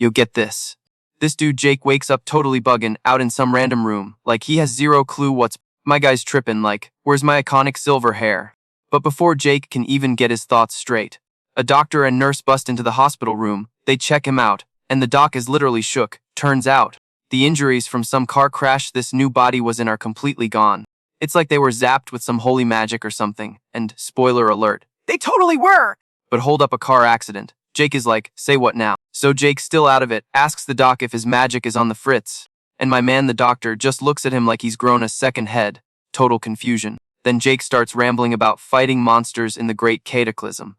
You'll get this. This dude Jake wakes up totally buggin' out in some random room, like he has zero clue what's. My guy's trippin' like, where's my iconic silver hair? But before Jake can even get his thoughts straight, a doctor and nurse bust into the hospital room, they check him out, and the doc is literally shook. Turns out, the injuries from some car crash this new body was in are completely gone. It's like they were zapped with some holy magic or something, and spoiler alert, they totally were! But hold up, a car accident. Jake is like, say what now? So Jake, still out of it, asks the doc if his magic is on the fritz. And my man the doctor just looks at him like he's grown a second head. Total confusion. Then Jake starts rambling about fighting monsters in the Great Cataclysm.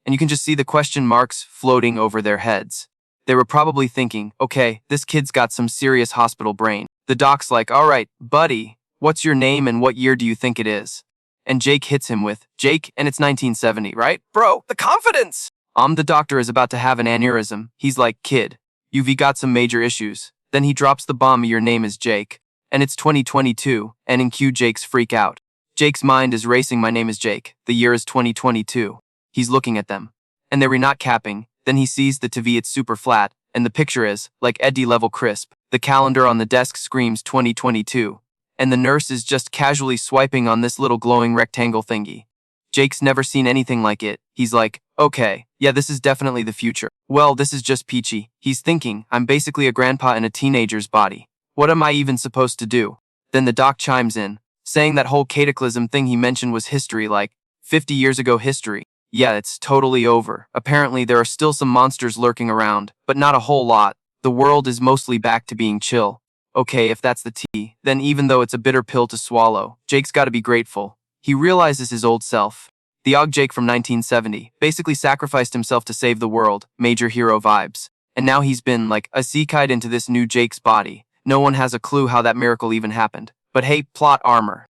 And you can just see the question marks floating over their heads. They were probably thinking, okay, this kid's got some serious hospital brain. The doc's like, alright, buddy, what's your name and what year do you think it is? And Jake hits him with, Jake, and it's 1970, right? Bro, the confidence! The doctor is about to have an aneurysm. He's like, kid, you've got some major issues. Then he drops the bomb, your name is Jake. And it's 2022, and in cue Jake's freak out. Jake's mind is racing, my name is Jake. The year is 2022. He's looking at them. And they were not capping. Then he sees the TV, it's super flat, and the picture is, like Eddie level crisp. The calendar on the desk screams 2022. And the nurse is just casually swiping on this little glowing rectangle thingy. Jake's never seen anything like it. He's like, okay, yeah, this is definitely the future. Well, this is just peachy. He's thinking, I'm basically a grandpa in a teenager's body. What am I even supposed to do? Then the doc chimes in, saying that whole cataclysm thing he mentioned was history, like 50 years ago history. Yeah, it's totally over. Apparently there are still some monsters lurking around, but not a whole lot. The world is mostly back to being chill. Okay, if that's the tea, then even though it's a bitter pill to swallow, Jake's gotta be grateful. He realizes his old self. The Og Jake from 1970 basically sacrificed himself to save the world, major hero vibes. And now he's been, like, a isekai'd into this new Jake's body. No one has a clue how that miracle even happened. But hey, plot armor.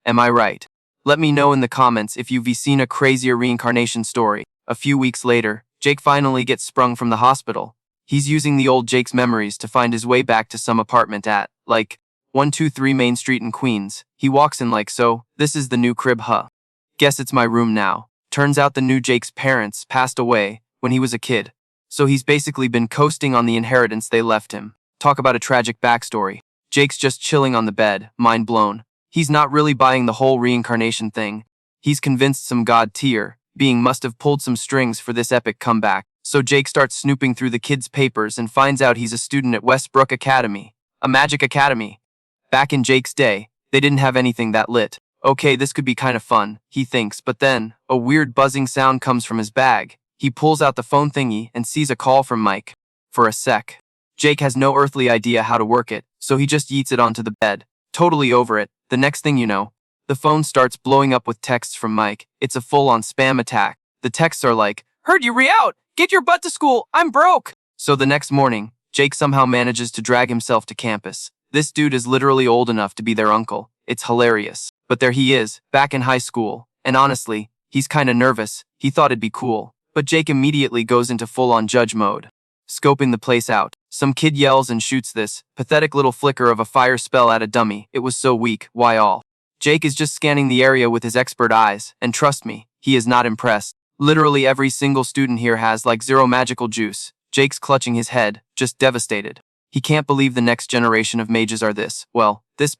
Am I right? Let me know in the comments if you've seen a crazier reincarnation story. A few weeks later, Jake finally gets sprung from the hospital. He's using the old Jake's memories to find his way back to some apartment at, like, 123 Main Street in Queens. He walks in like, so, this is the new crib, huh? Guess it's my room now. Turns out the new Jake's parents passed away when he was a kid. So he's basically been coasting on the inheritance they left him. Talk about a tragic backstory. Jake's just chilling on the bed, mind blown. He's not really buying the whole reincarnation thing. He's convinced some god tier being must have pulled some strings for this epic comeback. So Jake starts snooping through the kid's papers and finds out he's a student at Westbrook Academy, a magic academy. Back in Jake's day, they didn't have anything that lit. Okay, this could be kind of fun, he thinks, but then, a weird buzzing sound comes from his bag. He pulls out the phone thingy and sees a call from Mike. For a sec. Jake has no earthly idea how to work it, so he just yeets it onto the bed. Totally over it. The next thing you know, the phone starts blowing up with texts from Mike. It's a full-on spam attack. The texts are like, heard you re-out! Get your butt to school! I'm broke! So the next morning, Jake somehow manages to drag himself to campus. This dude is literally old enough to be their uncle. It's hilarious. But there he is, back in high school. And honestly, he's kinda nervous. He thought it'd be cool. But Jake immediately goes into full-on judge mode. Scoping the place out, some kid yells and shoots this pathetic little flicker of a fire spell at a dummy. It was so weak, why all? Jake is just scanning the area with his expert eyes, and trust me, he is not impressed. Literally every single student here has like zero magical juice. Jake's clutching his head, just devastated. He can't believe the next generation of mages are this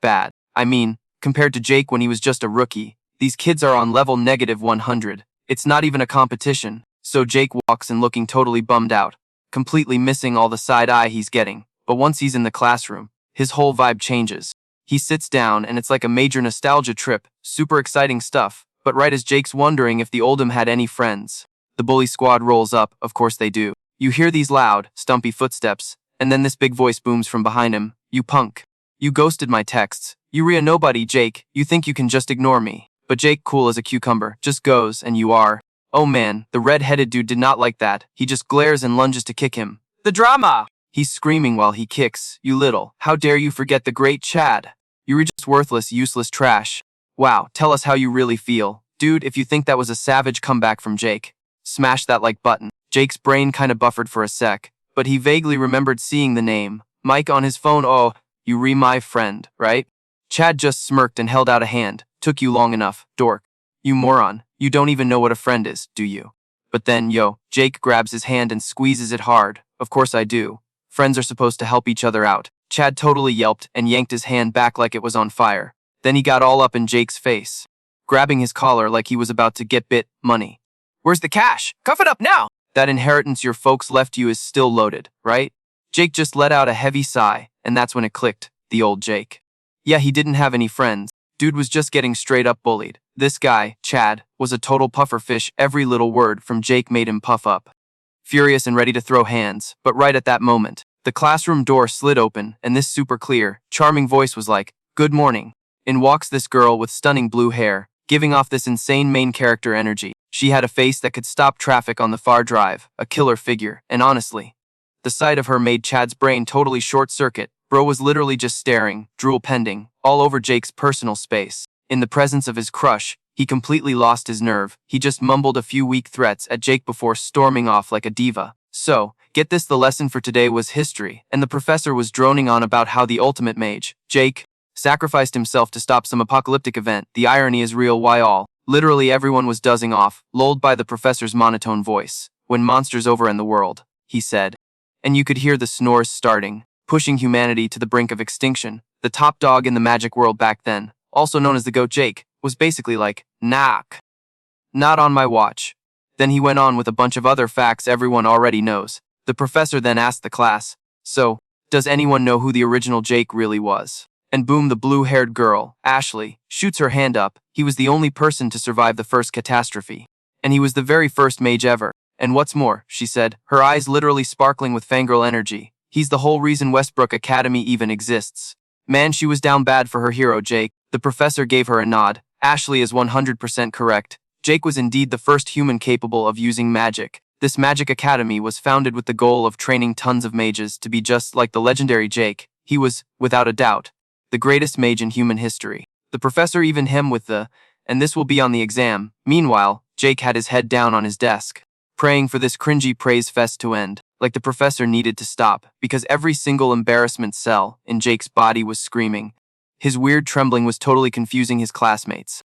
bad. I mean, compared to Jake when he was just a rookie, these kids are on level -100. It's not even a competition. So Jake walks in looking totally bummed out, completely missing all the side eye he's getting. But once he's in the classroom, his whole vibe changes. He sits down and it's like a major nostalgia trip, super exciting stuff. But right as Jake's wondering if the Oldham had any friends, the bully squad rolls up, of course they do. You hear these loud, stumpy footsteps, and then this big voice booms from behind him. You punk. You ghosted my texts. You a nobody, Jake. You think you can just ignore me. But Jake, cool as a cucumber, just goes, and you are. Oh man, the red-headed dude did not like that. He just glares and lunges to kick him. The drama! He's screaming while he kicks. You little, how dare you forget the great Chad? You're just worthless, useless trash. Wow, tell us how you really feel. Dude, if you think that was a savage comeback from Jake, smash that like button. Jake's brain kinda buffered for a sec, but he vaguely remembered seeing the name. Mike on his phone. Oh, you my friend, right? Chad just smirked and held out a hand. Took you long enough, dork. You moron. You don't even know what a friend is, do you? But then, Jake grabs his hand and squeezes it hard. Of course I do. Friends are supposed to help each other out. Chad totally yelped and yanked his hand back like it was on fire. Then he got all up in Jake's face, grabbing his collar like he was about to get bit. Money. Where's the cash? Cuff it up now! That inheritance your folks left you is still loaded, right? Jake just let out a heavy sigh, and that's when it clicked. The old Jake. Yeah, he didn't have any friends. Dude was just getting straight up bullied. This guy, Chad, was a total pufferfish. Every little word from Jake made him puff up. Furious and ready to throw hands, but right at that moment, the classroom door slid open, and this super clear, charming voice was like, "Good morning." In walks this girl with stunning blue hair, giving off this insane main character energy. She had a face that could stop traffic on the far drive, a killer figure, and honestly, the sight of her made Chad's brain totally short-circuit. Bro was literally just staring, drool pending, all over Jake's personal space. In the presence of his crush, he completely lost his nerve. He just mumbled a few weak threats at Jake before storming off like a diva. So, get this, the lesson for today was history, and the professor was droning on about how the ultimate mage, Jake, sacrificed himself to stop some apocalyptic event. The irony is real. Why all? Literally everyone was dozing off, lulled by the professor's monotone voice. When monsters overrun the world, he said. And you could hear the snores starting, pushing humanity to the brink of extinction. The top dog in the magic world back then, also known as the GOAT Jake, was basically like, knock. Not on my watch. Then he went on with a bunch of other facts everyone already knows. The professor then asked the class, so, does anyone know who the original Jake really was? And boom, the blue-haired girl, Ashley, shoots her hand up. He was the only person to survive the first catastrophe. And he was the very first mage ever. And what's more, she said, her eyes literally sparkling with fangirl energy. He's the whole reason Westbrook Academy even exists. Man, she was down bad for her hero, Jake. The professor gave her a nod. Ashley is 100% correct. Jake was indeed the first human capable of using magic. This magic academy was founded with the goal of training tons of mages to be just like the legendary Jake. He was, without a doubt, the greatest mage in human history. The professor even him with the, and this will be on the exam. Meanwhile, Jake had his head down on his desk, praying for this cringy praise fest to end. Like the professor needed to stop, because every single embarrassment cell in Jake's body was screaming. His weird trembling was totally confusing his classmates.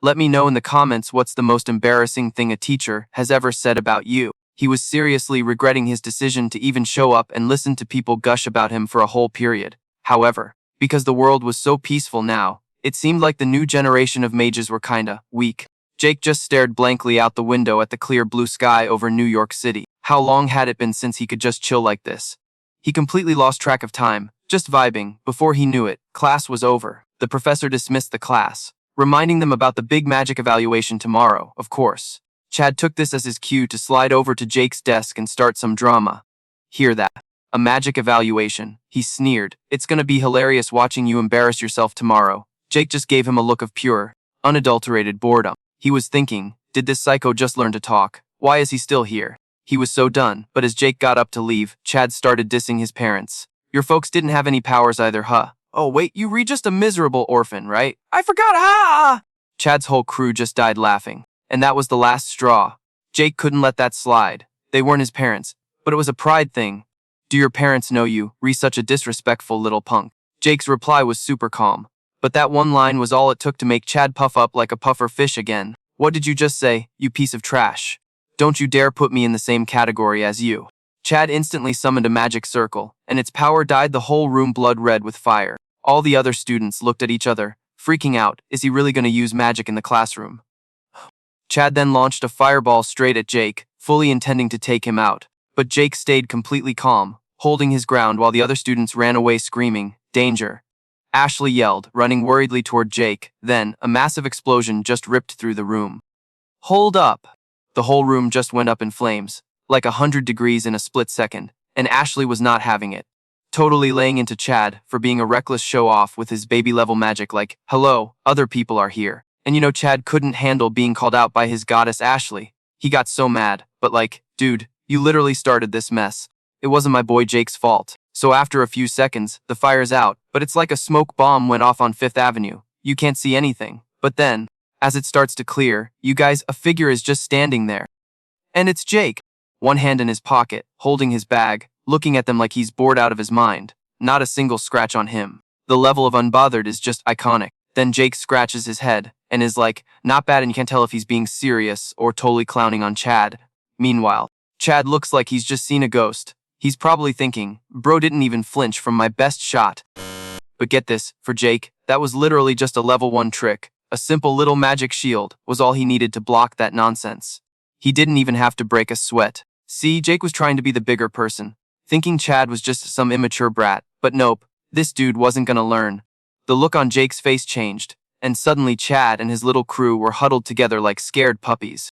Let me know in the comments what's the most embarrassing thing a teacher has ever said about you. He was seriously regretting his decision to even show up and listen to people gush about him for a whole period. However, because the world was so peaceful now, it seemed like the new generation of mages were kinda weak. Jake just stared blankly out the window at the clear blue sky over New York City. How long had it been since he could just chill like this? He completely lost track of time, just vibing. Before he knew it, class was over. The professor dismissed the class, reminding them about the big magic evaluation tomorrow, of course. Chad took this as his cue to slide over to Jake's desk and start some drama. Hear that? A magic evaluation, he sneered. It's gonna be hilarious watching you embarrass yourself tomorrow. Jake just gave him a look of pure, unadulterated boredom. He was thinking, did this psycho just learn to talk? Why is he still here? He was so done, but as Jake got up to leave, Chad started dissing his parents. Your folks didn't have any powers either, huh? Oh wait, you re just a miserable orphan, right? I forgot, ha! Chad's whole crew just died laughing. And that was the last straw. Jake couldn't let that slide. They weren't his parents, but it was a pride thing. Do your parents know you, re such a disrespectful little punk? Jake's reply was super calm. But that one line was all it took to make Chad puff up like a puffer fish again. What did you just say, you piece of trash? Don't you dare put me in the same category as you. Chad instantly summoned a magic circle, and its power dyed the whole room blood red with fire. All the other students looked at each other, freaking out. Is he really going to use magic in the classroom? Chad then launched a fireball straight at Jake, fully intending to take him out. But Jake stayed completely calm, holding his ground while the other students ran away screaming, "Danger!" Ashley yelled, running worriedly toward Jake. Then, a massive explosion just ripped through the room. Hold up! The whole room just went up in flames, like 100 degrees in a split second, and Ashley was not having it. Totally laying into Chad for being a reckless show-off with his baby-level magic like, hello, other people are here. And you know Chad couldn't handle being called out by his goddess Ashley. He got so mad, but like, dude, you literally started this mess. It wasn't my boy Jake's fault. So after a few seconds, the fire's out, but it's like a smoke bomb went off on 5th Avenue. You can't see anything. But then, as it starts to clear, you guys, a figure is just standing there. And it's Jake. One hand in his pocket, holding his bag, looking at them like he's bored out of his mind. Not a single scratch on him. The level of unbothered is just iconic. Then Jake scratches his head, and is like, not bad, and you can't tell if he's being serious or totally clowning on Chad. Meanwhile, Chad looks like he's just seen a ghost. He's probably thinking, bro didn't even flinch from my best shot. But get this, for Jake, that was literally just a level 1 trick. A simple little magic shield was all he needed to block that nonsense. He didn't even have to break a sweat. See, Jake was trying to be the bigger person, thinking Chad was just some immature brat, but nope, this dude wasn't gonna learn. The look on Jake's face changed, and suddenly Chad and his little crew were huddled together like scared puppies.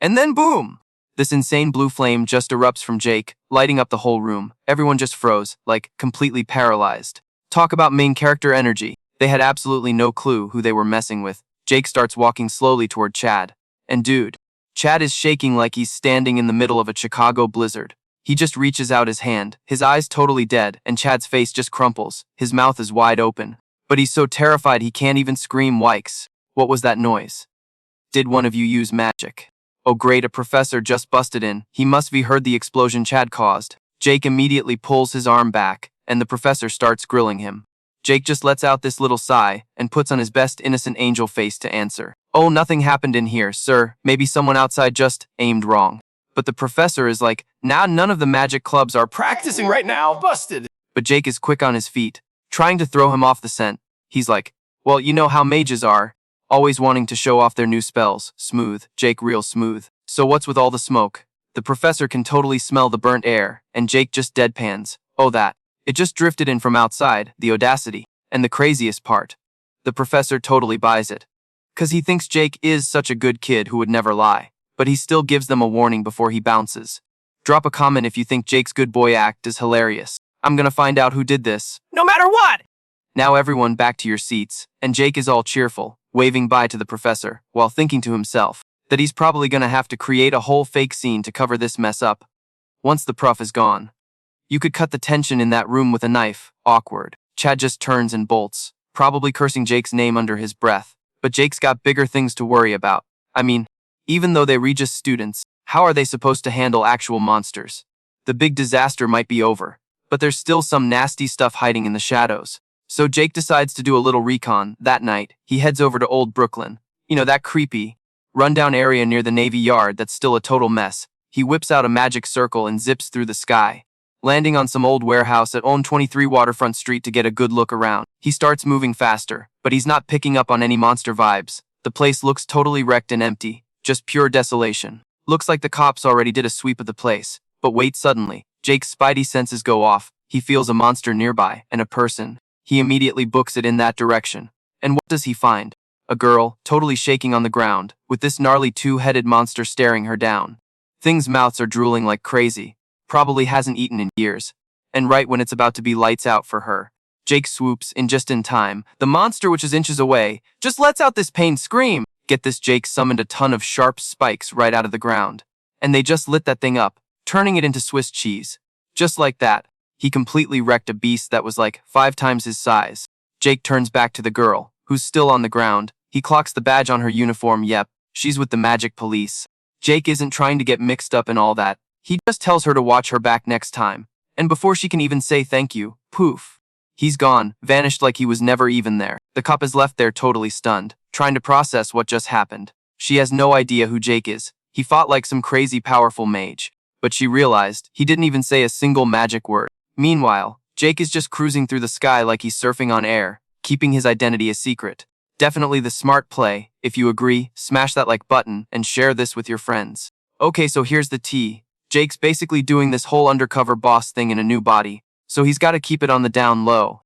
And then boom! This insane blue flame just erupts from Jake, lighting up the whole room. Everyone just froze, like completely paralyzed. Talk about main character energy. They had absolutely no clue who they were messing with. Jake starts walking slowly toward Chad. And dude, Chad is shaking like he's standing in the middle of a Chicago blizzard. He just reaches out his hand, his eyes totally dead, and Chad's face just crumples. His mouth is wide open. But he's so terrified he can't even scream "Yikes." What was that noise? Did one of you use magic? Oh great, a professor just busted in. He must have heard the explosion Chad caused. Jake immediately pulls his arm back, and the professor starts grilling him. Jake just lets out this little sigh, and puts on his best innocent angel face to answer. Oh, nothing happened in here, sir. Maybe someone outside just aimed wrong. But the professor is like, nah, none of the magic clubs are practicing right now. Busted. But Jake is quick on his feet, trying to throw him off the scent. He's like, well, you know how mages are. Always wanting to show off their new spells. Smooth. Jake real smooth. So what's with all the smoke? The professor can totally smell the burnt air, and Jake just deadpans. Oh that. It just drifted in from outside, the audacity. And the craziest part. The professor totally buys it. 'Cause he thinks Jake is such a good kid who would never lie. But he still gives them a warning before he bounces. Drop a comment if you think Jake's good boy act is hilarious. I'm gonna find out who did this. No matter what! Now everyone back to your seats, and Jake is all cheerful, waving bye to the professor, while thinking to himself that he's probably gonna have to create a whole fake scene to cover this mess up. Once the prof is gone, you could cut the tension in that room with a knife. Awkward. Chad just turns and bolts, probably cursing Jake's name under his breath. But Jake's got bigger things to worry about. I mean, even though they're Regis students, how are they supposed to handle actual monsters? The big disaster might be over, but there's still some nasty stuff hiding in the shadows. So Jake decides to do a little recon. That night, he heads over to Old Brooklyn. You know, that creepy, rundown area near the Navy Yard that's still a total mess. He whips out a magic circle and zips through the sky, landing on some old warehouse at 23 Waterfront Street to get a good look around. He starts moving faster, but he's not picking up on any monster vibes. The place looks totally wrecked and empty, just pure desolation. Looks like the cops already did a sweep of the place. But wait, suddenly, Jake's spidey senses go off. He feels a monster nearby, and a person. He immediately books it in that direction. And what does he find? A girl, totally shaking on the ground, with this gnarly two-headed monster staring her down. Things' mouths are drooling like crazy. Probably hasn't eaten in years. And right when it's about to be lights out for her, Jake swoops in just in time. The monster, which is inches away, just lets out this pained scream. Get this, Jake summoned a ton of sharp spikes right out of the ground. And they just lit that thing up, turning it into Swiss cheese. Just like that, he completely wrecked a beast that was like 5 times his size. Jake turns back to the girl, who's still on the ground. He clocks the badge on her uniform. Yep, she's with the magic police. Jake isn't trying to get mixed up in all that. He just tells her to watch her back next time. And before she can even say thank you, poof. He's gone, vanished like he was never even there. The cop is left there totally stunned, trying to process what just happened. She has no idea who Jake is. He fought like some crazy powerful mage. But she realized he didn't even say a single magic word. Meanwhile, Jake is just cruising through the sky like he's surfing on air, keeping his identity a secret. Definitely the smart play. If you agree, smash that like button and share this with your friends. Okay, so here's the tea. Jake's basically doing this whole undercover boss thing in a new body, so he's got to keep it on the down low.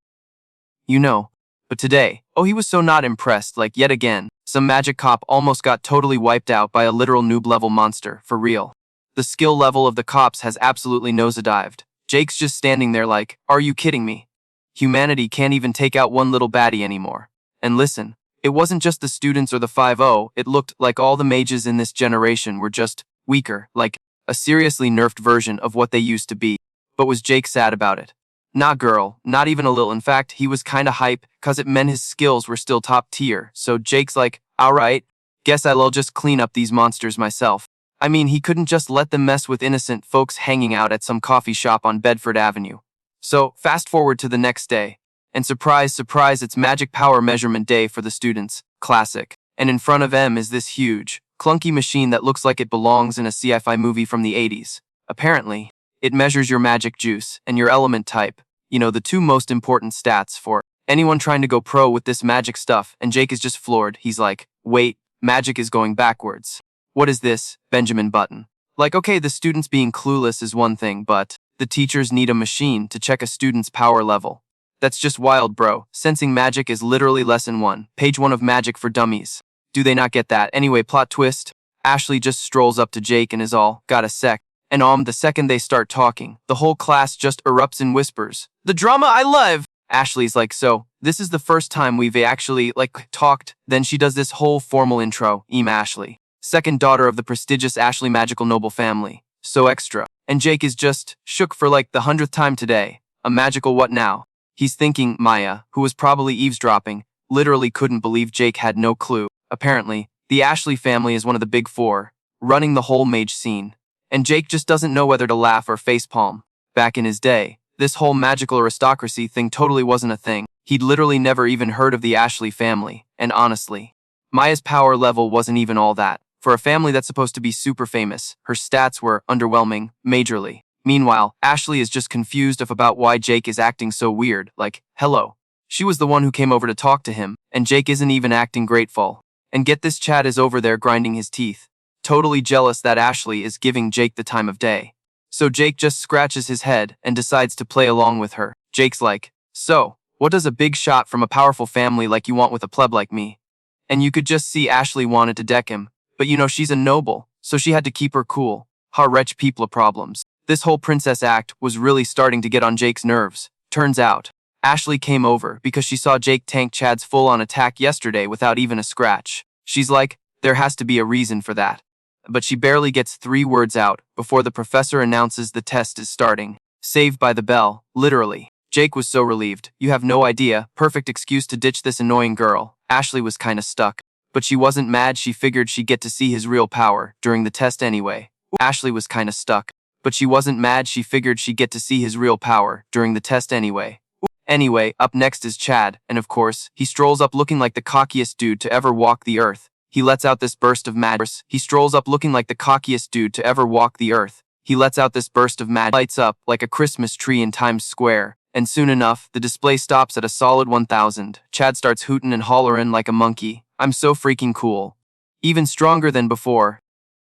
You know. But today, oh, he was so not impressed, like yet again, some magic cop almost got totally wiped out by a literal noob-level monster, for real. The skill level of the cops has absolutely nosedived. Jake's just standing there like, are you kidding me? Humanity can't even take out one little baddie anymore. And listen, it wasn't just the students or the 5-0, it looked like all the mages in this generation were just weaker, like a seriously nerfed version of what they used to be. But was Jake sad about it? Nah girl, not even a little. In fact, he was kinda hype, cause it meant his skills were still top tier. So Jake's like, alright, guess I'll just clean up these monsters myself. I mean, he couldn't just let them mess with innocent folks hanging out at some coffee shop on Bedford Avenue. So, fast forward to the next day. And surprise, surprise, it's magic power measurement day for the students. Classic. And in front of M is this huge, clunky machine that looks like it belongs in a sci-fi movie from the 80s. Apparently, It measures your magic juice and your element type, the two most important stats for anyone trying to go pro with this magic stuff, and Jake is just floored. He's like, wait, magic is going backwards. What is this, Benjamin Button? Like, okay, the students being clueless is one thing, but the teachers need a machine to check a student's power level. That's just wild, bro. Sensing magic is literally lesson 1, page 1 of Magic for Dummies. Do they not get that? Anyway, plot twist. Ashley just strolls up to Jake and is all, got a sec. And the second they start talking, the whole class just erupts in whispers. The drama I love! Ashley's like, so, this is the first time we've actually, talked. Then she does this whole formal intro. Ashley. Second daughter of the prestigious Ashley magical noble family. So extra. And Jake is just shook for the 100th time today. A magical what now? He's thinking Maya, who was probably eavesdropping, literally couldn't believe Jake had no clue. Apparently, the Ashley family is one of the big four, running the whole mage scene. And Jake just doesn't know whether to laugh or facepalm. Back in his day, this whole magical aristocracy thing totally wasn't a thing. He'd literally never even heard of the Ashley family, and honestly, Maya's power level wasn't even all that. For a family that's supposed to be super famous, her stats were underwhelming, majorly. Meanwhile, Ashley is just confused about why Jake is acting so weird, hello. She was the one who came over to talk to him, and Jake isn't even acting grateful. And get this, Chad is over there grinding his teeth, totally jealous that Ashley is giving Jake the time of day. So Jake just scratches his head and decides to play along with her. Jake's like, so, what does a big shot from a powerful family like you want with a pleb like me? And you could just see Ashley wanted to deck him, but she's a noble, so she had to keep her cool. Ha, wretch people problems. This whole princess act was really starting to get on Jake's nerves. Turns out, Ashley came over because she saw Jake tank Chad's full-on attack yesterday without even a scratch. She's like, there has to be a reason for that. But she barely gets 3 words out before the professor announces the test is starting. Saved by the bell, literally. Jake was so relieved. You have no idea, perfect excuse to ditch this annoying girl. Ashley was kinda stuck. But she wasn't mad, she figured she'd get to see his real power during the test anyway. Ashley was kinda stuck. But she wasn't mad, she figured she'd get to see his real power during the test anyway. Anyway, up next is Chad, and of course, he strolls up looking like the cockiest dude to ever walk the earth. He lets out this burst of madness. He strolls up looking like the cockiest dude to ever walk the earth. He lets out this burst of mad lights up like a Christmas tree in Times Square. And soon enough, the display stops at a solid 1,000. Chad starts hootin' and hollerin' like a monkey. I'm so freaking cool. Even stronger than before.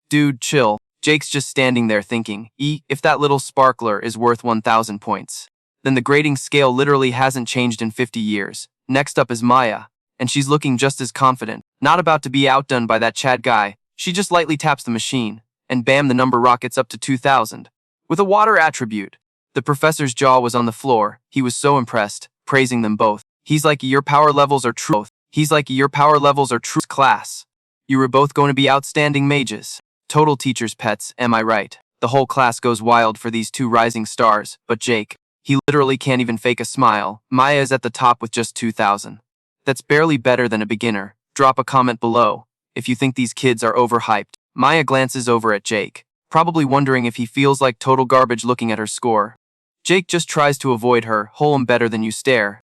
Dude, chill. Jake's just standing there thinking, if that little sparkler is worth 1,000 points, then the grading scale literally hasn't changed in 50 years. Next up is Maya, and she's looking just as confident, not about to be outdone by that Chad guy. She just lightly taps the machine, and bam, the number rockets up to 2,000. With a water attribute. The professor's jaw was on the floor. He was so impressed, praising them both. He's like, your power levels are true. He's like, your power levels are true class. You were both going to be outstanding mages. Total teacher's pets, am I right? The whole class goes wild for these two rising stars, but Jake, he literally can't even fake a smile. Maya is at the top with just 2,000. That's barely better than a beginner. Drop a comment below if you think these kids are overhyped. Maya glances over at Jake, probably wondering if he feels like total garbage looking at her score. Jake just tries to avoid her. Hole better than you stare.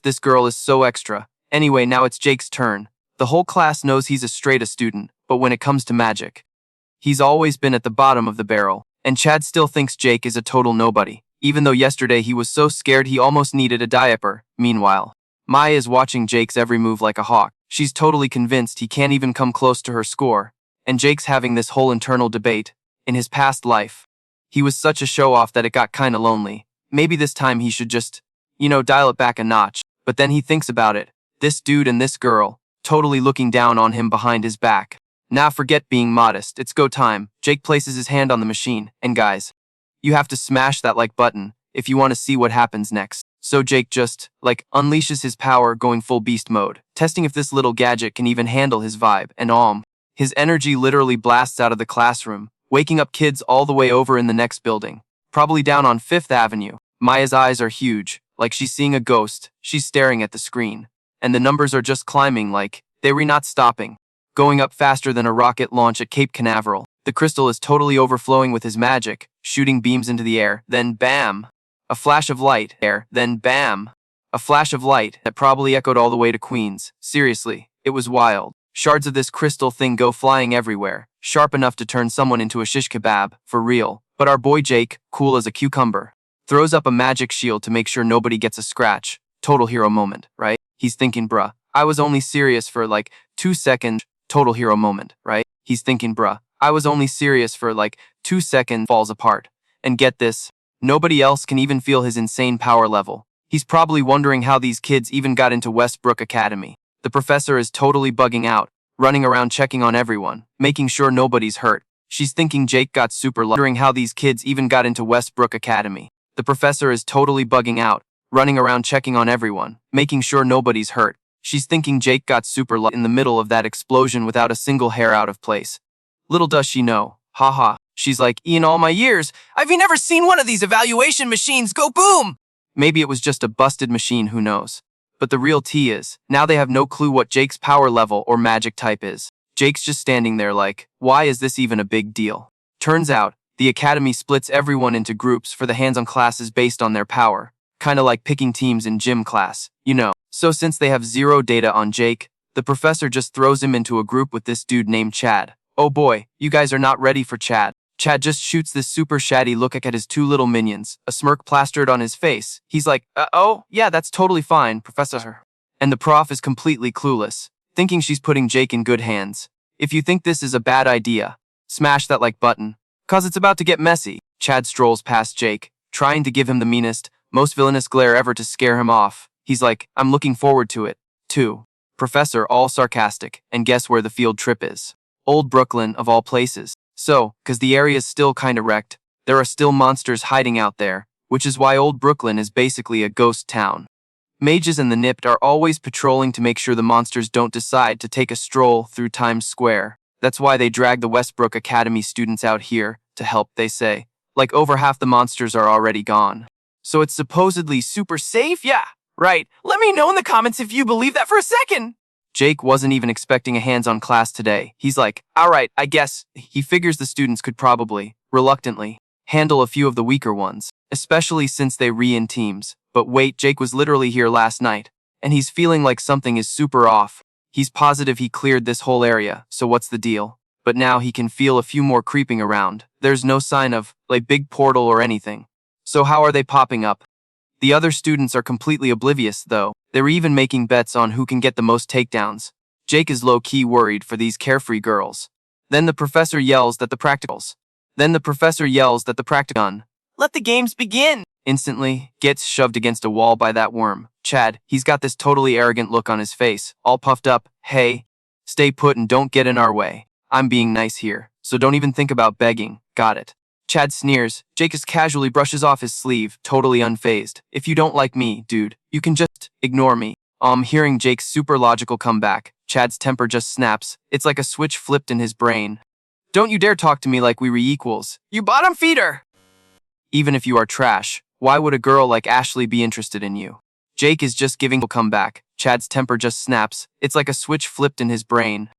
This girl is so extra. Anyway, now it's Jake's turn. The whole class knows he's a straight-A student, but when it comes to magic, he's always been at the bottom of the barrel, and Chad still thinks Jake is a total nobody, even though yesterday he was so scared he almost needed a diaper. Meanwhile, Maya is watching Jake's every move like a hawk. She's totally convinced he can't even come close to her score, and Jake's having this whole internal debate. In his past life, he was such a show-off that it got kinda lonely. Maybe this time he should just, dial it back a notch. But then he thinks about it. This dude and this girl, totally looking down on him behind his back. Nah, forget being modest, it's go time. Jake places his hand on the machine, and guys, you have to smash that like button if you want to see what happens next. So Jake just, unleashes his power going full beast mode, testing if this little gadget can even handle his vibe, and his energy literally blasts out of the classroom, waking up kids all the way over in the next building, probably down on 5th Avenue. Maya's eyes are huge, like she's seeing a ghost. She's staring at the screen, and the numbers are just climbing they're not stopping. Going up faster than a rocket launch at Cape Canaveral. The crystal is totally overflowing with his magic, shooting beams into the air, then bam! A flash of light, then bam! A flash of light that probably echoed all the way to Queens. Seriously, it was wild. Shards of this crystal thing go flying everywhere, sharp enough to turn someone into a shish kebab, for real. But our boy Jake, cool as a cucumber, throws up a magic shield to make sure nobody gets a scratch. Total hero moment, right? He's thinking, bruh, I was only serious for like 2 seconds. Total hero moment, right? He's thinking, bruh, I was only serious for like 2 seconds. Falls apart. And get this, nobody else can even feel his insane power level. He's probably wondering how these kids even got into Westbrook Academy. The professor is totally bugging out, running around checking on everyone, making sure nobody's hurt. She's thinking Jake got super lucky, wondering how these kids even got into Westbrook Academy. The professor is totally bugging out, running around checking on everyone, making sure nobody's hurt. She's thinking Jake got super lucky in the middle of that explosion without a single hair out of place. Little does she know, haha. She's like, in all my years, I've never seen one of these evaluation machines go boom! Maybe it was just a busted machine, who knows. But the real tea is, now they have no clue what Jake's power level or magic type is. Jake's just standing there like, why is this even a big deal? Turns out, the academy splits everyone into groups for the hands-on classes based on their power. Kinda like picking teams in gym class, you know. So since they have zero data on Jake, the professor just throws him into a group with this dude named Chad. Oh boy, you guys are not ready for Chad. Chad just shoots this super shady look at his two little minions, a smirk plastered on his face. He's like, oh, yeah, that's totally fine, Professor. And the prof is completely clueless, thinking she's putting Jake in good hands. If you think this is a bad idea, smash that like button, cause it's about to get messy. Chad strolls past Jake, trying to give him the meanest, most villainous glare ever to scare him off. He's like, I'm looking forward to it, too. Professor, all sarcastic, and guess where the field trip is? Old Brooklyn, of all places. So, cause the area's still kinda wrecked, there are still monsters hiding out there, which is why Old Brooklyn is basically a ghost town. Mages and the Nipped are always patrolling to make sure the monsters don't decide to take a stroll through Times Square. That's why they drag the Westbrook Academy students out here to help, they say. Like over half the monsters are already gone. So it's supposedly super safe? Yeah, right. Let me know in the comments if you believe that for a second. Jake wasn't even expecting a hands-on class today. He's like, alright, I guess. He figures the students could probably, reluctantly, handle a few of the weaker ones, especially since they in teams. But wait, Jake was literally here last night, and he's feeling like something is super off. He's positive he cleared this whole area, so what's the deal? But now he can feel a few more creeping around. There's no sign of, like, big portal or anything. So how are they popping up? The other students are completely oblivious, though. They're even making bets on who can get the most takedowns. Jake is low-key worried for these carefree girls. Then the professor yells that the practicals. Done. Let the games begin! Instantly, gets shoved against a wall by that worm. Chad, he's got this totally arrogant look on his face, all puffed up. Hey, stay put and don't get in our way. I'm being nice here, so don't even think about begging. Got it. Chad sneers. Jake just casually brushes off his sleeve, totally unfazed. If you don't like me, dude, you can just ignore me. Hearing Jake's super logical comeback, Chad's temper just snaps. It's like a switch flipped in his brain. Don't you dare talk to me like we were equals. You bottom feeder! Even if you are trash, why would a girl like Ashley be interested in you? Jake is just giving a comeback. Chad's temper just snaps. It's like a switch flipped in his brain.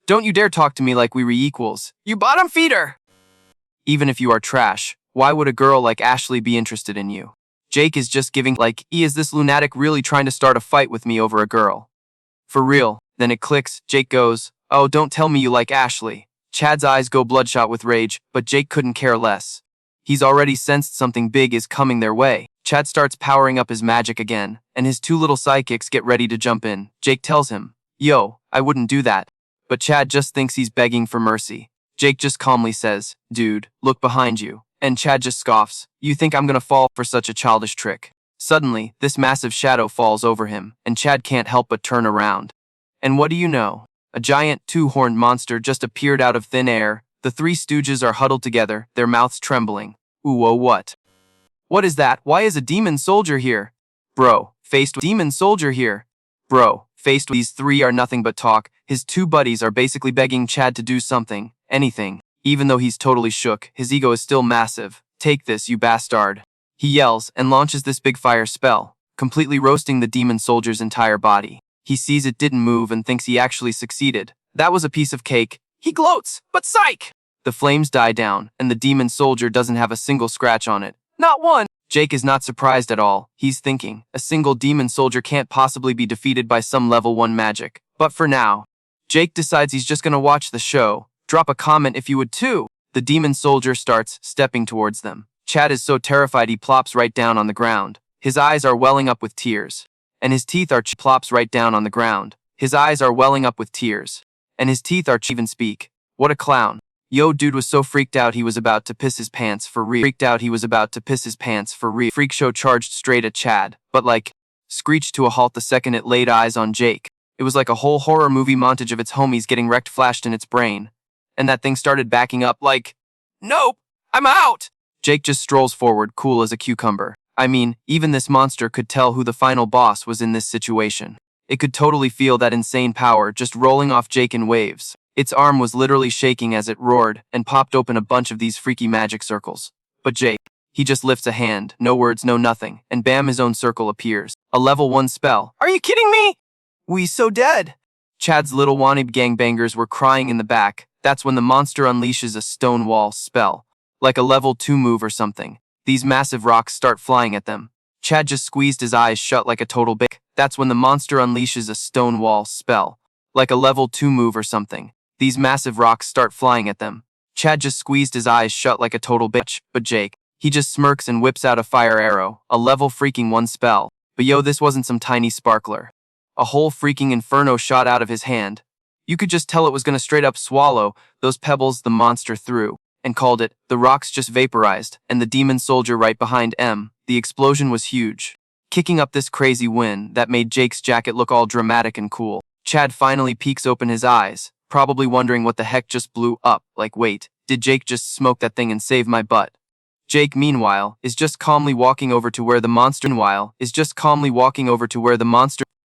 Don't you dare talk to me like we were equals. You bottom feeder! Even if you are trash, why would a girl like Ashley be interested in you? Jake is just giving like, is this lunatic really trying to start a fight with me over a girl? For real. Then it clicks. Jake goes, oh, don't tell me you like Ashley. Chad's eyes go bloodshot with rage, but Jake couldn't care less. He's already sensed something big is coming their way. Chad starts powering up his magic again, and his two little sidekicks get ready to jump in. Jake tells him, yo, I wouldn't do that. But Chad just thinks he's begging for mercy. Jake just calmly says, dude, look behind you. And Chad just scoffs, you think I'm gonna fall for such a childish trick? Suddenly, this massive shadow falls over him, and Chad can't help but turn around. And what do you know? A giant, two-horned monster just appeared out of thin air. The three stooges are huddled together, their mouths trembling. Ooh, oh, what? What is that? Why is a demon soldier here? Bro, faced with demon soldier here. Bro, faced with these three are nothing but talk. His two buddies are basically begging Chad to do something, anything. Even though he's totally shook, his ego is still massive. Take this, you bastard. He yells and launches this big fire spell, completely roasting the demon soldier's entire body. He sees it didn't move and thinks he actually succeeded. That was a piece of cake. He gloats, but psych! The flames die down, and the demon soldier doesn't have a single scratch on it. Not one! Jake is not surprised at all. He's thinking, a single demon soldier can't possibly be defeated by some level 1 magic. But for now, Jake decides he's just gonna watch the show. Drop a comment if you would too. The demon soldier starts stepping towards them. Chad is so terrified he plops right down on the ground. His eyes are welling up with tears. And his teeth are plops right down on the ground. His eyes are welling up with tears. And his teeth are even speak. What a clown. Yo, dude was so freaked out he was about to piss his pants for real. Freak show charged straight at Chad, but like, screeched to a halt the second it laid eyes on Jake. It was like a whole horror movie montage of its homies getting wrecked flashed in its brain. And that thing started backing up like, nope, I'm out! Jake just strolls forward, cool as a cucumber. I mean, even this monster could tell who the final boss was in this situation. It could totally feel that insane power just rolling off Jake in waves. Its arm was literally shaking as it roared and popped open a bunch of these freaky magic circles. But Jake, he just lifts a hand, no words, no nothing, and bam, his own circle appears. A level 1 spell. Are you kidding me? We so dead. Chad's little wannabe gangbangers were crying in the back. That's when the monster unleashes a stone wall spell. Like a level 2 move or something. These massive rocks start flying at them. Chad just squeezed his eyes shut like a total bitch. That's when the monster unleashes a stone wall spell. Like a level 2 move or something. These massive rocks start flying at them. Chad just squeezed his eyes shut like a total bitch. But Jake, he just smirks and whips out a fire arrow. A level freaking 1 spell. But yo, this wasn't some tiny sparkler. A whole freaking inferno shot out of his hand. You could just tell it was gonna straight up swallow those pebbles the monster threw. And called it. The rocks just vaporized, and the demon soldier right behind M. The explosion was huge, kicking up this crazy wind that made Jake's jacket look all dramatic and cool. Chad finally peeks open his eyes, probably wondering what the heck just blew up. Like, wait, did Jake just smoke that thing and save my butt? Jake, meanwhile, is just calmly walking over to where the monster.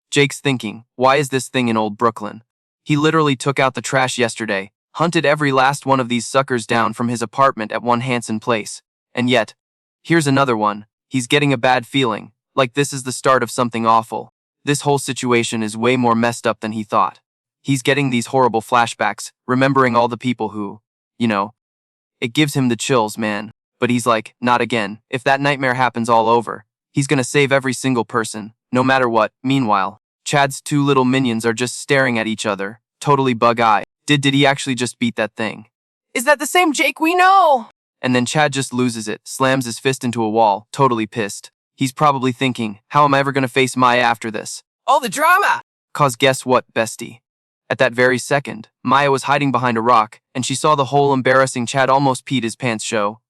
Jake's thinking, why is this thing in old Brooklyn? He literally took out the trash yesterday. Hunted every last one of these suckers down from his apartment at One Hanson Place. And yet, here's another one. He's getting a bad feeling, like this is the start of something awful. This whole situation is way more messed up than he thought. He's getting these horrible flashbacks, remembering all the people who, it gives him the chills, man. But he's like, not again. If that nightmare happens all over, he's gonna save every single person, no matter what. Meanwhile, Chad's 2 little minions are just staring at each other, totally bug-eyed. Did he actually just beat that thing? Is that the same Jake we know? And then Chad just loses it, slams his fist into a wall, totally pissed. He's probably thinking, how am I ever gonna face Maya after this? All the drama! Cause guess what, bestie? At that very second, Maya was hiding behind a rock, and she saw the whole embarrassing Chad almost peed his pants show.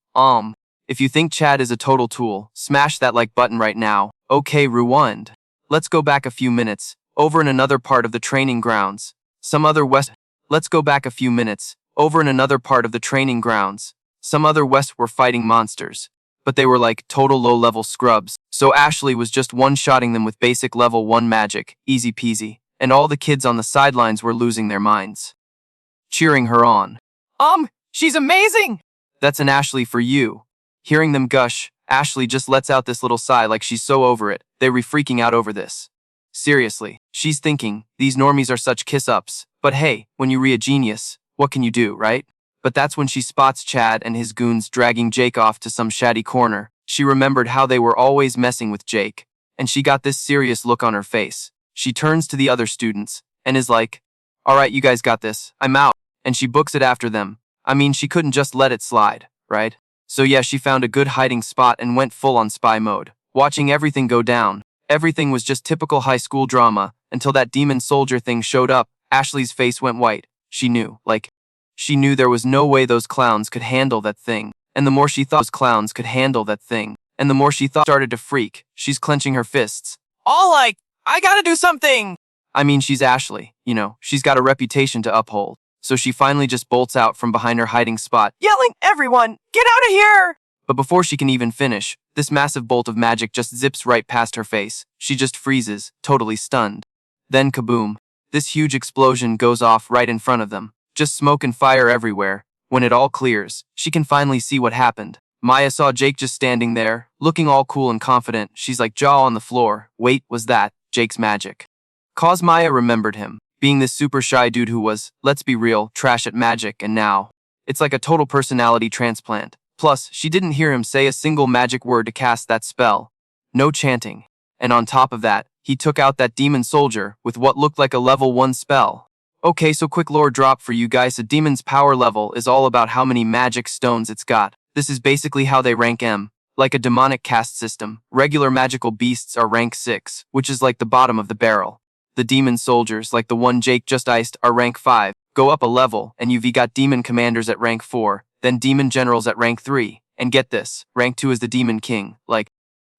If you think Chad is a total tool, smash that like button right now. Okay, rewind. Let's go back a few minutes, over in another part of the training grounds. Let's go back a few minutes, over in another part of the training grounds. Some other West were fighting monsters, but they were like total low-level scrubs. So Ashley was just one-shotting them with basic level 1 magic, easy peasy, and all the kids on the sidelines were losing their minds, cheering her on. She's amazing! That's an Ashley for you. Hearing them gush, Ashley just lets out this little sigh like she's so over it, they were freaking out over this. Seriously, she's thinking, these normies are such kiss-ups. But hey, when you a genius, what can you do, right? But that's when she spots Chad and his goons dragging Jake off to some shady corner. She remembered how they were always messing with Jake, and she got this serious look on her face. She turns to the other students, and is like, alright, you guys got this, I'm out. And she books it after them. I mean, she couldn't just let it slide, right? So yeah, she found a good hiding spot and went full on spy mode, watching everything go down. Everything was just typical high school drama, until that demon soldier thing showed up. Ashley's face went white. She knew there was no way those clowns could handle that thing. And the more she thought started to freak. She's clenching her fists. All like, I gotta do something! I mean, she's Ashley, she's got a reputation to uphold. So she finally just bolts out from behind her hiding spot, yelling, everyone, get out of here! But before she can even finish, this massive bolt of magic just zips right past her face. She just freezes, totally stunned. Then kaboom. This huge explosion goes off right in front of them. Just smoke and fire everywhere. When it all clears, she can finally see what happened. Maya saw Jake just standing there, looking all cool and confident. She's like, jaw on the floor. Wait, was that Jake's magic? Cause Maya remembered him, being this super shy dude who was, let's be real, trash at magic, and now it's like a total personality transplant. Plus, she didn't hear him say a single magic word to cast that spell. No chanting. And on top of that, he took out that demon soldier with what looked like a level 1 spell. Okay, so quick lore drop for you guys. A demon's power level is all about how many magic stones it's got. This is basically how they rank M. Like a demonic caste system, regular magical beasts are rank 6, which is like the bottom of the barrel. The demon soldiers, like the one Jake just iced, are rank 5. Go up a level, and you've got demon commanders at rank 4, then demon generals at rank 3. And get this, rank 2 is the demon king, like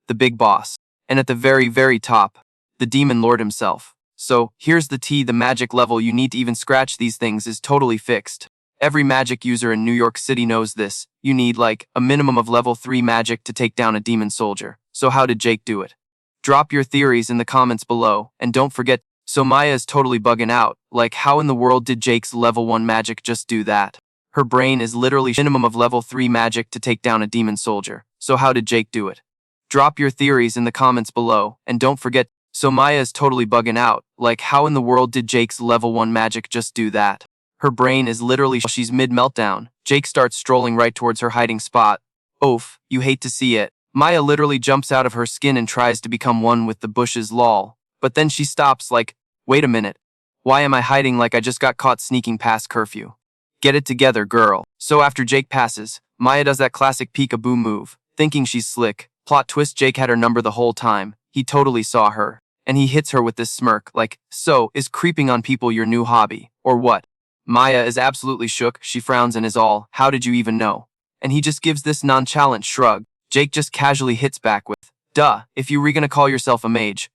the big boss. And at the very, very top, the demon lord himself. So, here's the tea: the magic level you need to even scratch these things is totally fixed. Every magic user in New York City knows this. You need, like, a minimum of level 3 magic to take down a demon soldier. So how did Jake do it? Drop your theories in the comments below, and don't forget, so Maya is totally bugging out. Like, how in the world did Jake's level 1 magic just do that? Her brain is literally minimum of level 3 magic to take down a demon soldier. So how did Jake do it? Drop your theories in the comments below, and don't forget, so Maya is totally bugging out. Like, how in the world did Jake's level 1 magic just do that? Her brain is literally she's mid-meltdown. Jake starts strolling right towards her hiding spot. Oof, you hate to see it. Maya literally jumps out of her skin and tries to become one with the bushes, lol. But then she stops like, wait a minute. Why am I hiding like I just got caught sneaking past curfew? Get it together, girl. So after Jake passes, Maya does that classic peekaboo move, thinking she's slick. Plot twist: Jake had her number the whole time. He totally saw her. And he hits her with this smirk, like, so, is creeping on people your new hobby, or what? Maya is absolutely shook. She frowns and is all, how did you even know? And he just gives this nonchalant shrug. Jake just casually hits back with, duh, if you were gonna call yourself a mage,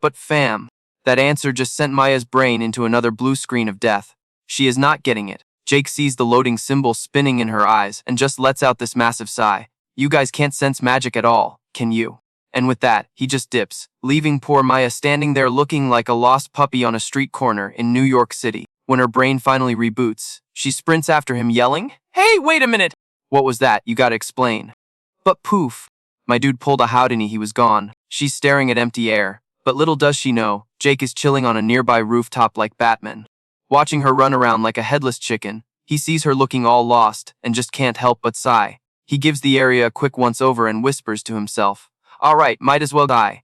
but fam. That answer just sent Maya's brain into another blue screen of death. She is not getting it. Jake sees the loading symbol spinning in her eyes and just lets out this massive sigh. You guys can't sense magic at all, can you? And with that, he just dips, leaving poor Maya standing there looking like a lost puppy on a street corner in New York City. When her brain finally reboots, she sprints after him yelling, hey, wait a minute! What was that? You gotta explain. But poof. My dude pulled a Houdini, he was gone. She's staring at empty air, but little does she know, Jake is chilling on a nearby rooftop like Batman. Watching her run around like a headless chicken, he sees her looking all lost and just can't help but sigh. He gives the area a quick once-over and whispers to himself, alright, might as well die.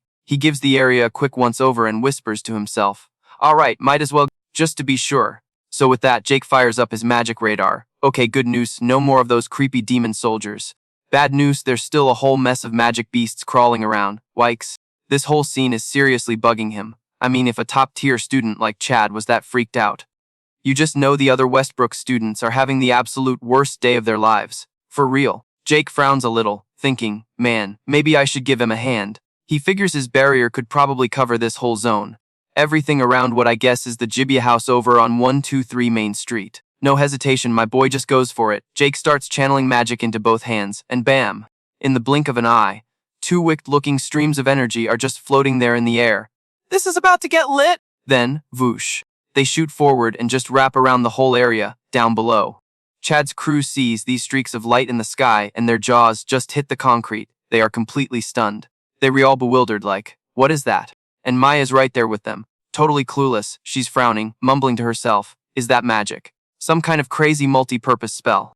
Alright, might as well, just to be sure. So with that, Jake fires up his magic radar. Okay, good news, no more of those creepy demon soldiers. Bad news, there's still a whole mess of magic beasts crawling around. Yikes. This whole scene is seriously bugging him. I mean, if a top-tier student like Chad was that freaked out. You just know the other Westbrook students are having the absolute worst day of their lives. For real. Jake frowns a little, thinking, man, maybe I should give him a hand. He figures his barrier could probably cover this whole zone. Everything around what I guess is the Jibia house over on 123 Main Street. No hesitation, my boy just goes for it. Jake starts channeling magic into both hands, and bam! In the blink of an eye, 2 wicked-looking streams of energy are just floating there in the air. This is about to get lit! Then, whoosh. They shoot forward and just wrap around the whole area, down below. Chad's crew sees these streaks of light in the sky and their jaws just hit the concrete. They are completely stunned. They're all bewildered like, what is that? And Maya's right there with them, totally clueless. She's frowning, mumbling to herself, is that magic? Some kind of crazy multi-purpose spell.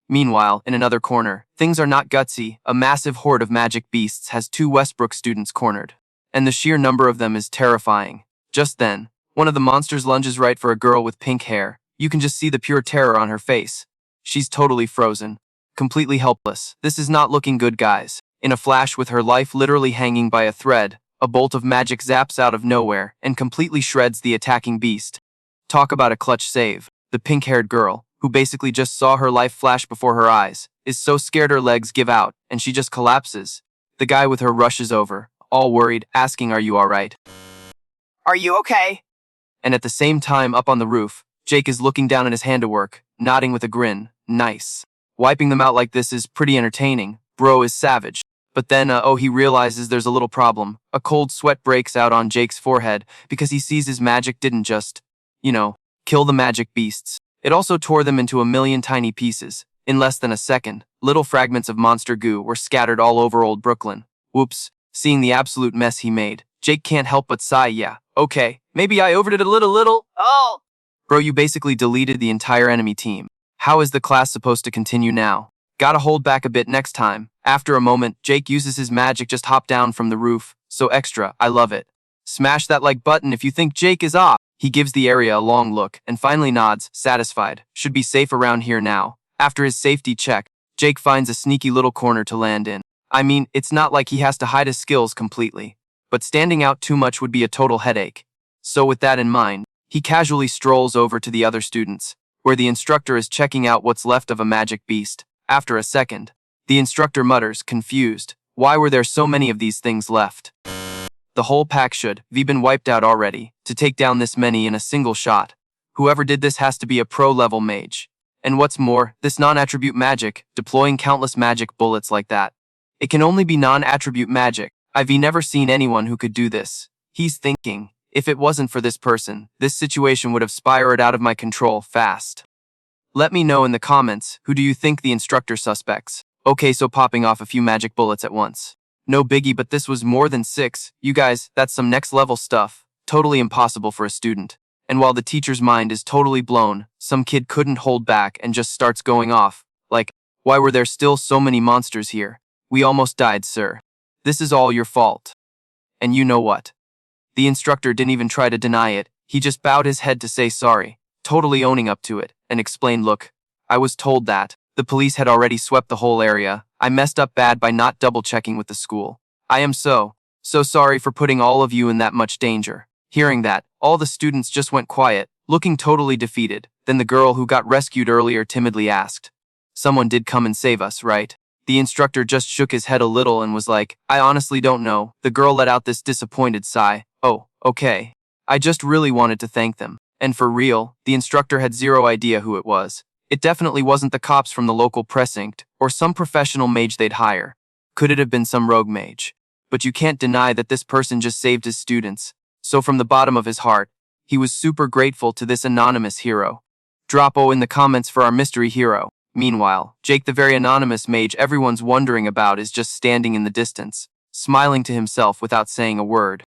Meanwhile, in another corner, things are not gutsy. A massive horde of magic beasts has 2 Westbrook students cornered. And the sheer number of them is terrifying. Just then, one of the monsters lunges right for a girl with pink hair. You can just see the pure terror on her face. She's totally frozen. Completely helpless. This is not looking good, guys. In a flash, with her life literally hanging by a thread, a bolt of magic zaps out of nowhere and completely shreds the attacking beast. Talk about a clutch save. The pink-haired girl, who basically just saw her life flash before her eyes, is so scared her legs give out, and she just collapses. The guy with her rushes over, all worried, asking, are you alright? Are you okay? And at the same time, up on the roof, Jake is looking down at his handiwork, nodding with a grin. Nice. Wiping them out like this is pretty entertaining. Bro is savage. But then, he realizes there's a little problem. A cold sweat breaks out on Jake's forehead because he sees his magic didn't just, kill the magic beasts. It also tore them into a million tiny pieces. In less than a second, little fragments of monster goo were scattered all over old Brooklyn. Whoops. Seeing the absolute mess he made, Jake can't help but sigh. Yeah, okay, maybe I overdid it a little. Oh! Bro, you basically deleted the entire enemy team. How is the class supposed to continue now? Gotta hold back a bit next time. After a moment, Jake uses his magic just hop down from the roof. So extra, I love it. Smash that like button if you think Jake is off. He gives the area a long look and finally nods, satisfied. Should be safe around here now. After his safety check, Jake finds a sneaky little corner to land in. I mean, it's not like he has to hide his skills completely, but standing out too much would be a total headache. So with that in mind, he casually strolls over to the other students, where the instructor is checking out what's left of a magic beast. After a second, the instructor mutters, confused, why were there so many of these things left? The whole pack should have been wiped out already, to take down this many in a single shot. Whoever did this has to be a pro-level mage. And what's more, this non-attribute magic, deploying countless magic bullets like that. It can only be non-attribute magic. I've never seen anyone who could do this. He's thinking, if it wasn't for this person, this situation would have spiraled out of my control fast. Let me know in the comments, who do you think the instructor suspects? Okay, so popping off a few magic bullets at once. No biggie, but this was more than 6. You guys, that's some next level stuff. Totally impossible for a student. And while the teacher's mind is totally blown, some kid couldn't hold back and just starts going off. Like, why were there still so many monsters here? We almost died, sir. This is all your fault. And you know what? The instructor didn't even try to deny it. He just bowed his head to say sorry, totally owning up to it, and explained, look, I was told that the police had already swept the whole area. I messed up bad by not double-checking with the school. I am so sorry for putting all of you in that much danger. Hearing that, all the students just went quiet, looking totally defeated. Then the girl who got rescued earlier timidly asked, someone did come and save us, right? The instructor just shook his head a little and was like, I honestly don't know. The girl let out this disappointed sigh. Oh, okay. I just really wanted to thank them. And for real, the instructor had zero idea who it was. It definitely wasn't the cops from the local precinct, or some professional mage they'd hire. Could it have been some rogue mage? But you can't deny that this person just saved his students. So from the bottom of his heart, he was super grateful to this anonymous hero. Drop O in the comments for our mystery hero. Meanwhile, Jake, the very anonymous mage everyone's wondering about, is just standing in the distance, smiling to himself without saying a word.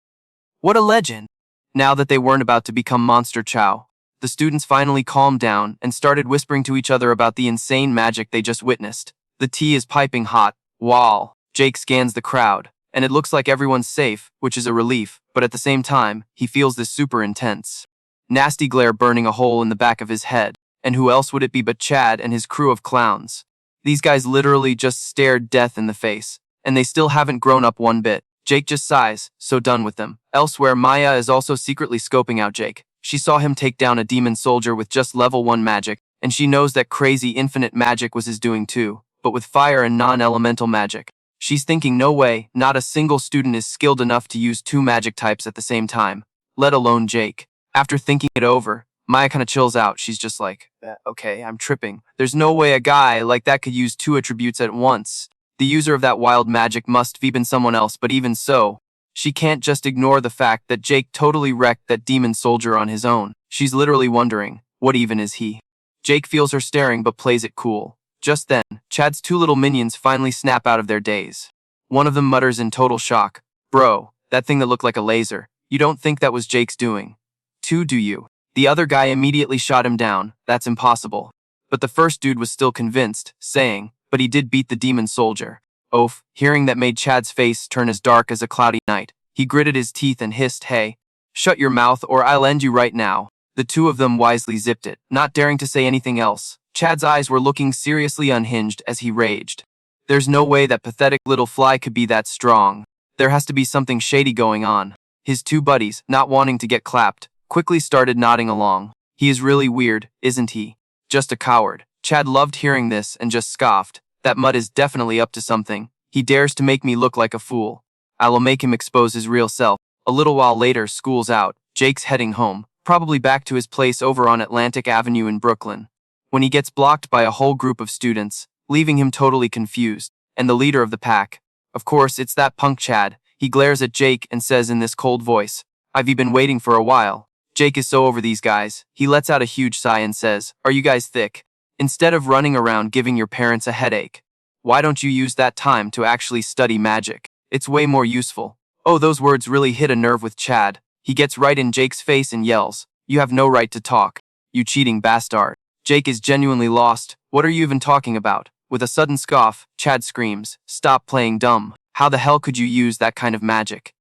What a legend! Now that they weren't about to become Monster Chow, the students finally calmed down and started whispering to each other about the insane magic they just witnessed. The tea is piping hot, while Jake scans the crowd, and it looks like everyone's safe, which is a relief, but at the same time, he feels this super intense, nasty glare burning a hole in the back of his head. And who else would it be but Chad and his crew of clowns? These guys literally just stared death in the face, and they still haven't grown up one bit. Jake just sighs, so done with them. Elsewhere, Maya is also secretly scoping out Jake. She saw him take down a demon soldier with just level 1 magic, and she knows that crazy infinite magic was his doing too, but with fire and non-elemental magic. She's thinking no way, not a single student is skilled enough to use 2 magic types at the same time, let alone Jake. After thinking it over, Maya kinda chills out. She's just like, okay, I'm tripping. There's no way a guy like that could use 2 attributes at once. The user of that wild magic must have been someone else, but even so, she can't just ignore the fact that Jake totally wrecked that demon soldier on his own. She's literally wondering, what even is he? Jake feels her staring but plays it cool. Just then, Chad's 2 little minions finally snap out of their daze. One of them mutters in total shock, bro, that thing that looked like a laser. You don't think that was Jake's doing? 2, do you? The other guy immediately shot him down. That's impossible. But the first dude was still convinced, saying, but he did beat the demon soldier. Oof, hearing that made Chad's face turn as dark as a cloudy night. He gritted his teeth and hissed, hey, shut your mouth or I'll end you right now. The 2 of them wisely zipped it, not daring to say anything else. Chad's eyes were looking seriously unhinged as he raged. There's no way that pathetic little fly could be that strong. There has to be something shady going on. His 2 buddies, not wanting to get clapped, quickly started nodding along. He is really weird, isn't he? Just a coward. Chad loved hearing this and just scoffed. That mutt is definitely up to something. He dares to make me look like a fool. I will make him expose his real self. A little while later, school's out. Jake's heading home, probably back to his place over on Atlantic Avenue in Brooklyn, when he gets blocked by a whole group of students, leaving him totally confused, and the leader of the pack. Of course, it's that punk Chad. He glares at Jake and says in this cold voice, I've been waiting for a while. Jake is so over these guys. He lets out a huge sigh and says, are you guys thick? Instead of running around giving your parents a headache, why don't you use that time to actually study magic? It's way more useful. Oh, those words really hit a nerve with Chad. He gets right in Jake's face and yells, you have no right to talk, you cheating bastard. Jake is genuinely lost. What are you even talking about? With a sudden scoff, Chad screams, stop playing dumb. How the hell could you use that kind of magic?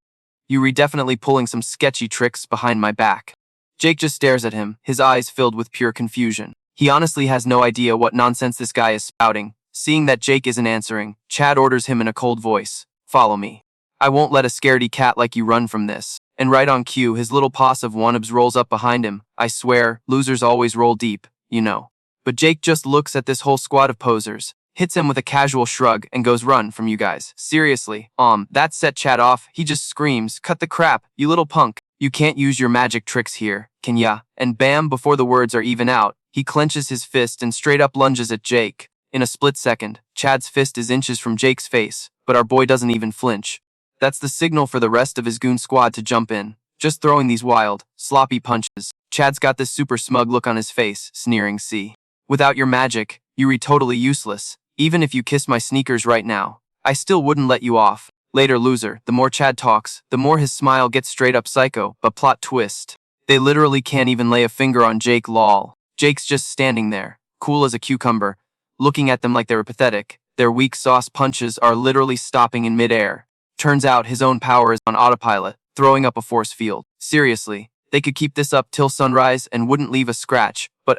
You definitely pulling some sketchy tricks behind my back. Jake just stares at him, his eyes filled with pure confusion. He honestly has no idea what nonsense this guy is spouting. Seeing that Jake isn't answering, Chad orders him in a cold voice, "Follow me. I won't let a scaredy cat like you run from this." And right on cue, his little posse of wannabes rolls up behind him. I swear, losers always roll deep, you know. But Jake just looks at this whole squad of posers, hits him with a casual shrug, and goes, "Run from you guys. Seriously." That set Chad off. He just screams, "Cut the crap, you little punk. You can't use your magic tricks here, can ya?" And bam, before the words are even out, he clenches his fist and straight up lunges at Jake. In a split second, Chad's fist is inches from Jake's face, but our boy doesn't even flinch. That's the signal for the rest of his goon squad to jump in, just throwing these wild, sloppy punches. Chad's got this super smug look on his face, sneering, "See? Without your magic, you're totally useless. Even if you kiss my sneakers right now, I still wouldn't let you off." Later, loser, the more Chad talks, the more his smile gets straight up psycho, but plot twist. They literally can't even lay a finger on Jake, lol. Jake's just standing there, cool as a cucumber, looking at them like they were pathetic. Their weak sauce punches are literally stopping in midair. Turns out his own power is on autopilot, throwing up a force field. Seriously, they could keep this up till sunrise and wouldn't leave a scratch, but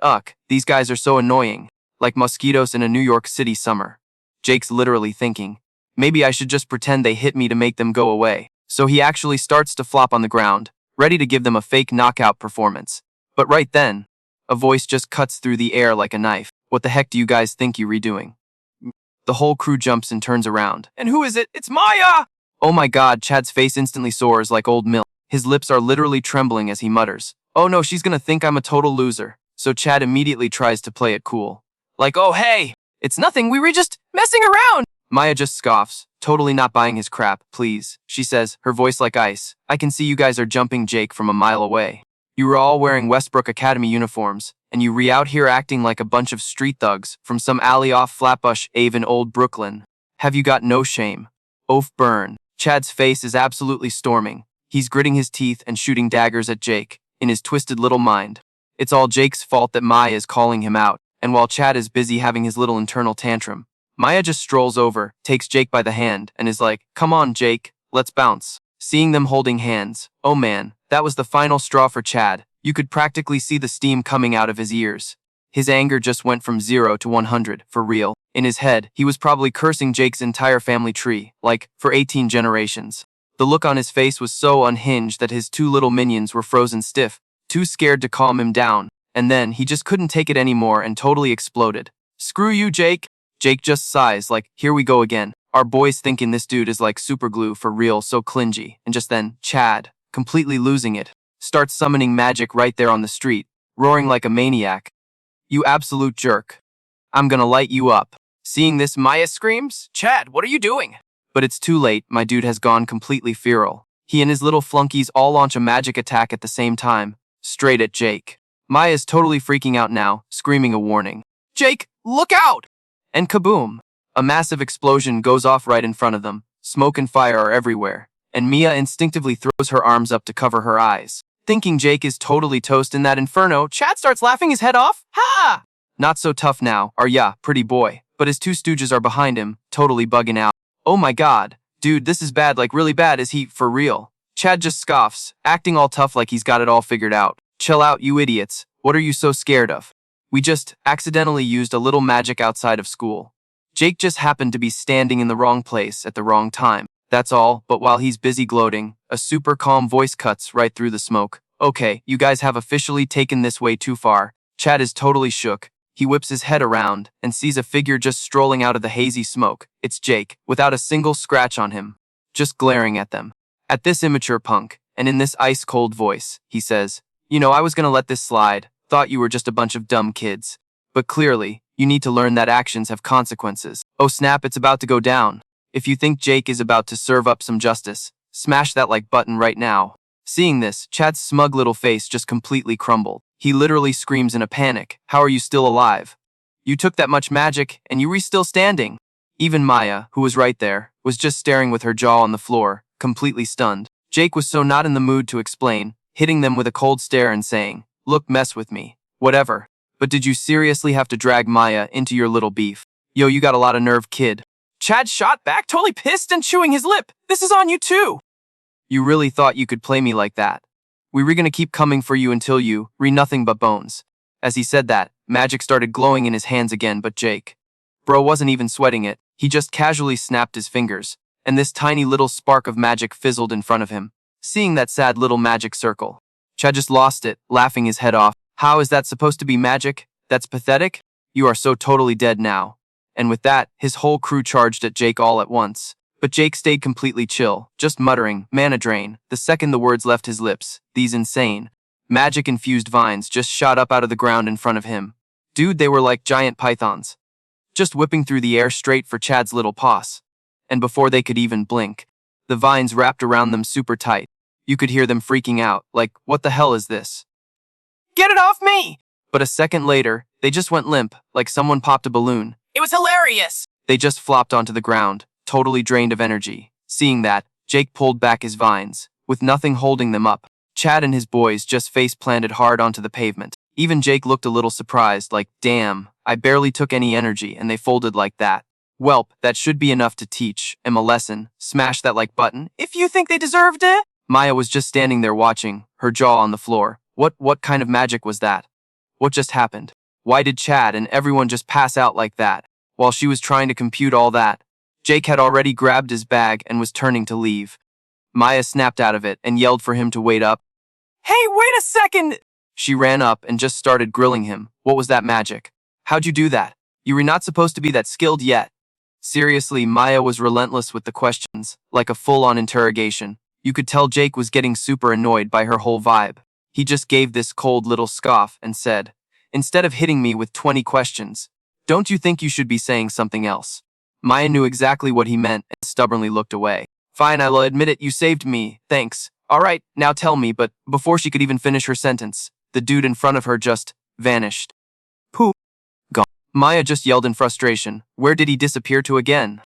these guys are so annoying, like mosquitoes in a New York City summer. Jake's literally thinking, maybe I should just pretend they hit me to make them go away. So he actually starts to flop on the ground, ready to give them a fake knockout performance. But right then, a voice just cuts through the air like a knife. "What the heck do you guys think you're redoing?" The whole crew jumps and turns around. "And who is it? It's Maya!" Oh my god, Chad's face instantly soars like old milk. His lips are literally trembling as he mutters, "Oh no, she's gonna think I'm a total loser." So Chad immediately tries to play it cool. Like, "Oh hey, it's nothing, we were just messing around." Maya just scoffs, totally not buying his crap. "Please," she says, her voice like ice. "I can see you guys are jumping Jake from a mile away. You were all wearing Westbrook Academy uniforms, and you out here acting like a bunch of street thugs from some alley off Flatbush Ave in old Brooklyn. Have you got no shame? Oaf burn." Chad's face is absolutely storming. He's gritting his teeth and shooting daggers at Jake, in his twisted little mind. It's all Jake's fault that Maya is calling him out, and while Chad is busy having his little internal tantrum, Maya just strolls over, takes Jake by the hand, and is like, "Come on, Jake, let's bounce." Seeing them holding hands, oh man, that was the final straw for Chad. You could practically see the steam coming out of his ears. His anger just went from 0 to 100, for real. In his head, he was probably cursing Jake's entire family tree, like, for 18 generations. The look on his face was so unhinged that his two little minions were frozen stiff, too scared to calm him down, and then he just couldn't take it anymore and totally exploded. "Screw you, Jake." Jake just sighs like, "Here we go again." Our boy's thinking this dude is like superglue for real, so clingy, and just then, Chad, completely losing it, starts summoning magic right there on the street, roaring like a maniac. "You absolute jerk. I'm gonna light you up." Seeing this, Maya screams, "Chad, what are you doing?" But it's too late, my dude has gone completely feral. He and his little flunkies all launch a magic attack at the same time, straight at Jake. Maya's totally freaking out now, screaming a warning. "Jake, look out!" And kaboom! A massive explosion goes off right in front of them. Smoke and fire are everywhere, and Mia instinctively throws her arms up to cover her eyes. Thinking Jake is totally toast in that inferno, Chad starts laughing his head off. Ha! Not so tough now, are ya, pretty boy? But his two stooges are behind him, totally bugging out. "Oh my god, dude, this is bad, like really bad, is he, for real?" Chad just scoffs, acting all tough like he's got it all figured out. "Chill out, you idiots. What are you so scared of? We just accidentally used a little magic outside of school. Jake just happened to be standing in the wrong place at the wrong time. That's all." But while he's busy gloating, a super calm voice cuts right through the smoke. "Okay, you guys have officially taken this way too far." Chad is totally shook. He whips his head around and sees a figure just strolling out of the hazy smoke. It's Jake, without a single scratch on him, just glaring at them. At this immature punk, and in this ice-cold voice, he says, "You know, I was gonna let this slide. Thought you were just a bunch of dumb kids. But clearly, you need to learn that actions have consequences. Oh snap, it's about to go down. If you think Jake is about to serve up some justice, smash that like button right now." Seeing this, Chad's smug little face just completely crumbled. He literally screams in a panic, "How are you still alive? You took that much magic, and you were still standing." Even Maya, who was right there, was just staring with her jaw on the floor, completely stunned. Jake was so not in the mood to explain, hitting them with a cold stare and saying, "Look, mess with me. Whatever. But did you seriously have to drag Maya into your little beef? Yo, you got a lot of nerve, kid." Chad shot back, totally pissed and chewing his lip. "This is on you too. You really thought you could play me like that? We were gonna keep coming for you until you nothing but bones. As he said that, magic started glowing in his hands again, but Jake. Bro wasn't even sweating it, he just casually snapped his fingers, and this tiny little spark of magic fizzled in front of him. Seeing that sad little magic circle, Chad just lost it, laughing his head off. How is that supposed to be magic? That's pathetic. You are so totally dead now. And with that, his whole crew charged at Jake all at once. But Jake stayed completely chill, just muttering, mana drain, the second the words left his lips. These insane, magic-infused vines just shot up out of the ground in front of him. Dude, they were like giant pythons, just whipping through the air straight for Chad's little paws. And before they could even blink, the vines wrapped around them super tight. You could hear them freaking out, like, what the hell is this? Get it off me! But a second later, they just went limp, like someone popped a balloon. It was hilarious! They just flopped onto the ground, totally drained of energy. Seeing that, Jake pulled back his vines, with nothing holding them up. Chad and his boys just face-planted hard onto the pavement. Even Jake looked a little surprised, like, damn, I barely took any energy and they folded like that. Welp, that should be enough to teach him a lesson. Smash that like button if you think they deserved it. Maya was just standing there watching, her jaw on the floor. What kind of magic was that? What just happened? Why did Chad and everyone just pass out like that? While she was trying to compute all that, Jake had already grabbed his bag and was turning to leave. Maya snapped out of it and yelled for him to wait up. Hey, wait a second! She ran up and just started grilling him. What was that magic? How'd you do that? You were not supposed to be that skilled yet. Seriously, Maya was relentless with the questions, like a full-on interrogation. You could tell Jake was getting super annoyed by her whole vibe. He just gave this cold little scoff and said, instead of hitting me with 20 questions, don't you think you should be saying something else? Maya knew exactly what he meant and stubbornly looked away. Fine, I'll admit it, you saved me, thanks. Alright, now tell me, but before she could even finish her sentence, the dude in front of her just vanished. Pooh. Gone. Maya just yelled in frustration. Where did he disappear to again?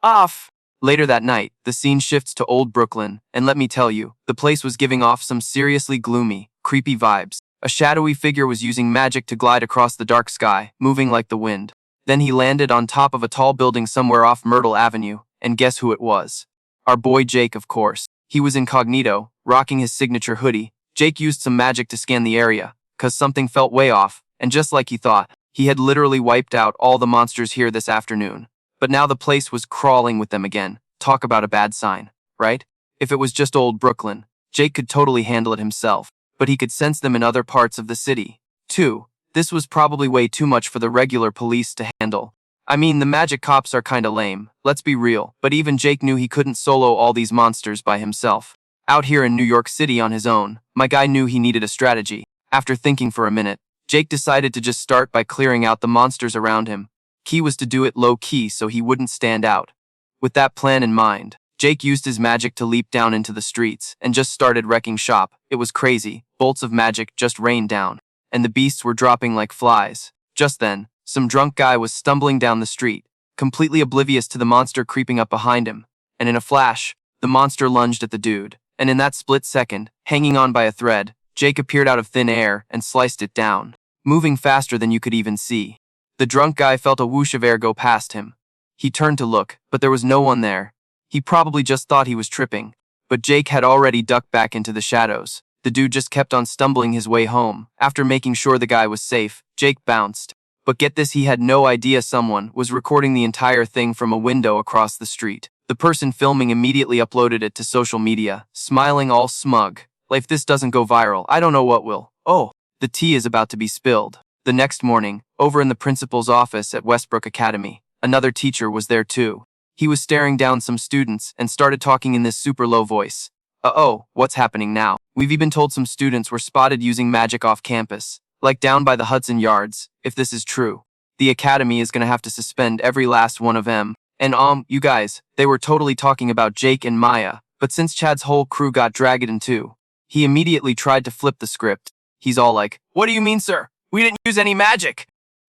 Off. Later that night, the scene shifts to old Brooklyn, and let me tell you, the place was giving off some seriously gloomy, creepy vibes. A shadowy figure was using magic to glide across the dark sky, moving like the wind. Then he landed on top of a tall building somewhere off Myrtle Avenue, and guess who it was? Our boy Jake, of course. He was incognito, rocking his signature hoodie. Jake used some magic to scan the area, cause something felt way off, and just like he thought, he had literally wiped out all the monsters here this afternoon. But now the place was crawling with them again. Talk about a bad sign, right? If it was just old Brooklyn, Jake could totally handle it himself, but he could sense them in other parts of the city, too. This was probably way too much for the regular police to handle. I mean, the magic cops are kinda lame, let's be real, but even Jake knew he couldn't solo all these monsters by himself. Out here in New York City on his own, my guy knew he needed a strategy. After thinking for a minute, Jake decided to just start by clearing out the monsters around him. Key was to do it low-key so he wouldn't stand out. With that plan in mind, Jake used his magic to leap down into the streets and just started wrecking shop. It was crazy. Bolts of magic just rained down, and the beasts were dropping like flies. Just then, some drunk guy was stumbling down the street, completely oblivious to the monster creeping up behind him. And in a flash, the monster lunged at the dude. And in that split second, hanging on by a thread, Jake appeared out of thin air and sliced it down, moving faster than you could even see. The drunk guy felt a whoosh of air go past him. He turned to look, but there was no one there. He probably just thought he was tripping, but Jake had already ducked back into the shadows. The dude just kept on stumbling his way home. After making sure the guy was safe, Jake bounced. But get this, he had no idea someone was recording the entire thing from a window across the street. The person filming immediately uploaded it to social media, smiling all smug. Like, if this doesn't go viral, I don't know what will. Oh, the tea is about to be spilled. The next morning, over in the principal's office at Westbrook Academy, another teacher was there too. He was staring down some students and started talking in this super low voice. Uh-oh, what's happening now? We've even told some students were spotted using magic off campus, like down by the Hudson Yards. If this is true, the academy is gonna have to suspend every last one of them. And you guys, they were totally talking about Jake and Maya, but since Chad's whole crew got dragged in too, he immediately tried to flip the script. He's all like, what do you mean, sir? We didn't use any magic.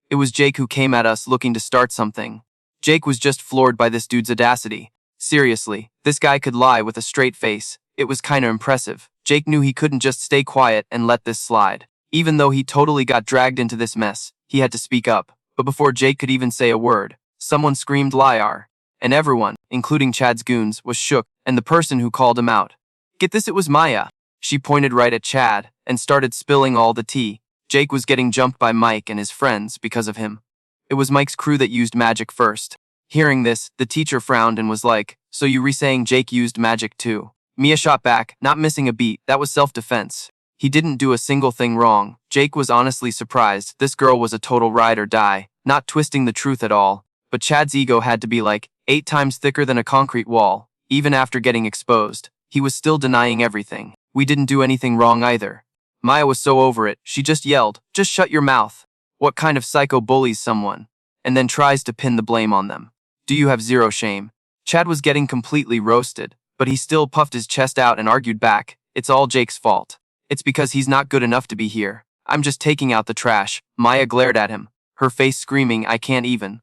It was Jake who came at us looking to start something. Jake was just floored by this dude's audacity. Seriously, this guy could lie with a straight face. It was kinda impressive. Jake knew he couldn't just stay quiet and let this slide. Even though he totally got dragged into this mess, he had to speak up. But before Jake could even say a word, someone screamed liar. And everyone, including Chad's goons, was shook, and the person who called him out, Get this, it was Maya. She pointed right at Chad and started spilling all the tea. Jake was getting jumped by Mike and his friends because of him. It was Mike's crew that used magic first. Hearing this, the teacher frowned and was like, "So you re-saying Jake used magic too?" Mia shot back, not missing a beat. "That was self-defense. He didn't do a single thing wrong." Jake was honestly surprised. This girl was a total ride or die, not twisting the truth at all. But Chad's ego had to be like 8 times thicker than a concrete wall. Even after getting exposed, he was still denying everything. "We didn't do anything wrong either." Maya was so over it, she just yelled, "Just shut your mouth." What kind of psycho bullies someone and then tries to pin the blame on them? Do you have zero shame? Chad was getting completely roasted, but he still puffed his chest out and argued back, "It's all Jake's fault. It's because he's not good enough to be here. I'm just taking out the trash." Maya glared at him, her face screaming, "I can't even.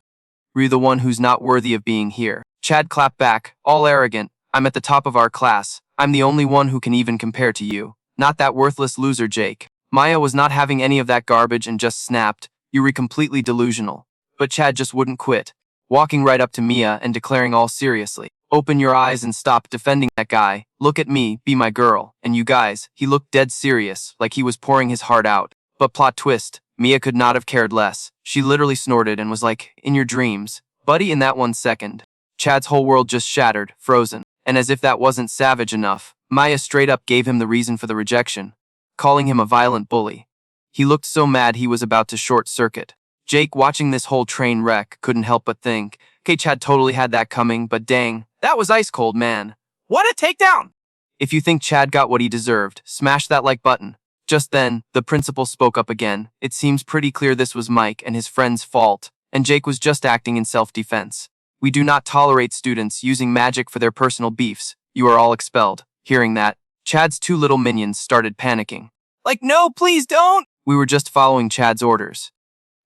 You're the one who's not worthy of being here." Chad clapped back, all arrogant, "I'm at the top of our class. I'm the only one who can even compare to you. Not that worthless loser Jake." Maya was not having any of that garbage and just snapped, "You're completely delusional." But Chad just wouldn't quit, walking right up to Mia and declaring all seriously, "Open your eyes and stop defending that guy. Look at me, be my girl." And you guys, he looked dead serious, like he was pouring his heart out. But plot twist, Mia could not have cared less. She literally snorted and was like, "In your dreams, buddy." In that 1 second, Chad's whole world just shattered, frozen. And as if that wasn't savage enough, Maya straight up gave him the reason for the rejection, calling him a violent bully. He looked so mad he was about to short circuit. Jake, watching this whole train wreck, couldn't help but think, okay, Chad totally had that coming, but dang, that was ice cold, man. What a takedown! If you think Chad got what he deserved, smash that like button. Just then, the principal spoke up again. "It seems pretty clear this was Mike and his friend's fault, and Jake was just acting in self-defense. We do not tolerate students using magic for their personal beefs. You are all expelled." Hearing that, Chad's 2 little minions started panicking. Like, "No, please don't!" "We were just following Chad's orders."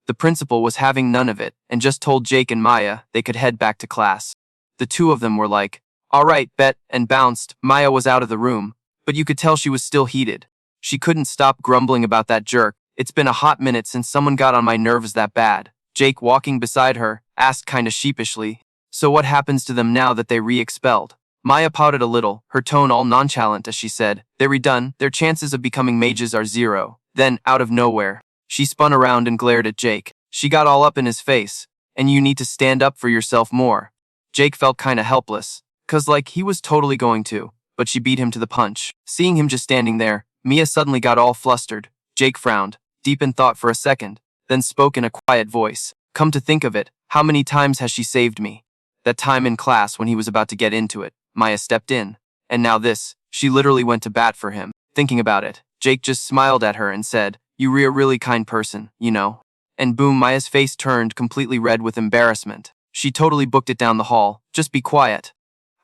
The principal was having none of it and just told Jake and Maya they could head back to class. The 2 of them were like, "All right, bet," and bounced. Maya was out of the room, but you could tell she was still heated. She couldn't stop grumbling about that jerk. "It's been a hot minute since someone got on my nerves that bad." Jake, walking beside her, asked kinda sheepishly, "So what happens to them now that they re-expelled?" Maya pouted a little, her tone all nonchalant as she said, "They're redone, their chances of becoming mages are 0. Then, out of nowhere, she spun around and glared at Jake. She got all up in his face, "And you need to stand up for yourself more." Jake felt kinda helpless, 'cause like he was totally going to, but she beat him to the punch. Seeing him just standing there, Mia suddenly got all flustered. Jake frowned, deep in thought for a second, then spoke in a quiet voice. "Come to think of it, how many times has she saved me?" That time in class when he was about to get into it, Maya stepped in. And now this, she literally went to bat for him. Thinking about it, Jake just smiled at her and said, "You're a really kind person, you know." And boom, Maya's face turned completely red with embarrassment. She totally booked it down the hall. "Just be quiet."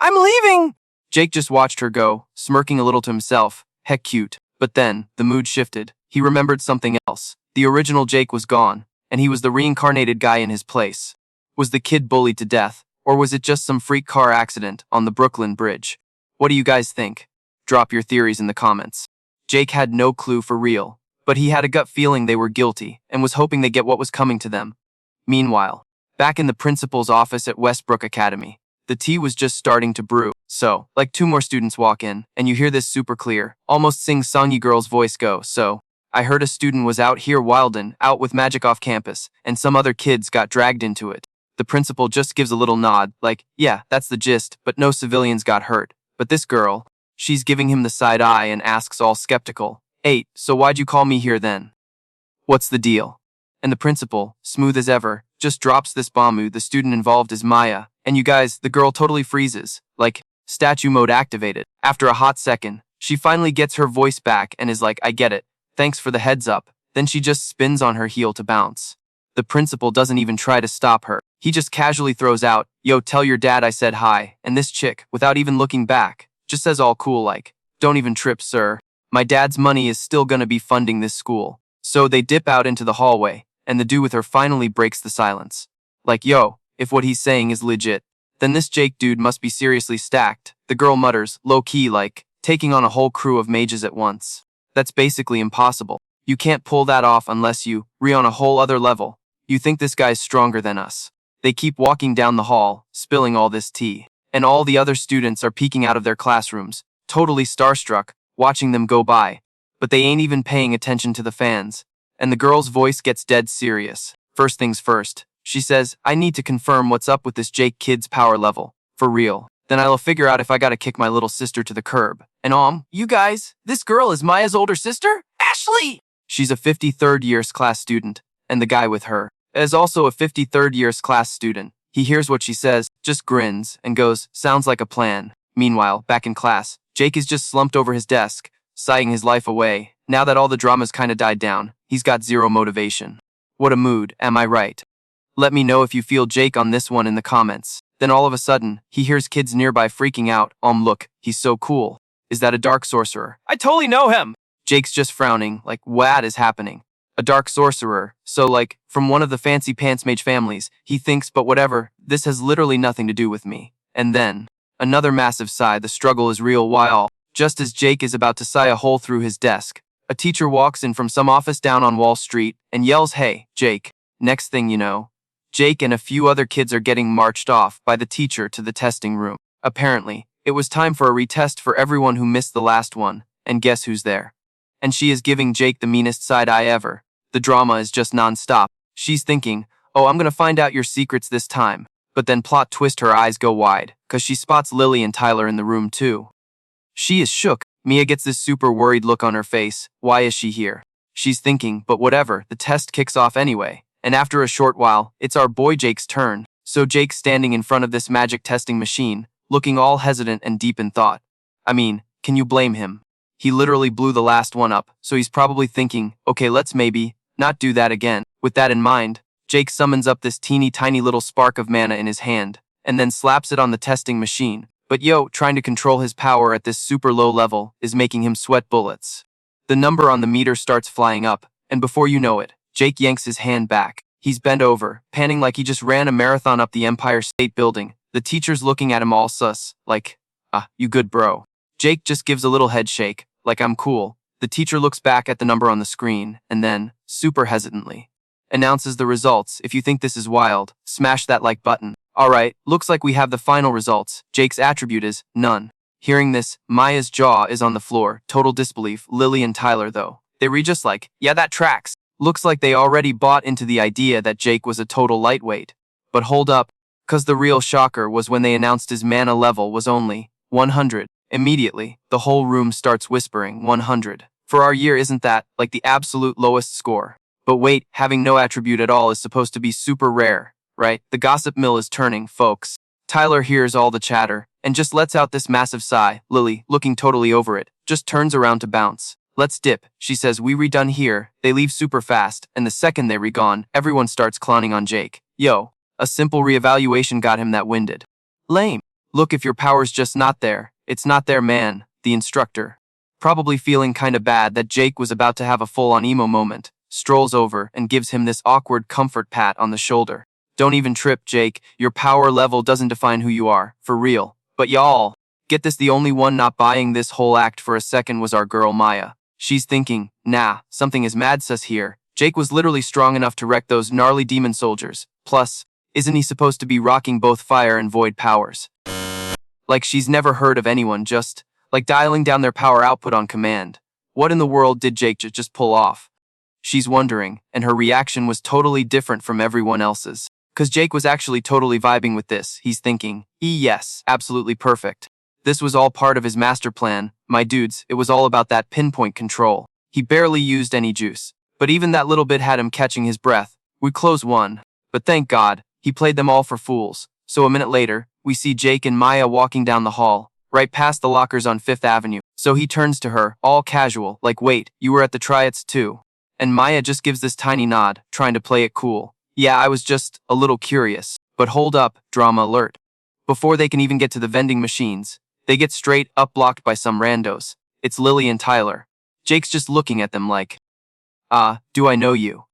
"I'm leaving!" Jake just watched her go, smirking a little to himself. Heck cute. But then, the mood shifted. He remembered something else. The original Jake was gone, and he was the reincarnated guy in his place. Was the kid bullied to death, or was it just some freak car accident on the Brooklyn Bridge? What do you guys think? Drop your theories in the comments. Jake had no clue for real, but he had a gut feeling they were guilty and was hoping they get what was coming to them. Meanwhile, back in the principal's office at Westbrook Academy, the tea was just starting to brew. So, like 2 more students walk in, and you hear this super clear, almost sing-songy girl's voice go, "So, I heard a student was out here wildin', out with magic off campus, and some other kids got dragged into it." The principal just gives a little nod, like, "Yeah, that's the gist, but no civilians got hurt." But this girl, she's giving him the side eye and asks all skeptical, "Hey, so why'd you call me here then? What's the deal?" And the principal, smooth as ever, just drops this bomb. The student involved is Maya, and you guys, the girl totally freezes, like, statue mode activated. After a hot second, she finally gets her voice back and is like, "I get it. Thanks for the heads up." Then she just spins on her heel to bounce. The principal doesn't even try to stop her. He just casually throws out, "Yo, tell your dad I said hi." And this chick, without even looking back, just says all cool like, "Don't even trip, sir. My dad's money is still gonna be funding this school." So they dip out into the hallway, and the dude with her finally breaks the silence. Like, "Yo, if what he's saying is legit, then this Jake dude must be seriously stacked." The girl mutters, low-key like, "Taking on a whole crew of mages at once. That's basically impossible. You can't pull that off unless you on a whole other level. You think this guy's stronger than us." They keep walking down the hall, spilling all this tea. And all the other students are peeking out of their classrooms, totally starstruck, watching them go by. But they ain't even paying attention to the fans. And the girl's voice gets dead serious. First things first, she says, I need to confirm what's up with this Jake kid's power level. For real. Then I'll figure out if I gotta kick my little sister to the curb. And you guys, this girl is Maya's older sister? Ashley! She's a 53rd years class student, and the guy with her is also a 53rd years class student. He hears what she says, just grins, and goes, sounds like a plan. Meanwhile, back in class, Jake is just slumped over his desk, sighing his life away. Now that all the drama's kinda died down, he's got zero motivation. What a mood, am I right? Let me know if you feel Jake on this one in the comments. Then all of a sudden, he hears kids nearby freaking out. Look, he's so cool. Is that a dark sorcerer? I totally know him! Jake's just frowning, like, what is happening? A dark sorcerer, so like, from one of the fancy pants mage families, he thinks, but whatever, this has literally nothing to do with me. And then, another massive sigh, the struggle is real while, just as Jake is about to sigh a hole through his desk, a teacher walks in from some office down on Wall Street and yells, hey, Jake. Next thing you know, Jake and a few other kids are getting marched off by the teacher to the testing room. Apparently, it was time for a retest for everyone who missed the last one, and guess who's there? And she is giving Jake the meanest side eye ever. The drama is just non-stop. She's thinking, oh, I'm gonna find out your secrets this time. But then plot twist, her eyes go wide, cause she spots Lily and Tyler in the room too. She is shook. Mia gets this super worried look on her face. Why is she here? She's thinking, but whatever, the test kicks off anyway. And after a short while, it's our boy Jake's turn. So Jake's standing in front of this magic testing machine, looking all hesitant and deep in thought. I mean, can you blame him? He literally blew the last one up, so he's probably thinking, okay, let's maybe not do that again. With that in mind, Jake summons up this teeny tiny little spark of mana in his hand, and then slaps it on the testing machine. But trying to control his power at this super low level is making him sweat bullets. The number on the meter starts flying up, and before you know it, Jake yanks his hand back. He's bent over, panting like he just ran a marathon up the Empire State Building. The teacher's looking at him all sus, like, you good bro. Jake just gives a little head shake, like I'm cool. The teacher looks back at the number on the screen, and then, super hesitantly, announces the results. If you think this is wild, smash that like button. Alright, looks like we have the final results. Jake's attribute is none. Hearing this, Maya's jaw is on the floor, total disbelief. Lily and Tyler, though, they read just like, yeah, that tracks. Looks like they already bought into the idea that Jake was a total lightweight. But hold up, cause the real shocker was when they announced his mana level was only 100. Immediately, the whole room starts whispering 100. For our year, isn't that like the absolute lowest score? But wait, having no attribute at all is supposed to be super rare, right? The gossip mill is turning, folks. Tyler hears all the chatter and just lets out this massive sigh. Lily, looking totally over it, just turns around to bounce. Let's dip, she says. We redone here. They leave super fast, and the second they re-gone, everyone starts clowning on Jake. Yo, a simple reevaluation got him that winded. Lame. Look, if your power's just not there, it's not there, man. The instructor, probably feeling kinda bad that Jake was about to have a full-on emo moment, strolls over and gives him this awkward comfort pat on the shoulder. Don't even trip, Jake. Your power level doesn't define who you are, for real. But y'all, get this, the only one not buying this whole act for a second was our girl Maya. She's thinking, nah, something is mad sus here. Jake was literally strong enough to wreck those gnarly demon soldiers. Plus, isn't he supposed to be rocking both fire and void powers? Like she's never heard of anyone just, like dialing down their power output on command. What in the world did Jake just pull off? She's wondering, and her reaction was totally different from everyone else's. Cause Jake was actually totally vibing with this. He's thinking, yes, absolutely perfect. This was all part of his master plan. My dudes, it was all about that pinpoint control. He barely used any juice, but even that little bit had him catching his breath. We close one, but thank God, he played them all for fools. So a minute later, we see Jake and Maya walking down the hall, right past the lockers on 5th Avenue. So he turns to her, all casual, like, wait, you were at the tryouts too? And Maya just gives this tiny nod, trying to play it cool. Yeah, I was just a little curious. But hold up, drama alert. Before they can even get to the vending machines, they get straight up blocked by some randos. It's Lily and Tyler. Jake's just looking at them like, do I know you?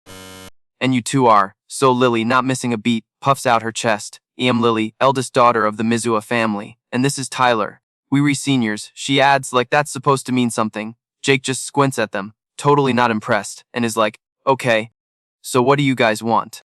And you two are. So Lily, not missing a beat, puffs out her chest. I'm Lily, eldest daughter of the Mizua family, and this is Tyler. We re seniors, she adds, like that's supposed to mean something. Jake just squints at them, totally not impressed, and is like, okay, so what do you guys want?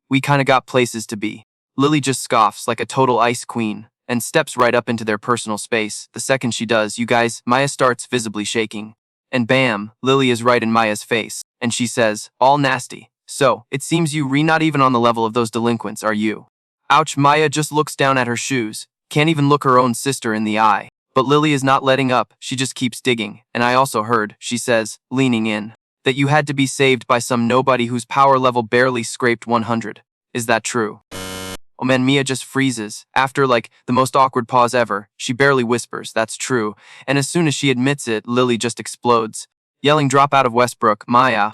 We kinda got places to be. Lily just scoffs like a total ice queen, and steps right up into their personal space. The second she does, you guys, Maya starts visibly shaking. And bam, Lily is right in Maya's face, and she says, all nasty. So, it seems you not even on the level of those delinquents, are you? Ouch, Maya just looks down at her shoes, can't even look her own sister in the eye. But Lily is not letting up, she just keeps digging. And I also heard, she says, leaning in, that you had to be saved by some nobody whose power level barely scraped 100. Is that true? Oh man, Mia just freezes. After, the most awkward pause ever, she barely whispers, that's true. And as soon as she admits it, Lily just explodes, yelling, drop out of Westbrook, Maya.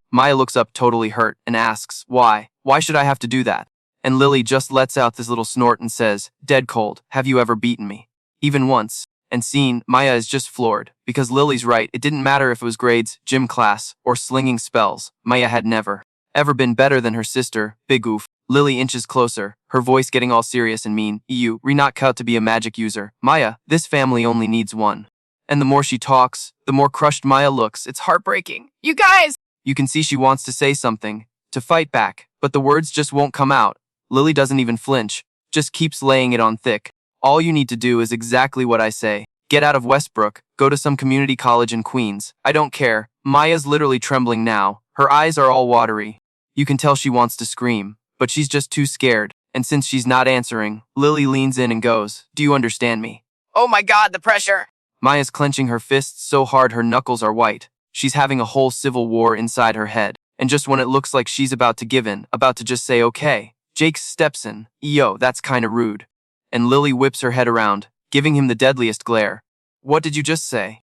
Maya looks up totally hurt and asks, why? Why should I have to do that? And Lily just lets out this little snort and says, dead cold, have you ever beaten me? Even once. And scene, Maya is just floored, because Lily's right, it didn't matter if it was grades, gym class, or slinging spells, Maya had never, ever been better than her sister, big oof. Lily inches closer, her voice getting all serious and mean, you, not cut to be a magic user. Maya, this family only needs one. And the more she talks, the more crushed Maya looks, it's heartbreaking. You guys! You can see she wants to say something, to fight back, but the words just won't come out. Lily doesn't even flinch, just keeps laying it on thick. All you need to do is exactly what I say. Get out of Westbrook, go to some community college in Queens. I don't care. Maya's literally trembling now. Her eyes are all watery. You can tell she wants to scream, but she's just too scared. And since she's not answering, Lily leans in and goes, do you understand me? Oh my god, the pressure! Maya's clenching her fists so hard her knuckles are white. She's having a whole civil war inside her head. And just when it looks like she's about to give in, about to just say okay, Jake steps in. Yo, that's kinda rude. And Lily whips her head around, giving him the deadliest glare. What did you just say?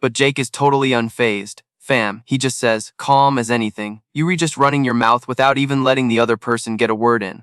But Jake is totally unfazed. Fam, he just says, calm as anything. You just running your mouth without even letting the other person get a word in.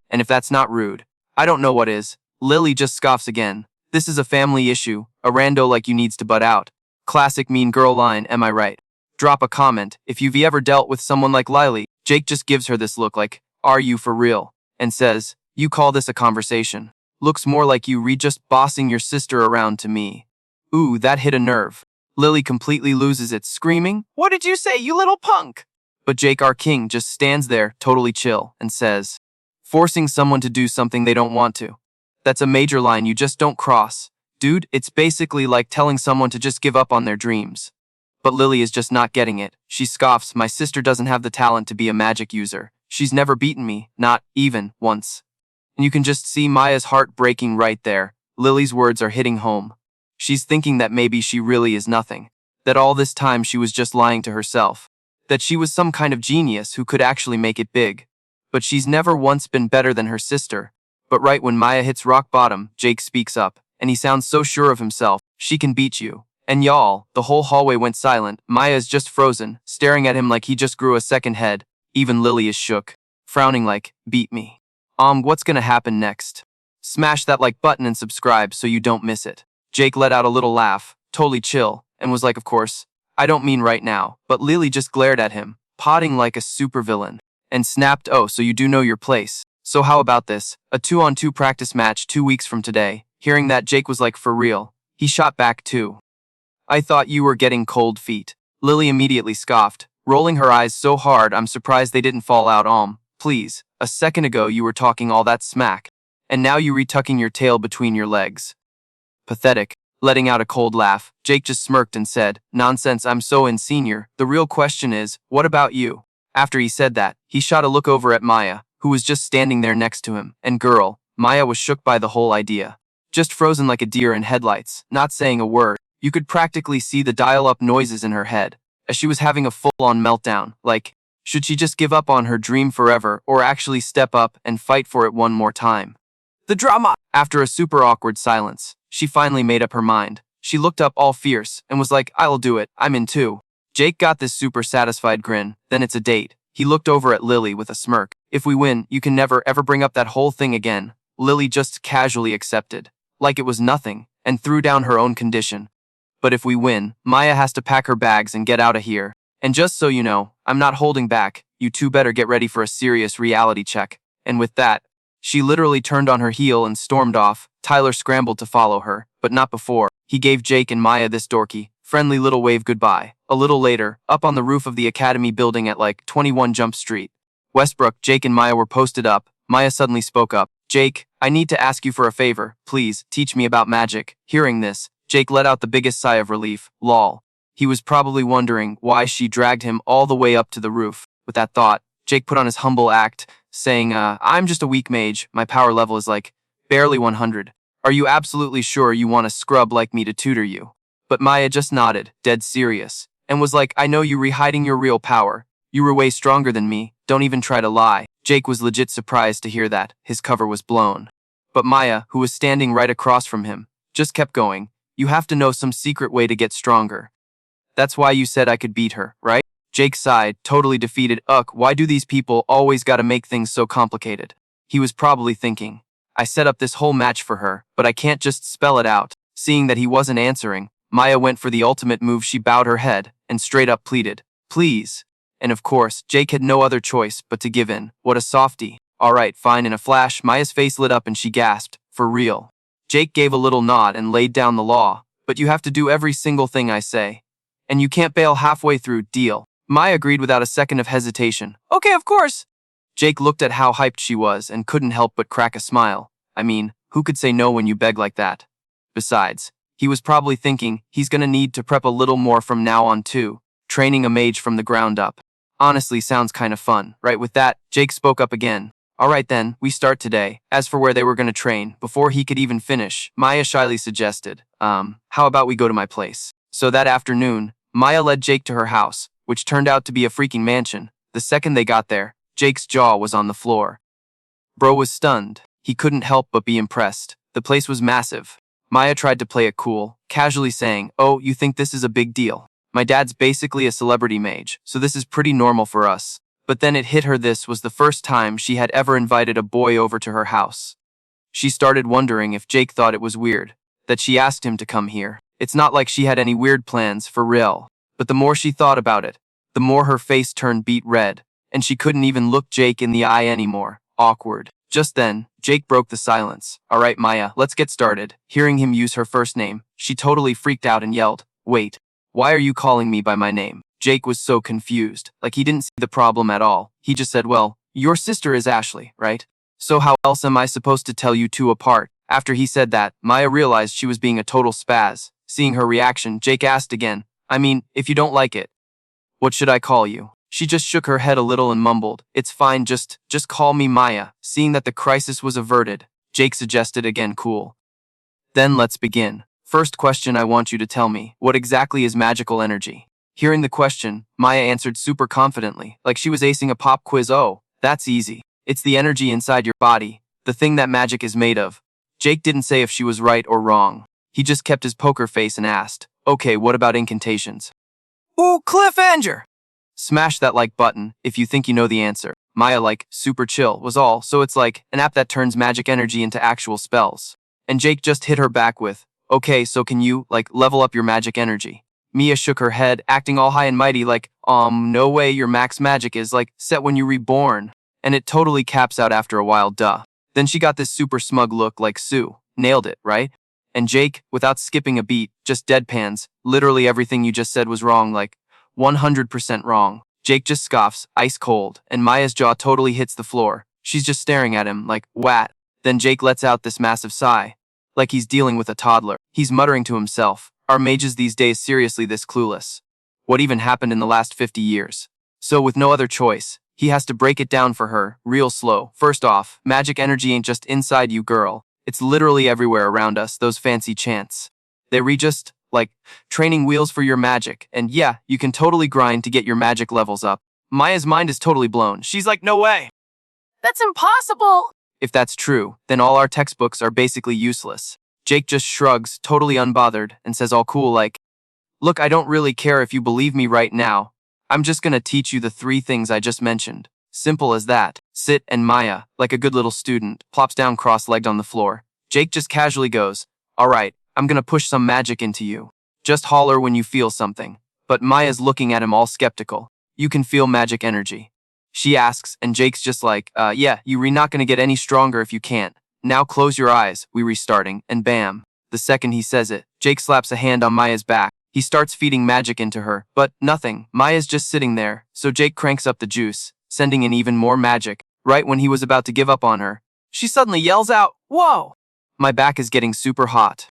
And if that's not rude, I don't know what is. Lily just scoffs again. This is a family issue. A rando like you needs to butt out. Classic mean girl line, am I right? Drop a comment if you've ever dealt with someone like Lily. Jake just gives her this look like, are you for real? And says, you call this a conversation? Looks more like you just bossing your sister around to me. Ooh, that hit a nerve. Lily completely loses it, screaming, what did you say, you little punk? But Jake, our king, just stands there, totally chill, and says, forcing someone to do something they don't want to. That's a major line you just don't cross. Dude, it's basically like telling someone to just give up on their dreams. But Lily is just not getting it. She scoffs, my sister doesn't have the talent to be a magic user. She's never beaten me, not even once. And you can just see Maya's heart breaking right there. Lily's words are hitting home. She's thinking that maybe she really is nothing. That all this time she was just lying to herself. That she was some kind of genius who could actually make it big. But she's never once been better than her sister. But right when Maya hits rock bottom, Jake speaks up. And he sounds so sure of himself. She can beat you. And y'all, the whole hallway went silent. Maya is just frozen, staring at him like he just grew a second head. Even Lily is shook, frowning like, beat me. What's gonna happen next? Smash that like button and subscribe so you don't miss it. Jake let out a little laugh, totally chill, and was like, of course, I don't mean right now. But Lily just glared at him, potting like a supervillain, and snapped, oh, so you do know your place. So how about this? A 2-on-2 practice match 2 weeks from today. Hearing that, Jake was like, for real. He shot back too. I thought you were getting cold feet. Lily immediately scoffed, rolling her eyes so hard I'm surprised they didn't fall out. Please, a second ago you were talking all that smack, and now you retucking your tail between your legs. Pathetic. Letting out a cold laugh, Jake just smirked and said, nonsense, I'm so in senior. The real question is, what about you? After he said that, he shot a look over at Maya, who was just standing there next to him, and girl, Maya was shook by the whole idea. Just frozen like a deer in headlights, not saying a word. You could practically see the dial-up noises in her head, as she was having a full-on meltdown, like, should she just give up on her dream forever or actually step up and fight for it one more time? The drama! After a super awkward silence, she finally made up her mind. She looked up all fierce and was like, I'll do it, I'm in too. Jake got this super satisfied grin, then it's a date. He looked over at Lily with a smirk. If we win, you can never ever bring up that whole thing again. Lily just casually accepted, like it was nothing, and threw down her own condition. But if we win, Maya has to pack her bags and get out of here. And just so you know, I'm not holding back. You two better get ready for a serious reality check. And with that, she literally turned on her heel and stormed off. Tyler scrambled to follow her, but not before. He gave Jake and Maya this dorky, friendly little wave goodbye. A little later, up on the roof of the Academy building at like 21 Jump Street, Westbrook, Jake and Maya were posted up. Maya suddenly spoke up. Jake, I need to ask you for a favor. Please, teach me about magic. Hearing this, Jake let out the biggest sigh of relief. Lol. He was probably wondering why she dragged him all the way up to the roof. With that thought, Jake put on his humble act, saying, I'm just a weak mage. My power level is like, barely 100. Are you absolutely sure you want a scrub like me to tutor you? But Maya just nodded, dead serious, and was like, I know you hiding your real power. You were way stronger than me. Don't even try to lie. Jake was legit surprised to hear that. His cover was blown. But Maya, who was standing right across from him, just kept going. You have to know some secret way to get stronger. That's why you said I could beat her, right? Jake sighed, totally defeated. Why do these people always gotta make things so complicated? He was probably thinking, I set up this whole match for her, but I can't just spell it out. Seeing that he wasn't answering, Maya went for the ultimate move. She bowed her head and straight up pleaded, please. And of course, Jake had no other choice but to give in. What a softie. Alright, fine. In a flash, Maya's face lit up and she gasped, for real. Jake gave a little nod and laid down the law, but you have to do every single thing I say. And you can't bail halfway through, deal. Maya agreed without a second of hesitation. Okay, of course. Jake looked at how hyped she was and couldn't help but crack a smile. I mean, who could say no when you beg like that? Besides, he was probably thinking he's gonna need to prep a little more from now on too, training a mage from the ground up. Honestly, sounds kind of fun. Right, with that, Jake spoke up again. Alright then, we start today. As for where they were gonna train, before he could even finish, Maya shyly suggested, how about we go to my place? So that afternoon, Maya led Jake to her house, which turned out to be a freaking mansion. The second they got there, Jake's jaw was on the floor. Bro was stunned. He couldn't help but be impressed. The place was massive. Maya tried to play it cool, casually saying, oh, you think this is a big deal? My dad's basically a celebrity mage, so this is pretty normal for us. But then it hit her this was the first time she had ever invited a boy over to her house. She started wondering if Jake thought it was weird that she asked him to come here. It's not like she had any weird plans, for real. But the more she thought about it, the more her face turned beet red, and she couldn't even look Jake in the eye anymore. Awkward. Just then, Jake broke the silence. Alright, Maya, let's get started. Hearing him use her first name, she totally freaked out and yelled, wait, why are you calling me by my name? Jake was so confused, like he didn't see the problem at all. He just said, well, your sister is Ashley, right? So how else am I supposed to tell you two apart? After he said that, Maya realized she was being a total spaz. Seeing her reaction, Jake asked again, I mean, if you don't like it, what should I call you? She just shook her head a little and mumbled, it's fine, just call me Maya. Seeing that the crisis was averted, Jake suggested again, cool. Then let's begin. First question, I want you to tell me, what exactly is magical energy? Hearing the question, Maya answered super confidently, like she was acing a pop quiz. Oh, that's easy. It's the energy inside your body, the thing that magic is made of. Jake didn't say if she was right or wrong. He just kept his poker face and asked, okay, what about incantations? Ooh, cliffhanger! Smash that like button if you think you know the answer. Maya like, super chill was all, so it's like an app that turns magic energy into actual spells. And Jake just hit her back with, okay, so can you, like, level up your magic energy? Mia shook her head, acting all high and mighty like, no way, your max magic is, like, set when you reborn. And it totally caps out after a while, duh. Then she got this super smug look like, Sue, nailed it, right? And Jake, without skipping a beat, just deadpans, literally everything you just said was wrong, like, 100% wrong. Jake just scoffs, ice cold, and Maya's jaw totally hits the floor. She's just staring at him, like, what? Then Jake lets out this massive sigh, like he's dealing with a toddler. He's muttering to himself, are mages these days seriously this clueless? What even happened in the last 50 years? So with no other choice, he has to break it down for her, real slow. First off, magic energy ain't just inside you, girl. It's literally everywhere around us, those fancy chants. They just, like, training wheels for your magic, and yeah, you can totally grind to get your magic levels up. Maya's mind is totally blown. She's like, no way! That's impossible! If that's true, then all our textbooks are basically useless. Jake just shrugs, totally unbothered, and says all cool like, look, I don't really care if you believe me right now. I'm just gonna teach you the 3 things I just mentioned. Simple as that. Sit, and Maya, like a good little student, plops down cross-legged on the floor. Jake just casually goes, alright, I'm gonna push some magic into you. Just holler when you feel something. But Maya's looking at him all skeptical. You can feel magic energy. She asks, and Jake's just like, yeah, you're not gonna get any stronger if you can't. Now close your eyes, we restarting, and bam. The second he says it, Jake slaps a hand on Maya's back. He starts feeding magic into her, but nothing. Maya's just sitting there, so Jake cranks up the juice, sending in even more magic. Right when he was about to give up on her, she suddenly yells out, "Whoa!" My back is getting super hot.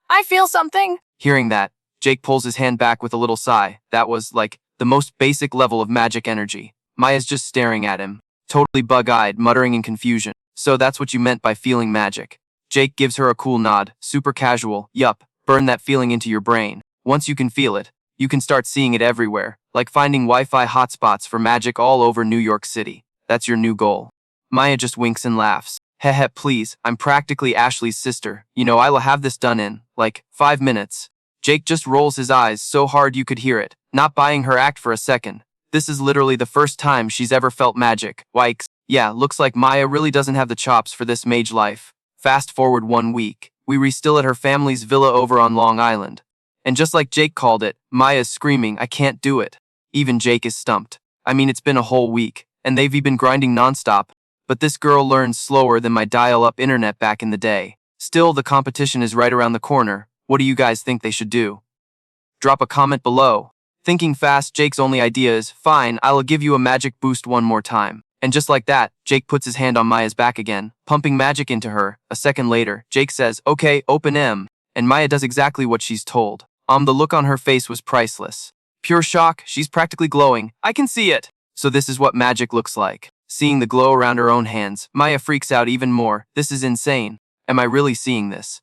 I feel something. Hearing that, Jake pulls his hand back with a little sigh. That was, like, the most basic level of magic energy. Maya's just staring at him, totally bug-eyed, muttering in confusion. So that's what you meant by feeling magic. Jake gives her a cool nod, super casual. Yup, burn that feeling into your brain. Once you can feel it, you can start seeing it everywhere, like finding Wi-Fi hotspots for magic all over New York City. That's your new goal. Maya just winks and laughs. Heh, please, I'm practically Ashley's sister. You know, I'll have this done in, like, 5 minutes. Jake just rolls his eyes so hard you could hear it, not buying her act for a second. This is literally the first time she's ever felt magic. Yikes. Yeah, looks like Maya really doesn't have the chops for this mage life. Fast forward 1 week. We're still at her family's villa over on Long Island. And just like Jake called it, Maya's screaming, "I can't do it." Even Jake is stumped. I mean, it's been a whole week, and they've been grinding nonstop. But this girl learns slower than my dial-up internet back in the day. Still, the competition is right around the corner. What do you guys think they should do? Drop a comment below. Thinking fast, Jake's only idea is, fine, I'll give you a magic boost one more time. And just like that, Jake puts his hand on Maya's back again, pumping magic into her. A second later, Jake says, "Okay, open M." And Maya does exactly what she's told. The look on her face was priceless. Pure shock, she's practically glowing. I can see it. So this is what magic looks like. Seeing the glow around her own hands, Maya freaks out even more. This is insane. Am I really seeing this?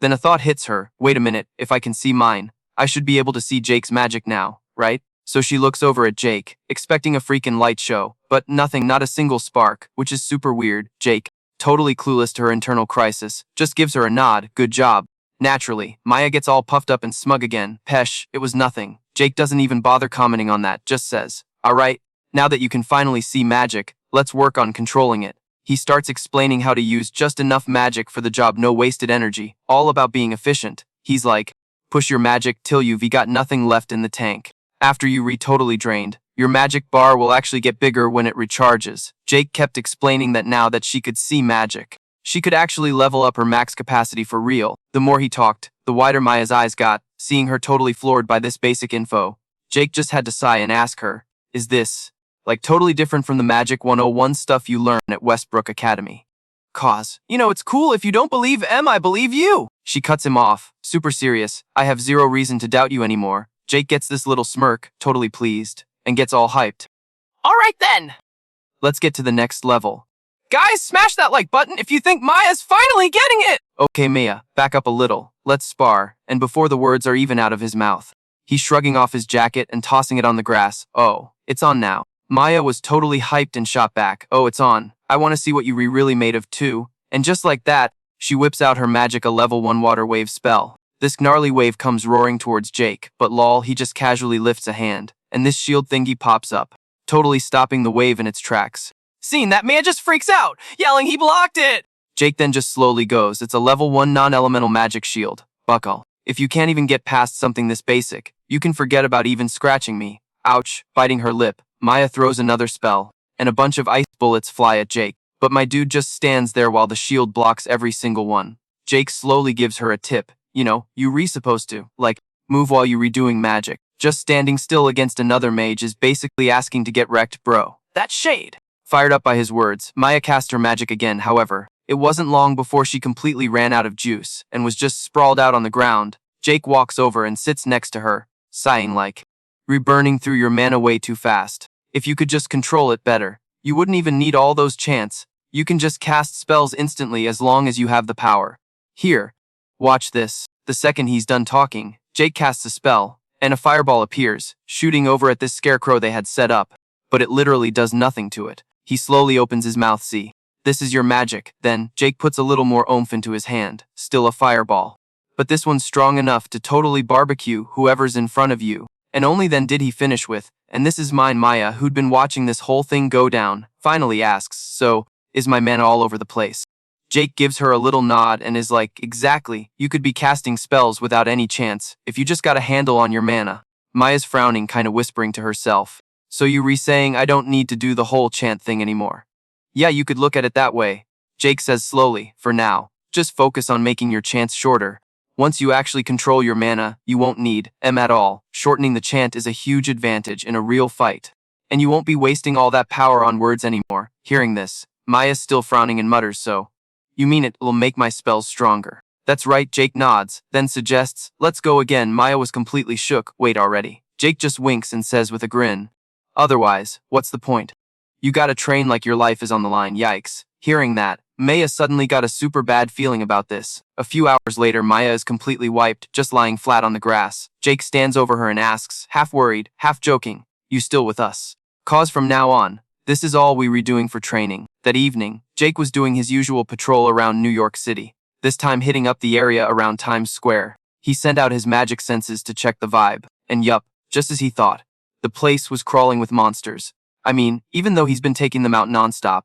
Then a thought hits her. Wait a minute, if I can see mine, I should be able to see Jake's magic now, right? So she looks over at Jake, expecting a freaking light show, but nothing, not a single spark, which is super weird. Jake, totally clueless to her internal crisis, just gives her a nod. Good job. Naturally, Maya gets all puffed up and smug again. Pesh, it was nothing. Jake doesn't even bother commenting on that, just says, "Alright, now that you can finally see magic, let's work on controlling it." He starts explaining how to use just enough magic for the job, no wasted energy, all about being efficient. He's like, push your magic till you've got nothing left in the tank. After you totally drained, your magic bar will actually get bigger when it recharges. Jake kept explaining that now that she could see magic, she could actually level up her max capacity for real. The more he talked, the wider Maya's eyes got, seeing her totally floored by this basic info. Jake just had to sigh and ask her, is this, like, totally different from the Magic 101 stuff you learn at Westbrook Academy? Cause, you know, it's cool if you don't believe M, I believe you. She cuts him off, super serious. I have zero reason to doubt you anymore. Jake gets this little smirk, totally pleased, and gets all hyped. Alright then. Let's get to the next level. Guys, smash that like button if you think Maya's finally getting it! Okay, Maya, back up a little. Let's spar. And before the words are even out of his mouth, he's shrugging off his jacket and tossing it on the grass. Oh, it's on now. Maya was totally hyped and shot back. Oh, it's on. I want to see what you really made of too. And just like that, she whips out her magic, a level 1 water wave spell. This gnarly wave comes roaring towards Jake, but lol, he just casually lifts a hand, and this shield thingy pops up, totally stopping the wave in its tracks. Seeing that, Maya just freaks out, yelling he blocked it! Jake then just slowly goes, it's a level 1 non-elemental magic shield. Buckle. If you can't even get past something this basic, you can forget about even scratching me. Ouch, biting her lip, Maya throws another spell, and a bunch of ice bullets fly at Jake, but my dude just stands there while the shield blocks every single one. Jake slowly gives her a tip. You know, you supposed to, like, move while you redoing magic. Just standing still against another mage is basically asking to get wrecked, bro. That's shade. Fired up by his words, Maya cast her magic again. However, it wasn't long before she completely ran out of juice and was just sprawled out on the ground. Jake walks over and sits next to her, sighing like, "Reburning through your mana way too fast. If you could just control it better, you wouldn't even need all those chants. You can just cast spells instantly as long as you have the power. Here, watch this." The second he's done talking, Jake casts a spell, and a fireball appears, shooting over at this scarecrow they had set up. But it literally does nothing to it. He slowly opens his mouth. See, this is your magic. Then, Jake puts a little more oomph into his hand, still a fireball. But this one's strong enough to totally barbecue whoever's in front of you. And only then did he finish with, "And this is mine." Maya, who'd been watching this whole thing go down, finally asks, "So, is my mana all over the place?" Jake gives her a little nod and is like, "Exactly, you could be casting spells without any chance, if you just got a handle on your mana." Maya's frowning, kinda whispering to herself. "So you saying I don't need to do the whole chant thing anymore?" "Yeah, you could look at it that way." Jake says slowly, "For now, just focus on making your chants shorter. Once you actually control your mana, you won't need M at all. Shortening the chant is a huge advantage in a real fight. And you won't be wasting all that power on words anymore." Hearing this, Maya's still frowning and mutters, so. You mean it'll make my spells stronger? That's right, Jake nods, then suggests, let's go again. Maya was completely shook. Wait already. Jake just winks and says with a grin. Otherwise, what's the point? You gotta train like your life is on the line, yikes. Hearing that, Maya suddenly got a super bad feeling about this. A few hours later, Maya is completely wiped, just lying flat on the grass. Jake stands over her and asks, half worried, half joking, you still with us? 'Cause from now on, this is all we redoing for training. That evening, Jake was doing his usual patrol around New York City, this time hitting up the area around Times Square. He sent out his magic senses to check the vibe, and yup, just as he thought. The place was crawling with monsters. I mean, even though he's been taking them out nonstop.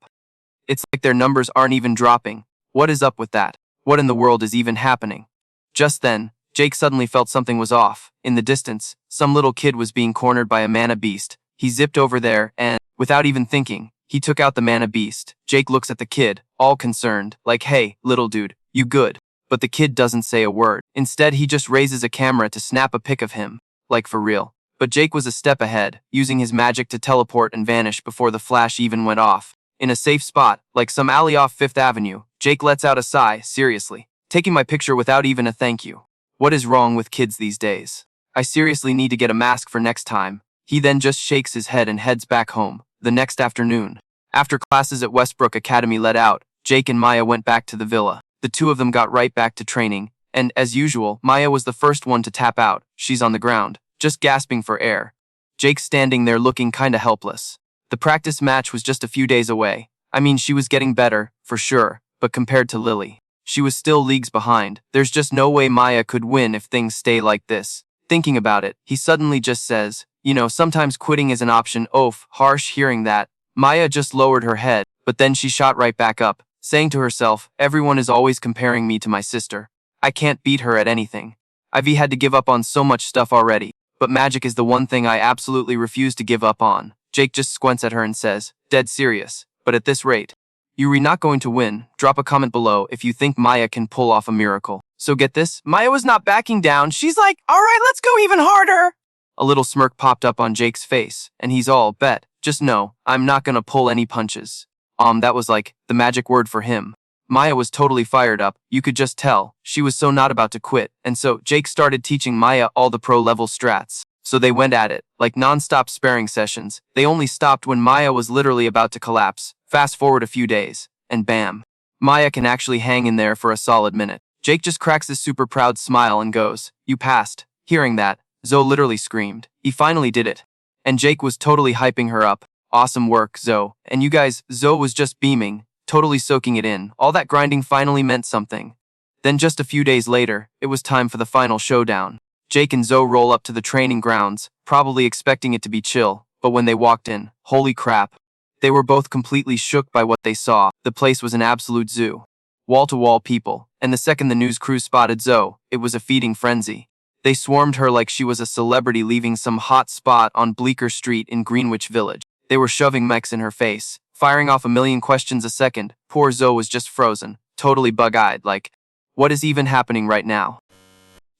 It's like their numbers aren't even dropping. What is up with that? What in the world is even happening? Just then, Jake suddenly felt something was off. In the distance, some little kid was being cornered by a mana beast. He zipped over there and, without even thinking, he took out the mana beast. Jake looks at the kid, all concerned, like, hey, little dude, you good? But the kid doesn't say a word. Instead, he just raises a camera to snap a pic of him. Like for real. But Jake was a step ahead, using his magic to teleport and vanish before the flash even went off. In a safe spot, like some alley off 5th Avenue, Jake lets out a sigh. Seriously, taking my picture without even a thank you. What is wrong with kids these days? I seriously need to get a mask for next time. He then just shakes his head and heads back home. The next afternoon, after classes at Westbrook Academy let out, Jake and Maya went back to the villa. The two of them got right back to training, and as usual, Maya was the first one to tap out. She's on the ground, just gasping for air. Jake's standing there looking kinda helpless. The practice match was just a few days away. I mean, she was getting better, for sure, but compared to Lily, she was still leagues behind. There's just no way Maya could win if things stay like this. Thinking about it, he suddenly just says, you know, sometimes quitting is an option. Oof, harsh. Hearing that, Maya just lowered her head, but then she shot right back up, saying to herself, everyone is always comparing me to my sister. I can't beat her at anything. I've had to give up on so much stuff already, but magic is the one thing I absolutely refuse to give up on. Jake just squints at her and says, dead serious, but at this rate, you're not going to win. Drop a comment below if you think Maya can pull off a miracle. So get this, Maya was not backing down. She's like, alright, let's go even harder. A little smirk popped up on Jake's face, and he's all, bet, just know, I'm not gonna pull any punches. That was like, the magic word for him. Maya was totally fired up, you could just tell. She was so not about to quit, and so Jake started teaching Maya all the pro-level strats. So they went at it, like non-stop sparring sessions. They only stopped when Maya was literally about to collapse. Fast forward a few days, and bam. Maya can actually hang in there for a solid minute. Jake just cracks this super proud smile and goes, you passed. Hearing that, Zoe literally screamed. He finally did it. And Jake was totally hyping her up. Awesome work, Zoe. And you guys, Zoe was just beaming, totally soaking it in. All that grinding finally meant something. Then just a few days later, it was time for the final showdown. Jake and Zoe roll up to the training grounds, probably expecting it to be chill, but when they walked in, holy crap. They were both completely shook by what they saw. The place was an absolute zoo. Wall-to-wall people, and the second the news crew spotted Zoe, it was a feeding frenzy. They swarmed her like she was a celebrity leaving some hot spot on Bleecker Street in Greenwich Village. They were shoving mics in her face, firing off a million questions a second. Poor Zoe was just frozen, totally bug-eyed, like, what is even happening right now?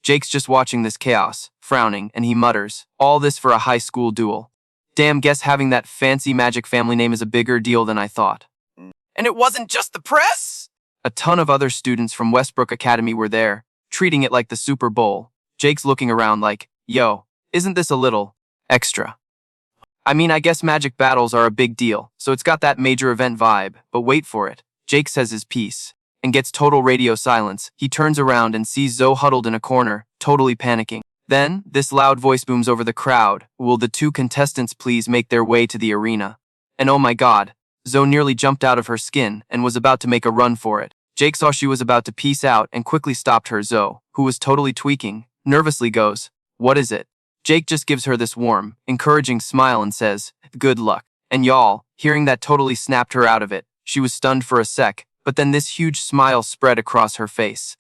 Jake's just watching this chaos, frowning, and he mutters, all this for a high school duel. Damn, guess having that fancy magic family name is a bigger deal than I thought. And it wasn't just the press? A ton of other students from Westbrook Academy were there, treating it like the Super Bowl. Jake's looking around like, yo, isn't this a little extra? I mean, I guess magic battles are a big deal, so it's got that major event vibe, but wait for it. Jake says his piece, and gets total radio silence. He turns around and sees Zoe huddled in a corner, totally panicking. Then, this loud voice booms over the crowd. Will the two contestants please make their way to the arena? And oh my god, Zoe nearly jumped out of her skin and was about to make a run for it. Jake saw she was about to peace out and quickly stopped her. Zoe, who was totally tweaking, nervously goes, what is it? Jake just gives her this warm, encouraging smile and says, good luck. And y'all, hearing that totally snapped her out of it. She was stunned for a sec, but then this huge smile spread across her face.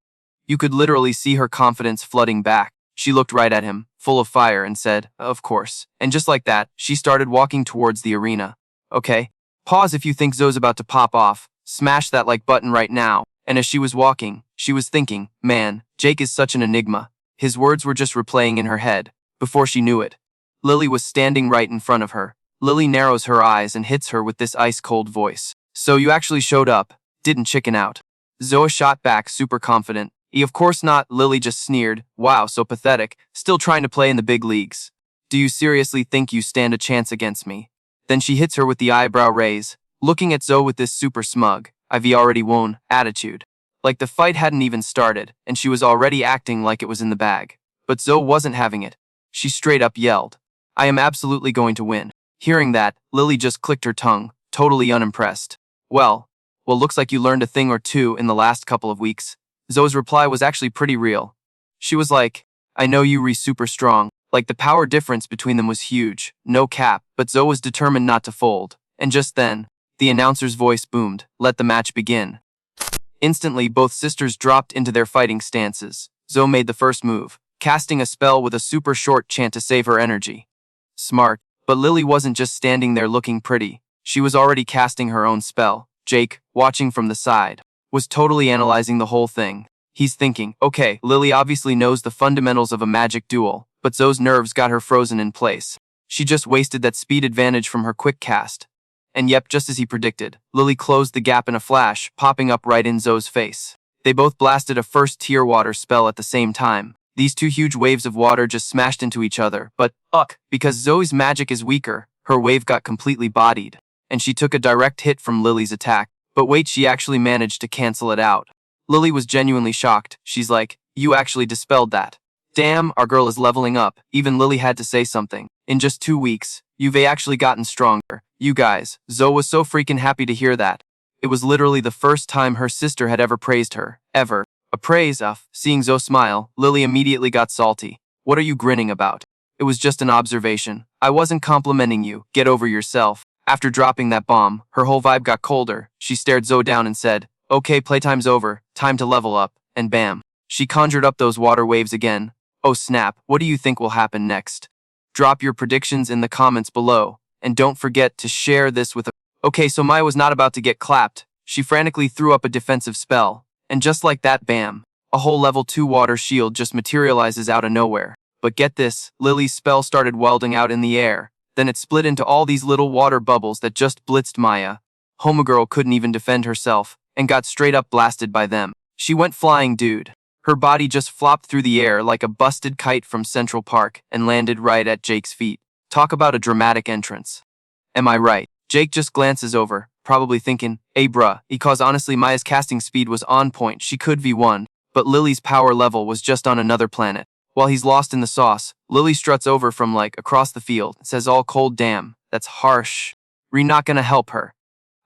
You could literally see her confidence flooding back. She looked right at him, full of fire, and said, of course. And just like that, she started walking towards the arena. Okay, pause if you think Zoe's about to pop off. Smash that like button right now. And as she was walking, she was thinking, man, Jake is such an enigma. His words were just replaying in her head. Before she knew it, Lily was standing right in front of her. Lily narrows her eyes and hits her with this ice-cold voice. So you actually showed up, didn't chicken out. Zoe shot back, super confident. Of course not, Lily just sneered. Wow, so pathetic, still trying to play in the big leagues. Do you seriously think you stand a chance against me? Then she hits her with the eyebrow raise, looking at Zoe with this super smug, I've already won attitude. Like the fight hadn't even started, and she was already acting like it was in the bag. But Zoe wasn't having it. She straight up yelled, I am absolutely going to win. Hearing that, Lily just clicked her tongue, totally unimpressed. Well, looks like you learned a thing or two in the last couple of weeks. Zoe's reply was actually pretty real. She was like, I know you re super strong. Like the power difference between them was huge, no cap, but Zoe was determined not to fold. And just then, the announcer's voice boomed, let the match begin. Instantly, both sisters dropped into their fighting stances. Zoe made the first move, casting a spell with a super short chant to save her energy. Smart, but Lily wasn't just standing there looking pretty. She was already casting her own spell. Jake, watching from the side, was totally analyzing the whole thing. He's thinking, okay, Lily obviously knows the fundamentals of a magic duel, but Zoe's nerves got her frozen in place. She just wasted that speed advantage from her quick cast. And yep, just as he predicted, Lily closed the gap in a flash, popping up right in Zoe's face. They both blasted a first-tier water spell at the same time. These two huge waves of water just smashed into each other, but, because Zoe's magic is weaker, her wave got completely bodied, and she took a direct hit from Lily's attack. But wait, she actually managed to cancel it out. Lily was genuinely shocked. She's like, you actually dispelled that. Damn, our girl is leveling up. Even Lily had to say something. In just 2 weeks, you've actually gotten stronger. You guys, Zoe was so freaking happy to hear that. It was literally the first time her sister had ever praised her. Ever. A praise. Seeing Zoe smile, Lily immediately got salty. What are you grinning about? It was just an observation. I wasn't complimenting you. Get over yourself. After dropping that bomb, her whole vibe got colder. She stared Zoe down and said, okay, playtime's over. Time to level up. And bam. She conjured up those water waves again. Oh snap, what do you think will happen next? Drop your predictions in the comments below. And don't forget to share this with Okay, so Maya was not about to get clapped. She frantically threw up a defensive spell. And just like that, bam. A whole level 2 water shield just materializes out of nowhere. But get this, Lily's spell started welding out in the air. Then it split into all these little water bubbles that just blitzed Maya. Homegirl couldn't even defend herself, and got straight up blasted by them. She went flying, dude. Her body just flopped through the air like a busted kite from Central Park and landed right at Jake's feet. Talk about a dramatic entrance. Am I right? Jake just glances over, probably thinking, hey bruh, because honestly Maya's casting speed was on point, she could V1, but Lily's power level was just on another planet. While he's lost in the sauce, Lily struts over from across the field, says all cold, damn, that's harsh. Re not gonna help her.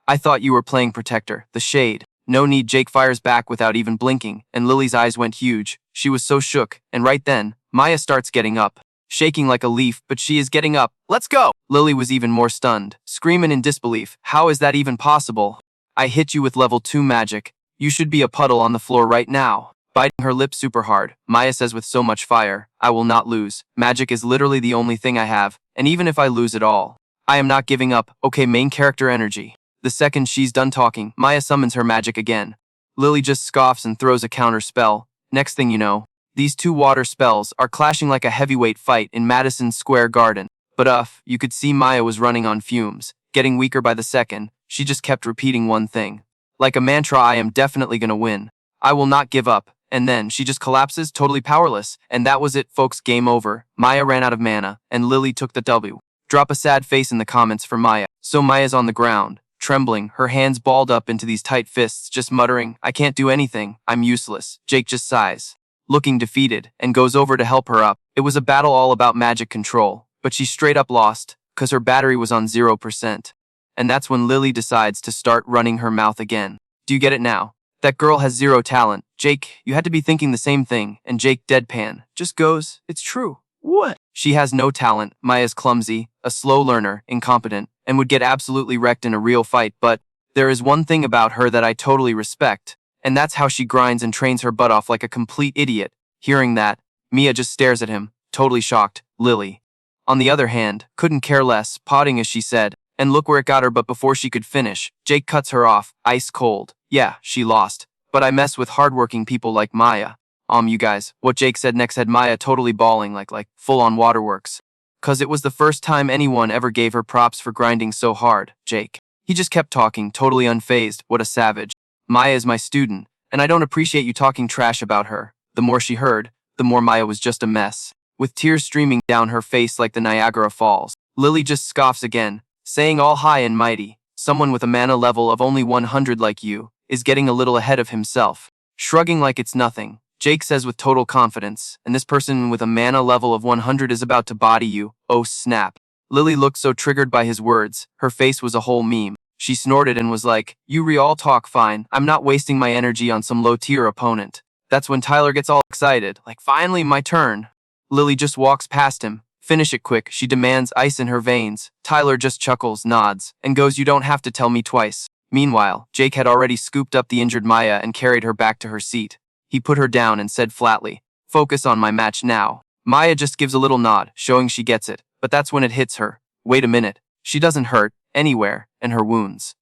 I thought you were playing protector, the shade. No need. Jake fires back without even blinking, and Lily's eyes went huge. She was so shook, and right then, Maya starts getting up. Shaking like a leaf, but she is getting up. Let's go! Lily was even more stunned, screaming in disbelief. How is that even possible? I hit you with level 2 magic. You should be a puddle on the floor right now. Biting her lip super hard, Maya says with so much fire, I will not lose. Magic is literally the only thing I have, and even if I lose it all, I am not giving up. Okay, main character energy. The second she's done talking, Maya summons her magic again. Lily just scoffs and throws a counter spell. Next thing you know, these two water spells are clashing like a heavyweight fight in Madison Square Garden. But you could see Maya was running on fumes, getting weaker by the second. She just kept repeating one thing. Like a mantra, I am definitely gonna win. I will not give up. And then she just collapses, totally powerless. And that was it, folks, game over. Maya ran out of mana, and Lily took the W. Drop a sad face in the comments for Maya. So Maya's on the ground, trembling, her hands balled up into these tight fists, just muttering, I can't do anything, I'm useless. Jake just sighs, looking defeated, and goes over to help her up. It was a battle all about magic control, but she straight up lost, cause her battery was on 0%. And that's when Lily decides to start running her mouth again. Do you get it now? That girl has 0 talent. Jake, you had to be thinking the same thing, and Jake deadpan just goes, it's true. What? She has no talent. Maya's clumsy, a slow learner, incompetent, and would get absolutely wrecked in a real fight, but there is one thing about her that I totally respect, and that's how she grinds and trains her butt off like a complete idiot. Hearing that, Mia just stares at him, totally shocked. Lily, on the other hand, couldn't care less, potting as she said, and look where it got her. But before she could finish, Jake cuts her off, ice cold. Yeah, she lost, but I mess with hardworking people like Maya. You guys, what Jake said next had Maya totally bawling like full-on waterworks. Cause it was the first time anyone ever gave her props for grinding so hard. Jake, He just kept talking, totally unfazed. What a savage. Maya is my student, and I don't appreciate you talking trash about her. The more she heard, the more Maya was just a mess, with tears streaming down her face like the Niagara Falls. Lily just scoffs again, saying all high and mighty, someone with a mana level of only 100 like you is getting a little ahead of himself. Shrugging like it's nothing, Jake says with total confidence, and this person with a mana level of 100 is about to body you. Oh snap. Lily looked so triggered by his words, her face was a whole meme. She snorted and was like, you all talk fine, I'm not wasting my energy on some low-tier opponent. That's when Tyler gets all excited, like finally my turn. Lily just walks past him. Finish it quick, she demands, ice in her veins. Tyler just chuckles, nods, and goes, you don't have to tell me twice. Meanwhile, Jake had already scooped up the injured Maya and carried her back to her seat. He put her down and said flatly, focus on my match now. Maya just gives a little nod, showing she gets it, but that's when it hits her. Wait a minute, she doesn't hurt anywhere, and her wounds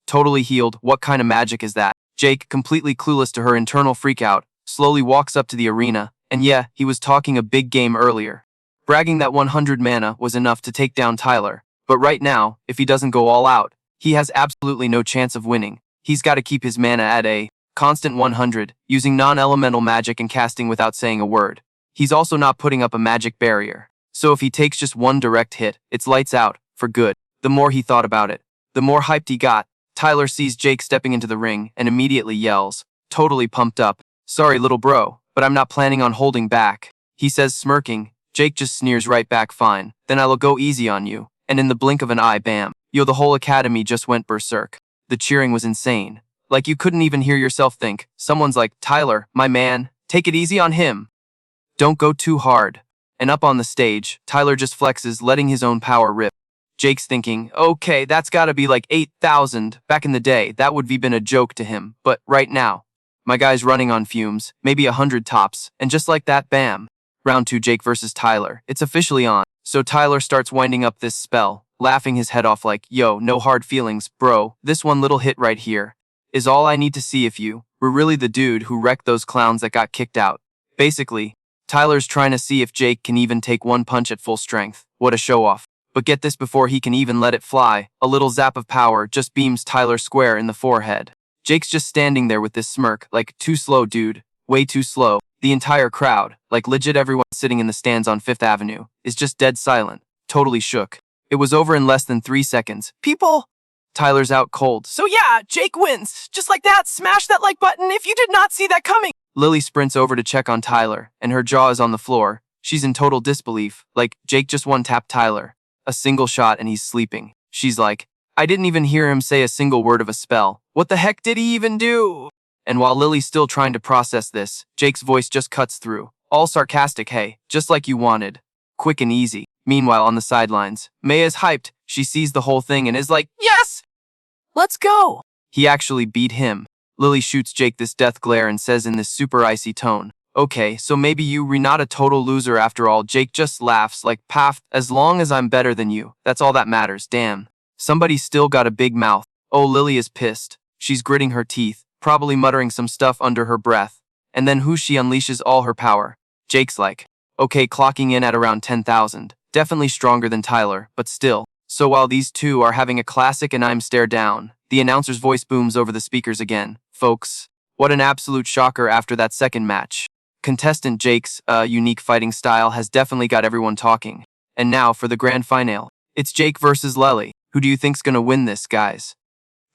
totally healed. What kind of magic is that? Jake, completely clueless to her internal freakout, slowly walks up to the arena, and yeah, he was talking a big game earlier, bragging that 100 mana was enough to take down Tyler, but right now, if he doesn't go all out, he has absolutely no chance of winning. He's got to keep his mana at a constant 100, using non-elemental magic and casting without saying a word. He's also not putting up a magic barrier, so if he takes just one direct hit, it's lights out, for good. The more he thought about it, the more hyped he got. Tyler sees Jake stepping into the ring and immediately yells, totally pumped up, sorry little bro, but I'm not planning on holding back. He says smirking. Jake just sneers right back, fine, then I'll go easy on you, and in the blink of an eye, bam. Yo, the whole academy just went berserk. The cheering was insane. Like you couldn't even hear yourself think. Someone's like, Tyler, my man, take it easy on him. Don't go too hard. And up on the stage, Tyler just flexes, letting his own power rip. Jake's thinking, okay, that's gotta be like 8,000. Back in the day, that would have been a joke to him, but right now, my guy's running on fumes, maybe 100 tops, and just like that, bam. Round 2, Jake versus Tyler. It's officially on. So Tyler starts winding up this spell, laughing his head off like, yo, no hard feelings, bro. This one little hit right here is all I need to see if you were really the dude who wrecked those clowns that got kicked out. Basically, Tyler's trying to see if Jake can even take one punch at full strength. What a show-off. But get this, before he can even let it fly, a little zap of power just beams Tyler square in the forehead. Jake's just standing there with this smirk, like, too slow, dude. Way too slow. The entire crowd, like legit everyone sitting in the stands on 5th Avenue, is just dead silent, totally shook. It was over in less than 3 seconds. People! Tyler's out cold. So yeah, Jake wins. Just like that, smash that like button if you did not see that coming. Lily sprints over to check on Tyler, and her jaw is on the floor. She's in total disbelief, like, Jake just one-tapped Tyler. A single shot and he's sleeping. She's like, I didn't even hear him say a single word of a spell. What the heck did he even do? And while Lily's still trying to process this, Jake's voice just cuts through. All sarcastic, hey, just like you wanted. Quick and easy. Meanwhile, on the sidelines, Maya's hyped. She sees the whole thing and is like, yes! Let's go! He actually beat him. Lily shoots Jake this death glare and says in this super icy tone, okay, so maybe you're not a total loser after all. Jake just laughs like, paf, as long as I'm better than you, that's all that matters, damn. Somebody's still got a big mouth. Oh, Lily is pissed. She's gritting her teeth, probably muttering some stuff under her breath. And then she unleashes all her power. Jake's like, okay, clocking in at around 10,000. Definitely stronger than Tyler, but still. So while these two are having a classic and I'm stare down, the announcer's voice booms over the speakers again. Folks, what an absolute shocker after that second match. Contestant Jake's unique fighting style has definitely got everyone talking. And now for the grand finale. It's Jake versus Lily. Who do you think's gonna win this, guys?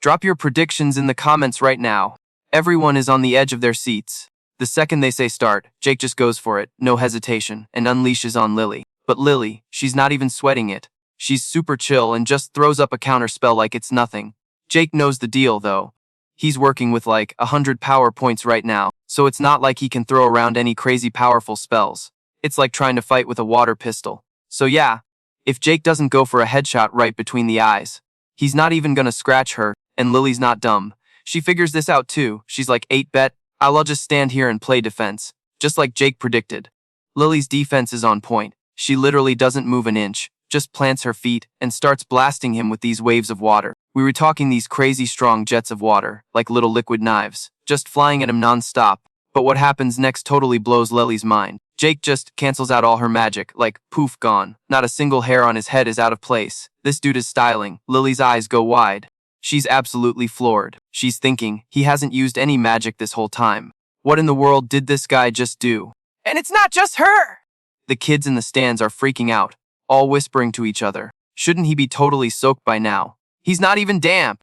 Drop your predictions in the comments right now. Everyone is on the edge of their seats. The second they say start, Jake just goes for it, no hesitation, and unleashes on Lily. But Lily, she's not even sweating it. She's super chill and just throws up a counter spell like it's nothing. Jake knows the deal though. He's working with like 100 power points right now, so it's not like he can throw around any crazy powerful spells. It's like trying to fight with a water pistol. So yeah, if Jake doesn't go for a headshot right between the eyes, he's not even gonna scratch her, and Lily's not dumb. She figures this out too. She's like, 8-bet, I'll just stand here and play defense, just like Jake predicted. Lily's defense is on point. She literally doesn't move an inch, just plants her feet and starts blasting him with these waves of water. We were talking these crazy strong jets of water, like little liquid knives, just flying at him non-stop. But what happens next totally blows Lily's mind. Jake just cancels out all her magic, like, poof, gone. Not a single hair on his head is out of place. This dude is styling. Lily's eyes go wide. She's absolutely floored. She's thinking, he hasn't used any magic this whole time. What in the world did this guy just do? And it's not just her! The kids in the stands are freaking out, all whispering to each other. Shouldn't he be totally soaked by now? He's not even damp.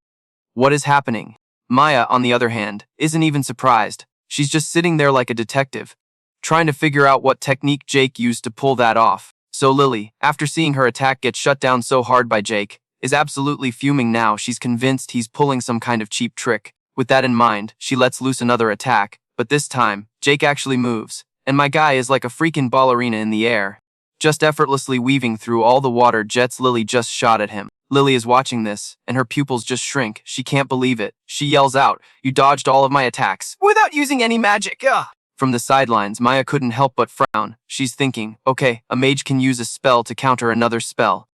What is happening? Maya, on the other hand, isn't even surprised. She's just sitting there like a detective, trying to figure out what technique Jake used to pull that off. So Lily, after seeing her attack get shut down so hard by Jake, is absolutely fuming now. She's convinced he's pulling some kind of cheap trick. With that in mind, she lets loose another attack, but this time, Jake actually moves, and my guy is like a freaking ballerina in the air, just effortlessly weaving through all the water jets Lily just shot at him. Lily is watching this, and her pupils just shrink. She can't believe it. She yells out, "You dodged all of my attacks without using any magic, ugh!" From the sidelines, Maya couldn't help but frown. She's thinking, okay, a mage can use a spell to counter another spell.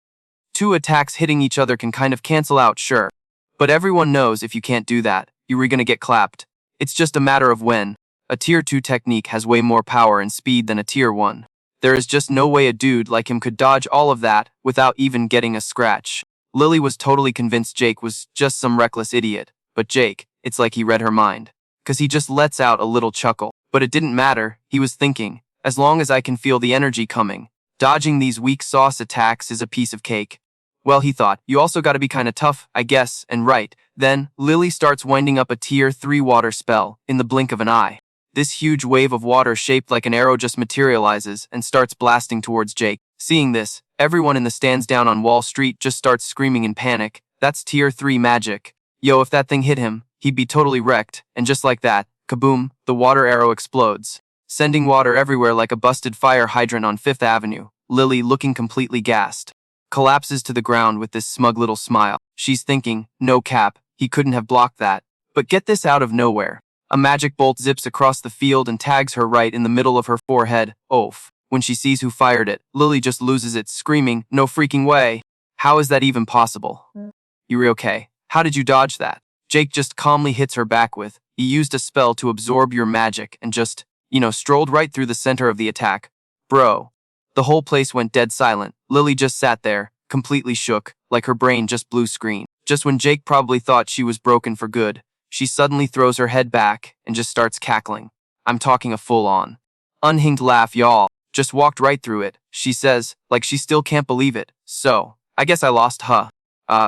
Two attacks hitting each other can kind of cancel out, sure. But everyone knows if you can't do that, you're gonna get clapped. It's just a matter of when. A tier 2 technique has way more power and speed than a tier 1. There is just no way a dude like him could dodge all of that without even getting a scratch. Lily was totally convinced Jake was just some reckless idiot. But Jake, it's like he read her mind. 'Cause he just lets out a little chuckle. But it didn't matter, he was thinking, as long as I can feel the energy coming, dodging these weak sauce attacks is a piece of cake. Well, he thought, you also gotta be kinda tough, I guess, and right. Then, Lily starts winding up a tier 3 water spell, in the blink of an eye. This huge wave of water shaped like an arrow just materializes and starts blasting towards Jake. Seeing this, everyone in the stands down on Wall Street just starts screaming in panic. That's tier 3 magic. Yo, if that thing hit him, he'd be totally wrecked, and just like that, kaboom, the water arrow explodes, sending water everywhere like a busted fire hydrant on 5th Avenue. Lily, looking completely gassed, collapses to the ground with this smug little smile. She's thinking, no cap, he couldn't have blocked that. But get this out of nowhere. A magic bolt zips across the field and tags her right in the middle of her forehead. Oof. When she sees who fired it, Lily just loses it, screaming, no freaking way. How is that even possible? You're okay. How did you dodge that? Jake just calmly hits her back with, he used a spell to absorb your magic and just, strolled right through the center of the attack. Bro. The whole place went dead silent. Lily just sat there, completely shook, like her brain just blew screen. Just when Jake probably thought she was broken for good, she suddenly throws her head back and just starts cackling. I'm talking a full-on, unhinged laugh, y'all. Just walked right through it, she says, like she still can't believe it. So, I guess I lost, huh?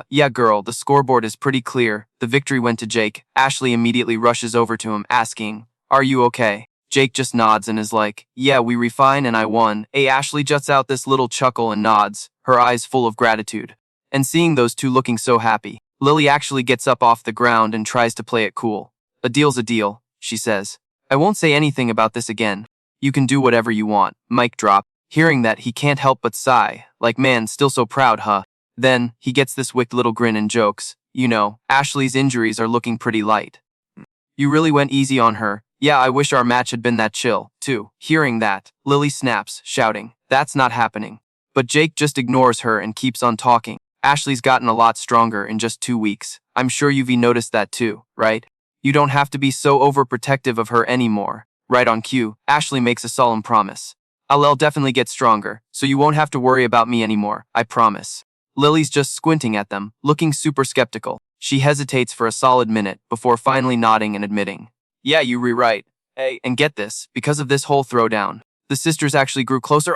Yeah girl, the scoreboard is pretty clear. The victory went to Jake. Ashley immediately rushes over to him, asking, are you okay? Jake just nods and is like, yeah, we refine and I won. Ashley juts out this little chuckle and nods, her eyes full of gratitude. And seeing those two looking so happy, Lily actually gets up off the ground and tries to play it cool. A deal's a deal, she says. I won't say anything about this again. You can do whatever you want. Mic drop. Hearing that, he can't help but sigh, like man, still so proud, huh? Then, he gets this wicked little grin and jokes, Ashley's injuries are looking pretty light. You really went easy on her. Yeah, I wish our match had been that chill, too. Hearing that, Lily snaps, shouting, that's not happening. But Jake just ignores her and keeps on talking. Ashley's gotten a lot stronger in just 2 weeks. I'm sure you've noticed that too, right? You don't have to be so overprotective of her anymore. Right on cue, Ashley makes a solemn promise. I'll definitely get stronger, so you won't have to worry about me anymore, I promise. Lily's just squinting at them, looking super skeptical. She hesitates for a solid minute before finally nodding and admitting, yeah, you right. Hey, and get this, because of this whole throwdown, the sisters actually grew closer.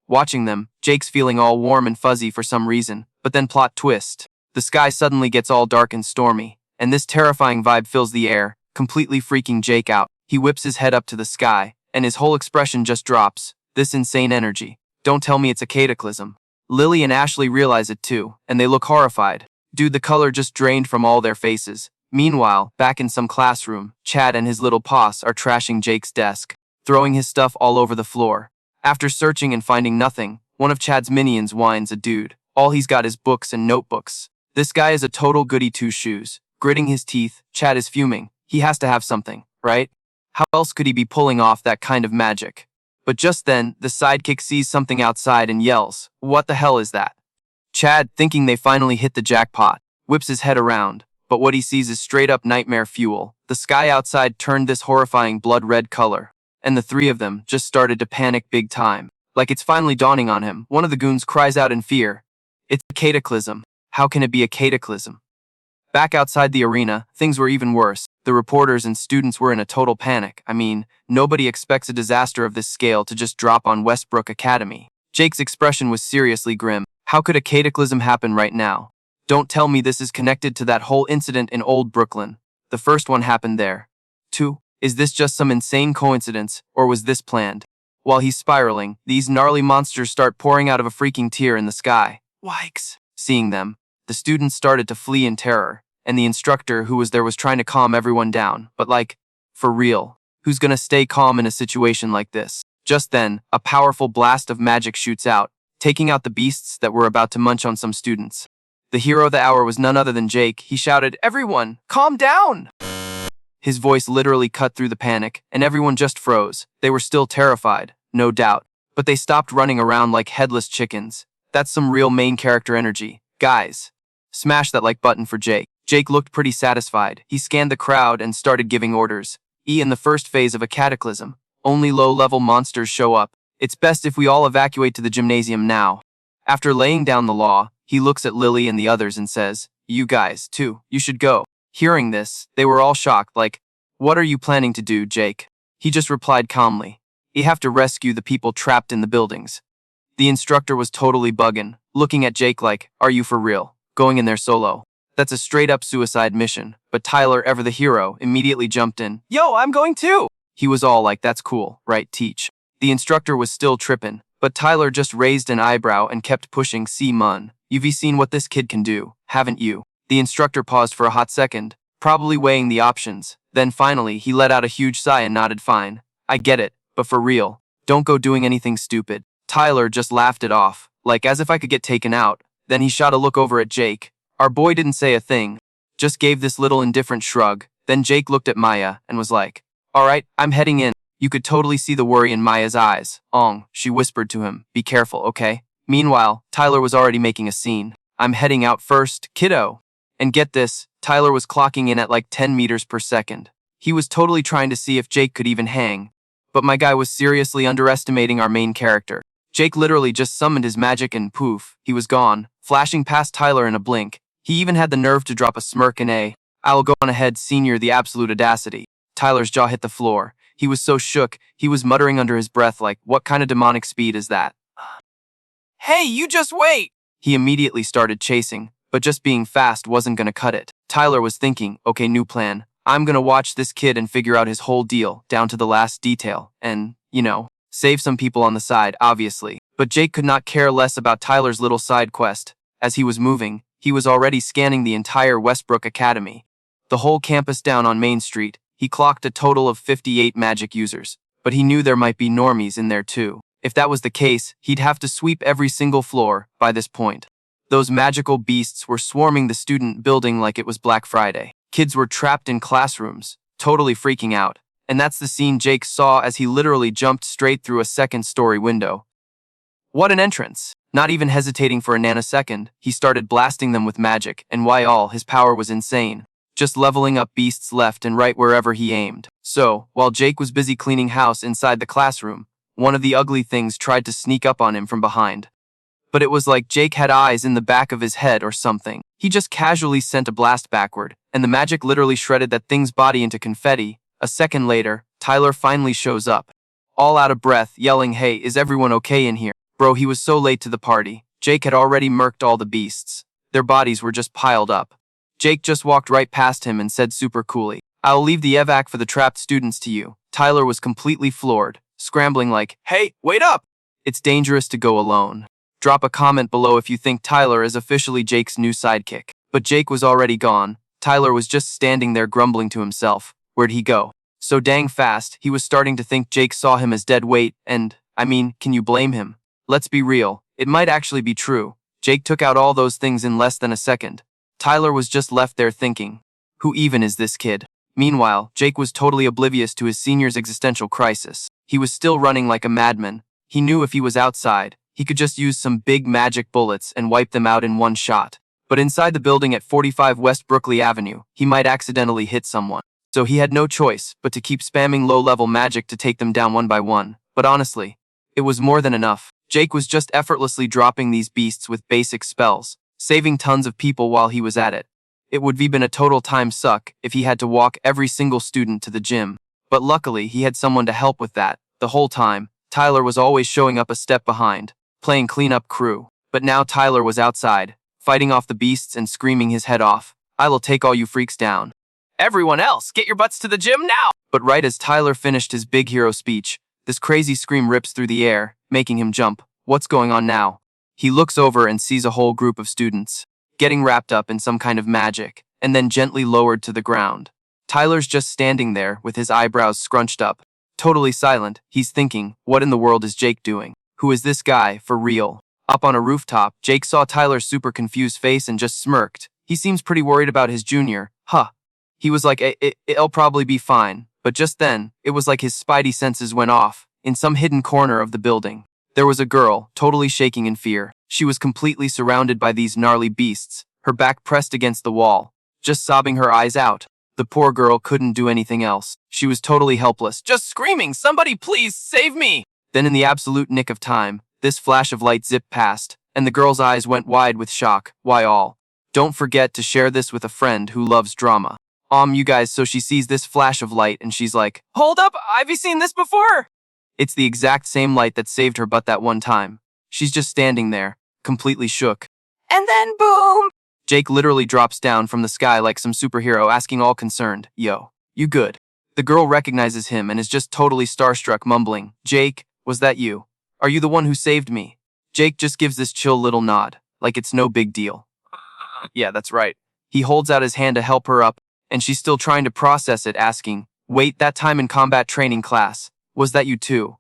Watching them, Jake's feeling all warm and fuzzy for some reason, but then plot twist. The sky suddenly gets all dark and stormy, and this terrifying vibe fills the air, completely freaking Jake out. He whips his head up to the sky, and his whole expression just drops. This insane energy. Don't tell me it's a cataclysm. Lily and Ashley realize it too, and they look horrified. Dude, the color just drained from all their faces. Meanwhile, back in some classroom, Chad and his little posse are trashing Jake's desk, throwing his stuff all over the floor. After searching and finding nothing, one of Chad's minions whines a dude. All he's got is books and notebooks. This guy is a total goody two-shoes. Gritting his teeth, Chad is fuming. He has to have something, right? How else could he be pulling off that kind of magic? But just then, the sidekick sees something outside and yells, what the hell is that? Chad, thinking they finally hit the jackpot, whips his head around, but what he sees is straight-up nightmare fuel. The sky outside turned this horrifying blood-red color, and the three of them just started to panic big time. Like it's finally dawning on him, one of the goons cries out in fear, it's a cataclysm. How can it be a cataclysm? Back outside the arena, things were even worse. The reporters and students were in a total panic. I mean, nobody expects a disaster of this scale to just drop on Westbrook Academy. Jake's expression was seriously grim. How could a cataclysm happen right now? Don't tell me this is connected to that whole incident in Old Brooklyn. The first one happened there. 2. Is this just some insane coincidence, or was this planned? While he's spiraling, these gnarly monsters start pouring out of a freaking tear in the sky. Yikes. Seeing them, the students started to flee in terror, and the instructor who was there was trying to calm everyone down, but like, for real, who's gonna stay calm in a situation like this? Just then, a powerful blast of magic shoots out, taking out the beasts that were about to munch on some students. The hero of the hour was none other than Jake. He shouted, "Everyone, calm down!" His voice literally cut through the panic, and everyone just froze. They were still terrified, no doubt, but they stopped running around like headless chickens. That's some real main character energy. Guys, smash that like button for Jake. Jake looked pretty satisfied. He scanned the crowd and started giving orders. In the first phase of a cataclysm, only low-level monsters show up. It's best if we all evacuate to the gymnasium now. After laying down the law, he looks at Lily and the others and says, "You guys, too, you should go." Hearing this, they were all shocked, like, "What are you planning to do, Jake?" He just replied calmly, "You have to rescue the people trapped in the buildings." The instructor was totally bugging, looking at Jake like, "Are you for real? Going in there solo? That's a straight-up suicide mission." But Tyler, ever the hero, immediately jumped in. Yo, I'm going too! He was all like, "That's cool, right, teach?" The instructor was still tripping, but Tyler just raised an eyebrow and kept pushing. "Mun, you've seen what this kid can do, haven't you?" The instructor paused for a hot second, probably weighing the options. Then finally, he let out a huge sigh and nodded, "Fine. I get it, but for real, don't go doing anything stupid." Tyler just laughed it off, like as if I could get taken out. Then he shot a look over at Jake. Our boy didn't say a thing, just gave this little indifferent shrug. Then Jake looked at Maya and was like, "Alright, I'm heading in." You could totally see the worry in Maya's eyes. "Ong," she whispered to him, "be careful, okay?" Meanwhile, Tyler was already making a scene. "I'm heading out first, kiddo." And get this, Tyler was clocking in at like 10 meters per second. He was totally trying to see if Jake could even hang. But my guy was seriously underestimating our main character. Jake literally just summoned his magic and poof, he was gone, flashing past Tyler in a blink. He even had the nerve to drop a smirk and "I'll go on ahead, senior," the absolute audacity. Tyler's jaw hit the floor. He was so shook, he was muttering under his breath like, "What kind of demonic speed is that?" Hey, you just wait! He immediately started chasing, but just being fast wasn't gonna cut it. Tyler was thinking, "Okay, new plan. I'm gonna watch this kid and figure out his whole deal, down to the last detail, and, save some people on the side, obviously." But Jake could not care less about Tyler's little side quest. As he was moving, he was already scanning the entire Westbrook Academy. The whole campus down on Main Street. He clocked a total of 58 magic users, but he knew there might be normies in there too. If that was the case, he'd have to sweep every single floor by this point. Those magical beasts were swarming the student building like it was Black Friday. Kids were trapped in classrooms, totally freaking out. And that's the scene Jake saw as he literally jumped straight through a second-story window. What an entrance! Not even hesitating for a nanosecond, he started blasting them with magic, and his power was insane. Just leveling up beasts left and right wherever he aimed. So, while Jake was busy cleaning house inside the classroom, one of the ugly things tried to sneak up on him from behind. But it was like Jake had eyes in the back of his head or something. He just casually sent a blast backward, and the magic literally shredded that thing's body into confetti. A second later, Tyler finally shows up. All out of breath, yelling, "Hey, is everyone okay in here?" Bro, he was so late to the party. Jake had already murked all the beasts. Their bodies were just piled up. Jake just walked right past him and said super coolly, "I'll leave the evac for the trapped students to you." Tyler was completely floored, scrambling like, "Hey, wait up! It's dangerous to go alone." Drop a comment below if you think Tyler is officially Jake's new sidekick. But Jake was already gone. Tyler was just standing there grumbling to himself. Where'd he go? So dang fast, he was starting to think Jake saw him as dead weight, and, can you blame him? Let's be real, it might actually be true. Jake took out all those things in less than a second. Tyler was just left there thinking, who even is this kid? Meanwhile, Jake was totally oblivious to his senior's existential crisis. He was still running like a madman. He knew if he was outside, he could just use some big magic bullets and wipe them out in one shot. But inside the building at 45 West Brooklyn Avenue, he might accidentally hit someone. So he had no choice but to keep spamming low-level magic to take them down one by one. But honestly, it was more than enough. Jake was just effortlessly dropping these beasts with basic spells, saving tons of people while he was at it. It would have been a total time suck if he had to walk every single student to the gym. But luckily, he had someone to help with that. The whole time, Tyler was always showing up a step behind, playing cleanup crew. But now Tyler was outside, fighting off the beasts and screaming his head off. "I'll take all you freaks down. Everyone else, get your butts to the gym now! But right as Tyler finished his big hero speech, this crazy scream rips through the air, making him jump. What's going on now? He looks over and sees a whole group of students, getting wrapped up in some kind of magic, and then gently lowered to the ground. Tyler's just standing there with his eyebrows scrunched up, totally silent. He's thinking, what in the world is Jake doing? Who is this guy, for real? Up on a rooftop, Jake saw Tyler's super confused face and just smirked. He seems pretty worried about his junior. He was like, it'll probably be fine. But just then, it was like his spidey senses went off. In some hidden corner of the building, there was a girl, totally shaking in fear. She was completely surrounded by these gnarly beasts, her back pressed against the wall, just sobbing her eyes out. The poor girl couldn't do anything else. She was totally helpless, Just screaming, somebody please save me! Then in the absolute nick of time, this flash of light zipped past, and the girl's eyes went wide with shock. Why all? Don't forget to share this with a friend who loves drama. You guys, so she sees this flash of light and she's like, Hold up, I've seen this before! it's the exact same light that saved her butt that one time. She's just standing there, completely shook. And then boom! Jake literally drops down from the sky like some superhero, asking all concerned, "Yo, you good?" The girl recognizes him and is just totally starstruck, mumbling, "Jake, was that you? Are you the one who saved me?" Jake just gives this chill little nod, like it's no big deal. Yeah, that's right. He holds out his hand to help her up, and she's still trying to process it, asking, "Wait, that time in combat training class, was that you too?"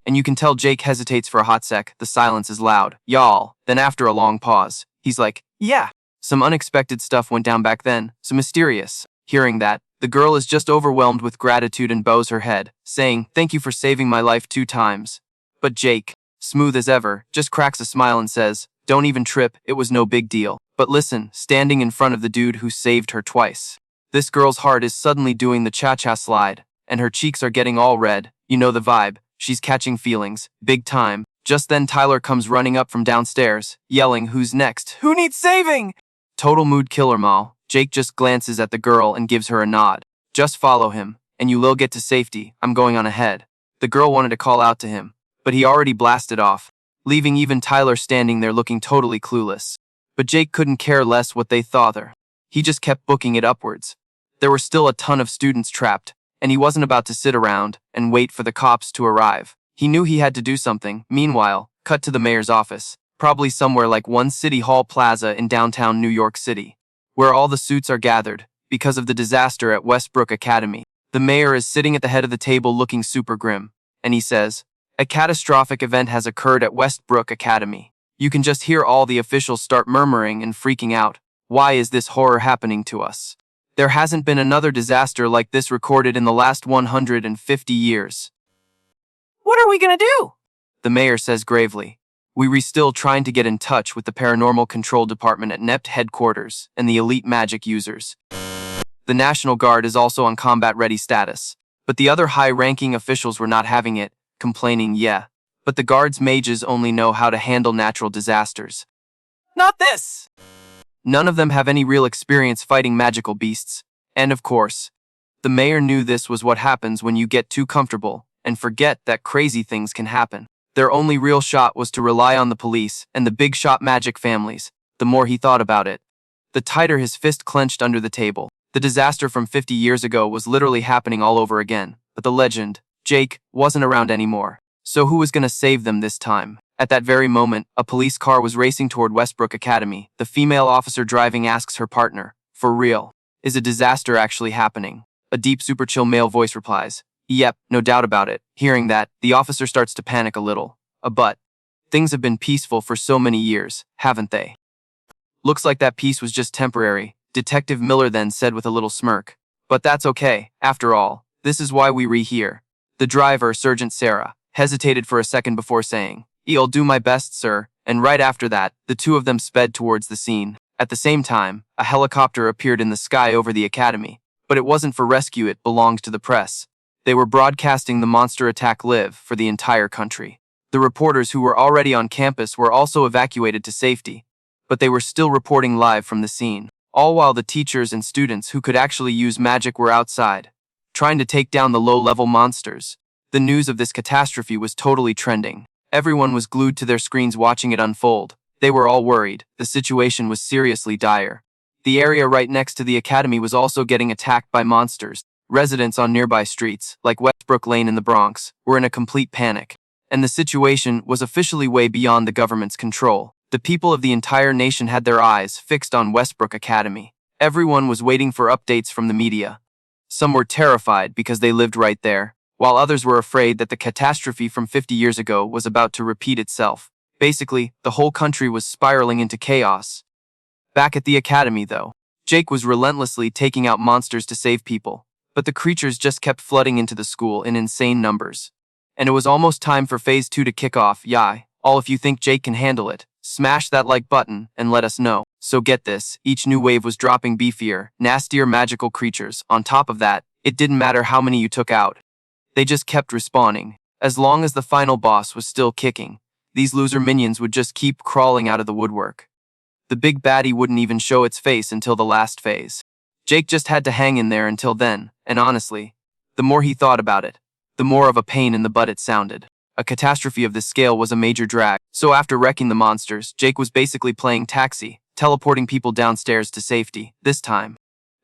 And you can tell Jake hesitates for a hot sec. The silence is loud. "Y'all." Then after a long pause, he's like, "Yeah." Some unexpected stuff went down back then, so mysterious. Hearing that, the girl is just overwhelmed with gratitude and bows her head, saying, "Thank you for saving my life 2 times. But Jake, smooth as ever, just cracks a smile and says, "Don't even trip, it was no big deal." But listen, standing in front of the dude who saved her twice, this girl's heart is suddenly doing the cha-cha slide, and her cheeks are getting all red. You know the vibe. She's catching feelings, big time. Just then Tyler comes running up from downstairs, yelling, "Who's next? Who needs saving?" Total mood killer, ma. Jake just glances at the girl and gives her a nod. "Just follow him, and you will get to safety. I'm going on ahead." The girl wanted to call out to him, but he already blasted off, leaving even Tyler standing there looking totally clueless. But Jake couldn't care less what they thought her. He just kept booking it upwards. There were still a ton of students trapped, and he wasn't about to sit around and wait for the cops to arrive. He knew he had to do something. Meanwhile, cut to the mayor's office, probably somewhere like one City Hall Plaza in downtown New York City, where all the suits are gathered because of the disaster at Westbrook Academy. The mayor is sitting at the head of the table looking super grim, and he says, "A catastrophic event has occurred at Westbrook Academy." You can just hear all the officials start murmuring and freaking out. Why is this horror happening to us? There hasn't been another disaster like this recorded in the last 150 years. What are we gonna do? The mayor says gravely. We're still trying to get in touch with the Paranormal Control Department at NEPT headquarters and the elite magic users. The National Guard is also on combat-ready status, but the other high-ranking officials were not having it, complaining, "Yeah, but the Guard's mages only know how to handle natural disasters. Not this! None of them have any real experience fighting magical beasts." And of course, the mayor knew this was what happens when you get too comfortable and forget that crazy things can happen. Their only real shot was to rely on the police and the big shot magic families. The more he thought about it, the tighter his fist clenched under the table. The disaster from 50 years ago was literally happening all over again, but the legend, Jake, wasn't around anymore. So who was going to save them this time? At that very moment, a police car was racing toward Westbrook Academy. The female officer driving asks her partner, "For real? Is a disaster actually happening?" A deep, super chill male voice replies, "Yep, no doubt about it." Hearing that, the officer starts to panic a little. But things have been peaceful for so many years, haven't they? "Looks like that peace was just temporary," Detective Miller then said with a little smirk. "But that's okay. After all, this is why we're here." The driver, Sergeant Sarah, hesitated for a second before saying, "I'll do my best, sir." And right after that, the two of them sped towards the scene. At the same time, a helicopter appeared in the sky over the academy. But it wasn't for rescue, it belonged to the press. They were broadcasting the monster attack live for the entire country. The reporters who were already on campus were also evacuated to safety, but they were still reporting live from the scene. all while the teachers and students who could actually use magic were outside, trying to take down the low-level monsters. The news of this catastrophe was totally trending. Everyone was glued to their screens watching it unfold. They were all worried. The situation was seriously dire. The area right next to the academy was also getting attacked by monsters. Residents on nearby streets, like Westbrook Lane in the Bronx, were in a complete panic. And the situation was officially way beyond the government's control. The people of the entire nation had their eyes fixed on Westbrook Academy. Everyone was waiting for updates from the media. Some were terrified because they lived right there, while others were afraid that the catastrophe from 50 years ago was about to repeat itself. Basically, the whole country was spiraling into chaos. Back at the academy, though, Jake was relentlessly taking out monsters to save people, but the creatures just kept flooding into the school in insane numbers. And it was almost time for Phase 2 to kick off. All if you think Jake can handle it, smash that like button and let us know. So get this, each new wave was dropping beefier, nastier magical creatures. On top of that, it didn't matter how many you took out. They just kept respawning. As long as the final boss was still kicking, these loser minions would just keep crawling out of the woodwork. The big baddie wouldn't even show its face until the last phase. Jake just had to hang in there until then, and honestly, the more he thought about it, the more of a pain in the butt it sounded. A catastrophe of this scale was a major drag, so after wrecking the monsters, Jake was basically playing taxi, teleporting people downstairs to safety. This time,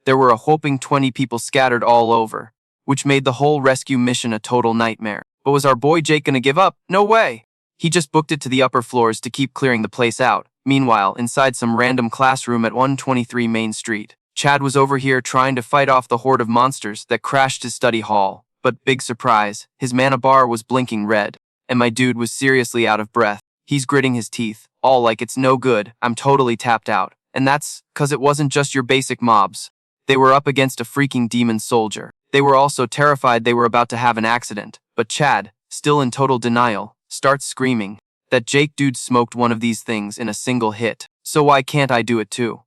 there were a whopping 20 people scattered all over, which made the whole rescue mission a total nightmare. But was our boy Jake gonna give up? No way! He just booked it to the upper floors to keep clearing the place out. Meanwhile, inside some random classroom at 123 Main Street, Chad was over here trying to fight off the horde of monsters that crashed his study hall. But big surprise, his mana bar was blinking red, and my dude was seriously out of breath. He's gritting his teeth, all like it's no good, I'm totally tapped out. And that's 'cause it wasn't just your basic mobs. They were up against a freaking demon soldier. They were also terrified they were about to have an accident, but Chad, still in total denial, starts screaming that Jake dude smoked one of these things in a single hit, so why can't I do it too?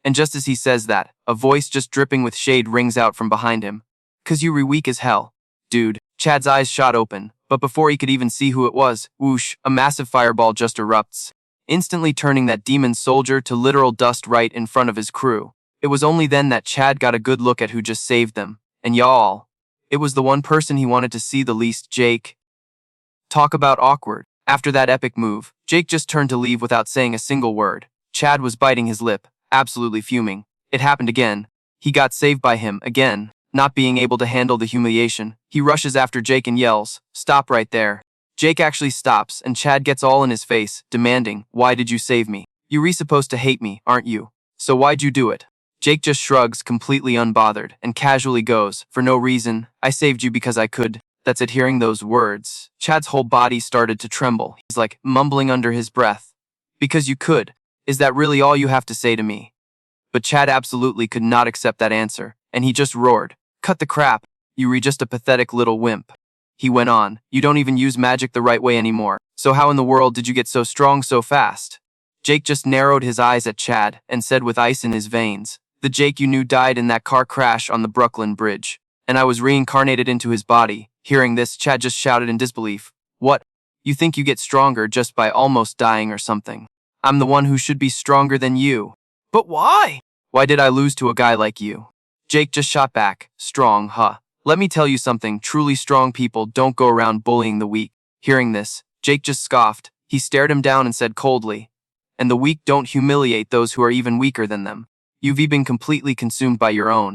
And just as he says that, a voice just dripping with shade rings out from behind him. 'Cause you re weak as hell. Dude, Chad's eyes shot open, but before he could even see who it was, whoosh, a massive fireball just erupts, instantly turning that demon soldier to literal dust right in front of his crew. It was only then that Chad got a good look at who just saved them, and y'all, it was the one person he wanted to see the least, Jake. Talk about awkward. After that epic move, Jake just turned to leave without saying a single word. Chad was biting his lip, absolutely fuming. It happened again. He got saved by him again. Not being able to handle the humiliation, he rushes after Jake and yells, "Stop right there." Jake actually stops, and Chad gets all in his face, demanding, "Why did you save me? You're supposed to hate me, aren't you? So why'd you do it?" Jake just shrugs, completely unbothered, and casually goes, "For no reason, I saved you because I could." That's it. Hearing those words, Chad's whole body started to tremble. He's like, mumbling under his breath, "Because you could? Is that really all you have to say to me?" But Chad absolutely could not accept that answer, and he just roared, "Cut the crap, you're just a pathetic little wimp." He went on, "You don't even use magic the right way anymore, so how in the world did you get so strong so fast?" Jake just narrowed his eyes at Chad and said with ice in his veins, "The Jake you knew died in that car crash on the Brooklyn Bridge, and I was reincarnated into his body." Hearing this, Chad just shouted in disbelief, "What? You think you get stronger just by almost dying or something? I'm the one who should be stronger than you." But why? "Why did I lose to a guy like you?" Jake just shot back, "Strong, huh? Let me tell you something, truly strong people don't go around bullying the weak." Hearing this, Jake just scoffed. He stared him down and said coldly, "And the weak don't humiliate those who are even weaker than them. You've been completely consumed by your own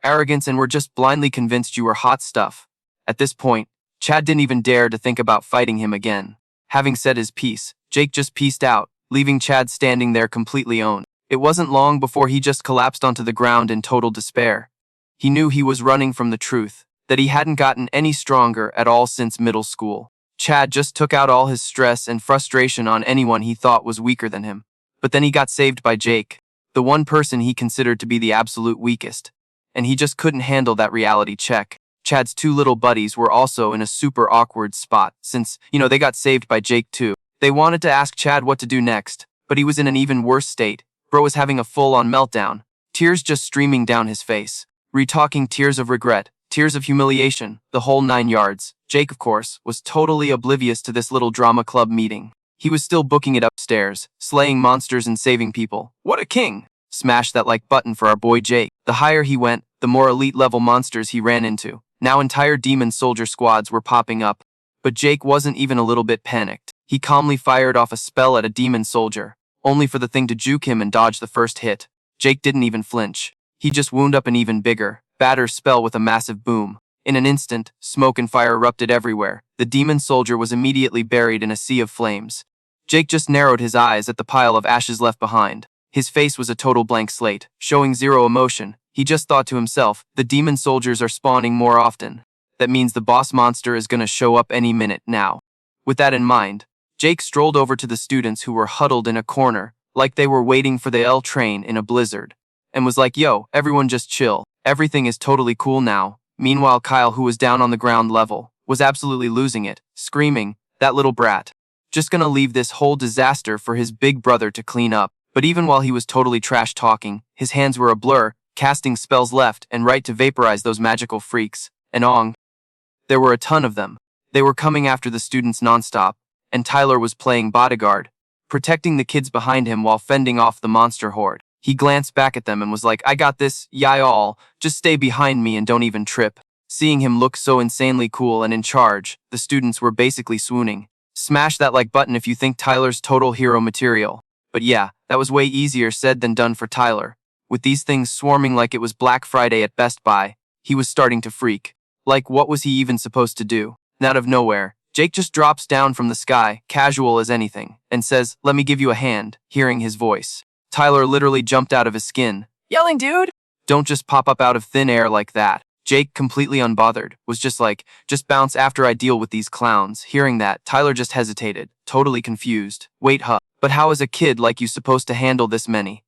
arrogance and were just blindly convinced you were hot stuff." At this point, Chad didn't even dare to think about fighting him again. Having said his piece, Jake just peaced out, leaving Chad standing there completely owned. It wasn't long before he just collapsed onto the ground in total despair. He knew he was running from the truth, that he hadn't gotten any stronger at all since middle school. Chad just took out all his stress and frustration on anyone he thought was weaker than him. But then he got saved by Jake, the one person he considered to be the absolute weakest. And he just couldn't handle that reality check. Chad's two little buddies were also in a super awkward spot since, they got saved by Jake too. They wanted to ask Chad what to do next, but he was in an even worse state. Bro was having a full-on meltdown, tears just streaming down his face. Talking tears of regret, tears of humiliation, the whole 9 yards. Jake, of course, was totally oblivious to this little drama club meeting. He was still booking it upstairs, slaying monsters and saving people. What a king! Smash that like button for our boy Jake. The higher he went, the more elite level monsters he ran into. Now entire demon soldier squads were popping up. But Jake wasn't even a little bit panicked. He calmly fired off a spell at a demon soldier, only for the thing to juke him and dodge the first hit. Jake didn't even flinch. He just wound up an even bigger, badder spell with a massive boom. In an instant, smoke and fire erupted everywhere. The demon soldier was immediately buried in a sea of flames. Jake just narrowed his eyes at the pile of ashes left behind. His face was a total blank slate, showing zero emotion. He just thought to himself, the demon soldiers are spawning more often. That means the boss monster is gonna show up any minute now. With that in mind, Jake strolled over to the students who were huddled in a corner, like they were waiting for the L train in a blizzard, and was like, yo, everyone just chill. Everything is totally cool now. Meanwhile, Kyle, who was down on the ground level, was absolutely losing it, screaming, that little brat. Just gonna leave this whole disaster for his big brother to clean up. But even while he was totally trash talking, his hands were a blur, casting spells left and right to vaporize those magical freaks. And there were a ton of them. They were coming after the students nonstop, and Tyler was playing bodyguard, protecting the kids behind him while fending off the monster horde. He glanced back at them and was like, I got this, y'all, just stay behind me and don't even trip. Seeing him look so insanely cool and in charge, the students were basically swooning. Smash that like button if you think Tyler's total hero material. But yeah, that was way easier said than done for Tyler. With these things swarming like it was Black Friday at Best Buy, he was starting to freak. Like, what was he even supposed to do? Out of nowhere, Jake just drops down from the sky, casual as anything, and says, let me give you a hand, hearing his voice. Tyler literally jumped out of his skin. Yelling, dude! Don't just pop up out of thin air like that. Jake, completely unbothered, was just like, just bounce after I deal with these clowns. Hearing that, Tyler just hesitated, totally confused. Wait, but how is a kid like you supposed to handle this many?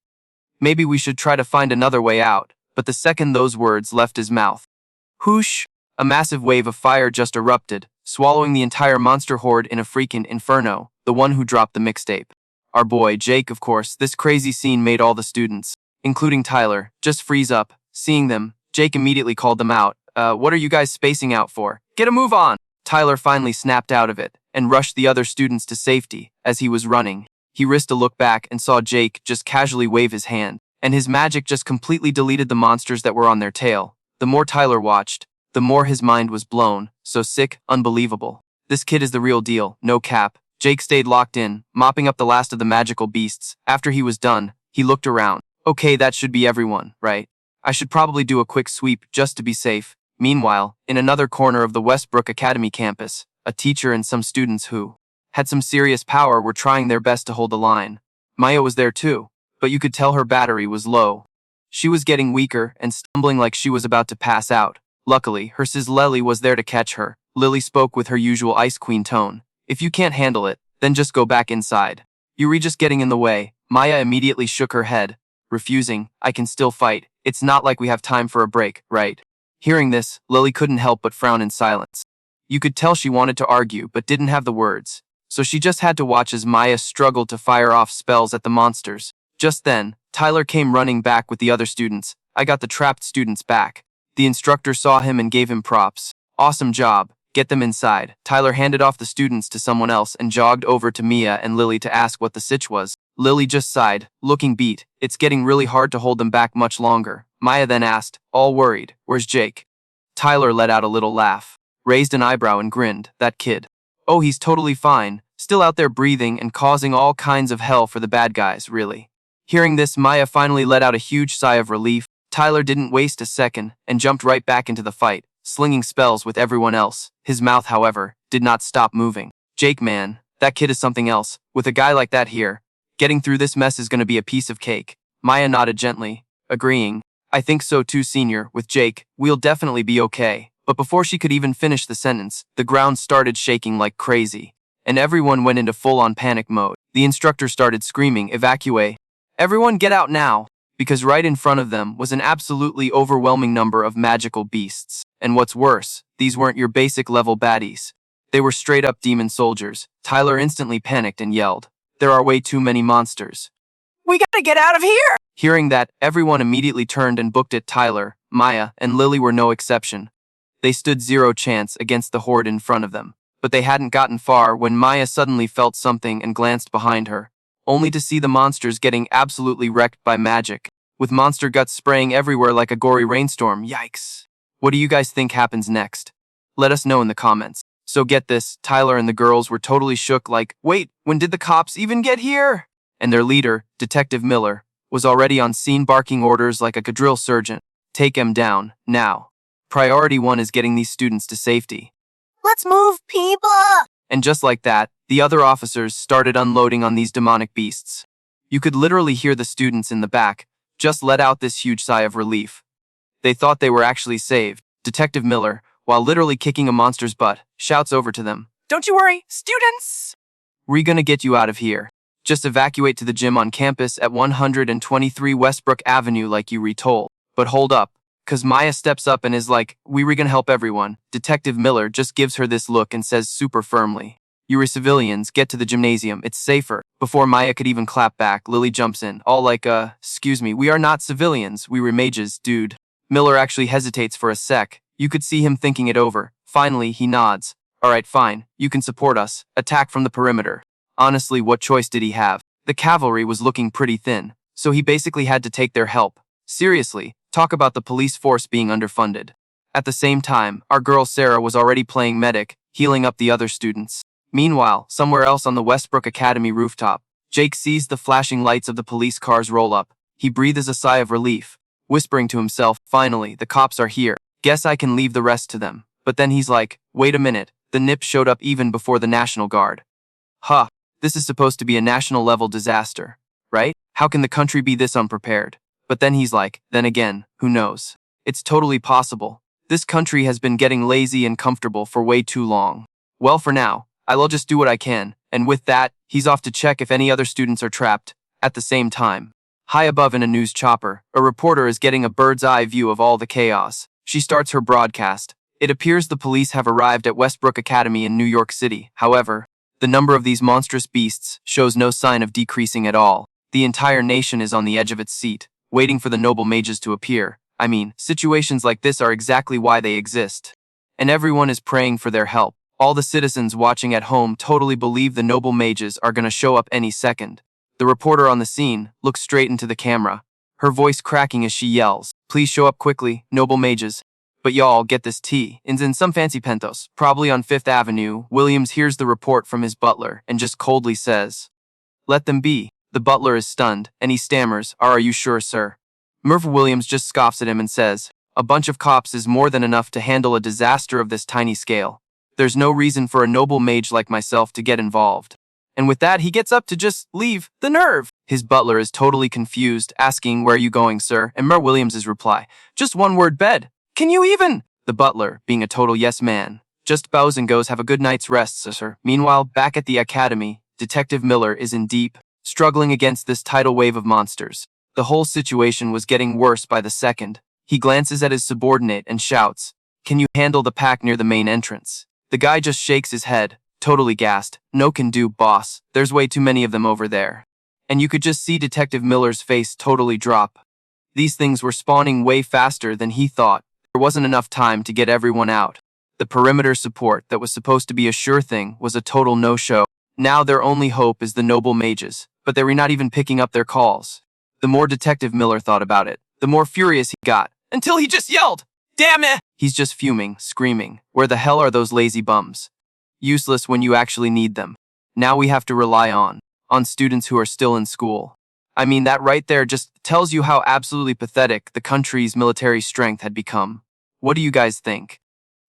Maybe we should try to find another way out. But the second those words left his mouth, whoosh, a massive wave of fire just erupted, swallowing the entire monster horde in a freaking inferno, the one who dropped the mixtape. Our boy, Jake, of course. This crazy scene made all the students, including Tyler, just freeze up. Seeing them, Jake immediately called them out. What are you guys spacing out for? Get a move on! Tyler finally snapped out of it, and rushed the other students to safety. As he was running, he risked a look back and saw Jake just casually wave his hand, and his magic just completely deleted the monsters that were on their tail. The more Tyler watched, the more his mind was blown. So sick, unbelievable. This kid is the real deal, no cap. Jake stayed locked in, mopping up the last of the magical beasts. After he was done, he looked around. Okay, that should be everyone, right? I should probably do a quick sweep just to be safe. Meanwhile, in another corner of the Westbrook Academy campus, a teacher and some students who had some serious power were trying their best to hold the line. Maya was there too, but you could tell her battery was low. She was getting weaker and stumbling like she was about to pass out. Luckily, her sis Lily was there to catch her. Lily spoke with her usual Ice Queen tone. If you can't handle it, then just go back inside. You're just getting in the way. Maya immediately shook her head, refusing. I can still fight. It's not like we have time for a break, right? Hearing this, Lily couldn't help but frown in silence. You could tell she wanted to argue but didn't have the words, so she just had to watch as Maya struggled to fire off spells at the monsters. Just then, Tyler came running back with the other students. I got the trapped students back. The instructor saw him and gave him props. Awesome job. Get them inside. Tyler handed off the students to someone else and jogged over to Mia and Lily to ask what the sitch was. Lily just sighed, looking beat. It's getting really hard to hold them back much longer. Maya then asked, all worried, where's Jake? Tyler let out a little laugh, raised an eyebrow and grinned. That kid. Oh, he's totally fine. Still out there breathing and causing all kinds of hell for the bad guys, really. Hearing this, Maya finally let out a huge sigh of relief. Tyler didn't waste a second and jumped right back into the fight, slinging spells with everyone else. His mouth, however, did not stop moving. Jake, man, that kid is something else. With a guy like that here, getting through this mess is gonna be a piece of cake. Maya nodded gently, agreeing. I think so too, senior. With Jake, we'll definitely be okay. But before she could even finish the sentence, the ground started shaking like crazy, and everyone went into full-on panic mode. The instructor started screaming, evacuate. Everyone get out now! Because right in front of them was an absolutely overwhelming number of magical beasts. And what's worse, these weren't your basic level baddies. They were straight up demon soldiers. Tyler instantly panicked and yelled, there are way too many monsters. We gotta get out of here! Hearing that, everyone immediately turned and booked at Tyler. Maya and Lily were no exception. They stood zero chance against the horde in front of them. But they hadn't gotten far when Maya suddenly felt something and glanced behind her, only to see the monsters getting absolutely wrecked by magic. with monster guts spraying everywhere like a gory rainstorm. Yikes. What do you guys think happens next? Let us know in the comments. So get this, Tyler and the girls were totally shook like, wait, when did the cops even get here? And their leader, Detective Miller, was already on scene barking orders like a drill sergeant. Take him down, now. Priority 1 is getting these students to safety. Let's move, people! And just like that, the other officers started unloading on these demonic beasts. You could literally hear the students in the back just let out this huge sigh of relief. They thought they were actually saved. Detective Miller, while literally kicking a monster's butt, shouts over to them. Don't you worry, students! We're gonna get you out of here. Just evacuate to the gym on campus at 123 Westbrook Avenue like you retold. But hold up, cause Maya steps up and is like, we're gonna help everyone. Detective Miller just gives her this look and says super firmly, you were civilians, get to the gymnasium, it's safer. Before Maya could even clap back, Lily jumps in, all like, excuse me, we are not civilians, we were mages, dude. Miller actually hesitates for a sec. You could see him thinking it over. Finally, he nods. Alright, fine, you can support us. Attack from the perimeter. Honestly, what choice did he have? The cavalry was looking pretty thin, so he basically had to take their help. Seriously, talk about the police force being underfunded. At the same time, our girl Sarah was already playing medic, healing up the other students. Meanwhile, somewhere else on the Westbrook Academy rooftop, Jake sees the flashing lights of the police cars roll up. He breathes a sigh of relief, whispering to himself, finally, the cops are here. Guess I can leave the rest to them. But then he's like, wait a minute, the NIP showed up even before the National Guard. Huh, this is supposed to be a national-level disaster, right? How can the country be this unprepared? But then he's like, then again, who knows? It's totally possible. This country has been getting lazy and comfortable for way too long. Well, for now, I'll just do what I can, and with that, he's off to check if any other students are trapped. At the same time, high above in a news chopper, a reporter is getting a bird's-eye view of all the chaos. She starts her broadcast. It appears the police have arrived at Westbrook Academy in New York City. However, the number of these monstrous beasts shows no sign of decreasing at all. The entire nation is on the edge of its seat, waiting for the noble mages to appear. I mean, situations like this are exactly why they exist. And everyone is praying for their help. All the citizens watching at home totally believe the noble mages are gonna show up any second. The reporter on the scene looks straight into the camera, her voice cracking as she yells, please show up quickly, noble mages. But y'all, get this tea. In some fancy pentos, probably on 5th Avenue, Williams hears the report from his butler and just coldly says, let them be. The butler is stunned, and he stammers, are you sure, sir? Murph Williams just scoffs at him and says, a bunch of cops is more than enough to handle a disaster of this tiny scale. There's no reason for a noble mage like myself to get involved. And with that, he gets up to just leave. The nerve! His butler is totally confused, asking, where are you going, sir? And Murph Williams' reply, just one word, bed. Can you even? The butler, being a total yes man, just bows and goes, have a good night's rest, sir. Meanwhile, back at the academy, Detective Miller is in deep, struggling against this tidal wave of monsters. The whole situation was getting worse by the second. He glances at his subordinate and shouts, can you handle the pack near the main entrance? The guy just shakes his head, totally gassed. No can do, boss. There's way too many of them over there. And you could just see Detective Miller's face totally drop. These things were spawning way faster than he thought. There wasn't enough time to get everyone out. The perimeter support that was supposed to be a sure thing was a total no-show. Now their only hope is the noble mages, but they were not even picking up their calls. The more Detective Miller thought about it, the more furious he got, until he just yelled, damn it! He's just fuming, screaming, where the hell are those lazy bums? Useless when you actually need them. Now we have to rely on students who are still in school. I mean, that right there just tells you how absolutely pathetic the country's military strength had become. What do you guys think?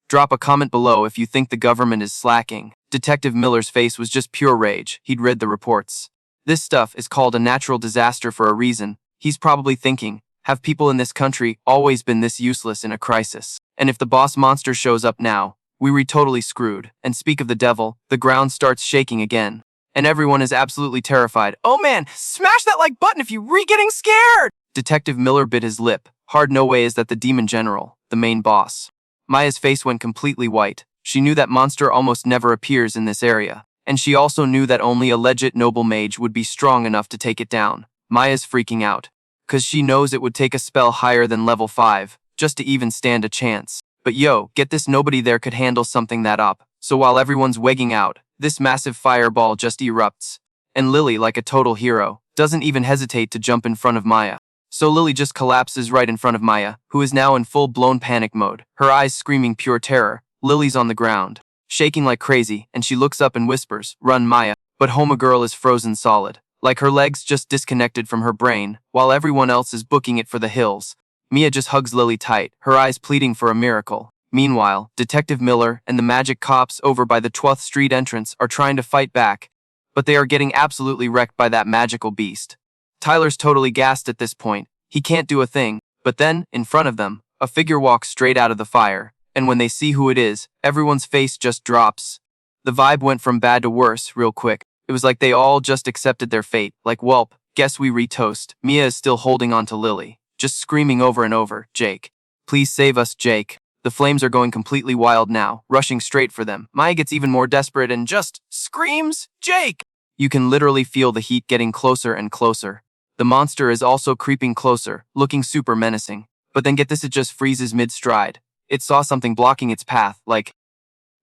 Drop a comment below if you think the government is slacking. Detective Miller's face was just pure rage. He'd read the reports. This stuff is called a natural disaster for a reason. He's probably thinking, have people in this country always been this useless in a crisis? And if the boss monster shows up now, we're totally screwed. And speak of the devil, the ground starts shaking again. And everyone is absolutely terrified. Oh man, smash that like button if you're getting scared! Detective Miller bit his lip. Hard no way is that the demon general, the main boss. Maya's face went completely white. She knew that monster almost never appears in this area. And she also knew that only a legit noble mage would be strong enough to take it down. Maya's freaking out, cause she knows it would take a spell higher than level 5, just to even stand a chance. But yo, get this, nobody there could handle something that up. So while everyone's wigging out, this massive fireball just erupts. And Lily, like a total hero, doesn't even hesitate to jump in front of Maya. So Lily just collapses right in front of Maya, who is now in full-blown panic mode, her eyes screaming pure terror. Lily's on the ground, shaking like crazy, and she looks up and whispers, "Run, Maya." But Homa Girl is frozen solid, like her legs just disconnected from her brain, while everyone else is booking it for the hills. Mia just hugs Lily tight, her eyes pleading for a miracle. Meanwhile, Detective Miller and the magic cops over by the 12th Street entrance are trying to fight back, but they are getting absolutely wrecked by that magical beast. Tyler's totally gassed at this point. He can't do a thing, but then, in front of them, a figure walks straight out of the fire, and when they see who it is, everyone's face just drops. The vibe went from bad to worse real quick. It was like they all just accepted their fate, like, "Welp, guess we retoast." Mia is still holding on to Lily, just screaming over and over, "Jake, please save us, Jake." The flames are going completely wild now, rushing straight for them. Maya gets even more desperate and just screams, "Jake!" You can literally feel the heat getting closer and closer. The monster is also creeping closer, looking super menacing. But then get this, it just freezes mid-stride. It saw something blocking its path, like,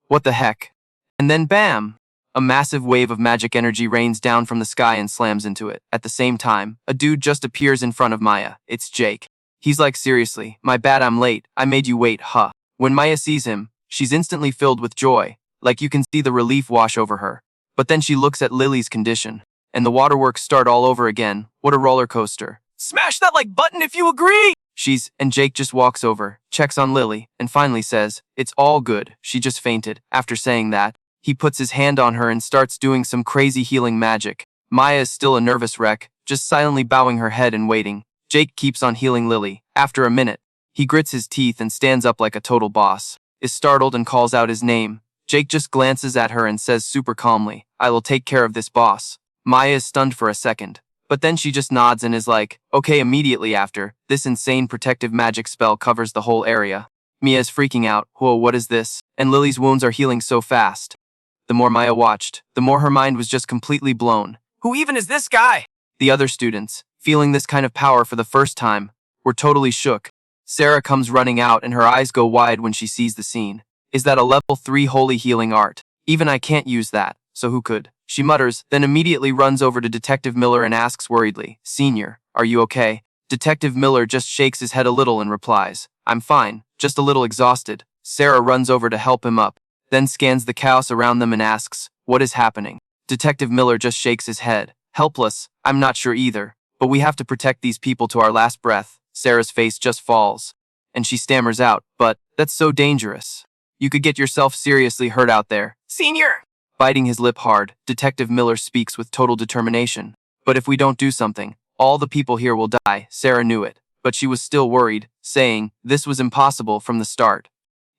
what the heck? And then bam! A massive wave of magic energy rains down from the sky and slams into it. At the same time, a dude just appears in front of Maya. It's Jake. He's like, "Seriously, my bad, I'm late. I made you wait, huh?" When Maya sees him, she's instantly filled with joy. Like, you can see the relief wash over her. But then she looks at Lily's condition, and the waterworks start all over again. What a roller coaster. Smash that like button if you agree! And Jake just walks over, checks on Lily, and finally says, "It's all good, she just fainted." After saying that, he puts his hand on her and starts doing some crazy healing magic. Maya is still a nervous wreck, just silently bowing her head and waiting. Jake keeps on healing Lily. After a minute, he grits his teeth and stands up like a total boss, is startled and calls out his name. Jake just glances at her and says super calmly, "I will take care of this, boss." Maya is stunned for a second, but then she just nods and is like, "Okay." Immediately after, this insane protective magic spell covers the whole area. Mia is freaking out, "Whoa, what is this?" And Lily's wounds are healing so fast. The more Maya watched, the more her mind was just completely blown. Who even is this guy? The other students, feeling this kind of power for the first time, were totally shook. Sarah comes running out and her eyes go wide when she sees the scene. Is that a level 3 holy healing art? Even I can't use that, so who could? She mutters, then immediately runs over to Detective Miller and asks worriedly, "Senior, are you okay?" Detective Miller just shakes his head a little and replies, "I'm fine, just a little exhausted." Sarah runs over to help him up, then scans the chaos around them and asks, "What is happening?" Detective Miller just shakes his head, helpless. "I'm not sure either, but we have to protect these people to our last breath." Sarah's face just falls, and she stammers out, "But that's so dangerous. You could get yourself seriously hurt out there." Senior! Biting his lip hard, Detective Miller speaks with total determination. "But if we don't do something, all the people here will die." Sarah knew it, but she was still worried, saying, "This was impossible from the start.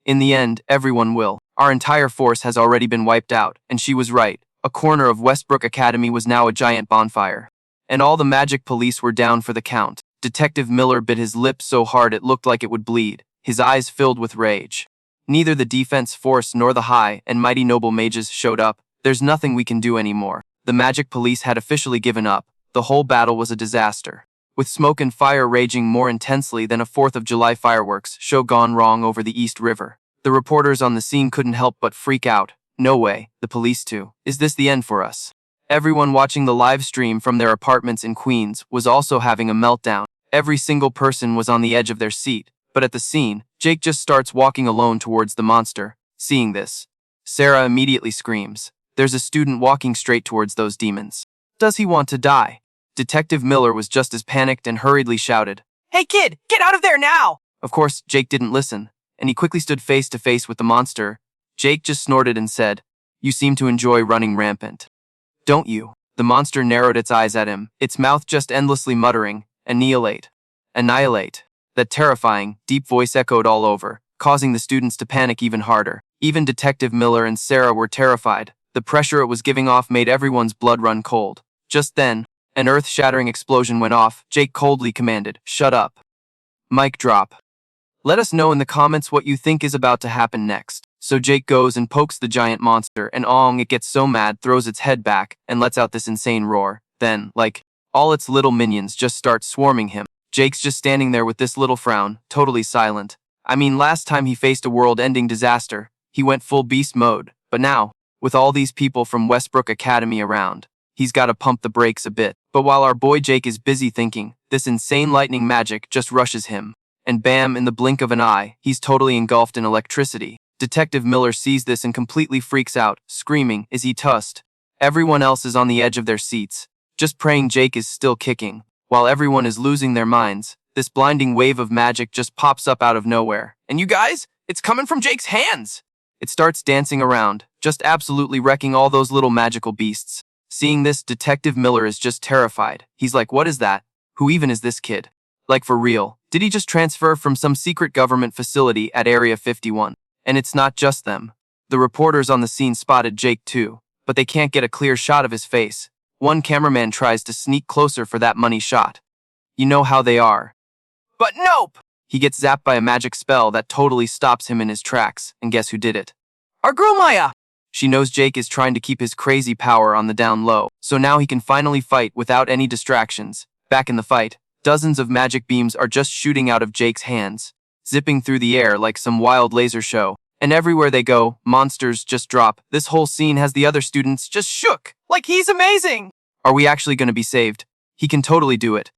In the end, everyone will. Our entire force has already been wiped out." And she was right. A corner of Westbrook Academy was now a giant bonfire, and all the magic police were down for the count. Detective Miller bit his lip so hard it looked like it would bleed, his eyes filled with rage. Neither the defense force nor the high and mighty noble mages showed up. There's nothing we can do anymore. The magic police had officially given up. The whole battle was a disaster, with smoke and fire raging more intensely than a 4th of July fireworks show gone wrong over the East River. The reporters on the scene couldn't help but freak out. No way, the police too. Is this the end for us? Everyone watching the live stream from their apartments in Queens was also having a meltdown. Every single person was on the edge of their seat. But at the scene, Jake just starts walking alone towards the monster. Seeing this, Sarah immediately screams, "There's a student walking straight towards those demons. Does he want to die?" Detective Miller was just as panicked and hurriedly shouted, "Hey kid, get out of there now!" Of course, Jake didn't listen, and he quickly stood face to face with the monster. Jake just snorted and said, "You seem to enjoy running rampant, don't you?" The monster narrowed its eyes at him, its mouth just endlessly muttering, "Annihilate. Annihilate." That terrifying, deep voice echoed all over, causing the students to panic even harder. Even Detective Miller and Sarah were terrified. The pressure it was giving off made everyone's blood run cold. Just then, an earth-shattering explosion went off. Jake coldly commanded, "Shut up." Mic drop. Let us know in the comments what you think is about to happen next. So Jake goes and pokes the giant monster, and it gets so mad, throws its head back, and lets out this insane roar. Then, all its little minions just start swarming him. Jake's just standing there with this little frown, totally silent. I mean, last time he faced a world-ending disaster, he went full beast mode. But now, with all these people from Westbrook Academy around, he's gotta pump the brakes a bit. But while our boy Jake is busy thinking, this insane lightning magic just rushes him. And bam, in the blink of an eye, he's totally engulfed in electricity. Detective Miller sees this and completely freaks out, screaming, "Is he tussed?" Everyone else is on the edge of their seats, just praying Jake is still kicking. While everyone is losing their minds, this blinding wave of magic just pops up out of nowhere. And you guys, it's coming from Jake's hands. It starts dancing around, just absolutely wrecking all those little magical beasts. Seeing this, Detective Miller is just terrified. He's like, what is that? Who even is this kid? Like for real, did he just transfer from some secret government facility at Area 51? And it's not just them. The reporters on the scene spotted Jake too, but they can't get a clear shot of his face. One cameraman tries to sneak closer for that money shot. You know how they are. But nope! He gets zapped by a magic spell that totally stops him in his tracks, and guess who did it? Our girl Maya! She knows Jake is trying to keep his crazy power on the down low, so now he can finally fight without any distractions. Back in the fight, dozens of magic beams are just shooting out of Jake's hands, zipping through the air like some wild laser show. And everywhere they go, monsters just drop. This whole scene has the other students just shook. Like he's amazing! Are we actually going to be saved? He can totally do it.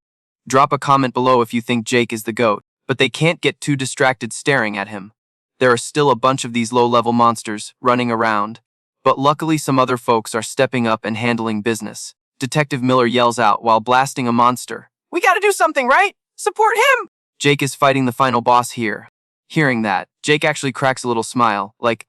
Drop a comment below if you think Jake is the GOAT, but they can't get too distracted staring at him. There are still a bunch of these low-level monsters running around. But luckily some other folks are stepping up and handling business. Detective Miller yells out while blasting a monster. We gotta do something, right? Support him! Jake is fighting the final boss here. Hearing that, Jake actually cracks a little smile, like,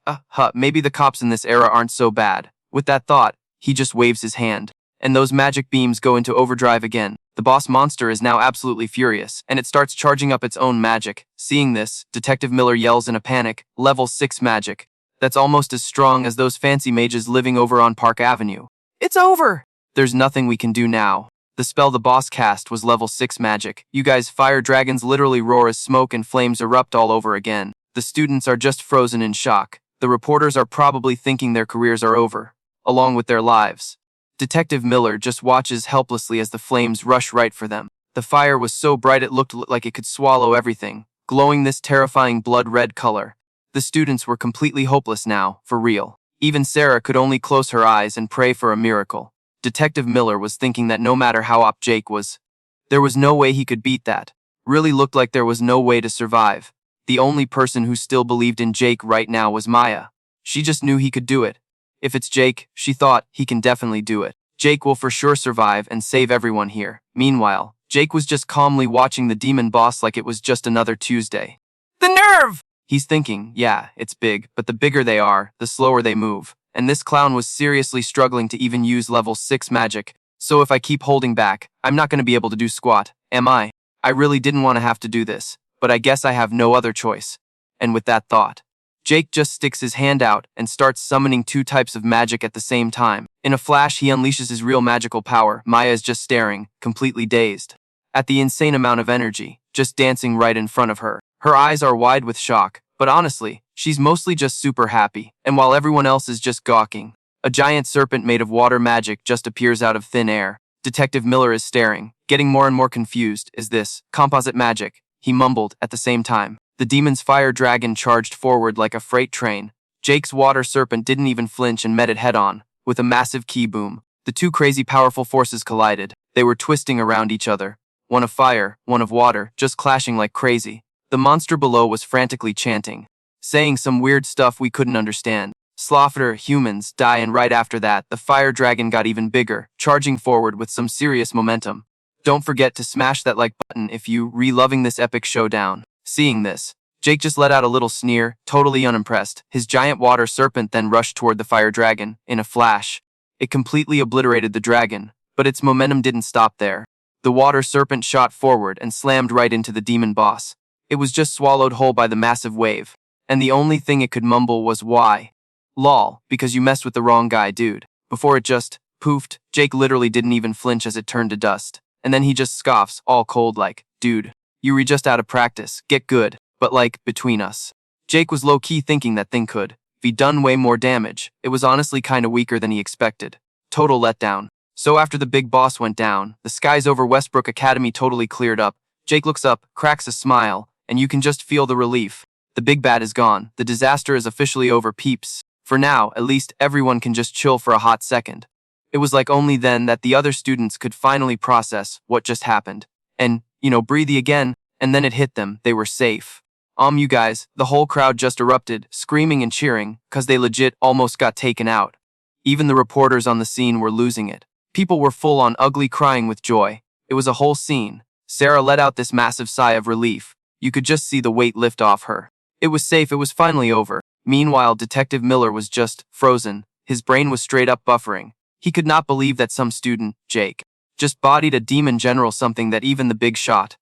maybe the cops in this era aren't so bad. With that thought, he just waves his hand. And those magic beams go into overdrive again. The boss monster is now absolutely furious, and it starts charging up its own magic. Seeing this, Detective Miller yells in a panic, "Level 6 magic." That's almost as strong as those fancy mages living over on Park Avenue. It's over! There's nothing we can do now. The spell the boss cast was level 6 magic. You guys, fire dragons literally roar as smoke and flames erupt all over again. The students are just frozen in shock. The reporters are probably thinking their careers are over, along with their lives. Detective Miller just watches helplessly as the flames rush right for them. The fire was so bright it looked like it could swallow everything, glowing this terrifying blood-red color. The students were completely hopeless now, for real. Even Sarah could only close her eyes and pray for a miracle. Detective Miller was thinking that no matter how up Jake was, there was no way he could beat that. Really looked like there was no way to survive. The only person who still believed in Jake right now was Maya. She just knew he could do it. If it's Jake, she thought, he can definitely do it. Jake will for sure survive and save everyone here. Meanwhile, Jake was just calmly watching the demon boss like it was just another Tuesday. The nerve! He's thinking, yeah, it's big, but the bigger they are, the slower they move. And this clown was seriously struggling to even use level 6 magic. So if I keep holding back, I'm not going to be able to do squat, am I? I really didn't want to have to do this, but I guess I have no other choice. And with that thought, Jake just sticks his hand out and starts summoning 2 types of magic at the same time. In a flash, he unleashes his real magical power. Maya is just staring, completely dazed, at the insane amount of energy, just dancing right in front of her. Her eyes are wide with shock, but honestly, she's mostly just super happy, and while everyone else is just gawking, a giant serpent made of water magic just appears out of thin air. Detective Miller is staring, getting more and more confused. Is this composite magic? He mumbled at the same time. The demon's fire dragon charged forward like a freight train. Jake's water serpent didn't even flinch and met it head-on, with a massive key boom. The 2 crazy powerful forces collided. They were twisting around each other, one of fire, one of water, just clashing like crazy. The monster below was frantically chanting, saying some weird stuff we couldn't understand. Slaughter, humans, die, and right after that, the fire dragon got even bigger, charging forward with some serious momentum. Don't forget to smash that like button if you re-loving this epic showdown. Seeing this, Jake just let out a little sneer, totally unimpressed. His giant water serpent then rushed toward the fire dragon. In a flash, it completely obliterated the dragon, but its momentum didn't stop there. The water serpent shot forward and slammed right into the demon boss. It was just swallowed whole by the massive wave, and the only thing it could mumble was, "Why? Lol, because you messed with the wrong guy, dude." Before it just poofed, Jake literally didn't even flinch as it turned to dust. And then he just scoffs, all cold like, "Dude, you were just out of practice, get good." But like, between us, Jake was low-key thinking that thing could be done way more damage. It was honestly kinda weaker than he expected. Total letdown. So after the big boss went down, the skies over Westbrook Academy totally cleared up. Jake looks up, cracks a smile, and you can just feel the relief. The big bad is gone. The disaster is officially over, peeps. For now, at least everyone can just chill for a hot second. It was like only then that the other students could finally process what just happened. And, breathe again, and then it hit them, they were safe. You guys, the whole crowd just erupted, screaming and cheering, cause they legit almost got taken out. Even the reporters on the scene were losing it. People were full on ugly crying with joy. It was a whole scene. Sarah let out this massive sigh of relief. You could just see the weight lift off her. It was safe, it was finally over. Meanwhile, Detective Miller was just frozen. His brain was straight up buffering. He could not believe that some student, Jake, just bodied a demon general, something that even the big shot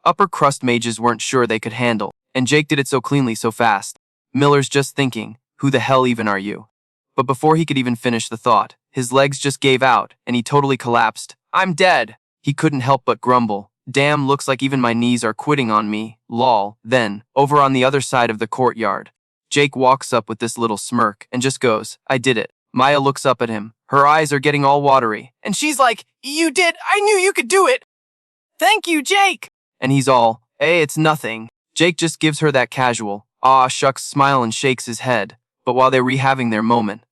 upper crust mages weren't sure they could handle. And Jake did it so cleanly, so fast. Miller's just thinking, who the hell even are you? But before he could even finish the thought, his legs just gave out, and he totally collapsed. I'm dead! He couldn't help but grumble. Damn, looks like even my knees are quitting on me, lol. Then, over on the other side of the courtyard, Jake walks up with this little smirk and just goes, I did it. Maya looks up at him. Her eyes are getting all watery. And she's like, you did, I knew you could do it! Thank you, Jake! And he's all, hey, it's nothing. Jake just gives her that casual, aw shucks smile and shakes his head. But while they're rehaving their moment,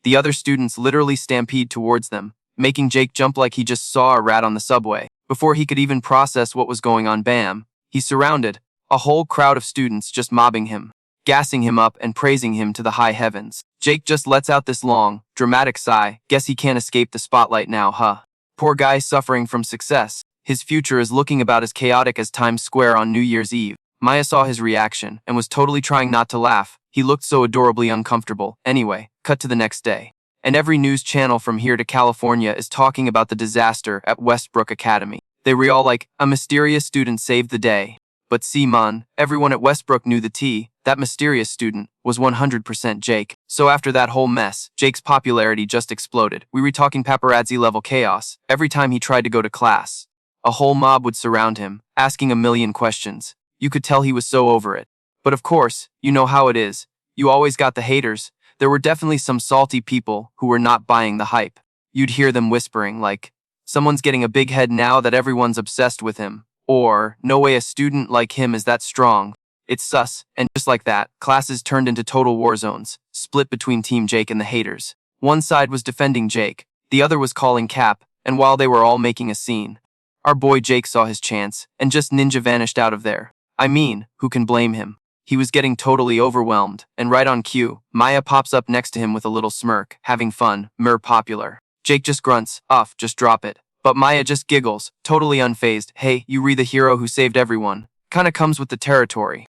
the other students literally stampede towards them, making Jake jump like he just saw a rat on the subway. Before he could even process what was going on, bam, he's surrounded, a whole crowd of students just mobbing him, gassing him up and praising him to the high heavens. Jake just lets out this long, dramatic sigh. Guess he can't escape the spotlight now, huh? Poor guy suffering from success. His future is looking about as chaotic as Times Square on New Year's Eve. Maya saw his reaction and was totally trying not to laugh. He looked so adorably uncomfortable. Anyway, cut to the next day. And every news channel from here to California is talking about the disaster at Westbrook Academy. They were all like, a mysterious student saved the day. But see, man, everyone at Westbrook knew the tea. That mysterious student was 100% Jake. So after that whole mess, Jake's popularity just exploded. We were talking paparazzi level chaos. Every time he tried to go to class, a whole mob would surround him, asking a million questions. You could tell he was so over it. But of course, you know how it is. You always got the haters. There were definitely some salty people who were not buying the hype. You'd hear them whispering like, someone's getting a big head now that everyone's obsessed with him. Or, no way a student like him is that strong. It's sus. And just like that, classes turned into total war zones, split between Team Jake and the haters. One side was defending Jake, the other was calling Cap, and while they were all making a scene, our boy Jake saw his chance and just ninja vanished out of there. I mean, who can blame him? He was getting totally overwhelmed, and right on cue, Maya pops up next to him with a little smirk, having fun, popular. Jake just grunts, off, just drop it. But Maya just giggles, totally unfazed. Hey, you re the hero who saved everyone. Kinda comes with the territory.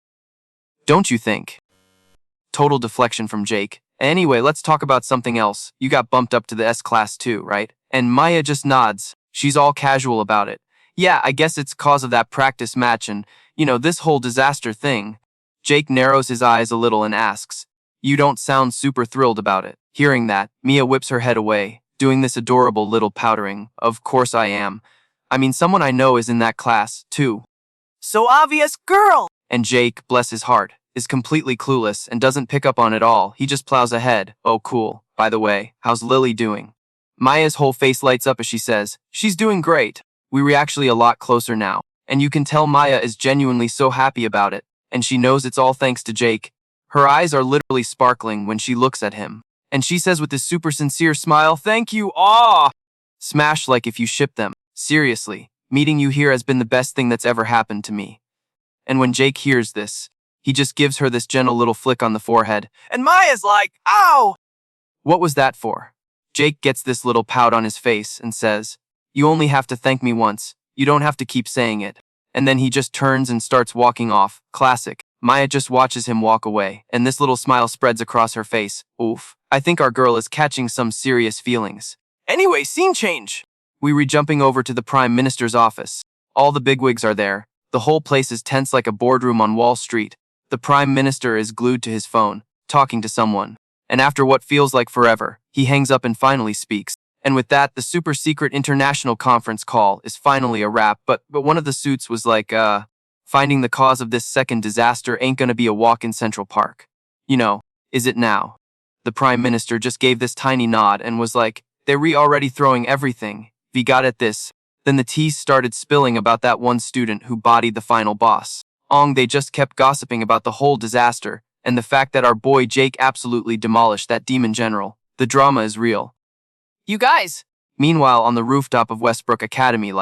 Don't you think? Total deflection from Jake. Anyway, let's talk about something else. You got bumped up to the S class too, right? And Maya just nods. She's all casual about it. Yeah, I guess it's cause of that practice match and, this whole disaster thing. Jake narrows his eyes a little and asks, you don't sound super thrilled about it. Hearing that, Mia whips her head away, doing this adorable little powdering. Of course I am. I mean, someone I know is in that class, too. So obvious, girl! And Jake, bless his heart, is completely clueless and doesn't pick up on it all. He just plows ahead. Oh, cool. By the way, how's Lily doing? Maya's whole face lights up as she says, she's doing great. We were actually a lot closer now. And you can tell Maya is genuinely so happy about it. And she knows it's all thanks to Jake. Her eyes are literally sparkling when she looks at him. And she says with this super sincere smile, thank you, aw! Smash like if you ship them. Seriously, meeting you here has been the best thing that's ever happened to me. And when Jake hears this, he just gives her this gentle little flick on the forehead. And Maya's like, ow! What was that for? Jake gets this little pout on his face and says, you only have to thank me once. You don't have to keep saying it. And then he just turns and starts walking off. Classic. Maya just watches him walk away, and this little smile spreads across her face. Oof. I think our girl is catching some serious feelings. Anyway, scene change. We re-jumping over to the Prime Minister's office. All the bigwigs are there. The whole place is tense like a boardroom on Wall Street. The Prime Minister is glued to his phone, talking to someone. And after what feels like forever, he hangs up and finally speaks. And with that, the super secret international conference call is finally a wrap. But one of the suits was like, finding the cause of this second disaster ain't gonna be a walk in Central Park. Is it now? The Prime Minister just gave this tiny nod and was like, they're already throwing everything. We got at this. Then the tea started spilling about that one student who bodied the final boss. They just kept gossiping about the whole disaster and the fact that our boy Jake absolutely demolished that demon general. The drama is real. You guys, Meanwhile, on the rooftop of Westbrook Academy,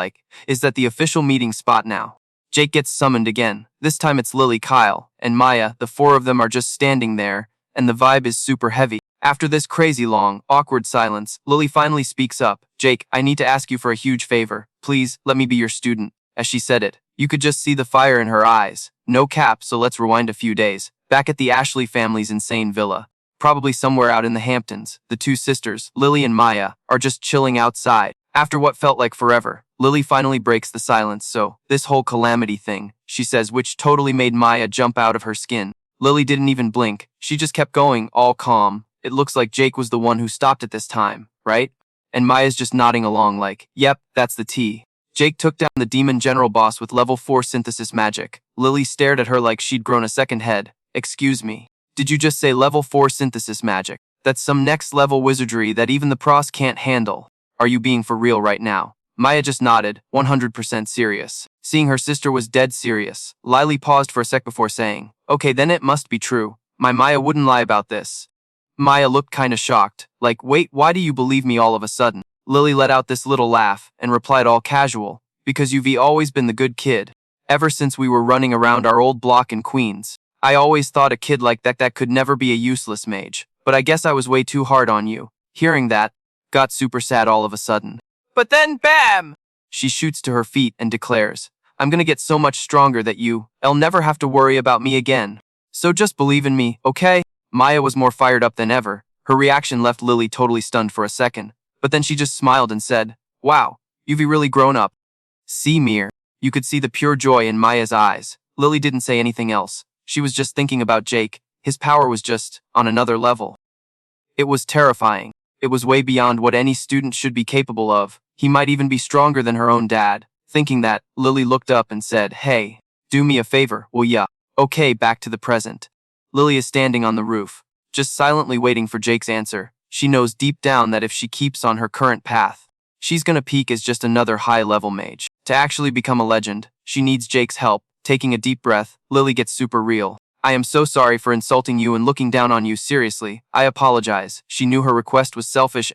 is that the official meeting spot now? Jake gets summoned again. This time it's Lily, Kyle, and Maya. The four of them are just standing there, and the vibe is super heavy. After this crazy long, awkward silence, Lily finally speaks up. Jake, I need to ask you for a huge favor. Please, let me be your student. As she said it, you could just see the fire in her eyes. No cap, so let's rewind a few days. Back at the Ashley family's insane villa. Probably somewhere out in the Hamptons, the two sisters, Lily and Maya, are just chilling outside. After what felt like forever, Lily finally breaks the silence. So, this whole calamity thing, she says, which totally made Maya jump out of her skin. Lily didn't even blink. She just kept going, all calm. It looks like Jake was the one who stopped at this time, right? And Maya's just nodding along like, yep, that's the T. Jake took down the demon general boss with level 4 synthesis magic. Lily stared at her like she'd grown a second head. Excuse me. Did you just say level 4 synthesis magic? That's some next level wizardry that even the pros can't handle. Are you being for real right now? Maya just nodded, 100% serious. Seeing her sister was dead serious, Lily paused for a sec before saying, okay, then it must be true. My Maya wouldn't lie about this. Maya looked kinda shocked, like, wait, why do you believe me all of a sudden? Lily let out this little laugh and replied all casual, because you've always been the good kid. Ever since we were running around our old block in Queens. I always thought a kid like that could never be a useless mage, but I guess I was way too hard on you. Hearing that, got super sad all of a sudden. But then, bam! She shoots to her feet and declares, I'm gonna get so much stronger that you'll never have to worry about me again. So just believe in me, okay? Maya was more fired up than ever. Her reaction left Lily totally stunned for a second, but then she just smiled and said, wow, you've really grown up. See, Mir. You could see the pure joy in Maya's eyes. Lily didn't say anything else. She was just thinking about Jake. His power was just on another level. It was terrifying. It was way beyond what any student should be capable of. He might even be stronger than her own dad. Thinking that, Lily looked up and said, hey, do me a favor, will ya? Okay, back to the present. Lily is standing on the roof, just silently waiting for Jake's answer. She knows deep down that if she keeps on her current path, she's gonna peak as just another high-level mage. To actually become a legend, she needs Jake's help. Taking a deep breath, Lily gets super real. I am so sorry for insulting you and looking down on you, seriously. I apologize. She knew her request was selfish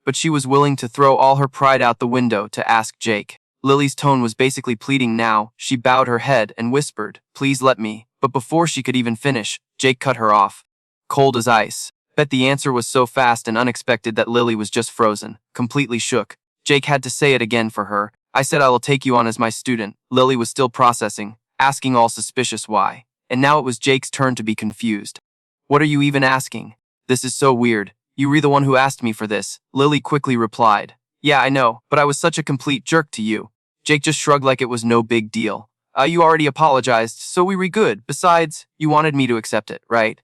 but she was willing to throw all her pride out the window to ask Jake. Lily's tone was basically pleading now. She bowed her head and whispered, please let me. But before she could even finish, Jake cut her off. Cold as ice. Bet the answer was so fast and unexpected that Lily was just frozen, completely shook. Jake had to say it again for her. I said I will take you on as my student. Lily was still processing, asking all suspicious why. And now it was Jake's turn to be confused. What are you even asking? This is so weird. You were the one who asked me for this. Lily quickly replied. Yeah, I know, but I was such a complete jerk to you. Jake just shrugged like it was no big deal. You already apologized, so we good. Besides, you wanted me to accept it, right?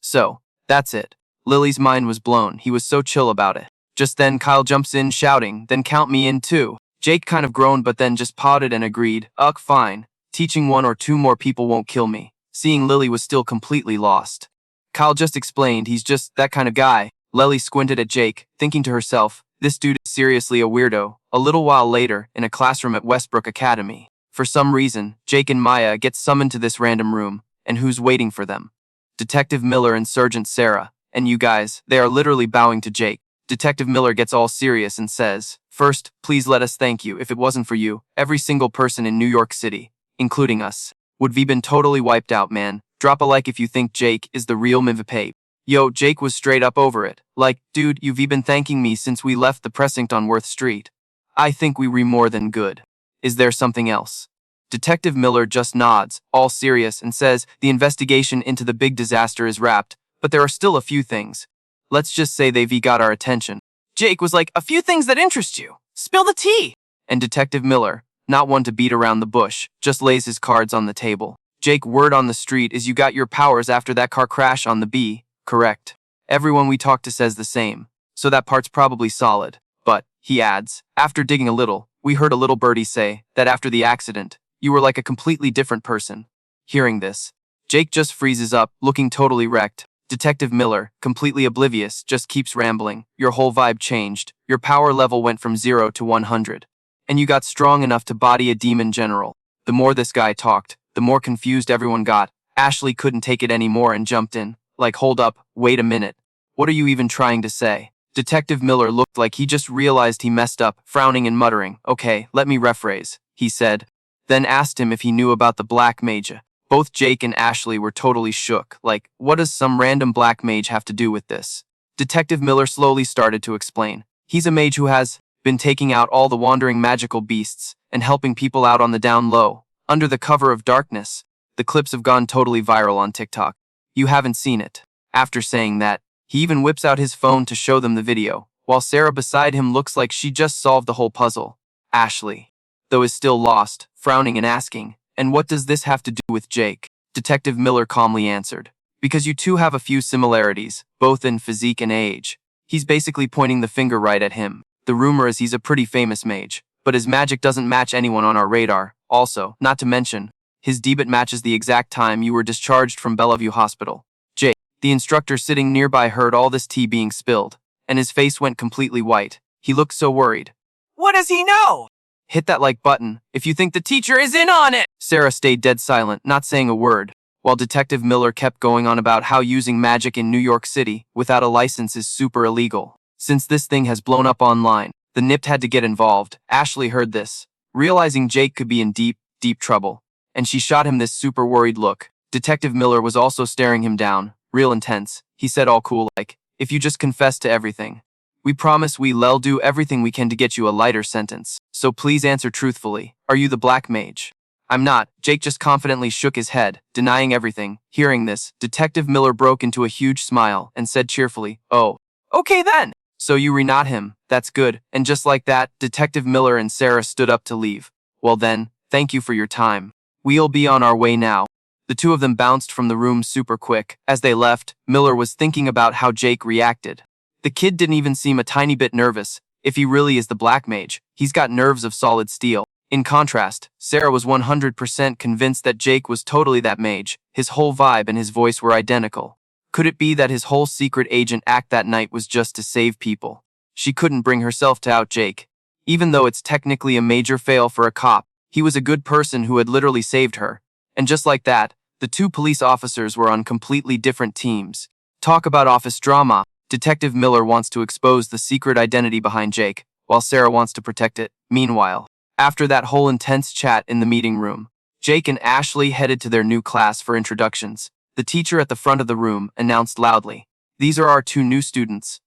So, that's it. Lily's mind was blown. He was so chill about it. Just then, Kyle jumps in shouting, then count me in too. Jake kind of groaned but then just pouted and agreed, fine. Teaching 1 or 2 more people won't kill me. Seeing Lily was still completely lost. Kyle just explained he's just that kind of guy. Lily squinted at Jake, thinking to herself, this dude is seriously a weirdo. A little while later, in a classroom at Westbrook Academy. For some reason, Jake and Maya get summoned to this random room, and who's waiting for them? Detective Miller and Sergeant Sarah, and you guys, they are literally bowing to Jake. Detective Miller gets all serious and says, first, please let us thank you. If it wasn't for you, every single person in New York City, including us, would be been totally wiped out, man. Drop a like if you think Jake is the real Mivapay. Yo, Jake was straight up over it. Like, dude, you've been thanking me since we left the precinct on Worth Street. I think we were more than good. Is there something else? Detective Miller just nods, all serious, and says the investigation into the big disaster is wrapped, but there are still a few things. Let's just say they've got our attention. Jake was like, a few things that interest you. Spill the tea. And Detective Miller, not one to beat around the bush, just lays his cards on the table. Jake, word on the street is you got your powers after that car crash on the B, correct? Everyone we talked to says the same, so that part's probably solid. But, he adds, after digging a little, we heard a little birdie say that after the accident, you were like a completely different person. Hearing this, Jake just freezes up, looking totally wrecked. Detective Miller, completely oblivious, just keeps rambling. Your whole vibe changed. Your power level went from 0 to 100. And you got strong enough to body a demon general. The more this guy talked, the more confused everyone got. Ashley couldn't take it anymore and jumped in. Like, hold up, wait a minute. What are you even trying to say? Detective Miller looked like he just realized he messed up, frowning and muttering, "Okay, let me rephrase," he said, then asked him if he knew about the Black Mage. Both Jake and Ashley were totally shook, like, what does some random black mage have to do with this? Detective Miller slowly started to explain. He's a mage who has been taking out all the wandering magical beasts and helping people out on the down low, under the cover of darkness. The clips have gone totally viral on TikTok. You haven't seen it. After saying that, he even whips out his phone to show them the video, while Sarah beside him looks like she just solved the whole puzzle. Ashley, though, is still lost, frowning and asking, "And what does this have to do with Jake?" Detective Miller calmly answered, "Because you two have a few similarities, both in physique and age." He's basically pointing the finger right at him. The rumor is he's a pretty famous mage, but his magic doesn't match anyone on our radar. Also, not to mention, his debut matches the exact time you were discharged from Bellevue Hospital. Jake, the instructor sitting nearby, heard all this tea being spilled, and his face went completely white. He looked so worried. What does he know? Hit that like button if you think the teacher is in on it. Sarah stayed dead silent, not saying a word, while Detective Miller kept going on about how using magic in New York City without a license is super illegal. Since this thing has blown up online, the NIPT had to get involved. Ashley heard this, realizing Jake could be in deep, deep trouble, and she shot him this super worried look. Detective Miller was also staring him down, real intense. He said all cool like, "If you just confess to everything, we promise we'll do everything we can to get you a lighter sentence. So please answer truthfully. Are you the Black Mage?" "I'm not." Jake just confidently shook his head, denying everything. Hearing this, Detective Miller broke into a huge smile and said cheerfully, "Oh, Okay then. so you re-not him. That's good." And just like that, Detective Miller and Sarah stood up to leave. "Well then, thank you for your time. We'll be on our way now." The two of them bounced from the room super quick. As they left, Miller was thinking about how Jake reacted. The kid didn't even seem a tiny bit nervous. If he really is the Black Mage, he's got nerves of solid steel. In contrast, Sarah was 100% convinced that Jake was totally that mage. His whole vibe and his voice were identical. Could it be that his whole secret agent act that night was just to save people? She couldn't bring herself to out Jake. Even though it's technically a major fail for a cop, he was a good person who had literally saved her. And just like that, the two police officers were on completely different teams. Talk about office drama. Detective Miller wants to expose the secret identity behind Jake, while Sarah wants to protect it. Meanwhile, after that whole intense chat in the meeting room, Jake and Ashley headed to their new class for introductions. The teacher at the front of the room announced loudly, "These are our two new students,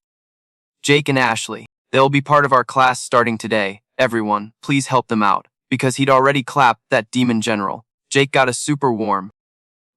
Jake and Ashley. They'll be part of our class starting today. Everyone, please help them out." Because he'd already clapped that demon general, Jake got a super warm,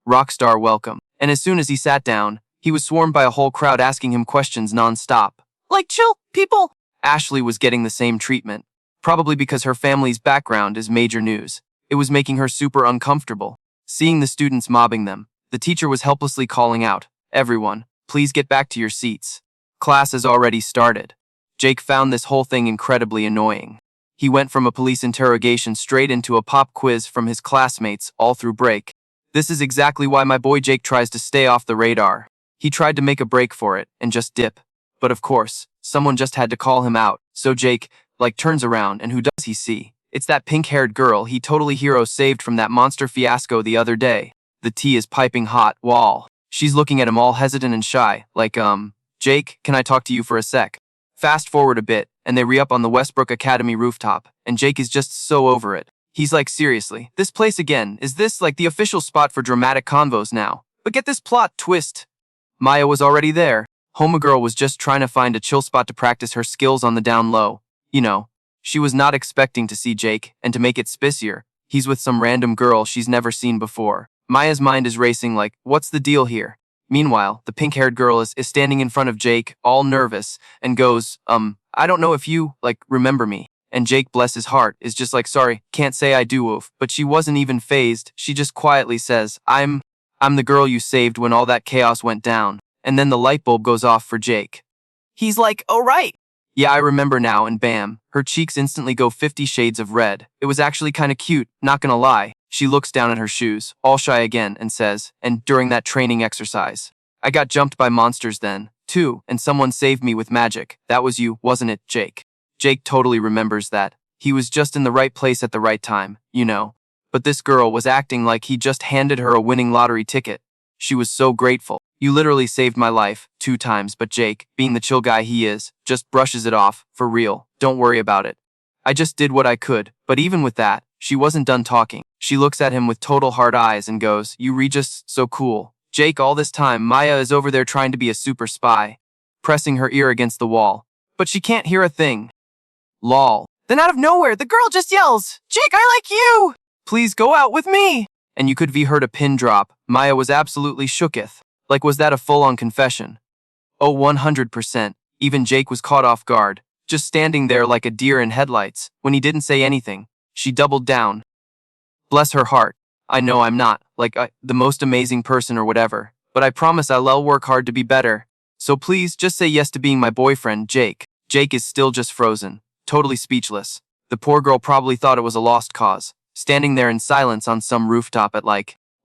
rockstar welcome. And as soon as he sat down, he was swarmed by a whole crowd asking him questions non-stop. Like chill, people. Ashley was getting the same treatment, probably because her family's background is major news. It was making her super uncomfortable. Seeing the students mobbing them, the teacher was helplessly calling out, "Everyone, please get back to your seats. Class has already started." Jake found this whole thing incredibly annoying. He went from a police interrogation straight into a pop quiz from his classmates all through break. This is exactly why my boy Jake tries to stay off the radar. He tried to make a break for it and just dip. But of course, someone just had to call him out. So Jake, turns around, and who does he see? It's that pink-haired girl he totally hero saved from that monster fiasco the other day. The tea is piping hot, wall. She's looking at him all hesitant and shy, like, "Jake, can I talk to you for a sec?" Fast forward a bit, and they re-up on the Westbrook Academy rooftop, and Jake is just so over it. He's like, "Seriously, this place again? Is this like the official spot for dramatic convos now?" But get this plot twist. Maya was already there. Homegirl was just trying to find a chill spot to practice her skills on the down low. You know, she was not expecting to see Jake, and to make it spicier, he's with some random girl she's never seen before. Maya's mind is racing like, what's the deal here? Meanwhile, the pink-haired girl is standing in front of Jake, all nervous, and goes, "I don't know if you, remember me." And Jake, bless his heart, is just like, "Sorry, can't say I do, oof." But she wasn't even fazed. She just quietly says, I'm the girl you saved when all that chaos went down." And then the light bulb goes off for Jake. He's like, "Oh right. "Yeah, I remember now," and bam, her cheeks instantly go 50 shades of red. It was actually kinda cute, not gonna lie. She looks down at her shoes, all shy again, and says, "And during that training exercise, I got jumped by monsters then, too, and someone saved me with magic. That was you, wasn't it, Jake?" Jake totally remembers that. He was just in the right place at the right time, you know. But this girl was acting like he just handed her a winning lottery ticket. She was so grateful. You literally saved my life 2 times, but Jake, being the chill guy he is, just brushes it off. For real, don't worry about it. I just did what I could, but even with that, she wasn't done talking. She looks at him with total hard eyes and goes, "You Regis, so cool." Jake, all this time, Maya is over there trying to be a super spy, pressing her ear against the wall, but she can't hear a thing. Lol. Then out of nowhere, the girl just yells, "Jake, I like you! Please go out with me!" And you could be heard a pin drop. Maya was absolutely shooketh. Like, was that a full-on confession? Oh, 100%. Even Jake was caught off guard, just standing there like a deer in headlights. When he didn't say anything, she doubled down. Bless her heart. I know I'm not, the most amazing person or whatever, but I promise I'll work hard to be better. So please, just say yes to being my boyfriend, Jake. Jake is still just frozen, totally speechless. The poor girl probably thought it was a lost cause, standing there in silence on some rooftop at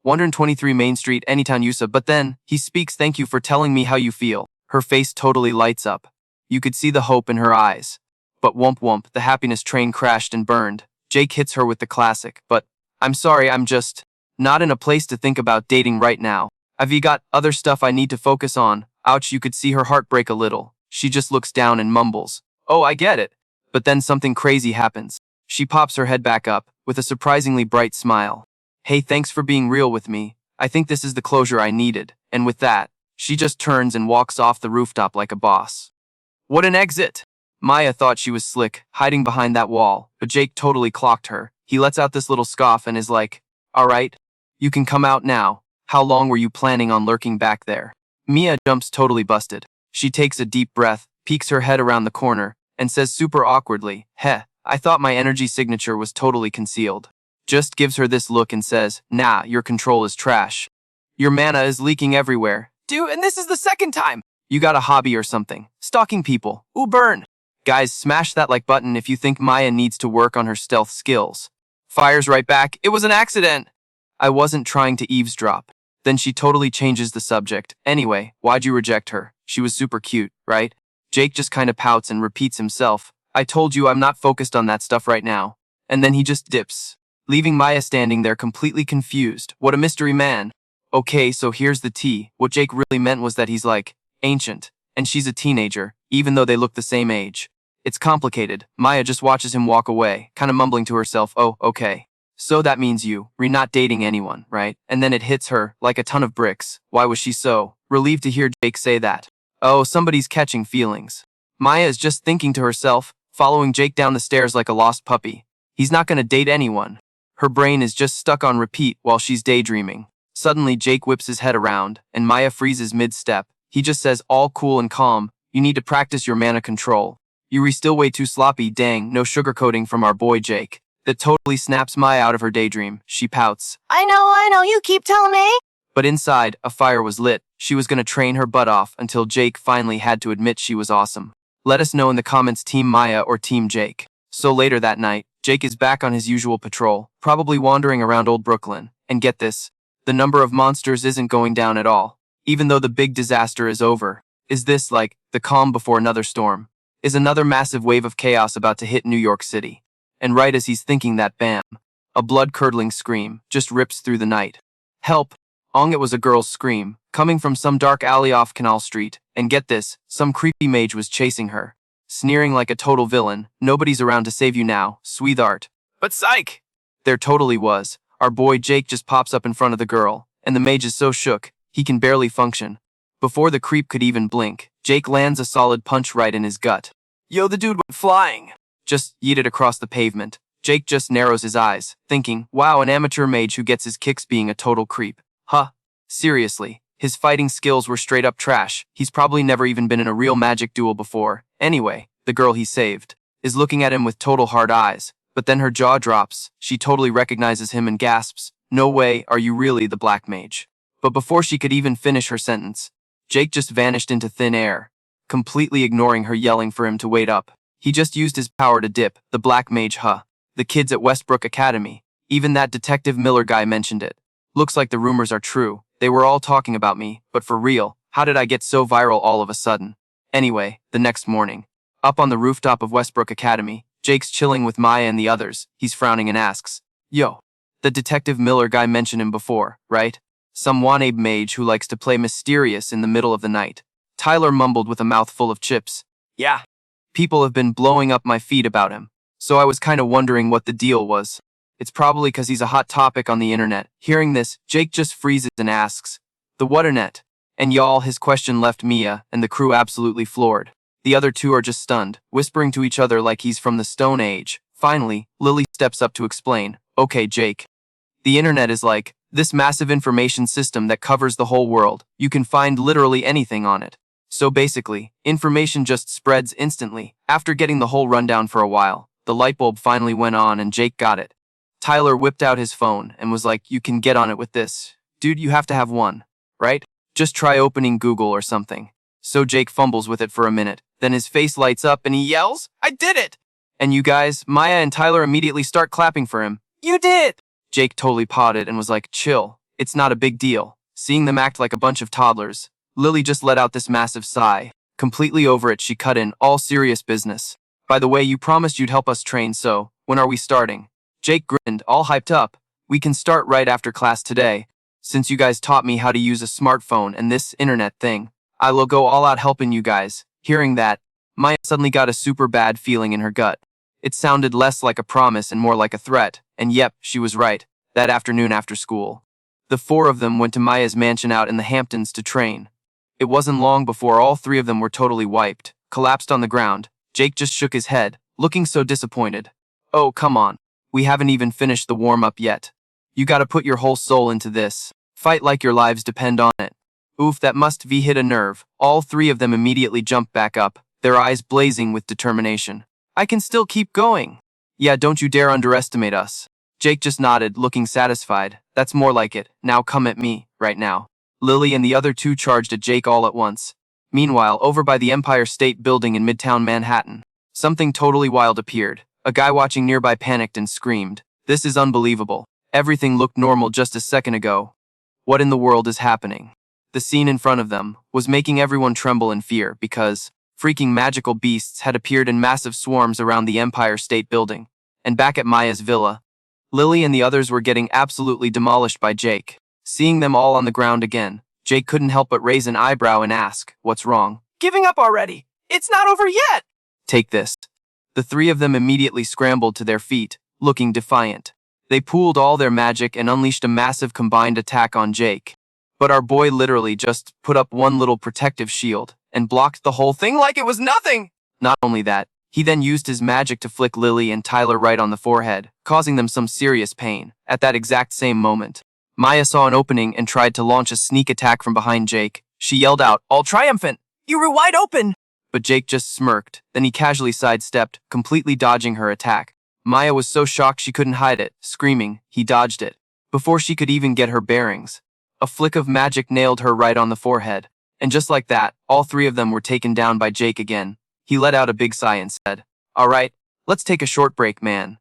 123 Main Street, Anytown, USA. But then, he speaks, "Thank you for telling me how you feel." Her face totally lights up. You could see the hope in her eyes. But whoomp whoomp, the happiness train crashed and burned. Jake hits her with the classic, "But I'm sorry, I'm just not in a place to think about dating right now. I've got other stuff I need to focus on." Ouch, you could see her heart break a little. She just looks down and mumbles, "Oh, I get it." But then something crazy happens. She pops her head back up, with a surprisingly bright smile. "Hey, thanks for being real with me. I think this is the closure I needed." And with that, she just turns and walks off the rooftop like a boss. What an exit! Maya thought she was slick, hiding behind that wall, but Jake totally clocked her. He lets out this little scoff and is like, "Alright, you can come out now. How long were you planning on lurking back there?" Mia jumps totally busted. She takes a deep breath, peeks her head around the corner, and says super awkwardly, "Heh, I thought my energy signature was totally concealed." Just gives her this look and says, "Nah, your control is trash. Your mana is leaking everywhere. Dude, and this is the second time. You got a hobby or something. Stalking people. Ooh, burn." Guys, smash that like button if you think Maya needs to work on her stealth skills. Fires right back, "It was an accident. I wasn't trying to eavesdrop." Then she totally changes the subject. "Anyway, why'd you reject her? She was super cute, right?" Jake just kinda pouts and repeats himself, "I told you I'm not focused on that stuff right now." And then he just dips, leaving Maya standing there completely confused. What a mystery man. Okay, so here's the tea. What Jake really meant was that he's ancient, and she's a teenager, even though they look the same age. It's complicated. Maya just watches him walk away, kinda mumbling to herself, "Oh, okay. So that means you're not dating anyone, right?" And then it hits her like a ton of bricks. Why was she so relieved to hear Jake say that? Oh, somebody's catching feelings. Maya is just thinking to herself, following Jake down the stairs like a lost puppy. He's not gonna date anyone. Her brain is just stuck on repeat while she's daydreaming. Suddenly, Jake whips his head around, and Maya freezes mid-step. He just says, all cool and calm, "You need to practice your mana control. You're still way too sloppy, dang, no sugarcoating from our boy Jake." That totally snaps Maya out of her daydream. She pouts. I know, you keep telling me. But inside, a fire was lit. She was gonna train her butt off until Jake finally had to admit she was awesome. Let us know in the comments, Team Maya or Team Jake. So later that night, Jake is back on his usual patrol, probably wandering around old Brooklyn. And get this, the number of monsters isn't going down at all, even though the big disaster is over. Is this the calm before another storm? Is another massive wave of chaos about to hit New York City? And right as he's thinking that, bam, a blood-curdling scream just rips through the night. Help! It was a girl's scream, coming from some dark alley off Canal Street. And get this, some creepy mage was chasing her, sneering like a total villain. "Nobody's around to save you now, sweetheart." But psych! There totally was. Our boy Jake just pops up in front of the girl, and the mage is so shook, he can barely function. Before the creep could even blink, Jake lands a solid punch right in his gut. Yo, the dude went flying. Just yeeted across the pavement. Jake just narrows his eyes, thinking, wow, an amateur mage who gets his kicks being a total creep. Huh. Seriously, his fighting skills were straight up trash. He's probably never even been in a real magic duel before. Anyway, the girl he saved is looking at him with total hard eyes, but then her jaw drops. She totally recognizes him and gasps, "No way, are you really the black mage?" But before she could even finish her sentence, Jake just vanished into thin air, completely ignoring her yelling for him to wait up. He just used his power to dip. The black mage, huh? The kids at Westbrook Academy. Even that Detective Miller guy mentioned it. Looks like the rumors are true. They were all talking about me, but for real, how did I get so viral all of a sudden? Anyway, the next morning, up on the rooftop of Westbrook Academy, Jake's chilling with Maya and the others. He's frowning and asks, "Yo, the Detective Miller guy mentioned him before, right?" Some wannabe mage who likes to play mysterious in the middle of the night. Tyler mumbled with a mouthful of chips. Yeah. People have been blowing up my feed about him, so I was kinda wondering what the deal was. It's probably cause he's a hot topic on the internet. Hearing this, Jake just freezes and asks, "The whaternet?" And y'all, his question left Mia and the crew absolutely floored. The other two are just stunned, whispering to each other like he's from the Stone Age. Finally, Lily steps up to explain, "Okay, Jake. The internet is like this massive information system that covers the whole world. You can find literally anything on it. So basically, information just spreads instantly." After getting the whole rundown for a while, the light bulb finally went on and Jake got it. Tyler whipped out his phone and was like, "You can get on it with this. Dude, you have to have one, right? Just try opening Google or something." So Jake fumbles with it for a minute, then his face lights up and he yells, I did it! and you guys, Maya and Tyler immediately start clapping for him. You did! Jake totally potted and was like, "Chill, it's not a big deal." Seeing them act like a bunch of toddlers, Lily just let out this massive sigh. Completely over it, she cut in, "All serious business. By the way, you promised you'd help us train, so when are we starting?" Jake grinned, all hyped up. "We can start right after class today. Since you guys taught me how to use a smartphone and this internet thing, I will go all out helping you guys." Hearing that, Maya suddenly got a super bad feeling in her gut. It sounded less like a promise and more like a threat, and yep, she was right. That afternoon after school, the four of them went to Maya's mansion out in the Hamptons to train. It wasn't long before all three of them were totally wiped, collapsed on the ground. Jake just shook his head, looking so disappointed. "Oh, come on. We haven't even finished the warm-up yet. You gotta put your whole soul into this. Fight like your lives depend on it." Oof, that must have hit a nerve. All three of them immediately jumped back up, their eyes blazing with determination. "I can still keep going." "Yeah, don't you dare underestimate us." Jake just nodded, looking satisfied. "That's more like it. Now come at me, right now." Lily and the other two charged at Jake all at once. Meanwhile, over by the Empire State Building in Midtown Manhattan, something totally wild appeared. A guy watching nearby panicked and screamed, "This is unbelievable. Everything looked normal just a second ago. What in the world is happening?" The scene in front of them was making everyone tremble in fear because freaking magical beasts had appeared in massive swarms around the Empire State Building. And back at Maya's villa, Lily and the others were getting absolutely demolished by Jake. Seeing them all on the ground again, Jake couldn't help but raise an eyebrow and ask, "What's wrong?" Giving up already. It's not over yet. "Take this." The three of them immediately scrambled to their feet, looking defiant. They pooled all their magic and unleashed a massive combined attack on Jake. But our boy literally just put up one little protective shield and blocked the whole thing like it was nothing. Not only that, he then used his magic to flick Lily and Tyler right on the forehead, causing them some serious pain. At that exact same moment, Maya saw an opening and tried to launch a sneak attack from behind Jake. She yelled out, all triumphant, "You were wide open." but Jake just smirked, then he casually sidestepped, completely dodging her attack. Maya was so shocked she couldn't hide it, screaming, he dodged it. Before she could even get her bearings, a flick of magic nailed her right on the forehead. And just like that, all three of them were taken down by Jake again. He let out a big sigh and said, "Alright, let's take a short break, man.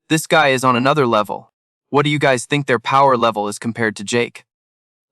This guy is on another level. What do you guys think their power level is compared to Jake?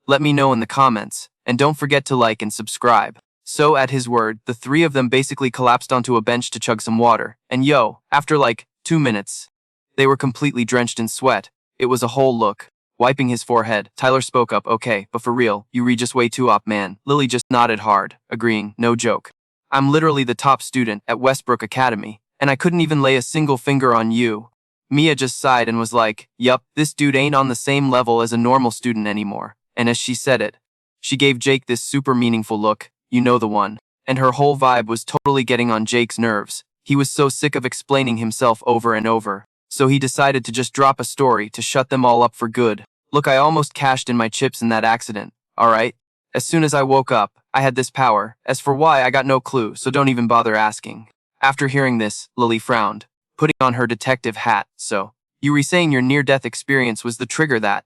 Let me know in the comments, and don't forget to like and subscribe." So at his word, the three of them basically collapsed onto a bench to chug some water, and after like 2 minutes, they were completely drenched in sweat. It was a whole look. Wiping his forehead, Tyler spoke up, "Okay, but for real, you read just way too up, man." Lily just nodded hard, agreeing, "No joke. I'm literally the top student at Westbrook Academy, and I couldn't even lay a single finger on you." Mia just sighed and was like, "Yup, this dude ain't on the same level as a normal student anymore." And as she said it, she gave Jake this super meaningful look, you know the one. And her whole vibe was totally getting on Jake's nerves. He was so sick of explaining himself over and over. So he decided to just drop a story to shut them all up for good. "Look, I almost cashed in my chips in that accident, alright? As soon as I woke up, I had this power. As for why, I got no clue, so don't even bother asking." After hearing this, Lily frowned, putting on her detective hat. "So, you were saying your near-death experience was the trigger that,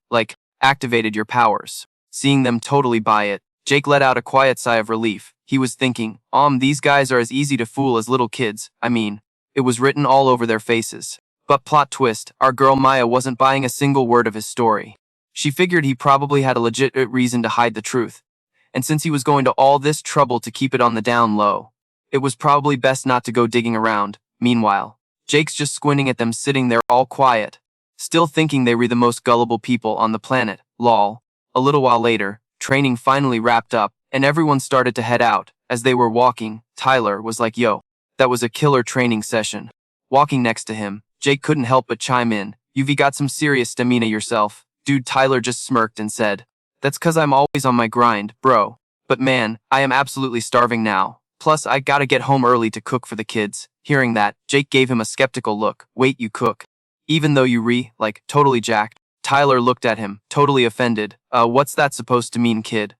activated your powers." Seeing them totally buy it, Jake let out a quiet sigh of relief. He was thinking, these guys are as easy to fool as little kids. I mean, it was written all over their faces. But plot twist, our girl Maya wasn't buying a single word of his story. She figured he probably had a legit reason to hide the truth. And since he was going to all this trouble to keep it on the down low, it was probably best not to go digging around. Meanwhile, Jake's just squinting at them sitting there all quiet, still thinking they were the most gullible people on the planet. Lol. A little while later, training finally wrapped up, and everyone started to head out. As they were walking, Tyler was like, yo, that was a killer training session. Walking next to him, Jake couldn't help but chime in, you've got some serious stamina yourself. Dude, Tyler just smirked and said, that's cause I'm always on my grind, bro. But man, I am absolutely starving now. Plus, I gotta get home early to cook for the kids. Hearing that, Jake gave him a skeptical look. Wait, you cook? Even though you totally jacked? Tyler looked at him, totally offended. What's that supposed to mean, kid?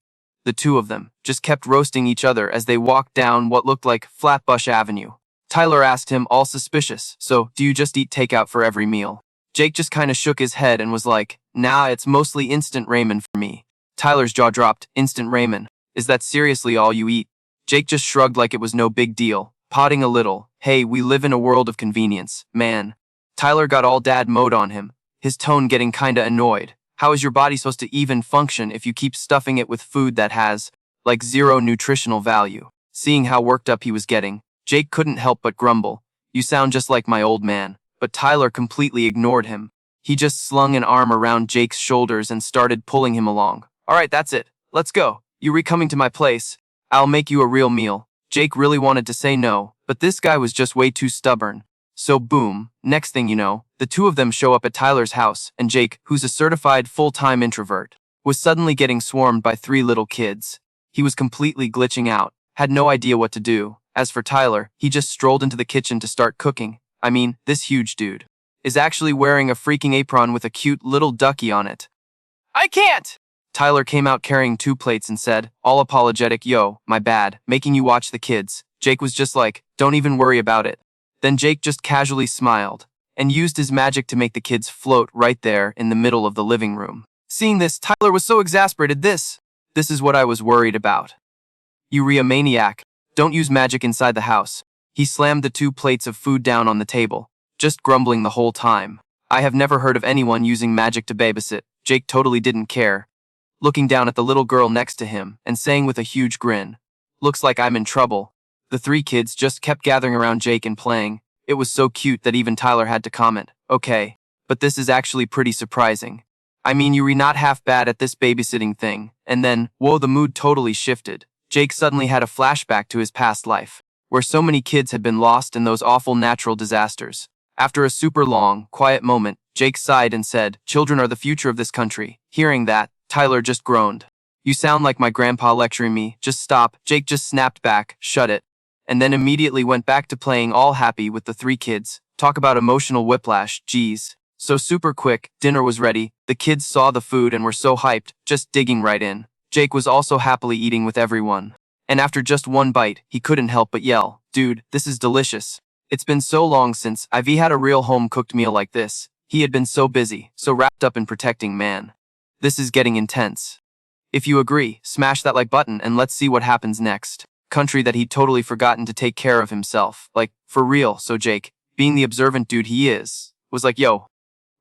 The two of them just kept roasting each other as they walked down what looked like Flatbush Avenue. Tyler asked him, all suspicious, so do you just eat takeout for every meal? Jake just kinda shook his head and was like, nah, it's mostly instant ramen for me. Tyler's jaw dropped. Instant ramen? Is that seriously all you eat? Jake just shrugged like it was no big deal, potting a little. Hey, we live in a world of convenience, man. Tyler got all dad mode on him, his tone getting kinda annoyed. How is your body supposed to even function if you keep stuffing it with food that has, like, zero nutritional value? Seeing how worked up he was getting, Jake couldn't help but grumble. You sound just like my old man. But Tyler completely ignored him. He just slung an arm around Jake's shoulders and started pulling him along. Alright, that's it. Let's go. You coming to my place? I'll make you a real meal. Jake really wanted to say no, but this guy was just way too stubborn. So boom, next thing you know, the two of them show up at Tyler's house, and Jake, who's a certified full-time introvert, was suddenly getting swarmed by 3 little kids. He was completely glitching out, had no idea what to do. As for Tyler, he just strolled into the kitchen to start cooking. I mean, this huge dude is actually wearing a freaking apron with a cute little ducky on it. I can't! Tyler came out carrying 2 plates and said, all apologetic, yo, my bad, making you watch the kids. Jake was just like, don't even worry about it. Then Jake just casually smiled and used his magic to make the kids float right there in the middle of the living room. Seeing this, Tyler was so exasperated. This is what I was worried about. You maniac. Don't use magic inside the house. He slammed the 2 plates of food down on the table, just grumbling the whole time. I have never heard of anyone using magic to babysit. Jake totally didn't care, looking down at the little girl next to him and saying with a huge grin, looks like I'm in trouble. The 3 kids just kept gathering around Jake and playing. It was so cute that even Tyler had to comment, okay, but this is actually pretty surprising. I mean, you're not half bad at this babysitting thing. And then, whoa, the mood totally shifted. Jake suddenly had a flashback to his past life, where so many kids had been lost in those awful natural disasters. After a super long, quiet moment, Jake sighed and said, children are the future of this country. Hearing that, Tyler just groaned. You sound like my grandpa lecturing me. Just stop. Jake just snapped back, shut it, and then immediately went back to playing all happy with the 3 kids. Talk about emotional whiplash, geez. So super quick, dinner was ready. The kids saw the food and were so hyped, just digging right in. Jake was also happily eating with everyone. And after just 1 bite, he couldn't help but yell, dude, this is delicious. It's been so long since I've had a real home-cooked meal like this. He had been so busy, so wrapped up in protecting man. This is getting intense. If you agree, smash that like button and let's see what happens next. Country that he'd totally forgotten to take care of himself. Like, for real. So Jake, being the observant dude he is, was like, yo,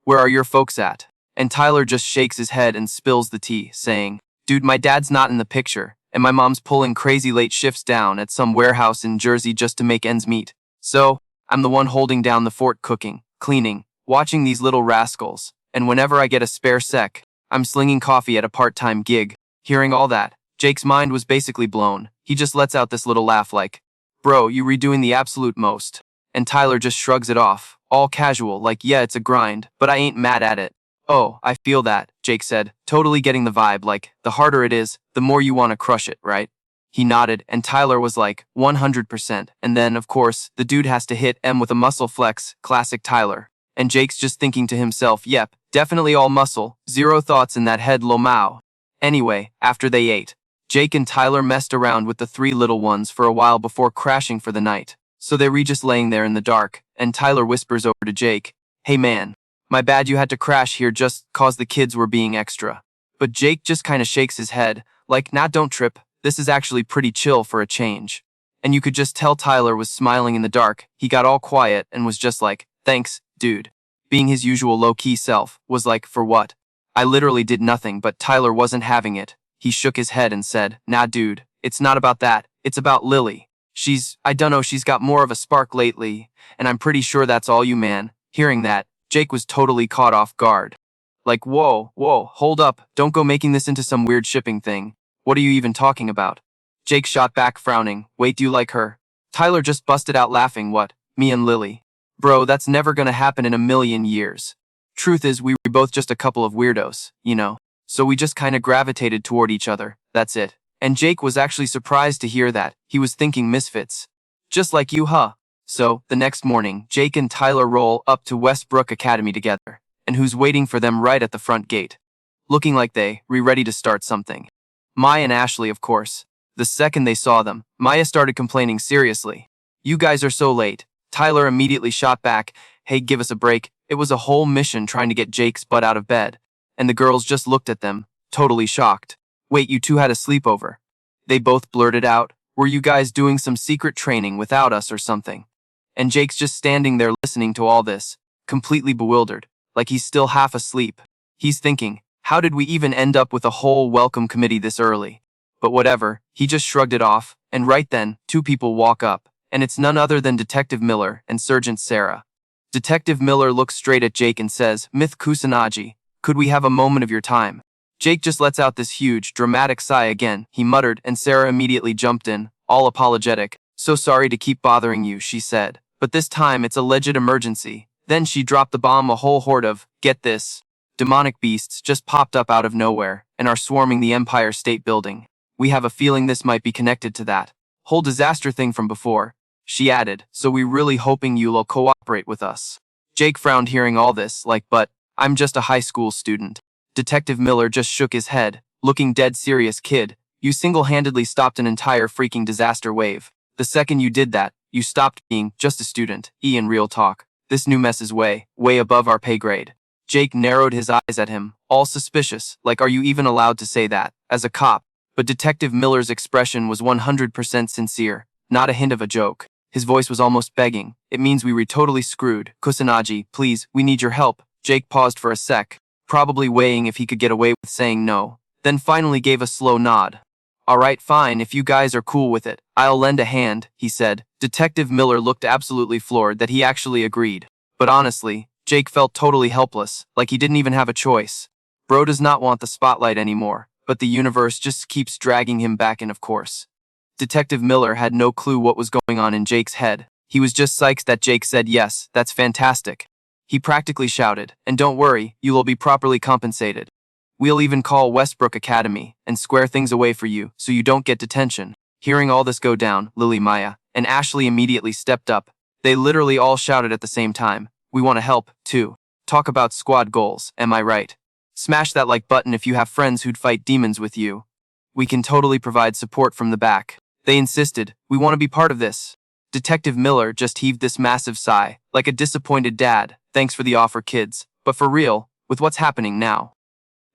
where are your folks at? And Tyler just shakes his head and spills the tea, saying, dude, my dad's not in the picture, and my mom's pulling crazy late shifts down at some warehouse in Jersey just to make ends meet. So, I'm the one holding down the fort, cooking, cleaning, watching these little rascals, and whenever I get a spare sec, I'm slinging coffee at a part-time gig. Hearing all that, Jake's mind was basically blown. He just lets out this little laugh like, bro, you redoing the absolute most. And Tyler just shrugs it off, all casual, like, yeah, it's a grind, but I ain't mad at it. Oh, I feel that, Jake said, totally getting the vibe, like, the harder it is, the more you want to crush it, right? He nodded, and Tyler was like, 100%. And then, of course, the dude has to hit M with a muscle flex, classic Tyler. And Jake's just thinking to himself, yep, definitely all muscle, zero thoughts in that head lomao. Anyway, after they ate, Jake and Tyler messed around with the 3 little ones for a while before crashing for the night. So they were just laying there in the dark, and Tyler whispers over to Jake, hey man, my bad you had to crash here just cause the kids were being extra. But Jake just kinda shakes his head, like, nah, don't trip, this is actually pretty chill for a change. And you could just tell Tyler was smiling in the dark. He got all quiet and was just like, thanks, dude. Being his usual low-key self, was like, for what? I literally did nothing, but Tyler wasn't having it. He shook his head and said, nah dude, it's not about that, it's about Lily. I dunno, she's got more of a spark lately, and I'm pretty sure that's all you man. Hearing that, Jake was totally caught off guard. Like, whoa, hold up, don't go making this into some weird shipping thing. What are you even talking about? Jake shot back, frowning. Wait, do you like her? Tyler just busted out laughing. What? Me and Lily? Bro, that's never gonna happen in a million years. Truth is, we were both just a couple of weirdos, you know? So we just kinda gravitated toward each other, that's it. And Jake was actually surprised to hear that. He was thinking misfits. Just like you, huh? So, the next morning, Jake and Tyler roll up to Westbrook Academy together. And who's waiting for them right at the front gate? Looking like they were ready to start something. Maya and Ashley, of course. The second they saw them, Maya started complaining seriously. You guys are so late. Tyler immediately shot back. Hey, give us a break. It was a whole mission trying to get Jake's butt out of bed. And the girls just looked at them, totally shocked. Wait, you two had a sleepover? They both blurted out. Were you guys doing some secret training without us or something? And Jake's just standing there listening to all this, completely bewildered, like he's still half asleep. He's thinking, how did we even end up with a whole welcome committee this early? But whatever, he just shrugged it off, and right then, two people walk up, and it's none other than Detective Miller and Sergeant Sarah. Detective Miller looks straight at Jake and says, Myth Kusanagi, could we have a moment of your time? Jake just lets out this huge, dramatic sigh again, he muttered, and Sarah immediately jumped in, all apologetic. So sorry to keep bothering you, she said, but this time it's a legit emergency. Then she dropped the bomb. A whole horde of, get this, demonic beasts just popped up out of nowhere and are swarming the Empire State Building. We have a feeling this might be connected to that whole disaster thing from before, she added, so we really hoping you'll cooperate with us. Jake frowned hearing all this, like, but I'm just a high school student. Detective Miller just shook his head, looking dead serious. Kid, you single-handedly stopped an entire freaking disaster wave. The second you did that, you stopped being just a student. In real talk, this new mess is way above our pay grade. Jake narrowed his eyes at him, all suspicious, like, are you even allowed to say that, as a cop? But Detective Miller's expression was 100% sincere, not a hint of a joke. His voice was almost begging. It means we were totally screwed. Kusanagi, please, we need your help. Jake paused for a sec, probably weighing if he could get away with saying no, then finally gave a slow nod. Alright, fine, if you guys are cool with it, I'll lend a hand, he said. Detective Miller looked absolutely floored that he actually agreed. But honestly, Jake felt totally helpless, like he didn't even have a choice. Bro does not want the spotlight anymore, but the universe just keeps dragging him back in, of course. Detective Miller had no clue what was going on in Jake's head. He was just psyched that Jake said yes, that's fantastic. He practically shouted, and don't worry, you will be properly compensated. We'll even call Westbrook Academy and square things away for you so you don't get detention. Hearing all this go down, Lily, Maya, and Ashley immediately stepped up. They literally all shouted at the same time. We want to help, too. Talk about squad goals, am I right? Smash that like button if you have friends who'd fight demons with you. We can totally provide support from the back. They insisted, we want to be part of this. Detective Miller just heaved this massive sigh, like a disappointed dad. Thanks for the offer, kids. But for real, with what's happening now,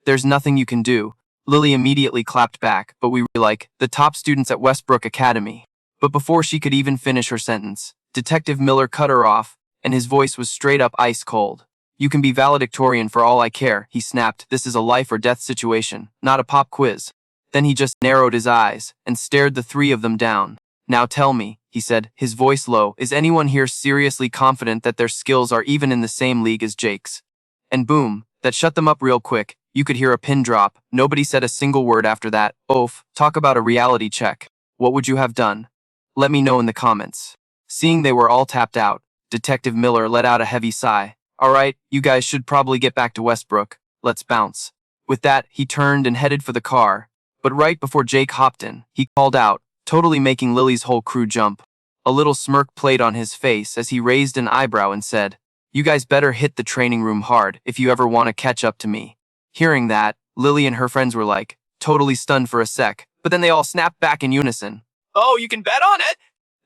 there's nothing you can do. Lily immediately clapped back, but we were like, the top students at Westbrook Academy. But before she could even finish her sentence, Detective Miller cut her off, and his voice was straight up ice cold. You can be valedictorian for all I care, he snapped. This is a life or death situation, not a pop quiz. Then he just narrowed his eyes and stared the three of them down. Now tell me, he said, his voice low, is anyone here seriously confident that their skills are even in the same league as Jake's? And boom, that shut them up real quick. You could hear a pin drop. Nobody said a single word after that. Oof, talk about a reality check. What would you have done? Let me know in the comments. Seeing they were all tapped out, Detective Miller let out a heavy sigh. Alright, you guys should probably get back to Westbrook. Let's bounce. With that, he turned and headed for the car. But right before Jake hopped in, he called out, totally making Lily's whole crew jump. A little smirk played on his face as he raised an eyebrow and said, you guys better hit the training room hard if you ever want to catch up to me. Hearing that, Lily and her friends were like, totally stunned for a sec, but then they all snapped back in unison. Oh, you can bet on it!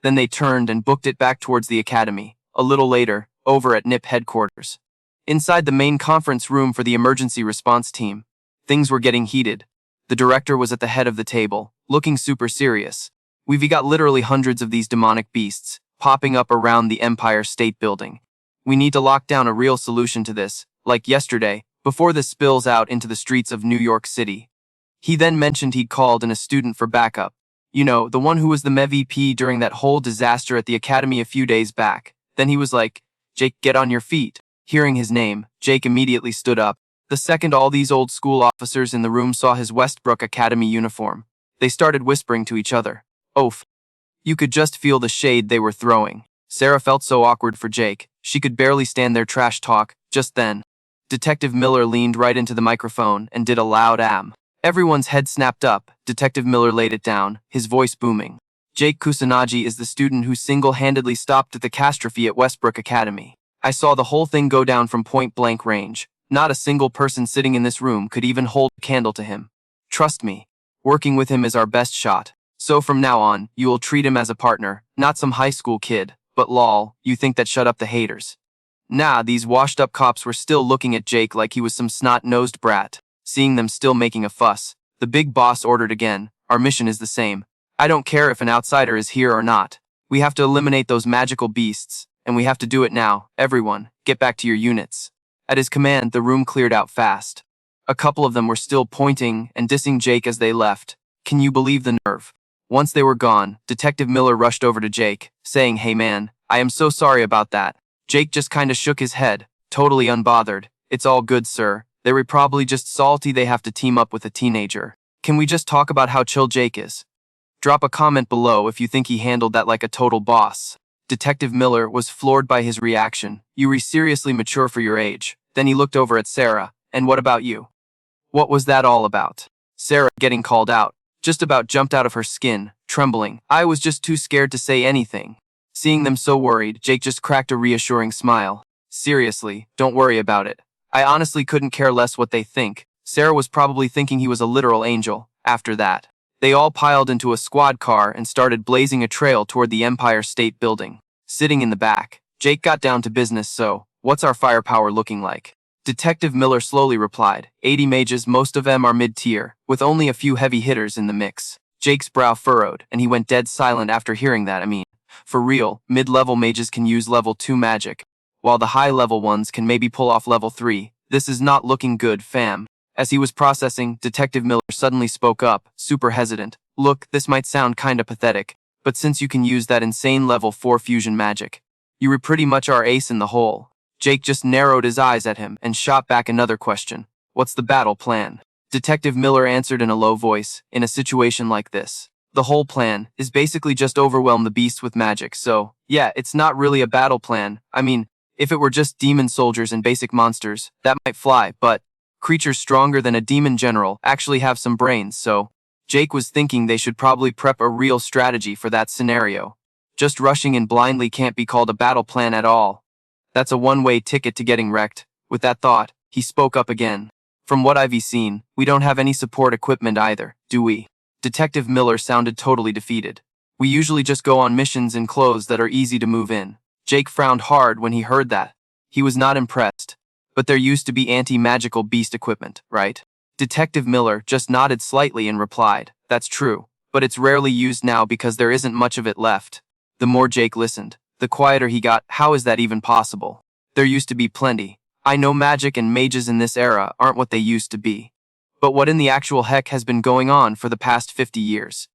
Then they turned and booked it back towards the academy. A little later, over at NIP headquarters. Inside the main conference room for the emergency response team, things were getting heated. The director was at the head of the table, looking super serious. We've got literally hundreds of these demonic beasts popping up around the Empire State Building. We need to lock down a real solution to this, like yesterday, before this spills out into the streets of New York City. He then mentioned he'd called in a student for backup. You know, the one who was the MEVP during that whole disaster at the academy a few days back. Then he was like, Jake, get on your feet. Hearing his name, Jake immediately stood up. The second all these old school officers in the room saw his Westbrook Academy uniform, they started whispering to each other. Oof. You could just feel the shade they were throwing. Sarah felt so awkward for Jake, she could barely stand their trash talk. Just then, Detective Miller leaned right into the microphone and did a loud am. Everyone's head snapped up. Detective Miller laid it down, his voice booming. Jake Kusanagi is the student who single-handedly stopped the catastrophe at Westbrook Academy. I saw the whole thing go down from point-blank range. Not a single person sitting in this room could even hold a candle to him. Trust me, working with him is our best shot. So from now on, you will treat him as a partner, not some high school kid. But lol, you think that shut up the haters. Nah, these washed-up cops were still looking at Jake like he was some snot-nosed brat. Seeing them still making a fuss, the big boss ordered again, our mission is the same. I don't care if an outsider is here or not. We have to eliminate those magical beasts, and we have to do it now. Everyone, get back to your units. At his command, the room cleared out fast. A couple of them were still pointing and dissing Jake as they left. Can you believe the nerve? Once they were gone, Detective Miller rushed over to Jake, saying, "Hey man, I am so sorry about that." Jake just kinda shook his head, totally unbothered. "It's all good, sir. They were probably just salty they have to team up with a teenager. Can we just talk about how chill Jake is? Drop a comment below if you think he handled that like a total boss." Detective Miller was floored by his reaction. "You were seriously mature for your age." Then he looked over at Sarah. "And what about you? What was that all about?" Sarah, getting called out, just about jumped out of her skin, trembling. "I was just too scared to say anything." Seeing them so worried, Jake just cracked a reassuring smile. "Seriously, don't worry about it. I honestly couldn't care less what they think." Sarah was probably thinking he was a literal angel. After that, they all piled into a squad car and started blazing a trail toward the Empire State Building. Sitting in the back, Jake got down to business. "So, what's our firepower looking like?" Detective Miller slowly replied, 80 mages, most of them are mid-tier, with only a few heavy hitters in the mix." Jake's brow furrowed, and he went dead silent after hearing that. For real, mid-level mages can use level 2 magic, while the high-level ones can maybe pull off level 3. This is not looking good, fam. As he was processing, Detective Miller suddenly spoke up, super hesitant. "Look, this might sound kinda pathetic, but since you can use that insane level 4 fusion magic, you were pretty much our ace in the hole." Jake just narrowed his eyes at him and shot back another question. "What's the battle plan?" Detective Miller answered in a low voice, "In a situation like this, the whole plan is basically just overwhelm the beasts with magic. So, yeah, it's not really a battle plan. If it were just demon soldiers and basic monsters, that might fly, but creatures stronger than a demon general actually have some brains, so..." Jake was thinking they should probably prep a real strategy for that scenario. Just rushing in blindly can't be called a battle plan at all. That's a one-way ticket to getting wrecked. With that thought, he spoke up again. "From what I've seen, we don't have any support equipment either, do we?" Detective Miller sounded totally defeated. "We usually just go on missions in clothes that are easy to move in." Jake frowned hard when he heard that. He was not impressed. "But there used to be anti-magical beast equipment, right?" Detective Miller just nodded slightly and replied, "That's true, but it's rarely used now because there isn't much of it left." The more Jake listened, the quieter he got. "How is that even possible? There used to be plenty. I know magic and mages in this era aren't what they used to be. But what in the actual heck has been going on for the past 50 years?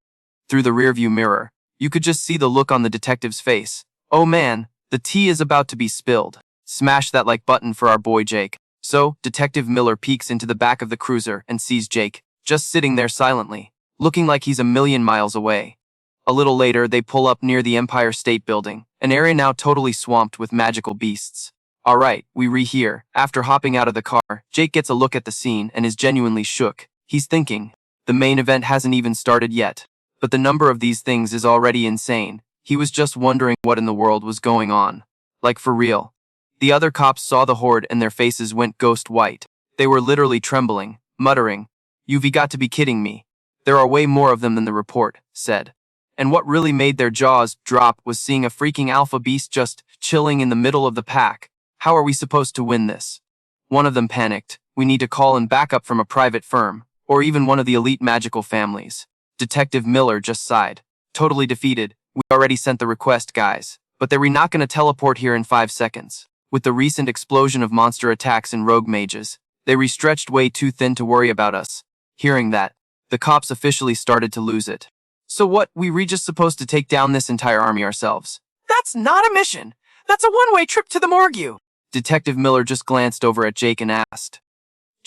Through the rearview mirror, you could just see the look on the detective's face. "Oh man, the tea is about to be spilled." Smash that like button for our boy Jake. So, Detective Miller peeks into the back of the cruiser and sees Jake, just sitting there silently, looking like he's a million miles away. A little later, they pull up near the Empire State Building, an area now totally swamped with magical beasts. Alright, we re-here. After hopping out of the car, Jake gets a look at the scene and is genuinely shook. He's thinking, the main event hasn't even started yet. But the number of these things is already insane. He was just wondering what in the world was going on. Like for real. The other cops saw the horde and their faces went ghost white. They were literally trembling, muttering, "You've got to be kidding me. There are way more of them than the report said." And what really made their jaws drop was seeing a freaking alpha beast just chilling in the middle of the pack. "How are we supposed to win this?" One of them panicked. "We need to call in backup from a private firm, or even one of the elite magical families." Detective Miller just sighed. Totally defeated. "We already sent the request, guys. But they were not going to teleport here in 5 seconds. With the recent explosion of monster attacks and rogue mages, they re-stretched way too thin to worry about us." Hearing that, the cops officially started to lose it. "So what, we just supposed to take down this entire army ourselves?" That's not a mission. That's a one-way trip to the morgue. Detective Miller just glanced over at Jake and asked.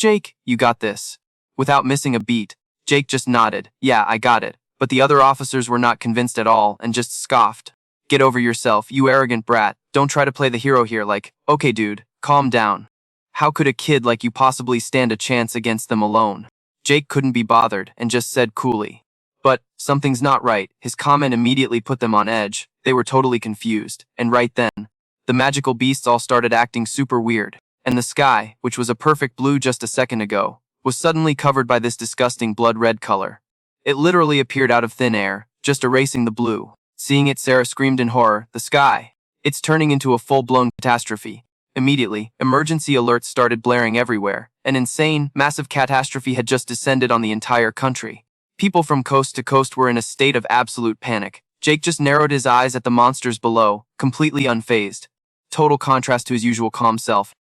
Jake, you got this. Without missing a beat, Jake just nodded. Yeah, I got it. But the other officers were not convinced at all and just scoffed. Get over yourself, you arrogant brat. Don't try to play the hero here like, okay dude, calm down. How could a kid like you possibly stand a chance against them alone? Jake couldn't be bothered and just said coolly. But something's not right. His comment immediately put them on edge. They were totally confused. And right then, the magical beasts all started acting super weird. And the sky, which was a perfect blue just a second ago, was suddenly covered by this disgusting blood-red color. It literally appeared out of thin air, just erasing the blue. Seeing it, Sarah screamed in horror, the sky. It's turning into a full-blown catastrophe. Immediately, emergency alerts started blaring everywhere. An insane, massive catastrophe had just descended on the entire country. People from coast to coast were in a state of absolute panic. Jake just narrowed his eyes at the monsters below, completely unfazed. Total contrast to his usual calm self.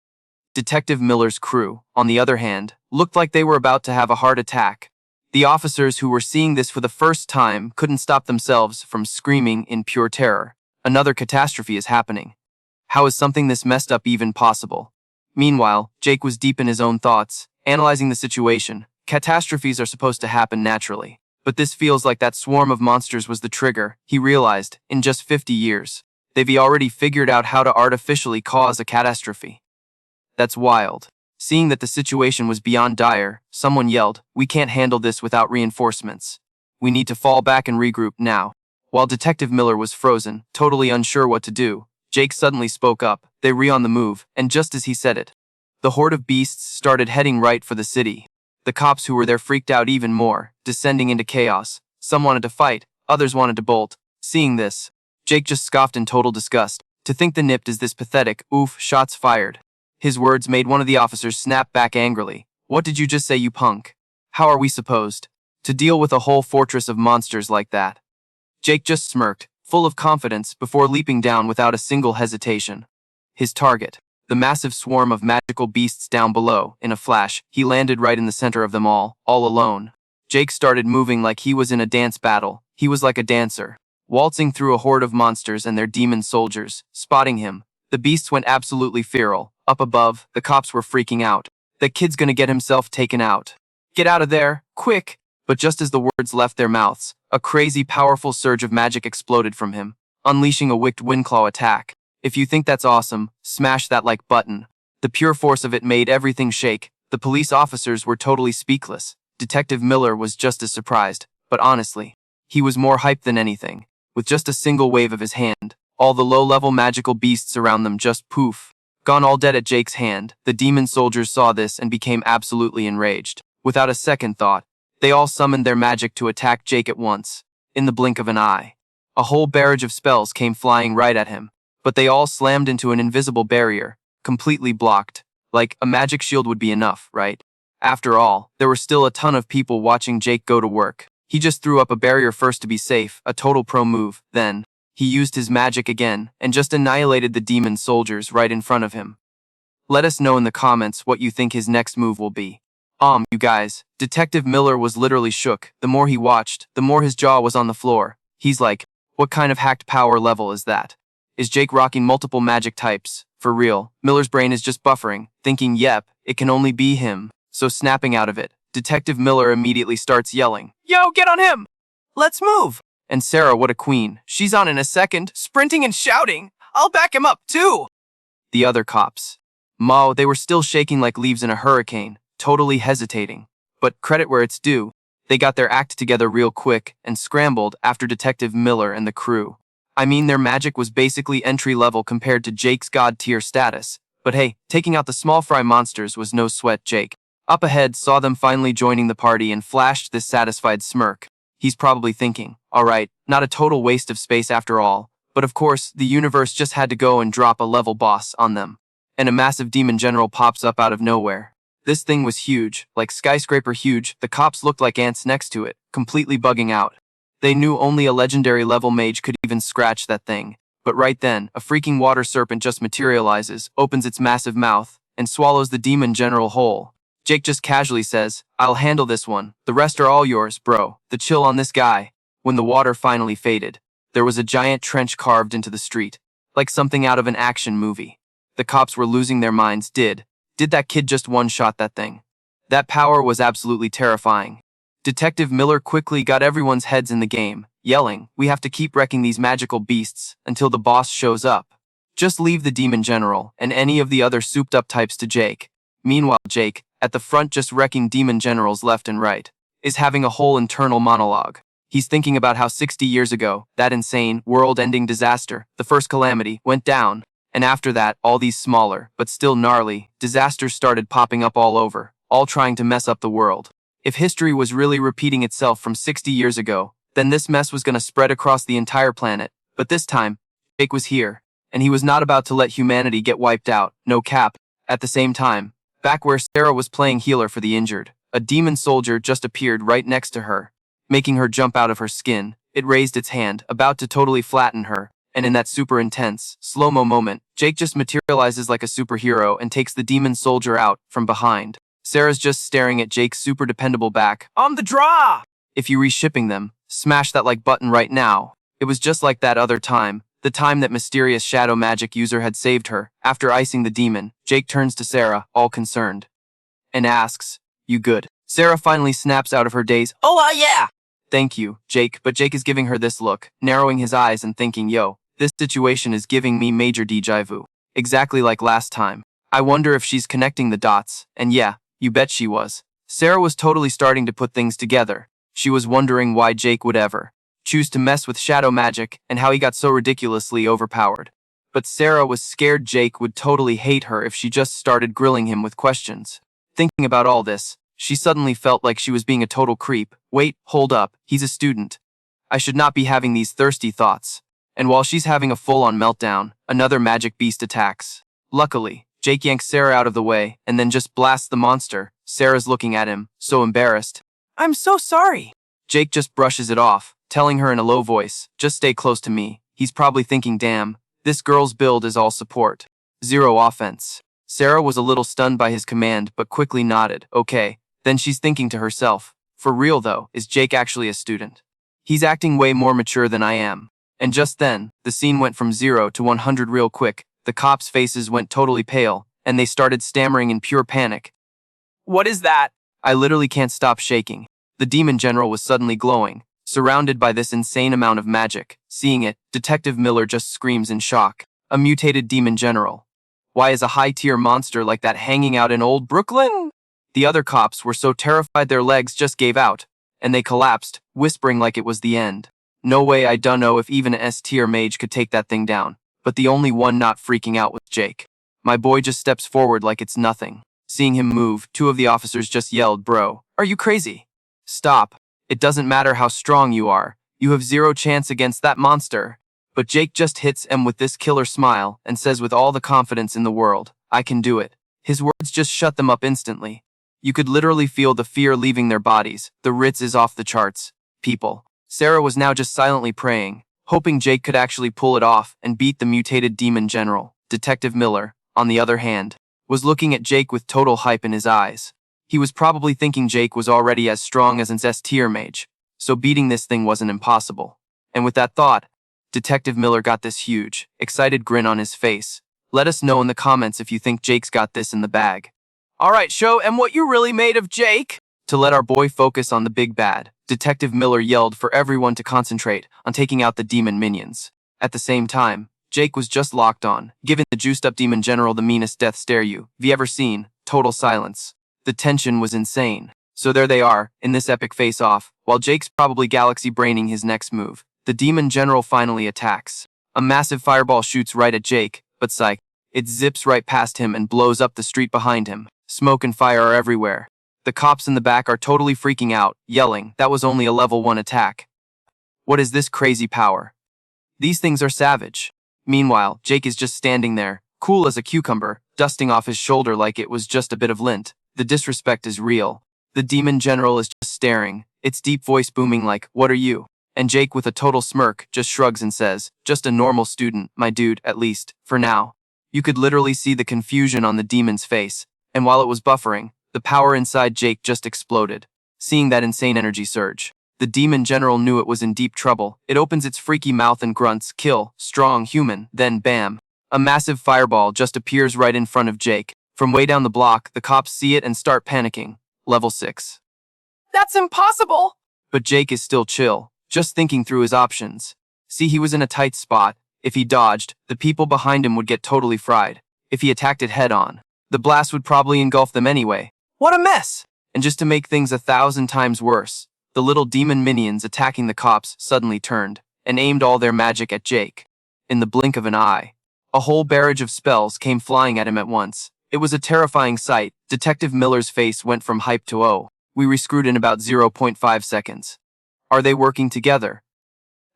Detective Miller's crew, on the other hand, looked like they were about to have a heart attack. The officers who were seeing this for the first time couldn't stop themselves from screaming in pure terror. Another catastrophe is happening. How is something this messed up even possible? Meanwhile, Jake was deep in his own thoughts, analyzing the situation. Catastrophes are supposed to happen naturally. But this feels like that swarm of monsters was the trigger. He realized, in just 50 years, they've already figured out how to artificially cause a catastrophe. That's wild. Seeing that the situation was beyond dire, someone yelled, "We can't handle this without reinforcements. We need to fall back and regroup now." While Detective Miller was frozen, totally unsure what to do, Jake suddenly spoke up. They were on the move, and just as he said it, the horde of beasts started heading right for the city. The cops who were there freaked out even more, descending into chaos. Some wanted to fight, others wanted to bolt. Seeing this, Jake just scoffed in total disgust. To think the nipped is this pathetic, oof, shots fired. His words made one of the officers snap back angrily. What did you just say, you punk? How are we supposed to deal with a whole fortress of monsters like that? Jake just smirked, full of confidence, before leaping down without a single hesitation. His target, the massive swarm of magical beasts down below, in a flash, he landed right in the center of them all alone. Jake started moving like he was in a dance battle. He was like a dancer, waltzing through a horde of monsters and their demon soldiers. Spotting him, the beasts went absolutely feral. Up above, the cops were freaking out. That kid's gonna get himself taken out. Get out of there, quick! But just as the words left their mouths, a crazy, powerful surge of magic exploded from him, unleashing a wicked windclaw attack. If you think that's awesome, smash that like button. The pure force of it made everything shake. The police officers were totally speechless. Detective Miller was just as surprised, but honestly, he was more hyped than anything. With just a single wave of his hand, all the low-level magical beasts around them just poof. Gone all dead at Jake's hand. The demon soldiers saw this and became absolutely enraged. Without a second thought, they all summoned their magic to attack Jake at once. In the blink of an eye, a whole barrage of spells came flying right at him, but they all slammed into an invisible barrier, completely blocked. Like, a magic shield would be enough, right? After all, there were still a ton of people watching Jake go to work. He just threw up a barrier first to be safe, a total pro move. Then, he used his magic again, and just annihilated the demon soldiers right in front of him. Let us know in the comments what you think his next move will be. You guys, Detective Miller was literally shook. The more he watched, the more his jaw was on the floor. He's like, what kind of hacked power level is that? Is Jake rocking multiple magic types? For real, Miller's brain is just buffering, thinking, yep, it can only be him. So snapping out of it, Detective Miller immediately starts yelling, Yo, get on him! Let's move! and Sarah, what a queen, she's on in a second. Sprinting and shouting. I'll back him up, too! The other cops. They were still shaking like leaves in a hurricane, totally hesitating. But credit where it's due, they got their act together real quick and scrambled after Detective Miller and the crew. I mean, their magic was basically entry-level compared to Jake's god-tier status. But hey, taking out the small fry monsters was no sweat. Jake, up ahead, saw them finally joining the party and flashed this satisfied smirk. He's probably thinking, alright, not a total waste of space after all. But of course, the universe just had to go and drop a level boss on them. And a massive demon general pops up out of nowhere. This thing was huge, like skyscraper huge. The cops looked like ants next to it, completely bugging out. They knew only a legendary level mage could even scratch that thing. But right then, a freaking water serpent just materializes, opens its massive mouth, and swallows the demon general whole. Jake just casually says, I'll handle this one. The rest are all yours, bro. The chill on this guy. When the water finally faded, there was a giant trench carved into the street, like something out of an action movie. The cops were losing their minds. Did that kid just one-shot that thing? That power was absolutely terrifying. Detective Miller quickly got everyone's heads in the game, yelling, "We have to keep wrecking these magical beasts until the boss shows up. Just leave the Demon General and any of the other souped-up types to Jake." Meanwhile, Jake, at the front just wrecking Demon Generals left and right, is having a whole internal monologue. He's thinking about how 60 years ago, that insane, world-ending disaster, the first calamity, went down, and after that, all these smaller, but still gnarly, disasters started popping up all over, all trying to mess up the world. If history was really repeating itself from 60 years ago, then this mess was going to spread across the entire planet. But this time, Jake was here, and he was not about to let humanity get wiped out, no cap. At the same time, back where Sarah was playing healer for the injured, a demon soldier just appeared right next to her, making her jump out of her skin. It raised its hand, about to totally flatten her, and in that super intense, slow-mo moment, Jake just materializes like a superhero and takes the demon soldier out from behind. Sarah's just staring at Jake's super dependable back. On the draw! If you reshipping them, smash that like button right now. It was just like that other time, the time that mysterious shadow magic user had saved her. After icing the demon, Jake turns to Sarah, all concerned, and asks, "You good?" Sarah finally snaps out of her daze. Oh, yeah! "Thank you, Jake," but Jake is giving her this look, narrowing his eyes and thinking, yo, this situation is giving me major déjà vu. Exactly like last time. I wonder if she's connecting the dots, and yeah, you bet she was. Sarah was totally starting to put things together. She was wondering why Jake would ever choose to mess with shadow magic and how he got so ridiculously overpowered. But Sarah was scared Jake would totally hate her if she just started grilling him with questions. Thinking about all this, she suddenly felt like she was being a total creep. Wait, hold up, he's a student. I should not be having these thirsty thoughts. And while she's having a full-on meltdown, another magic beast attacks. Luckily, Jake yanks Sarah out of the way and then just blasts the monster. Sarah's looking at him, so embarrassed. I'm so sorry. Jake just brushes it off, telling her in a low voice, "Just stay close to me." He's probably thinking, damn, this girl's build is all support. Zero offense. Sarah was a little stunned by his command but quickly nodded. Okay. Then she's thinking to herself, for real though, is Jake actually a student? He's acting way more mature than I am. And just then, the scene went from 0 to 100 real quick. The cops' faces went totally pale, and they started stammering in pure panic. What is that? I literally can't stop shaking. The demon general was suddenly glowing, surrounded by this insane amount of magic. Seeing it, Detective Miller just screams in shock. A mutated demon general. Why is a high-tier monster like that hanging out in old Brooklyn? The other cops were so terrified their legs just gave out, and they collapsed, whispering like it was the end. No way, I dunno if even a S-tier mage could take that thing down. But the only one not freaking out was Jake. My boy just steps forward like it's nothing. Seeing him move, two of the officers just yelled, "Bro, are you crazy? Stop. It doesn't matter how strong you are. You have zero chance against that monster." But Jake just hits him with this killer smile and says with all the confidence in the world, "I can do it." His words just shut them up instantly. You could literally feel the fear leaving their bodies. The Ritz is off the charts. People. Sarah was now just silently praying, hoping Jake could actually pull it off and beat the mutated demon general. Detective Miller, on the other hand, was looking at Jake with total hype in his eyes. He was probably thinking Jake was already as strong as an S-tier mage, so beating this thing wasn't impossible. And with that thought, Detective Miller got this huge, excited grin on his face. Let us know in the comments if you think Jake's got this in the bag. Alright, show em what you really made of Jake. To let our boy focus on the big bad, Detective Miller yelled for everyone to concentrate on taking out the demon minions. At the same time, Jake was just locked on, giving the juiced-up demon general the meanest death stare you've ever seen. Total silence. The tension was insane. So there they are, in this epic face-off, while Jake's probably galaxy braining his next move. The demon general finally attacks. A massive fireball shoots right at Jake, but psych, it zips right past him and blows up the street behind him. Smoke and fire are everywhere. The cops in the back are totally freaking out, yelling, "That was only a level 1 attack. What is this crazy power? These things are savage." Meanwhile, Jake is just standing there, cool as a cucumber, dusting off his shoulder like it was just a bit of lint. The disrespect is real. The demon general is just staring, its deep voice booming like, "What are you?" And Jake with a total smirk just shrugs and says, "Just a normal student, my dude, at least, for now." You could literally see the confusion on the demon's face, and while it was buffering, the power inside Jake just exploded. Seeing that insane energy surge, the demon general knew it was in deep trouble. It opens its freaky mouth and grunts, "Kill, strong human," then bam. A massive fireball just appears right in front of Jake. From way down the block, the cops see it and start panicking. level 6. That's impossible! But Jake is still chill, just thinking through his options. See, he was in a tight spot. If he dodged, the people behind him would get totally fried. If he attacked it head-on, the blast would probably engulf them anyway. What a mess! And just to make things 1,000 times worse, the little demon minions attacking the cops suddenly turned and aimed all their magic at Jake. In the blink of an eye, a whole barrage of spells came flying at him at once. It was a terrifying sight. Detective Miller's face went from hype to oh. We rescrewed in about 0.5 seconds. Are they working together?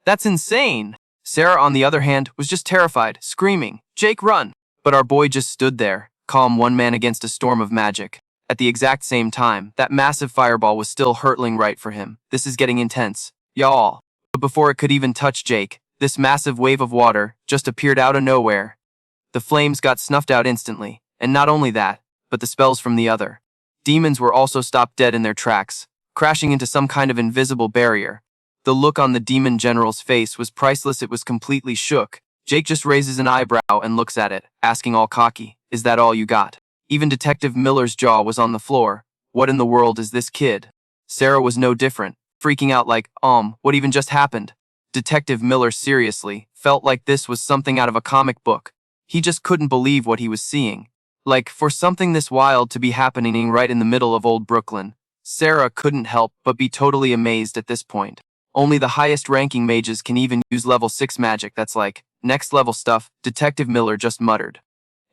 That's insane! Sarah, on the other hand, was just terrified, screaming, "Jake, run!" But our boy just stood there, calm, one man against a storm of magic. At the exact same time, that massive fireball was still hurtling right for him. This is getting intense, y'all. But before it could even touch Jake, this massive wave of water just appeared out of nowhere. The flames got snuffed out instantly, and not only that, but the spells from the other demons were also stopped dead in their tracks, crashing into some kind of invisible barrier. The look on the demon general's face was priceless. It was completely shook. Jake just raises an eyebrow and looks at it, asking all cocky, "Is that all you got?" Even Detective Miller's jaw was on the floor. What in the world is this kid? Sarah was no different, freaking out like, what even just happened? Detective Miller seriously felt like this was something out of a comic book. He just couldn't believe what he was seeing. Like, for something this wild to be happening right in the middle of old Brooklyn, Sarah couldn't help but be totally amazed at this point. Only the highest ranking mages can even use level 6 magic. That's like next level stuff, Detective Miller just muttered.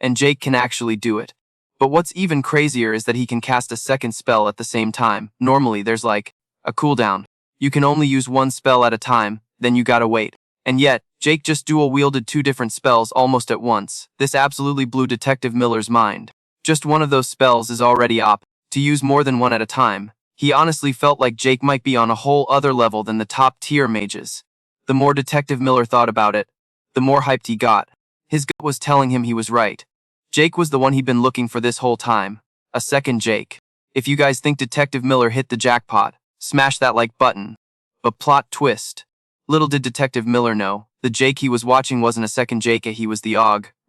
And Jake can actually do it. But what's even crazier is that he can cast a second spell at the same time. Normally there's like a cooldown. You can only use one spell at a time, then you gotta wait. And yet, Jake just dual-wielded 2 different spells almost at once. This absolutely blew Detective Miller's mind. Just one of those spells is already OP. To use more than one at a time, he honestly felt like Jake might be on a whole other level than the top-tier mages. The more Detective Miller thought about it, the more hyped he got. His gut was telling him he was right. Jake was the one he'd been looking for this whole time. A second Jake. If you guys think Detective Miller hit the jackpot, smash that like button. But plot twist. Little did Detective Miller know, the Jake he was watching wasn't a second Jake, he was the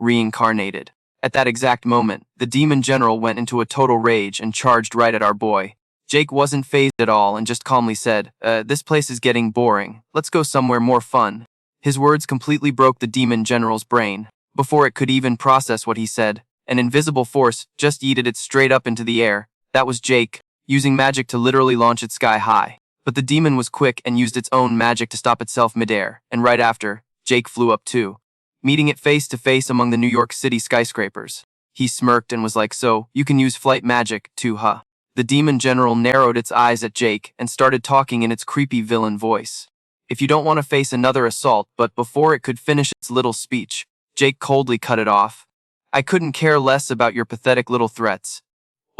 Reincarnated. At that exact moment, the demon general went into a total rage and charged right at our boy. Jake wasn't fazed at all and just calmly said, "This place is getting boring. Let's go somewhere more fun." His words completely broke the demon general's brain. Before it could even process what he said, an invisible force just yeeted it straight up into the air. That was Jake, using magic to literally launch it sky high. But the demon was quick and used its own magic to stop itself midair, and right after, Jake flew up too, meeting it face to face among the New York City skyscrapers. He smirked and was like, "So, you can use flight magic too, huh?" The demon general narrowed its eyes at Jake and started talking in its creepy villain voice. If you don't want to face another assault, but before it could finish its little speech, Jake coldly cut it off. "I couldn't care less about your pathetic little threats.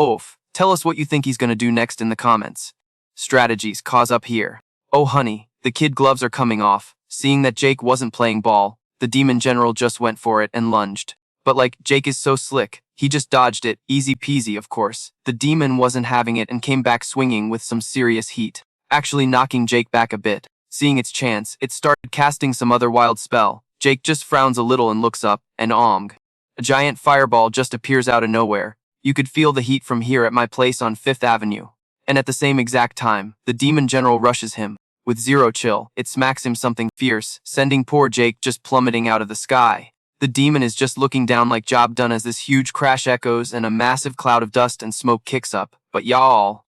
Oof, tell us what you think he's gonna do next in the comments. Strategies, cause up here." Oh honey, the kid gloves are coming off. Seeing that Jake wasn't playing ball, the demon general just went for it and lunged. But like, Jake is so slick, he just dodged it, easy peasy of course. The demon wasn't having it and came back swinging with some serious heat, actually knocking Jake back a bit. Seeing its chance, it started casting some other wild spell. Jake just frowns a little and looks up, and a giant fireball just appears out of nowhere. You could feel the heat from here at my place on 5th Avenue. And at the same exact time, the demon general rushes him. With zero chill, it smacks him something fierce, sending poor Jake just plummeting out of the sky. The demon is just looking down like job done as this huge crash echoes and a massive cloud of dust and smoke kicks up. But y'all,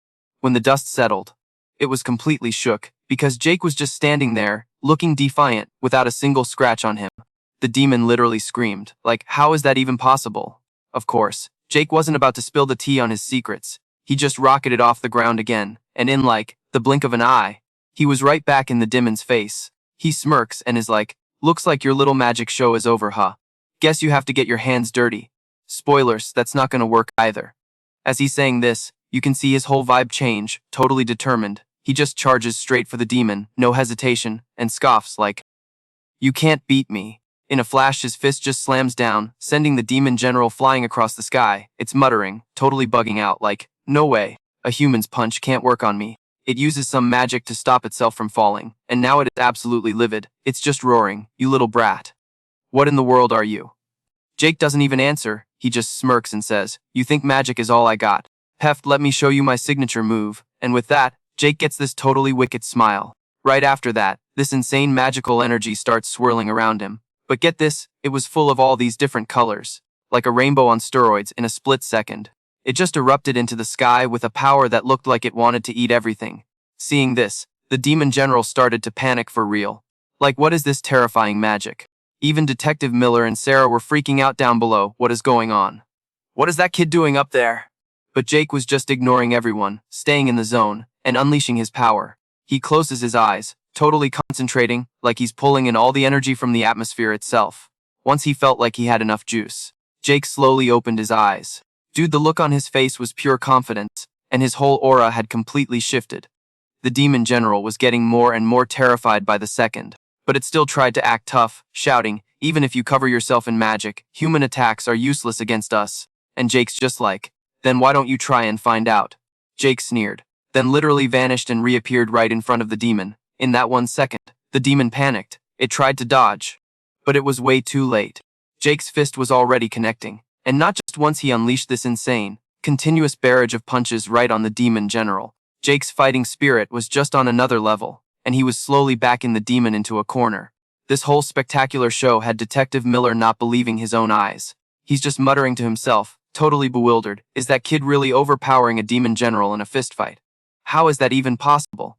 when the dust settled, it was completely shook, because Jake was just standing there, looking defiant, without a single scratch on him. The demon literally screamed, like, how is that even possible? Of course, Jake wasn't about to spill the tea on his secrets. He just rocketed off the ground again, and in like, the blink of an eye, he was right back in the demon's face. He smirks and is like, "Looks like your little magic show is over, huh? Guess you have to get your hands dirty." Spoilers, that's not gonna work either. As he's saying this, you can see his whole vibe change, totally determined. He just charges straight for the demon, no hesitation, and scoffs like, "You can't beat me." In a flash, his fist just slams down, sending the demon general flying across the sky. It's muttering, totally bugging out like, "No way, a human's punch can't work on me." It uses some magic to stop itself from falling, and now it is absolutely livid. It's just roaring, "You little brat. What in the world are you?" Jake doesn't even answer, he just smirks and says, "You think magic is all I got? Heft, let me show you my signature move. And with that, Jake gets this totally wicked smile. Right after that, this insane magical energy starts swirling around him. But get this, it was full of all these different colors. Like a rainbow on steroids in a split second. It just erupted into the sky with a power that looked like it wanted to eat everything. Seeing this, the demon general started to panic for real. Like, what is this terrifying magic? Even Detective Miller and Sarah were freaking out down below. What is going on? What is that kid doing up there? But Jake was just ignoring everyone, staying in the zone, and unleashing his power. He closes his eyes, totally concentrating, like he's pulling in all the energy from the atmosphere itself. Once he felt like he had enough juice, Jake slowly opened his eyes. Dude, the look on his face was pure confidence, and his whole aura had completely shifted. The demon general was getting more and more terrified by the second, but it still tried to act tough, shouting, "Even if you cover yourself in magic, human attacks are useless against us." And Jake's just like, "Then why don't you try and find out?" Jake sneered, then literally vanished and reappeared right in front of the demon. In that 1 second, the demon panicked. It tried to dodge, but it was way too late. Jake's fist was already connecting, and not just once he unleashed this insane, continuous barrage of punches right on the demon general. Jake's fighting spirit was just on another level, and he was slowly backing the demon into a corner. This whole spectacular show had Detective Miller not believing his own eyes. He's just muttering to himself, totally bewildered. Is that kid really overpowering a demon general in a fistfight? How is that even possible?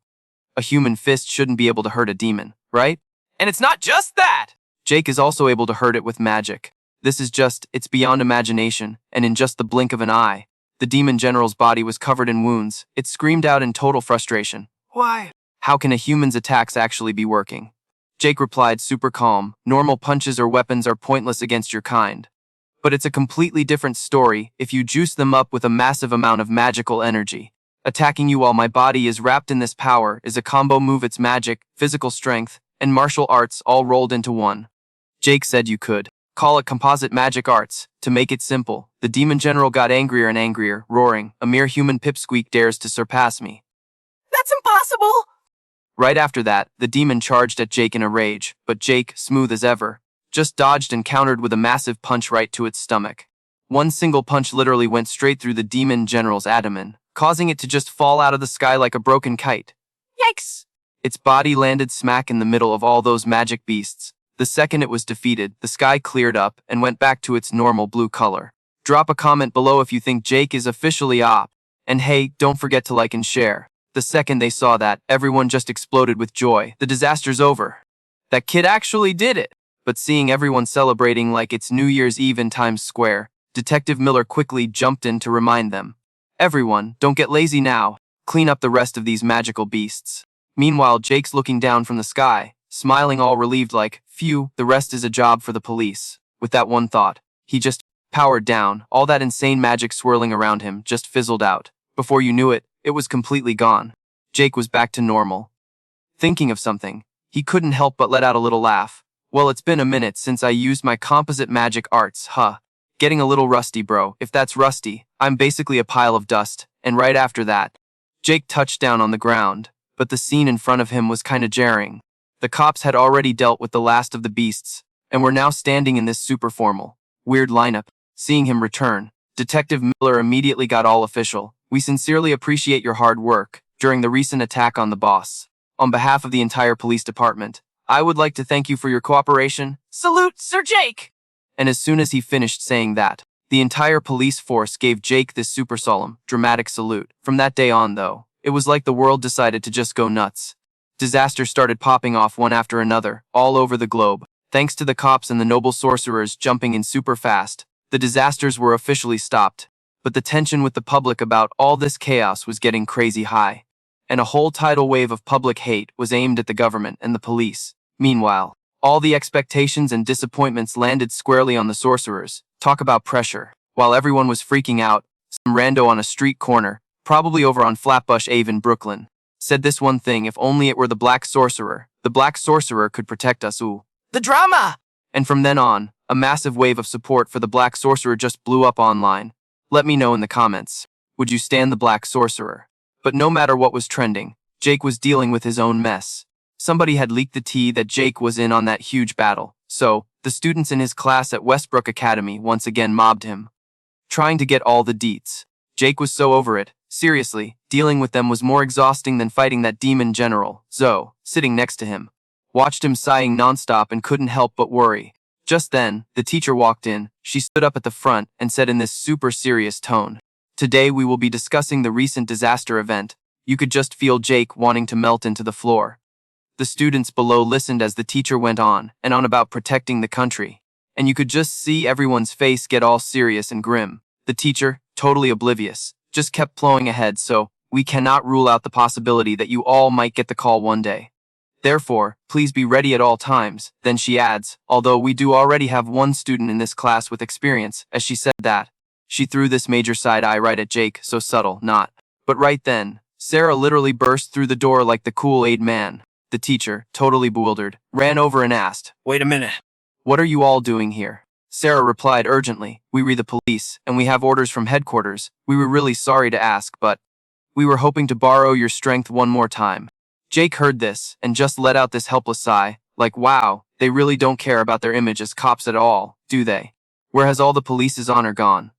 A human fist shouldn't be able to hurt a demon, right? And it's not just that! Jake is also able to hurt it with magic. It's beyond imagination, and in just the blink of an eye, the demon general's body was covered in wounds. It screamed out in total frustration. Why? How can a human's attacks actually be working? Jake replied super calm, normal punches or weapons are pointless against your kind. But it's a completely different story if you juice them up with a massive amount of magical energy. Attacking you while my body is wrapped in this power is a combo move. It's magic, physical strength, and martial arts all rolled into one. Jake said you could call it composite magic arts. To make it simple, the demon general got angrier and angrier, roaring, "A mere human pipsqueak dares to surpass me." That's impossible! Right after that, the demon charged at Jake in a rage, but Jake, smooth as ever, just dodged and countered with a massive punch right to its stomach. One single punch literally went straight through the demon general's abdomen, causing it to just fall out of the sky like a broken kite. Yikes! Its body landed smack in the middle of all those magic beasts. The second it was defeated, the sky cleared up and went back to its normal blue color. Drop a comment below if you think Jake is officially op. And hey, don't forget to like and share. The second they saw that, everyone just exploded with joy. The disaster's over. That kid actually did it. But seeing everyone celebrating like it's New Year's Eve in Times Square, Detective Miller quickly jumped in to remind them. Everyone, don't get lazy now. Clean up the rest of these magical beasts. Meanwhile, Jake's looking down from the sky, smiling all relieved like, phew, the rest is a job for the police. With that one thought, he just powered down. All that insane magic swirling around him just fizzled out. Before you knew it, it was completely gone. Jake was back to normal. Thinking of something, he couldn't help but let out a little laugh. Well, it's been a minute since I used my composite magic arts, huh? Getting a little rusty, bro. If that's rusty, I'm basically a pile of dust. And right after that, Jake touched down on the ground, but the scene in front of him was kinda jarring. The cops had already dealt with the last of the beasts, and were now standing in this super formal, weird lineup. Seeing him return, Detective Miller immediately got all official. We sincerely appreciate your hard work during the recent attack on the boss. On behalf of the entire police department, I would like to thank you for your cooperation. Salute, Sir Jake! And as soon as he finished saying that, the entire police force gave Jake this super solemn, dramatic salute. From that day on, though, it was like the world decided to just go nuts. Disasters started popping off one after another, all over the globe. Thanks to the cops and the noble sorcerers jumping in super fast, the disasters were officially stopped. But the tension with the public about all this chaos was getting crazy high. And a whole tidal wave of public hate was aimed at the government and the police. Meanwhile, all the expectations and disappointments landed squarely on the sorcerers. Talk about pressure. While everyone was freaking out, some rando on a street corner, probably over on Flatbush Ave in Brooklyn, said this one thing: if only it were the Black Sorcerer. The Black Sorcerer could protect us, ooh. The drama! And from then on, a massive wave of support for the Black Sorcerer just blew up online. Let me know in the comments. Would you stand the Black Sorcerer? But no matter what was trending, Jake was dealing with his own mess. Somebody had leaked the tea that Jake was in on that huge battle, so the students in his class at Westbrook Academy once again mobbed him, trying to get all the deets. Jake was so over it. Seriously, dealing with them was more exhausting than fighting that demon general. Zoe, sitting next to him, watched him sighing nonstop and couldn't help but worry. Just then, the teacher walked in. She stood up at the front and said in this super serious tone, "Today we will be discussing the recent disaster event." You could just feel Jake wanting to melt into the floor. The students below listened as the teacher went on and on about protecting the country. And you could just see everyone's face get all serious and grim. The teacher, totally oblivious, just kept plowing ahead. "So, we cannot rule out the possibility that you all might get the call one day. Therefore, please be ready at all times." Then she adds, "Although we do already have one student in this class with experience." As she said that, she threw this major side eye right at Jake, so subtle, not. But right then, Sarah literally burst through the door like the Kool-Aid man. The teacher, totally bewildered, ran over and asked, Wait a minute. "What are you all doing here?" Sarah replied urgently, "We read the police, and we have orders from headquarters. We were really sorry to ask, but we were hoping to borrow your strength one more time." Jake heard this, and just let out this helpless sigh, like wow, they really don't care about their image as cops at all, do they? Where has all the police's honor gone?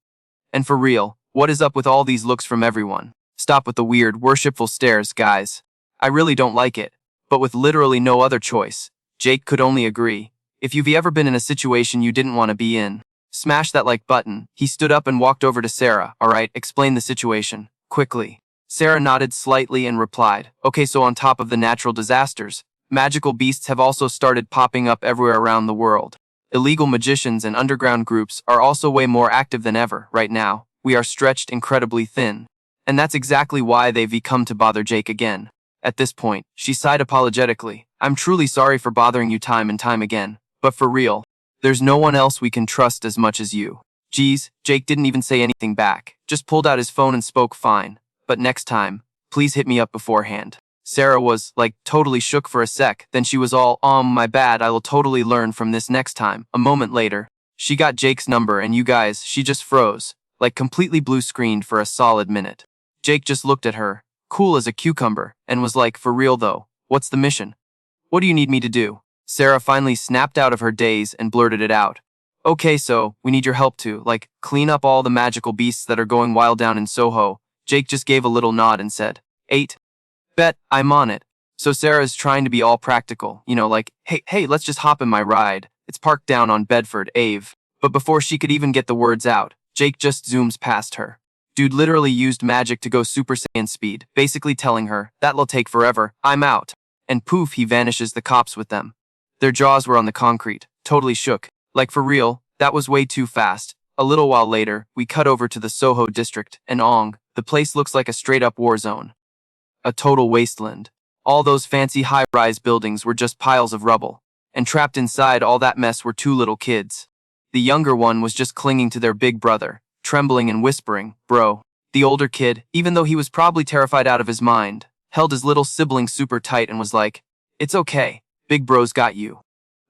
And for real, what is up with all these looks from everyone? Stop with the weird, worshipful stares, guys. I really don't like it. But with literally no other choice, Jake could only agree. If you've ever been in a situation you didn't want to be in, smash that like button. He stood up and walked over to Sarah. "Alright, explain the situation, quickly." Sarah nodded slightly and replied, "Okay, so on top of the natural disasters, magical beasts have also started popping up everywhere around the world. Illegal magicians and underground groups are also way more active than ever. Right now, we are stretched incredibly thin. And that's exactly why they've come to bother Jake again." At this point, she sighed apologetically. "I'm truly sorry for bothering you time and time again, but for real, there's no one else we can trust as much as you." Geez, Jake didn't even say anything back, just pulled out his phone and spoke fine. "But next time, please hit me up beforehand." Sarah was, like, totally shook for a sec, then she was all, my bad, I will totally learn from this next time." A moment later, she got Jake's number and you guys, she just froze, like completely blue-screened for a solid minute. Jake just looked at her, cool as a cucumber, and was like, "For real though, what's the mission? What do you need me to do?" Sarah finally snapped out of her daze and blurted it out. "Okay, so, we need your help to, clean up all the magical beasts that are going wild down in Soho." Jake just gave a little nod and said, "8. Bet, I'm on it." So Sarah's trying to be all practical, hey, let's just hop in my ride. It's parked down on Bedford Ave. But before she could even get the words out, Jake just zooms past her. Dude literally used magic to go Super Saiyan speed, basically telling her, "That'll take forever, I'm out." And poof, he vanishes the cops with them. Their jaws were on the concrete, totally shook. Like for real, that was way too fast. A little while later, we cut over to the Soho district, and the place looks like a straight-up war zone. A total wasteland. All those fancy high-rise buildings were just piles of rubble. And trapped inside all that mess were 2 little kids. The younger one was just clinging to their big brother, trembling and whispering, "Bro." The older kid, even though he was probably terrified out of his mind, held his little sibling super tight and was like, "It's okay, big bro's got you."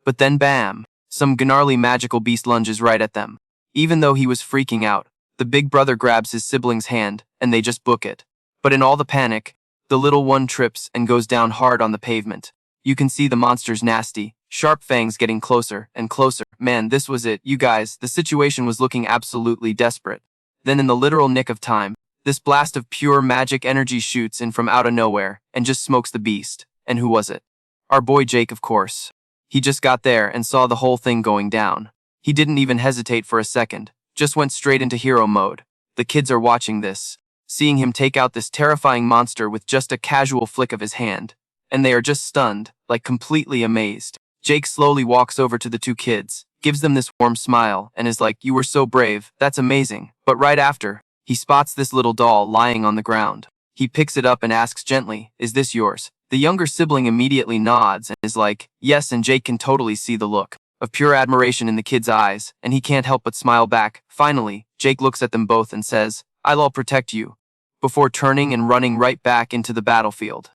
But then bam, some gnarly magical beast lunges right at them. Even though he was freaking out, the big brother grabs his sibling's hand, and they just book it. But in all the panic, the little one trips and goes down hard on the pavement. You can see the monster's nasty, sharp fangs getting closer and closer. Man, this was it, you guys, the situation was looking absolutely desperate. Then in the literal nick of time, this blast of pure magic energy shoots in from out of nowhere and just smokes the beast. And who was it? Our boy Jake, of course. He just got there and saw the whole thing going down. He didn't even hesitate for a second, just went straight into hero mode. The kids are watching this, seeing him take out this terrifying monster with just a casual flick of his hand, and they are just stunned, like completely amazed. Jake slowly walks over to the 2 kids, gives them this warm smile, and is like, "You were so brave, that's amazing." But right after, he spots this little doll lying on the ground. He picks it up and asks gently, "Is this yours?" The younger sibling immediately nods and is like, "Yes," and Jake can totally see the look of pure admiration in the kid's eyes, and he can't help but smile back. Finally, Jake looks at them both and says, "I'll protect you," before turning and running right back into the battlefield.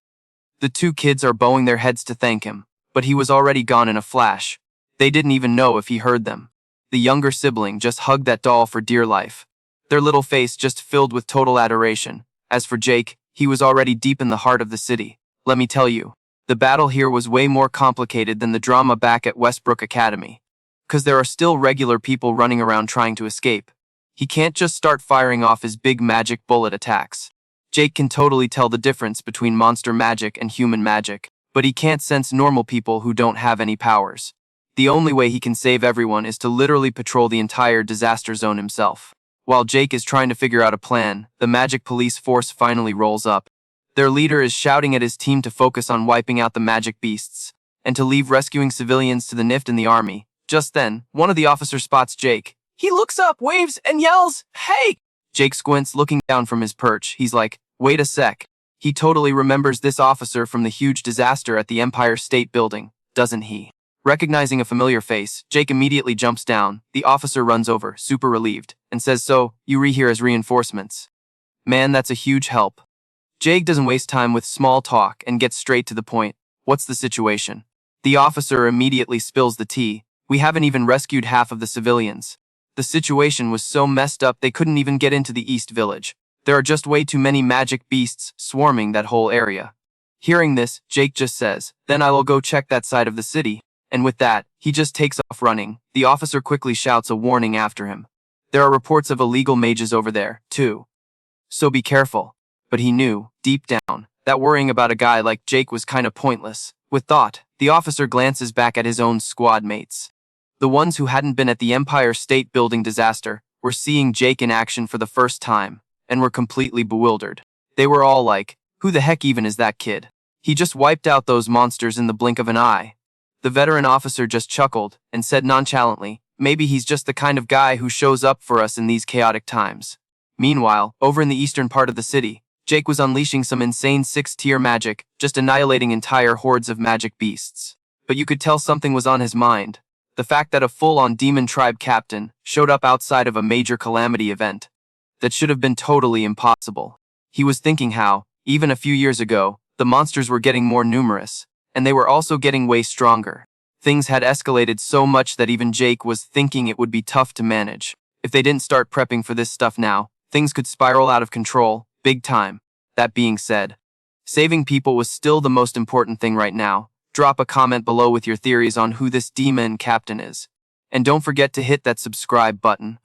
The 2 kids are bowing their heads to thank him, but he was already gone in a flash. They didn't even know if he heard them. The younger sibling just hugged that doll for dear life, their little face just filled with total adoration. As for Jake, he was already deep in the heart of the city. Let me tell you, the battle here was way more complicated than the drama back at Westbrook Academy. 'Cause there are still regular people running around trying to escape. He can't just start firing off his big magic bullet attacks. Jake can totally tell the difference between monster magic and human magic, but he can't sense normal people who don't have any powers. The only way he can save everyone is to literally patrol the entire disaster zone himself. While Jake is trying to figure out a plan, the magic police force finally rolls up. Their leader is shouting at his team to focus on wiping out the magic beasts, and to leave rescuing civilians to the NIFT and the army. Just then, one of the officers spots Jake. He looks up, waves, and yells, "Hey!" Jake squints, looking down from his perch. He's like, wait a sec. He totally remembers this officer from the huge disaster at the Empire State Building, doesn't he? Recognizing a familiar face, Jake immediately jumps down. The officer runs over, super relieved, and says, "So, you here as reinforcements." Man, that's a huge help. Jake doesn't waste time with small talk and gets straight to the point. What's the situation? The officer immediately spills the tea. We haven't even rescued half of the civilians. The situation was so messed up they couldn't even get into the East Village. There are just way too many magic beasts swarming that whole area. Hearing this, Jake just says, "Then I will go check that side of the city." And with that, he just takes off running. The officer quickly shouts a warning after him. There are reports of illegal mages over there, too. So be careful. But he knew, deep down, that worrying about a guy like Jake was kind of pointless. With thought, the officer glances back at his own squad mates. The ones who hadn't been at the Empire State Building disaster were seeing Jake in action for the first time, and were completely bewildered. They were all like, who the heck even is that kid? He just wiped out those monsters in the blink of an eye. The veteran officer just chuckled and said nonchalantly, maybe he's just the kind of guy who shows up for us in these chaotic times. Meanwhile, over in the eastern part of the city, Jake was unleashing some insane 6-tier magic, just annihilating entire hordes of magic beasts. But you could tell something was on his mind. The fact that a full-on demon tribe captain showed up outside of a major calamity event. That should have been totally impossible. He was thinking how, even a few years ago, the monsters were getting more numerous, and they were also getting way stronger. Things had escalated so much that even Jake was thinking it would be tough to manage. If they didn't start prepping for this stuff now, things could spiral out of control, big time. That being said, saving people was still the most important thing right now. Drop a comment below with your theories on who this demon captain is. And don't forget to hit that subscribe button.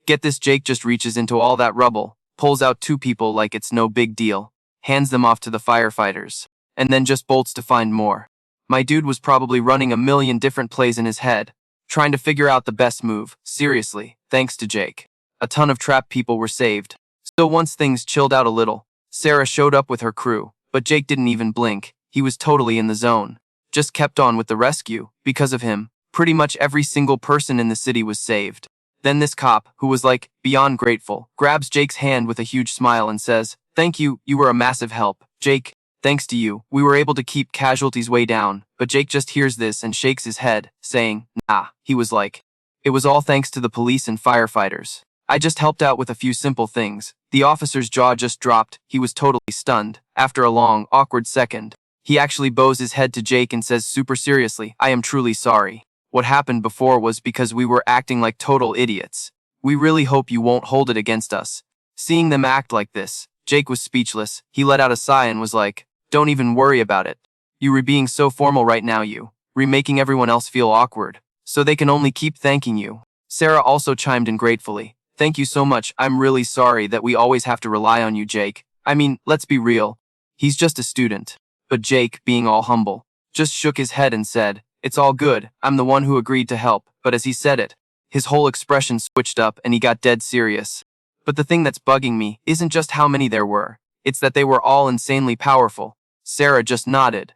Get this, Jake just reaches into all that rubble, pulls out 2 people like it's no big deal, hands them off to the firefighters, and then just bolts to find more. My dude was probably running a million different plays in his head, trying to figure out the best move. Seriously, thanks to Jake. A ton of trapped people were saved. So once things chilled out a little, Sarah showed up with her crew, but Jake didn't even blink. He was totally in the zone. Just kept on with the rescue. Because of him, pretty much every single person in the city was saved. Then this cop, who was like, beyond grateful, grabs Jake's hand with a huge smile and says, "Thank you, you were a massive help. Jake, thanks to you, we were able to keep casualties way down." But Jake just hears this and shakes his head, saying, "Nah." He was like, "It was all thanks to the police and firefighters. I just helped out with a few simple things." The officer's jaw just dropped. He was totally stunned. After a long, awkward second, he actually bows his head to Jake and says super seriously, "I am truly sorry. What happened before was because we were acting like total idiots. We really hope you won't hold it against us." Seeing them act like this, Jake was speechless. He let out a sigh and was like, "Don't even worry about it. You were being so formal right now, you making everyone else feel awkward, so they can only keep thanking you." Sarah also chimed in gratefully. "Thank you so much. I'm really sorry that we always have to rely on you, Jake. I mean, let's be real. He's just a student." But Jake, being all humble, just shook his head and said, "It's all good. I'm the one who agreed to help." But as he said it, his whole expression switched up and he got dead serious. But the thing that's bugging me isn't just how many there were. It's that they were all insanely powerful. Sarah just nodded,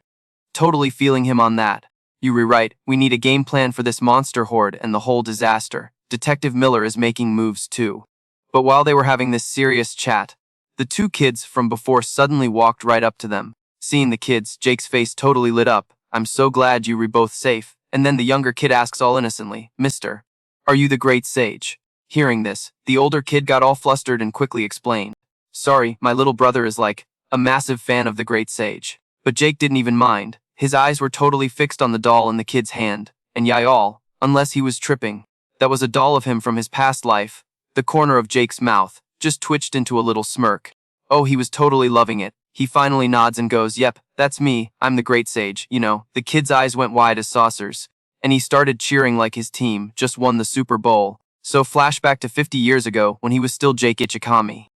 totally feeling him on that. "You were right. We need a game plan for this monster horde and the whole disaster. Detective Miller is making moves too." But while they were having this serious chat, the 2 kids from before suddenly walked right up to them. Seeing the kids, Jake's face totally lit up. "I'm so glad you were both safe." And then the younger kid asks all innocently, "Mister, are you the Great Sage?" Hearing this, the older kid got all flustered and quickly explained, "Sorry, my little brother is like, a massive fan of the Great Sage." But Jake didn't even mind. His eyes were totally fixed on the doll in the kid's hand. And unless he was tripping, that was a doll of him from his past life. The corner of Jake's mouth just twitched into a little smirk. Oh, he was totally loving it. He finally nods and goes, "Yep, that's me. I'm the Great Sage, you know." The kid's eyes went wide as saucers, and he started cheering like his team just won the Super Bowl. So flashback to 50 years ago when he was still Jake Ichikami.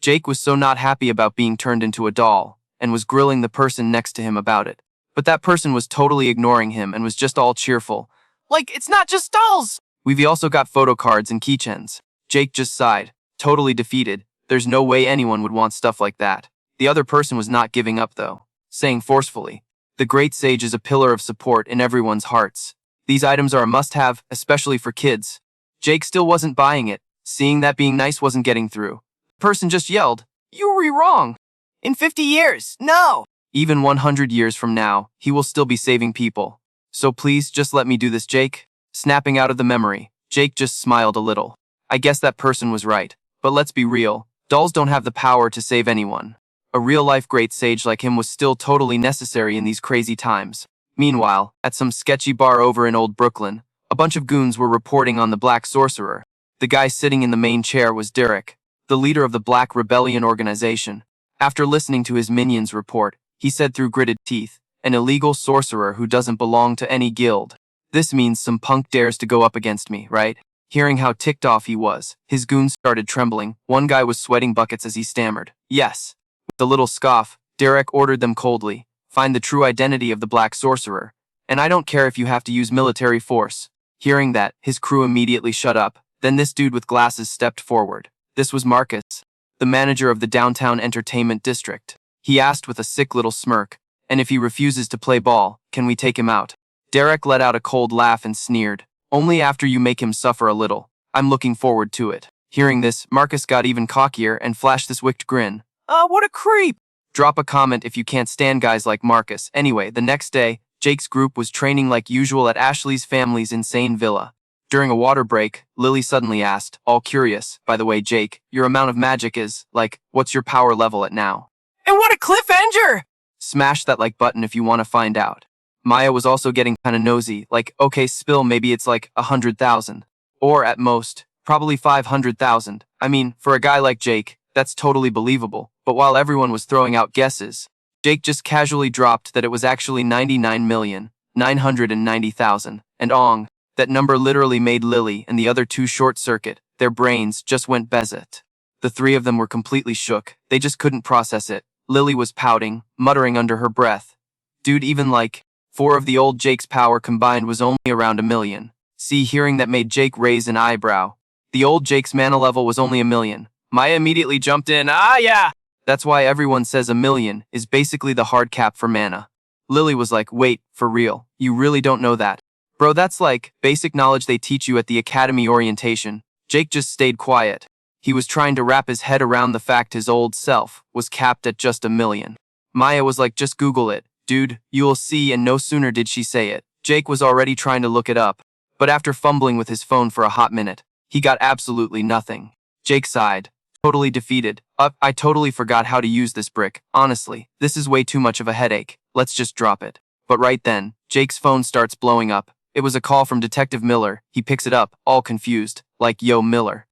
Jake was so not happy about being turned into a doll, and was grilling the person next to him about it. But that person was totally ignoring him and was just all cheerful. Like, it's not just dolls! We've also got photo cards and keychains. Jake just sighed, totally defeated. There's no way anyone would want stuff like that. The other person was not giving up though, saying forcefully, "The Great Sage is a pillar of support in everyone's hearts. These items are a must-have, especially for kids." Jake still wasn't buying it, seeing that being nice wasn't getting through. The person just yelled, "You were wrong. In 50 years, no!" "Even 100 years from now, he will still be saving people. So please just let me do this, Jake." Snapping out of the memory, Jake just smiled a little. I guess that person was right, but let's be real, dolls don't have the power to save anyone. A real-life great sage like him was still totally necessary in these crazy times. Meanwhile, at some sketchy bar over in Old Brooklyn, a bunch of goons were reporting on the Black Sorcerer. The guy sitting in the main chair was Derek, the leader of the Black Rebellion organization. After listening to his minions' report, he said through gritted teeth, "An illegal sorcerer who doesn't belong to any guild. This means some punk dares to go up against me, right?" Hearing how ticked off he was, his goons started trembling. One guy was sweating buckets as he stammered, "Yes." With a little scoff, Derek ordered them coldly, "Find the true identity of the Black Sorcerer, and I don't care if you have to use military force." Hearing that, his crew immediately shut up. Then this dude with glasses stepped forward. This was Marcus, the manager of the downtown entertainment district. He asked with a sick little smirk, "And if he refuses to play ball, can we take him out?" Derek let out a cold laugh and sneered, "Only after you make him suffer a little. I'm looking forward to it." Hearing this, Marcus got even cockier and flashed this wicked grin. What a creep! Drop a comment if you can't stand guys like Marcus. Anyway, the next day, Jake's group was training like usual at Ashley's family's insane villa. During a water break, Lily suddenly asked, all curious, "By the way, Jake, your amount of magic is, like, what's your power level at now?" And what a cliffhanger! Smash that like button if you want to find out. Maya was also getting kinda nosy, like, okay, spill, maybe it's like 100,000. Or at most, probably 500,000. I mean, for a guy like Jake, that's totally believable. But while everyone was throwing out guesses, Jake just casually dropped that it was actually 99,990,000. And ong, that number literally made Lily and the other two short circuit. Their brains just went bezet. The three of them were completely shook. They just couldn't process it. Lily was pouting, muttering under her breath. Dude, even like 4 of the old Jake's power combined was only around 1,000,000. See, hearing that made Jake raise an eyebrow. The old Jake's mana level was only 1,000,000. Maya immediately jumped in, "Ah, yeah! That's why everyone says 1,000,000 is basically the hard cap for mana." Lily was like, "Wait, for real? You really don't know that? Bro, that's like basic knowledge they teach you at the academy orientation." Jake just stayed quiet. He was trying to wrap his head around the fact his old self was capped at just 1,000,000. Maya was like, "Just Google it, dude, you'll see," and no sooner did she say it, Jake was already trying to look it up. But after fumbling with his phone for a hot minute, he got absolutely nothing. Jake sighed, totally defeated. I totally forgot how to use this brick. Honestly, this is way too much of a headache. Let's just drop it. But right then, Jake's phone starts blowing up. It was a call from Detective Miller. He picks it up, all confused, like, "Yo, Miller.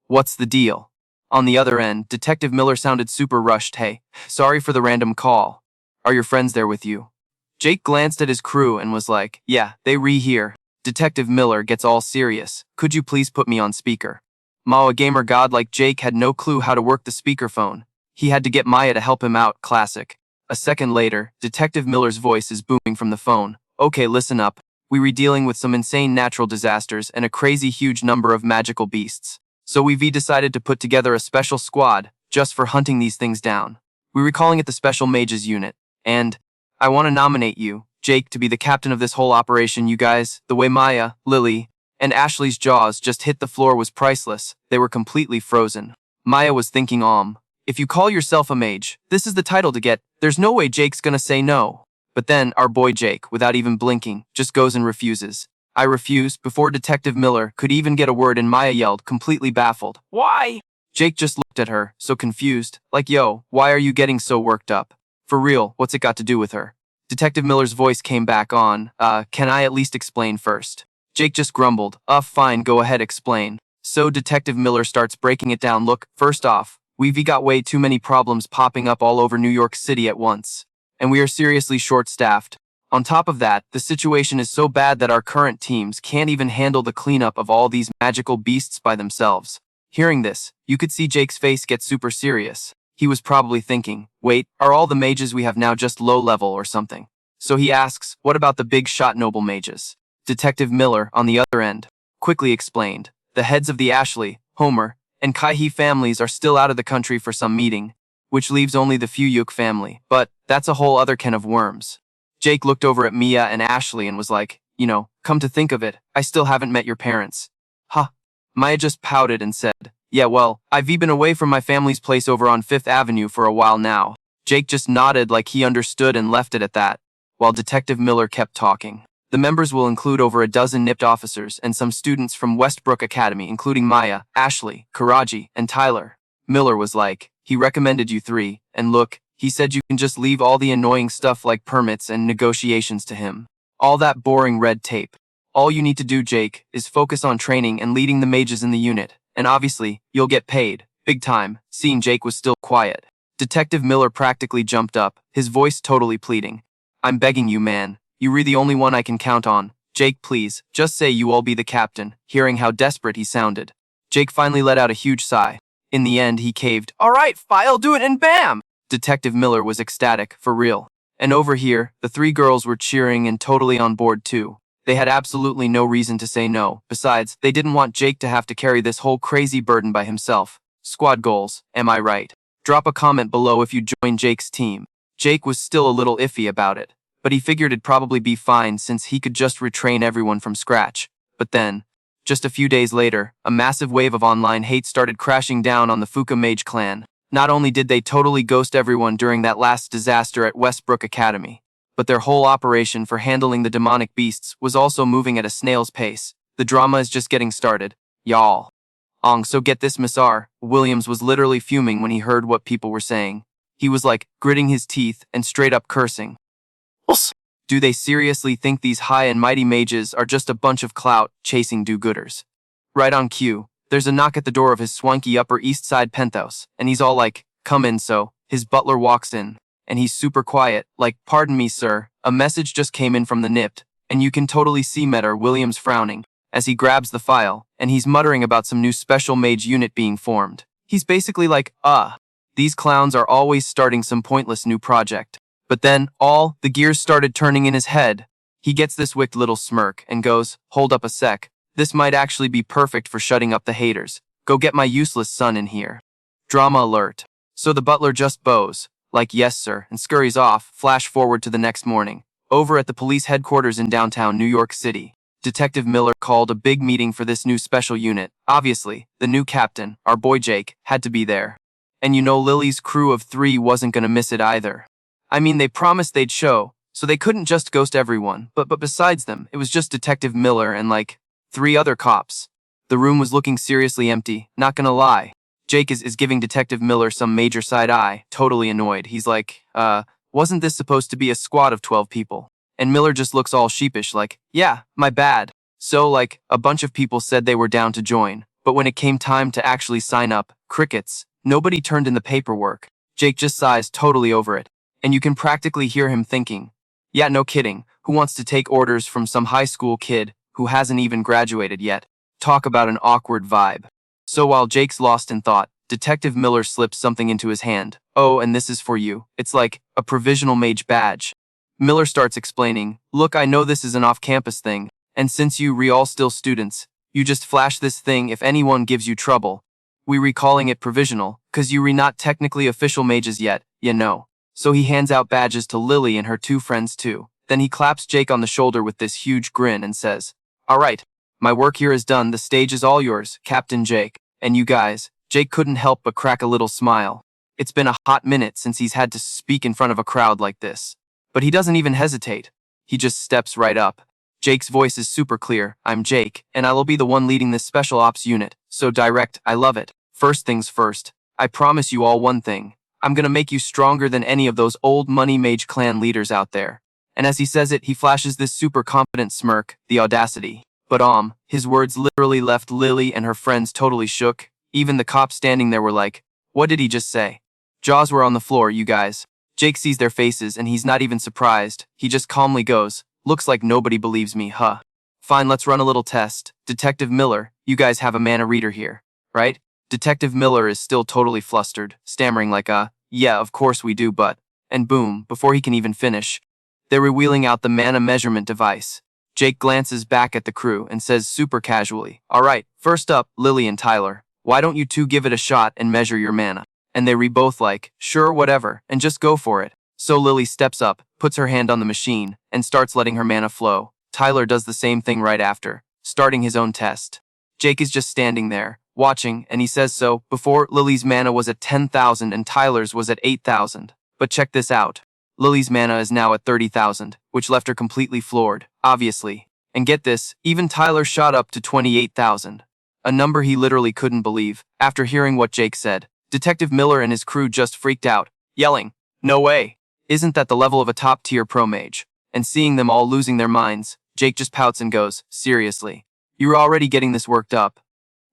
What's the deal?" On the other end, Detective Miller sounded super rushed. "Hey, sorry for the random call. Are your friends there with you?" Jake glanced at his crew and was like, "Yeah, they here." Detective Miller gets all serious. "Could you please put me on speaker?" A gamer god like Jake had no clue how to work the speakerphone. He had to get Maya to help him out, classic. A second later, Detective Miller's voice is booming from the phone. "Okay, listen up. We were dealing with some insane natural disasters and a crazy huge number of magical beasts. So we decided to put together a special squad just for hunting these things down. We were calling it the Special Mages Unit. And I want to nominate you, Jake, to be the captain of this whole operation. You guys, the way Maya, Lily, and Ashley's jaws just hit the floor was priceless. They were completely frozen." Maya was thinking, if you call yourself a mage, this is the title to get. There's no way Jake's gonna say no." But then, our boy Jake, without even blinking, just goes and refuses. "I refuse," before Detective Miller could even get a word in. Maya yelled, completely baffled. "Why?" Jake just looked at her, so confused, like, "Yo, why are you getting so worked up? For real, what's it got to do with her?" Detective Miller's voice came back on, can I at least explain first?" Jake just grumbled, Fine, go ahead, explain." So Detective Miller starts breaking it down. "Look, first off, we've got way too many problems popping up all over New York City at once. And we are seriously short-staffed. On top of that, the situation is so bad that our current teams can't even handle the cleanup of all these magical beasts by themselves. Hearing this, you could see Jake's face get super serious. He was probably thinking, wait, are all the mages we have now just low level or something? So he asks, what about the big shot noble mages? Detective Miller, on the other end, quickly explained, the heads of the Ashley, Homer, and Kai-He families are still out of the country for some meeting, which leaves only the Fuyuk family, but that's a whole other can of worms. Jake looked over at Mia and Ashley and was like, come to think of it, I still haven't met your parents. Huh. Maya just pouted and said, yeah, well, I've been away from my family's place over on 5th Avenue for a while now. Jake just nodded like he understood and left it at that, while Detective Miller kept talking. The members will include over a dozen nipped officers and some students from Westbrook Academy, including Maya, Ashley, Karaji, and Tyler. Miller was like, he recommended you three, and look, he said you can just leave all the annoying stuff like permits and negotiations to him. All that boring red tape. All you need to do, Jake, is focus on training and leading the mages in the unit, and obviously, you'll get paid, big time. Seeing Jake was still quiet. Detective Miller practically jumped up, his voice totally pleading. I'm begging you, man. You're the only one I can count on. Jake, please, just say you all be the captain. Hearing how desperate he sounded, Jake finally let out a huge sigh. In the end, he caved. All right, I'll do it, and bam! Detective Miller was ecstatic, for real. And over here, the three girls were cheering and totally on board too. They had absolutely no reason to say no. Besides, they didn't want Jake to have to carry this whole crazy burden by himself. Squad goals, am I right? Drop a comment below if you join Jake's team. Jake was still a little iffy about it, but he figured it'd probably be fine since he could just retrain everyone from scratch. But then, just a few days later, a massive wave of online hate started crashing down on the Fuka Mage clan. Not only did they totally ghost everyone during that last disaster at Westbrook Academy, but their whole operation for handling the demonic beasts was also moving at a snail's pace. The drama is just getting started, y'all. So get this, Miss R. Williams was literally fuming when he heard what people were saying. He was like, gritting his teeth and straight up cursing. Do they seriously think these high and mighty mages are just a bunch of clout-chasing do-gooders? Right on cue, there's a knock at the door of his swanky Upper East Side penthouse, and he's all like, come in. So his butler walks in, and he's super quiet, like, pardon me, sir, a message just came in from the NIPT, and you can totally see Metter Williams frowning as he grabs the file, and he's muttering about some new special mage unit being formed. He's basically like, these clowns are always starting some pointless new project. But then, all the gears started turning in his head. He gets this wicked little smirk and goes, hold up a sec, this might actually be perfect for shutting up the haters. Go get my useless son in here. Drama alert. So the butler just bows, like yes sir, and scurries off. Flash forward to the next morning. Over at the police headquarters in downtown New York City, Detective Miller called a big meeting for this new special unit. Obviously, the new captain, our boy Jake, had to be there. And Lily's crew of 3 wasn't gonna miss it either. I mean, they promised they'd show, so they couldn't just ghost everyone, but besides them, it was just Detective Miller and like 3 other cops. The room was looking seriously empty, not gonna lie. Jake is giving Detective Miller some major side eye, totally annoyed. He's like, wasn't this supposed to be a squad of 12 people? And Miller just looks all sheepish like, yeah, my bad. So like, a bunch of people said they were down to join, but when it came time to actually sign up, crickets, nobody turned in the paperwork. Jake just sighs totally over it. And you can practically hear him thinking, yeah, no kidding, who wants to take orders from some high school kid who hasn't even graduated yet? Talk about an awkward vibe. So while Jake's lost in thought, Detective Miller slips something into his hand. Oh, and this is for you. It's like a provisional mage badge. Miller starts explaining, look, I know this is an off-campus thing, and since you all still students, you just flash this thing if anyone gives you trouble. We recalling it provisional, cause you not technically official mages yet, So he hands out badges to Lily and her 2 friends too. Then he claps Jake on the shoulder with this huge grin and says, all right, my work here is done. The stage is all yours, Captain Jake. And you guys, Jake couldn't help but crack a little smile. It's been a hot minute since he's had to speak in front of a crowd like this. But he doesn't even hesitate. He just steps right up. Jake's voice is super clear. I'm Jake, and I'll be the one leading this special ops unit. So direct, I love it. First things first, I promise you all one thing. I'm gonna make you stronger than any of those old money mage clan leaders out there. And as he says it, he flashes this super confident smirk, the audacity. But his words literally left Lily and her friends totally shook. Even the cops standing there were like, what did he just say? Jaws were on the floor, you guys. Jake sees their faces and he's not even surprised. He just calmly goes, looks like nobody believes me, huh? Fine, let's run a little test. Detective Miller, you guys have a mana reader here, right? Detective Miller is still totally flustered, stammering like yeah, of course we do, but... And boom, before he can even finish, they're wheeling out the mana measurement device. Jake glances back at the crew and says super casually, alright, first up, Lily and Tyler, why don't you two give it a shot and measure your mana? And they both like, sure, whatever, and just go for it. So Lily steps up, puts her hand on the machine, and starts letting her mana flow. Tyler does the same thing right after, starting his own test. Jake is just standing there, watching, and he says so, before Lily's mana was at 10,000 and Tyler's was at 8,000. But check this out. Lily's mana is now at 30,000, which left her completely floored, obviously. And get this, even Tyler shot up to 28,000. A number he literally couldn't believe. After hearing what Jake said, Detective Miller and his crew just freaked out, yelling, no way! Isn't that the level of a top-tier pro mage? And seeing them all losing their minds, Jake just pouts and goes, seriously. You're already getting this worked up.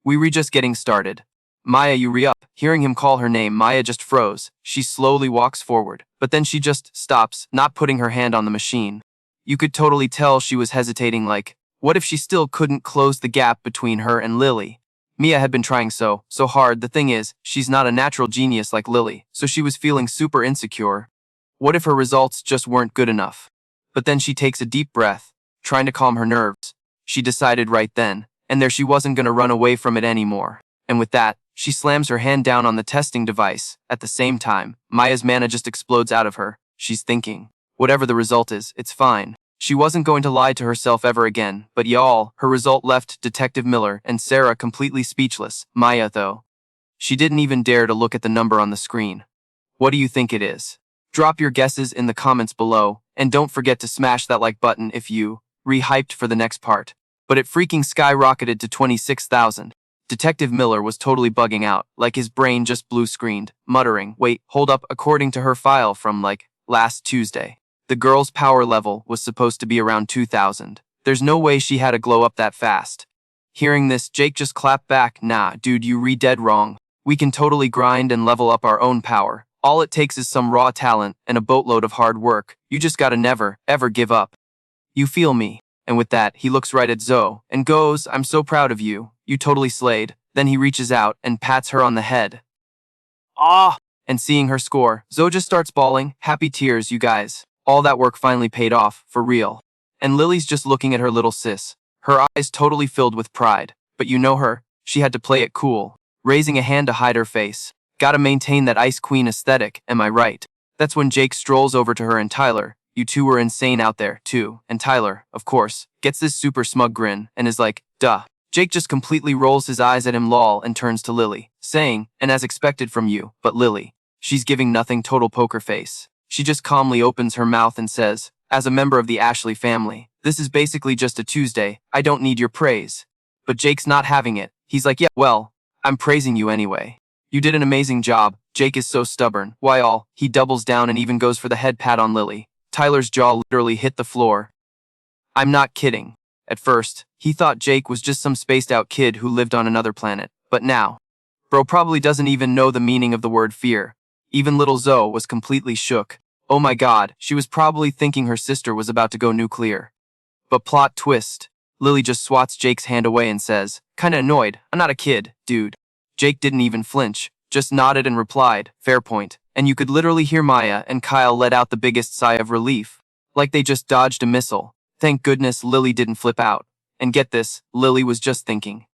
We were just getting started. Maya, you re-up. Hearing him call her name, Maya just froze. She slowly walks forward, but then she just stops, not putting her hand on the machine. You could totally tell she was hesitating like, what if she still couldn't close the gap between her and Lily? Mia had been trying so hard. The thing is, she's not a natural genius like Lily, so she was feeling super insecure. What if her results just weren't good enough? But then she takes a deep breath, trying to calm her nerves. She decided right then, and there she wasn't gonna run away from it anymore. And with that, she slams her hand down on the testing device. At the same time, Maya's mana just explodes out of her. She's thinking, whatever the result is, it's fine. She wasn't going to lie to herself ever again, but y'all, her result left Detective Miller and Sarah completely speechless. Maya, though, she didn't even dare to look at the number on the screen. What do you think it is? Drop your guesses in the comments below, and don't forget to smash that like button if you re-hyped for the next part. But it freaking skyrocketed to 26,000. Detective Miller was totally bugging out, like his brain just blue-screened, muttering, wait, hold up, according to her file from, like, last Tuesday. The girl's power level was supposed to be around 2,000. There's no way she had a glow up that fast. Hearing this, Jake just clapped back, nah, dude, you re-dead wrong. We can totally grind and level up our own power. All it takes is some raw talent and a boatload of hard work. You just gotta never, ever give up. You feel me? And with that, he looks right at Zoe and goes, I'm so proud of you. You totally slayed. Then he reaches out and pats her on the head. Ah! And seeing her score, Zoe just starts bawling, happy tears, you guys. All that work finally paid off, for real. And Lily's just looking at her little sis, her eyes totally filled with pride. But you know her, she had to play it cool, raising a hand to hide her face. Gotta maintain that Ice Queen aesthetic, am I right? That's when Jake strolls over to her and Tyler, you two were insane out there, too. And Tyler, of course, gets this super smug grin and is like, duh. Jake just completely rolls his eyes at him lol and turns to Lily, saying, and as expected from you, but Lily, she's giving nothing total poker face. She just calmly opens her mouth and says, as a member of the Ashley family, this is basically just a Tuesday, I don't need your praise. But Jake's not having it. He's like, yeah, well, I'm praising you anyway. You did an amazing job. Jake is so stubborn. Why all? He doubles down and even goes for the head pat on Lily. Tyler's jaw literally hit the floor. I'm not kidding. At first, he thought Jake was just some spaced out kid who lived on another planet. But now, bro probably doesn't even know the meaning of the word fear. Even little Zoe was completely shook. Oh my god, she was probably thinking her sister was about to go nuclear. But plot twist. Lily just swats Jake's hand away and says, kinda annoyed, I'm not a kid, dude. Jake didn't even flinch, just nodded and replied, fair point. And you could literally hear Maya and Kyle let out the biggest sigh of relief. Like they just dodged a missile. Thank goodness Lily didn't flip out. And get this, Lily was just thinking.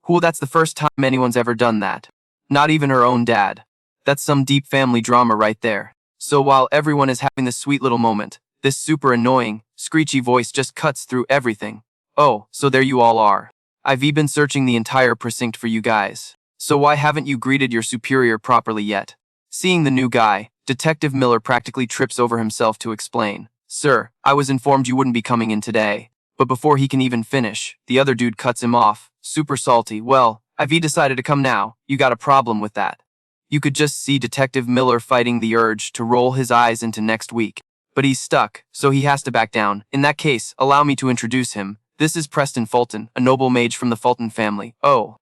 Cool, that's the first time anyone's ever done that. Not even her own dad. That's some deep family drama right there. So while everyone is having this sweet little moment, this super annoying, screechy voice just cuts through everything. Oh, so there you all are. I've been searching the entire precinct for you guys. So why haven't you greeted your superior properly yet? Seeing the new guy, Detective Miller practically trips over himself to explain. Sir, I was informed you wouldn't be coming in today. But before he can even finish, the other dude cuts him off, super salty. Well, I've decided to come now. You got a problem with that? You could just see Detective Miller fighting the urge to roll his eyes into next week. But he's stuck, so he has to back down. In that case, allow me to introduce him. This is Preston Fulton, a noble mage from the Fulton family. Oh.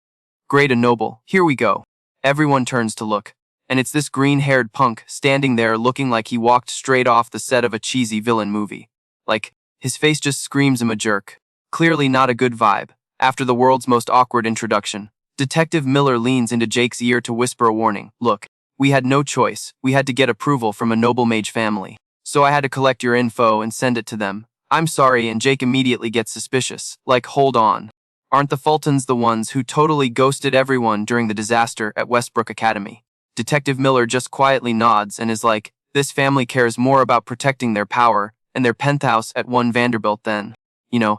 Great, a noble. Here we go. Everyone turns to look. And it's this green-haired punk standing there looking like he walked straight off the set of a cheesy villain movie. Like, his face just screams him a jerk. Clearly not a good vibe. After the world's most awkward introduction, Detective Miller leans into Jake's ear to whisper a warning. Look, we had no choice. We had to get approval from a noble mage family. So I had to collect your info and send it to them. I'm sorry, and Jake immediately gets suspicious. Like, hold on. Aren't the Fultons the ones who totally ghosted everyone during the disaster at Westbrook Academy? Detective Miller just quietly nods and is like, this family cares more about protecting their power and their penthouse at 1 Vanderbilt than,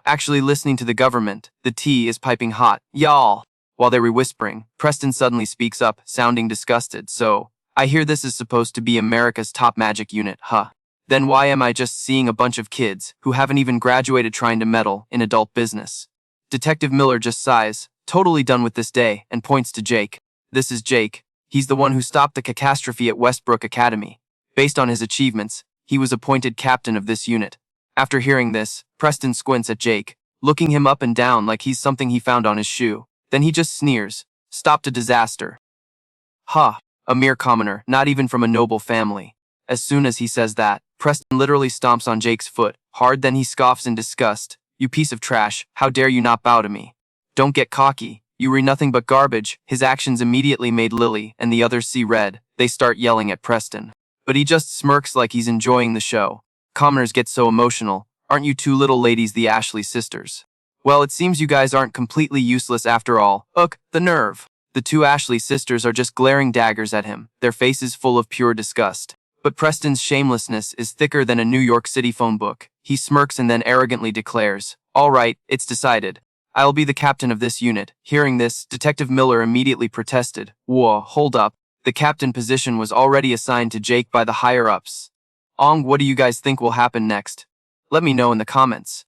actually listening to the government. The tea is piping hot. Y'all. While they were whispering, Preston suddenly speaks up, sounding disgusted. So, I hear this is supposed to be America's top magic unit, huh? Then why am I just seeing a bunch of kids who haven't even graduated trying to meddle in adult business? Detective Miller just sighs, totally done with this day, and points to Jake. This is Jake. He's the one who stopped the catastrophe at Westbrook Academy. Based on his achievements, he was appointed captain of this unit. After hearing this, Preston squints at Jake, looking him up and down like he's something he found on his shoe. Then he just sneers. Stopped a disaster. Ha, a mere commoner, not even from a noble family. As soon as he says that, Preston literally stomps on Jake's foot, hard. Then he scoffs in disgust. You piece of trash, how dare you not bow to me? Don't get cocky. You read nothing but garbage. His actions immediately made Lily and the others see red. They start yelling at Preston. But he just smirks like he's enjoying the show. Commoners get so emotional. Aren't you two little ladies the Ashley sisters? Well, it seems you guys aren't completely useless after all. Ugh, the nerve. The two Ashley sisters are just glaring daggers at him, their faces full of pure disgust. But Preston's shamelessness is thicker than a New York City phone book. He smirks and then arrogantly declares, all right, it's decided. I'll be the captain of this unit. Hearing this, Detective Miller immediately protested. Whoa, hold up. The captain position was already assigned to Jake by the higher-ups. What do you guys think will happen next? Let me know in the comments.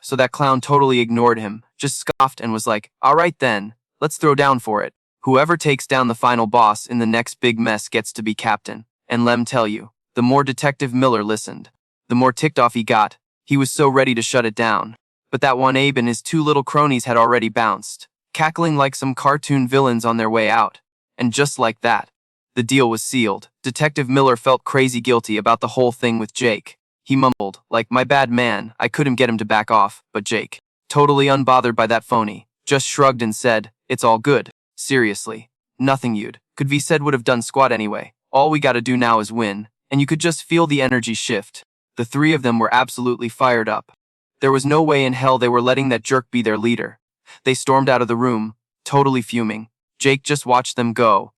So that clown totally ignored him, just scoffed and was like, all right then, let's throw down for it. Whoever takes down the final boss in the next big mess gets to be captain. And lem tell you, the more Detective Miller listened, the more ticked off he got. He was so ready to shut it down. But that one Abe and his two little cronies had already bounced, cackling like some cartoon villains on their way out. And just like that, the deal was sealed. Detective Miller felt crazy guilty about the whole thing with Jake. He mumbled, like, my bad man, I couldn't get him to back off, but Jake, totally unbothered by that phony, just shrugged and said, it's all good. Seriously, nothing could be said would have done squat anyway. All we gotta do now is win, and you could just feel the energy shift. The three of them were absolutely fired up. There was no way in hell they were letting that jerk be their leader. They stormed out of the room, totally fuming. Jake just watched them go,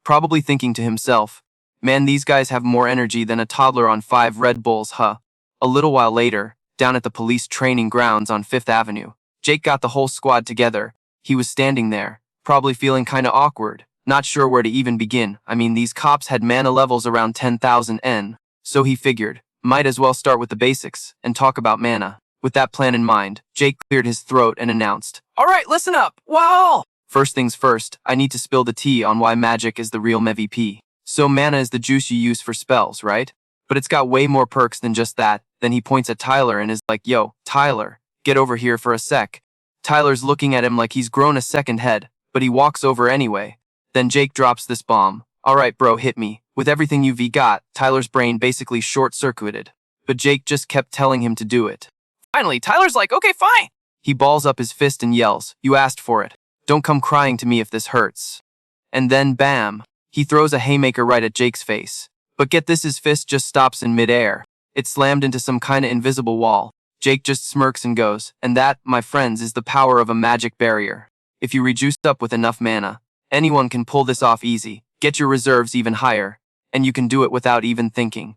probably thinking to himself, man, these guys have more energy than a toddler on 5 Red Bulls, huh? A little while later, down at the police training grounds on 5th Avenue, Jake got the whole squad together. He was standing there, probably feeling kinda awkward, not sure where to even begin. I mean, these cops had mana levels around 10,000 N, so he figured, might as well start with the basics and talk about mana. With that plan in mind, Jake cleared his throat and announced, all right, listen up, wow! First things first, I need to spill the tea on why magic is the real MVP. So mana is the juice you use for spells, right? But it's got way more perks than just that. Then he points at Tyler and is like, yo, Tyler, get over here for a sec. Tyler's looking at him like he's grown a second head, but he walks over anyway. Then Jake drops this bomb. All right, bro, hit me. With everything you've got, Tyler's brain basically short-circuited. But Jake just kept telling him to do it. Finally, Tyler's like, okay, fine. He balls up his fist and yells, you asked for it. Don't come crying to me if this hurts. And then, bam, he throws a haymaker right at Jake's face. But get this, his fist just stops in midair. It slammed into some kinda invisible wall. Jake just smirks and goes, and that, my friends, is the power of a magic barrier. If you rejuice up with enough mana, anyone can pull this off easy. Get your reserves even higher, and you can do it without even thinking.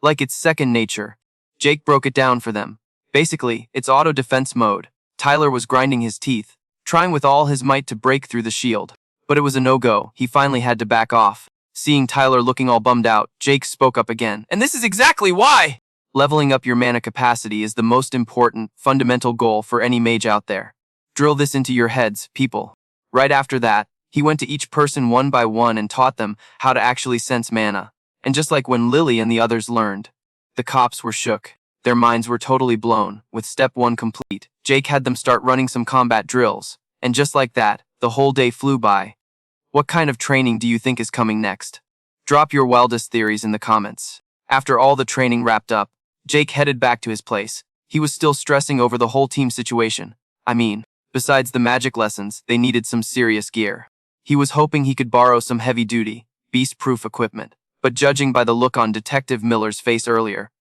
Like it's second nature. Jake broke it down for them. Basically, it's auto-defense mode. Tyler was grinding his teeth, trying with all his might to break through the shield. But it was a no-go. He finally had to back off. Seeing Tyler looking all bummed out, Jake spoke up again. And this is exactly why! Leveling up your mana capacity is the most important, fundamental goal for any mage out there. Drill this into your heads, people. Right after that, he went to each person one by one and taught them how to actually sense mana. And just like when Lily and the others learned, the cops were shook. Their minds were totally blown. With step 1 complete, Jake had them start running some combat drills. And just like that, the whole day flew by. What kind of training do you think is coming next? Drop your wildest theories in the comments. After all the training wrapped up, Jake headed back to his place. He was still stressing over the whole team situation. I mean, besides the magic lessons, they needed some serious gear. He was hoping he could borrow some heavy-duty, beast-proof equipment, but judging by the look on Detective Miller's face earlier,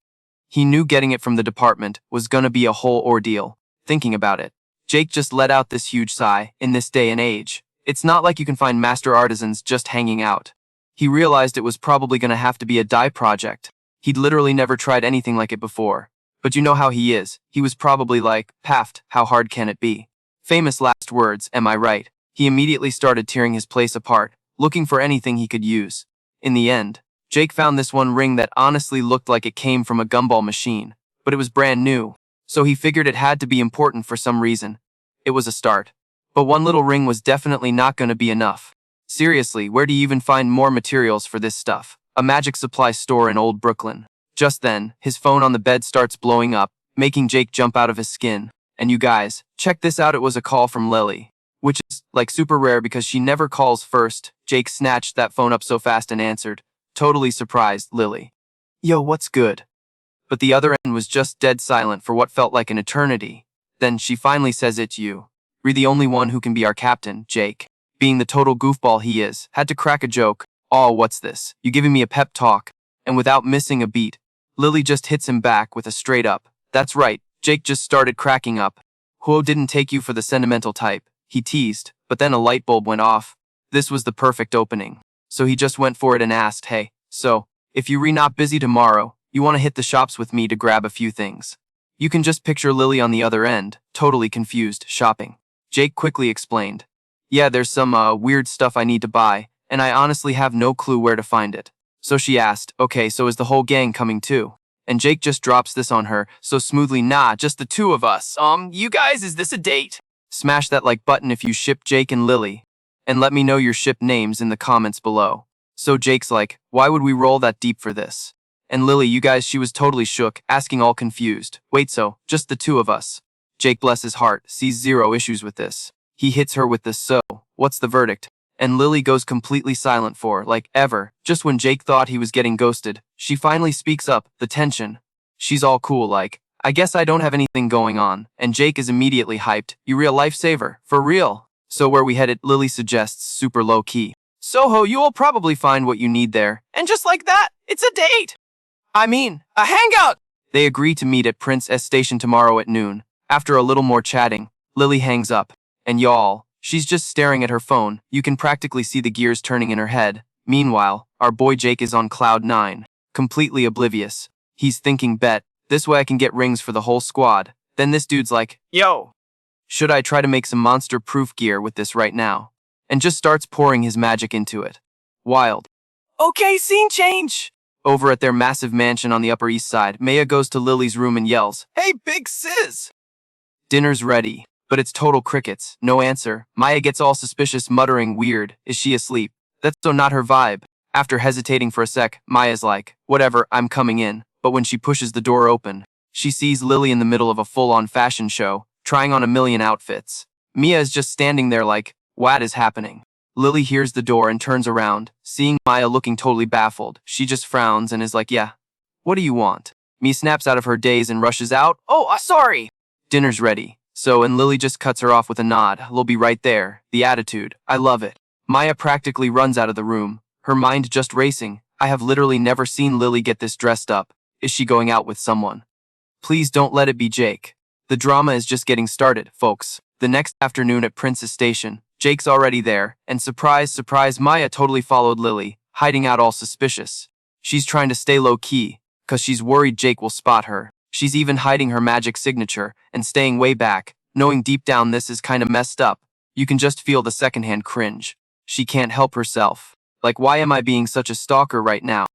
he knew getting it from the department was gonna be a whole ordeal. Thinking about it, Jake just let out this huge sigh. In this day and age, it's not like you can find master artisans just hanging out. He realized it was probably gonna have to be a dye project. He'd literally never tried anything like it before. But you know how he is. He was probably like, "Paft, how hard can it be?" Famous last words, am I right? He immediately started tearing his place apart, looking for anything he could use. In the end, Jake found this one ring that honestly looked like it came from a gumball machine, but it was brand new, so he figured it had to be important for some reason. It was a start. But one little ring was definitely not going to be enough. Seriously, where do you even find more materials for this stuff? A magic supply store in Old Brooklyn. Just then, his phone on the bed starts blowing up, making Jake jump out of his skin. And you guys, check this out, it was a call from Lily. Which is, like, super rare because she never calls first. Jake snatched that phone up so fast and answered, totally surprised, Lily. Yo, what's good? But the other end was just dead silent for what felt like an eternity. Then she finally says, it's you. You're the only one who can be our captain, Jake. Being the total goofball he is, had to crack a joke. Oh, what's this? You giving me a pep talk? And without missing a beat, Lily just hits him back with a straight up. That's right, Jake just started cracking up. Who didn't take you for the sentimental type? He teased, but then a light bulb went off. This was the perfect opening. So he just went for it and asked, hey, so, if you're not busy tomorrow, you want to hit the shops with me to grab a few things? You can just picture Lily on the other end, totally confused, shopping. Jake quickly explained. Yeah, there's some weird stuff I need to buy, and I honestly have no clue where to find it. So she asked, okay, so is the whole gang coming too? And Jake just drops this on her, so smoothly, nah, just the two of us. You guys, is this a date? Smash that like button if you ship Jake and Lily. And let me know your ship names in the comments below. So Jake's like, why would we roll that deep for this? And Lily, you guys, she was totally shook, asking all confused. Wait, so, just the two of us? Jake, bless his heart, sees zero issues with this. He hits her with the so, what's the verdict? And Lily goes completely silent for, like, ever. Just when Jake thought he was getting ghosted, she finally speaks up, the tension. She's all cool like, I guess I don't have anything going on. And Jake is immediately hyped. You real lifesaver, for real. So where we headed, Lily suggests super low key. Soho, You'll probably find what you need there. and just like that, it's a date. I mean, a hangout. They agree to meet at Prince S Station tomorrow at noon. After a little more chatting, Lily hangs up. And y'all, she's just staring at her phone. You can practically see the gears turning in her head. Meanwhile, our boy Jake is on cloud 9, completely oblivious. He's thinking, bet, this way I can get rings for the whole squad. Then this dude's like, Yo. should I try to make some monster-proof gear with this right now? And just starts pouring his magic into it. Wild. Okay, scene change. Over at their massive mansion on the Upper East Side, Maya goes to Lily's room and yells, Hey, big sis. dinner's ready. But it's total crickets, no answer. Maya gets all suspicious, muttering, weird, is she asleep? That's so not her vibe. After hesitating for a sec, Maya's like, whatever, I'm coming in. But when she pushes the door open, she sees Lily in the middle of a full-on fashion show, trying on a million outfits. Mia is just standing there like, what is happening? Lily hears the door and turns around, seeing Maya looking totally baffled. She just frowns and is like, yeah, what do you want? Mia snaps out of her daze and rushes out. Oh, sorry. Dinner's ready. So, and Lily just cuts her off with a nod. We'll be right there. The attitude. I love it. Maya practically runs out of the room, her mind just racing. I have literally never seen Lily get this dressed up. Is she going out with someone? Please don't let it be Jake. The drama is just getting started, folks. The next afternoon at Prince's Station, Jake's already there, and surprise, surprise, Maya totally followed Lily, hiding out all suspicious. She's trying to stay low-key, cause she's worried Jake will spot her. She's even hiding her magic signature and staying way back, knowing deep down this is kinda messed up. You can just feel the secondhand cringe. She can't help herself. Like, why am I being such a stalker right now?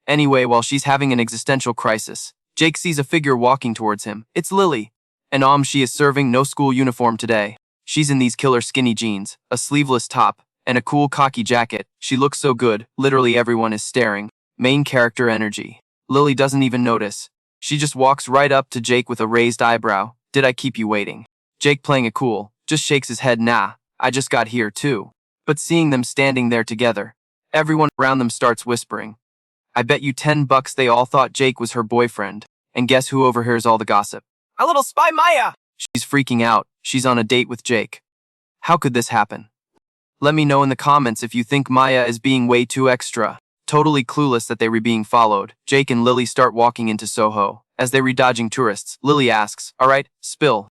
Anyway, while she's having an existential crisis, Jake sees a figure walking towards him. It's Lily. And she is serving no school uniform today. She's in these killer skinny jeans, a sleeveless top, and a cool khaki jacket. She looks so good, literally everyone is staring. Main character energy. Lily doesn't even notice. She just walks right up to Jake with a raised eyebrow. Did I keep you waiting? Jake, playing it cool, just shakes his head. Nah, I just got here too. But seeing them standing there together, Everyone around them starts whispering. I bet you $10 they all thought Jake was her boyfriend. And guess who overhears all the gossip? Our little spy Maya. She's freaking out. She's on a date with Jake. How could this happen? Let me know in the comments if you think Maya is being way too extra. Totally clueless that they were being followed, Jake and Lily start walking into Soho. As they were dodging tourists, Lily asks, alright, spill.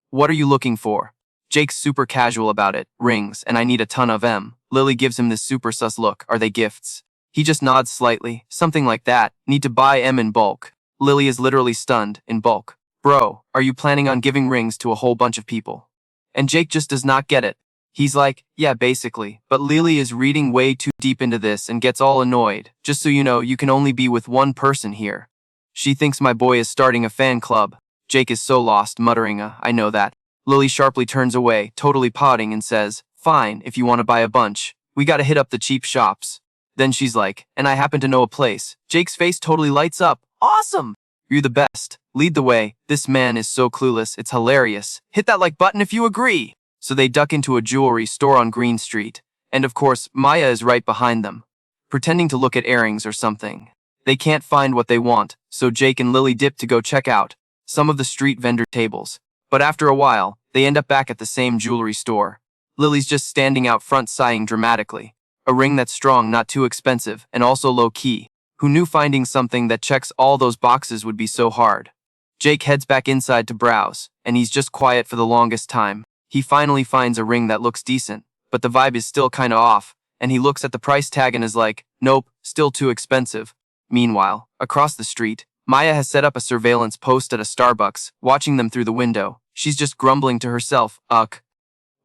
What are you looking for? Jake's super casual about it, rings, and I need a ton of them. Lily gives him this super sus look, are they gifts? He just nods slightly, something like that, need to buy M in bulk. Lily is literally stunned, in bulk. Bro, are you planning on giving rings to a whole bunch of people? And Jake just does not get it. He's like, yeah, basically, but Lily is reading way too deep into this and gets all annoyed. Just so you know, you can only be with one person here. She thinks my boy is starting a fan club. Jake is so lost, muttering I know that. Lily sharply turns away, totally potting, and says, fine, if you want to buy a bunch. We gotta hit up the cheap shops. Then she's like, and I happen to know a place. Jake's face totally lights up. Awesome! You're the best. Lead the way. This man is so clueless, it's hilarious. Hit that like button if you agree. So they duck into a jewelry store on Green Street. And of course, Maya is right behind them, pretending to look at earrings or something. They can't find what they want, so Jake and Lily dip to go check out some of the street vendor tables. But after a while, they end up back at the same jewelry store. Lily's just standing out front sighing dramatically. A ring that's strong, not too expensive, and also low-key. Who knew finding something that checks all those boxes would be so hard? Jake heads back inside to browse, and he's just quiet for the longest time. He finally finds a ring that looks decent, but the vibe is still kinda off, and he looks at the price tag and is like, nope, still too expensive. Meanwhile, across the street, Maya has set up a surveillance post at a Starbucks, watching them through the window. She's just grumbling to herself,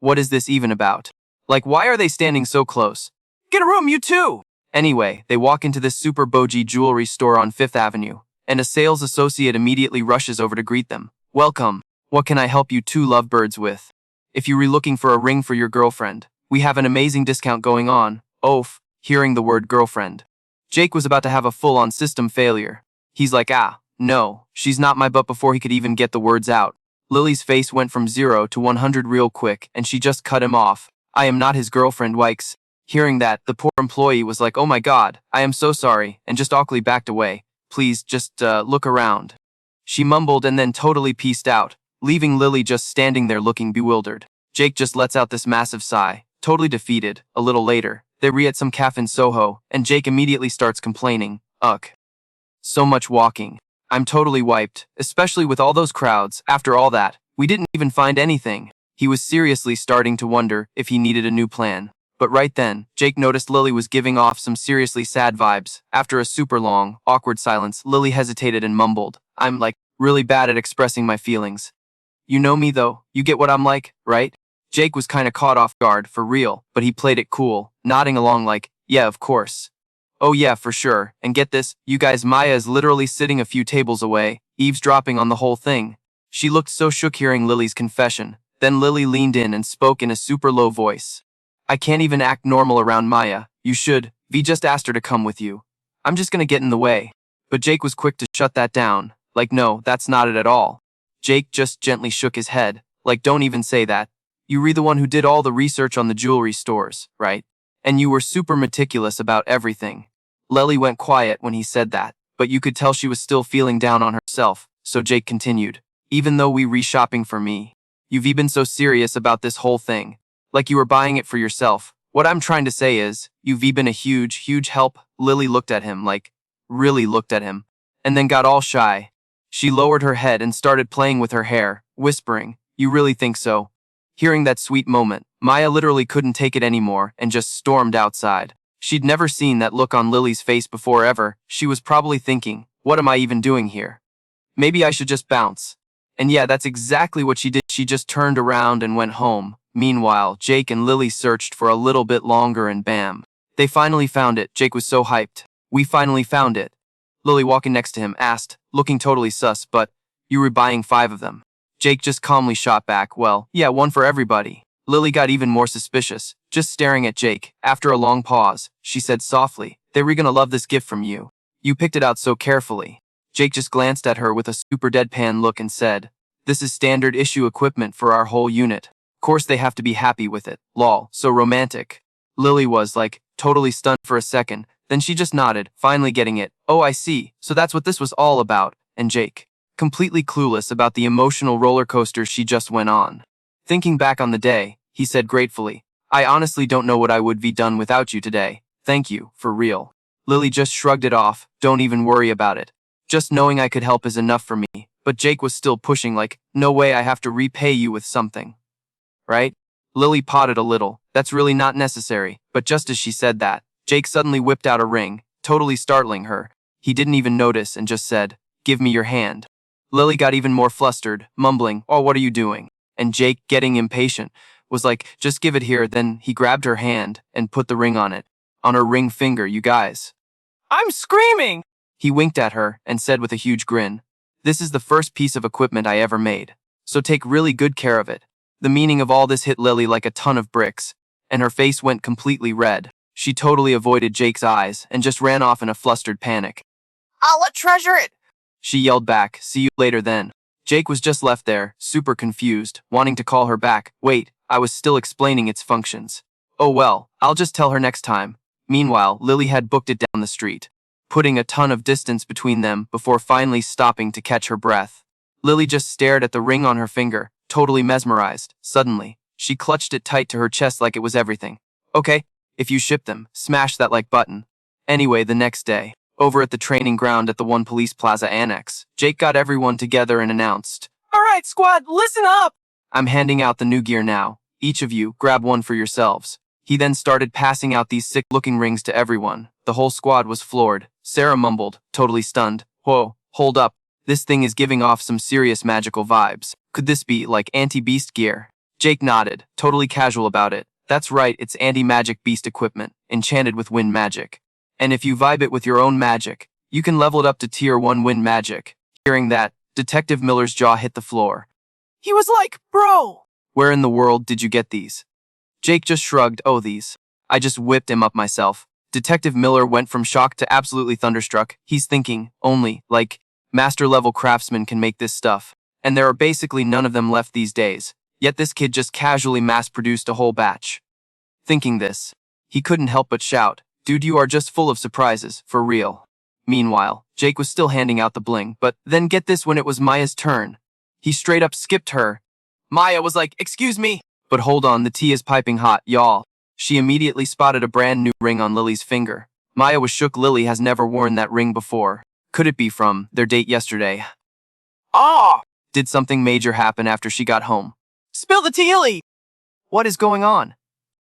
what is this even about? Like, why are they standing so close? Get a room, you too. Anyway, they walk into this super bougie jewelry store on 5th Avenue, and a sales associate immediately rushes over to greet them. Welcome. What can I help you two lovebirds with? If you were looking for a ring for your girlfriend, we have an amazing discount going on. Oof, hearing the word girlfriend. Jake was about to have a full-on system failure. He's like, no, she's not my butt before he could even get the words out. Lily's face went from 0 to 100 real quick, and she just cut him off. I am not his girlfriend, Wikes. Hearing that, the poor employee was like, oh my god, I am so sorry, and just awkwardly backed away. Please, just, look around. She mumbled and then totally peaced out, leaving Lily just standing there looking bewildered. Jake just lets out this massive sigh, totally defeated. A little later, they re at some cafe in Soho, and Jake immediately starts complaining. So much walking. I'm totally wiped, especially with all those crowds. After all that, we didn't even find anything. He was seriously starting to wonder if he needed a new plan. But right then, Jake noticed Lily was giving off some seriously sad vibes. After a super long, awkward silence, Lily hesitated and mumbled, I'm like, really bad at expressing my feelings. You know me though, you get what I'm like, right? Jake was kinda caught off guard, for real, but he played it cool, nodding along like, yeah, of course. Oh yeah, for sure, and get this, you guys, Maya is literally sitting a few tables away, eavesdropping on the whole thing. She looked so shook hearing Lily's confession. Then Lily leaned in and spoke in a super low voice. I can't even act normal around Maya. You should. V just asked her to come with you. I'm just gonna get in the way. But Jake was quick to shut that down. Like, no, that's not it at all. Jake just gently shook his head. Like, don't even say that. You were the one who did all the research on the jewelry stores, right? And you were super meticulous about everything. Lily went quiet when he said that, but you could tell she was still feeling down on herself, so Jake continued. Even though we re-shopping for me, you've been so serious about this whole thing. Like you were buying it for yourself. What I'm trying to say is, you've been a huge help. Lily looked at him like, really looked at him, and then got all shy. She lowered her head and started playing with her hair, whispering, you really think so? Hearing that sweet moment, Maya literally couldn't take it anymore and just stormed outside. She'd never seen that look on Lily's face before ever. She was probably thinking, what am I even doing here? Maybe I should just bounce. And yeah, that's exactly what she did. She just turned around and went home. Meanwhile, Jake and Lily searched for a little bit longer and bam. They finally found it. Jake was so hyped. We finally found it. Lily, walking next to him, asked, looking totally sus, but you were buying 5 of them. Jake just calmly shot back, well, yeah, 1 for everybody. Lily got even more suspicious, just staring at Jake. After a long pause, she said softly, they were gonna love this gift from you. You picked it out so carefully. Jake just glanced at her with a super deadpan look and said, this is standard issue equipment for our whole unit. Of course they have to be happy with it. Lol, so romantic. Lily was like, totally stunned for a second. Then she just nodded, finally getting it. Oh, I see. So that's what this was all about. And Jake, completely clueless about the emotional roller coaster she just went on. Thinking back on the day, he said gratefully, I honestly don't know what I would be done without you today. Thank you, for real. Lily just shrugged it off. Don't even worry about it. Just knowing I could help is enough for me. But Jake was still pushing like, no way, I have to repay you with something. Right? Lily potted a little. That's really not necessary. But just as she said that, Jake suddenly whipped out a ring, totally startling her. He didn't even notice and just said, give me your hand. Lily got even more flustered, mumbling, oh, what are you doing? And Jake, getting impatient, was like, just give it here. Then he grabbed her hand and put the ring on it. On her ring finger, you guys. I'm screaming! He winked at her and said with a huge grin, this is the first piece of equipment I ever made, so take really good care of it. The meaning of all this hit Lily like a ton of bricks, and her face went completely red. She totally avoided Jake's eyes and just ran off in a flustered panic. I'll treasure it! She yelled back, see you later then. Jake was just left there, super confused, wanting to call her back. Wait, I was still explaining its functions. Oh well, I'll just tell her next time. Meanwhile, Lily had booked it down the street, putting a ton of distance between them before finally stopping to catch her breath. Lily just stared at the ring on her finger, totally mesmerized. Suddenly, she clutched it tight to her chest like it was everything. Okay, if you ship them, smash that like button. Anyway, the next day, over at the training ground at the One Police Plaza Annex, Jake got everyone together and announced, Alright, squad, listen up! I'm handing out the new gear now. Each of you, grab one for yourselves. He then started passing out these sick-looking rings to everyone. The whole squad was floored. Sarah mumbled, totally stunned. Whoa, hold up. This thing is giving off some serious magical vibes. Could this be, like, anti-beast gear? Jake nodded, totally casual about it. That's right, it's anti-magic beast equipment, enchanted with wind magic. And if you vibe it with your own magic, you can level it up to tier 1 wind magic. Hearing that, Detective Miller's jaw hit the floor. He was like, bro! Where in the world did you get these? Jake just shrugged, oh these. I just whipped him up myself. Detective Miller went from shocked to absolutely thunderstruck. He's thinking, only, like, master-level craftsmen can make this stuff. And there are basically none of them left these days. Yet this kid just casually mass-produced a whole batch. Thinking this, he couldn't help but shout, dude, you are just full of surprises, for real. Meanwhile, Jake was still handing out the bling, but then get this, when it was Maya's turn, he straight up skipped her. Maya was like, excuse me. But hold on, the tea is piping hot, y'all. She immediately spotted a brand new ring on Lily's finger. Maya was shook. Lily has never worn that ring before. Could it be from their date yesterday? Ah! Did something major happen after she got home? Spill the tea, Ellie! What is going on?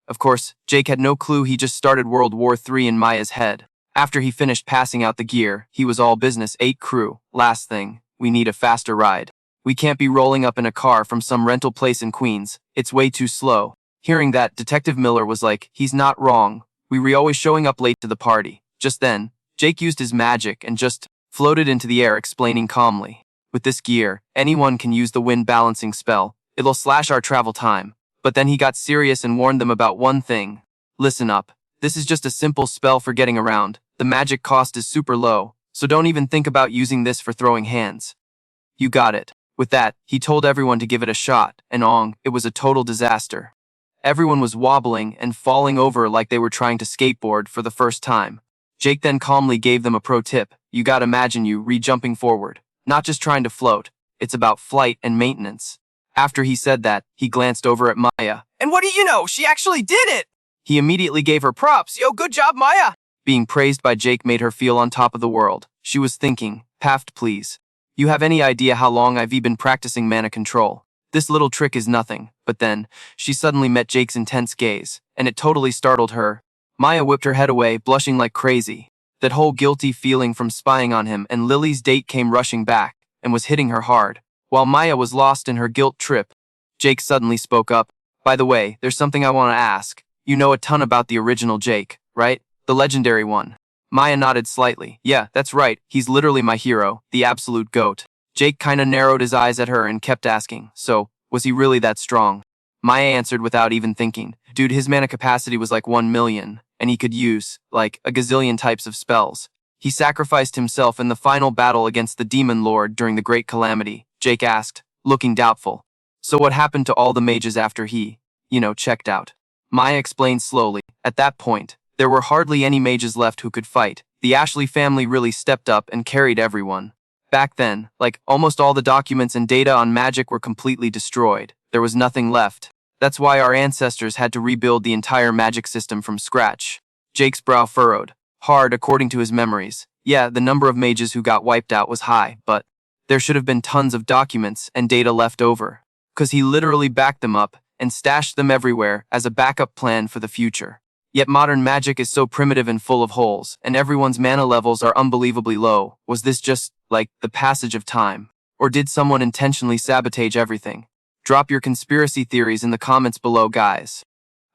Of course, Jake had no clue. He just started World War III in Maya's head. After he finished passing out the gear, he was all business. 8 crew. Last thing, we need a faster ride. We can't be rolling up in a car from some rental place in Queens. It's way too slow. Hearing that, Detective Miller was like, he's not wrong. We were always showing up late to the party. Just then, Jake used his magic and just floated into the air, explaining calmly. With this gear, anyone can use the wind balancing spell. It'll slash our travel time. But then he got serious and warned them about one thing. Listen up. This is just a simple spell for getting around. The magic cost is super low, so don't even think about using this for throwing hands. You got it. With that, he told everyone to give it a shot, and it was a total disaster. Everyone was wobbling and falling over like they were trying to skateboard for the first time. Jake then calmly gave them a pro tip. You gotta imagine you re-jumping forward, not just trying to float. It's about flight and maintenance. After he said that, he glanced over at Maya. And what do you know? She actually did it! He immediately gave her props. Yo, good job, Maya! Being praised by Jake made her feel on top of the world. She was thinking, Paft, please. You have any idea how long I've been practicing mana control? This little trick is nothing. But then, she suddenly met Jake's intense gaze, and it totally startled her. Maya whipped her head away, blushing like crazy. That whole guilty feeling from spying on him, and Lily's date came rushing back, and was hitting her hard. While Maya was lost in her guilt trip, Jake suddenly spoke up. By the way, there's something I want to ask. You know a ton about the original Jake, right? The legendary one. Maya nodded slightly. Yeah, that's right. He's literally my hero, the absolute GOAT. Jake kinda narrowed his eyes at her and kept asking, so, was he really that strong? Maya answered without even thinking. Dude, his mana capacity was like 1 million, and he could use, like, a gazillion types of spells. He sacrificed himself in the final battle against the Demon Lord during the Great Calamity, Jake asked, looking doubtful. So what happened to all the mages after he, checked out? Maya explained slowly. At that point, There were hardly any mages left who could fight. The Ashley family really stepped up and carried everyone. Back then, like, almost all the documents and data on magic were completely destroyed. There was nothing left. That's why our ancestors had to rebuild the entire magic system from scratch. Jake's brow furrowed. Hard, according to his memories. Yeah, the number of mages who got wiped out was high, but there should have been tons of documents and data left over. 'Cause he literally backed them up and stashed them everywhere as a backup plan for the future. Yet modern magic is so primitive and full of holes, and everyone's mana levels are unbelievably low. Was this just, like, the passage of time? Or did someone intentionally sabotage everything? Drop your conspiracy theories in the comments below, guys.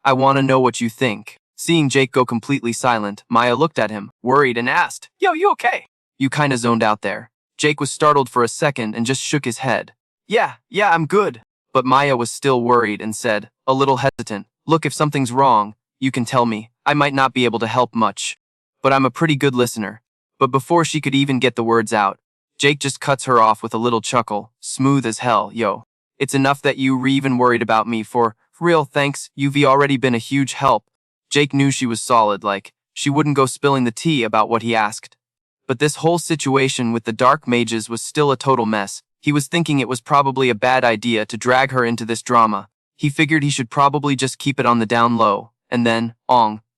I want to know what you think. Seeing Jake go completely silent, Maya looked at him, worried, and asked, Yo, you okay? "You kinda zoned out there." Jake was startled for a second and just shook his head. Yeah, I'm good." But Maya was still worried and said, a little hesitant, "Look, if something's wrong, you can tell me. I might not be able to help much, but I'm a pretty good listener." But before she could even get the words out, Jake just cuts her off with a little chuckle, smooth as hell. "Yo, it's enough that you were even worried about me. For real, thanks, you've already been a huge help." Jake knew she was solid, like, she wouldn't go spilling the tea about what he asked. But this whole situation with the dark mages was still a total mess. He was thinking it was probably a bad idea to drag her into this drama. He figured he should probably just keep it on the down low. And then,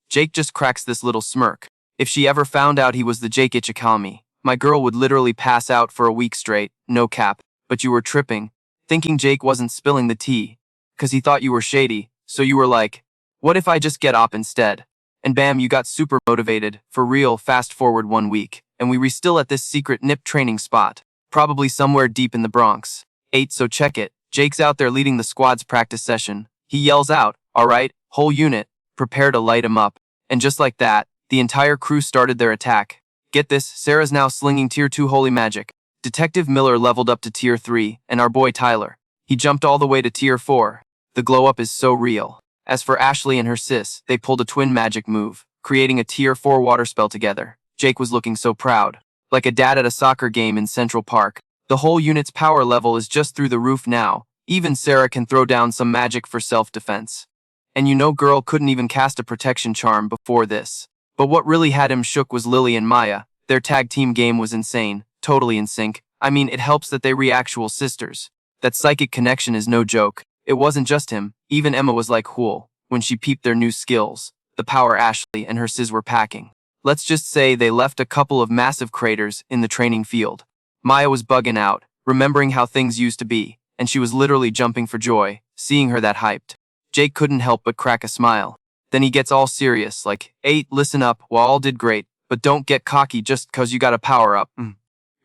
Jake just cracks this little smirk. If she ever found out he was the Jake Ichikami, my girl would literally pass out for a week straight, no cap. But you were tripping, thinking Jake wasn't spilling the tea. 'Cause he thought you were shady, so you were like, what if I just get op instead? And bam, you got super motivated. For real, fast forward 1 week, and we were still at this secret NIP training spot. Probably somewhere deep in the Bronx. 8, so check it. Jake's out there leading the squad's practice session. He yells out, "Alright, whole unit, prepare to light him up." And just like that, the entire crew started their attack. Get this, Sarah's now slinging tier 2 holy magic. Detective Miller leveled up to tier 3, and our boy Tyler, he jumped all the way to tier 4. The glow up is so real. As for Ashley and her sis, they pulled a twin magic move, creating a tier 4 water spell together. Jake was looking so proud. Like a dad at a soccer game in Central Park. The whole unit's power level is just through the roof now. Even Sarah can throw down some magic for self-defense. And you know girl couldn't even cast a protection charm before this. But what really had him shook was Lily and Maya. Their tag team game was insane, totally in sync. I mean, it helps that they were actual sisters. That psychic connection is no joke. It wasn't just him, even Emma was like whool when she peeped their new skills. The power Ashley and her sis were packing. Let's just say they left a couple of massive craters in the training field. Maya was bugging out, remembering how things used to be, and she was literally jumping for joy, seeing her that hyped. Jake couldn't help but crack a smile. Then he gets all serious, like, 8, listen up, well, all did great, but don't get cocky just 'cause you got a power up.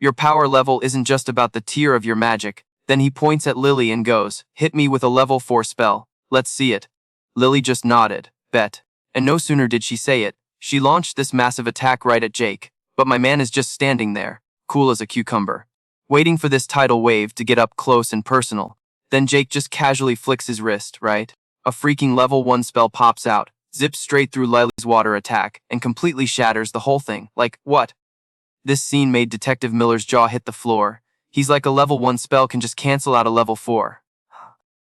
Your power level isn't just about the tier of your magic. Then he points at Lily and goes, hit me with a level 4 spell. Let's see it. Lily just nodded, bet. And no sooner did she say it, she launched this massive attack right at Jake. But my man is just standing there, cool as a cucumber, waiting for this tidal wave to get up close and personal. Then Jake just casually flicks his wrist, right? A freaking level 1 spell pops out, zips straight through Lily's water attack, and completely shatters the whole thing. Like, what? This scene made Detective Miller's jaw hit the floor. He's like, a level 1 spell can just cancel out a level 4.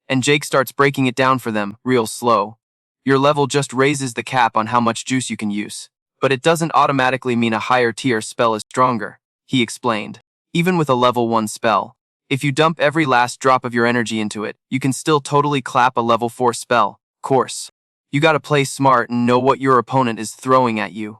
And Jake starts breaking it down for them, real slow. Your level just raises the cap on how much juice you can use. But it doesn't automatically mean a higher tier spell is stronger, he explained. Even with a level 1 spell, if you dump every last drop of your energy into it, you can still totally clap a level 4 spell. Course. You gotta play smart and know what your opponent is throwing at you.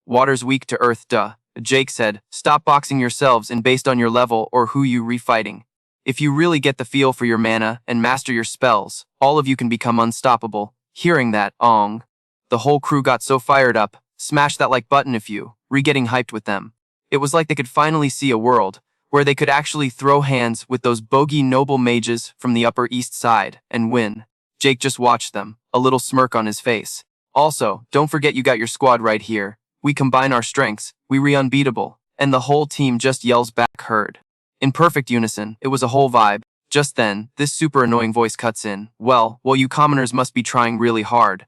Water's weak to earth, duh. Jake said, stop boxing yourselves in based on your level or who you refighting. If you really get the feel for your mana and master your spells, all of you can become unstoppable. Hearing that, the whole crew got so fired up. Smash that like button if you getting hyped with them. It was like they could finally see a world where they could actually throw hands with those bogey noble mages from the Upper East Side and win. Jake just watched them, a little smirk on his face. Also, don't forget you got your squad right here. We combine our strengths, we unbeatable. And the whole team just yells back heard. In perfect unison, it was a whole vibe. Just then, this super annoying voice cuts in. Well, you commoners must be trying really hard.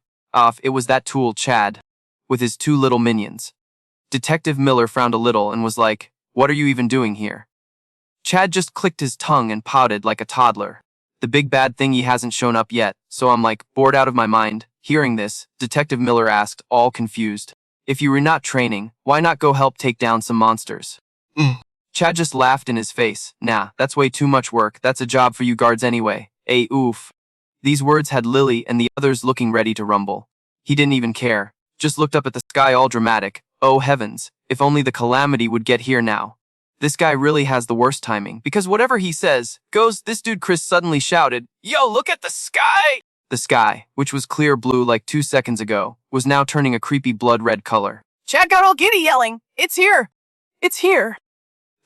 It was that tool Chad, with his 2 little minions. Detective Miller frowned a little and was like, what are you even doing here? Chad just clicked his tongue and pouted like a toddler. The big bad thingy hasn't shown up yet, so I'm like, bored out of my mind. Hearing this, Detective Miller asked, all confused. If you were not training, why not go help take down some monsters? Chad just laughed in his face. Nah, that's way too much work. That's a job for you guards anyway. Oof. These words had Lily and the others looking ready to rumble. He didn't even care. Just looked up at the sky all dramatic. Oh heavens, if only the calamity would get here now. This guy really has the worst timing, because whatever he says, goes. This dude Chris suddenly shouted, "Yo, look at the sky!" The sky, which was clear blue like 2 seconds ago, was now turning a creepy blood-red color. Chad got all giddy yelling, "It's here! It's here!"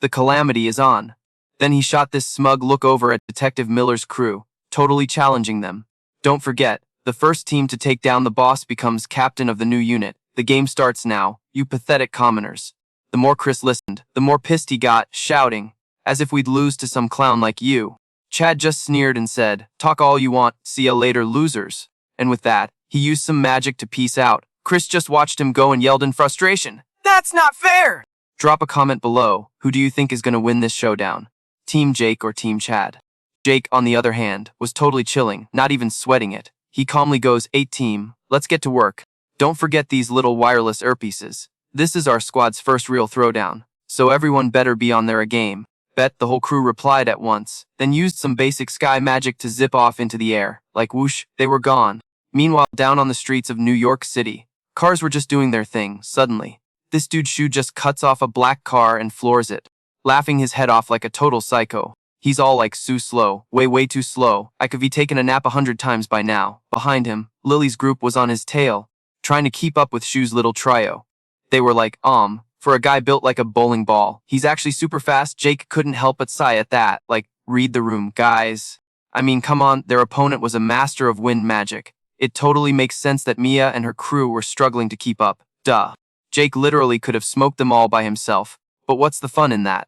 The calamity is on. Then he shot this smug look over at Detective Miller's crew, totally challenging them. Don't forget, the first team to take down the boss becomes captain of the new unit. The game starts now, you pathetic commoners. The more Chris listened, the more pissed he got, shouting, as if we'd lose to some clown like you. Chad just sneered and said, "Talk all you want, see ya later, losers." And with that, he used some magic to peace out. Chris just watched him go and yelled in frustration, "That's not fair!" Drop a comment below. Who do you think is going to win this showdown? Team Jake or Team Chad? Jake, on the other hand, was totally chilling, not even sweating it. He calmly goes, Team, let's get to work. Don't forget these little wireless earpieces. This is our squad's first real throwdown, so everyone better be on their game. Bet. The whole crew replied at once, then used some basic sky magic to zip off into the air. Like whoosh, they were gone. Meanwhile, down on the streets of New York City, cars were just doing their thing. Suddenly, this dude Shu just cuts off a black car and floors it, laughing his head off like a total psycho. He's all like, "So slow, way too slow. I could be taking a nap 100 times by now." Behind him, Lily's group was on his tail, trying to keep up with Shu's little trio. They were like, for a guy built like a bowling ball, he's actually super fast. Jake couldn't help but sigh at that, like, read the room, guys. I mean, come on, their opponent was a master of wind magic. It totally makes sense that Mia and her crew were struggling to keep up. Duh. Jake literally could have smoked them all by himself, but what's the fun in that?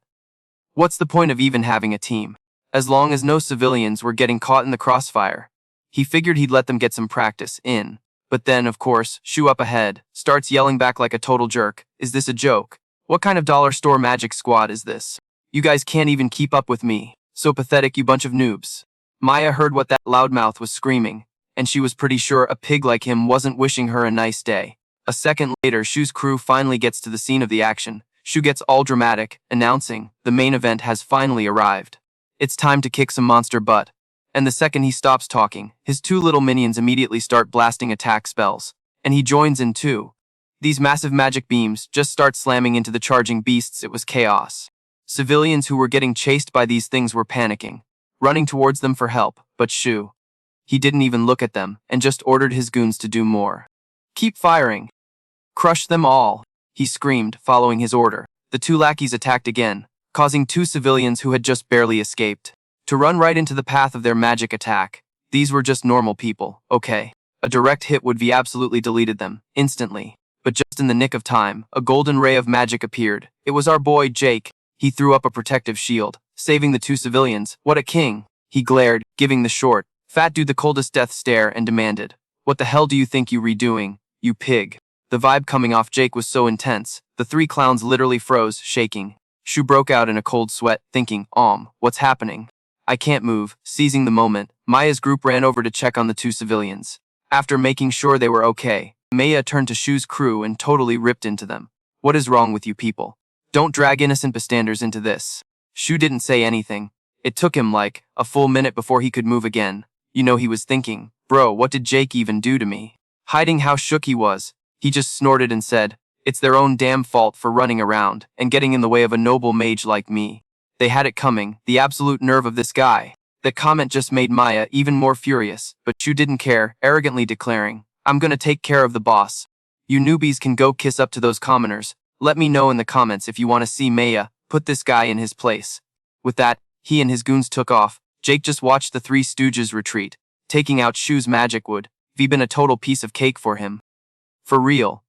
What's the point of even having a team? As long as no civilians were getting caught in the crossfire. He figured he'd let them get some practice in. But then, of course, Shu up ahead, starts yelling back like a total jerk. Is this a joke? What kind of dollar store magic squad is this? You guys can't even keep up with me. So pathetic, you bunch of noobs. Maya heard what that loudmouth was screaming, and she was pretty sure a pig like him wasn't wishing her a nice day. A second later, Shu's crew finally gets to the scene of the action. Shu gets all dramatic, announcing, the main event has finally arrived. It's time to kick some monster butt. And the second he stops talking, his two little minions immediately start blasting attack spells. And he joins in too. These massive magic beams just start slamming into the charging beasts. It was chaos. Civilians who were getting chased by these things were panicking, running towards them for help, but Shu, he didn't even look at them, and just ordered his goons to do more. Keep firing. Crush them all, he screamed, following his order. The two lackeys attacked again, causing two civilians who had just barely escaped to run right into the path of their magic attack. These were just normal people, okay. A direct hit would be absolutely deleted them, instantly. But just in the nick of time, a golden ray of magic appeared. It was our boy, Jake. He threw up a protective shield, saving the two civilians. What a king! He glared, giving the short, fat dude the coldest death stare and demanded, "What the hell do you think you redoing, you pig?" The vibe coming off Jake was so intense, the three clowns literally froze, shaking. Shu broke out in a cold sweat, thinking, what's happening? I can't move. Seizing the moment, Maya's group ran over to check on the two civilians. After making sure they were okay, Maya turned to Shu's crew and totally ripped into them. What is wrong with you people? Don't drag innocent bystanders into this. Shu didn't say anything. It took him like a full minute before he could move again. You know, he was thinking, bro, what did Jake even do to me? Hiding how shook he was, he just snorted and said, it's their own damn fault for running around and getting in the way of a noble mage like me. They had it coming, the absolute nerve of this guy. That comment just made Maya even more furious, but Shu didn't care, arrogantly declaring, I'm gonna take care of the boss. You newbies can go kiss up to those commoners. Let me know in the comments if you want to see Maya put this guy in his place. With that, he and his goons took off. Jake just watched the three stooges retreat, taking out Shu's magic would. Been a total piece of cake for him. For real.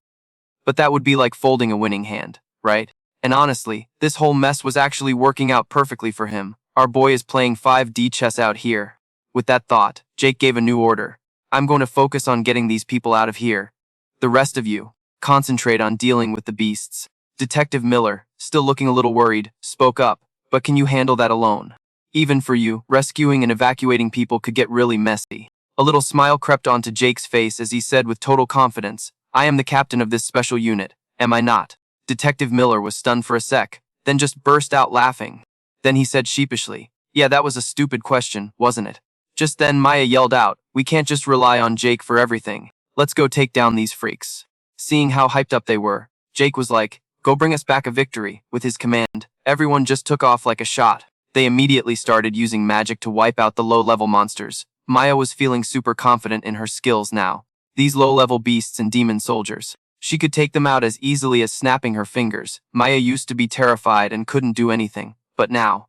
But that would be like folding a winning hand, right? And honestly, this whole mess was actually working out perfectly for him. Our boy is playing 5D chess out here. With that thought, Jake gave a new order. I'm going to focus on getting these people out of here. The rest of you, concentrate on dealing with the beasts. Detective Miller, still looking a little worried, spoke up, but can you handle that alone? Even for you, rescuing and evacuating people could get really messy. A little smile crept onto Jake's face as he said with total confidence, I am the captain of this special unit, am I not? Detective Miller was stunned for a sec, then just burst out laughing. Then he said sheepishly, yeah, that was a stupid question, wasn't it? Just then Maya yelled out, we can't just rely on Jake for everything. Let's go take down these freaks. Seeing how hyped up they were, Jake was like, go bring us back a victory. With his command, everyone just took off like a shot. They immediately started using magic to wipe out the low-level monsters. Maya was feeling super confident in her skills now. These low-level beasts and demon soldiers. She could take them out as easily as snapping her fingers. Maya used to be terrified and couldn't do anything, but now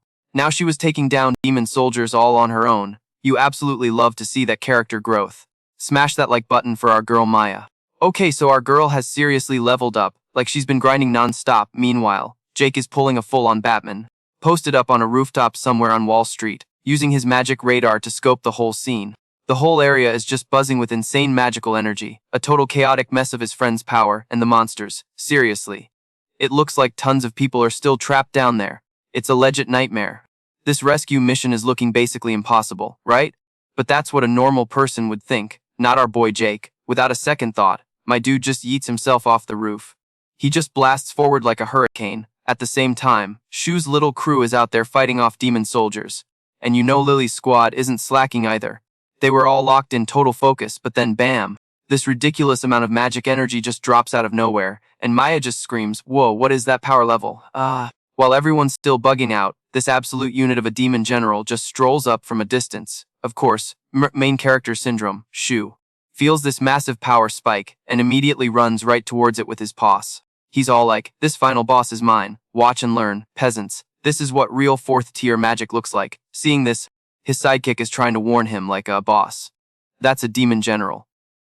she was taking down demon soldiers all on her own. You absolutely love to see that character growth. Smash that like button for our girl Maya. Okay, so our girl has seriously leveled up, like she's been grinding non-stop. Meanwhile, Jake is pulling a full-on Batman, posted up on a rooftop somewhere on Wall Street, using his magic radar to scope the whole scene. The whole area is just buzzing with insane magical energy, a total chaotic mess of his friend's power and the monsters. Seriously. It looks like tons of people are still trapped down there. It's a legit nightmare. This rescue mission is looking basically impossible, right? But that's what a normal person would think, not our boy Jake. Without a second thought, my dude just yeets himself off the roof. He just blasts forward like a hurricane. At the same time, Shu's little crew is out there fighting off demon soldiers. And you know Lily's squad isn't slacking either. They were all locked in total focus, but then bam! This ridiculous amount of magic energy just drops out of nowhere, and Maya just screams, whoa, what is that power level? While everyone's still bugging out, this absolute unit of a demon general just strolls up from a distance. Of course, main character syndrome, Shu, feels this massive power spike and immediately runs right towards it with his paws. He's all like, this final boss is mine. Watch and learn, peasants. This is what real 4th tier magic looks like. Seeing this, his sidekick is trying to warn him like a boss. That's a demon general.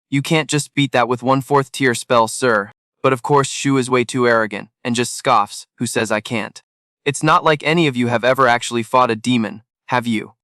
You can't just beat that with one 4th tier spell, sir. But of course Shu is way too arrogant and just scoffs, who says I can't. It's not like any of you have ever actually fought a demon, have you?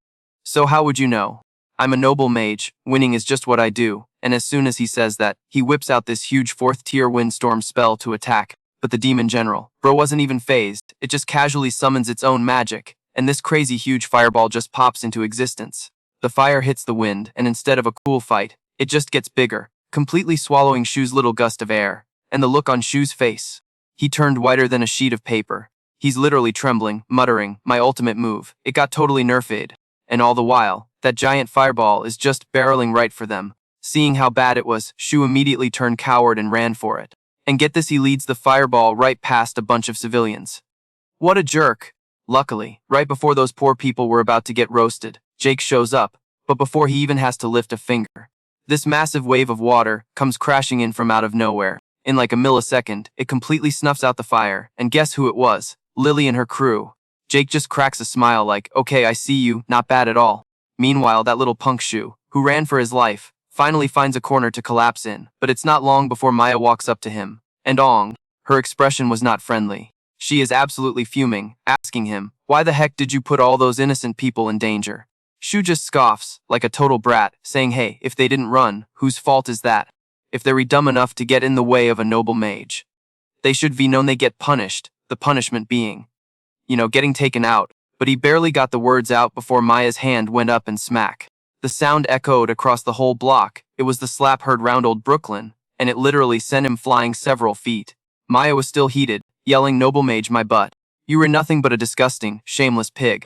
So how would you know? I'm a noble mage, winning is just what I do, and as soon as he says that, he whips out this huge 4th tier windstorm spell to attack. But the demon general, bro, wasn't even phased. It just casually summons its own magic, and this crazy huge fireball just pops into existence. The fire hits the wind, and instead of a cool fight, it just gets bigger, completely swallowing Shu's little gust of air. And the look on Shu's face. He turned whiter than a sheet of paper. He's literally trembling, muttering, my ultimate move. It got totally nerfed. And all the while, that giant fireball is just barreling right for them. Seeing how bad it was, Shu immediately turned coward and ran for it. And get this, he leads the fireball right past a bunch of civilians. What a jerk. Luckily, right before those poor people were about to get roasted, Jake shows up, but before he even has to lift a finger. This massive wave of water comes crashing in from out of nowhere. In like a millisecond, it completely snuffs out the fire, and guess who it was? Lily and her crew. Jake just cracks a smile like, okay, I see you, not bad at all. Meanwhile, that little punk Shu, who ran for his life, finally finds a corner to collapse in, but it's not long before Maya walks up to him. And her expression was not friendly. She is absolutely fuming, asking him, why the heck did you put all those innocent people in danger? Shu just scoffs, like a total brat, saying, hey, if they didn't run, whose fault is that? If they're dumb enough to get in the way of a noble mage, they should be known they get punished, the punishment being, getting taken out. But he barely got the words out before Maya's hand went up and smack. The sound echoed across the whole block. It was the slap heard round old Brooklyn, and it literally sent him flying several feet. Maya was still heated, yelling, noble mage, my butt. You were nothing but a disgusting, shameless pig.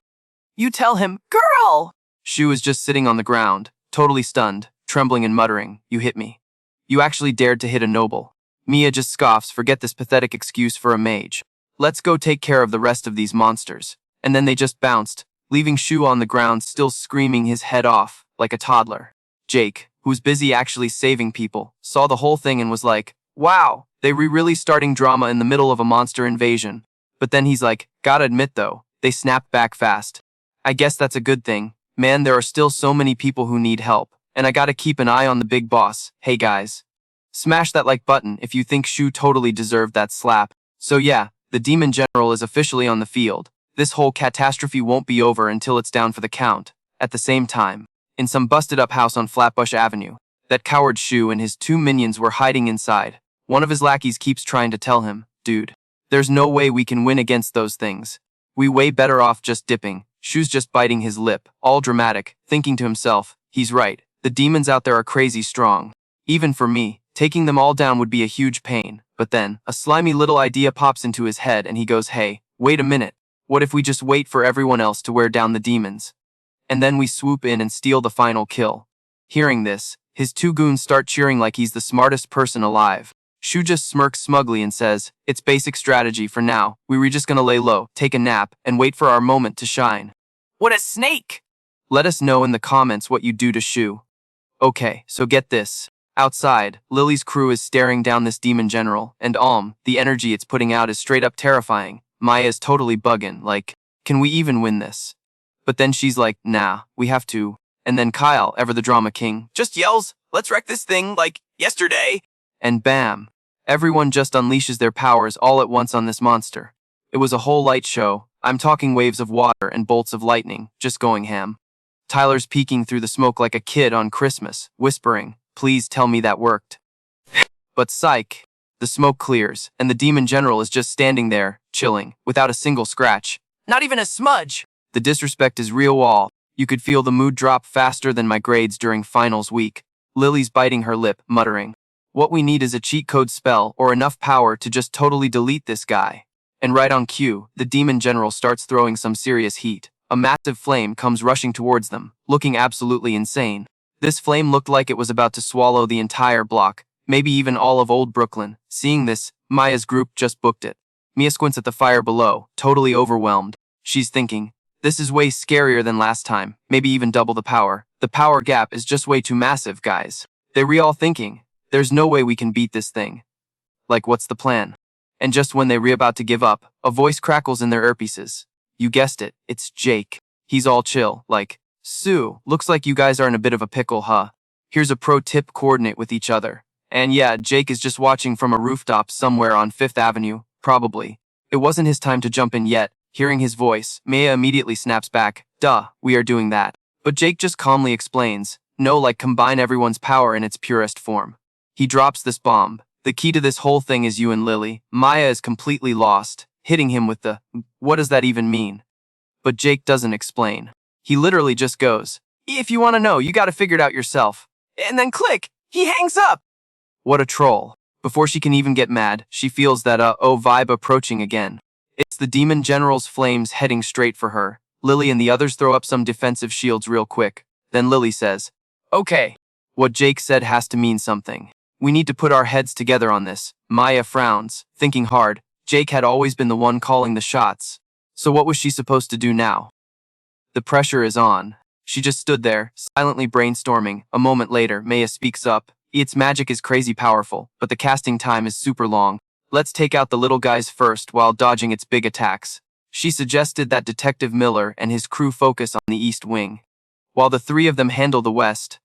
You tell him, girl! Shu was just sitting on the ground, totally stunned, trembling and muttering, you hit me. You actually dared to hit a noble. Mia just scoffs, forget this pathetic excuse for a mage. Let's go take care of the rest of these monsters. And then they just bounced, leaving Shu on the ground still screaming his head off, like a toddler. Jake, who was busy actually saving people, saw the whole thing and was like, wow, they really starting drama in the middle of a monster invasion. But then he's like, gotta admit though, they snapped back fast. I guess that's a good thing. Man, there are still so many people who need help. And I gotta keep an eye on the big boss. Hey guys. Smash that like button if you think Shu totally deserved that slap. So yeah, the demon general is officially on the field. This whole catastrophe won't be over until it's down for the count. At the same time, in some busted up house on Flatbush Avenue, that coward Shu and his 2 minions were hiding inside. One of his lackeys keeps trying to tell him, dude, there's no way we can win against those things. We way better off just dipping. Shu's just biting his lip, all dramatic, thinking to himself, he's right. The demons out there are crazy strong. Even for me, taking them all down would be a huge pain. But then, a slimy little idea pops into his head and he goes, hey, wait a minute. What if we just wait for everyone else to wear down the demons? And then we swoop in and steal the final kill. Hearing this, his two goons start cheering like he's the smartest person alive. Shu just smirks smugly and says, it's basic strategy for now. We were just gonna lay low, take a nap, and wait for our moment to shine. What a snake! Let us know in the comments what you do to Shu. Okay, so get this. Outside, Lily's crew is staring down this demon general, and the energy it's putting out is straight up terrifying. Maya is totally bugging, like, can we even win this? But then she's like, nah, we have to. And then Kyle, ever the drama king, just yells, let's wreck this thing like yesterday. And bam! Everyone just unleashes their powers all at once on this monster. It was a whole light show. I'm talking waves of water and bolts of lightning, just going ham. Tyler's peeking through the smoke like a kid on Christmas, whispering, please tell me that worked. But psych, the smoke clears, and the demon general is just standing there, chilling, without a single scratch. Not even a smudge. The disrespect is real wall. You could feel the mood drop faster than my grades during finals week. Lily's biting her lip, muttering, what we need is a cheat code spell or enough power to just totally delete this guy. And right on cue, the demon general starts throwing some serious heat. A massive flame comes rushing towards them, looking absolutely insane. This flame looked like it was about to swallow the entire block, maybe even all of Old Brooklyn. Seeing this, Maya's group just booked it. Mia squints at the fire below, totally overwhelmed. She's thinking, this is way scarier than last time, maybe even double the power. The power gap is just way too massive, guys. They're all thinking, there's no way we can beat this thing. Like, what's the plan? And just when they're about to give up, a voice crackles in their earpieces. You guessed it, it's Jake. He's all chill, like, Sue, looks like you guys are in a bit of a pickle, huh? Here's a pro tip, coordinate with each other. And yeah, Jake is just watching from a rooftop somewhere on 5th Avenue, probably. It wasn't his time to jump in yet. Hearing his voice, Maya immediately snaps back, duh, we are doing that. But Jake just calmly explains, no, like combine everyone's power in its purest form. He drops this bomb. The key to this whole thing is you and Lily. Maya is completely lost, hitting him with the, what does that even mean? But Jake doesn't explain. He literally just goes, if you want to know, you gotta figure it out yourself. And then click, he hangs up. What a troll. Before she can even get mad, she feels that vibe approaching again. It's the demon general's flames heading straight for her. Lily and the others throw up some defensive shields real quick. Then Lily says, okay. What Jake said has to mean something. We need to put our heads together on this. Maya frowns, thinking hard. Jake had always been the one calling the shots. So what was she supposed to do now? The pressure is on. She just stood there, silently brainstorming. A moment later, Maya speaks up. Its magic is crazy powerful, but the casting time is super long. Let's take out the little guys first while dodging its big attacks. She suggested that Detective Miller and his crew focus on the east wing, while the three of them handle the west.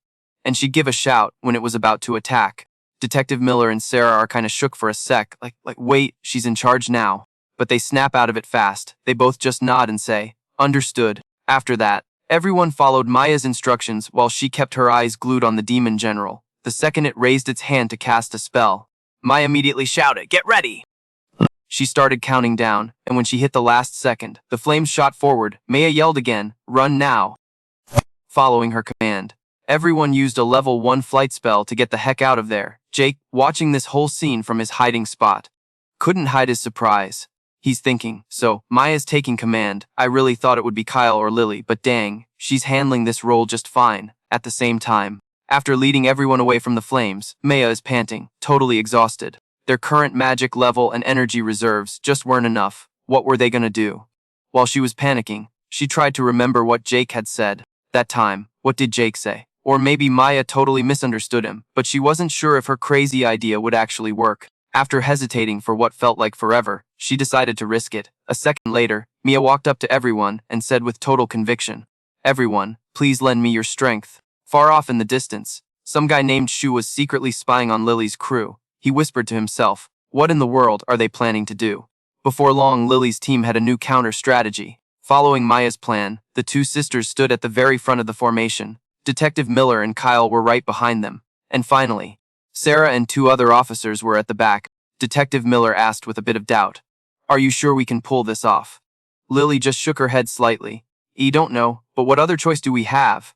And she'd give a shout when it was about to attack. Detective Miller and Sarah are kinda shook for a sec, like wait, she's in charge now. But they snap out of it fast. They both just nod and say, understood. After that, everyone followed Maya's instructions while she kept her eyes glued on the demon general. The second it raised its hand to cast a spell, Maya immediately shouted, get ready! She started counting down, and when she hit the last second, the flames shot forward. Maya yelled again, run now! Following her command, everyone used a level 1 flight spell to get the heck out of there. Jake, watching this whole scene from his hiding spot, couldn't hide his surprise. He's thinking, so, Maya's taking command. I really thought it would be Kyle or Lily, but dang, she's handling this role just fine. At the same time, after leading everyone away from the flames, Maya is panting, totally exhausted. Their current magic level and energy reserves just weren't enough. What were they gonna do? While she was panicking, she tried to remember what Jake had said. That time, what did Jake say? Or maybe Maya totally misunderstood him, but she wasn't sure if her crazy idea would actually work. After hesitating for what felt like forever, she decided to risk it. A second later, Mia walked up to everyone and said with total conviction, everyone, please lend me your strength. Far off in the distance, some guy named Shu was secretly spying on Lily's crew. He whispered to himself, what in the world are they planning to do? Before long, Lily's team had a new counter strategy. Following Maya's plan, the two sisters stood at the very front of the formation. Detective Miller and Kyle were right behind them. And finally, Sarah and two other officers were at the back. Detective Miller asked with a bit of doubt, are you sure we can pull this off? Lily just shook her head slightly. I don't know, but what other choice do we have?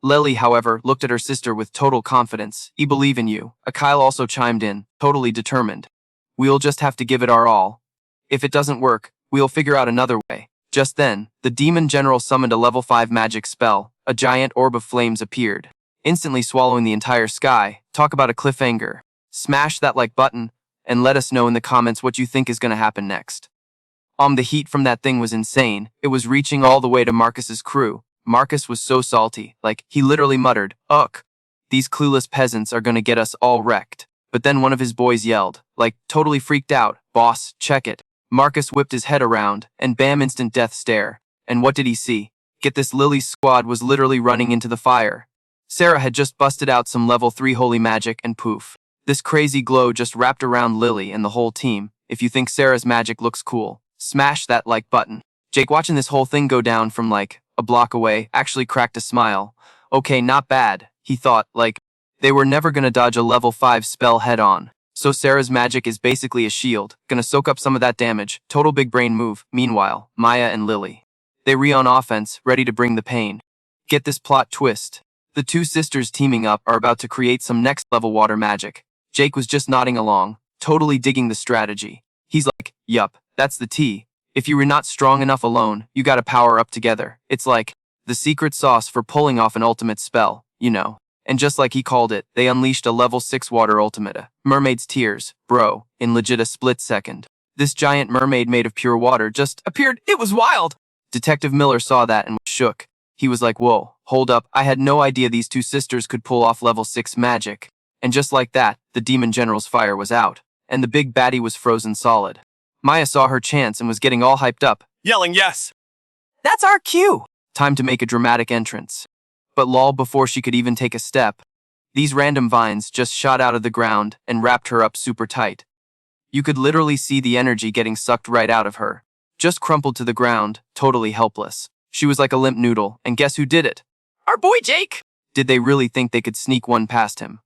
Lily, however, looked at her sister with total confidence. "I believe in you." Kyle also chimed in, totally determined. "We'll just have to give it our all. If it doesn't work, we'll figure out another way." Just then, the demon general summoned a level 5 magic spell. A giant orb of flames appeared, instantly swallowing the entire sky. Talk about a cliffhanger. Smash that like button, and let us know in the comments what you think is going to happen next. The heat from that thing was insane. It was reaching all the way to Marcus's crew. Marcus was so salty, like, he literally muttered, "Ugh, these clueless peasants are gonna get us all wrecked." But then one of his boys yelled, like, totally freaked out, "Boss, check it." Marcus whipped his head around, and bam, instant death stare. And what did he see? Get this, Lily's squad was literally running into the fire. Sarah had just busted out some level 3 holy magic, and poof. This crazy glow just wrapped around Lily and the whole team. If you think Sarah's magic looks cool, smash that like button. Jake, watching this whole thing go down from like a block away, actually cracked a smile. Okay, not bad, he thought, like, they were never gonna dodge a level 5 spell head on. So Sarah's magic is basically a shield, gonna soak up some of that damage. Total big brain move. Meanwhile, Maya and Lily, they on offense, ready to bring the pain. Get this plot twist. The two sisters teaming up are about to create some next level water magic. Jake was just nodding along, totally digging the strategy. He's like, yup, that's the T. If you were not strong enough alone, you gotta power up together. It's like the secret sauce for pulling off an ultimate spell, you know. And just like he called it, they unleashed a level 6 water ultimata. Mermaid's tears, bro, in legit a split second. This giant mermaid made of pure water just appeared. It was wild. Detective Miller saw that and was shook. He was like, whoa, hold up, I had no idea these two sisters could pull off level 6 magic. And just like that, the demon general's fire was out, and the big baddie was frozen solid. Maya saw her chance and was getting all hyped up, yelling yes. That's our cue. Time to make a dramatic entrance. But lol, before she could even take a step, these random vines just shot out of the ground and wrapped her up super tight. You could literally see the energy getting sucked right out of her. Just crumpled to the ground, totally helpless. She was like a limp noodle, and guess who did it? Our boy Jake. Did they really think they could sneak one past him?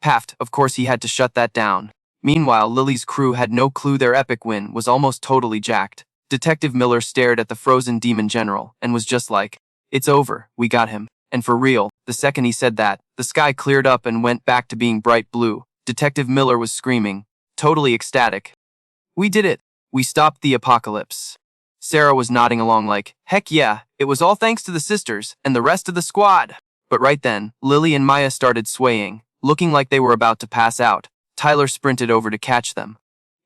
Paft, of course he had to shut that down. Meanwhile, Lily's crew had no clue their epic win was almost totally jacked. Detective Miller stared at the frozen demon general and was just like, it's over, we got him. And for real, the second he said that, the sky cleared up and went back to being bright blue. Detective Miller was screaming, totally ecstatic. We did it. We stopped the apocalypse. Sarah was nodding along like, heck yeah, it was all thanks to the sisters and the rest of the squad. But right then, Lily and Maya started swaying, looking like they were about to pass out. Tyler sprinted over to catch them.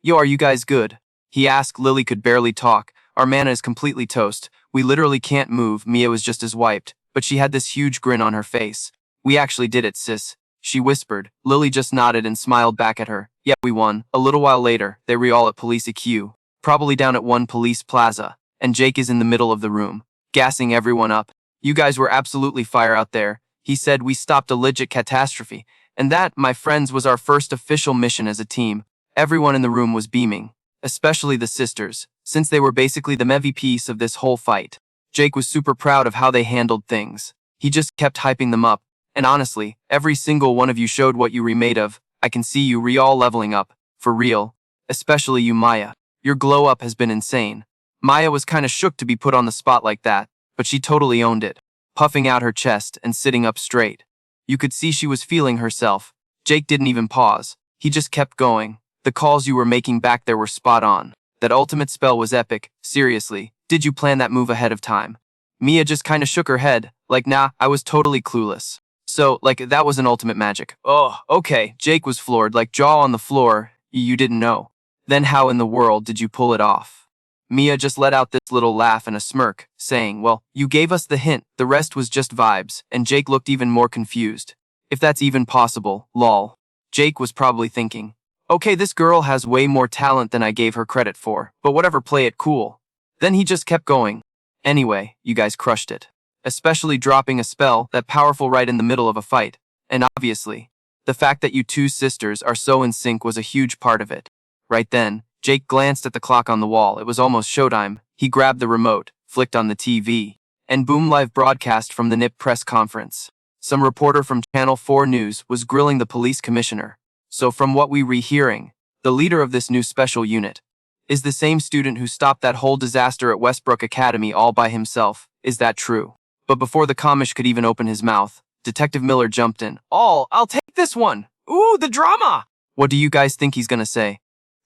Yo, are you guys good? He asked. Lily could barely talk. Our mana is completely toast. We literally can't move. Mia was just as wiped, but she had this huge grin on her face. We actually did it, sis, she whispered. Lily just nodded and smiled back at her. Yeah, we won. A little while later, they were all at Police EQ, probably down at one police plaza, and Jake is in the middle of the room, gassing everyone up. You guys were absolutely fire out there. He said we stopped a legit catastrophe, and that, my friends, was our first official mission as a team. Everyone in the room was beaming, especially the sisters, since they were basically the MVPs of this whole fight. Jake was super proud of how they handled things. He just kept hyping them up, and honestly, every single one of you showed what you were made of. I can see you all leveling up, for real. Especially you, Maya. Your glow up has been insane. Maya was kinda shook to be put on the spot like that, but she totally owned it, puffing out her chest and sitting up straight. You could see she was feeling herself. Jake didn't even pause. He just kept going. The calls you were making back there were spot on. That ultimate spell was epic. Seriously, did you plan that move ahead of time? Mia just kinda shook her head, like, nah, I was totally clueless. So, like, that was an ultimate magic. Oh, okay. Jake was floored, like jaw on the floor. You didn't know. Then how in the world did you pull it off? Mia just let out this little laugh and a smirk, saying, well, you gave us the hint, the rest was just vibes, and Jake looked even more confused. If that's even possible, lol. Jake was probably thinking, okay, this girl has way more talent than I gave her credit for, but whatever, play it cool. Then he just kept going. Anyway, you guys crushed it. Especially dropping a spell that powerful right in the middle of a fight. And obviously, the fact that you two sisters are so in sync was a huge part of it. Right then, Jake glanced at the clock on the wall. It was almost showtime. He grabbed the remote, flicked on the TV, and boom, live broadcast from the NIP press conference. Some reporter from Channel 4 News was grilling the police commissioner. So from what we re-hearing, the leader of this new special unit is the same student who stopped that whole disaster at Westbrook Academy all by himself. Is that true? But before the commish could even open his mouth, Detective Miller jumped in. I'll take this one. Ooh, the drama. What do you guys think he's gonna say?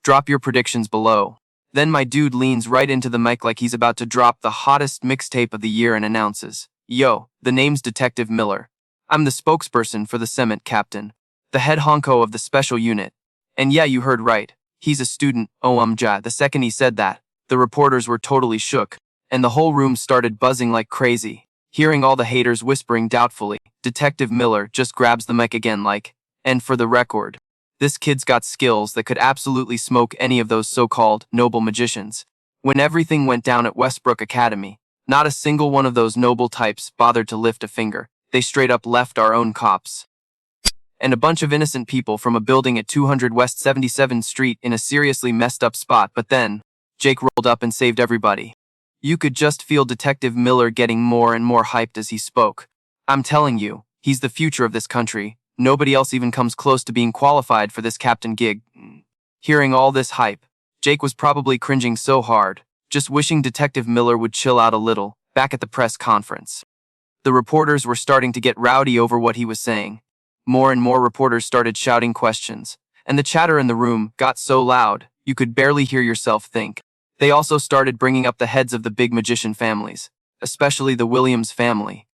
Drop your predictions below. Then my dude leans right into the mic like he's about to drop the hottest mixtape of the year and announces, "Yo, the name's Detective Miller. I'm the spokesperson for the cement captain, the head honko of the special unit. And yeah, you heard right. He's a student, ja." The second he said that, the reporters were totally shook, and the whole room started buzzing like crazy. Hearing all the haters whispering doubtfully, Detective Miller just grabs the mic again like, "And for the record, this kid's got skills that could absolutely smoke any of those so-called noble magicians. When everything went down at Westbrook Academy, not a single one of those noble types bothered to lift a finger. They straight up left our own cops and a bunch of innocent people from a building at 200 West 77th Street in a seriously messed up spot. But then, Jake rolled up and saved everybody." You could just feel Detective Miller getting more and more hyped as he spoke. "I'm telling you, he's the future of this country. Nobody else even comes close to being qualified for this captain gig." Hearing all this hype, Jake was probably cringing so hard, just wishing Detective Miller would chill out a little. Back at the press conference, the reporters were starting to get rowdy over what he was saying. More and more reporters started shouting questions, and the chatter in the room got so loud, you could barely hear yourself think. They also started bringing up the heads of the big magician families, especially the Williams family.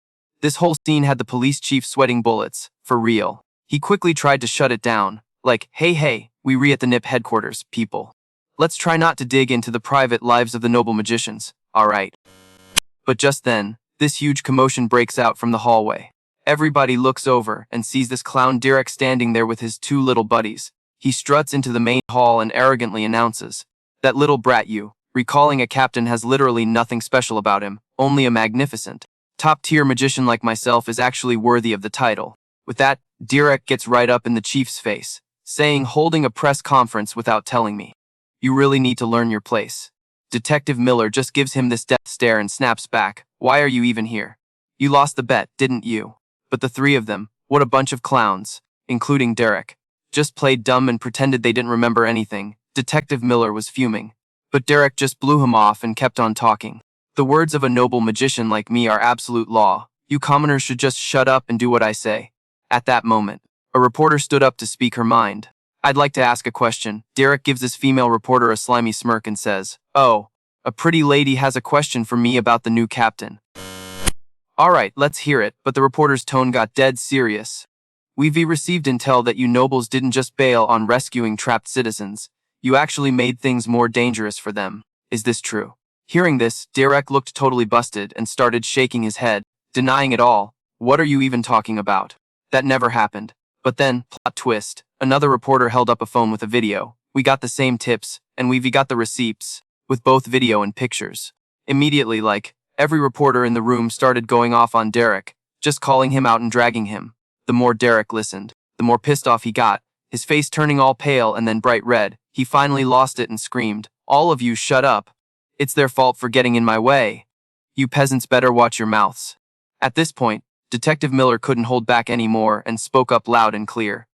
This whole scene had the police chief sweating bullets, for real. He quickly tried to shut it down, like, hey, we re at the NIP headquarters, people. Let's try not to dig into the private lives of the noble magicians, alright? But just then, this huge commotion breaks out from the hallway. Everybody looks over and sees this clown Derek standing there with his two little buddies. He struts into the main hall and arrogantly announces, "That little brat you, recalling a captain has literally nothing special about him, only a magnificent, top-tier magician like myself is actually worthy of the title." With that, Derek gets right up in the chief's face, saying, "Holding a press conference without telling me. You really need to learn your place." Detective Miller just gives him this death stare and snaps back, "Why are you even here? You lost the bet, didn't you?" But the three of them, what a bunch of clowns, including Derek, just played dumb and pretended they didn't remember anything. Detective Miller was fuming, but Derek just blew him off and kept on talking. "The words of a noble magician like me are absolute law. You commoners should just shut up and do what I say." At that moment, a reporter stood up to speak her mind. "I'd like to ask a question." Derek gives this female reporter a slimy smirk and says, "Oh, a pretty lady has a question for me about the new captain." "Alright, let's hear it," but the reporter's tone got dead serious. "We've received intel that you nobles didn't just bail on rescuing trapped citizens. You actually made things more dangerous for them. Is this true?" Hearing this, Derek looked totally busted and started shaking his head, denying it all. "What are you even talking about? That never happened." But then, plot twist, another reporter held up a phone with a video. "We got the same tips, and we've got the receipts, with both video and pictures." Immediately, every reporter in the room started going off on Derek, just calling him out and dragging him. The more Derek listened, the more pissed off he got, his face turning all pale and then bright red. He finally lost it and screamed, "All of you shut up. It's their fault for getting in my way. You peasants better watch your mouths." At this point, Detective Miller couldn't hold back anymore and spoke up loud and clear.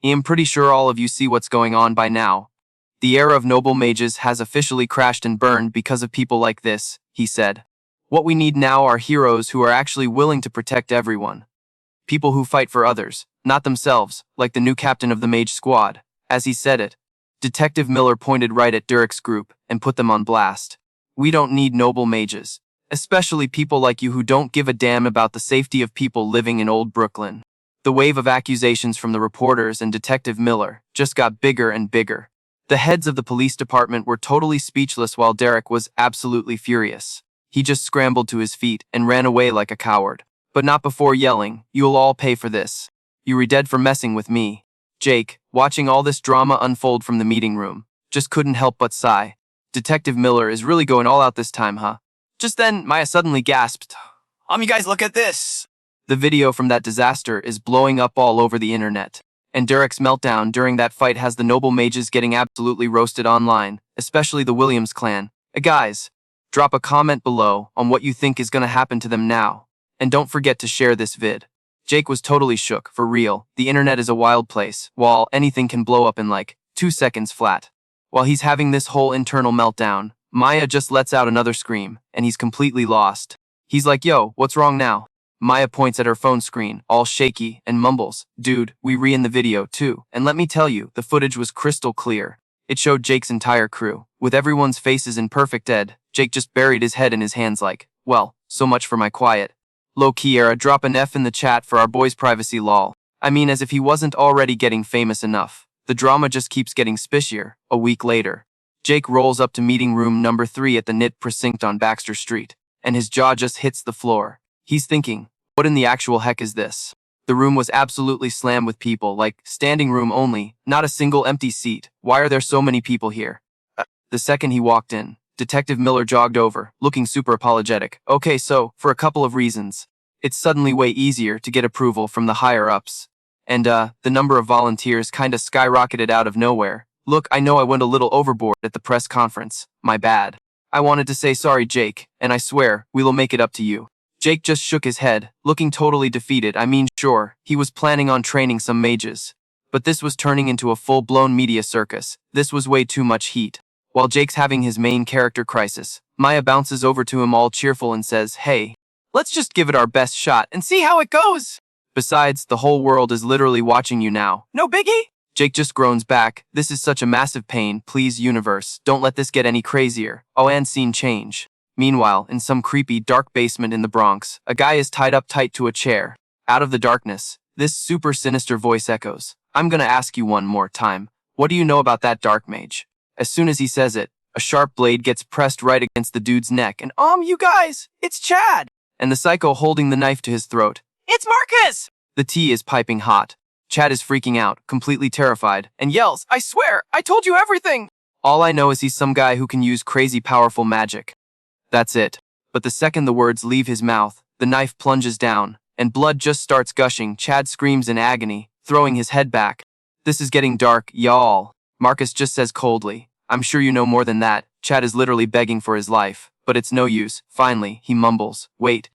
"I'm pretty sure all of you see what's going on by now. The era of noble mages has officially crashed and burned because of people like this," he said. "What we need now are heroes who are actually willing to protect everyone. People who fight for others, not themselves, like the new captain of the Mage squad." As he said it, Detective Miller pointed right at Derek's group and put them on blast. "We don't need noble mages, especially people like you who don't give a damn about the safety of people living in old Brooklyn." The wave of accusations from the reporters and Detective Miller just got bigger and bigger. The heads of the police department were totally speechless while Derek was absolutely furious. He just scrambled to his feet and ran away like a coward. But not before yelling, "You'll all pay for this. You're dead for messing with me." Jake, watching all this drama unfold from the meeting room, just couldn't help but sigh. Detective Miller is really going all out this time, huh? Just then, Maya suddenly gasped, You guys look at this." The video from that disaster is blowing up all over the internet. And Derek's meltdown during that fight has the noble mages getting absolutely roasted online, especially the Williams clan. Guys, drop a comment below on what you think is gonna happen to them now. And don't forget to share this vid. Jake was totally shook, for real. The internet is a wild place, while anything can blow up in 2 seconds flat. While he's having this whole internal meltdown, Maya just lets out another scream, and he's completely lost. He's like, yo, what's wrong now? Maya points at her phone screen, all shaky, and mumbles, dude, we re-in the video too. And let me tell you, the footage was crystal clear. It showed Jake's entire crew. With everyone's faces in perfect dead, Jake just buried his head in his hands like, well, so much for my quiet. Low-key era, drop an F in the chat for our boy's privacy lol. I mean, as if he wasn't already getting famous enough. The drama just keeps getting spicier. A week later, Jake rolls up to meeting room number 3 at the Knit Precinct on Baxter Street, and his jaw just hits the floor. He's thinking, what in the actual heck is this? The room was absolutely slammed with people, like, standing room only, not a single empty seat. Why are there so many people here? The second he walked in, Detective Miller jogged over, looking super apologetic. Okay, so, for a couple of reasons. It's suddenly way easier to get approval from the higher-ups. And, the number of volunteers kinda skyrocketed out of nowhere. Look, I know I went a little overboard at the press conference. My bad. I wanted to say sorry, Jake, and I swear, we'll make it up to you. Jake just shook his head, looking totally defeated. I mean, sure, he was planning on training some mages. But this was turning into a full-blown media circus. This was way too much heat. While Jake's having his main character crisis, Maya bounces over to him all cheerful and says, hey, Let's just give it our best shot and see how it goes. besides, the whole world is literally watching you now. No biggie? Jake just groans back, this is such a massive pain, please universe, don't let this get any crazier. Oh, and scene change. Meanwhile, in some creepy, dark basement in the Bronx, a guy is tied up tight to a chair. Out of the darkness, this super sinister voice echoes, I'm gonna ask you one more time, what do you know about that dark mage? As soon as he says it, a sharp blade gets pressed right against the dude's neck and You guys, it's Chad. the psycho holding the knife to his throat. It's Marcus. The tea is piping hot. Chad is freaking out, completely terrified, and yells, I swear, I told you everything. all I know is he's some guy who can use crazy powerful magic. That's it. But the second the words leave his mouth, the knife plunges down, and blood just starts gushing. Chad screams in agony, throwing his head back. This is getting dark, y'all. Marcus just says coldly, I'm sure you know more than that. Chad is literally begging for his life, but it's no use. Finally, he mumbles, wait.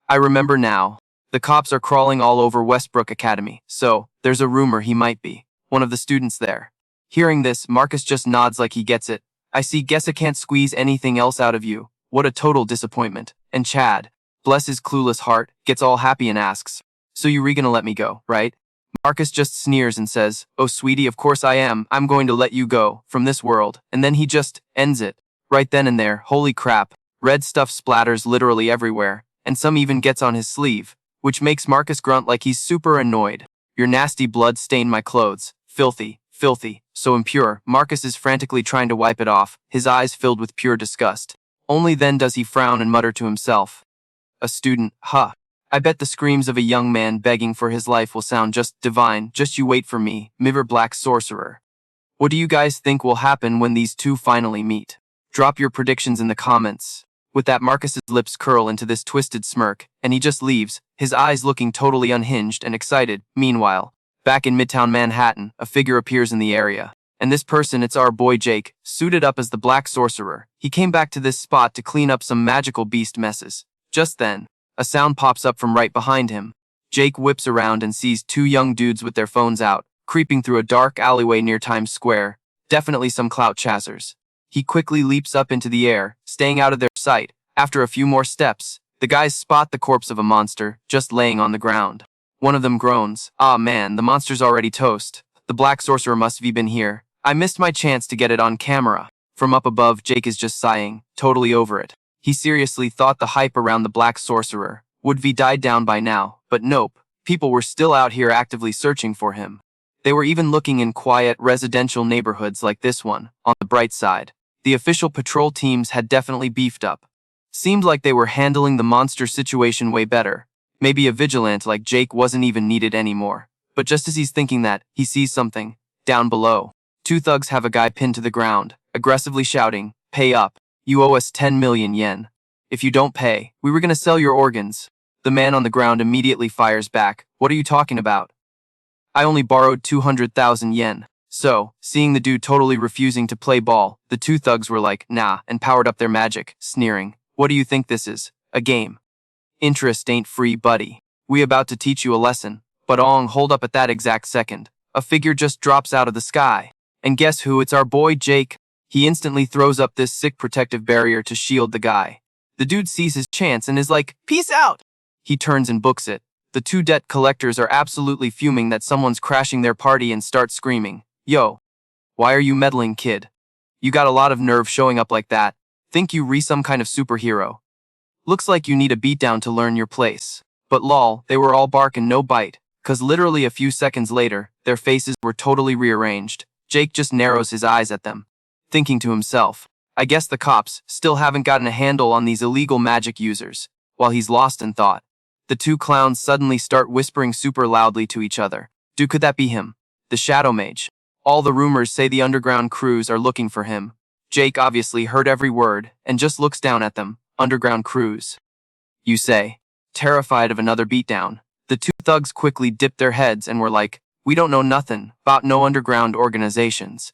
I remember now. The cops are crawling all over Westbrook Academy, so there's a rumor he might be one of the students there. Hearing this, Marcus just nods like he gets it. I see, guess I can't squeeze anything else out of you. What a total disappointment. And Chad, bless his clueless heart, gets all happy and asks, so you gonna let me go, right? Marcus just sneers and says, oh sweetie, of course I am. I'm going to let you go from this world. And then he just ends it. Right then and there, holy crap. Red stuff splatters literally everywhere, and some even gets on his sleeve, which makes Marcus grunt like he's super annoyed. Your nasty blood stained my clothes. Filthy, filthy, so impure. Marcus is frantically trying to wipe it off, his eyes filled with pure disgust. Only then does he frown and mutter to himself. A student, huh. I bet the screams of a young man begging for his life will sound just divine. Just you wait for me, Miver Black Sorcerer. What do you guys think will happen when these two finally meet? Drop your predictions in the comments. With that, Marcus's lips curl into this twisted smirk, and he just leaves, his eyes looking totally unhinged and excited. Meanwhile, back in Midtown Manhattan, a figure appears in the area. And this person, it's our boy Jake, suited up as the Black Sorcerer. He came back to this spot to clean up some magical beast messes. Just then, a sound pops up from right behind him. Jake whips around and sees two young dudes with their phones out, creeping through a dark alleyway near Times Square. Definitely some clout chasers. He quickly leaps up into the air, staying out of their sight. After a few more steps, the guys spot the corpse of a monster, just laying on the ground. One of them groans, ah man, the monster's already toast. The Black Sorcerer must have been here. I missed my chance to get it on camera. From up above, Jake is just sighing, totally over it. He seriously thought the hype around the Black Sorcerer would be died down by now, but nope, people were still out here actively searching for him. They were even looking in quiet, residential neighborhoods like this one. On the bright side, the official patrol teams had definitely beefed up. Seemed like they were handling the monster situation way better. Maybe a vigilante like Jake wasn't even needed anymore. But just as he's thinking that, he sees something. Down below, two thugs have a guy pinned to the ground, aggressively shouting, pay up. You owe us 10 million yen. If you don't pay, we were gonna sell your organs. The man on the ground immediately fires back. What are you talking about? I only borrowed 200,000 yen. So, seeing the dude totally refusing to play ball, the two thugs were like, nah, and powered up their magic, sneering. What do you think this is? A game. Interest ain't free, buddy. We about to teach you a lesson. But hold up at that exact second. A figure just drops out of the sky. And guess who? It's our boy Jake. He instantly throws up this sick protective barrier to shield the guy. The dude sees his chance and is like, Peace out. he turns and books it. The two debt collectors are absolutely fuming that someone's crashing their party and start screaming, Yo, why are you meddling, kid? You got a lot of nerve showing up like that. Think you some kind of superhero. Looks like you need a beatdown to learn your place. But lol, they were all bark and no bite, cause literally a few seconds later, their faces were totally rearranged. Jake just narrows his eyes at them, thinking to himself, I guess the cops still haven't gotten a handle on these illegal magic users. While he's lost in thought, the two clowns suddenly start whispering super loudly to each other. Dude, could that be him? The Shadow Mage. All the rumors say the underground crews are looking for him. Jake obviously heard every word and just looks down at them. Underground crews, you say? Terrified of another beatdown, the two thugs quickly dipped their heads and were like, we don't know nothing about no underground organizations.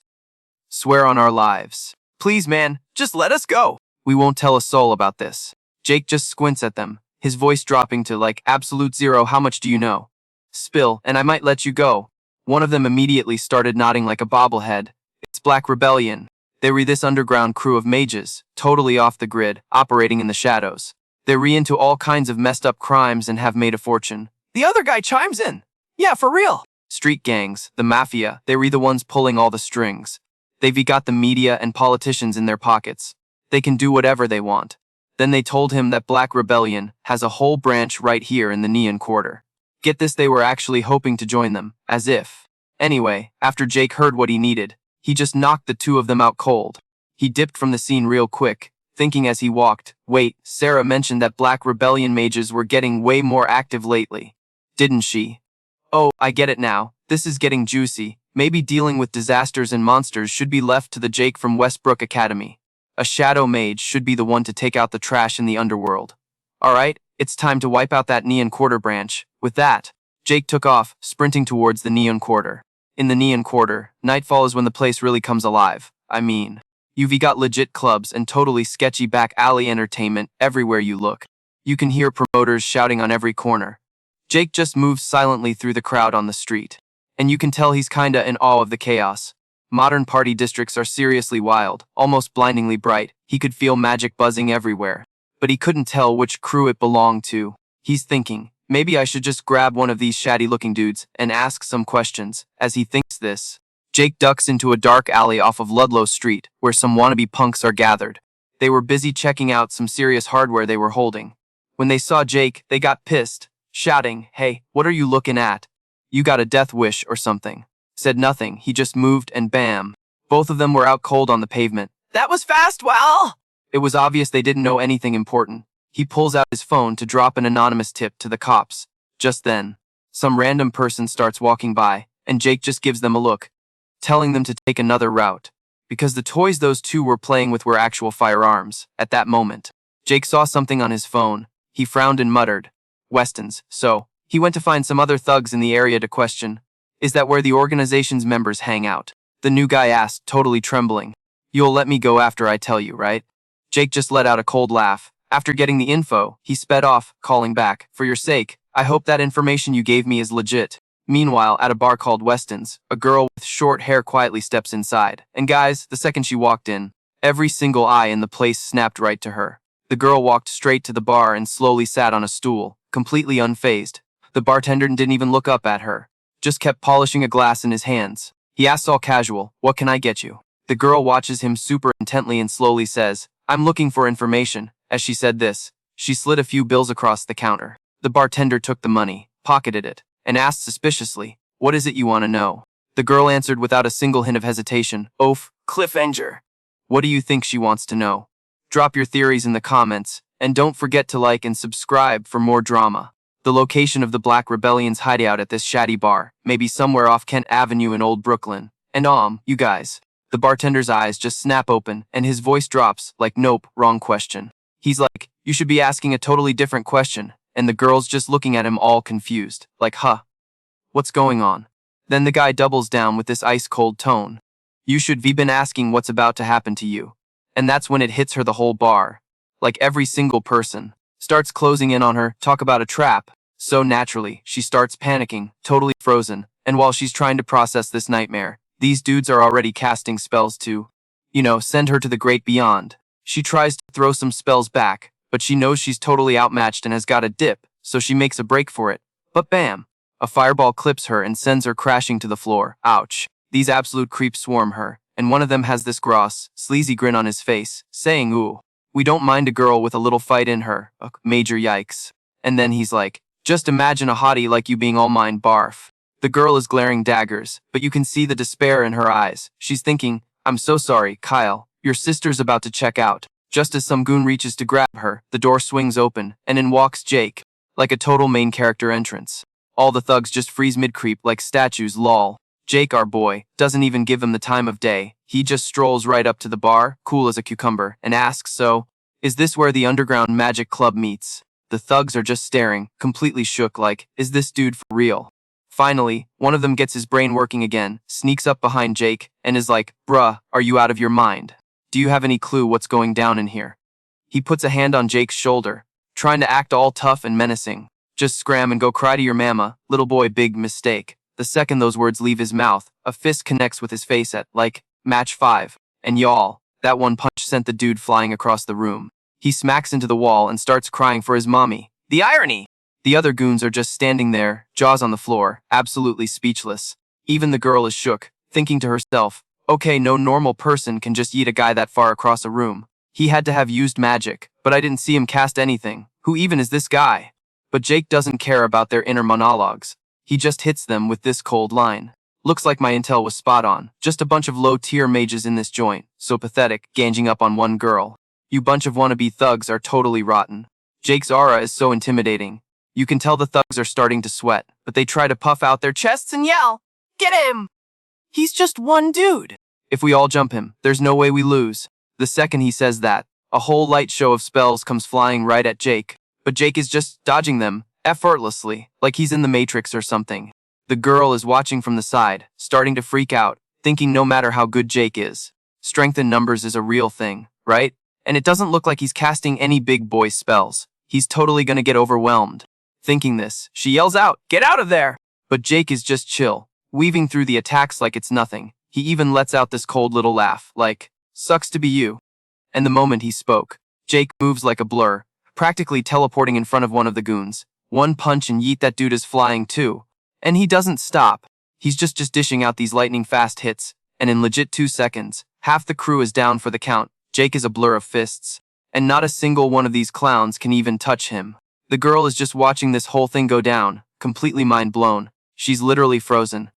Swear on our lives. Please, man, just let us go. We won't tell a soul about this. Jake just squints at them, his voice dropping to like absolute zero. How much do you know? Spill, and I might let you go. One of them immediately started nodding like a bobblehead. It's Black Rebellion. They were this underground crew of mages, totally off the grid, operating in the shadows. They're into all kinds of messed up crimes and have made a fortune. The other guy chimes in. Yeah, for real. Street gangs, the mafia, they were the ones pulling all the strings. They've got the media and politicians in their pockets. They can do whatever they want. Then they told him that Black Rebellion has a whole branch right here in the Neon Quarter. Get this, they were actually hoping to join them, as if. Anyway, after Jake heard what he needed, he just knocked the two of them out cold. He dipped from the scene real quick, thinking as he walked, wait, Sarah mentioned that Black Rebellion mages were getting way more active lately. Didn't she? Oh, I get it now. This is getting juicy. Maybe dealing with disasters and monsters should be left to the Jake from Westbrook Academy. A shadow mage should be the one to take out the trash in the underworld. Alright, it's time to wipe out that Neon Quarter branch. With that, Jake took off, sprinting towards the Neon Quarter. In the Neon Quarter, nightfall is when the place really comes alive. I mean, you've got legit clubs and totally sketchy back alley entertainment everywhere you look. You can hear promoters shouting on every corner. Jake just moves silently through the crowd on the street. And you can tell he's kinda in awe of the chaos. Modern party districts are seriously wild, almost blindingly bright. He could feel magic buzzing everywhere. But he couldn't tell which crew it belonged to. He's thinking, maybe I should just grab one of these shatty-looking dudes and ask some questions. As he thinks this, Jake ducks into a dark alley off of Ludlow Street, where some wannabe punks are gathered. They were busy checking out some serious hardware they were holding. When they saw Jake, they got pissed, shouting, Hey, what are you looking at? You got a death wish or something? Said nothing, he just moved and bam. Both of them were out cold on the pavement. That was fast, well. It was obvious they didn't know anything important. He pulls out his phone to drop an anonymous tip to the cops. Just then, some random person starts walking by, and Jake just gives them a look, telling them to take another route. Because the toys those two were playing with were actual firearms. At that moment, Jake saw something on his phone. He frowned and muttered, Weston's. So, he went to find some other thugs in the area to question, is that where the organization's members hang out? The new guy asked, totally trembling. You'll let me go after I tell you, right? Jake just let out a cold laugh. After getting the info, he sped off, calling back, for your sake, I hope that information you gave me is legit. Meanwhile, at a bar called Weston's, a girl with short hair quietly steps inside. And guys, the second she walked in, every single eye in the place snapped right to her. The girl walked straight to the bar and slowly sat on a stool, completely unfazed. The bartender didn't even look up at her, just kept polishing a glass in his hands. He asks all casual, what can I get you? The girl watches him super intently and slowly says, I'm looking for information. As she said this, she slid a few bills across the counter. The bartender took the money, pocketed it, and asked suspiciously, what is it you want to know? The girl answered without a single hint of hesitation, Oof, Cliffhanger. What do you think she wants to know? Drop your theories in the comments, and don't forget to like and subscribe for more drama. The location of the Black Rebellion's hideout at this shatty bar may be somewhere off Kent Avenue in Old Brooklyn. And you guys. The bartender's eyes just snap open, and his voice drops, like nope, wrong question. He's like, you should be asking a totally different question, and the girl's just looking at him all confused, like huh? What's going on? Then the guy doubles down with this ice-cold tone. You should be been asking what's about to happen to you. And that's when it hits her, the whole bar. Like every single person starts closing in on her, talk about a trap. So naturally, she starts panicking, totally frozen, and while she's trying to process this nightmare, these dudes are already casting spells to, send her to the great beyond. She tries to throw some spells back, but she knows she's totally outmatched and has got a dip, so she makes a break for it. But bam! A fireball clips her and sends her crashing to the floor. Ouch. These absolute creeps swarm her, and one of them has this gross, sleazy grin on his face, saying, "Ooh, we don't mind a girl with a little fight in her. Major yikes." And then he's like, "Just imagine a hottie like you being all mine, barf." The girl is glaring daggers, but you can see the despair in her eyes. She's thinking, "I'm so sorry, Kyle. Your sister's about to check out." Just as some goon reaches to grab her, the door swings open, and in walks Jake. Like a total main character entrance. All the thugs just freeze mid-creep like statues, lol. Jake, our boy, doesn't even give them the time of day. He just strolls right up to the bar, cool as a cucumber, and asks, "So, is this where the underground magic club meets?" The thugs are just staring, completely shook like, is this dude for real? Finally, one of them gets his brain working again, sneaks up behind Jake, and is like, "Bruh, are you out of your mind? Do you have any clue what's going down in here?" He puts a hand on Jake's shoulder, trying to act all tough and menacing. "Just scram and go cry to your mama, little boy, big mistake." The second those words leave his mouth, a fist connects with his face at, like, match 5. And y'all, that one punch sent the dude flying across the room. He smacks into the wall and starts crying for his mommy. The irony! The other goons are just standing there, jaws on the floor, absolutely speechless. Even the girl is shook, thinking to herself, okay, no normal person can just yeet a guy that far across a room. He had to have used magic, but I didn't see him cast anything. Who even is this guy? But Jake doesn't care about their inner monologues. He just hits them with this cold line. Looks like my intel was spot on. Just a bunch of low-tier mages in this joint. So pathetic, ganging up on one girl. You bunch of wannabe thugs are totally rotten. Jake's aura is so intimidating. You can tell the thugs are starting to sweat, but they try to puff out their chests and yell, "Get him! He's just one dude." If we all jump him, there's no way we lose. The second he says that, a whole light show of spells comes flying right at Jake. But Jake is just dodging them, effortlessly, like he's in the Matrix or something. The girl is watching from the side, starting to freak out, thinking no matter how good Jake is, strength in numbers is a real thing, right? And it doesn't look like he's casting any big boy spells. He's totally gonna get overwhelmed. Thinking this, she yells out, "Get out of there!" But Jake is just chill, weaving through the attacks like it's nothing. He even lets out this cold little laugh, like, "Sucks to be you." And the moment he spoke, Jake moves like a blur, practically teleporting in front of one of the goons. One punch and yeet, that dude is flying too. And he doesn't stop. He's just dishing out these lightning fast hits, and in legit 2 seconds, half the crew is down for the count. Jake is a blur of fists, and not a single one of these clowns can even touch him. The girl is just watching this whole thing go down, completely mind blown. She's literally frozen.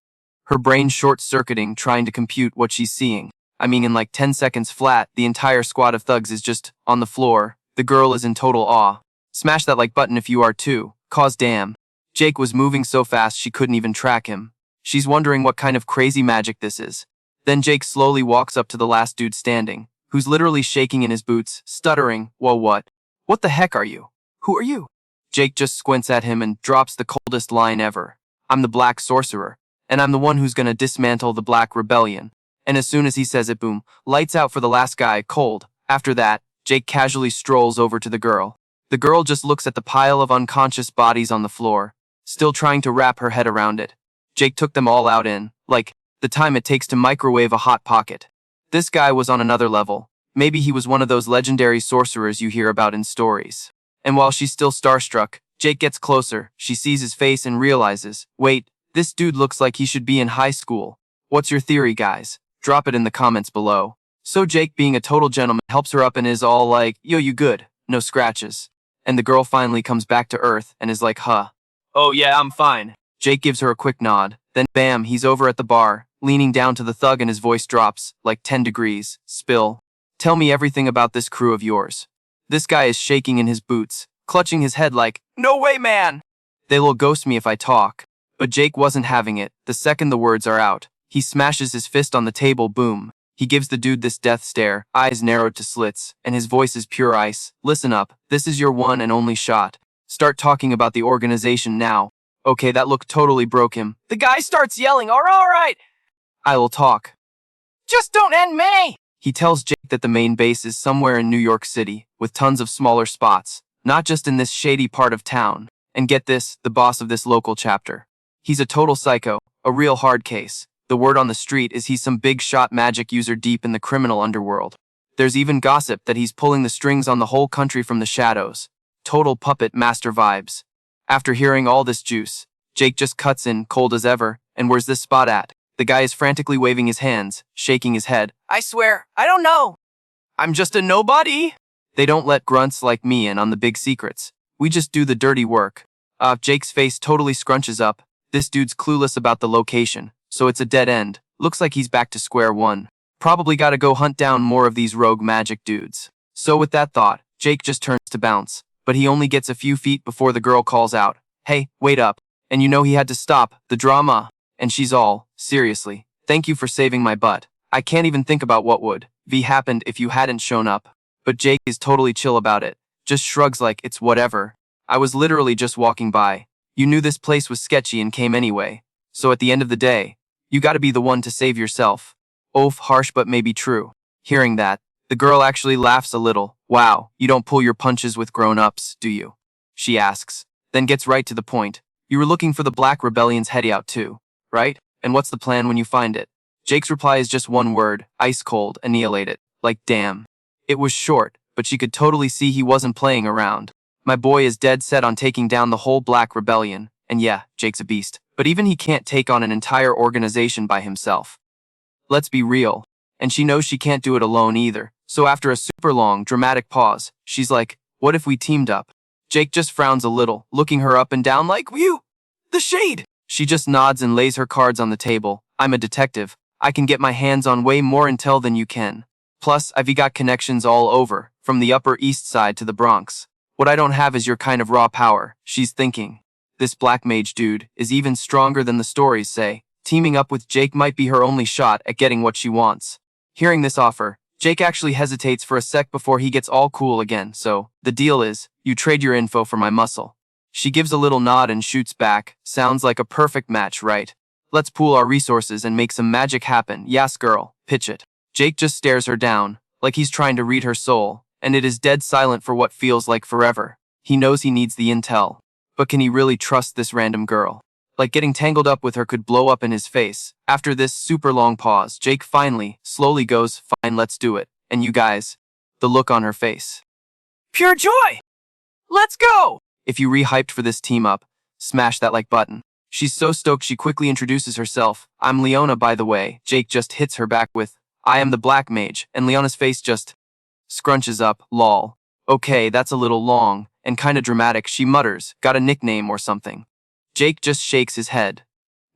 Her brain short-circuiting, trying to compute what she's seeing. I mean, in like 10 seconds flat, the entire squad of thugs is just on the floor. The girl is in total awe. Smash that like button if you are too, cause damn. Jake was moving so fast she couldn't even track him. She's wondering what kind of crazy magic this is. Then Jake slowly walks up to the last dude standing, who's literally shaking in his boots, stuttering, "Whoa, what? What the heck are you? Who are you?" Jake just squints at him and drops the coldest line ever. "I'm the Black Sorcerer, and I'm the one who's gonna dismantle the Black Rebellion." And as soon as he says it, boom, lights out for the last guy, cold. After that, Jake casually strolls over to the girl. The girl just looks at the pile of unconscious bodies on the floor, still trying to wrap her head around it. Jake took them all out in, like, the time it takes to microwave a Hot Pocket. This guy was on another level. Maybe he was one of those legendary sorcerers you hear about in stories. And while she's still starstruck, Jake gets closer. She sees his face and realizes, wait, this dude looks like he should be in high school. What's your theory, guys? Drop it in the comments below. So Jake, being a total gentleman, helps her up and is all like, "Yo, you good? No scratches." And the girl finally comes back to earth and is like, "Huh. Oh yeah, I'm fine." Jake gives her a quick nod. Then bam, he's over at the bar, leaning down to the thug, and his voice drops, like 10 degrees. "Spill. Tell me everything about this crew of yours." This guy is shaking in his boots, clutching his head like, "No way, man! They will ghost me if I talk." But Jake wasn't having it. The second the words are out, he smashes his fist on the table, boom. He gives the dude this death stare, eyes narrowed to slits, and his voice is pure ice. "Listen up, this is your one and only shot. Start talking about the organization now." Okay, that look totally broke him. The guy starts yelling, all right. "I will talk. Just don't end me." He tells Jake that the main base is somewhere in New York City, with tons of smaller spots, not just in this shady part of town. And get this, the boss of this local chapter. He's a total psycho, a real hard case. The word on the street is he's some big shot magic user deep in the criminal underworld. There's even gossip that he's pulling the strings on the whole country from the shadows. Total puppet master vibes. After hearing all this juice, Jake just cuts in, cold as ever, and where's this spot at? The guy is frantically waving his hands, shaking his head. I swear, I don't know. I'm just a nobody. They don't let grunts like me in on the big secrets. We just do the dirty work. Jake's face totally scrunches up. This dude's clueless about the location, so it's a dead end. Looks like he's back to square one. Probably gotta go hunt down more of these rogue magic dudes. So with that thought, Jake just turns to bounce, but he only gets a few feet before the girl calls out, "Hey, wait up." And you know he had to stop the drama. And she's all, "Seriously, thank you for saving my butt. I can't even think about what would be happened if you hadn't shown up." But Jake is totally chill about it, just shrugs like it's whatever. I was literally just walking by. You knew this place was sketchy and came anyway. So at the end of the day, you gotta be the one to save yourself. Oof, harsh but maybe true. Hearing that, the girl actually laughs a little. "Wow, you don't pull your punches with grown-ups, do you?" she asks, then gets right to the point. "You were looking for the Black Rebellion's hideout too, right? And what's the plan when you find it?" Jake's reply is just one word, ice cold, annihilate it. Like damn. It was short, but she could totally see he wasn't playing around. My boy is dead set on taking down the whole Black Rebellion, and yeah, Jake's a beast, but even he can't take on an entire organization by himself. Let's be real. And she knows she can't do it alone either, so after a super long, dramatic pause, she's like, "What if we teamed up?" Jake just frowns a little, looking her up and down like, "You, the shade." She just nods and lays her cards on the table. "I'm a detective. I can get my hands on way more intel than you can. Plus, I've got connections all over, from the Upper East Side to the Bronx. What I don't have is your kind of raw power," she's thinking. This black mage dude is even stronger than the stories say. Teaming up with Jake might be her only shot at getting what she wants. Hearing this offer, Jake actually hesitates for a sec before he gets all cool again. "So, the deal is, you trade your info for my muscle." She gives a little nod and shoots back. "Sounds like a perfect match, right? Let's pool our resources and make some magic happen. Yas girl, pitch it." Jake just stares her down, like he's trying to read her soul, and it is dead silent for what feels like forever. He knows he needs the intel. But can he really trust this random girl? Like getting tangled up with her could blow up in his face. After this super long pause, Jake finally, slowly goes, "Fine, let's do it. And you guys?" The look on her face. Pure joy. Let's go. If you re-hyped for this team up, smash that like button. She's so stoked she quickly introduces herself. "I'm Leona, by the way." Jake just hits her back with, "I am the Black Mage," and Leona's face just scrunches up, lol. "Okay, that's a little long, and kinda dramatic," she mutters. "Got a nickname or something?" Jake just shakes his head.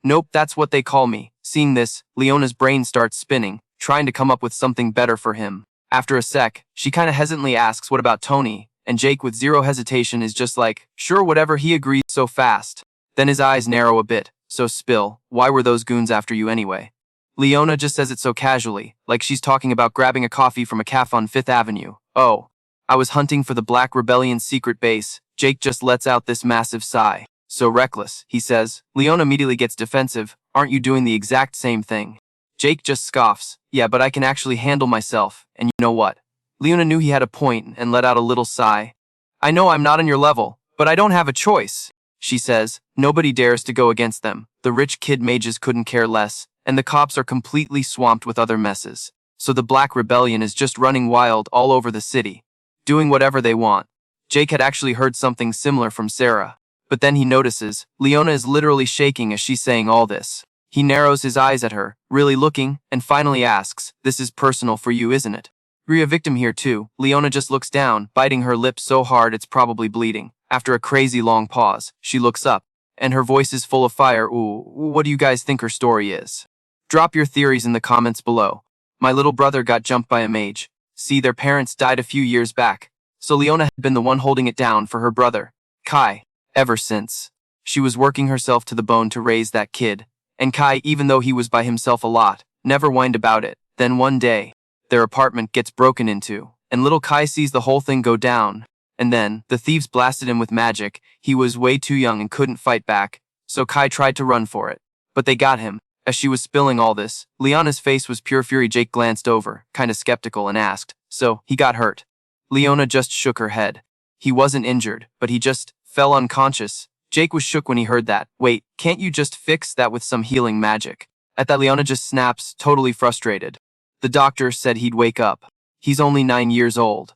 "Nope, that's what they call me." Seeing this, Leona's brain starts spinning, trying to come up with something better for him. After a sec, she kinda hesitantly asks, "What about Tony?" And Jake with zero hesitation is just like, "Sure, whatever." He agrees so fast. Then his eyes narrow a bit. "So Spill, why were those goons after you anyway?" Leona just says it so casually, like she's talking about grabbing a coffee from a cafe on 5th Avenue. "Oh, I was hunting for the Black Rebellion's secret base." Jake just lets out this massive sigh. "So reckless," he says. Leona immediately gets defensive. "Aren't you doing the exact same thing?" Jake just scoffs. "Yeah, but I can actually handle myself, and you know what?" Leona knew he had a point and let out a little sigh. "I know I'm not on your level, but I don't have a choice," she says. "Nobody dares to go against them. The rich kid mages couldn't care less, and the cops are completely swamped with other messes. So the Black Rebellion is just running wild all over the city, doing whatever they want." Jake had actually heard something similar from Sarah. But then he notices, Leona is literally shaking as she's saying all this. He narrows his eyes at her, really looking, and finally asks, "This is personal for you, isn't it?" "We're a victim here too." Leona just looks down, biting her lip so hard it's probably bleeding. After a crazy long pause, she looks up, and her voice is full of fire. "Ooh, what do you guys think her story is? Drop your theories in the comments below." "My little brother got jumped by a mage. See, their parents died a few years back. So Leona had been the one holding it down for her brother, Kai, ever since. She was working herself to the bone to raise that kid. And Kai, even though he was by himself a lot, never whined about it. Then one day, their apartment gets broken into, and little Kai sees the whole thing go down. And then, the thieves blasted him with magic. He was way too young and couldn't fight back, so Kai tried to run for it. But they got him." As she was spilling all this, Leona's face was pure fury. Jake glanced over, kinda skeptical, and asked, "So, he got hurt?" Leona just shook her head. "He wasn't injured, but he just fell unconscious." Jake was shook when he heard that. "Wait, can't you just fix that with some healing magic?" At that, Leona just snaps, totally frustrated. "The doctor said he'd wake up." He's only 9 years old.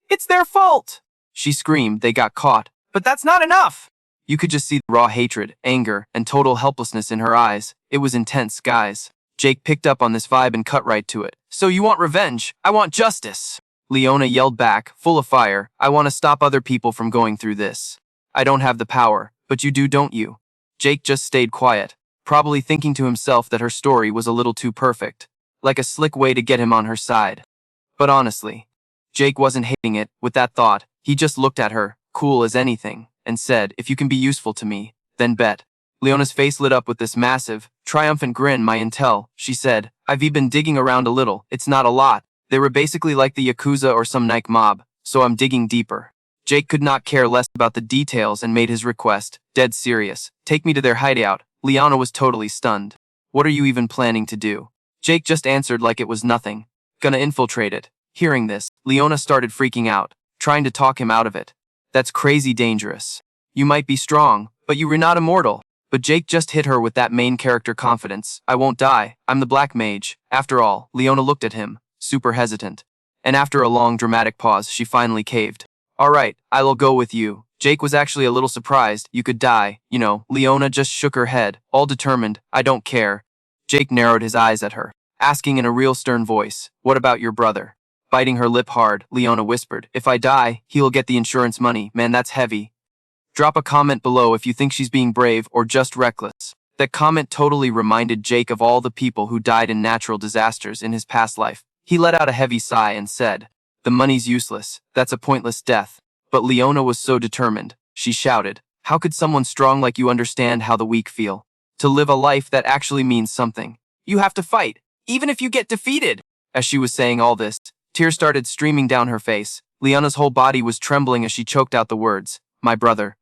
It's their fault! She screamed. They got caught. But that's not enough! You could just see the raw hatred, anger, and total helplessness in her eyes. It was intense, guys. Jake picked up on this vibe and cut right to it. So you want revenge? I want justice! Leona yelled back, full of fire. I want to stop other people from going through this. I don't have the power, but you do, don't you? Jake just stayed quiet, probably thinking to himself that her story was a little too perfect, like a slick way to get him on her side. But honestly, Jake wasn't hating it. With that thought, he just looked at her, cool as anything, and said, if you can be useful to me, then bet. Leona's face lit up with this massive, triumphant grin. My intel, she said. I've been digging around a little. It's not a lot. They were basically like the Yakuza or some Nike mob, so I'm digging deeper. Jake could not care less about the details and made his request, dead serious. Take me to their hideout. Leona was totally stunned. What are you even planning to do? Jake just answered like it was nothing. Gonna infiltrate it. Hearing this, Leona started freaking out, trying to talk him out of it. That's crazy dangerous. You might be strong, but you were not immortal. But Jake just hit her with that main character confidence. I won't die. I'm the Black Mage. After all, Leona looked at him, super hesitant. And after a long dramatic pause, she finally caved. Alright, I'll go with you. Jake was actually a little surprised. You could die, you know. Leona just shook her head, all determined. I don't care. Jake narrowed his eyes at her, asking in a real stern voice, what about your brother? Biting her lip hard, Leona whispered, if I die, he'll get the insurance money. Man, that's heavy. Drop a comment below if you think she's being brave or just reckless. That comment totally reminded Jake of all the people who died in natural disasters in his past life. He let out a heavy sigh and said, the money's useless. That's a pointless death. But Leona was so determined. She shouted, how could someone strong like you understand how the weak feel? To live a life that actually means something. You have to fight, even if you get defeated. As she was saying all this, tears started streaming down her face. Leona's whole body was trembling as she choked out the words. My brother,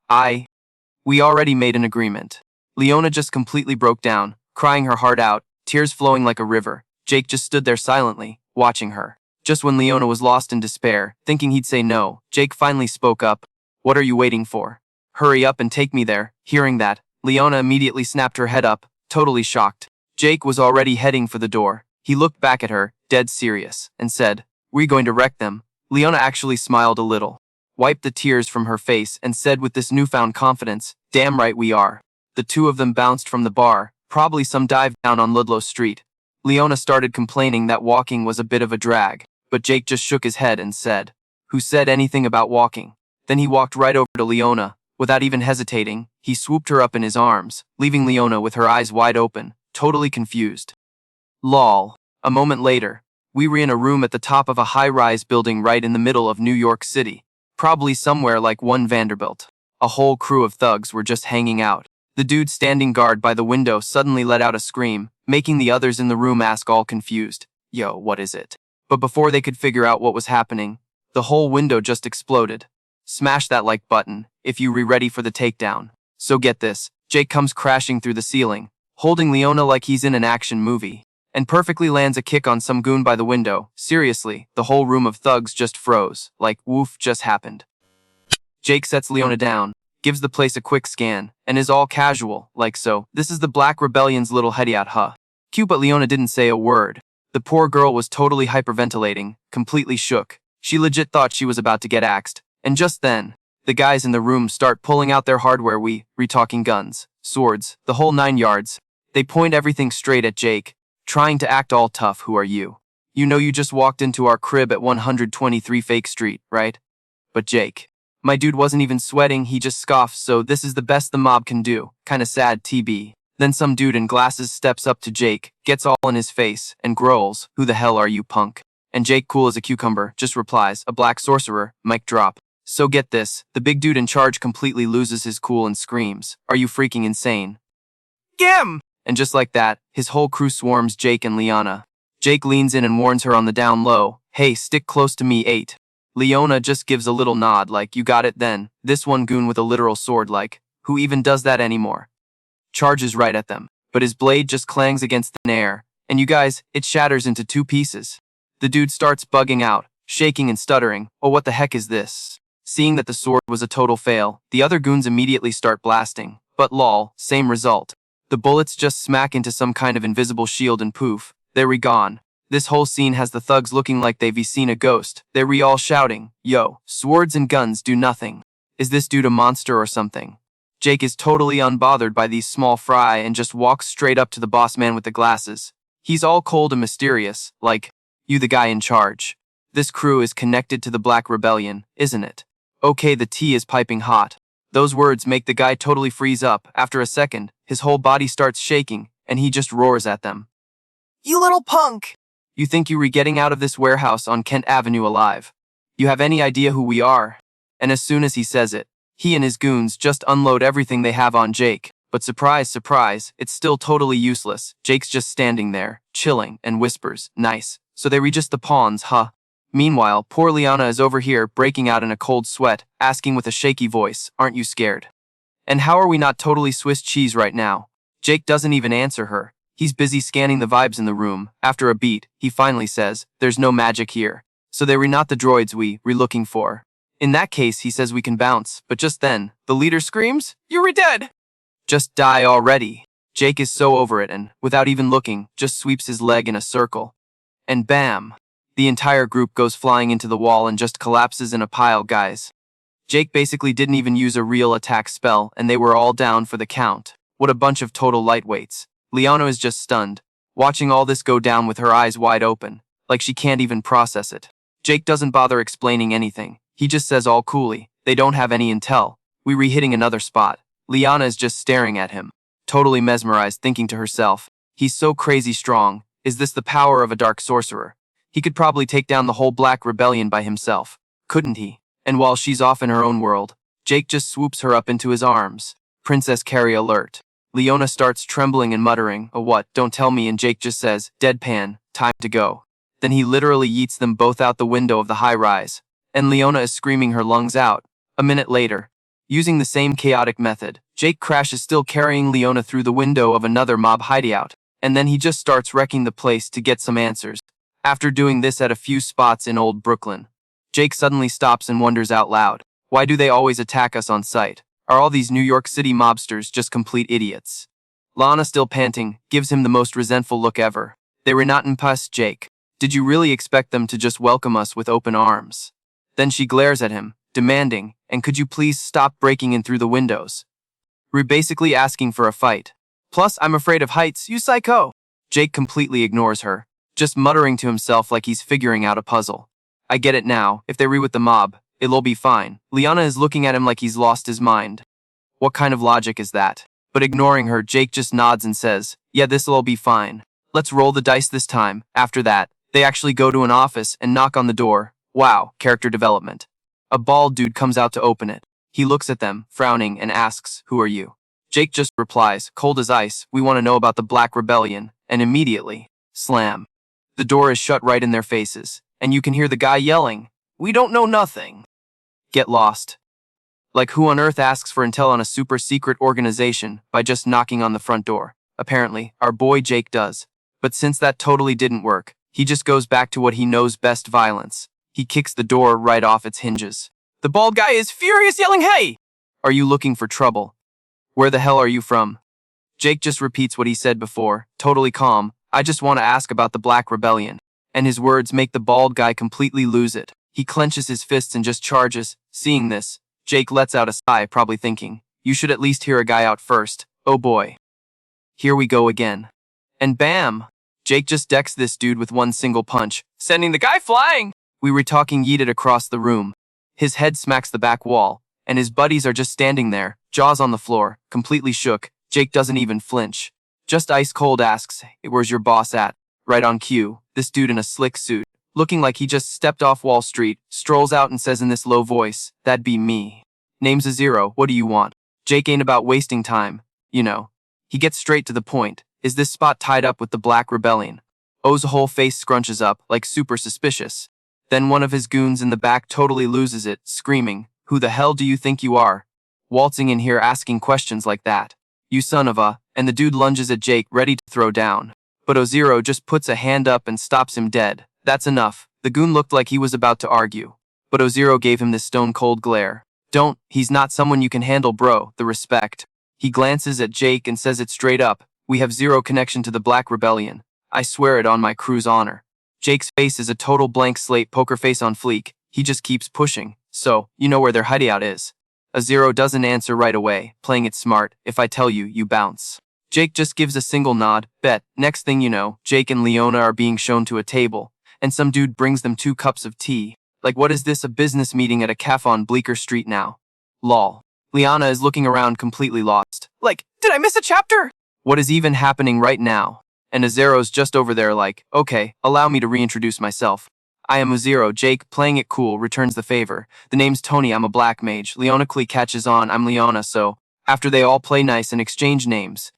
we already made an agreement. Leona just completely broke down, crying her heart out, tears flowing like a river. Jake just stood there silently, watching her. Just when Leona was lost in despair, thinking he'd say no, Jake finally spoke up. What are you waiting for? Hurry up and take me there. Hearing that, Leona immediately snapped her head up, totally shocked. Jake was already heading for the door. He looked back at her, dead serious, and said, we're going to wreck them. Leona actually smiled a little, wiped the tears from her face, and said with this newfound confidence, damn right we are. The two of them bounced from the bar, probably some dive down on Ludlow Street. Leona started complaining that walking was a bit of a drag, but Jake just shook his head and said, who said anything about walking? Then he walked right over to Leona. Without even hesitating, he swooped her up in his arms, leaving Leona with her eyes wide open, totally confused. Lol. A moment later, we were in a room at the top of a high-rise building right in the middle of New York City. Probably somewhere like one Vanderbilt. A whole crew of thugs were just hanging out. The dude standing guard by the window suddenly let out a scream, making the others in the room ask all confused, yo, what is it? But before they could figure out what was happening, the whole window just exploded. Smash that like button if you ready for the takedown. So get this, Jake comes crashing through the ceiling, holding Leona like he's in an action movie, and perfectly lands a kick on some goon by the window. Seriously, the whole room of thugs just froze, like woof just happened. Jake sets Leona down, gives the place a quick scan, and is all casual, like so. This is the Black Rebellion's little hideout, huh? Cute, but Leona didn't say a word. The poor girl was totally hyperventilating, completely shook. She legit thought she was about to get axed. And just then, the guys in the room start pulling out their hardware. Re-talking guns, swords, the whole 9 yards. They point everything straight at Jake, trying to act all tough. Who are you? You know you just walked into our crib at 123 Fake Street, right? But Jake, my dude wasn't even sweating, he just scoffed. So this is the best the mob can do. Kinda sad, TB. Then some dude in glasses steps up to Jake, gets all in his face, and growls, who the hell are you, punk? And Jake, cool as a cucumber, just replies, a black sorcerer. Mic drop. So get this, the big dude in charge completely loses his cool and screams, are you freaking insane? Gim! And just like that, his whole crew swarms Jake and Leona. Jake leans in and warns her on the down low, hey, stick close to me, 8. Leona just gives a little nod like, you got it. Then, this one goon with a literal sword like, who even does that anymore? Charges right at them, but his blade just clangs against thin air, and you guys, it shatters into 2 pieces. The dude starts bugging out, shaking and stuttering, oh what the heck is this? Seeing that the sword was a total fail, the other goons immediately start blasting, but lol, same result. The bullets just smack into some kind of invisible shield and poof, there we gone. This whole scene has the thugs looking like they've seen a ghost. They're all shouting, "Yo, swords and guns do nothing. Is this dude a monster or something?" Jake is totally unbothered by these small fry and just walks straight up to the boss man with the glasses. He's all cold and mysterious, like, "You the guy in charge. This crew is connected to the Black Rebellion, isn't it?" Okay, the tea is piping hot. Those words make the guy totally freeze up. After a second, his whole body starts shaking, and he just roars at them. You little punk! You think you're getting out of this warehouse on Kent Avenue alive? You have any idea who we are? And as soon as he says it, he and his goons just unload everything they have on Jake. But surprise, surprise, it's still totally useless. Jake's just standing there, chilling, and whispers, "Nice. So they were just the pawns, huh?" Meanwhile, poor Liana is over here, breaking out in a cold sweat, asking with a shaky voice, "Aren't you scared? And how are we not totally Swiss cheese right now?" Jake doesn't even answer her. He's busy scanning the vibes in the room. After a beat, he finally says, "There's no magic here. So they were not the droids we're looking for. In that case," he says, "we can bounce." But just then, the leader screams, "You're dead! Just die already." Jake is so over it and, without even looking, just sweeps his leg in a circle. And bam! The entire group goes flying into the wall and just collapses in a pile, guys. Jake basically didn't even use a real attack spell, and they were all down for the count. What a bunch of total lightweights. Liana is just stunned, watching all this go down with her eyes wide open, like she can't even process it. Jake doesn't bother explaining anything. He just says all coolly, "They don't have any intel. We re-hitting another spot." Liana is just staring at him, totally mesmerized, thinking to herself, "He's so crazy strong. Is this the power of a dark sorcerer? He could probably take down the whole Black Rebellion by himself, couldn't he?" And while she's off in her own world, Jake just swoops her up into his arms. Princess Carrie alert. Leona starts trembling and muttering, "Oh what, don't tell me," and Jake just says, deadpan, "Time to go." Then he literally yeets them both out the window of the high-rise, and Leona is screaming her lungs out. A minute later, using the same chaotic method, Jake crashes, still carrying Leona, through the window of another mob hideout, and then he just starts wrecking the place to get some answers. After doing this at a few spots in old Brooklyn, Jake suddenly stops and wonders out loud, why do they always attack us on sight? Are all these New York City mobsters just complete idiots? Lana, still panting, gives him the most resentful look ever. "They were not impressed, Jake. Did you really expect them to just welcome us with open arms?" Then she glares at him, demanding, "And could you please stop breaking in through the windows? We're basically asking for a fight. Plus, I'm afraid of heights, you psycho." Jake completely ignores her, just muttering to himself like he's figuring out a puzzle. "I get it now. If they re with the mob, it'll be fine." Liana is looking at him like he's lost his mind. What kind of logic is that? But ignoring her, Jake just nods and says, "Yeah, this'll all be fine. Let's roll the dice this time." After that, they actually go to an office and knock on the door. Wow, character development. A bald dude comes out to open it. He looks at them, frowning, and asks, "Who are you?" Jake just replies, cold as ice, "We want to know about the Black Rebellion." And immediately, slam. The door is shut right in their faces, and you can hear the guy yelling, "We don't know nothing. Get lost." Like, who on earth asks for intel on a super secret organization by just knocking on the front door? Apparently, our boy Jake does. But since that totally didn't work, he just goes back to what he knows best, violence. He kicks the door right off its hinges. The bald guy is furious, yelling, "Hey! Are you looking for trouble? Where the hell are you from?" Jake just repeats what he said before, totally calm, "I just want to ask about the Black Rebellion." And his words make the bald guy completely lose it. He clenches his fists and just charges. Seeing this, Jake lets out a sigh, probably thinking, "You should at least hear a guy out first. Oh boy. Here we go again." And bam! Jake just decks this dude with one single punch, sending the guy flying. We were talking yeeted across the room. His head smacks the back wall, and his buddies are just standing there, jaws on the floor, completely shook. Jake doesn't even flinch. Just ice cold asks, "Hey, where's your boss at?" Right on cue, this dude in a slick suit, looking like he just stepped off Wall Street, strolls out and says in this low voice, "That'd be me. Name's a Zero, what do you want?" Jake ain't about wasting time, you know. He gets straight to the point. Is this spot tied up with the Black Rebellion? O's whole face scrunches up, like super suspicious. Then one of his goons in the back totally loses it, screaming, "Who the hell do you think you are? Waltzing in here asking questions like that? You son of a..." And the dude lunges at Jake, ready to throw down. But Ozero just puts a hand up and stops him dead. That's enough. The goon looked like he was about to argue, but Ozero gave him this stone-cold glare. "Don't, he's not someone you can handle, bro, the respect." He glances at Jake and says it straight up, "We have zero connection to the Black Rebellion. I swear it on my crew's honor." Jake's face is a total blank slate, poker face on fleek. He just keeps pushing. So, you know where their hideout is. A Zero doesn't answer right away, playing it smart. If I tell you, you bounce. Jake just gives a single nod. Bet. Next thing you know, Jake and Leona are being shown to a table, and some dude brings them 2 cups of tea. Like, what is this, a business meeting at a cafe on Bleecker Street now? Lol. Liana is looking around completely lost. Like, did I miss a chapter? What is even happening right now? And Azero's just over there like, okay, allow me to reintroduce myself. I am Azero. Jake, playing it cool, returns the favor. The name's Tony, I'm a black mage. Leona quickly catches on, I'm Leona, so after they all play nice and exchange names,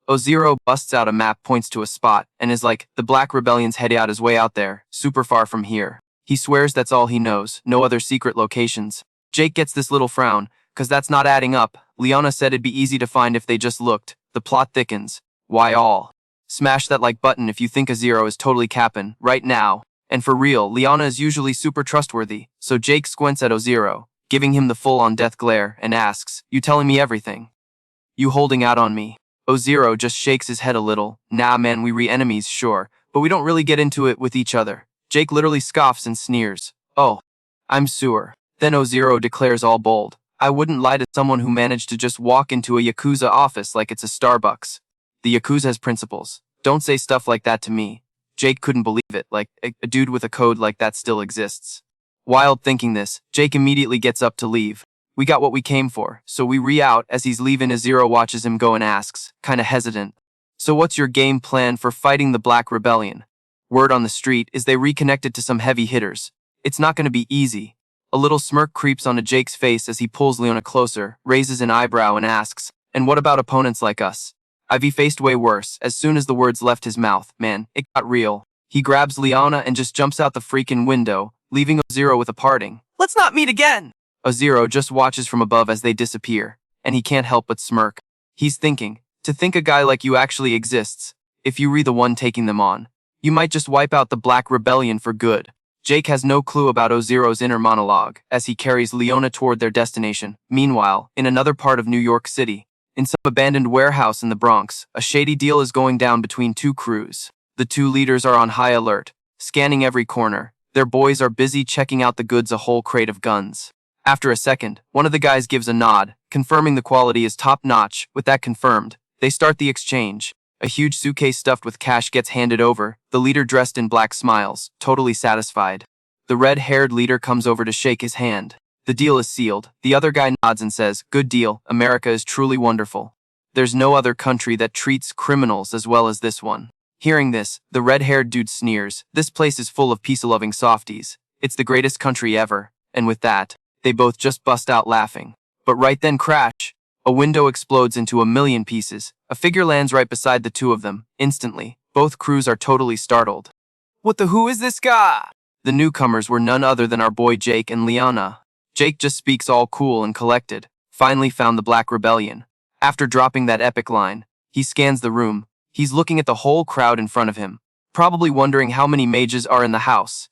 Ozero busts out a map, points to a spot, and is like, the Black Rebellion's hideout is way out there, super far from here. He swears that's all he knows, no other secret locations. Jake gets this little frown, cause that's not adding up. Leona said it'd be easy to find if they just looked. The plot thickens. Why all? Smash that like button if you think Azero is totally cappin', right now. And for real, Leona is usually super trustworthy, so Jake squints at Ozero, giving him the full-on death glare, and asks, you telling me everything? You holding out on me? Ozero just shakes his head a little. Nah man, we re-enemies, sure, but we don't really get into it with each other. Jake literally scoffs and sneers. Oh, I'm sewer. Then Ozero declares all bold. I wouldn't lie to someone who managed to just walk into a Yakuza office like it's a Starbucks. The Yakuza has principles. Don't say stuff like that to me. Jake couldn't believe it, like, a dude with a code like that still exists. Wild thinking this, Jake immediately gets up to leave. We got what we came for, so we re-out. As he's leaving, Azero watches him go and asks, kinda hesitant, so what's your game plan for fighting the Black Rebellion? Word on the street is they reconnected to some heavy hitters. It's not gonna be easy. A little smirk creeps onto Jake's face as he pulls Leona closer, raises an eyebrow and asks, and what about opponents like us? I've faced way worse. As soon as the words left his mouth, man, it got real. He grabs Leona and just jumps out the freaking window, leaving Ozero with a parting. Let's not meet again! Ozero just watches from above as they disappear, and he can't help but smirk. He's thinking, to think a guy like you actually exists. If you were the one taking them on, you might just wipe out the Black Rebellion for good. Jake has no clue about Ozero's inner monologue as he carries Leona toward their destination. Meanwhile, in another part of New York City, in some abandoned warehouse in the Bronx, a shady deal is going down between 2 crews. The 2 leaders are on high alert, scanning every corner. Their boys are busy checking out the goods, a whole crate of guns. After a second, one of the guys gives a nod, confirming the quality is top-notch. With that confirmed, they start the exchange. A huge suitcase stuffed with cash gets handed over. The leader dressed in black smiles, totally satisfied. The red-haired leader comes over to shake his hand. The deal is sealed. The other guy nods and says, good deal, America is truly wonderful. There's no other country that treats criminals as well as this one. Hearing this, the red-haired dude sneers. This place is full of peace-loving softies. It's the greatest country ever. And with that, they both just bust out laughing. But right then, crash! A window explodes into a million pieces. A figure lands right beside the 2 of them. Instantly, both crews are totally startled. What the who is this guy? The newcomers were none other than our boy Jake and Leona. Jake just speaks all cool and collected. Finally found the Black Rebellion. After dropping that epic line, he scans the room. He's looking at the whole crowd in front of him, probably wondering how many mages are in the house.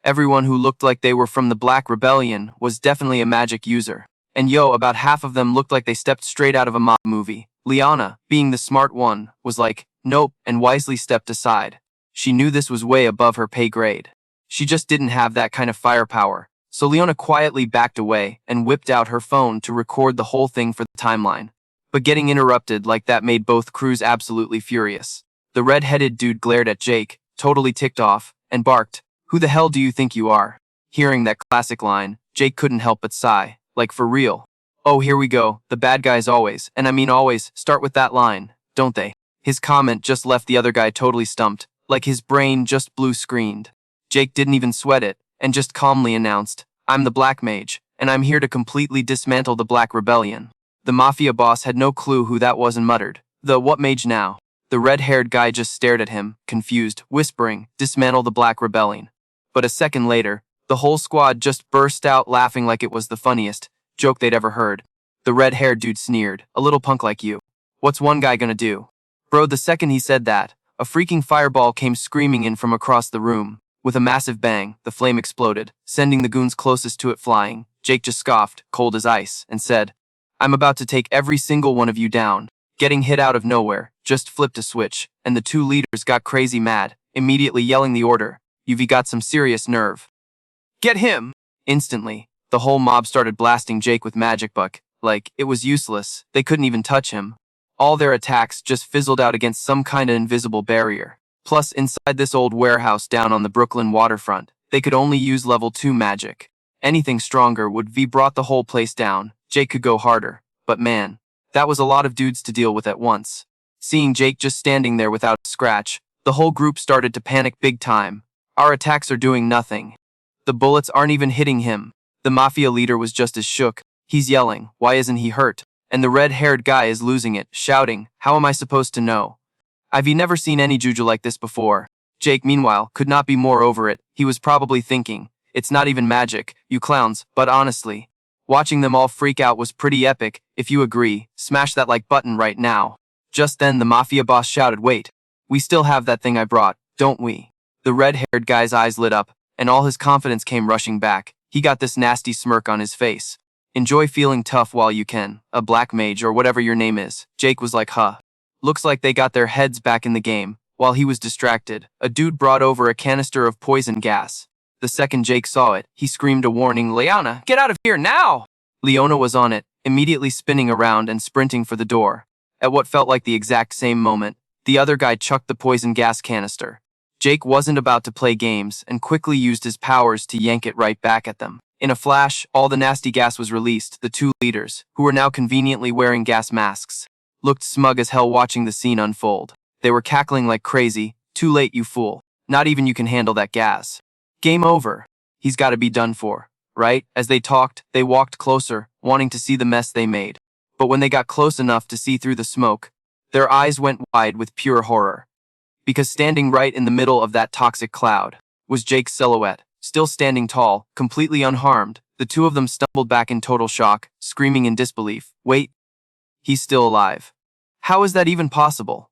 Everyone who looked like they were from the Black Rebellion was definitely a magic user. And about half of them looked like they stepped straight out of a mob movie. Leona, being the smart one, was like, nope, and wisely stepped aside. She knew this was way above her pay grade. She just didn't have that kind of firepower. So Leona quietly backed away and whipped out her phone to record the whole thing for the timeline. But getting interrupted like that made both crews absolutely furious. The red-headed dude glared at Jake, totally ticked off, and barked, who the hell do you think you are? Hearing that classic line, Jake couldn't help but sigh. Like, for real. Oh, here we go. The bad guys always, and I mean always, start with that line, don't they? His comment just left the other guy totally stumped, like his brain just blue-screened. Jake didn't even sweat it, and just calmly announced, I'm the Black Mage, and I'm here to completely dismantle the Black Rebellion. The mafia boss had no clue who that was and muttered, what mage now? The red-haired guy just stared at him, confused, whispering, dismantle the Black Rebellion. But a second later, the whole squad just burst out laughing like it was the funniest joke they'd ever heard. The red-haired dude sneered, a little punk like you. What's one guy gonna do? Bro, the second he said that, a freaking fireball came screaming in from across the room. With a massive bang, the flame exploded, sending the goons closest to it flying. Jake just scoffed, cold as ice, and said, I'm about to take every single one of you down. Getting hit out of nowhere, just flipped a switch, and the 2 leaders got crazy mad, immediately yelling the order. You've got some serious nerve. Get him! Instantly, the whole mob started blasting Jake with magic buck. Like, it was useless. They couldn't even touch him. All their attacks just fizzled out against some kind of invisible barrier. Plus, inside this old warehouse down on the Brooklyn waterfront, they could only use level 2 magic. Anything stronger would have brought the whole place down. Jake could go harder. But man, that was a lot of dudes to deal with at once. Seeing Jake just standing there without a scratch, the whole group started to panic big time. Our attacks are doing nothing. The bullets aren't even hitting him. The mafia leader was just as shook. He's yelling, why isn't he hurt? And the red-haired guy is losing it, shouting, how am I supposed to know? I've never seen any juju like this before. Jake, meanwhile, could not be more over it. He was probably thinking, it's not even magic, you clowns, but honestly, watching them all freak out was pretty epic. If you agree, smash that like button right now. Just then the mafia boss shouted, wait, we still have that thing I brought, don't we? The red-haired guy's eyes lit up, and all his confidence came rushing back. He got this nasty smirk on his face. Enjoy feeling tough while you can, a black mage or whatever your name is. Jake was like, huh. Looks like they got their heads back in the game. While he was distracted, a dude brought over a canister of poison gas. The second Jake saw it, he screamed a warning, Leona, get out of here now! Leona was on it, immediately spinning around and sprinting for the door. At what felt like the exact same moment, the other guy chucked the poison gas canister. Jake wasn't about to play games and quickly used his powers to yank it right back at them. In a flash, all the nasty gas was released. The two leaders, who were now conveniently wearing gas masks, looked smug as hell watching the scene unfold. They were cackling like crazy. Too late, you fool. Not even you can handle that gas. Game over. He's got to be done for, right? As they talked, they walked closer, wanting to see the mess they made. But when they got close enough to see through the smoke, their eyes went wide with pure horror. Because standing right in the middle of that toxic cloud was Jake's silhouette, still standing tall, completely unharmed. The two of them stumbled back in total shock, screaming in disbelief. Wait, he's still alive. How is that even possible?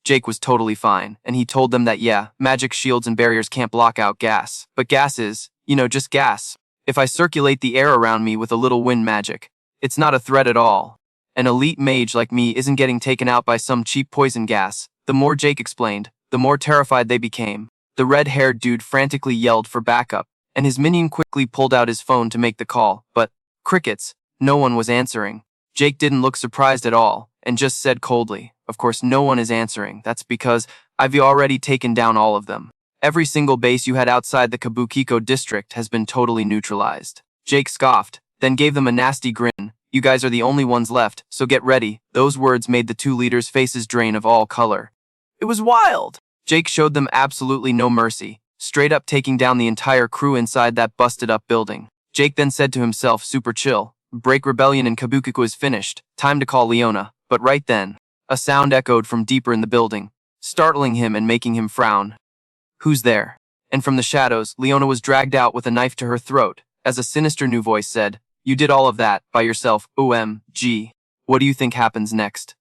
Jake was totally fine, and he told them that yeah, magic shields and barriers can't block out gas. But gas is, just gas. If I circulate the air around me with a little wind magic, it's not a threat at all. An elite mage like me isn't getting taken out by some cheap poison gas. The more Jake explained, the more terrified they became. The red-haired dude frantically yelled for backup, and his minion quickly pulled out his phone to make the call, but crickets, no one was answering. Jake didn't look surprised at all, and just said coldly, of course no one is answering, that's because I've already taken down all of them. Every single base you had outside the Kabukiko district has been totally neutralized. Jake scoffed, then gave them a nasty grin. You guys are the only ones left, so get ready. Those words made the two leaders' faces drain of all color. It was wild! Jake showed them absolutely no mercy, straight up taking down the entire crew inside that busted-up building. Jake then said to himself, super chill, break rebellion in Kabukiko is finished, time to call Leona. But right then, a sound echoed from deeper in the building, startling him and making him frown. Who's there? And from the shadows, Leona was dragged out with a knife to her throat, as a sinister new voice said, you did all of that, by yourself, OMG. What do you think happens next?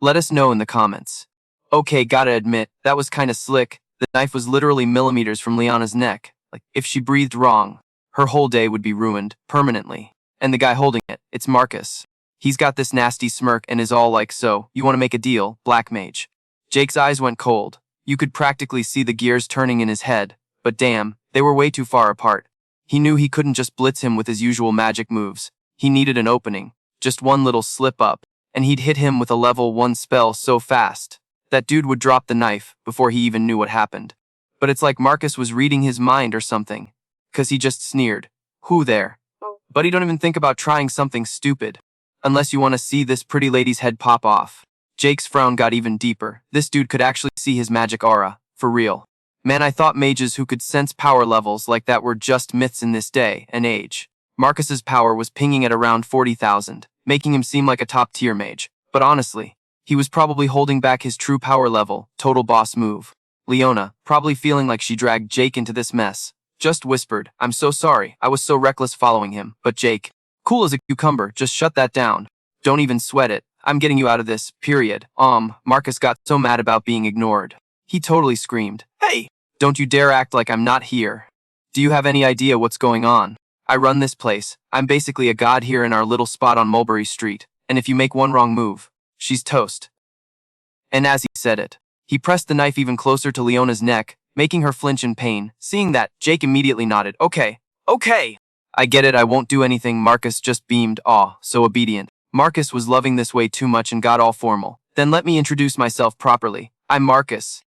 Let us know in the comments. Okay, gotta admit, that was kinda slick. The knife was literally millimeters from Leona's neck. Like, if she breathed wrong, her whole day would be ruined, permanently. And the guy holding it, it's Marcus. He's got this nasty smirk and is all like, so, you want to make a deal, Black Mage? Jake's eyes went cold. You could practically see the gears turning in his head, but damn, they were way too far apart. He knew he couldn't just blitz him with his usual magic moves. He needed an opening, just one little slip up, and he'd hit him with a level 1 spell so fast that dude would drop the knife before he even knew what happened. But it's like Marcus was reading his mind or something, 'cause he just sneered. Who there? Buddy, don't even think about trying something stupid. Unless you want to see this pretty lady's head pop off. Jake's frown got even deeper. This dude could actually see his magic aura, for real. Man, I thought mages who could sense power levels like that were just myths in this day and age. Marcus's power was pinging at around 40,000, making him seem like a top-tier mage. But honestly, he was probably holding back his true power level, total boss move. Leona, probably feeling like she dragged Jake into this mess, just whispered, I'm so sorry, I was so reckless following him. But Jake, cool as a cucumber, just shut that down. Don't even sweat it. I'm getting you out of this, period. Marcus got so mad about being ignored. He totally screamed, hey, don't you dare act like I'm not here. Do you have any idea what's going on? I run this place. I'm basically a god here in our little spot on Mulberry Street. And if you make one wrong move, she's toast. And as he said it, he pressed the knife even closer to Leona's neck, making her flinch in pain. Seeing that, Jake immediately nodded. Okay. I get it, I won't do anything. Marcus just beamed. Aw, so obedient. Marcus was loving this way too much and got all formal. Then let me introduce myself properly. I'm Marcus,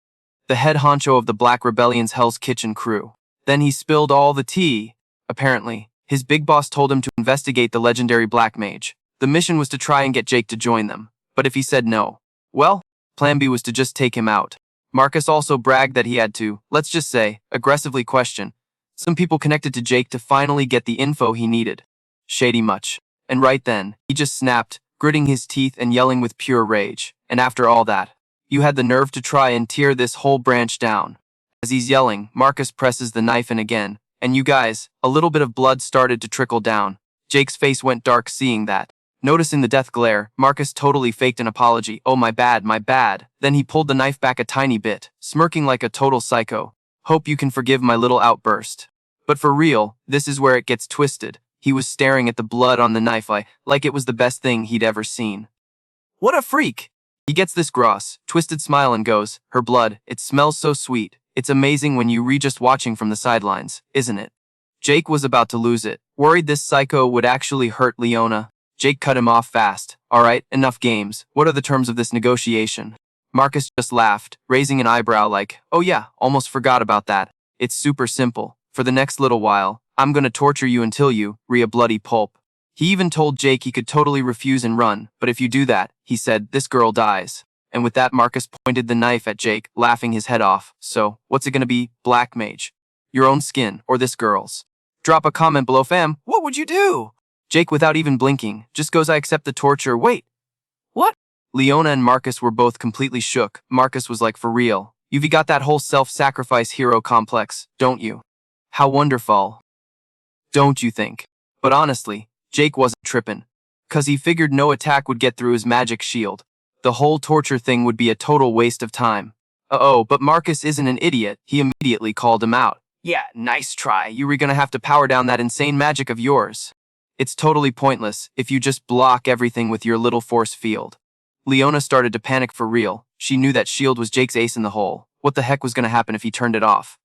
the head honcho of the Black Rebellion's Hell's Kitchen crew. Then he spilled all the tea. Apparently, his big boss told him to investigate the legendary Black Mage. The mission was to try and get Jake to join them. But if he said no, well, plan B was to just take him out. Marcus also bragged that he had to, let's just say, aggressively question some people connected to Jake to finally get the info he needed. Shady much. And right then, he just snapped, gritting his teeth and yelling with pure rage. And after all that, you had the nerve to try and tear this whole branch down. As he's yelling, Marcus presses the knife in again, and you guys, a little bit of blood started to trickle down. Jake's face went dark seeing that. Noticing the death glare, Marcus totally faked an apology. Oh, my bad. Then he pulled the knife back a tiny bit, smirking like a total psycho. Hope you can forgive my little outburst. But for real, this is where it gets twisted. He was staring at the blood on the knife like it was the best thing he'd ever seen. What a freak! He gets this gross, twisted smile and goes, her blood, it smells so sweet. It's amazing when you read just watching from the sidelines, isn't it? Jake was about to lose it, worried this psycho would actually hurt Leona. Jake cut him off fast. Alright, enough games. What are the terms of this negotiation? Marcus just laughed, raising an eyebrow like, oh yeah, almost forgot about that. It's super simple. For the next little while, I'm gonna torture you until you, a bloody pulp. He even told Jake he could totally refuse and run, but if you do that, he said, this girl dies. And with that, Marcus pointed the knife at Jake, laughing his head off. So, what's it gonna be, Black Mage? Your own skin, or this girl's? Drop a comment below, fam. What would you do? Jake, without even blinking, just goes, I accept the torture. Wait. What? Leona and Marcus were both completely shook. Marcus was like, for real. You've got that whole self-sacrifice hero complex, don't you? How wonderful. Don't you think? But honestly, Jake wasn't trippin'. 'Cause he figured no attack would get through his magic shield. The whole torture thing would be a total waste of time. Uh-oh, but Marcus isn't an idiot. He immediately called him out. Yeah, nice try. You were gonna have to power down that insane magic of yours. It's totally pointless if you just block everything with your little force field. Leona started to panic for real. She knew that shield was Jake's ace in the hole. What the heck was gonna happen if he turned it off?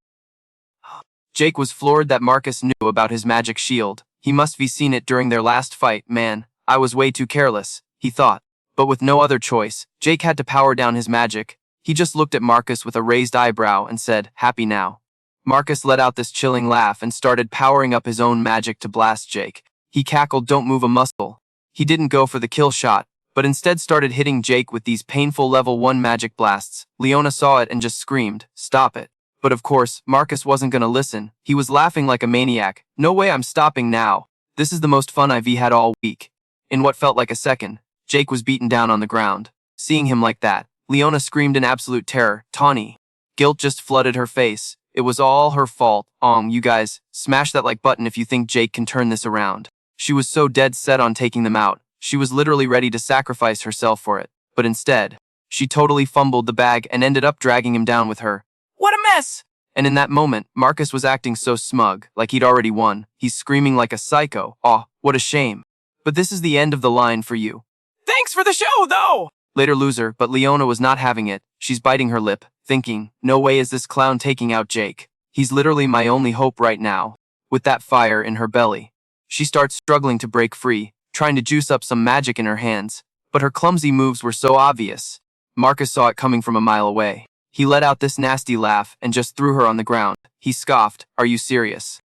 Jake was floored that Marcus knew about his magic shield. He must have seen it during their last fight. Man, I was way too careless, he thought. But with no other choice, Jake had to power down his magic. He just looked at Marcus with a raised eyebrow and said, happy now. Marcus let out this chilling laugh and started powering up his own magic to blast Jake. He cackled, don't move a muscle. He didn't go for the kill shot, but instead started hitting Jake with these painful level 1 magic blasts. Leona saw it and just screamed, stop it. But of course, Marcus wasn't gonna listen. He was laughing like a maniac. No way, I'm stopping now. This is the most fun I've had all week. In what felt like a second, Jake was beaten down on the ground. Seeing him like that, Leona screamed in absolute terror, Tawny. Guilt just flooded her face. It was all her fault. You guys, smash that like button if you think Jake can turn this around. She was so dead set on taking them out. She was literally ready to sacrifice herself for it. But instead, she totally fumbled the bag and ended up dragging him down with her. What a mess! And in that moment, Marcus was acting so smug, like he'd already won. He's screaming like a psycho. Aw, what a shame. But this is the end of the line for you. Thanks for the show, though! Later, loser, but Leona was not having it. She's biting her lip, thinking, no way is this clown taking out Jake. He's literally my only hope right now. With that fire in her belly, she starts struggling to break free, trying to juice up some magic in her hands. But her clumsy moves were so obvious. Marcus saw it coming from a mile away. He let out this nasty laugh and just threw her on the ground. He scoffed, are you serious?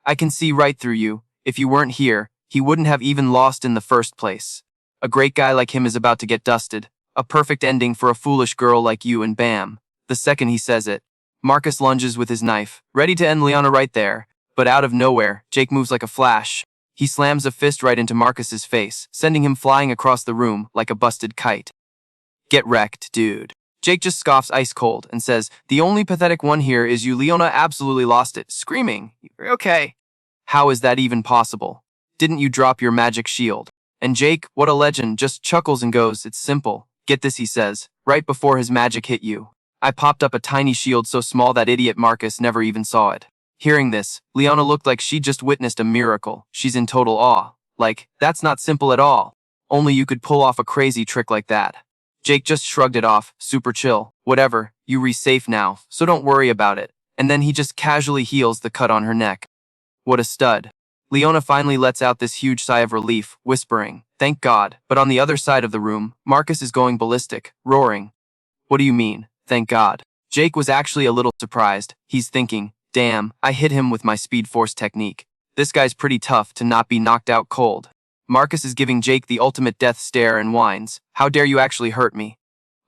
I can see right through you. If you weren't here, he wouldn't have even lost in the first place. A great guy like him is about to get dusted. A perfect ending for a foolish girl like you, and bam. The second he says it, Marcus lunges with his knife, ready to end Leona right there. But out of nowhere, Jake moves like a flash. He slams a fist right into Marcus's face, sending him flying across the room like a busted kite. Get wrecked, dude. Jake just scoffs ice cold and says, the only pathetic one here is you. Leona absolutely lost it, screaming, okay. How is that even possible? Didn't you drop your magic shield? And Jake, what a legend, just chuckles and goes, it's simple. Get this, he says, right before his magic hit you. I popped up a tiny shield so small that idiot Marcus never even saw it. Hearing this, Leona looked like she just witnessed a miracle. She's in total awe. Like, that's not simple at all. Only you could pull off a crazy trick like that. Jake just shrugged it off, super chill. Whatever, you're safe now, so don't worry about it. and then he just casually heals the cut on her neck. What a stud. Leona finally lets out this huge sigh of relief, whispering, "Thank God." But on the other side of the room, Marcus is going ballistic, roaring. What do you mean, thank God? Jake was actually a little surprised. He's thinking, damn, I hit him with my Speed Force technique. This guy's pretty tough to not be knocked out cold. Marcus is giving Jake the ultimate death stare and whines. How dare you actually hurt me?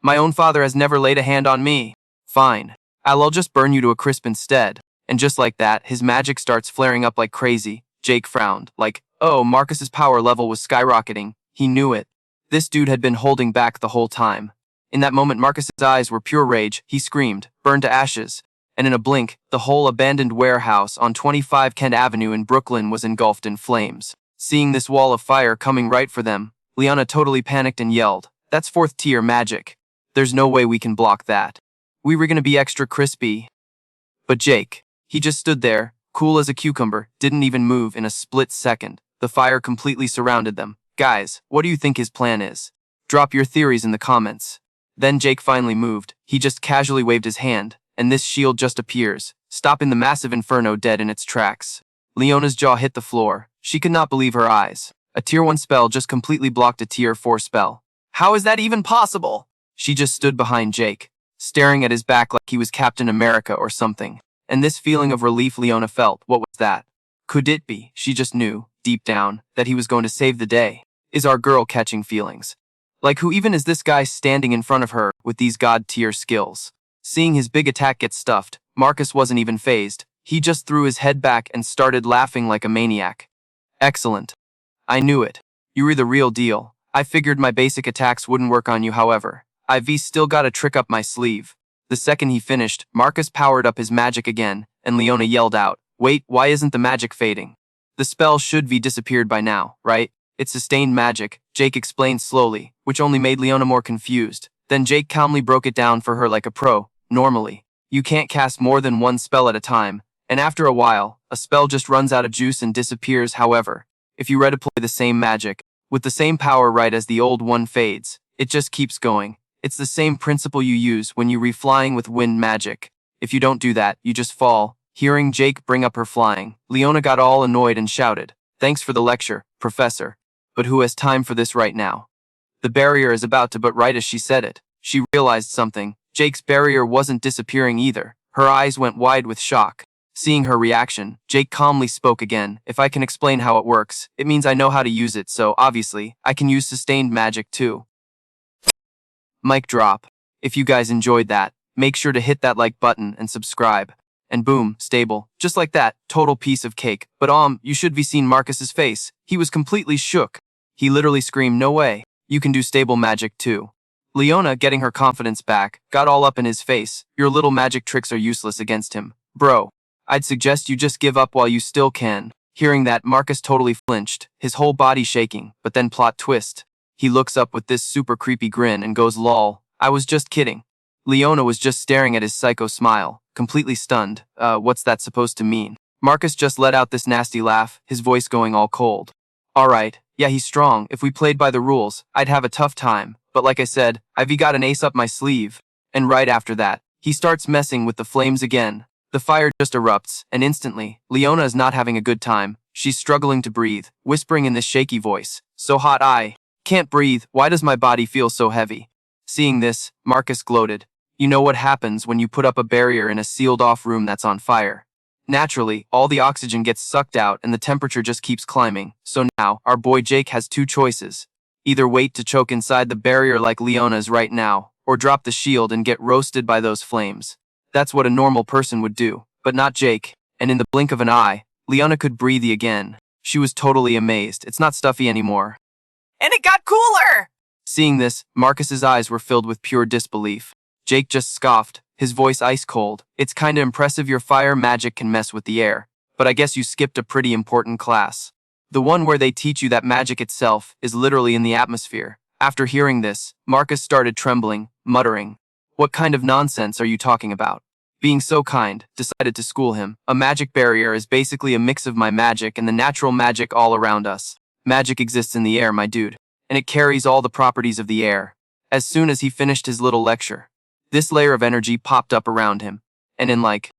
My own father has never laid a hand on me. Fine. I'll just burn you to a crisp instead. And just like that, his magic starts flaring up like crazy. Jake frowned, like, oh, Marcus's power level was skyrocketing. He knew it. This dude had been holding back the whole time. In that moment, Marcus's eyes were pure rage. He screamed, "Burn to ashes." And in a blink, the whole abandoned warehouse on 25 Kent Avenue in Brooklyn was engulfed in flames. Seeing this wall of fire coming right for them, Leona totally panicked and yelled, "That's 4th tier magic. There's no way we can block that. We were gonna be extra crispy." But Jake, he just stood there, cool as a cucumber, didn't even move in a split second. The fire completely surrounded them. Guys, what do you think his plan is? Drop your theories in the comments. Then Jake finally moved. He just casually waved his hand, and this shield just appears, stopping the massive inferno dead in its tracks. Leona's jaw hit the floor. She could not believe her eyes. A tier 1 spell just completely blocked a tier 4 spell. How is that even possible? She just stood behind Jake, staring at his back like he was Captain America or something. And this feeling of relief Leona felt, what was that? Could it be, she just knew, deep down, that he was going to save the day? Is our girl catching feelings? Like, who even is this guy standing in front of her with these god-tier skills? Seeing his big attack get stuffed, Marcus wasn't even fazed. He just threw his head back and started laughing like a maniac. Excellent. I knew it. You were the real deal. I figured my basic attacks wouldn't work on you, however. I've still got a trick up my sleeve. The second he finished, Marcus powered up his magic again, and Leona yelled out, "Wait, why isn't the magic fading? The spell should be disappeared by now, right? It's sustained magic," Jake explained slowly, which only made Leona more confused. Then Jake calmly broke it down for her like a pro. Normally, you can't cast more than one spell at a time, and after a while, a spell just runs out of juice and disappears. However, if you redeploy the same magic, with the same power right as the old one fades, it just keeps going. It's the same principle you use when you reflying with wind magic. If you don't do that, you just fall. Hearing Jake bring up her flying, Leona got all annoyed and shouted, "Thanks for the lecture, Professor. But who has time for this right now?" The barrier is about to, but right as she said it, she realized something. Jake's barrier wasn't disappearing either. Her eyes went wide with shock. Seeing her reaction, Jake calmly spoke again. "If I can explain how it works, it means I know how to use it, so obviously, I can use sustained magic too." Mic drop. If you guys enjoyed that, make sure to hit that like button and subscribe. And boom, stable. Just like that, total piece of cake. But you should be seen Marcus's face. He was completely shook. He literally screamed, "No way. You can do stable magic too." Leona, getting her confidence back, got all up in his face. "Your little magic tricks are useless against him. Bro, I'd suggest you just give up while you still can." Hearing that, Marcus totally flinched, his whole body shaking, but then plot twist. He looks up with this super creepy grin and goes, "Lol, I was just kidding." Leona was just staring at his psycho smile, completely stunned. What's that supposed to mean? Marcus just let out this nasty laugh, his voice going all cold. "Alright, yeah, he's strong. If we played by the rules, I'd have a tough time. But like I said, I've got an ace up my sleeve." And right after that, he starts messing with the flames again. The fire just erupts, and instantly, Leona is not having a good time. She's struggling to breathe, whispering in this shaky voice, "So hot, I can't breathe. Why does my body feel so heavy?" Seeing this, Marcus gloated. You know what happens when you put up a barrier in a sealed-off room that's on fire. Naturally, all the oxygen gets sucked out and the temperature just keeps climbing. So now, our boy Jake has two choices. Either wait to choke inside the barrier like Leona's right now, or drop the shield and get roasted by those flames. That's what a normal person would do, but not Jake. And in the blink of an eye, Leona could breathe again. She was totally amazed. It's not stuffy anymore. And it got cooler! Seeing this, Marcus's eyes were filled with pure disbelief. Jake just scoffed, his voice ice cold. "It's kinda impressive your fire magic can mess with the air, but I guess you skipped a pretty important class. The one where they teach you that magic itself is literally in the atmosphere." After hearing this, Marcus started trembling, muttering, "What kind of nonsense are you talking about?" Being so kind, decided to school him. "A magic barrier is basically a mix of my magic and the natural magic all around us. Magic exists in the air, my dude, and it carries all the properties of the air." As soon as he finished his little lecture, this layer of energy popped up around him, and in like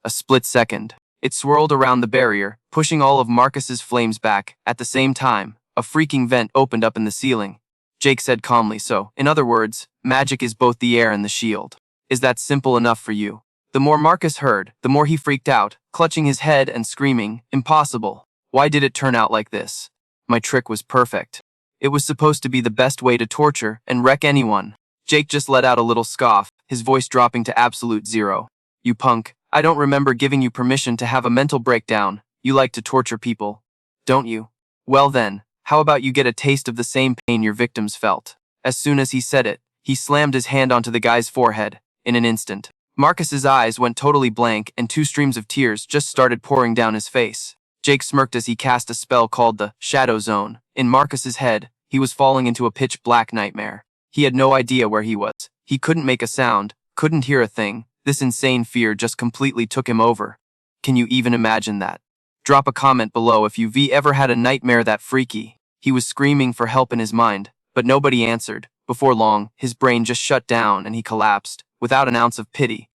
A split second. It swirled around the barrier, pushing all of Marcus's flames back. At the same time, a freaking vent opened up in the ceiling. Jake said calmly, so, in other words, magic is both the air and the shield. Is that simple enough for you? The more Marcus heard, the more he freaked out, clutching his head and screaming, impossible. Why did it turn out like this? My trick was perfect. It was supposed to be the best way to torture and wreck anyone. Jake just let out a little scoff, his voice dropping to absolute zero. You punk, I don't remember giving you permission to have a mental breakdown. You like to torture people, don't you? Well then, how about you get a taste of the same pain your victims felt? As soon as he said it, he slammed his hand onto the guy's forehead. In an instant, Marcus's eyes went totally blank and 2 streams of tears just started pouring down his face. Jake smirked as he cast a spell called the Shadow Zone. In Marcus's head, he was falling into a pitch-black nightmare. He had no idea where he was. He couldn't make a sound, couldn't hear a thing. This insane fear just completely took him over. Can you even imagine that? Drop a comment below if you've ever had a nightmare that freaky. He was screaming for help in his mind, but nobody answered. Before long, his brain just shut down and he collapsed, without an ounce of pity.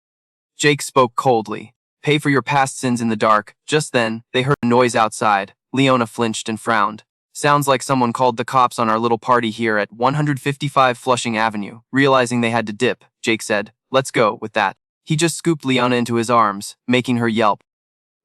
Jake spoke coldly. Pay for your past sins in the dark. Just then, they heard a noise outside. Leona flinched and frowned. Sounds like someone called the cops on our little party here at 155 Flushing Avenue. Realizing they had to dip, Jake said, let's go. With that, he just scooped Leona into his arms, making her yelp.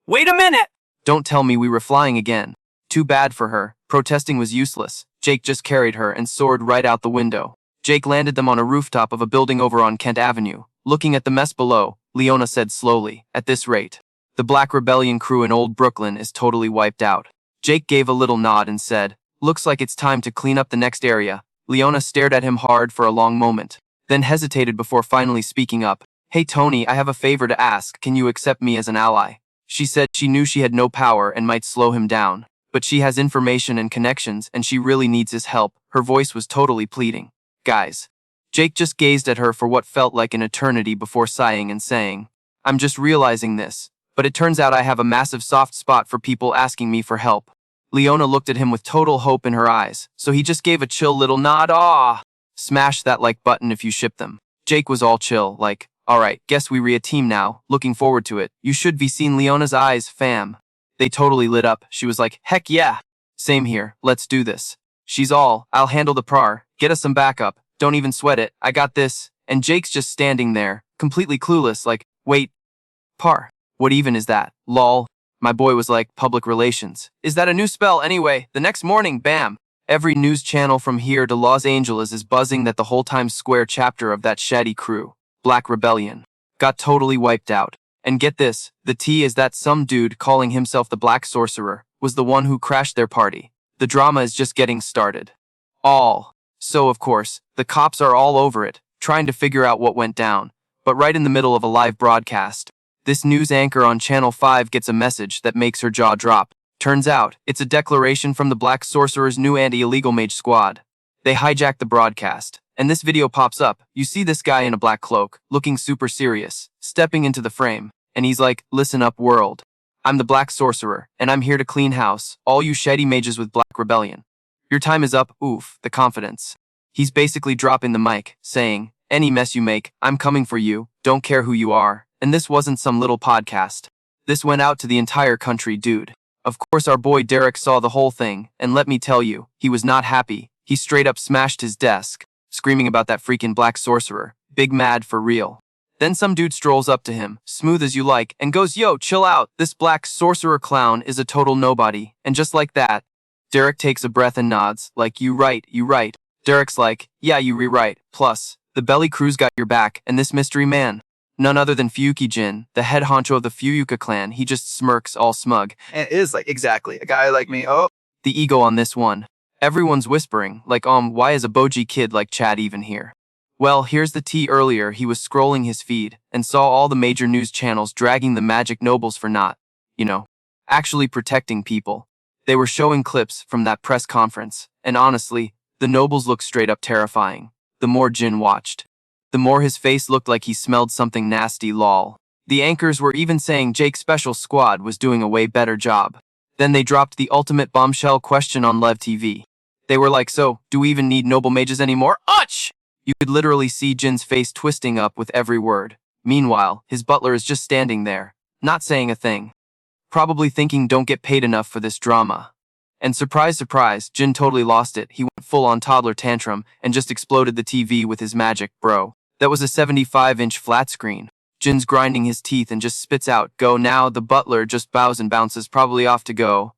Wait a minute! Don't tell me we were flying again. Too bad for her. Protesting was useless. Jake just carried her and soared right out the window. Jake landed them on a rooftop of a building over on Kent Avenue. Looking at the mess below, Leona said slowly, at this rate, the Black Rebellion crew in Old Brooklyn is totally wiped out. Jake gave a little nod and said, looks like it's time to clean up the next area. Leona stared at him hard for a long moment, then hesitated before finally speaking up. Hey Tony, I have a favor to ask. Can you accept me as an ally? She said she knew she had no power and might slow him down, but she has information and connections and she really needs his help. Her voice was totally pleading. Guys. Jake just gazed at her for what felt like an eternity before sighing and saying, I'm just realizing this, but it turns out I have a massive soft spot for people asking me for help. Leona looked at him with total hope in her eyes, so he just gave a chill little nod. Smash that like button if you ship them. Jake was all chill, like, alright, guess we a team now, looking forward to it. You should be seeing Leona's eyes, fam. They totally lit up. She was like, heck yeah. Same here, let's do this. She's all, I'll handle the prar, get us some backup. Don't even sweat it, I got this. And Jake's just standing there, completely clueless, like, wait, par. What even is that? Lol. My boy was like, public relations. Is that a new spell anyway? The next morning, bam. Every news channel from here to Los Angeles is buzzing that the whole Times Square chapter of that shady crew, Black Rebellion, got totally wiped out. And get this, the tea is that some dude calling himself the Black Sorcerer was the one who crashed their party. The drama is just getting started. So, of course, the cops are all over it, trying to figure out what went down. But right in the middle of a live broadcast, this news anchor on Channel 5 gets a message that makes her jaw drop. Turns out, it's a declaration from the Black Sorcerer's new anti-illegal mage squad. They hijack the broadcast, and this video pops up. You see this guy in a black cloak, looking super serious, stepping into the frame, and he's like, listen up world. I'm the Black Sorcerer, and I'm here to clean house, all you shady mages with Black Rebellion. Your time is up, oof, the confidence. He's basically dropping the mic, saying, any mess you make, I'm coming for you, don't care who you are. And this wasn't some little podcast. This went out to the entire country, dude. Of course our boy Derek saw the whole thing, and let me tell you, he was not happy. He straight up smashed his desk, screaming about that freaking Black Sorcerer, big mad for real. Then some dude strolls up to him, smooth as you like, and goes, yo, chill out, this Black Sorcerer clown is a total nobody. And just like that, Derek takes a breath and nods, like, you right. Derek's like, yeah, you rewrite. Plus, the Belly Crew's got your back, and this mystery man, none other than Fuyuki Jin, the head honcho of the Fuyuka clan, he just smirks all smug. And it is like, exactly, a guy like me, oh. The ego on this one. Everyone's whispering, like, why is a boji kid like Chad even here? Well, here's the tea. Earlier, he was scrolling his feed, and saw all the major news channels dragging the magic nobles for not, actually protecting people. They were showing clips from that press conference, and honestly, the nobles looked straight up terrifying. The more Jin watched, the more his face looked like he smelled something nasty, lol. The anchors were even saying Jake's special squad was doing a way better job. Then they dropped the ultimate bombshell question on Lev TV. They were like, so, do we even need noble mages anymore? Ouch! You could literally see Jin's face twisting up with every word. Meanwhile, his butler is just standing there, not saying a thing. Probably thinking don't get paid enough for this drama. And surprise, surprise, Jin totally lost it. He went full on toddler tantrum and just exploded the TV with his magic, bro. That was a 75-inch flat screen. Jin's grinding his teeth and just spits out, "Go now." The butler just bows and bounces, probably off to go.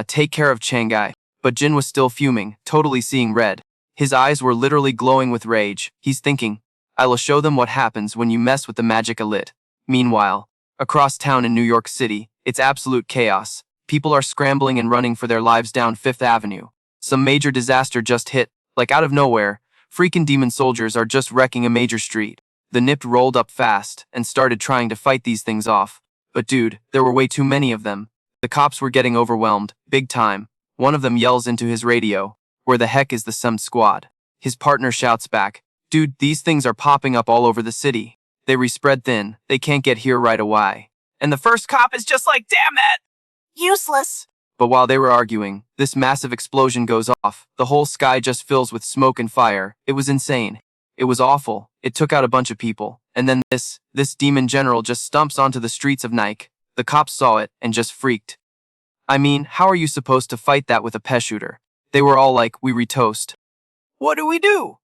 Take care of Changai. But Jin was still fuming, totally seeing red. His eyes were literally glowing with rage. He's thinking, "I will show them what happens when you mess with the magic elite." Meanwhile, across town in New York City, it's absolute chaos. People are scrambling and running for their lives down Fifth Avenue. Some major disaster just hit, like out of nowhere. Freaking demon soldiers are just wrecking a major street. The NIP rolled up fast and started trying to fight these things off. But dude, there were way too many of them. The cops were getting overwhelmed, big time. One of them yells into his radio, "Where the heck is the SUM squad?" His partner shouts back, "Dude, these things are popping up all over the city. They respread thin, they can't get here right away." And the first cop is just like, "Damn it! Useless." But while they were arguing, this massive explosion goes off. The whole sky just fills with smoke and fire. It was insane. It was awful. It took out a bunch of people. And then this demon general just stumps onto the streets of Nike. The cops saw it and just freaked. I mean, how are you supposed to fight that with a pea shooter? They were all like, "We retoast." What do we do?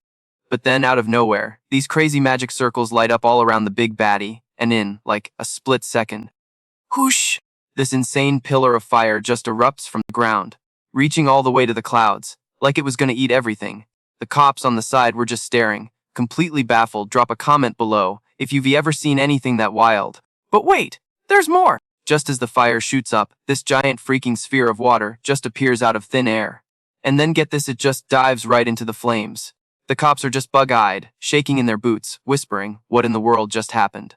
But then out of nowhere, these crazy magic circles light up all around the big baddie, and in, like, a split second, whoosh, this insane pillar of fire just erupts from the ground, reaching all the way to the clouds, like it was gonna eat everything. The cops on the side were just staring, completely baffled. Drop a comment below if you've ever seen anything that wild. But wait, there's more. Just as the fire shoots up, this giant freaking sphere of water just appears out of thin air. And then get this, it just dives right into the flames. The cops are just bug-eyed, shaking in their boots, whispering, "What in the world just happened?"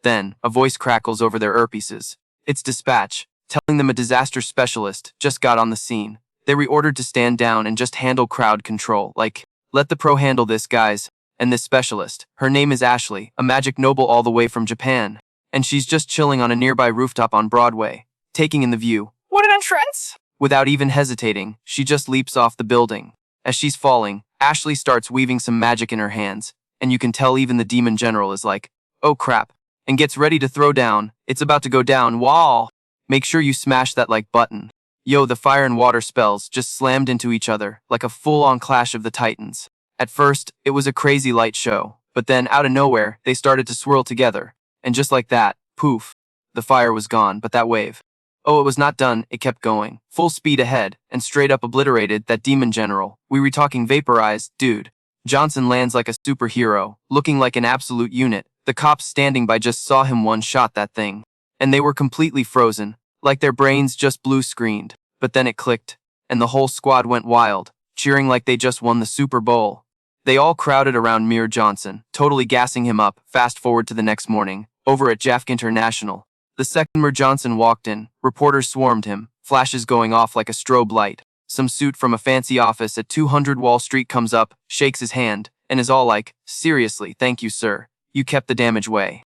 Then, a voice crackles over their earpieces. It's dispatch, telling them a disaster specialist just got on the scene. They reordered to stand down and just handle crowd control, like, "Let the pro handle this, guys." And this specialist, her name is Ashley, a magic noble all the way from Japan. And she's just chilling on a nearby rooftop on Broadway, taking in the view. What an entrance! Without even hesitating, she just leaps off the building. As she's falling, Ashley starts weaving some magic in her hands, and you can tell even the demon general is like, "Oh crap," and gets ready to throw down. It's about to go down. Wall! Make sure you smash that like button. Yo, the fire and water spells just slammed into each other, like a full-on clash of the titans. At first, it was a crazy light show, but then out of nowhere, they started to swirl together. And just like that, poof, the fire was gone. But that wave, oh, it was not done. It kept going, full speed ahead, and straight up obliterated that demon general. We were talking vaporized, dude. Johnson lands like a superhero, looking like an absolute unit. The cops standing by just saw him one-shot that thing. And they were completely frozen, like their brains just blue-screened. But then it clicked, and the whole squad went wild, cheering like they just won the Super Bowl. They all crowded around Mir Johnson, totally gassing him up. Fast forward to the next morning, over at JAFK International. The second Mir Johnson walked in, reporters swarmed him, flashes going off like a strobe light. Some suit from a fancy office at 200 Wall Street comes up, shakes his hand, and is all like, "Seriously, thank you, sir. You kept the damage way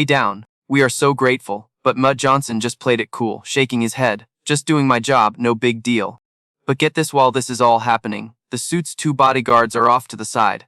down. We are so grateful." But Mud Johnson just played it cool, shaking his head. "Just doing my job, no big deal." But get this, while this is all happening, the suit's two bodyguards are off to the side,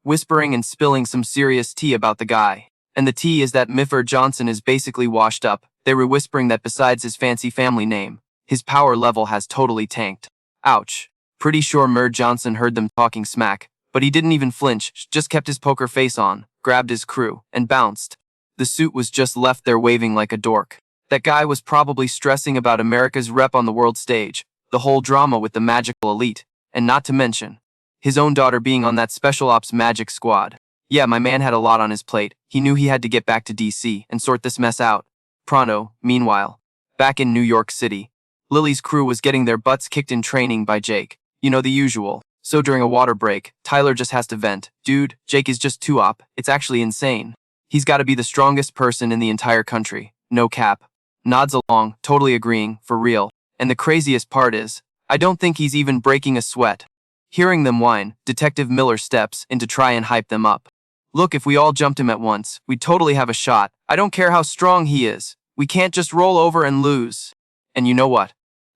whispering and spilling some serious tea about the guy. And the tea is that Miffer Johnson is basically washed up. They were whispering that besides his fancy family name, his power level has totally tanked. Ouch. Pretty sure Mir Johnson heard them talking smack, but he didn't even flinch, just kept his poker face on, grabbed his crew, and bounced. The suit was just left there waving like a dork. That guy was probably stressing about America's rep on the world stage, the whole drama with the magical elite, and not to mention his own daughter being on that special ops magic squad. Yeah, my man had a lot on his plate. He knew he had to get back to DC and sort this mess out. Pronto. Meanwhile, back in New York City, Lily's crew was getting their butts kicked in training by Jake. You know, the usual. So during a water break, Tyler just has to vent. "Dude, Jake is just too op. It's actually insane. He's got to be the strongest person in the entire country. No cap." Nods along, totally agreeing, for real. And the craziest part is, I don't think he's even breaking a sweat. Hearing them whine, Detective Miller steps in to try and hype them up. "Look, if we all jumped him at once, we'd totally have a shot. I don't care how strong he is. We can't just roll over and lose." And you know what?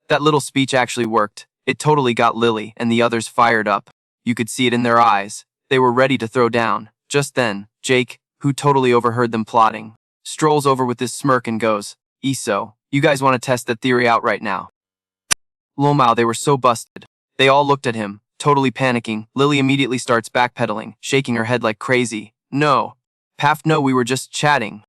That little speech actually worked. It totally got Lily and the others fired up. You could see it in their eyes. They were ready to throw down. Just then, Jake, who totally overheard them plotting, strolls over with this smirk and goes, "ESO, you guys want to test that theory out right now?" Lomao, they were so busted. They all looked at him, totally panicking. Lily immediately starts backpedaling, shaking her head like crazy. "No. Paf, no, we were just chatting.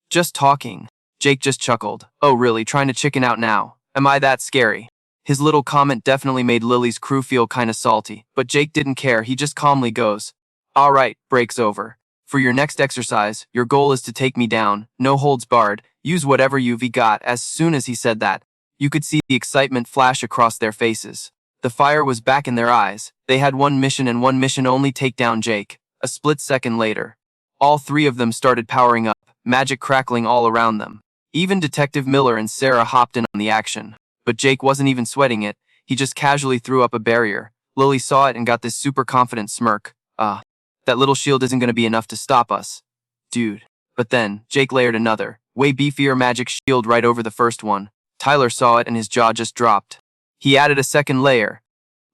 Just talking." Jake just chuckled. "Oh really, trying to chicken out now? Am I that scary?" His little comment definitely made Lily's crew feel kinda salty, but Jake didn't care. He just calmly goes, "Alright, break's over. For your next exercise, your goal is to take me down, no holds barred, use whatever you've got." As soon as he said that, you could see the excitement flash across their faces. The fire was back in their eyes. They had one mission and one mission only: take down Jake. A split second later, all three of them started powering up, magic crackling all around them. Even Detective Miller and Sarah hopped in on the action. But Jake wasn't even sweating it. He just casually threw up a barrier. Lily saw it and got this super confident smirk. That little shield isn't gonna be enough to stop us, dude." But then, Jake layered another, way beefier magic shield right over the first one. Tyler saw it and his jaw just dropped. He added a second layer.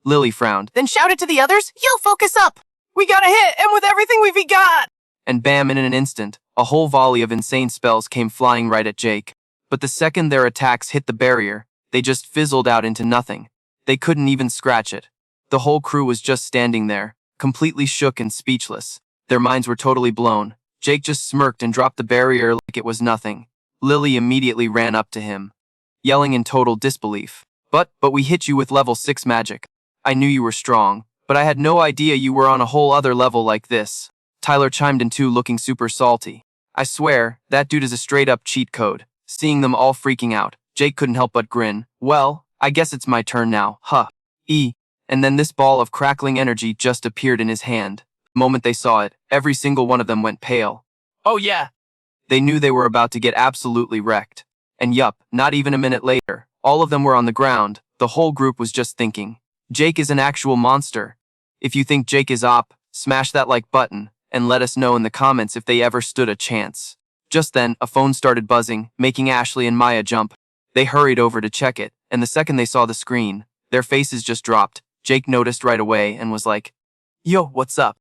Lily frowned. Then shout it to the others. Yo, focus up. We got a hit, and with everything we've got. And bam, in an instant, a whole volley of insane spells came flying right at Jake. But the second their attacks hit the barrier, they just fizzled out into nothing. They couldn't even scratch it. The whole crew was just standing there, completely shook and speechless. Their minds were totally blown. Jake just smirked and dropped the barrier like it was nothing. Lily immediately ran up to him, yelling in total disbelief. But we hit you with level 6 magic. I knew you were strong, but I had no idea you were on a whole other level like this." Tyler chimed in too, looking super salty. "I swear, that dude is a straight-up cheat code." Seeing them all freaking out, Jake couldn't help but grin. "Well, I guess it's my turn now, huh?" And then this ball of crackling energy just appeared in his hand. The moment they saw it, every single one of them went pale. Oh yeah. They knew they were about to get absolutely wrecked. And yup, not even a minute later, all of them were on the ground. The whole group was just thinking, Jake is an actual monster. If you think Jake is op, smash that like button, and let us know in the comments if they ever stood a chance. Just then, a phone started buzzing, making Ashley and Maya jump. They hurried over to check it, and the second they saw the screen, their faces just dropped. Jake noticed right away and was like, "Yo, what's up?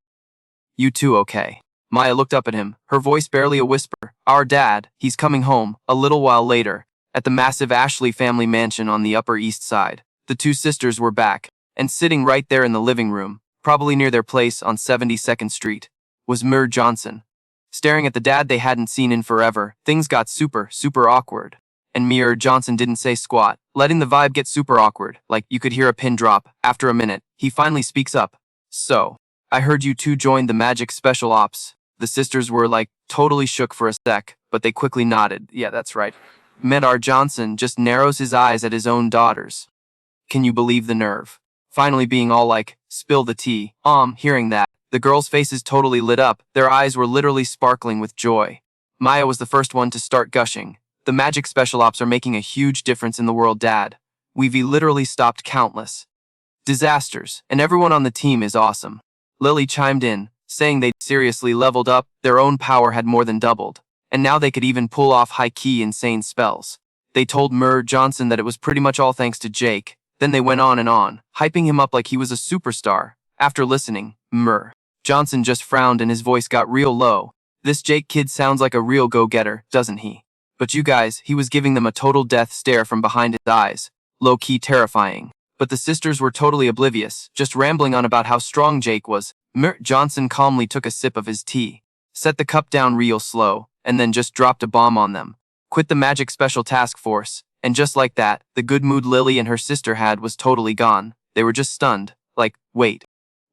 You two okay?" Maya looked up at him, her voice barely a whisper. "Our dad, he's coming home." A little while later, at the massive Ashley family mansion on the Upper East Side, the two sisters were back, and sitting right there in the living room, probably near their place on 72nd Street, was Mur Johnson. Staring at the dad they hadn't seen in forever, things got super awkward. And Mur Johnson didn't say squat, letting the vibe get super awkward, like you could hear a pin drop. After a minute, he finally speaks up. "So, I heard you two joined the Magic Special Ops." The sisters were like totally shook for a sec, but they quickly nodded. "Yeah, that's right." Mur Johnson just narrows his eyes at his own daughters. Can you believe the nerve? Finally being all like, "Spill the tea." Hearing that, the girls' faces totally lit up. Their eyes were literally sparkling with joy. Maya was the first one to start gushing. "The Magic Special Ops are making a huge difference in the world, Dad. We've literally stopped countless disasters, and everyone on the team is awesome." Lily chimed in, saying they'd seriously leveled up, their own power had more than doubled, and now they could even pull off high-key insane spells. They told Mur Johnson that it was pretty much all thanks to Jake. Then they went on and on, hyping him up like he was a superstar. After listening, Mur Johnson just frowned and his voice got real low. "This Jake kid sounds like a real go-getter, doesn't he? But you guys," he was giving them a total death stare from behind his eyes, low-key terrifying. But the sisters were totally oblivious, just rambling on about how strong Jake was. Mur Johnson calmly took a sip of his tea, set the cup down real slow, and then just dropped a bomb on them. "Quit the Magic Special Task Force." And just like that, the good mood Lily and her sister had was totally gone. They were just stunned, like, wait.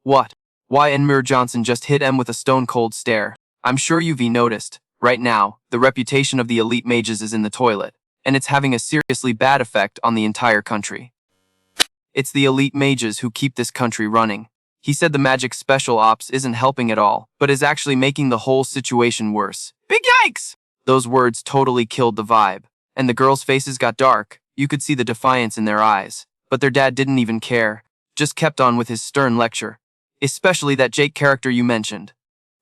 What? Why? And Mur Johnson just hit M with a stone-cold stare. "I'm sure you've noticed. Right now, the reputation of the elite mages is in the toilet, and it's having a seriously bad effect on the entire country. It's the elite mages who keep this country running." He said the Magic Special Ops isn't helping at all, but is actually making the whole situation worse. Big yikes! Those words totally killed the vibe, and the girls' faces got dark. You could see the defiance in their eyes, but their dad didn't even care, just kept on with his stern lecture. "Especially that Jake character you mentioned.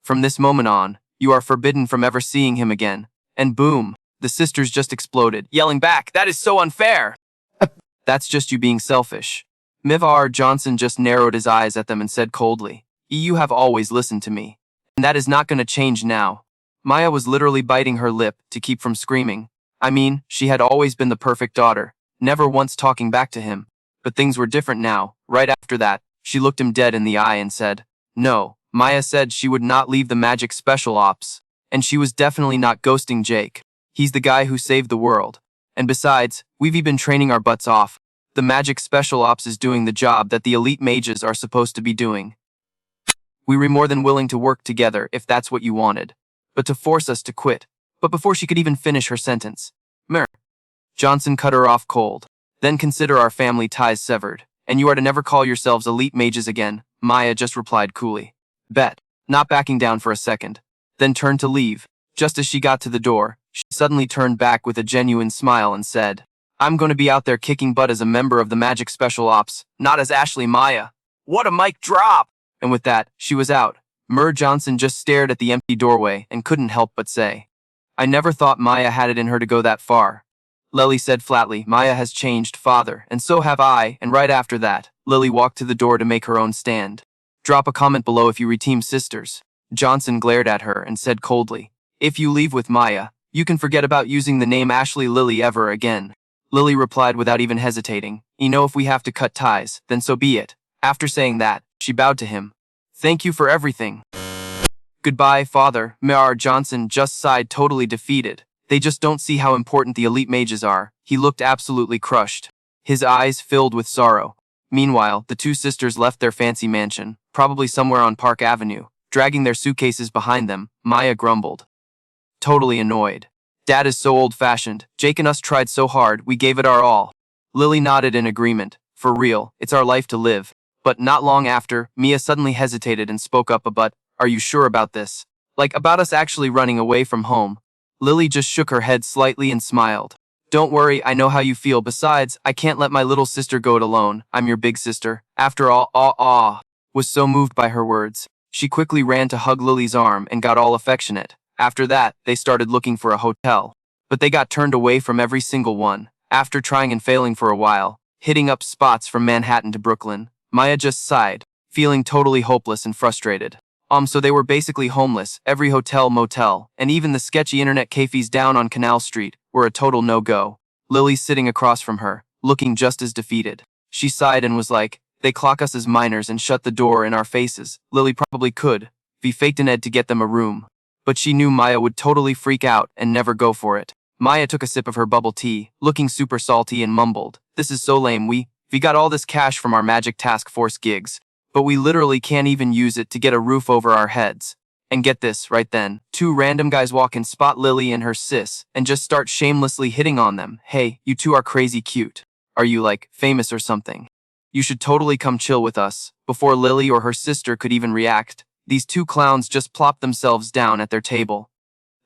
From this moment on, you are forbidden from ever seeing him again." And boom, the sisters just exploded, yelling back, "That is so unfair!" "That's just you being selfish." Mr Johnson just narrowed his eyes at them and said coldly, "You have always listened to me, and that is not going to change now." Maya was literally biting her lip to keep from screaming. I mean, she had always been the perfect daughter, never once talking back to him. But things were different now. Right after that, she looked him dead in the eye and said, "No." Maya said she would not leave the magic special ops. And she was definitely not ghosting Jake. He's the guy who saved the world. And besides, we've been training our butts off. The magic special ops is doing the job that the elite mages are supposed to be doing. We were more than willing to work together if that's what you wanted. But to force us to quit. But before she could even finish her sentence, Johnson cut her off cold. Then consider our family ties severed, and you are to never call yourselves elite mages again, Maya just replied coolly. Bet. Not backing down for a second. Then turned to leave. Just as she got to the door, she suddenly turned back with a genuine smile and said, "I'm going to be out there kicking butt as a member of the Magic Special Ops, not as Ashley Maya." What a mic drop! And with that, she was out. Johnson just stared at the empty doorway and couldn't help but say, "I never thought Maya had it in her to go that far." Lily said flatly, "Maya has changed, father, and so have I," and right after that, Lily walked to the door to make her own stand. "Drop a comment below if you reteam sisters." Johnson glared at her and said coldly, "If you leave with Maya, you can forget about using the name Ashley Lily ever again." Lily replied without even hesitating, "You know, if we have to cut ties, then so be it." After saying that, she bowed to him. "Thank you for everything." "Goodbye, father." Johnson just sighed, totally defeated. They just don't see how important the elite mages are. He looked absolutely crushed. His eyes filled with sorrow. Meanwhile, the two sisters left their fancy mansion, probably somewhere on Park Avenue, dragging their suitcases behind them. Maya grumbled. Totally annoyed. "Dad is so old-fashioned. Jake and us tried so hard, we gave it our all." Lily nodded in agreement. "For real, it's our life to live." But not long after, Mia suddenly hesitated and spoke up, "But, are you sure about this? Like, about us actually running away from home?" Lily just shook her head slightly and smiled. "Don't worry, I know how you feel. Besides, I can't let my little sister go it alone. I'm your big sister. After all, was so moved by her words. She quickly ran to hug Lily's arm and got all affectionate. After that, they started looking for a hotel. But they got turned away from every single one. After trying and failing for a while, hitting up spots from Manhattan to Brooklyn, Maya just sighed, feeling totally hopeless and frustrated. So they were basically homeless. Every hotel, motel, and even the sketchy internet cafes down on Canal Street were a total no-go. Lily sitting across from her, looking just as defeated. She sighed and was like, "They clock us as minors and shut the door in our faces." Lily probably could. Be faked an ed to get them a room. But she knew Maya would totally freak out and never go for it. Maya took a sip of her bubble tea, looking super salty, and mumbled, "This is so lame. We got all this cash from our magic task force gigs. But we literally can't even use it to get a roof over our heads." And get this, right then, two random guys walk in, spot Lily and her sis, and just start shamelessly hitting on them. "Hey, you two are crazy cute. Are you, like, famous or something? You should totally come chill with us." Before Lily or her sister could even react, these two clowns just plopped themselves down at their table.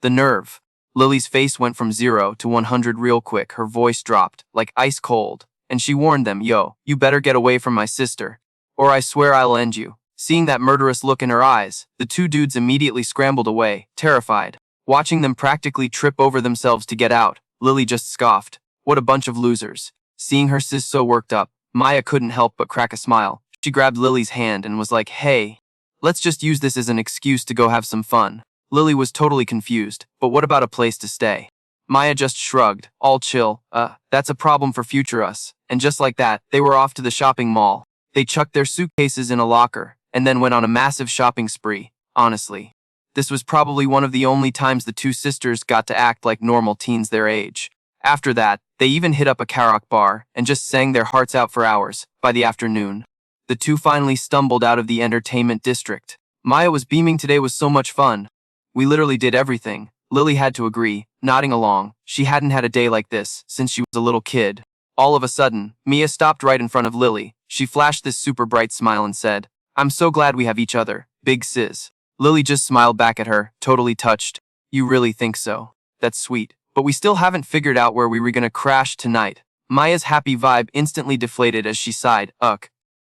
The nerve. Lily's face went from 0 to 100 real quick. Her voice dropped, like ice cold, and she warned them, "Yo, you better get away from my sister, or I swear I'll end you." Seeing that murderous look in her eyes, the two dudes immediately scrambled away, terrified. Watching them practically trip over themselves to get out, Lily just scoffed. What a bunch of losers. Seeing her sis so worked up, Maya couldn't help but crack a smile. She grabbed Lily's hand and was like, "Hey, let's just use this as an excuse to go have some fun." Lily was totally confused, but what about a place to stay? Maya just shrugged, all chill, that's a problem for future us. And just like that, they were off to the shopping mall. They chucked their suitcases in a locker, and then went on a massive shopping spree. Honestly, this was probably one of the only times the two sisters got to act like normal teens their age. After that, they even hit up a karaoke bar and just sang their hearts out for hours. By the afternoon, the two finally stumbled out of the entertainment district. Maya was beaming. "Today was so much fun. We literally did everything." Lily had to agree, nodding along. She hadn't had a day like this since she was a little kid. All of a sudden, Mia stopped right in front of Lily. She flashed this super bright smile and said, "I'm so glad we have each other, big sis." Lily just smiled back at her, totally touched. "You really think so? That's sweet. But we still haven't figured out where we were gonna crash tonight." Maya's happy vibe instantly deflated as she sighed, "Ugh.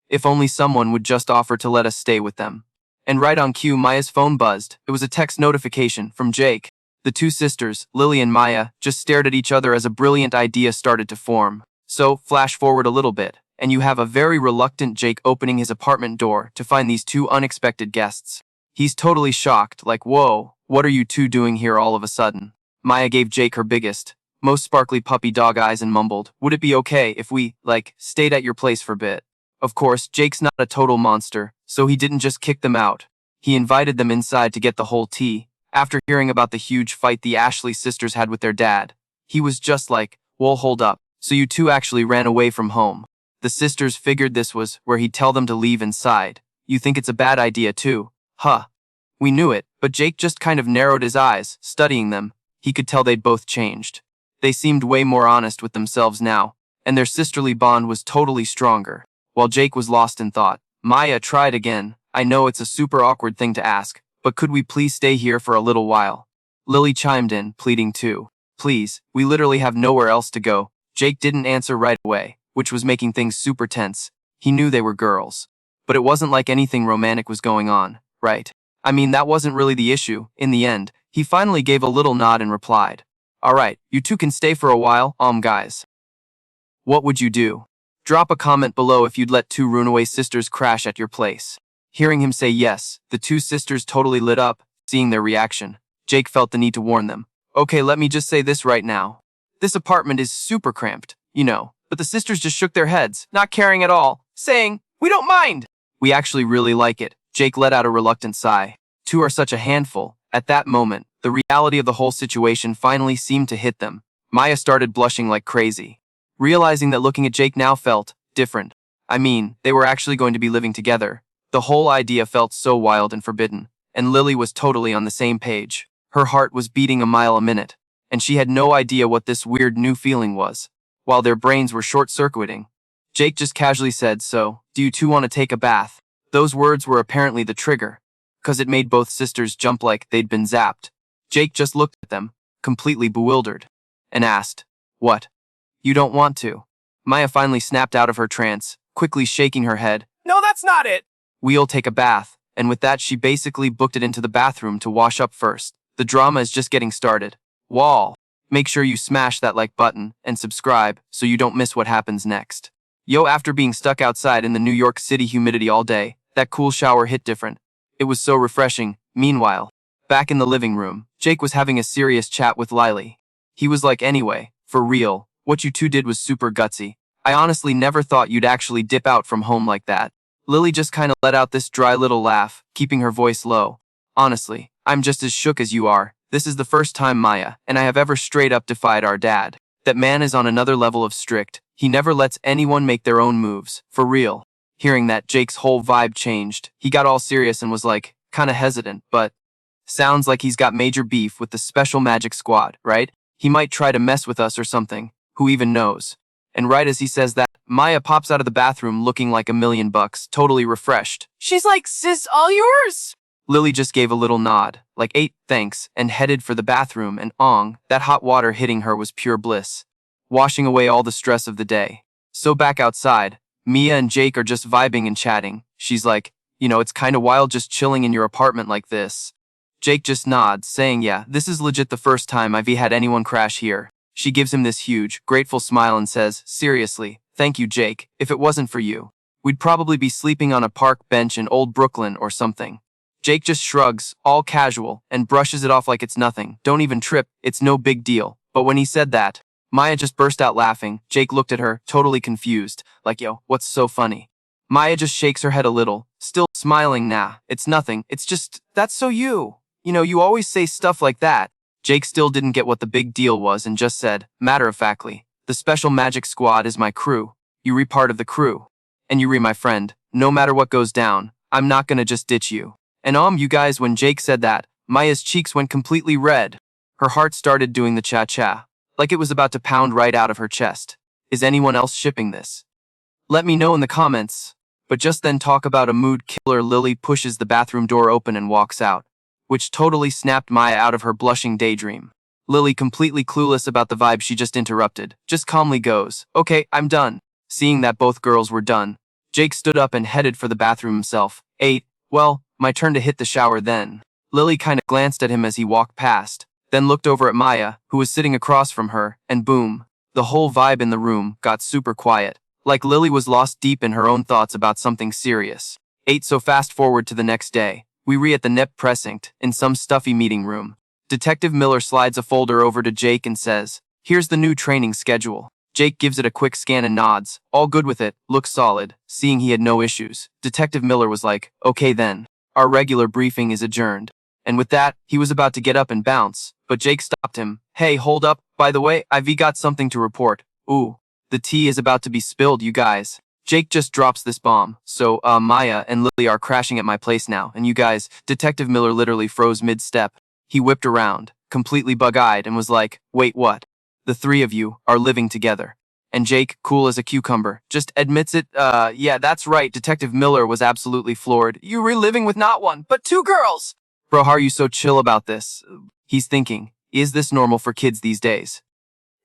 If only someone would just offer to let us stay with them." And right on cue, Maya's phone buzzed. It was a text notification from Jake. The two sisters, Lily and Maya, just stared at each other as a brilliant idea started to form. So, flash forward a little bit, and you have a very reluctant Jake opening his apartment door to find these two unexpected guests. He's totally shocked, like, "Whoa, What are you two doing here all of a sudden? Maya gave Jake her biggest, most sparkly puppy dog eyes and mumbled, would it be okay if we, stayed at your place for a bit? Of course, Jake's not a total monster, so he didn't just kick them out. He invited them inside to get the whole tea. After hearing about the huge fight the Ashley sisters had with their dad, he was just like, well, hold up, so you two actually ran away from home. The sisters figured this was where he'd tell them to leave inside. You think it's a bad idea too? Huh. We knew it, but Jake just kind of narrowed his eyes, studying them. He could tell they'd both changed. They seemed way more honest with themselves now, and their sisterly bond was totally stronger. While Jake was lost in thought, Maya tried again. I know it's a super awkward thing to ask, but could we please stay here for a little while? Lily chimed in, pleading too. Please, we literally have nowhere else to go. Jake didn't answer right away, which was making things super tense. He knew they were girls. But it wasn't like anything romantic was going on, right? I mean, that wasn't really the issue. In the end, he finally gave a little nod and replied, alright, you two can stay for a while, guys. What would you do? Drop a comment below if you'd let two runaway sisters crash at your place. Hearing him say yes, the two sisters totally lit up. Seeing their reaction, Jake felt the need to warn them. Okay, let me just say this right now. This apartment is super cramped, but the sisters just shook their heads, not caring at all, saying, we don't mind. We actually really like it. Jake let out a reluctant sigh. Two are such a handful. At that moment, the reality of the whole situation finally seemed to hit them. Maya started blushing like crazy, realizing that looking at Jake now felt different. I mean, they were actually going to be living together. The whole idea felt so wild and forbidden, and Lily was totally on the same page. Her heart was beating a mile a minute, and she had no idea what this weird new feeling was. While their brains were short-circuiting, Jake just casually said, so, do you two want to take a bath? Those words were apparently the trigger, because it made both sisters jump like they'd been zapped. Jake just looked at them, completely bewildered, and asked, what? You don't want to? Maya finally snapped out of her trance, quickly shaking her head. No, that's not it. We'll take a bath, and with that she basically booked it into the bathroom to wash up first. The drama is just getting started. Wall. Make sure you smash that like button and subscribe so you don't miss what happens next. Yo, after being stuck outside in the New York City humidity all day, that cool shower hit different. It was so refreshing. Meanwhile, back in the living room, Jake was having a serious chat with Lily. He was like, anyway, for real, what you two did was super gutsy. I honestly never thought you'd actually dip out from home like that. Lily just kinda let out this dry little laugh, keeping her voice low. Honestly, I'm just as shook as you are. This is the first time Maya and I have ever straight up defied our dad. That man is on another level of strict. He never lets anyone make their own moves, for real. Hearing that, Jake's whole vibe changed. He got all serious and was like, kinda hesitant, but sounds like he's got major beef with the special magic squad, right? He might try to mess with us or something. Who even knows? And right as he says that, Maya pops out of the bathroom looking like $1,000,000, totally refreshed. She's like, sis, all yours. Lily just gave a little nod, like, thanks, and headed for the bathroom, and that hot water hitting her was pure bliss, washing away all the stress of the day. So back outside, Mia and Jake are just vibing and chatting. She's like, it's kinda wild just chilling in your apartment like this. Jake just nods, saying, yeah, this is legit the first time I've had anyone crash here. She gives him this huge, grateful smile and says, seriously, thank you, Jake. If it wasn't for you, we'd probably be sleeping on a park bench in old Brooklyn or something. Jake just shrugs, all casual, and brushes it off like it's nothing. Don't even trip, it's no big deal. But when he said that, Maya just burst out laughing. Jake looked at her, totally confused, like, yo, what's so funny? Maya just shakes her head a little, still smiling, nah, it's nothing, it's just, that's so you. You always say stuff like that. Jake still didn't get what the big deal was and just said, matter-of-factly, the special magic squad is my crew. You re part of the crew. And you re my friend. No matter what goes down, I'm not gonna just ditch you. And you guys, when Jake said that, Maya's cheeks went completely red. Her heart started doing the cha-cha, like it was about to pound right out of her chest. Is anyone else shipping this? Let me know in the comments. But just then, talk about a mood killer, Lily pushes the bathroom door open and walks out, which totally snapped Maya out of her blushing daydream. Lily, completely clueless about the vibe she just interrupted, just calmly goes, okay, I'm done. Seeing that both girls were done, Jake stood up and headed for the bathroom himself. Well, my turn to hit the shower then. Lily kinda glanced at him as he walked past, then looked over at Maya, who was sitting across from her, and boom, the whole vibe in the room got super quiet, like Lily was lost deep in her own thoughts about something serious. So fast forward to the next day. We re at the NEP precinct, in some stuffy meeting room. Detective Miller slides a folder over to Jake and says, "Here's the new training schedule." Jake gives it a quick scan and nods. All good with it, looks solid. Seeing he had no issues, Detective Miller was like, "Okay then. Our regular briefing is adjourned." And with that, he was about to get up and bounce, but Jake stopped him. "Hey, hold up. By the way, I've got something to report. Ooh, the tea is about to be spilled, you guys." Jake just drops this bomb. "So, Maya and Lily are crashing at my place now, and you guys," Detective Miller literally froze mid-step. He whipped around, completely bug-eyed, and was like, "Wait, what? The three of you are living together." And Jake, cool as a cucumber, just admits it. Yeah, that's right." Detective Miller was absolutely floored. You reliving with not one, but two girls. "Bro, how are you so chill about this?" He's thinking, is this normal for kids these days?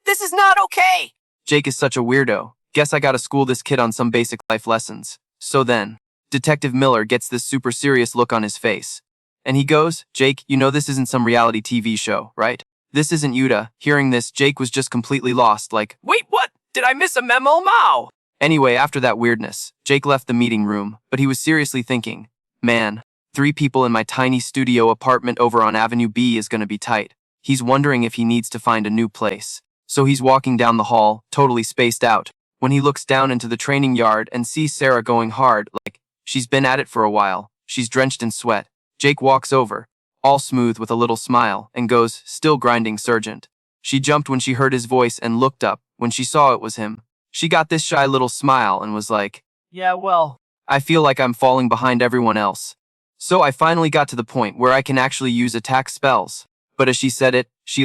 This is not okay. Jake is such a weirdo. Guess I gotta school this kid on some basic life lessons. So then, Detective Miller gets this super serious look on his face. And he goes, "Jake, you know this isn't some reality TV show, right? This isn't Yuta." Hearing this, Jake was just completely lost, like, Wait, what? Did I miss a memo, Mao? Anyway, after that weirdness, Jake left the meeting room, but he was seriously thinking, man, 3 people in my tiny studio apartment over on Avenue B is gonna be tight. He's wondering if he needs to find a new place. So he's walking down the hall, totally spaced out, when he looks down into the training yard and sees Sarah going hard, like, she's been at it for a while. She's drenched in sweat. Jake walks over, all smooth with a little smile, and goes, "Still grinding, Sergeant." She jumped when she heard his voice and looked up. When she saw it was him, she got this shy little smile and was like, Yeah, well, "I feel like I'm falling behind everyone else. So I finally got to the point where I can actually use attack spells." But as she said it, she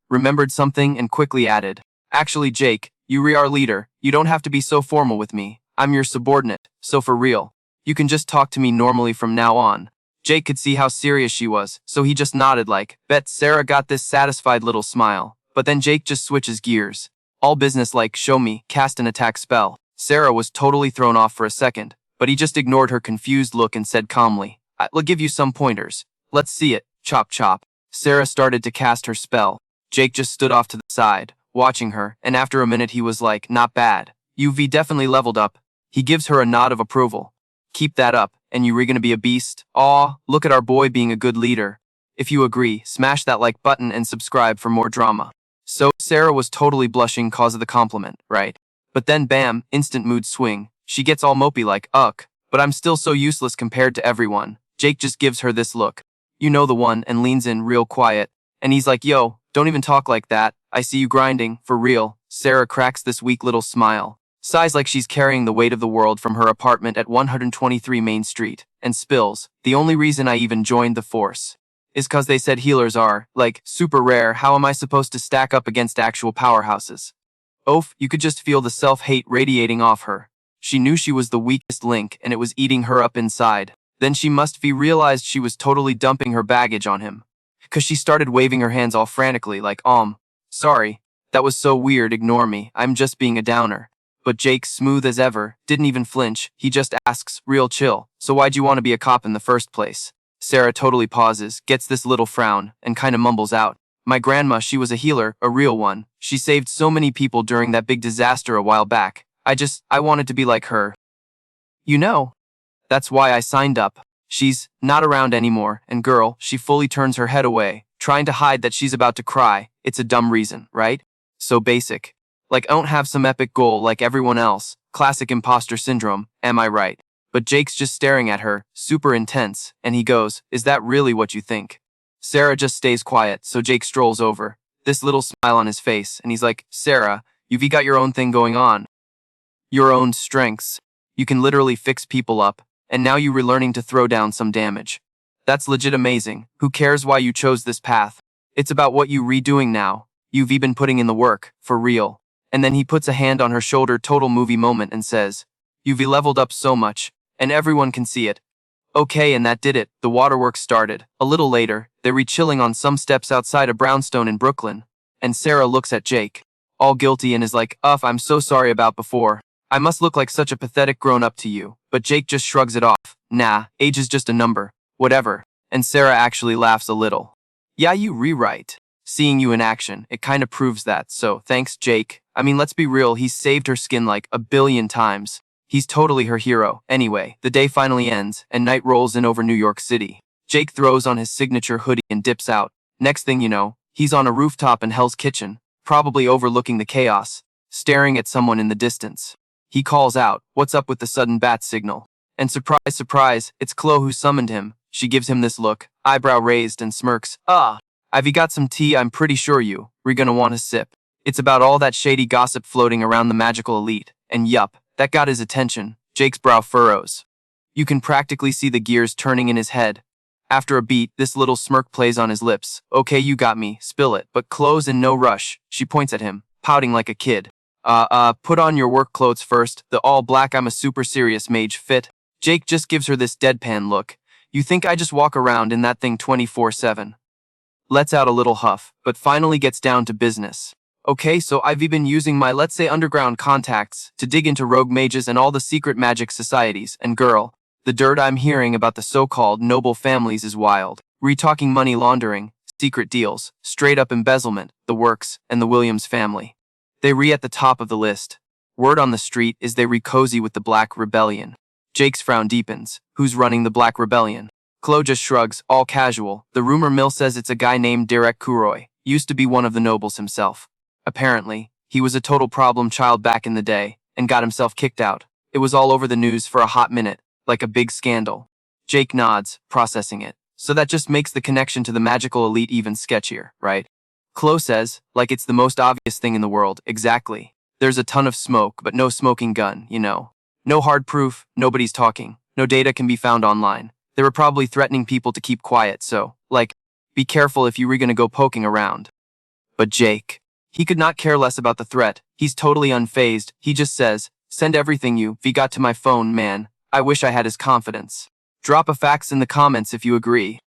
remembered something and quickly added, "Actually, Jake, you re our leader. You don't have to be so formal with me. I'm your subordinate, so for real. You can just talk to me normally from now on." Jake could see how serious she was, so he just nodded bet. Sarah got this satisfied little smile. But then Jake just switches gears. All business "Show me, cast an attack spell." Sarah was totally thrown off for a second, but he just ignored her confused look and said calmly, "I'll give you some pointers. Let's see it, chop chop." Sarah started to cast her spell. Jake just stood off to the side, watching her, and after a minute he was like, "Not bad. You've definitely leveled up." He gives her a nod of approval. "Keep that up, and you're gonna be a beast. Aw, look at our boy being a good leader." If you agree, smash that like button and subscribe for more drama. So, Sarah was totally blushing cause of the compliment, right? But then bam, instant mood swing. She gets all mopey like, "Ugh, but I'm still so useless compared to everyone." Jake just gives her this look. You know the one, and leans in real quiet. And he's like, "Yo, don't even talk like that. I see you grinding, for real." Sarah cracks this weak little smile. Sighs like she's carrying the weight of the world from her apartment at 123 Main Street, and spills, "The only reason I even joined the force is cause they said healers are, super rare. How am I supposed to stack up against actual powerhouses?" Oof, you could just feel the self-hate radiating off her. She knew she was the weakest link and it was eating her up inside. Then she must be realized she was totally dumping her baggage on him. Cause she started waving her hands all frantically sorry, that was so weird, ignore me, I'm just being a downer. But Jake, smooth as ever, didn't even flinch. He just asks, "Real chill, so why'd you want to be a cop in the first place?" Sarah totally pauses, gets this little frown, and kinda mumbles out, "My grandma, she was a healer, a real one. She saved so many people during that big disaster a while back. I wanted to be like her. You know, that's why I signed up." She's not around anymore, and girl, she fully turns her head away, trying to hide that she's about to cry. It's a dumb reason, right? So basic. I don't have some epic goal like everyone else. Classic imposter syndrome, am I right? But Jake's just staring at her, super intense, and he goes, "Is that really what you think?" Sarah just stays quiet, so Jake strolls over, this little smile on his face, and he's like, "Sarah, you've got your own thing going on. Your own strengths. You can literally fix people up, and now you're relearning to throw down some damage. That's legit amazing. Who cares why you chose this path? It's about what you redoing now. You've been putting in the work, for real." And then he puts a hand on her shoulder, total movie moment, and says, "You've leveled up so much, and everyone can see it." Okay, and that did it. The waterworks started. A little later, they're chilling on some steps outside a brownstone in Brooklyn. And Sarah looks at Jake, all guilty, and is like, I'm so sorry about before. I must look like such a pathetic grown-up to you." But Jake just shrugs it off. "Nah, age is just a number. Whatever." And Sarah actually laughs a little. "Yeah, you rewrite. Seeing you in action, it kinda proves that, so thanks, Jake. I mean, let's be real, he's saved her skin like a billion times. He's totally her hero." Anyway, the day finally ends, and night rolls in over New York City. Jake throws on his signature hoodie and dips out. Next thing you know, he's on a rooftop in Hell's Kitchen, probably overlooking the chaos, staring at someone in the distance. He calls out, "What's up?" with the sudden bat signal. And surprise, surprise, it's Chloe who summoned him. She gives him this look, eyebrow raised, and smirks. Have you got some tea? I'm pretty sure we're gonna want a sip. It's about all that shady gossip floating around the magical elite, and yup, that got his attention. Jake's brow furrows. You can practically see the gears turning in his head. After a beat, this little smirk plays on his lips. "Okay, you got me, spill it, but clothes in no rush." She points at him, pouting like a kid. Put on your work clothes first, the all black I'm a super serious mage fit." Jake just gives her this deadpan look. "You think I just walk around in that thing 24/7? Lets out a little huff, but finally gets down to business. "Okay, so I've been using my, let's say, underground contacts to dig into rogue mages and all the secret magic societies, and girl, the dirt I'm hearing about the so-called noble families is wild. Talking money laundering, secret deals, straight up embezzlement, the works, and the Williams family. They at the top of the list. Word on the street is they cozy with the Black Rebellion." Jake's frown deepens. Who's running the Black Rebellion? Chloe just shrugs, all casual. "The rumor mill says it's a guy named Derek Kuroy, used to be one of the nobles himself. Apparently, he was a total problem child back in the day, and got himself kicked out. It was all over the news for a hot minute, like a big scandal." Jake nods, processing it. "So that just makes the connection to the magical elite even sketchier, right?" Chloe says, like it's the most obvious thing in the world. "Exactly. There's a ton of smoke, but no smoking gun, you know. No hard proof, nobody's talking, no data can be found online. They were probably threatening people to keep quiet, so, be careful if you were gonna go poking around." But Jake, he could not care less about the threat. He's totally unfazed. He just says, "Send everything you got to my phone, man. I wish I had his confidence. Drop a fax in the comments if you agree."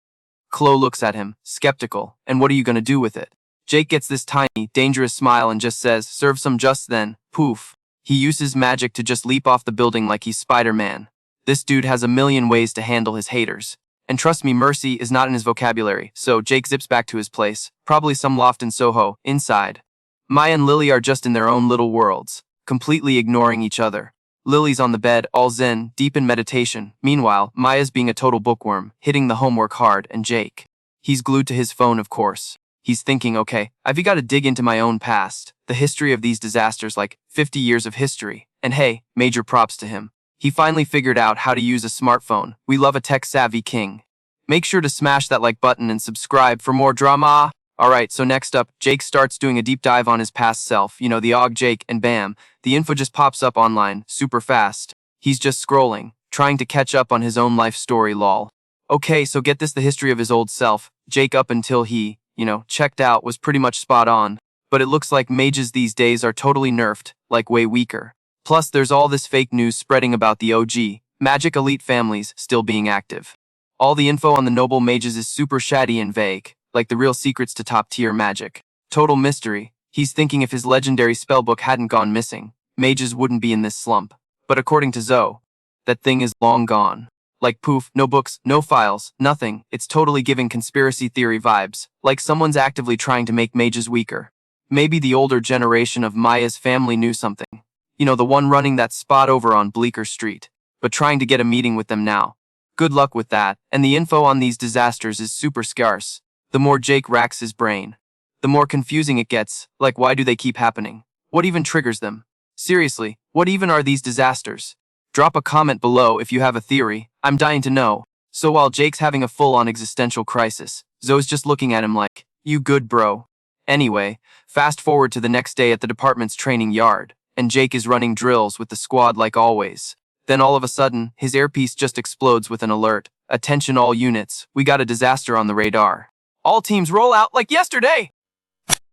Chloe looks at him, skeptical. "And what are you gonna do with it?" Jake gets this tiny, dangerous smile and just says, "Serve some." Just then, poof. He uses magic to just leap off the building like he's Spider-Man. This dude has a million ways to handle his haters. And trust me, mercy is not in his vocabulary, so Jake zips back to his place, probably some loft in Soho. Inside, Maya and Lily are just in their own little worlds, completely ignoring each other. Lily's on the bed, all zen, deep in meditation. Meanwhile, Maya's being a total bookworm, hitting the homework hard, and Jake, he's glued to his phone, of course. He's thinking, okay, I've got to dig into my own past, the history of these disasters, like 50 years of history. And hey, major props to him. He finally figured out how to use a smartphone. We love a tech-savvy king. Make sure to smash that like button and subscribe for more drama. Alright, so next up, Jake starts doing a deep dive on his past self, the Og Jake, and bam, the info just pops up online, super fast. He's just scrolling, trying to catch up on his own life story, lol. Okay, so get this, the history of his old self. Jake up until he, checked out was pretty much spot on. But it looks like mages these days are totally nerfed, like way weaker. Plus, there's all this fake news spreading about the OG, magic elite families still being active. All the info on the noble mages is super shady and vague, like the real secrets to top-tier magic. Total mystery. He's thinking if his legendary spellbook hadn't gone missing, mages wouldn't be in this slump. But according to Zoe, that thing is long gone. Like poof, no books, no files, nothing. It's totally giving conspiracy theory vibes, like someone's actively trying to make mages weaker. Maybe the older generation of Maya's family knew something. The one running that spot over on Bleecker Street. But trying to get a meeting with them now. Good luck with that, and the info on these disasters is super scarce. The more Jake racks his brain, the more confusing it gets, like why do they keep happening? What even triggers them? Seriously, what even are these disasters? Drop a comment below if you have a theory, I'm dying to know. So while Jake's having a full-on existential crisis, Zoe's just looking at him like, you good bro. Anyway, fast forward to the next day at the department's training yard, and Jake is running drills with the squad like always. Then all of a sudden, his earpiece just explodes with an alert. Attention all units, we got a disaster on the radar. All teams roll out like yesterday.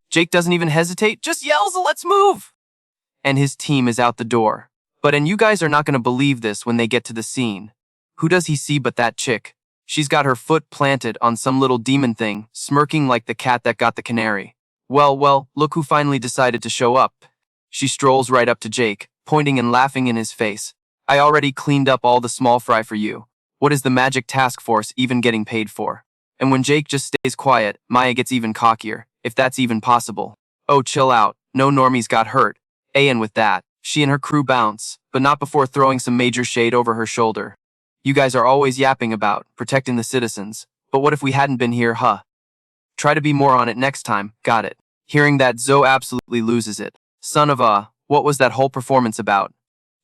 Jake doesn't even hesitate, just yells, "Let's move!" And his team is out the door. And you guys are not going to believe this when they get to the scene. Who does he see but that chick? She's got her foot planted on some little demon thing, smirking like the cat that got the canary. Well, look who finally decided to show up. She strolls right up to Jake, pointing and laughing in his face. I already cleaned up all the small fry for you. What is the magic task force even getting paid for? And when Jake just stays quiet, Maya gets even cockier, if that's even possible. Oh, chill out, no normies got hurt. And with that, she and her crew bounce, but not before throwing some major shade over her shoulder. You guys are always yapping about protecting the citizens, But what if we hadn't been here, huh? Try to be more on it next time, got it. Hearing that, Zoe absolutely loses it. Son of a, what was that whole performance about?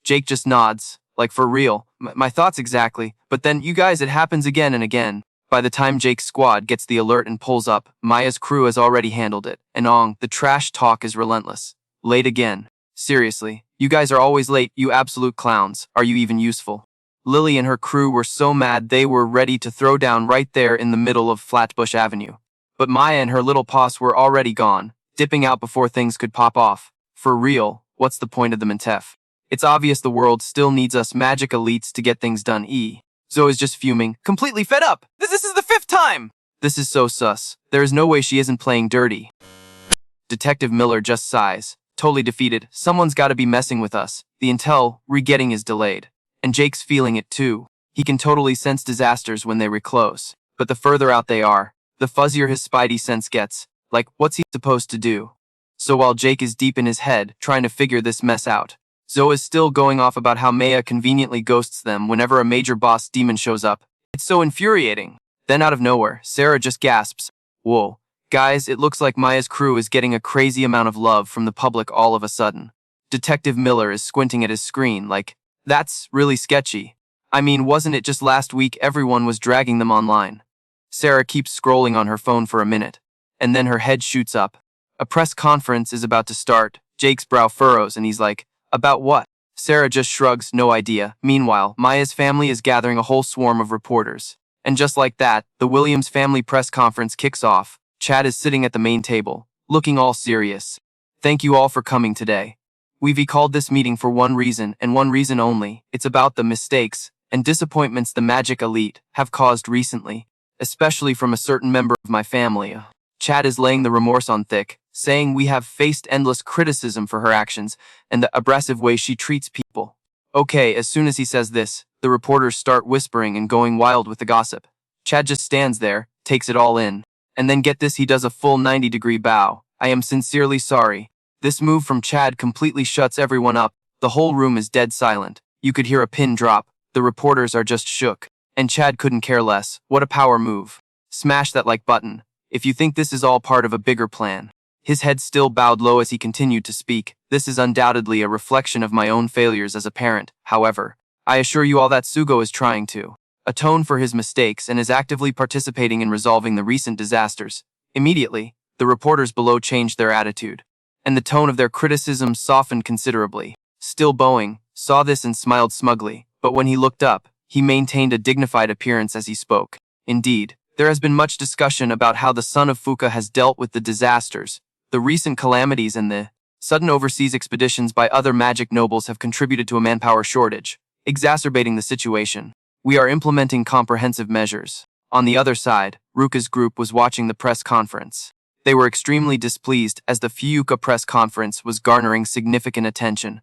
Jake just nods, like for real. My thoughts exactly, but then you guys, it happens again and again. By the time Jake's squad gets the alert and pulls up, Maya's crew has already handled it. And the trash talk is relentless. Late again. Seriously, you guys are always late, you absolute clowns. Are you even useful? Lily and her crew were so mad they were ready to throw down right there in the middle of Flatbush Avenue. But Maya and her little posse were already gone, dipping out before things could pop off. For real, what's the point of them in TEF? It's obvious the world still needs us magic elites to get things done. Zoe is just fuming, completely fed up. This is the 5th time! This is so sus. There is no way she isn't playing dirty. Detective Miller just sighs, totally defeated. Someone's gotta be messing with us. The intel re-getting is delayed. And Jake's feeling it too. He can totally sense disasters when they reclose. But the further out they are, the fuzzier his spidey sense gets. Like, what's he supposed to do? So while Jake is deep in his head, trying to figure this mess out, Zoe is still going off about how Maya conveniently ghosts them whenever a major boss demon shows up. It's so infuriating. Then out of nowhere, Sarah just gasps. Whoa. Guys, it looks like Maya's crew is getting a crazy amount of love from the public all of a sudden. Detective Miller is squinting at his screen like, that's really sketchy. I mean, wasn't it just last week everyone was dragging them online? Sarah keeps scrolling on her phone for a minute, and then her head shoots up. A press conference is about to start. Jake's brow furrows and he's like, about what? Sarah just shrugs, no idea. Meanwhile, Maya's family is gathering a whole swarm of reporters. And just like that, the Williams family press conference kicks off. Chad is sitting at the main table, looking all serious. Thank you all for coming today. We've called this meeting for one reason and one reason only. It's about the mistakes and disappointments the magic elite have caused recently, especially from a certain member of my family. Chad is laying the remorse on thick, saying we have faced endless criticism for her actions and the abrasive way she treats people. Okay, as soon as he says this, the reporters start whispering and going wild with the gossip. Chad just stands there, takes it all in, and then get this, he does a full 90-degree bow. I am sincerely sorry. This move from Chad completely shuts everyone up. The whole room is dead silent. You could hear a pin drop. The reporters are just shook. And Chad couldn't care less. What a power move. Smash that like button if you think this is all part of a bigger plan. His head still bowed low as he continued to speak. This is undoubtedly a reflection of my own failures as a parent. However, I assure you all that Sugo is trying to atone for his mistakes and is actively participating in resolving the recent disasters. Immediately, the reporters below changed their attitude, and the tone of their criticism softened considerably. Still bowing, saw this and smiled smugly, but when he looked up, he maintained a dignified appearance as he spoke. Indeed, there has been much discussion about how the son of Fuka has dealt with the disasters. The recent calamities and the sudden overseas expeditions by other magic nobles have contributed to a manpower shortage, exacerbating the situation. We are implementing comprehensive measures. On the other side, Ruka's group was watching the press conference. They were extremely displeased as the Fuka press conference was garnering significant attention.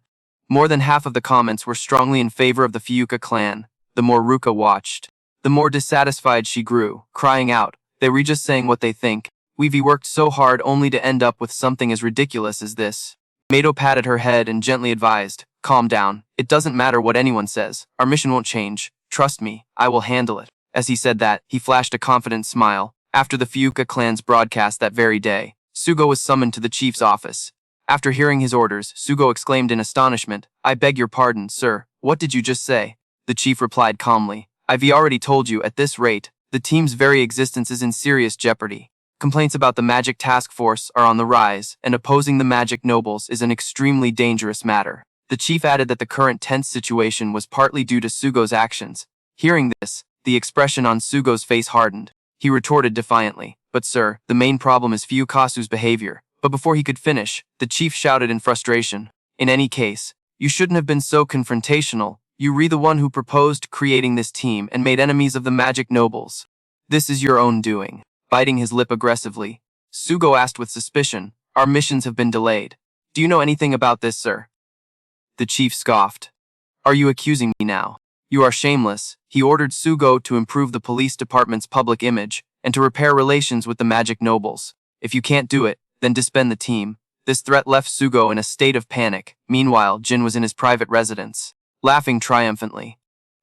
More than half of the comments were strongly in favor of the Fuka clan. The more Ruka watched, the more dissatisfied she grew, crying out, they were just saying what they think. We've worked so hard only to end up with something as ridiculous as this. Mado patted her head and gently advised, calm down. It doesn't matter what anyone says. Our mission won't change. Trust me, I will handle it. As he said that, he flashed a confident smile. After the Fuka clan's broadcast that very day, Sugo was summoned to the chief's office. After hearing his orders, Sugo exclaimed in astonishment, I beg your pardon, sir. What did you just say? The chief replied calmly, I've already told you, at this rate, the team's very existence is in serious jeopardy. Complaints about the Magic Task Force are on the rise, and opposing the Magic Nobles is an extremely dangerous matter. The chief added that the current tense situation was partly due to Sugo's actions. Hearing this, the expression on Sugo's face hardened. He retorted defiantly, but sir, the main problem is Fukasu's behavior. But before he could finish, the chief shouted in frustration, in any case, you shouldn't have been so confrontational. You were the one who proposed creating this team and made enemies of the Magic Nobles. This is your own doing. Biting his lip aggressively, Sugo asked with suspicion, our missions have been delayed. Do you know anything about this, sir? The chief scoffed. Are you accusing me now? You are shameless. He ordered Sugo to improve the police department's public image and to repair relations with the Magic Nobles. If you can't do it, then disband the team. This threat left Sugo in a state of panic. Meanwhile, Jin was in his private residence, laughing triumphantly.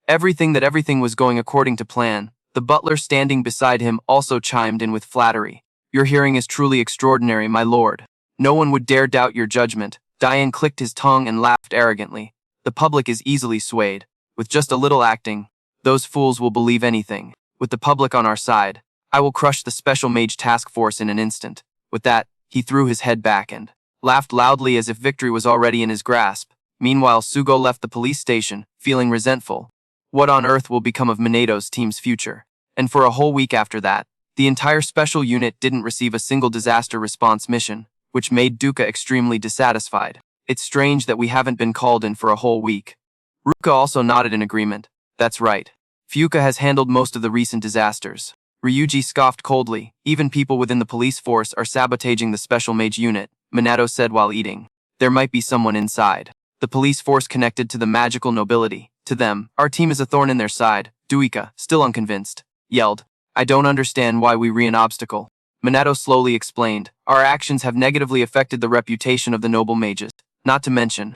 Everything was going according to plan. The butler standing beside him also chimed in with flattery. Your hearing is truly extraordinary, my lord. No one would dare doubt your judgment. Diane clicked his tongue and laughed arrogantly. The public is easily swayed. With just a little acting, those fools will believe anything. With the public on our side, I will crush the special mage task force in an instant. With that, he threw his head back and laughed loudly as if victory was already in his grasp. Meanwhile, Sugo left the police station, feeling resentful. What on earth will become of Minato's team's future? And for a whole week after that, the entire special unit didn't receive a single disaster response mission, which made Duka extremely dissatisfied. It's strange that we haven't been called in for a whole week. Ruka also nodded in agreement. That's right. Fuka has handled most of the recent disasters. Ryuji scoffed coldly. Even people within the police force are sabotaging the special mage unit, Minato said while eating. There might be someone inside. The police force connected to the magical nobility. To them, our team is a thorn in their side. Duika, still unconvinced, yelled, I don't understand why we re an obstacle. Minato slowly explained, our actions have negatively affected the reputation of the noble mages. Not to mention,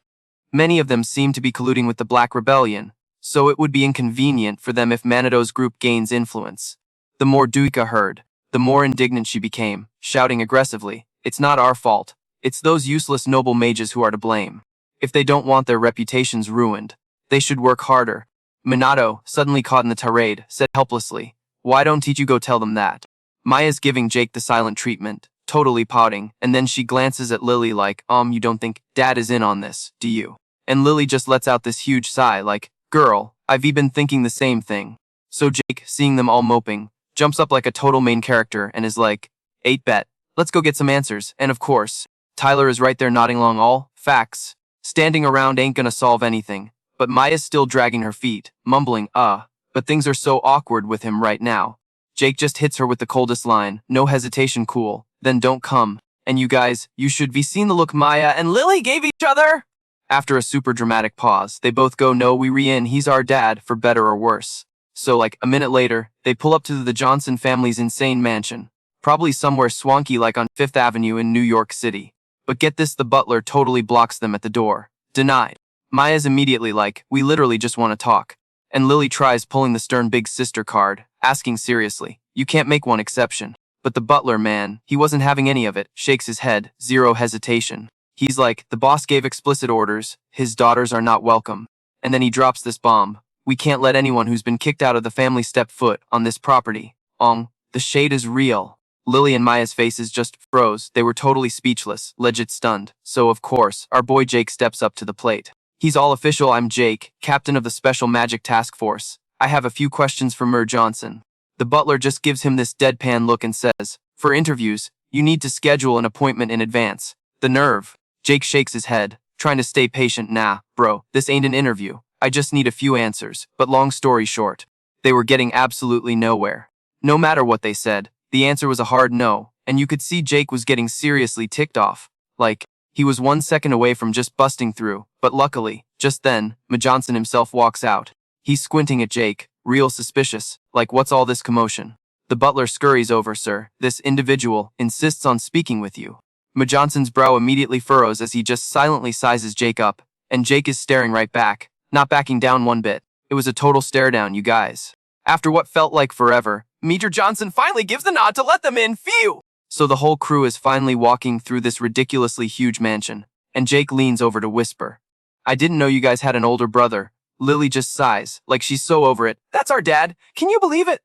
many of them seem to be colluding with the Black Rebellion, so it would be inconvenient for them if Manito's group gains influence. The more Duika heard, the more indignant she became, shouting aggressively, it's not our fault. It's those useless noble mages who are to blame. If they don't want their reputations ruined, they should work harder. Minato, suddenly caught in the tirade, said helplessly, why don't you go tell them that? Maya's giving Jake the silent treatment, totally pouting, and then she glances at Lily like, you don't think Dad is in on this, do you? And Lily just lets out this huge sigh like, girl, I've been thinking the same thing. So Jake, seeing them all moping, jumps up like a total main character and is like, 8-bet, let's go get some answers, and of course, Tyler is right there nodding along all, facts. Standing around ain't gonna solve anything, but Maya's still dragging her feet, mumbling, but things are so awkward with him right now. Jake just hits her with the coldest line, no hesitation cool, then don't come. And you guys, you should be seen the look Maya and Lily gave each other. After a super dramatic pause, they both go no we re-in he's our dad, for better or worse. So like, a minute later, they pull up to the Johnson family's insane mansion. Probably somewhere swanky like on 5th Avenue in New York City. But get this, the butler totally blocks them at the door. Denied. Maya's immediately like, we literally just want to talk. And Lily tries pulling the stern big sister card, asking seriously, you can't make one exception. But the butler, man, he wasn't having any of it, shakes his head, zero hesitation. He's like, the boss gave explicit orders, his daughters are not welcome. And then he drops this bomb. We can't let anyone who's been kicked out of the family step foot on this property. The shade is real. Lily and Maya's faces just froze. They were totally speechless, legit stunned. So of course, our boy Jake steps up to the plate. He's all official. I'm Jake, captain of the Special Magic Task Force. I have a few questions for Mer Johnson. The butler just gives him this deadpan look and says, for interviews, you need to schedule an appointment in advance. The nerve. Jake shakes his head, trying to stay patient. Nah, bro, this ain't an interview. I just need a few answers. But long story short, they were getting absolutely nowhere. No matter what they said, the answer was a hard no, and you could see Jake was getting seriously ticked off. Like, he was 1 second away from just busting through, but luckily, just then, Ma Johnson himself walks out. He's squinting at Jake, real suspicious, like what's all this commotion? The butler scurries over, sir, this individual insists on speaking with you. Ma Johnson's brow immediately furrows as he just silently sizes Jake up, and Jake is staring right back, not backing down one bit. It was a total stare down, you guys. After what felt like forever, Major Johnson finally gives the nod to let them in, phew! So the whole crew is finally walking through this ridiculously huge mansion, and Jake leans over to whisper, I didn't know you guys had an older brother. Lily just sighs, like she's so over it. That's our dad, can you believe it?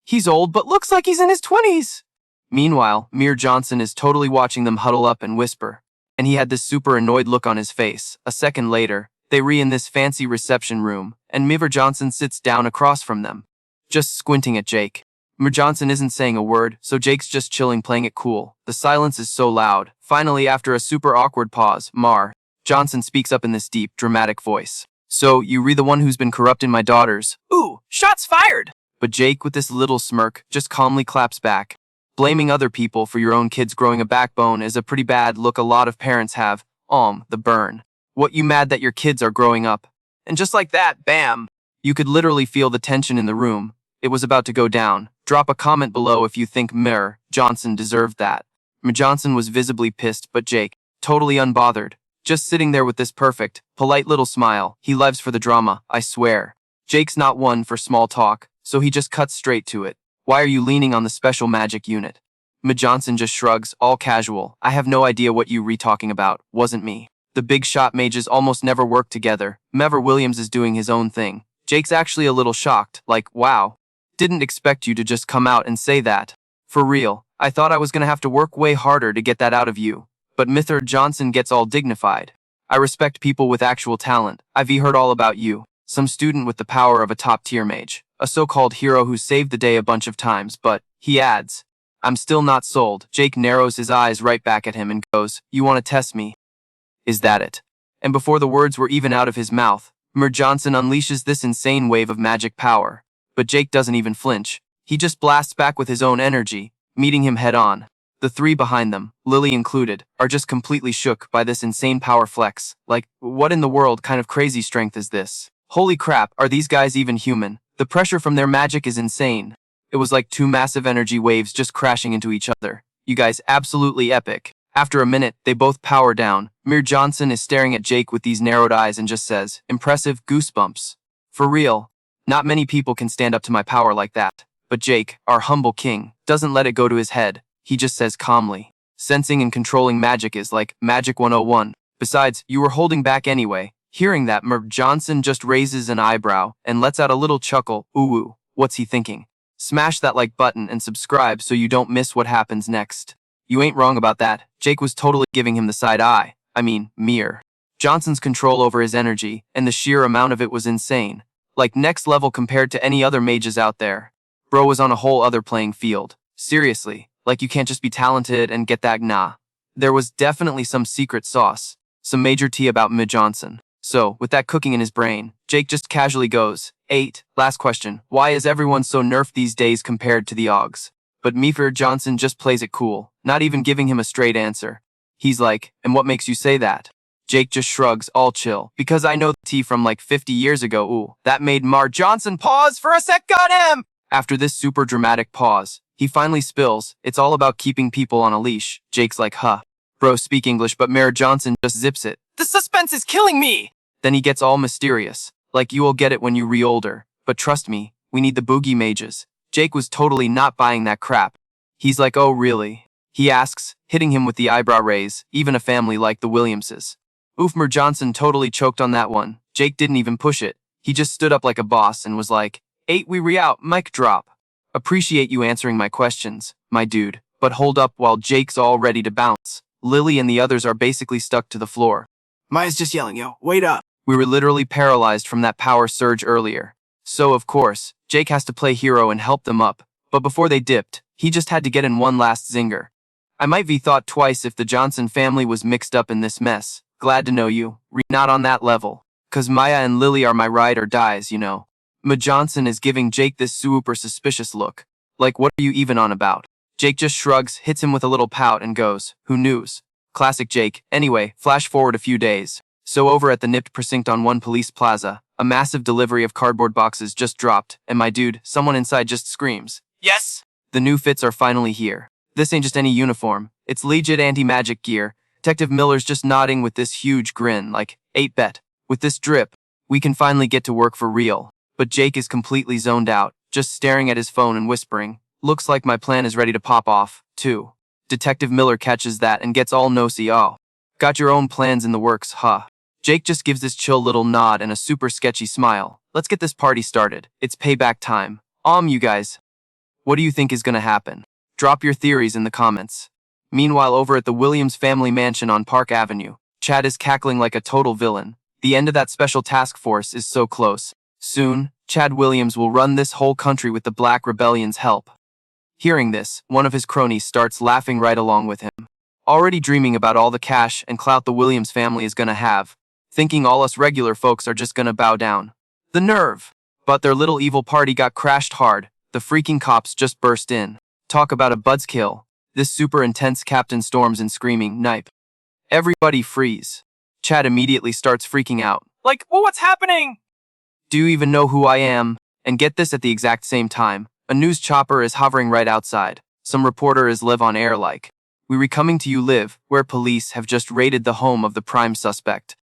He's old, but looks like he's in his 20s. Meanwhile, Mir Johnson is totally watching them huddle up and whisper, and he had this super annoyed look on his face. A second later, they re-in this fancy reception room, and Mir Johnson sits down across from them, just squinting at Jake. Mir Johnson isn't saying a word, so Jake's just chilling, playing it cool. The silence is so loud. Finally, after a super awkward pause, Mar Johnson speaks up in this deep, dramatic voice. So, you re the one who's been corrupting my daughters. Ooh, shots fired! But Jake, with this little smirk, just calmly claps back. Blaming other people for your own kids growing a backbone is a pretty bad look a lot of parents have. The burn. What, you mad that your kids are growing up? And just like that, bam! You could literally feel the tension in the room. It was about to go down. Drop a comment below if you think Mir Johnson deserved that. Mir Johnson was visibly pissed, but Jake, totally unbothered, just sitting there with this perfect, polite little smile. He lives for the drama, I swear. Jake's not one for small talk, so he just cuts straight to it. Why are you leaning on the special magic unit? Johnson just shrugs, all casual. I have no idea what you re-talking about, wasn't me. The big shot mages almost never work together. Mever Williams is doing his own thing. Jake's actually a little shocked, like, wow. Didn't expect you to just come out and say that. For real, I thought I was gonna have to work way harder to get that out of you. But Mr. Johnson gets all dignified. I respect people with actual talent. I've heard all about you. Some student with the power of a top-tier mage. A so-called hero who saved the day a bunch of times, but, he adds, I'm still not sold. Jake narrows his eyes right back at him and goes, you want to test me? Is that it? And before the words were even out of his mouth, Johnson unleashes this insane wave of magic power. But Jake doesn't even flinch. He just blasts back with his own energy, meeting him head-on. The three behind them, Lily included, are just completely shook by this insane power flex. Like, what in the world kind of crazy strength is this? Holy crap, are these guys even human? The pressure from their magic is insane. It was like two massive energy waves just crashing into each other. You guys absolutely epic. After a minute, they both power down. Johnson is staring at Jake with these narrowed eyes and just says, impressive, goosebumps. For real, not many people can stand up to my power like that. But Jake, our humble king, doesn't let it go to his head. He just says calmly, sensing and controlling magic is like Magic 101. Besides, you were holding back anyway. Hearing that, Johnson just raises an eyebrow and lets out a little chuckle. Ooh, what's he thinking? Smash that like button and subscribe so you don't miss what happens next. You ain't wrong about that. Jake was totally giving him the side eye. Mirror. Johnson's control over his energy, and the sheer amount of it was insane. Like next level compared to any other mages out there. Bro was on a whole other playing field. Seriously, like you can't just be talented and get that, nah. There was definitely some secret sauce. Some major tea about Johnson. So, with that cooking in his brain, Jake just casually goes, 8. Last question. Why is everyone so nerfed these days compared to the Augs? But Johnson just plays it cool, not even giving him a straight answer. He's like, and what makes you say that? Jake just shrugs, all chill, because I know the tea from like 50 years ago. Ooh, that made Johnson pause for a sec, got him! After this super dramatic pause, he finally spills, it's all about keeping people on a leash. Jake's like, huh. Bro, speak English, but Johnson just zips it. The suspense is killing me! Then he gets all mysterious, like you will get it when you re-older. But trust me, we need the boogie mages. Jake was totally not buying that crap. He's like, oh really? He asks, hitting him with the eyebrow raise, even a family like the Williamses. Oof, Johnson totally choked on that one. Jake didn't even push it. He just stood up like a boss and was like, 8 we re-out, mic drop. Appreciate you answering my questions, my dude. But hold up while Jake's all ready to bounce. Lily and the others are basically stuck to the floor. Maya's just yelling, yo, wait up. We were literally paralyzed from that power surge earlier. So, of course, Jake has to play hero and help them up. But before they dipped, he just had to get in one last zinger. I might be thought twice if the Johnson family was mixed up in this mess. Glad to know you. Not on that level. 'Cause Maya and Lily are my ride or dies, you know. Johnson is giving Jake this super suspicious look. Like, what are you even on about? Jake just shrugs, hits him with a little pout and goes, who knews? Classic Jake. Anyway, flash forward a few days. So over at the nipped precinct on One Police Plaza, a massive delivery of cardboard boxes just dropped, and my dude, someone inside just screams. Yes? The new fits are finally here. This ain't just any uniform. It's legit anti-magic gear. Detective Miller's just nodding with this huge grin, like, 8-bet. With this drip, we can finally get to work for real. But Jake is completely zoned out, just staring at his phone and whispering, looks like my plan is ready to pop off, too. Detective Miller catches that and gets all nosy. Oh, got your own plans in the works, huh? Jake just gives this chill little nod and a super sketchy smile. Let's get this party started. It's payback time. You guys. What do you think is gonna happen? Drop your theories in the comments. Meanwhile, over at the Williams family mansion on Park Avenue, Chad is cackling like a total villain. The end of that special task force is so close. Soon, Chad Williams will run this whole country with the Black Rebellion's help. Hearing this, one of his cronies starts laughing right along with him. Already dreaming about all the cash and clout the Williams family is gonna have. Thinking all us regular folks are just gonna bow down. The nerve! But their little evil party got crashed hard. The freaking cops just burst in. Talk about a buzzkill. This super intense captain storms in screaming, "Knipe." Everybody freeze. Chad immediately starts freaking out. Like, well, what's happening? Do you even know who I am? And get this, at the exact same time, a news chopper is hovering right outside. Some reporter is live on air like, "We coming to you live, where police have just raided the home of the prime suspect.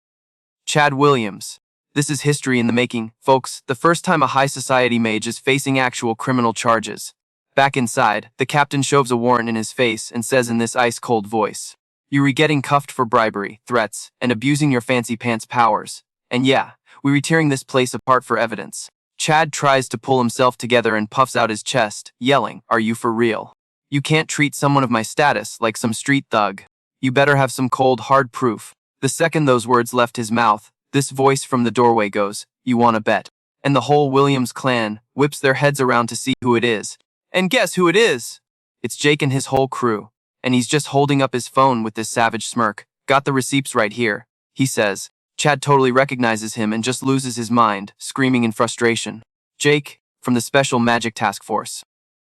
Chad Williams." This is history in the making, folks, the first time a high society mage is facing actual criminal charges. Back inside, the captain shoves a warrant in his face and says in this ice-cold voice, "You're getting cuffed for bribery, threats, and abusing your fancy pants powers. And yeah, we're tearing this place apart for evidence." Chad tries to pull himself together and puffs out his chest, yelling, "Are you for real? You can't treat someone of my status like some street thug. You better have some cold, hard proof." The second those words left his mouth, this voice from the doorway goes, "You wanna bet?" And the whole Williams clan whips their heads around to see who it is. And guess who it is? It's Jake and his whole crew. And he's just holding up his phone with this savage smirk. "Got the receipts right here," he says. Chad totally recognizes him and just loses his mind, screaming in frustration. "Jake, from the Special Magic Task Force.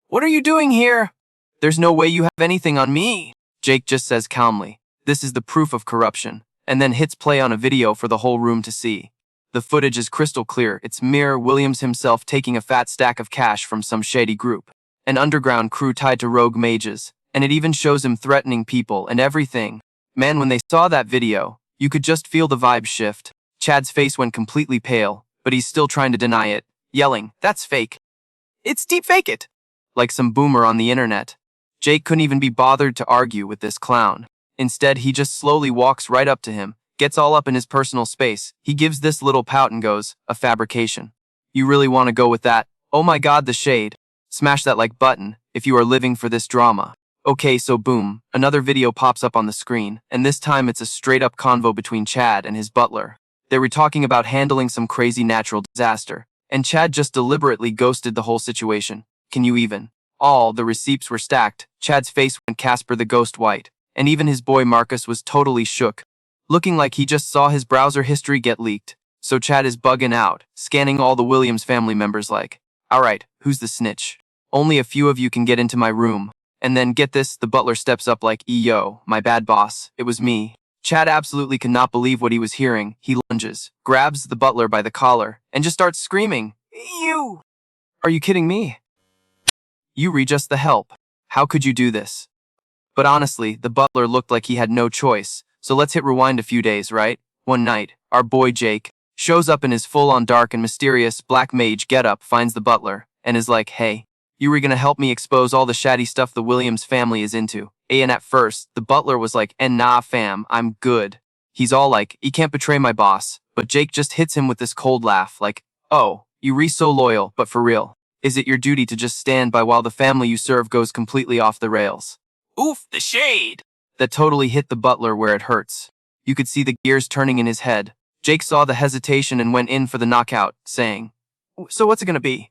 What are you doing here? There's no way you have anything on me," Jake just says calmly. This is the proof of corruption, and then hits play on a video for the whole room to see. The footage is crystal clear. It's Mir Williams himself taking a fat stack of cash from some shady group, an underground crew tied to rogue mages, and it even shows him threatening people and everything. Man, when they saw that video, you could just feel the vibe shift. Chad's face went completely pale, but he's still trying to deny it, yelling, "That's fake. It's deep fake it." Like some boomer on the internet. Jake couldn't even be bothered to argue with this clown. Instead, he just slowly walks right up to him, gets all up in his personal space. He gives this little pout and goes, "A fabrication. You really want to go with that? Oh my god, the shade. Smash that like button if you are living for this drama." Okay, so boom, another video pops up on the screen, and this time it's a straight-up convo between Chad and his butler. They were talking about handling some crazy natural disaster, and Chad just deliberately ghosted the whole situation. Can you even? All the receipts were stacked. Chad's face went Casper the Ghost white, and even his boy Marcus was totally shook, looking like he just saw his browser history get leaked. So Chad is bugging out, scanning all the Williams family members like, "Alright, who's the snitch? Only a few of you can get into my room." And then get this, the butler steps up like, "Yo, my bad boss, it was me." Chad absolutely could not believe what he was hearing. He lunges, grabs the butler by the collar, and just starts screaming, You! "Are you kidding me? You read just the help. How could you do this?" But honestly, the butler looked like he had no choice, so let's hit rewind a few days, right? One night, our boy Jake shows up in his full-on dark and mysterious black mage getup, finds the butler, and is like, "Hey, you were gonna help me expose all the shady stuff the Williams family is into." And at first, the butler was like, "And nah fam, I'm good." He's all like, "You can't betray my boss." But Jake just hits him with this cold laugh, like, "Oh, you re so loyal, but for real, is it your duty to just stand by while the family you serve goes completely off the rails?" Oof, the shade! That totally hit the butler where it hurts. You could see the gears turning in his head. Jake saw the hesitation and went in for the knockout, saying, "So what's it gonna be?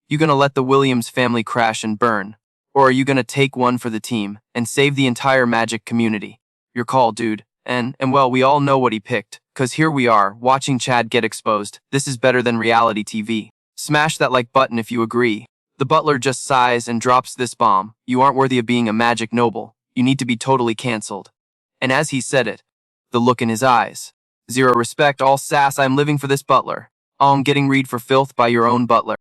You gonna let the Williams family crash and burn? Or are you gonna take one for the team and save the entire magic community? Your call, dude." And well, we all know what he picked, cause here we are, watching Chad get exposed. This is better than reality TV. Smash that like button if you agree. The butler just sighs and drops this bomb. "You aren't worthy of being a magic noble. You need to be totally cancelled." And as he said it, the look in his eyes. Zero respect, all sass, "I'm living for this butler. I'm getting read for filth by your own butler."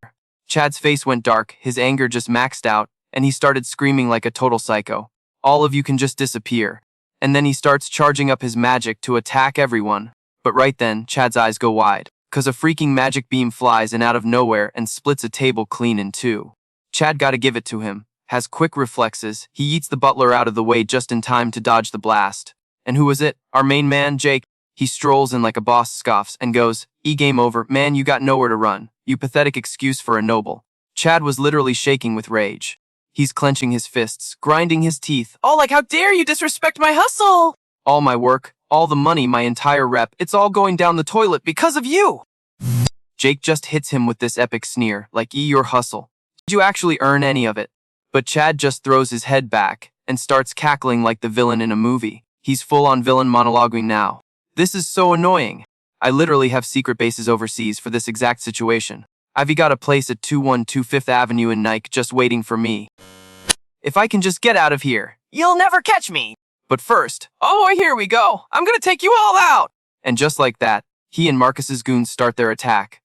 Chad's face went dark, his anger just maxed out, and he started screaming like a total psycho. "All of you can just disappear." And then he starts charging up his magic to attack everyone. But right then, Chad's eyes go wide, cause a freaking magic beam flies in out of nowhere and splits a table clean in two. Chad gotta give it to him. Has quick reflexes, he eats the butler out of the way just in time to dodge the blast. And who was it? Our main man, Jake. He strolls in like a boss, scoffs, and goes, "Game over, man, you got nowhere to run. You pathetic excuse for a noble." Chad was literally shaking with rage. He's clenching his fists, grinding his teeth. Oh, like how dare you disrespect my hustle! "All my work, all the money, my entire rep, it's all going down the toilet because of you." Jake just hits him with this epic sneer, like, your hustle. Did you actually earn any of it?" But Chad just throws his head back and starts cackling like the villain in a movie. He's full-on villain monologuing now. This is so annoying. I literally have secret bases overseas for this exact situation. I've got a place at 212 Fifth Avenue in Nike just waiting for me. If I can just get out of here. You'll never catch me! But first, Oh, here we go! I'm gonna take you all out! and just like that, he and Marcus's goons start their attack.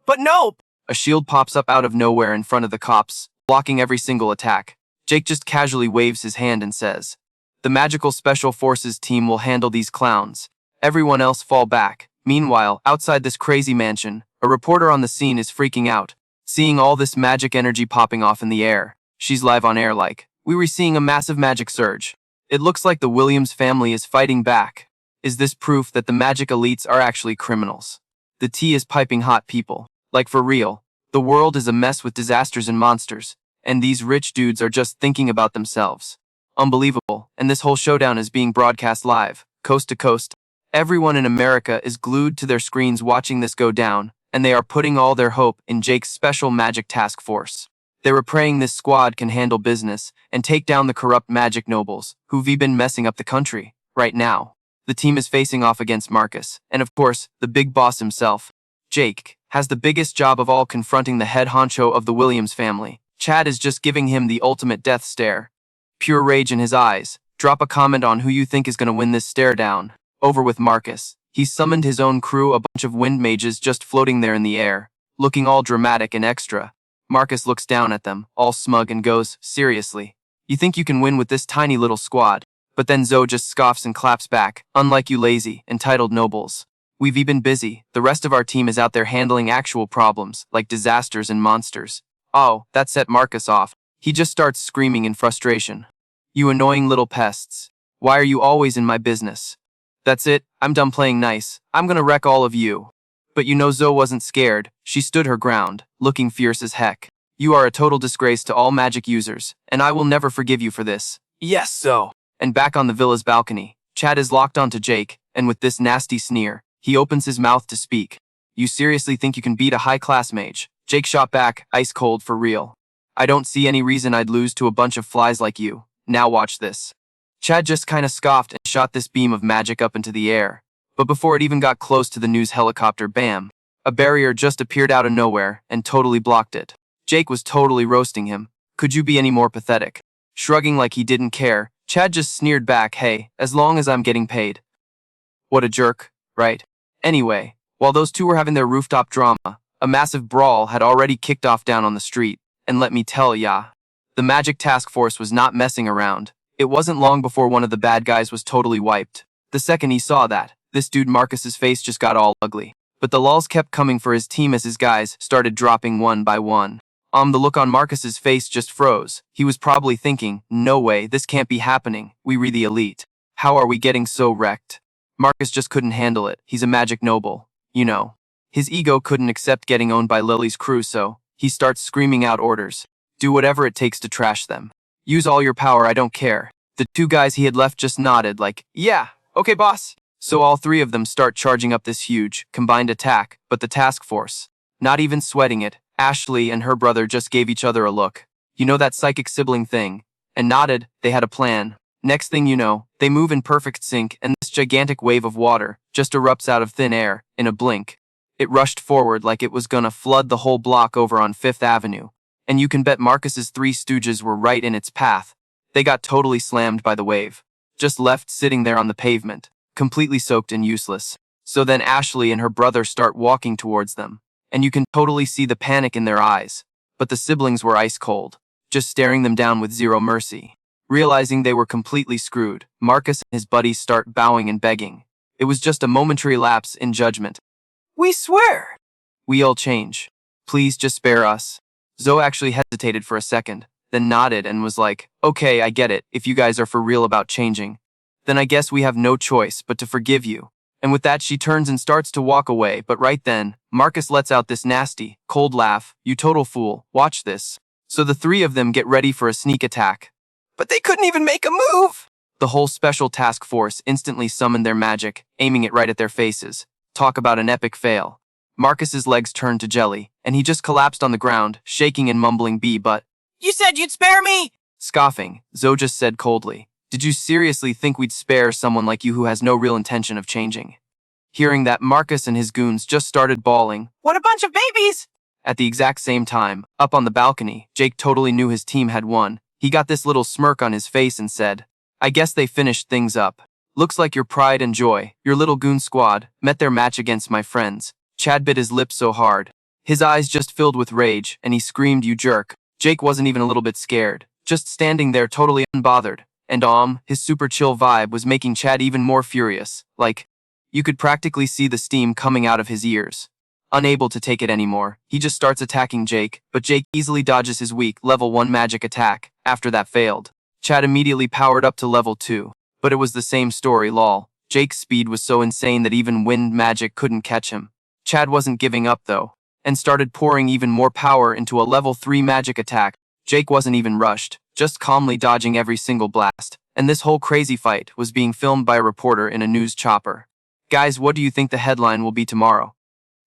But nope! A shield pops up out of nowhere in front of the cops, blocking every single attack. Jake just casually waves his hand and says, "The Magical Special Forces team will handle these clowns. Everyone else fall back." Meanwhile, outside this crazy mansion, a reporter on the scene is freaking out, seeing all this magic energy popping off in the air. She's live on air like, we were seeing a massive magic surge. It looks like the Williams family is fighting back. Is this proof that the magic elites are actually criminals? The tea is piping hot, people. Like for real. The world is a mess with disasters and monsters, and these rich dudes are just thinking about themselves. Unbelievable, and this whole showdown is being broadcast live, coast to coast. Everyone in America is glued to their screens watching this go down, and they are putting all their hope in Jake's special magic task force. They were praying this squad can handle business and take down the corrupt magic nobles who've been messing up the country. Right now, the team is facing off against Marcus, and of course, the big boss himself. Jake has the biggest job of all, confronting the head honcho of the Williams family. Chad is just giving him the ultimate death stare. Pure rage in his eyes. Drop a comment on who you think is going to win this stare down. Over with Marcus. He's summoned his own crew, a bunch of wind mages just floating there in the air, looking all dramatic and extra. Marcus looks down at them, all smug, and goes, seriously? You think you can win with this tiny little squad? But then Zoe just scoffs and claps back, unlike you lazy, entitled nobles. We've been busy. The rest of our team is out there handling actual problems, like disasters and monsters. Oh, that set Marcus off. He just starts screaming in frustration. You annoying little pests. Why are you always in my business? That's it, I'm done playing nice. I'm gonna wreck all of you. But you know Zoe wasn't scared. She stood her ground, looking fierce as heck. You are a total disgrace to all magic users, and I will never forgive you for this. Yes, Zoe. And back on the villa's balcony, Chad is locked onto Jake, and with this nasty sneer, he opens his mouth to speak. You seriously think you can beat a high-class mage? Jake shot back, ice cold for real. I don't see any reason I'd lose to a bunch of flies like you. Now watch this. Chad just kinda scoffed and shot this beam of magic up into the air. But before it even got close to the news helicopter, bam! A barrier just appeared out of nowhere and totally blocked it. Jake was totally roasting him. Could you be any more pathetic? Shrugging like he didn't care, Chad just sneered back, hey, as long as I'm getting paid. What a jerk, right? Anyway, while those two were having their rooftop drama, a massive brawl had already kicked off down on the street, and let me tell ya, the magic task force was not messing around. It wasn't long before one of the bad guys was totally wiped. The second he saw that, this dude Marcus's face just got all ugly. But the lulls kept coming for his team as his guys started dropping one by one. The look on Marcus's face just froze. He was probably thinking, no way, this can't be happening. We re the elite. How are we getting so wrecked? Marcus just couldn't handle it. He's a magic noble. You know. His ego couldn't accept getting owned by Lily's crew, so he starts screaming out orders. Do whatever it takes to trash them. Use all your power, I don't care. The two guys he had left just nodded like, yeah, okay boss. So all three of them start charging up this huge, combined attack, but the task force, not even sweating it, Ashley and her brother just gave each other a look. You know that psychic sibling thing? And nodded, they had a plan. Next thing you know, they move in perfect sync and this gigantic wave of water just erupts out of thin air, in a blink. It rushed forward like it was gonna flood the whole block over on 5th Avenue. And you can bet Marcus's three stooges were right in its path. They got totally slammed by the wave. Just left sitting there on the pavement, completely soaked and useless. So then Ashley and her brother start walking towards them. And you can totally see the panic in their eyes. But the siblings were ice cold, just staring them down with zero mercy. Realizing they were completely screwed, Marcus and his buddies start bowing and begging. It was just a momentary lapse in judgment. We swear. We all change. Please just spare us. Zoe actually hesitated for a second, then nodded and was like, okay, I get it, if you guys are for real about changing. Then I guess we have no choice but to forgive you. And with that she turns and starts to walk away, but right then, Marcus lets out this nasty, cold laugh. You total fool, watch this. So the three of them get ready for a sneak attack. But they couldn't even make a move. The whole special task force instantly summoned their magic, aiming it right at their faces. Talk about an epic fail. Marcus's legs turned to jelly, and he just collapsed on the ground, shaking and mumbling but You said you'd spare me! Scoffing, Zoe just said coldly, did you seriously think we'd spare someone like you who has no real intention of changing? Hearing that, Marcus and his goons just started bawling. What a bunch of babies! At the exact same time, up on the balcony, Jake totally knew his team had won. He got this little smirk on his face and said, I guess they finished things up. Looks like your pride and joy, your little goon squad, met their match against my friends. Chad bit his lip so hard. His eyes just filled with rage, and he screamed, you jerk. Jake wasn't even a little bit scared, just standing there totally unbothered. And his super chill vibe was making Chad even more furious. Like, You could practically see the steam coming out of his ears. Unable to take it anymore, he just starts attacking Jake, but Jake easily dodges his weak level 1 magic attack. After that failed, Chad immediately powered up to level 2. But it was the same story, lol. Jake's speed was so insane that even wind magic couldn't catch him. Chad wasn't giving up though, and started pouring even more power into a level 3 magic attack. Jake wasn't even rushed, just calmly dodging every single blast. And this whole crazy fight was being filmed by a reporter in a news chopper. Guys, what do you think the headline will be tomorrow?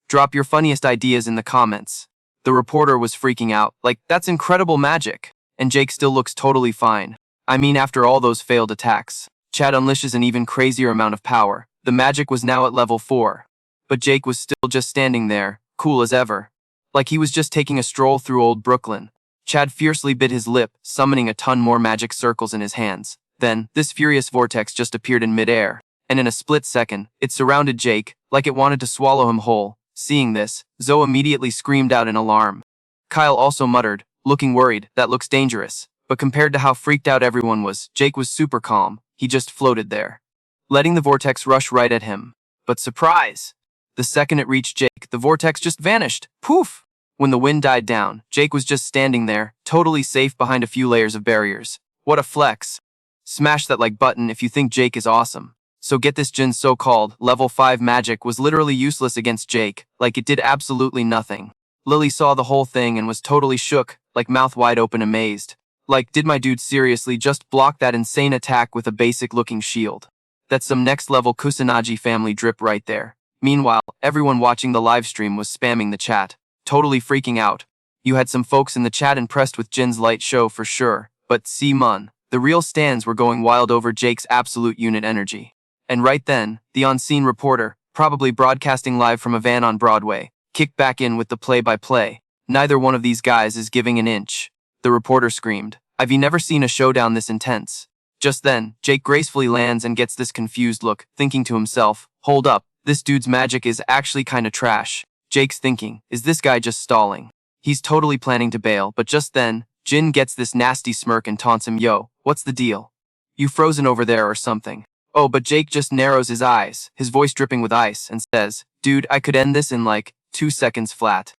Drop your funniest ideas in the comments. The reporter was freaking out, like, that's incredible magic. And Jake still looks totally fine. I mean, after all those failed attacks, Chad unleashes an even crazier amount of power. The magic was now at level 4. But Jake was still just standing there, cool as ever. Like he was just taking a stroll through old Brooklyn. Chad fiercely bit his lip, summoning a ton more magic circles in his hands. Then, this furious vortex just appeared in midair. And in a split second, it surrounded Jake, like it wanted to swallow him whole. Seeing this, Zoe immediately screamed out in alarm. Kyle also muttered, looking worried, that looks dangerous. But compared to how freaked out everyone was, Jake was super calm. He just floated there, letting the vortex rush right at him. But surprise! The second it reached Jake, the vortex just vanished. Poof! When the wind died down, Jake was just standing there, totally safe behind a few layers of barriers. What a flex! Smash that like button if you think Jake is awesome. So get this, Jin's so-called level 5 magic was literally useless against Jake, like it did absolutely nothing. Lily saw the whole thing and was totally shook, like mouth wide open amazed. Like, did my dude seriously just block that insane attack with a basic-looking shield? That's some next-level Kusanagi family drip right there. Meanwhile, everyone watching the livestream was spamming the chat, totally freaking out. You had some folks in the chat impressed with Jin's light show for sure, but C-Mun, the real stans were going wild over Jake's absolute unit energy. And right then, the on-scene reporter, probably broadcasting live from a van on Broadway, kicked back in with the play-by-play. Neither one of these guys is giving an inch. The reporter screamed, I've never seen a showdown this intense. Just then, Jake gracefully lands and gets this confused look, thinking to himself, hold up, this dude's magic is actually kinda trash. Jake's thinking, is this guy just stalling? He's totally planning to bail, but just then, Jin gets this nasty smirk and taunts him, yo, what's the deal? You frozen over there or something? Oh, but Jake just narrows his eyes, his voice dripping with ice, and says, dude, I could end this in like 2 seconds flat.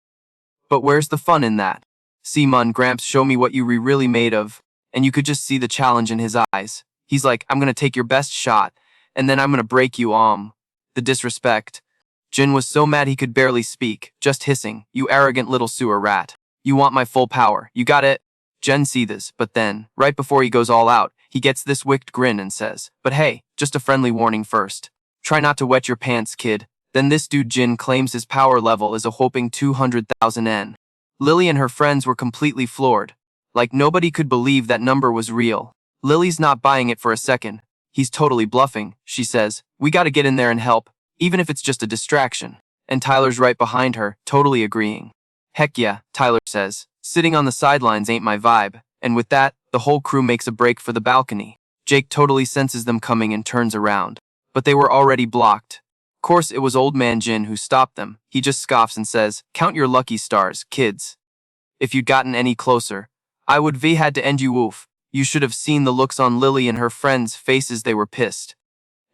But where's the fun in that? C-Mun, Gramps, show me what you really made of. And you could just see the challenge in his eyes. He's like, I'm gonna take your best shot, and then I'm gonna break you, The disrespect. Jin was so mad he could barely speak, just hissing, you arrogant little sewer rat. You want my full power, you got it? Jen sees this, but then, right before he goes all out, he gets this wicked grin and says, but hey, just a friendly warning first. Try not to wet your pants, kid. Then this dude Jin claims his power level is a whopping 200,000 N. Lily and her friends were completely floored. Like nobody could believe that number was real. Lily's not buying it for a second. He's totally bluffing, she says. We gotta get in there and help, even if it's just a distraction. And Tyler's right behind her, totally agreeing. Heck yeah, Tyler says. Sitting on the sidelines ain't my vibe. And with that, the whole crew makes a break for the balcony. Jake totally senses them coming and turns around. But they were already blocked. Of course, it was old man Jin who stopped them. He just scoffs and says, count your lucky stars, kids. If you'd gotten any closer, I would have had to end you oof. You should have seen the looks on Lily and her friends' faces, they were pissed.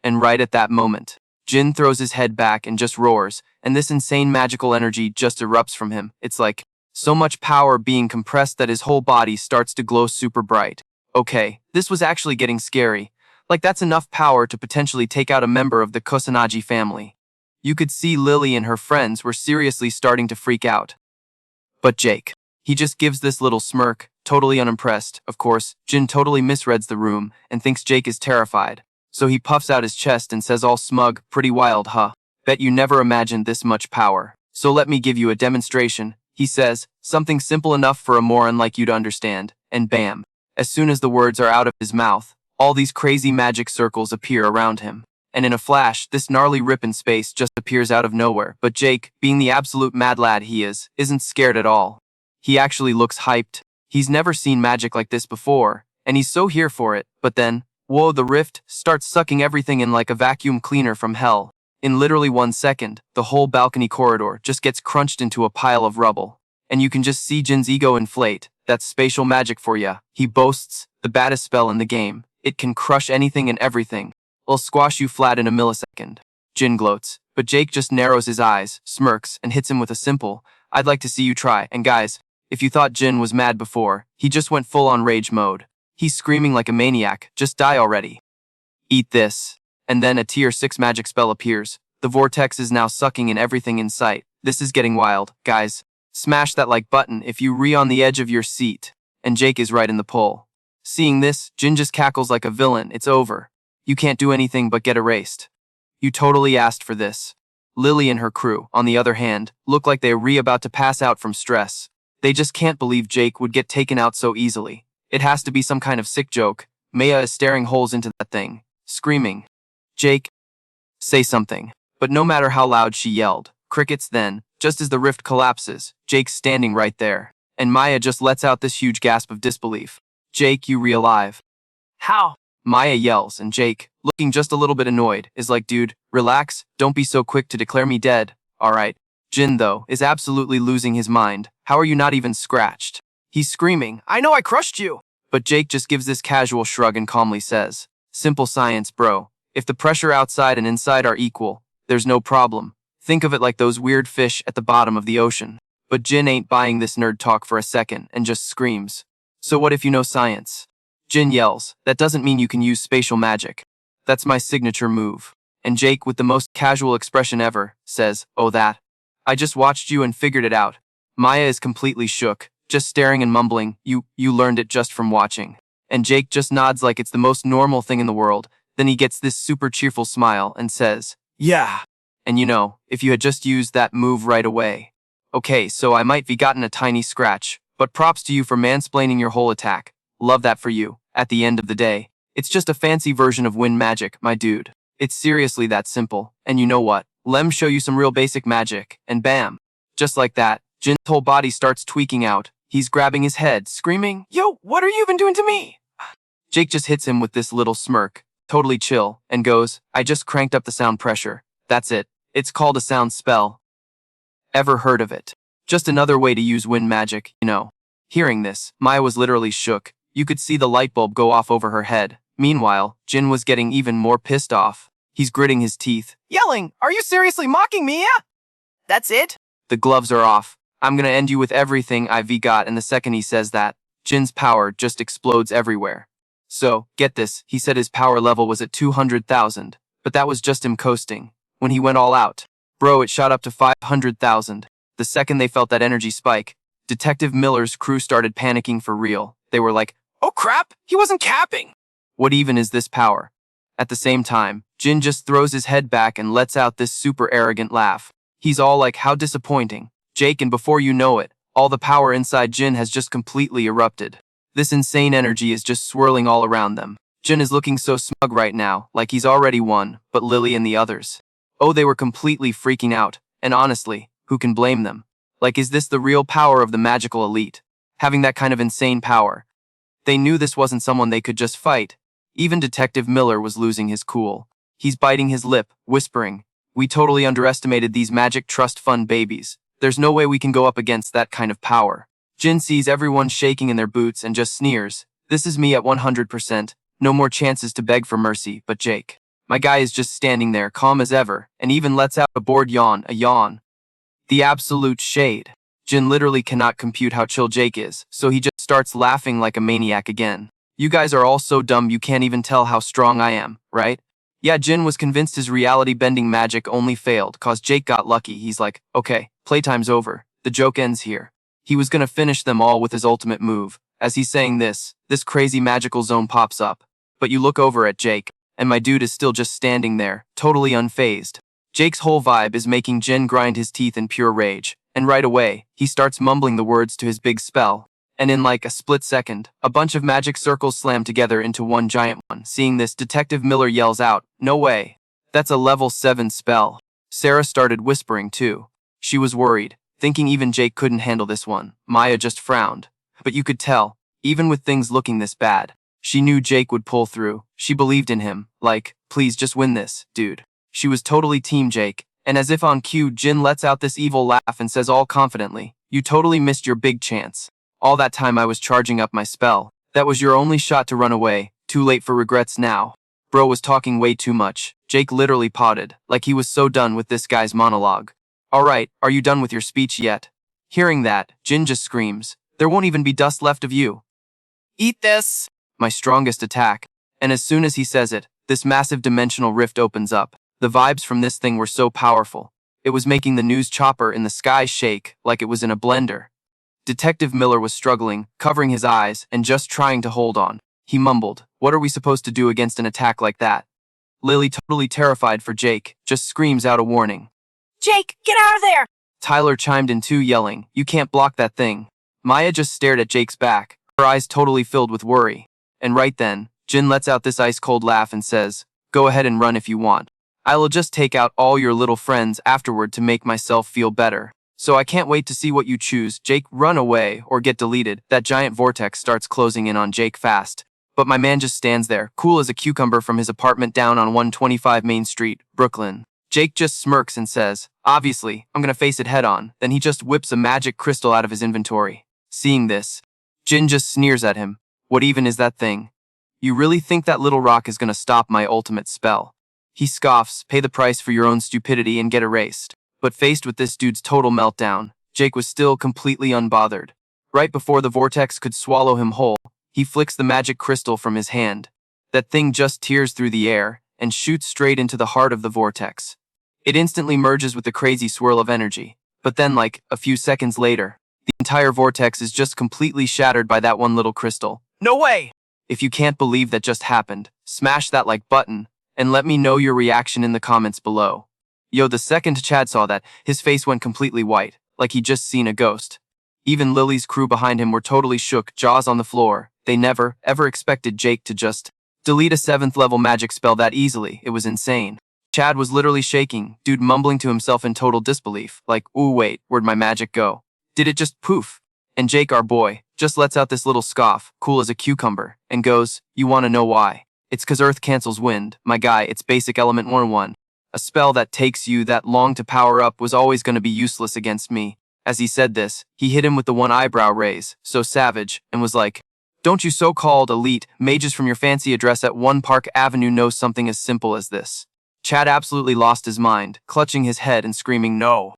And right at that moment, Jin throws his head back and just roars, and this insane magical energy just erupts from him. It's like so much power being compressed that his whole body starts to glow super bright. Okay, this was actually getting scary. Like that's enough power to potentially take out a member of the Kusanagi family. You could see Lily and her friends were seriously starting to freak out. But Jake, he just gives this little smirk, totally unimpressed. Of course, Jin totally misreads the room and thinks Jake is terrified. So he puffs out his chest and says all smug, pretty wild, huh? Bet you never imagined this much power. So let me give you a demonstration, he says, something simple enough for a moron like you to understand. And bam. As soon as the words are out of his mouth, all these crazy magic circles appear around him. And in a flash, this gnarly rip in space just appears out of nowhere. But Jake, being the absolute mad lad he is, isn't scared at all. He actually looks hyped. He's never seen magic like this before, and he's so here for it. But then, whoa, the rift starts sucking everything in like a vacuum cleaner from hell. In literally 1 second, the whole balcony corridor just gets crunched into a pile of rubble. And you can just see Jin's ego inflate. That's spatial magic for ya. He boasts, the baddest spell in the game. It can crush anything and everything. It'll squash you flat in a millisecond. Jin gloats, but Jake just narrows his eyes, smirks, and hits him with a simple, "I'd like to see you try." And guys, if you thought Jin was mad before, he just went full on rage mode. He's screaming like a maniac, "Just die already. Eat this." And then a tier 6 magic spell appears. The vortex is now sucking in everything in sight. This is getting wild, guys. Smash that like button if you on the edge of your seat. And Jake is right in the pull. Seeing this, Jin just cackles like a villain. It's over. You can't do anything but get erased. You totally asked for this. Lily and her crew, on the other hand, look like they're about to pass out from stress. They just can't believe Jake would get taken out so easily. It has to be some kind of sick joke. Maya is staring holes into that thing, screaming, "Jake, say something." But no matter how loud she yelled, crickets. Then, just as the rift collapses, Jake's standing right there. And Maya just lets out this huge gasp of disbelief. "Jake, you re-alive." How? Maya yells, and Jake, looking just a little bit annoyed, is like, "Dude, relax, don't be so quick to declare me dead, alright?" Jin, though, is absolutely losing his mind. "How are you not even scratched?" He's screaming, I know I crushed you. but Jake just gives this casual shrug and calmly says, "Simple science, bro. If the pressure outside and inside are equal, there's no problem. Think of it like those weird fish at the bottom of the ocean." But Jin ain't buying this nerd talk for a second and just screams, "So what if you know science?" Jin yells, "That doesn't mean you can use spatial magic. That's my signature move." And Jake, with the most casual expression ever, says, "Oh that? I just watched you and figured it out." Maya is completely shook, just staring and mumbling, You learned it just from watching." And Jake just nods like it's the most normal thing in the world. Then he gets this super cheerful smile and says, Yeah. "And you know, if you had just used that move right away. Okay, so I might be gotten a tiny scratch, but props to you for mansplaining your whole attack. Love that for you. At the end of the day, it's just a fancy version of wind magic, my dude. It's seriously that simple. And you know what? Lem show you some real basic magic, and bam. Just like that, Jin's whole body starts tweaking out. He's grabbing his head, screaming, Yo, what are you even doing to me? Jake just hits him with this little smirk, totally chill, and goes, "I just cranked up the sound pressure. That's it. It's called a sound spell. Ever heard of it? Just another way to use wind magic, you know." Hearing this, Maya was literally shook. You could see the light bulb go off over her head. Meanwhile, Jin was getting even more pissed off. He's gritting his teeth. Yelling, are you seriously mocking me, yeah? That's it? The gloves are off. "I'm gonna end you with everything I've got." And the second he says that, Jin's power just explodes everywhere. So, get this, he said his power level was at 200,000, but that was just him coasting. When he went all out, bro, it shot up to 500,000. The second they felt that energy spike, Detective Miller's crew started panicking for real. They were like, Oh crap, he wasn't capping. "What even is this power?" At the same time, Jin just throws his head back and lets out this super arrogant laugh. He's all like, "How disappointing, Jake," and before you know it, all the power inside Jin has just completely erupted. This insane energy is just swirling all around them. Jin is looking so smug right now, like he's already won, but Lily and the others, oh, they were completely freaking out, and honestly, who can blame them? Like, is this the real power of the magical elite? Having that kind of insane power. They knew this wasn't someone they could just fight. Even Detective Miller was losing his cool. He's biting his lip, whispering, "We totally underestimated these magic trust fund babies. There's no way we can go up against that kind of power." Jin sees everyone shaking in their boots and just sneers. "This is me at 100%. No more chances to beg for mercy." But Jake, my guy, is just standing there, calm as ever, and even lets out a bored yawn, a yawn. The absolute shade. Jin literally cannot compute how chill Jake is, so he just starts laughing like a maniac again. "You guys are all so dumb you can't even tell how strong I am, right?" Yeah, Jin was convinced his reality-bending magic only failed cause Jake got lucky. He's like, "Okay, playtime's over. The joke ends here." He was gonna finish them all with his ultimate move. As he's saying this crazy magical zone pops up. But you look over at Jake, and my dude is still just standing there, totally unfazed. Jake's whole vibe is making Jin grind his teeth in pure rage, and right away, he starts mumbling the words to his big spell. And in like a split second, a bunch of magic circles slam together into one giant one. Seeing this, Detective Miller yells out, "No way. That's a level 7 spell." Sarah started whispering too. She was worried, thinking even Jake couldn't handle this one. Maya just frowned. But you could tell, even with things looking this bad, she knew Jake would pull through. She believed in him, like, "Please just win this, dude." She was totally team Jake, and as if on cue, Jin lets out this evil laugh and says all confidently, "You totally missed your big chance. All that time I was charging up my spell. That was your only shot to run away. Too late for regrets now." Bro was talking way too much. Jake literally pouted, like he was so done with this guy's monologue. Alright, are you done with your speech yet? Hearing that, Jin just screams, there won't even be dust left of you. Eat this. My strongest attack. And as soon as he says it, this massive dimensional rift opens up. The vibes from this thing were so powerful. It was making the news chopper in the sky shake like it was in a blender. Detective Miller was struggling, covering his eyes, and just trying to hold on. He mumbled, what are we supposed to do against an attack like that? Lily, totally terrified for Jake, just screams out a warning. Jake, get out of there. Tyler chimed in too, yelling, you can't block that thing. Maya just stared at Jake's back, her eyes totally filled with worry. And right then, Jin lets out this ice-cold laugh and says, go ahead and run if you want. I'll just take out all your little friends afterward to make myself feel better. So I can't wait to see what you choose. Jake, run away or get deleted. That giant vortex starts closing in on Jake fast. But my man just stands there, cool as a cucumber from his apartment down on 125 Main Street, Brooklyn. Jake just smirks and says, obviously, I'm gonna face it head on. Then he just whips a magic crystal out of his inventory. Seeing this, Jin just sneers at him. What even is that thing? You really think that little rock is gonna stop my ultimate spell? He scoffs, pay the price for your own stupidity and get erased. But faced with this dude's total meltdown, Jake was still completely unbothered. Right before the vortex could swallow him whole, he flicks the magic crystal from his hand. That thing just tears through the air and shoots straight into the heart of the vortex. It instantly merges with the crazy swirl of energy. But then, like, a few seconds later, the entire vortex is just completely shattered by that one little crystal. No way. If you can't believe that just happened, smash that like button and let me know your reaction in the comments below. Yo, the second Chad saw that, his face went completely white, like he'd just seen a ghost. Even Lily's crew behind him were totally shook, jaws on the floor. They never, ever expected Jake to just delete a 7th level magic spell that easily. It was insane. Chad was literally shaking, dude mumbling to himself in total disbelief, like, ooh wait, where'd my magic go? Did it just poof? And Jake, our boy, just lets out this little scoff, cool as a cucumber, and goes, you wanna know why? It's 'cause Earth cancels wind, my guy, it's basic element 101. A spell that takes you that long to power up was always gonna be useless against me. As he said this, he hit him with the one eyebrow raise, so savage, and was like, don't you so-called elite mages from your fancy address at 1 Park Avenue know something as simple as this? Chad absolutely lost his mind, clutching his head and screaming, no.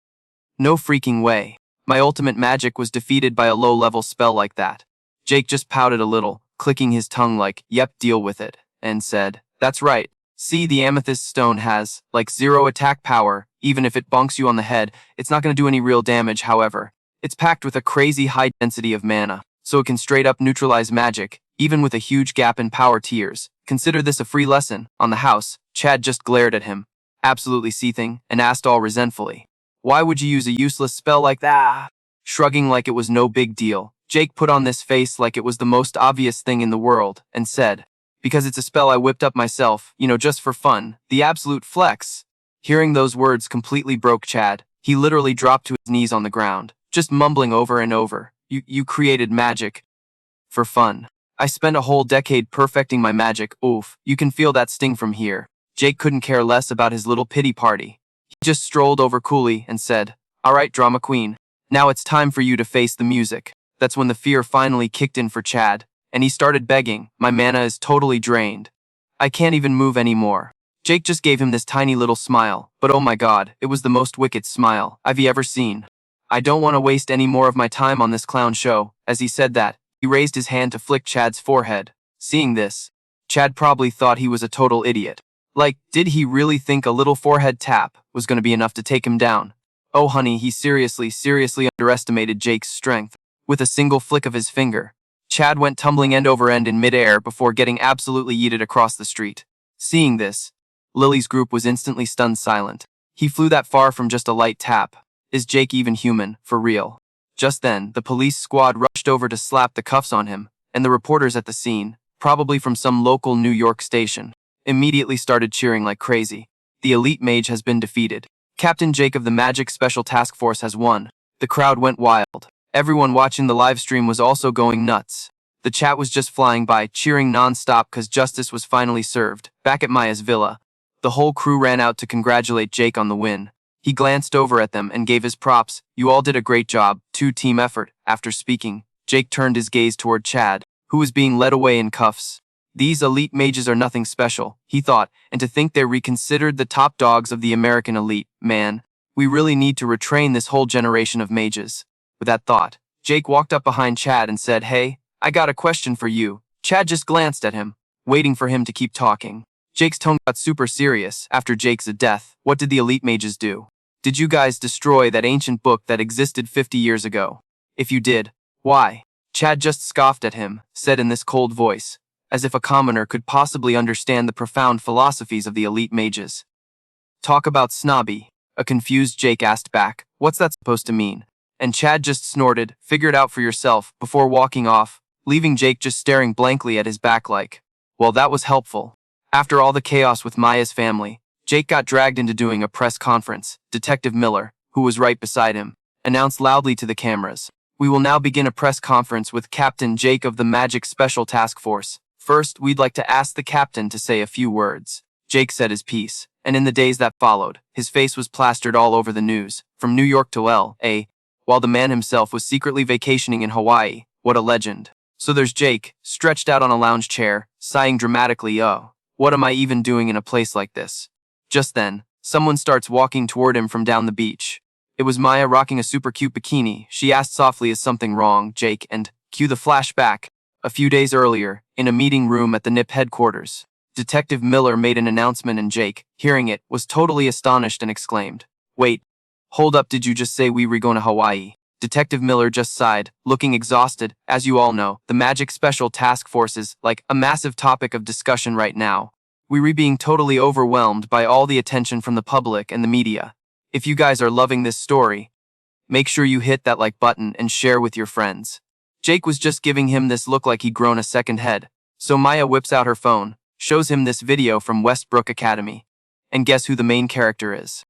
No freaking way. My ultimate magic was defeated by a low-level spell like that. Jake just pouted a little, clicking his tongue like, yep, deal with it, and said, that's right. See, the amethyst stone has, like, 0 attack power. Even if it bonks you on the head, it's not going to do any real damage, however. It's packed with a crazy high density of mana, so it can straight up neutralize magic, even with a huge gap in power tiers. Consider this a free lesson. On the house, Chad just glared at him, absolutely seething, and asked all resentfully, why would you use a useless spell like that? Shrugging like it was no big deal, Jake put on this face like it was the most obvious thing in the world, and said, because it's a spell I whipped up myself, you know, just for fun, the absolute flex. Hearing those words completely broke Chad. He literally dropped to his knees on the ground, just mumbling over and over, you created magic for fun. I spent a whole decade perfecting my magic, oof, you can feel that sting from here. Jake couldn't care less about his little pity party. He just strolled over coolly and said, alright, drama queen, now it's time for you to face the music. That's when the fear finally kicked in for Chad. And he started begging, my mana is totally drained. I can't even move anymore. Jake just gave him this tiny little smile, but oh my god, it was the most wicked smile I've ever seen. I don't want to waste any more of my time on this clown show. As he said that, he raised his hand to flick Chad's forehead. Seeing this, Chad probably thought he was a total idiot. Like, did he really think a little forehead tap was going to be enough to take him down? Oh honey, he seriously underestimated Jake's strength. With a single flick of his finger, Chad went tumbling end over end in midair before getting absolutely yeeted across the street. Seeing this, Lily's group was instantly stunned silent. He flew that far from just a light tap. Is Jake even human, for real? Just then, the police squad rushed over to slap the cuffs on him, and the reporters at the scene, probably from some local New York station, immediately started cheering like crazy. The elite mage has been defeated. Captain Jake of the Magic Special Task Force has won. The crowd went wild. Everyone watching the live stream was also going nuts. The chat was just flying by, cheering non-stop cause justice was finally served. Back at Maya's villa, the whole crew ran out to congratulate Jake on the win. He glanced over at them and gave his props. You all did a great job, team effort. After speaking, Jake turned his gaze toward Chad, who was being led away in cuffs. These elite mages are nothing special, he thought, and to think they're reconsidered the top dogs of the American elite. Man, we really need to retrain this whole generation of mages. With that thought, Jake walked up behind Chad and said, "Hey, I got a question for you." Chad just glanced at him, waiting for him to keep talking. Jake's tone got super serious after Jake's death. What did the elite mages do? Did you guys destroy that ancient book that existed 50 years ago? If you did, why? Chad just scoffed at him, said in this cold voice, as if a commoner could possibly understand the profound philosophies of the elite mages. Talk about snobby, a confused Jake asked back. What's that supposed to mean? And Chad just snorted, figure it out for yourself, before walking off, leaving Jake just staring blankly at his back like, well, that was helpful. After all the chaos with Maya's family, Jake got dragged into doing a press conference. Detective Miller, who was right beside him, announced loudly to the cameras, "We will now begin a press conference with Captain Jake of the Magic Special Task Force. First, we'd like to ask the captain to say a few words." Jake said his piece, and in the days that followed, his face was plastered all over the news, from New York to L.A., while the man himself was secretly vacationing in Hawaii. What a legend. So there's Jake, stretched out on a lounge chair, sighing dramatically, "Oh, what am I even doing in a place like this?" Just then, someone starts walking toward him from down the beach. It was Maya rocking a super cute bikini. She asked softly, "Is something wrong, Jake?" And cue the flashback. A few days earlier, in a meeting room at the NIP headquarters, Detective Miller made an announcement and Jake, hearing it, was totally astonished and exclaimed, "Wait, hold up, did you just say we were going to Hawaii?" Detective Miller just sighed, looking exhausted. As you all know, the Magic Special Task Force is, like, a massive topic of discussion right now. We're being totally overwhelmed by all the attention from the public and the media. If you guys are loving this story, make sure you hit that like button and share with your friends. Jake was just giving him this look like he'd grown a second head. So Maya whips out her phone, shows him this video from Westbrook Academy. And guess who the main character is?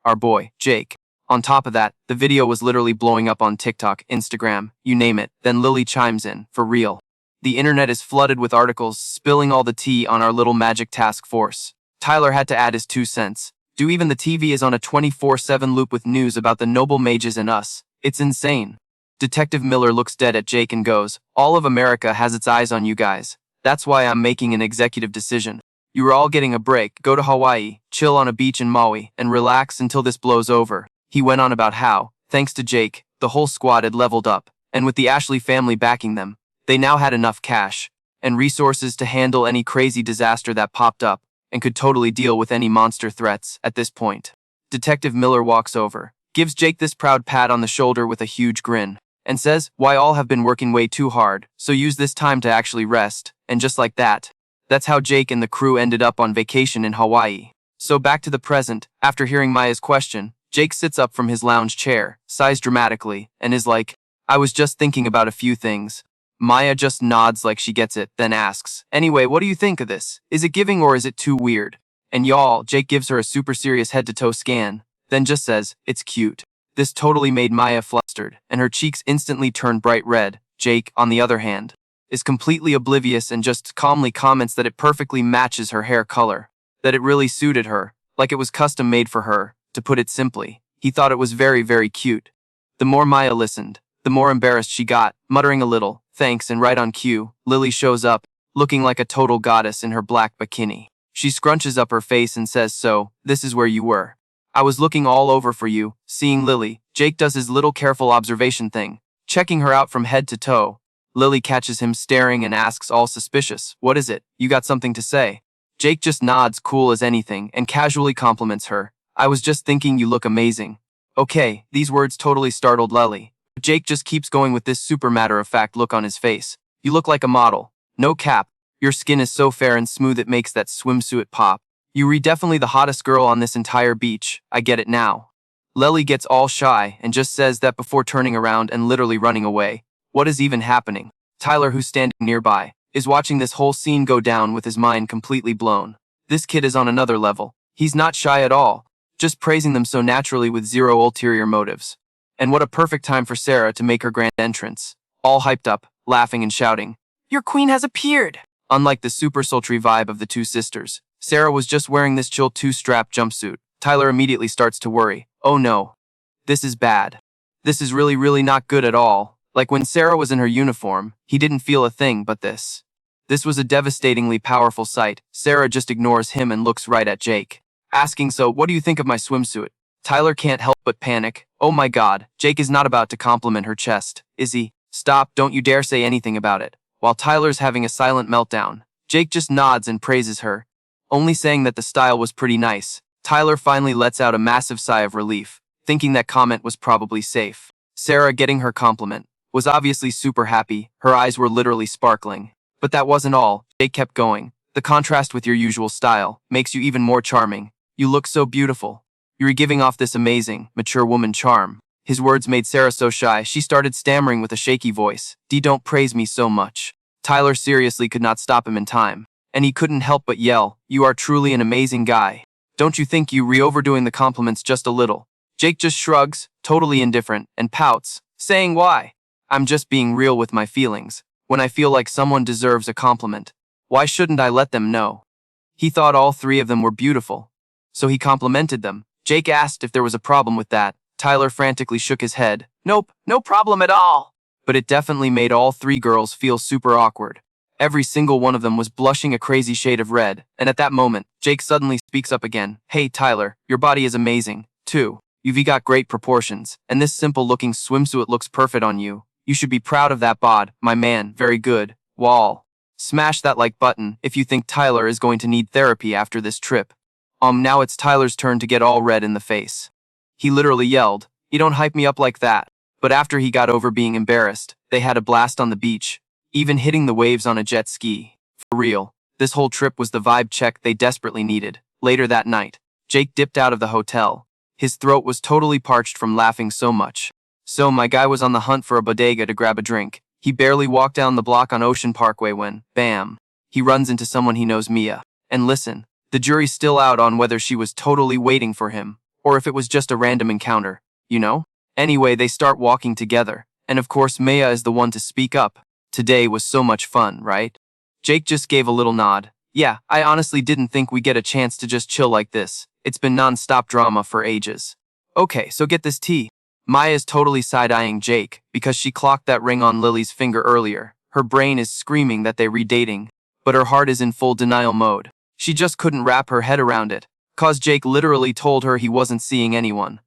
Our boy, Jake. On top of that, the video was literally blowing up on TikTok, Instagram, you name it. Then Lily chimes in, for real. The internet is flooded with articles spilling all the tea on our little magic task force. Tyler had to add his 2 cents. Even the TV is on a 24/7 loop with news about the noble mages and us. It's insane. Detective Miller looks dead at Jake and goes, "All of America has its eyes on you guys. That's why I'm making an executive decision. You are all getting a break, go to Hawaii, chill on a beach in Maui, and relax until this blows over." He went on about how, thanks to Jake, the whole squad had leveled up, and with the Ashley family backing them, they now had enough cash and resources to handle any crazy disaster that popped up, and could totally deal with any monster threats at this point. Detective Miller walks over, gives Jake this proud pat on the shoulder with a huge grin, and says, "Why all have been working way too hard, so use this time to actually rest." And just like that, that's how Jake and the crew ended up on vacation in Hawaii. So back to the present, after hearing Maya's question, Jake sits up from his lounge chair, sighs dramatically, and is like, "I was just thinking about a few things." Maya just nods like she gets it, then asks, "Anyway, what do you think of this? Is it giving or is it too weird?" And y'all, Jake gives her a super serious head-to-toe scan, then just says, "It's cute." This totally made Maya flustered, and her cheeks instantly turned bright red. Jake, on the other hand, is completely oblivious and just calmly comments that it perfectly matches her hair color, that it really suited her, like it was custom made for her. To put it simply, he thought it was very, very cute. The more Maya listened, the more embarrassed she got, muttering a little, "Thanks," and right on cue, Lily shows up, looking like a total goddess in her black bikini. She scrunches up her face and says, "So, this is where you were. I was looking all over for you." Seeing Lily, Jake does his little careful observation thing, checking her out from head to toe. Lily catches him staring and asks, all suspicious, "What is it? You got something to say?" Jake just nods, cool as anything, and casually compliments her. "I was just thinking you look amazing." Okay, these words totally startled Lily. Jake just keeps going with this super matter-of-fact look on his face. "You look like a model. No cap. Your skin is so fair and smooth it makes that swimsuit pop. You're definitely the hottest girl on this entire beach. I get it now." Lily gets all shy and just says that before turning around and literally running away. What is even happening? Tyler, who's standing nearby, is watching this whole scene go down with his mind completely blown. This kid is on another level. He's not shy at all, just praising them so naturally with zero ulterior motives. And what a perfect time for Sarah to make her grand entrance, all hyped up, laughing and shouting, Your queen has appeared. Unlike the super sultry vibe of the two sisters, Sarah was just wearing this chill two-strap jumpsuit. Tyler immediately starts to worry. Oh no. This is bad. This is really, really not good at all. Like when Sarah was in her uniform, he didn't feel a thing, but this This was a devastatingly powerful sight. Sarah just ignores him and looks right at Jake, asking, so what do you think of my swimsuit? Tyler can't help but panic. Oh my god, Jake is not about to compliment her chest, is he? Stop, don't you dare say anything about it. While Tyler's having a silent meltdown, Jake just nods and praises her, only saying that the style was pretty nice. Tyler finally lets out a massive sigh of relief, thinking that comment was probably safe. Sarah, getting her compliment, was obviously super happy. Her eyes were literally sparkling. But that wasn't all. Jake kept going. The contrast with your usual style makes you even more charming. You look so beautiful. You're giving off this amazing, mature woman charm. His words made Sarah so shy, she started stammering with a shaky voice. Don't praise me so much. Tyler seriously could not stop him in time, and he couldn't help but yell, you are truly an amazing guy. Don't you think you overdoing the compliments just a little? Jake just shrugs, totally indifferent, and pouts, saying why? I'm just being real with my feelings. When I feel like someone deserves a compliment, why shouldn't I let them know? He thought all three of them were beautiful, so he complimented them. Jake asked if there was a problem with that. Tyler frantically shook his head. Nope, no problem at all. But it definitely made all three girls feel super awkward. Every single one of them was blushing a crazy shade of red, and at that moment, Jake suddenly speaks up again. Hey Tyler, your body is amazing, too. You've got great proportions, and this simple-looking swimsuit looks perfect on you. You should be proud of that bod, my man, very good. Wall. Smash that like button if you think Tyler is going to need therapy after this trip. Now it's Tyler's turn to get all red in the face. He literally yelled, you don't hype me up like that. But after he got over being embarrassed, they had a blast on the beach, even hitting the waves on a jet ski. For real, this whole trip was the vibe check they desperately needed. Later that night, Jake dipped out of the hotel. His throat was totally parched from laughing so much. So my guy was on the hunt for a bodega to grab a drink. He barely walked down the block on Ocean Parkway when, bam, he runs into someone he knows, Mia. And listen, the jury's still out on whether she was totally waiting for him, or if it was just a random encounter, you know? Anyway, they start walking together, and of course Maya is the one to speak up. Today was so much fun, right? Jake just gave a little nod. Yeah, I honestly didn't think we'd get a chance to just chill like this. It's been non-stop drama for ages. Okay, so get this tea. Maya's totally side-eyeing Jake because she clocked that ring on Lily's finger earlier. Her brain is screaming that they're redating, but her heart is in full denial mode. She just couldn't wrap her head around it, cause Jake literally told her he wasn't seeing anyone.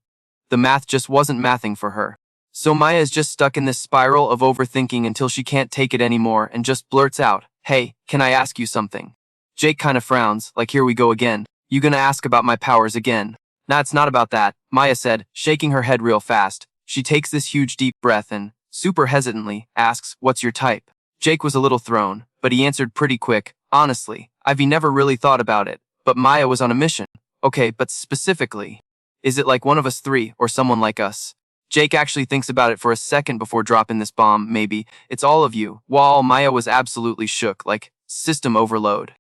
The math just wasn't mathing for her. So Maya is just stuck in this spiral of overthinking until she can't take it anymore and just blurts out, hey, can I ask you something? Jake kinda frowns, like here we go again. You gonna ask about my powers again? Nah, it's not about that, Maya said, shaking her head real fast. She takes this huge deep breath and, super hesitantly, asks, what's your type? Jake was a little thrown, but he answered pretty quick, honestly, I've never really thought about it, but Maya was on a mission. Okay, but specifically, is it like one of us three or someone like us? Jake actually thinks about it for a second before dropping this bomb, maybe. It's all of you. While Maya was absolutely shook, like system overload.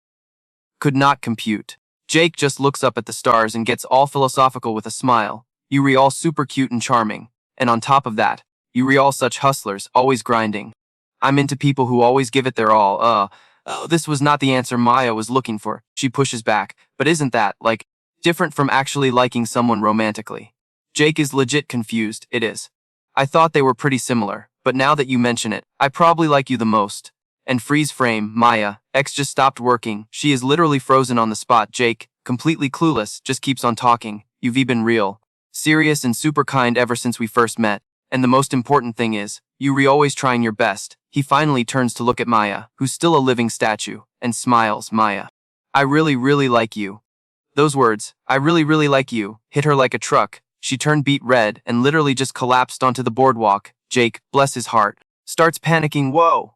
Could not compute. Jake just looks up at the stars and gets all philosophical with a smile. You all super cute and charming. And on top of that, you all such hustlers, always grinding. I'm into people who always give it their all. This was not the answer Maya was looking for. She pushes back. But isn't that, like, different from actually liking someone romantically? Jake is legit confused. It is. I thought they were pretty similar, but now that you mention it, I probably like you the most. And freeze frame, Maya, X just stopped working. She is literally frozen on the spot. Jake, completely clueless, just keeps on talking. You've been real, serious and super kind ever since we first met. And the most important thing is, you always trying your best. He finally turns to look at Maya, who's still a living statue, and smiles. Maya, I really like you. Those words, I really like you, hit her like a truck. She turned beet red and literally just collapsed onto the boardwalk. Jake, bless his heart, starts panicking. Whoa.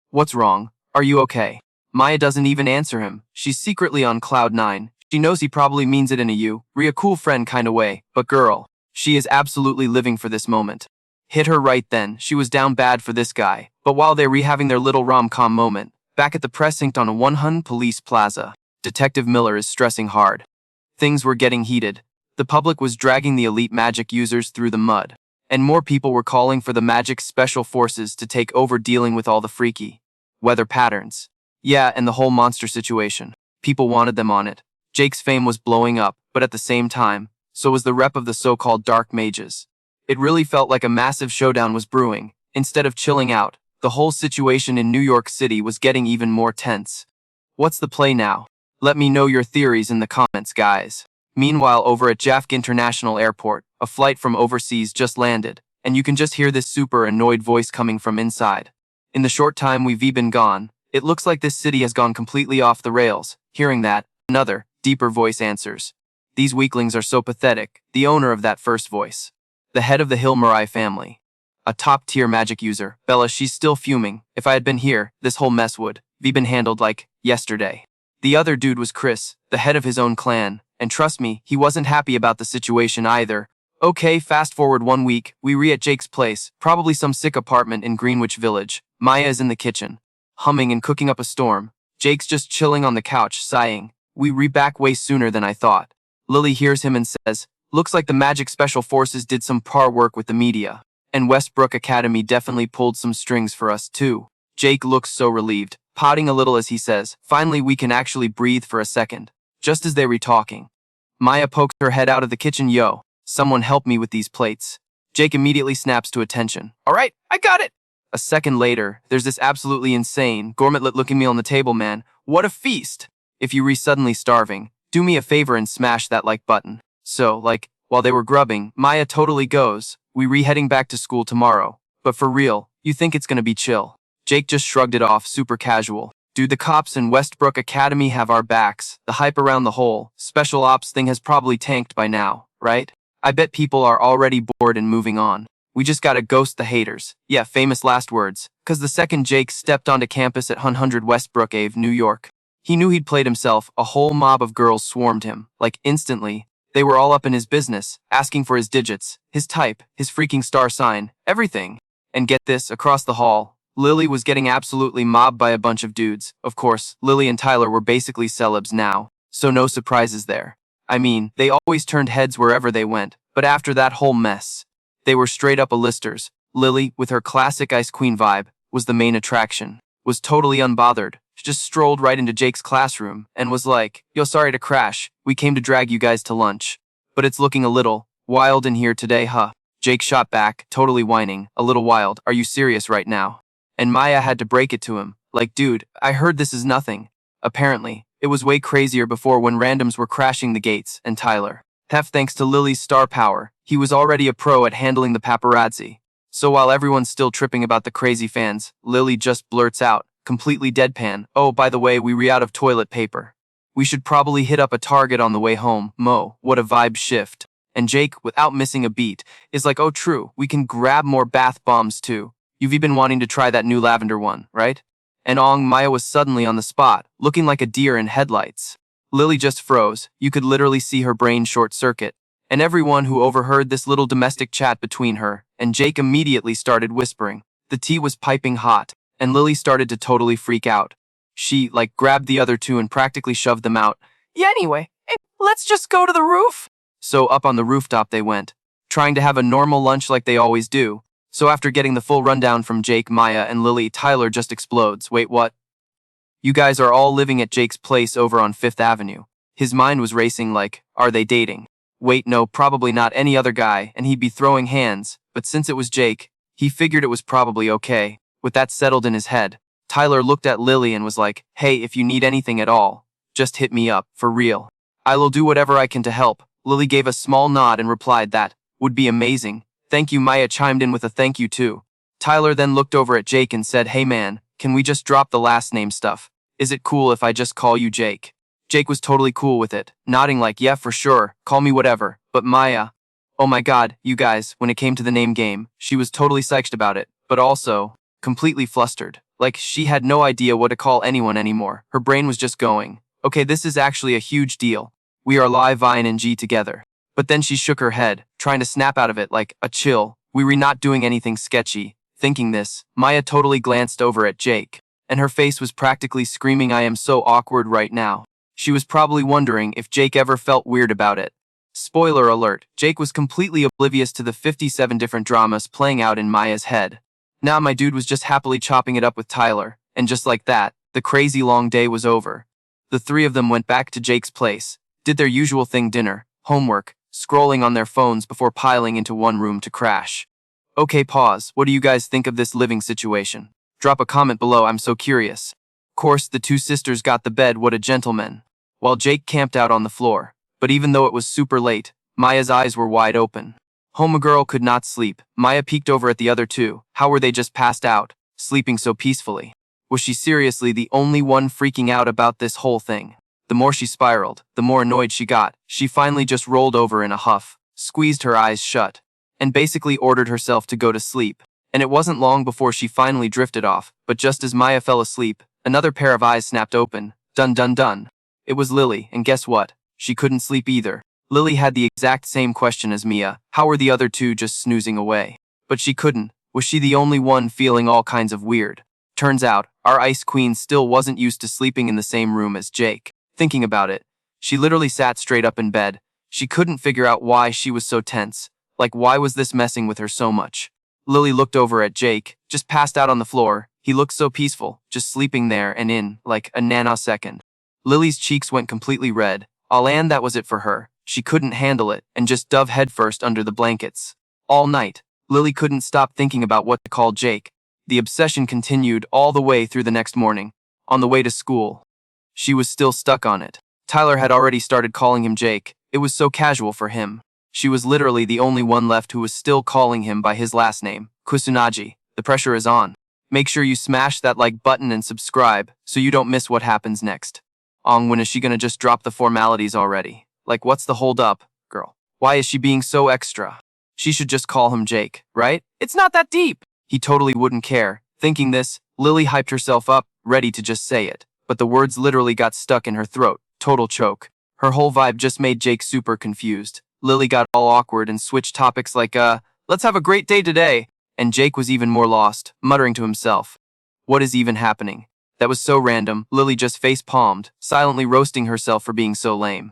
What's wrong? Are you okay? Maya doesn't even answer him. She's secretly on cloud 9. She knows he probably means it in a cool friend kinda way, but girl, she is absolutely living for this moment. Hit her right then. She was down bad for this guy. But while they're having their little rom-com moment, back at the precinct on a 100 Police Plaza, Detective Miller is stressing hard. Things were getting heated. The public was dragging the elite magic users through the mud, and more people were calling for the magic special forces to take over dealing with all the freaky weather patterns. Yeah, and the whole monster situation. People wanted them on it. Jake's fame was blowing up, but at the same time, so was the rep of the so-called dark mages. It really felt like a massive showdown was brewing. Instead of chilling out, The whole situation in New York City was getting even more tense. What's the play now? Let me know your theories in the comments, guys. Meanwhile, over at JFK International Airport, a flight from overseas just landed, and you can just hear this super annoyed voice coming from inside. In the short time we've been gone, it looks like this city has gone completely off the rails. Hearing that, another, deeper voice answers. These weaklings are so pathetic, the owner of that first voice. The head of the Hill Murai family. A top-tier magic user. Bella, she's still fuming. If I had been here, this whole mess would be been handled like yesterday. The other dude was Chris, the head of his own clan, and trust me, he wasn't happy about the situation either. Okay, fast forward 1 week, we at Jake's place, probably some sick apartment in Greenwich Village. Maya is in the kitchen, humming and cooking up a storm. Jake's just chilling on the couch, sighing. We back way sooner than I thought. Lily hears him and says, looks like the Magic Special Forces did some par work with the media. And Westbrook Academy definitely pulled some strings for us too. Jake looks so relieved, pouting a little as he says, finally we can actually breathe for a second. Just as they were talking, Maya pokes her head out of the kitchen. Yo, someone help me with these plates. Jake immediately snaps to attention. All right, I got it. A second later, there's this absolutely insane, gourmetlet-looking meal on the table, man. What a feast! If you suddenly starving, do me a favor and smash that like button. So, while they were grubbing, Maya totally goes, we heading back to school tomorrow. But for real, you think it's gonna be chill? Jake just shrugged it off, super casual. Dude, the cops in Westbrook Academy have our backs. The hype around the whole special ops thing has probably tanked by now, right? I bet people are already bored and moving on. We just gotta ghost the haters. Yeah, famous last words. Cause the second Jake stepped onto campus at 100 Westbrook Ave, New York, he knew he'd played himself. A whole mob of girls swarmed him, instantly. They were all up in his business, asking for his digits, his type, his freaking star sign, everything. And get this, across the hall, Lily was getting absolutely mobbed by a bunch of dudes. Of course, Lily and Tyler were basically celebs now, so no surprises there. I mean, they always turned heads wherever they went, but after that whole mess, they were straight up A-listers. Lily, with her classic Ice Queen vibe, was the main attraction, was totally unbothered. She just strolled right into Jake's classroom and was like, yo, sorry to crash, we came to drag you guys to lunch. But it's looking a little wild in here today, huh? Jake shot back, totally whining, a little wild, are you serious right now? And Maya had to break it to him, dude, I heard this is nothing. Apparently, it was way crazier before when randoms were crashing the gates, and Tyler. Thanks to Lily's star power, he was already a pro at handling the paparazzi. So while everyone's still tripping about the crazy fans, Lily just blurts out, completely deadpan, oh, by the way, we out of toilet paper. We should probably hit up a Target on the way home. Mo, what a vibe shift. And Jake, without missing a beat, is like, oh true, we can grab more bath bombs too. You've been wanting to try that new lavender one, right? And Maya was suddenly on the spot, looking like a deer in headlights. Lily just froze, you could literally see her brain short circuit. And everyone who overheard this little domestic chat between her and Jake immediately started whispering. The tea was piping hot, and Lily started to totally freak out. She, grabbed the other two and practically shoved them out. Yeah, anyway, let's just go to the roof. So up on the rooftop they went, trying to have a normal lunch like they always do. So after getting the full rundown from Jake, Maya, and Lily, Tyler just explodes. Wait, what? You guys are all living at Jake's place over on 5th Avenue. His mind was racing are they dating? Wait, no, probably not any other guy, and he'd be throwing hands, but since it was Jake, he figured it was probably okay. With that settled in his head, Tyler looked at Lily and was like, hey, if you need anything at all, just hit me up, for real. I'll do whatever I can to help. Lily gave a small nod and replied that would be amazing. Thank you. Maya chimed in with a thank you too. Tyler then looked over at Jake and said, hey man, can we just drop the last name stuff? Is it cool if I just call you Jake? Jake was totally cool with it, nodding yeah, for sure, call me whatever. But Maya, oh my god, you guys, when it came to the name game, she was totally psyched about it, but also completely flustered. She had no idea what to call anyone anymore. Her brain was just going, okay, this is actually a huge deal. We are live Vine and G together. But then she shook her head, trying to snap out of it a chill. We were not doing anything sketchy. Thinking this, Maya totally glanced over at Jake, and her face was practically screaming, I am so awkward right now. She was probably wondering if Jake ever felt weird about it. Spoiler alert, Jake was completely oblivious to the 57 different dramas playing out in Maya's head. Now my dude was just happily chopping it up with Tyler, and just like that, the crazy long day was over. The three of them went back to Jake's place, did their usual thing, dinner, homework, scrolling on their phones before piling into one room to crash. Okay, pause. What do you guys think of this living situation? Drop a comment below, I'm so curious. Course, the two sisters got the bed, what a gentleman. While Jake camped out on the floor. But even though it was super late, Maya's eyes were wide open. Homegirl could not sleep. Maya peeked over at the other two. How were they just passed out, sleeping so peacefully? Was she seriously the only one freaking out about this whole thing? The more she spiraled, the more annoyed she got. She finally just rolled over in a huff, squeezed her eyes shut, and basically ordered herself to go to sleep. And it wasn't long before she finally drifted off, but just as Maya fell asleep, another pair of eyes snapped open. Dun dun dun. It was Lily, and guess what? She couldn't sleep either. Lily had the exact same question as Mia. How were the other two just snoozing away? But she couldn't. Was she the only one feeling all kinds of weird? Turns out, our Ice Queen still wasn't used to sleeping in the same room as Jake. Thinking about it, she literally sat straight up in bed. She couldn't figure out why she was so tense. Like, why was this messing with her so much? Lily looked over at Jake, just passed out on the floor. He looked so peaceful, just sleeping there and in, like, a nanosecond. Lily's cheeks went completely red. And that was it for her. She couldn't handle it and just dove headfirst under the blankets. All night, Lily couldn't stop thinking about what to call Jake. The obsession continued all the way through the next morning. On the way to school, she was still stuck on it. Tyler had already started calling him Jake. It was so casual for him. She was literally the only one left who was still calling him by his last name, Kusunaji. The pressure is on. Make sure you smash that like button and subscribe so you don't miss what happens next. When is she gonna just drop the formalities already? Like, what's the hold up, girl? Why is she being so extra? She should just call him Jake, right? It's not that deep. He totally wouldn't care. Thinking this, Lily hyped herself up, ready to just say it. But the words literally got stuck in her throat. Total choke. Her whole vibe just made Jake super confused. Lily got all awkward and switched topics like, let's have a great day today. And Jake was even more lost, muttering to himself. What is even happening? That was so random. Lily just face-palmed, silently roasting herself for being so lame.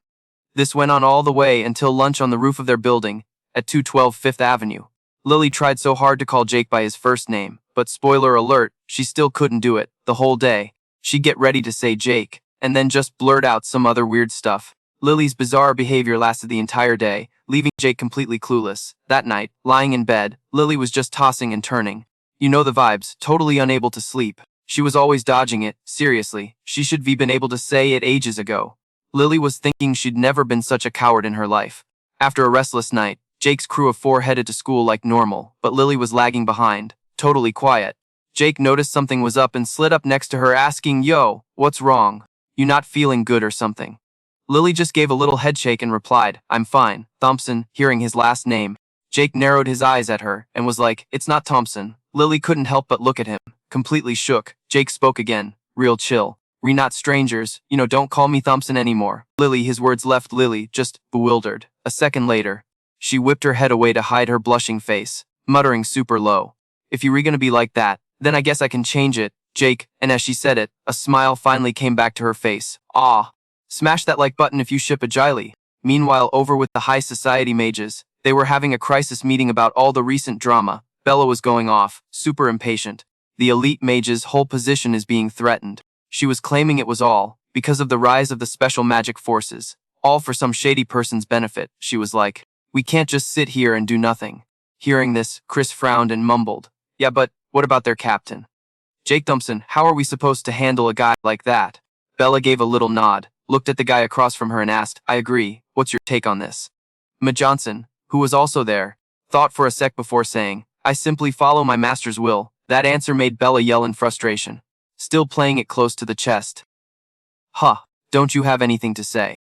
This went on all the way until lunch on the roof of their building, at 212 Fifth Avenue. Lily tried so hard to call Jake by his first name, but spoiler alert, she still couldn't do it. The whole day, she'd get ready to say Jake, and then just blurt out some other weird stuff. Lily's bizarre behavior lasted the entire day, leaving Jake completely clueless. That night, lying in bed, Lily was just tossing and turning. You know the vibes, totally unable to sleep. She was always dodging it. Seriously, she should have been able to say it ages ago. Lily was thinking she'd never been such a coward in her life. After a restless night, Jake's crew of four headed to school like normal, but Lily was lagging behind, totally quiet. Jake noticed something was up and slid up next to her asking, "Yo, what's wrong? You not feeling good or something?" Lily just gave a little headshake and replied, "I'm fine." Thompson, hearing his last name. Jake narrowed his eyes at her and was like, "It's not Thompson." Lily couldn't help but look at him, completely shook. Jake spoke again, real chill. "We not strangers, don't call me Thompson anymore." Lily, his words left Lily just bewildered. A second later, she whipped her head away to hide her blushing face, muttering super low, "If you were gonna be like that, then I guess I can change it, Jake." And as she said it, a smile finally came back to her face. "Ah. Smash that like button if you ship a Jiley." Meanwhile, over with the high society mages, they were having a crisis meeting about all the recent drama. Bella was going off, super impatient. The elite mage's whole position is being threatened. She was claiming it was all because of the rise of the special magic forces, all for some shady person's benefit. She was like, "We can't just sit here and do nothing." Hearing this, Chris frowned and mumbled, "Yeah, but what about their captain? Jake Thompson, how are we supposed to handle a guy like that?" Bella gave a little nod, looked at the guy across from her and asked, "I agree. What's your take on this?" Johnson, who was also there, thought for a sec before saying, "I simply follow my master's will." That answer made Bella yell in frustration, still playing it close to the chest. "Huh, don't you have anything to say?"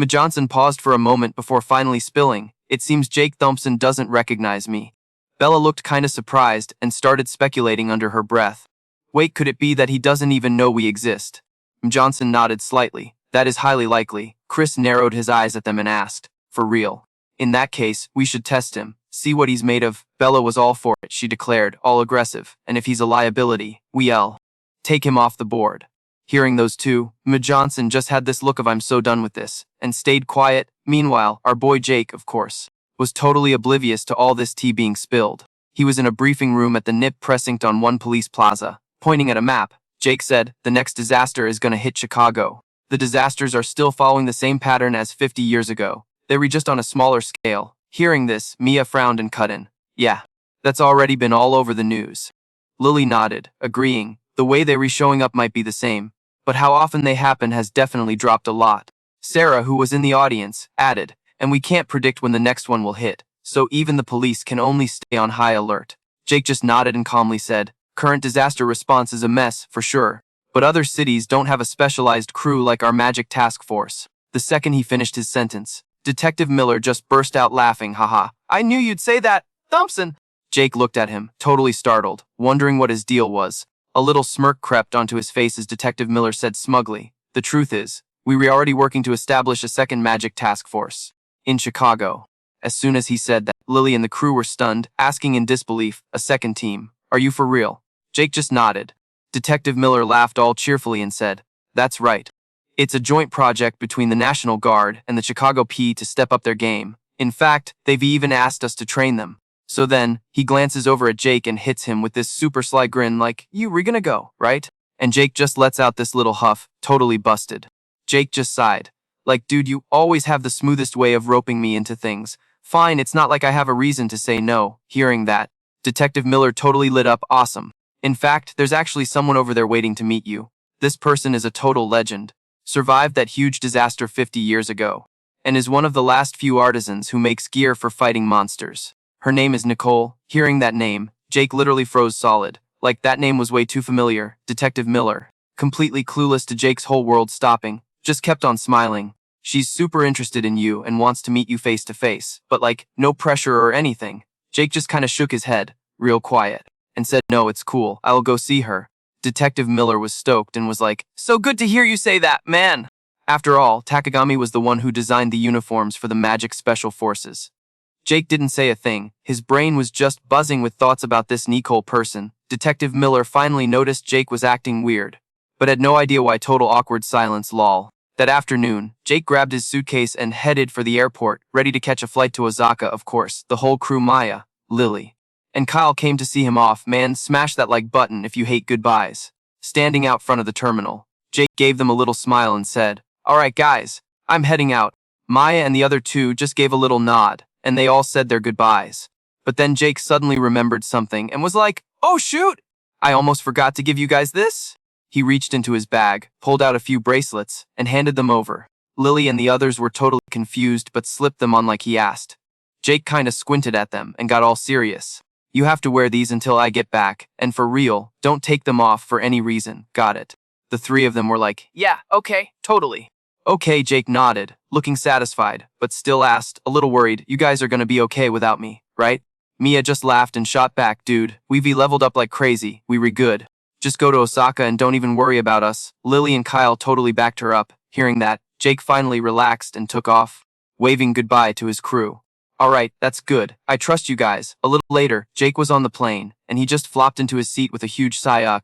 Johnson paused for a moment before finally spilling, "It seems Jake Thompson doesn't recognize me." Bella looked kinda surprised and started speculating under her breath. "Wait, could it be that he doesn't even know we exist?" Johnson nodded slightly. "That is highly likely." Chris narrowed his eyes at them and asked, "For real? In that case, we should test him, see what he's made of." Bella was all for it, she declared, all aggressive, "And if he's a liability, we'll take him off the board." Hearing those two, Johnson just had this look of "I'm so done with this," and stayed quiet. Meanwhile, our boy Jake, of course, was totally oblivious to all this tea being spilled. He was in a briefing room at the NIP precinct on One Police Plaza. Pointing at a map, Jake said, "The next disaster is gonna hit Chicago." The disasters are still following the same pattern as 50 years ago. They were just on a smaller scale. Hearing this, Mia frowned and cut in. "Yeah, that's already been all over the news." Lily nodded, agreeing. The way they re-showing up might be the same, but how often they happen has definitely dropped a lot. Sarah, who was in the audience, added, and we can't predict when the next one will hit, so even the police can only stay on high alert. Jake just nodded and calmly said, current disaster response is a mess, for sure, but other cities don't have a specialized crew like our magic task force. The second he finished his sentence, Detective Miller just burst out laughing, haha. I knew you'd say that, Thompson. Jake looked at him, totally startled, wondering what his deal was. A little smirk crept onto his face as Detective Miller said smugly, the truth is, we were already working to establish a second magic task force. In Chicago. As soon as he said that, Lily and the crew were stunned, asking in disbelief, a second team. Are you for real? Jake just nodded. Detective Miller laughed all cheerfully and said, that's right. It's a joint project between the National Guard and the Chicago P to step up their game. In fact, they've even asked us to train them. So then, he glances over at Jake and hits him with this super sly grin like, we're gonna go, right? And Jake just lets out this little huff, totally busted. Jake just sighed. Like, dude, you always have the smoothest way of roping me into things. Fine, it's not like I have a reason to say no. Hearing that, Detective Miller totally lit up, awesome. In fact, there's actually someone over there waiting to meet you. This person is a total legend. Survived that huge disaster 50 years ago. And is one of the last few artisans who makes gear for fighting monsters. Her name is Nicole. Hearing that name, Jake literally froze solid. Like that name was way too familiar. Detective Miller, completely clueless to Jake's whole world stopping, just kept on smiling. She's super interested in you and wants to meet you face to face, but like, no pressure or anything. Jake just kinda shook his head, real quiet, and said, no, it's cool, I'll go see her. Detective Miller was stoked and was like, so good to hear you say that, man. After all, Takagami was the one who designed the uniforms for the Magic Special Forces. Jake didn't say a thing. His brain was just buzzing with thoughts about this Nicole person. Detective Miller finally noticed Jake was acting weird, but had no idea why. Total awkward silence, lol. That afternoon, Jake grabbed his suitcase and headed for the airport, ready to catch a flight to Osaka, of course. The whole crew, Maya, Lily, and Kyle came to see him off. Man, smash that like button if you hate goodbyes. Standing out front of the terminal, Jake gave them a little smile and said, alright guys, I'm heading out. Maya and the other two just gave a little nod, and they all said their goodbyes. But then Jake suddenly remembered something and was like, oh shoot! I almost forgot to give you guys this. He reached into his bag, pulled out a few bracelets, and handed them over. Lily and the others were totally confused but slipped them on like he asked. Jake kinda squinted at them and got all serious. You have to wear these until I get back, and for real, don't take them off for any reason, got it? The three of them were like, Yeah, okay, totally. okay, Jake nodded, looking satisfied, but still asked, a little worried, you guys are gonna be okay without me, right? Mia just laughed and shot back, dude, we've leveled up like crazy, we re good. Just go to Osaka and don't even worry about us. Lily and Kyle totally backed her up. Hearing that, Jake finally relaxed and took off, waving goodbye to his crew. Alright, that's good, I trust you guys. A little later, Jake was on the plane, and he just flopped into his seat with a huge sigh.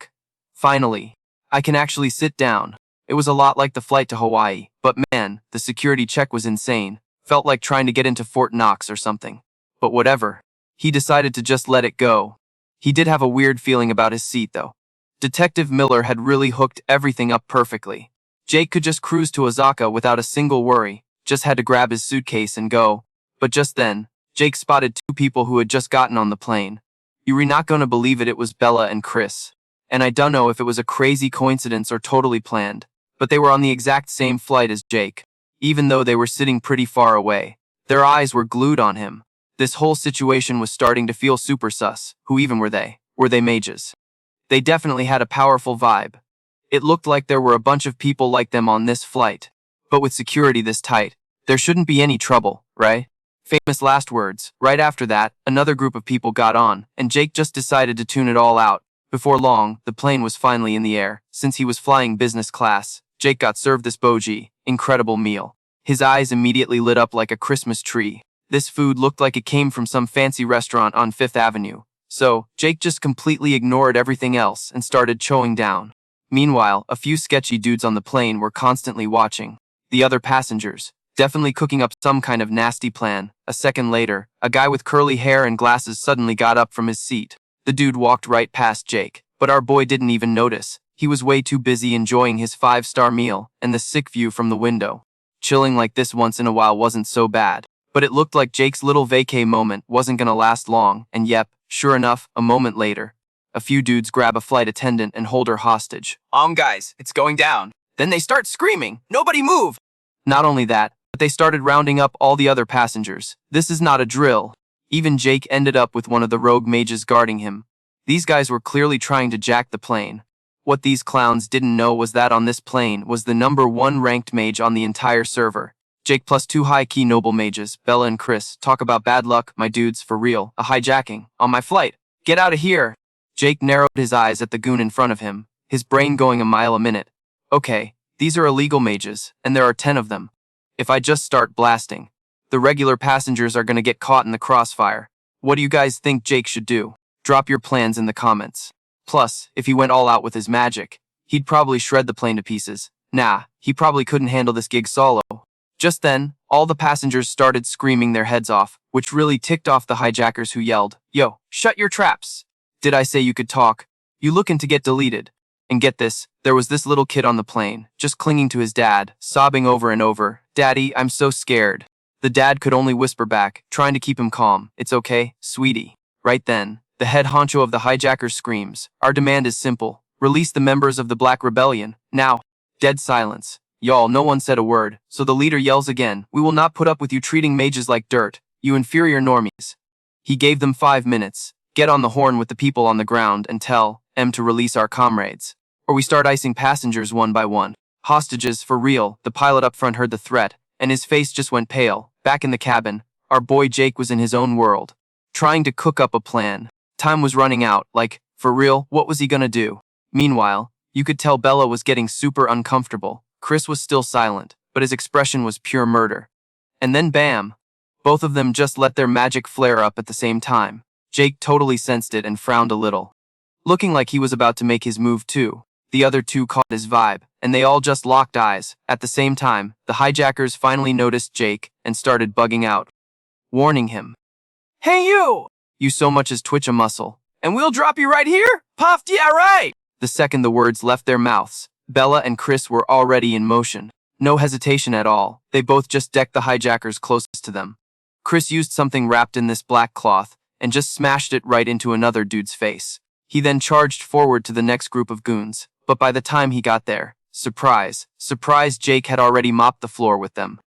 Finally, I can actually sit down. It was a lot like the flight to Hawaii, but man, the security check was insane. Felt like trying to get into Fort Knox or something. But whatever. He decided to just let it go. He did have a weird feeling about his seat though. Detective Miller had really hooked everything up perfectly. Jake could just cruise to Osaka without a single worry, just had to grab his suitcase and go. But just then, Jake spotted two people who had just gotten on the plane. You're not gonna believe it, it was Bella and Chris. And I don't know if it was a crazy coincidence or totally planned, but they were on the exact same flight as Jake. Even though they were sitting pretty far away, their eyes were glued on him. This whole situation was starting to feel super sus. Who even were they? Were they mages? They definitely had a powerful vibe. It looked like there were a bunch of people like them on this flight. But with security this tight, there shouldn't be any trouble, right? Famous last words. Right after that, another group of people got on, and Jake just decided to tune it all out. Before long, the plane was finally in the air. Since he was flying business class, Jake got served this boji, incredible meal. His eyes immediately lit up like a Christmas tree. This food looked like it came from some fancy restaurant on Fifth Avenue. So, Jake just completely ignored everything else and started chowing down. Meanwhile, a few sketchy dudes on the plane were constantly watching the other passengers, definitely cooking up some kind of nasty plan. A second later, a guy with curly hair and glasses suddenly got up from his seat. The dude walked right past Jake, but our boy didn't even notice. He was way too busy enjoying his 5-star meal and the sick view from the window. Chilling like this once in a while wasn't so bad, but it looked like Jake's little vacay moment wasn't gonna last long, and yep, sure enough, a moment later, A few dudes grab a flight attendant and hold her hostage. Guys, it's going down. Then they start screaming, "Nobody move!" Not only that, but they started rounding up all the other passengers. This is not a drill. Even Jake ended up with one of the rogue mages guarding him. These guys were clearly trying to jack the plane. What these clowns didn't know was that on this plane was the #1 ranked mage on the entire server. Jake plus 2 high-key noble mages, Bella and Chris. Talk about bad luck, my dudes, for real. A hijacking. On my flight. Get out of here. Jake narrowed his eyes at the goon in front of him, his brain going a mile a minute. Okay, these are illegal mages, and there are 10 of them. If I just start blasting, the regular passengers are gonna get caught in the crossfire. What do you guys think Jake should do? Drop your plans in the comments. Plus, if he went all out with his magic, he'd probably shred the plane to pieces. Nah, he probably couldn't handle this gig solo. Just then, all the passengers started screaming their heads off, which really ticked off the hijackers who yelled, "Yo, shut your traps! Did I say you could talk? You looking to get deleted?" And get this, there was this little kid on the plane, just clinging to his dad, sobbing over and over, "Daddy, I'm so scared." The dad could only whisper back, trying to keep him calm, "It's okay, sweetie." Right then, the head honcho of the hijackers screams, "Our demand is simple. Release the members of the Black Rebellion, now." Dead silence. Y'all, no one said a word, so the leader yells again, "We will not put up with you treating mages like dirt, you inferior normies." He gave them 5 minutes. Get on the horn with the people on the ground and tell them to release our comrades, or we start icing passengers one by one. Hostages, for real. The pilot up front heard the threat, and his face just went pale. Back in the cabin, our boy Jake was in his own world, trying to cook up a plan. Time was running out, like, for real, what was he gonna do? Meanwhile, you could tell Bella was getting super uncomfortable. Chris was still silent, but his expression was pure murder. And then bam! Both of them just let their magic flare up at the same time. Jake totally sensed it and frowned a little, looking like he was about to make his move too. The other two caught his vibe, and they all just locked eyes. At the same time, the hijackers finally noticed Jake and started bugging out, warning him. "Hey you! You so much as twitch a muscle, And we'll drop you right here? Puffed, yeah right! the second the words left their mouths. Bella and Chris were already in motion. No hesitation at all, they both just decked the hijackers closest to them. Chris used something wrapped in this black cloth and just smashed it right into another dude's face. He then charged forward to the next group of goons, but by the time he got there, surprise, Jake had already mopped the floor with them.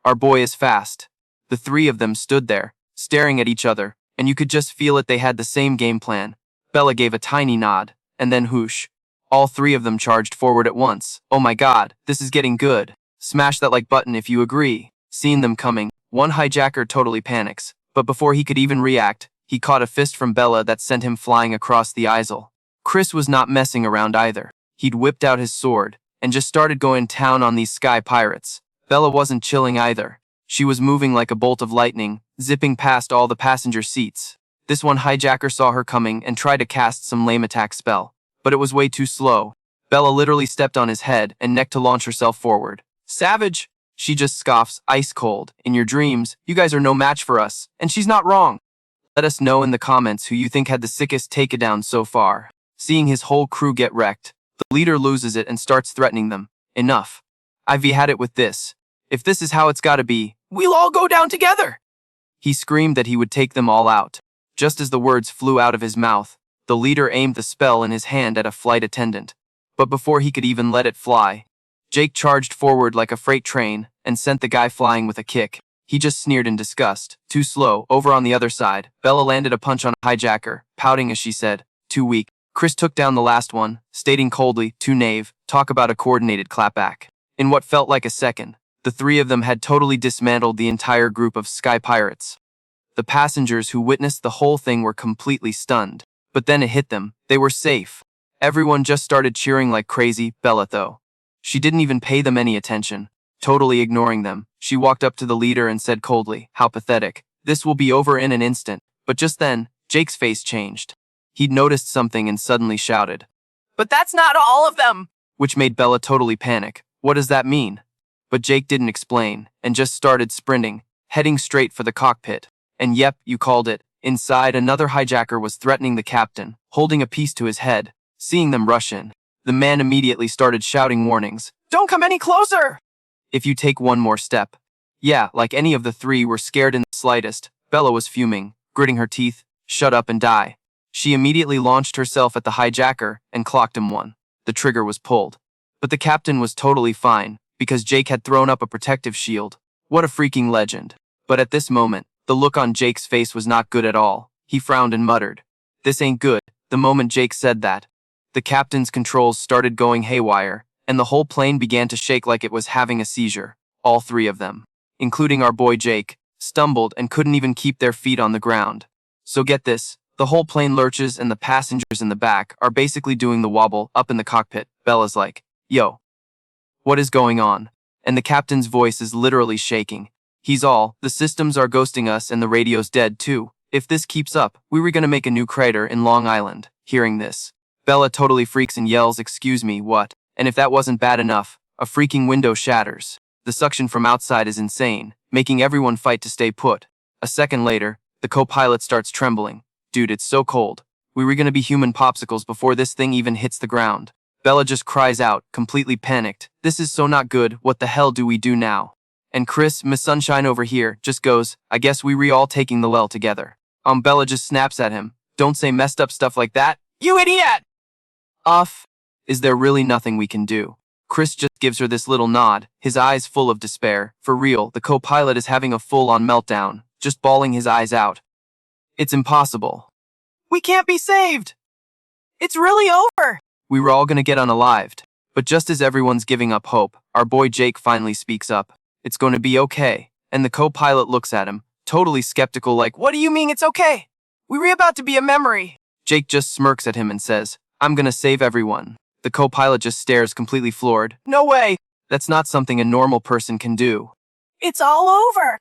Our boy is fast. The 3 of them stood there, staring at each other, and you could just feel it, they had the same game plan. Bella gave a tiny nod, and then whoosh. All 3 of them charged forward at once. Oh my god, this is getting good. Smash that like button if you agree. Seeing them coming, one hijacker totally panics, but before he could even react, he caught a fist from Bella that sent him flying across the aisle. Chris was not messing around either. He'd whipped out his sword and just started going town on these sky pirates. Bella wasn't chilling either. She was moving like a bolt of lightning, zipping past all the passenger seats. This one hijacker saw her coming and tried to cast some lame attack spell, but it was way too slow. Bella literally stepped on his head and neck to launch herself forward. "Savage!" She just scoffs, ice cold. "In your dreams, you guys are no match for us, and she's not wrong." Let us know in the comments who you think had the sickest takedown so far. Seeing his whole crew get wrecked, the leader loses it and starts threatening them. Enough. I've had it with this. If this is how it's gotta be, We'll all go down together! he screamed that he would take them all out. Just as the words flew out of his mouth, the leader aimed the spell in his hand at a flight attendant. But before he could even let it fly, Jake charged forward like a freight train and sent the guy flying with a kick. He just sneered in disgust. Too slow. Over on the other side, Bella landed a punch on a hijacker, pouting as she said, "Too weak." Chris took down the last one, stating coldly, "Too knave." Talk about a coordinated clapback. In what felt like a second, the 3 of them had totally dismantled the entire group of sky pirates. The passengers who witnessed the whole thing were completely stunned. But then it hit them. They were safe. Everyone just started cheering like crazy. Bella, though, she didn't even pay them any attention. Totally ignoring them, she walked up to the leader and said coldly, "How pathetic. This will be over in an instant." But just then, Jake's face changed. He'd noticed something and suddenly shouted, But that's not all of them! which made Bella totally panic. What does that mean? But Jake didn't explain, and just started sprinting, heading straight for the cockpit. And yep, you called it. Inside, another hijacker was threatening the captain, holding a piece to his head. Seeing them rush in, the man immediately started shouting warnings. Don't come any closer! If you take one more step. Yeah, like any of the 3 were scared in the slightest. Bella was fuming, gritting her teeth. Shut up and die. She immediately launched herself at the hijacker and clocked him one. The trigger was pulled. But the captain was totally fine, because Jake had thrown up a protective shield. What a freaking legend. But at this moment, the look on Jake's face was not good at all. He frowned and muttered, "This ain't good." The moment Jake said that, the captain's controls started going haywire, and the whole plane began to shake like it was having a seizure. All three of them, including our boy Jake, stumbled and couldn't even keep their feet on the ground. So get this, the whole plane lurches and the passengers in the back are basically doing the wobble up in the cockpit. Bella's like, "Yo, what is going on?" And the captain's voice is literally shaking. The systems are ghosting us and the radio's dead too. If this keeps up, we were gonna make a new crater in Long Island." Hearing this, Bella totally freaks and yells, "Excuse me, what?" And if that wasn't bad enough, a freaking window shatters. The suction from outside is insane, making everyone fight to stay put. A second later, the co-pilot starts trembling. "Dude, it's so cold. We were gonna be human popsicles before this thing even hits the ground." Bella just cries out, completely panicked. "This is so not good, what the hell do we do now?" And Chris, Miss Sunshine over here, just goes, "I guess we all taking the L together." Bella just snaps at him, "Don't say messed up stuff like that, You idiot! Is there really nothing we can do?" Chris just gives her this little nod, his eyes full of despair. For real, the co-pilot is having a full-on meltdown, just bawling his eyes out. "It's impossible. We can't be saved. It's really over." We were all gonna get unalived." But just as everyone's giving up hope, our boy Jake finally speaks up. "It's gonna be okay." And the co-pilot looks at him, totally skeptical like, What do you mean it's okay? We were about to be a memory. Jake just smirks at him and says, "I'm gonna save everyone." The co-pilot just stares, completely floored. No way. That's not something a normal person can do. It's all over.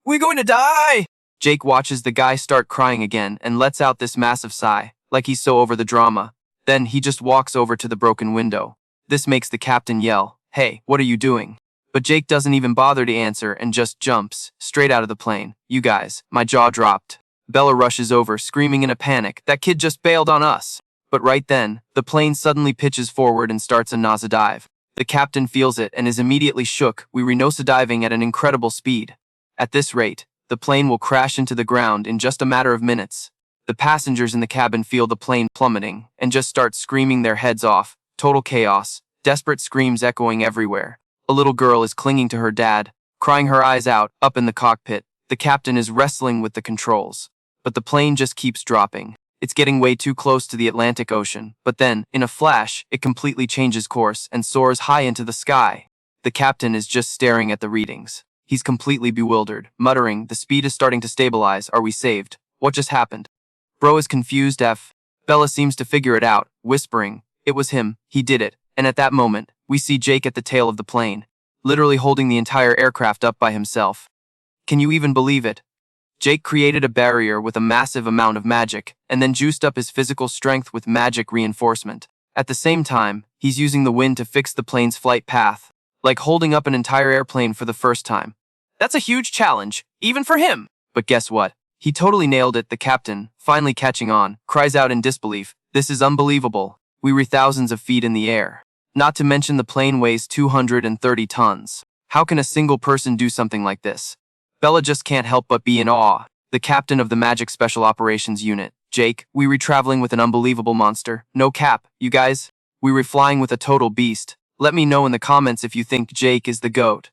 We're going to die. Jake watches the guy start crying again and lets out this massive sigh, like he's so over the drama. Then he just walks over to the broken window. This makes the captain yell, "Hey, what are you doing?" But Jake doesn't even bother to answer and just jumps straight out of the plane. "You guys," my jaw dropped. Bella rushes over, screaming in a panic, "That kid just bailed on us." But right then, the plane suddenly pitches forward and starts a nosedive. The captain feels it and is immediately shook. We nosediving at an incredible speed. At this rate, the plane will crash into the ground in just a matter of minutes. The passengers in the cabin feel the plane plummeting and just start screaming their heads off. Total chaos, desperate screams echoing everywhere. A little girl is clinging to her dad, crying her eyes out, up in the cockpit. The captain is wrestling with the controls. But the plane just keeps dropping. It's getting way too close to the Atlantic Ocean, but then, in a flash, it completely changes course and soars high into the sky. The captain is just staring at the readings. He's completely bewildered, muttering, "The speed is starting to stabilize. Are we saved? What just happened?" Bro is confused. Bella seems to figure it out, whispering, "It was him. He did it." And at that moment, we see Jake at the tail of the plane, literally holding the entire aircraft up by himself. Can you even believe it? Jake created a barrier with a massive amount of magic, and then juiced up his physical strength with magic reinforcement. At the same time, he's using the wind to fix the plane's flight path, like holding up an entire airplane for the first time. That's a huge challenge, even for him. But guess what? He totally nailed it. The captain, finally catching on, cries out in disbelief, "This is unbelievable. We were thousands of feet in the air. Not to mention the plane weighs 230 tons. How can a single person do something like this?" Bella just can't help but be in awe. The captain of the Magic Special Operations Unit, "Jake, we were traveling with an unbelievable monster. No cap, you guys. We were flying with a total beast. Let me know in the comments if you think Jake is the GOAT."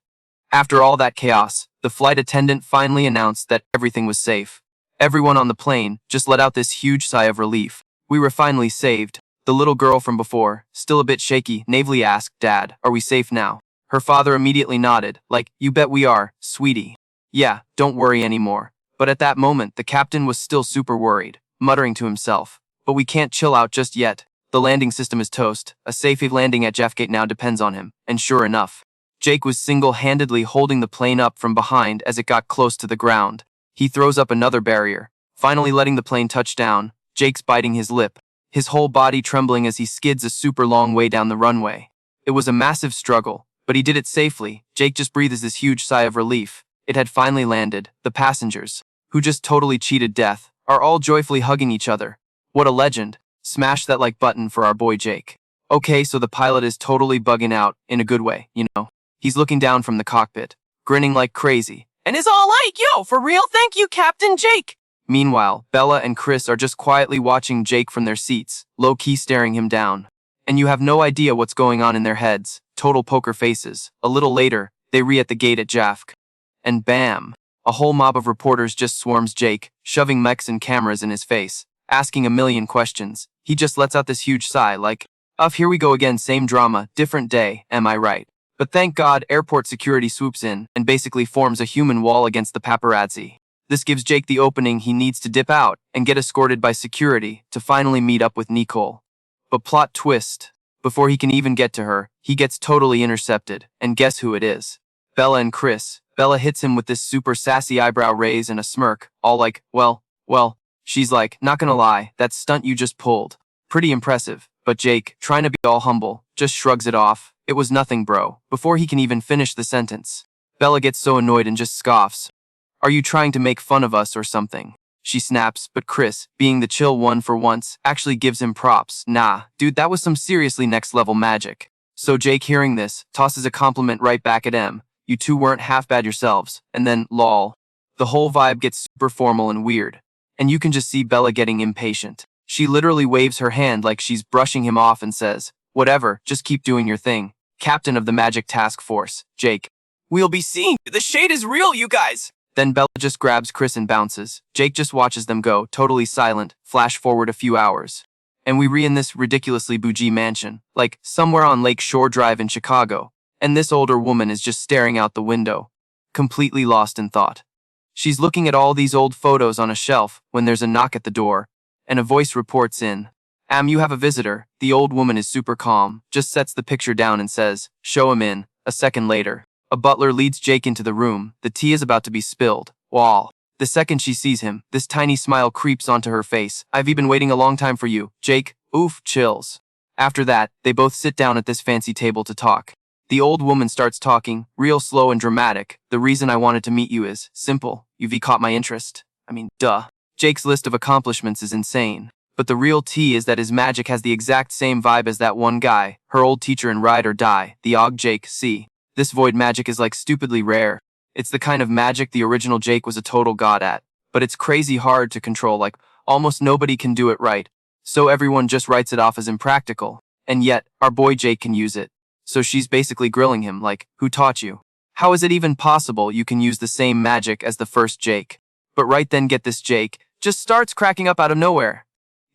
After all that chaos, the flight attendant finally announced that everything was safe. Everyone on the plane just let out this huge sigh of relief. We were finally saved. The little girl from before, still a bit shaky, naively asked, "Dad, are we safe now?" Her father immediately nodded, like, "You bet we are, sweetie. Yeah, don't worry anymore." But at that moment, the captain was still super worried, muttering to himself, "But we can't chill out just yet. The landing system is toast. A safe landing at Jeffgate now depends on him." And sure enough, Jake was single-handedly holding the plane up from behind as it got close to the ground. He throws up another barrier, finally letting the plane touch down. Jake's biting his lip, his whole body trembling as he skids a super long way down the runway. It was a massive struggle, but he did it safely. Jake just breathes this huge sigh of relief. It had finally landed. The passengers, who just totally cheated death, are all joyfully hugging each other. What a legend. Smash that like button for our boy Jake. Okay, so the pilot is totally bugging out, in a good way, you know. He's looking down from the cockpit, grinning like crazy. And is all like, "Yo, for real, thank you, Captain Jake. Meanwhile, Bella and Chris are just quietly watching Jake from their seats, low-key staring him down. And you have no idea what's going on in their heads, total poker faces. A little later, they at the gate at Jafk. And bam! A whole mob of reporters just swarms Jake, shoving mechs and cameras in his face, asking a million questions. He just lets out this huge sigh like, here we go again, same drama, different day, am I right? But thank God, airport security swoops in and basically forms a human wall against the paparazzi. This gives Jake the opening he needs to dip out and get escorted by security to finally meet up with Nicole. But plot twist, before he can even get to her, he gets totally intercepted, and guess who it is? Bella and Chris. Bella hits him with this super sassy eyebrow raise and a smirk, all like, well. She's like, not gonna lie, that stunt you just pulled. Pretty impressive. But Jake, trying to be all humble, just shrugs it off. It was nothing, bro, before he can even finish the sentence. Bella gets so annoyed and just scoffs. Are you trying to make fun of us or something? She snaps, but Chris, being the chill one for once, actually gives him props. Nah, dude, that was some seriously next level magic. So Jake, hearing this, tosses a compliment right back at M. You two weren't half bad yourselves. And then, lol. The whole vibe gets super formal and weird. And you can just see Bella getting impatient. She literally waves her hand like she's brushing him off and says, whatever, just keep doing your thing. Captain of the Magic Task Force, Jake. We'll be seeing. The shade is real, you guys. Then Bella just grabs Chris and bounces. Jake just watches them go, totally silent. Flash forward a few hours. And we in this ridiculously bougie mansion, like somewhere on Lake Shore Drive in Chicago. And this older woman is just staring out the window, completely lost in thought. She's looking at all these old photos on a shelf when there's a knock at the door, and a voice reports in. You have a visitor. The old woman is super calm, just sets the picture down and says, show him in. A second later, a butler leads Jake into the room. The tea is about to be spilled. Wall. The second she sees him, this tiny smile creeps onto her face. I've been waiting a long time for you, Jake. Oof, chills. After that, they both sit down at this fancy table to talk. The old woman starts talking, real slow and dramatic. The reason I wanted to meet you is simple. You've caught my interest. Duh. Jake's list of accomplishments is insane. But the real tea is that his magic has the exact same vibe as that one guy, her old teacher in Ride or Die, the Og Jake C. This void magic is like stupidly rare. It's the kind of magic the original Jake was a total god at. But it's crazy hard to control, like almost nobody can do it right. So everyone just writes it off as impractical. And yet, our boy Jake can use it. So she's basically grilling him like, who taught you? How is it even possible you can use the same magic as the first Jake? But right then, get this, Jake just starts cracking up out of nowhere.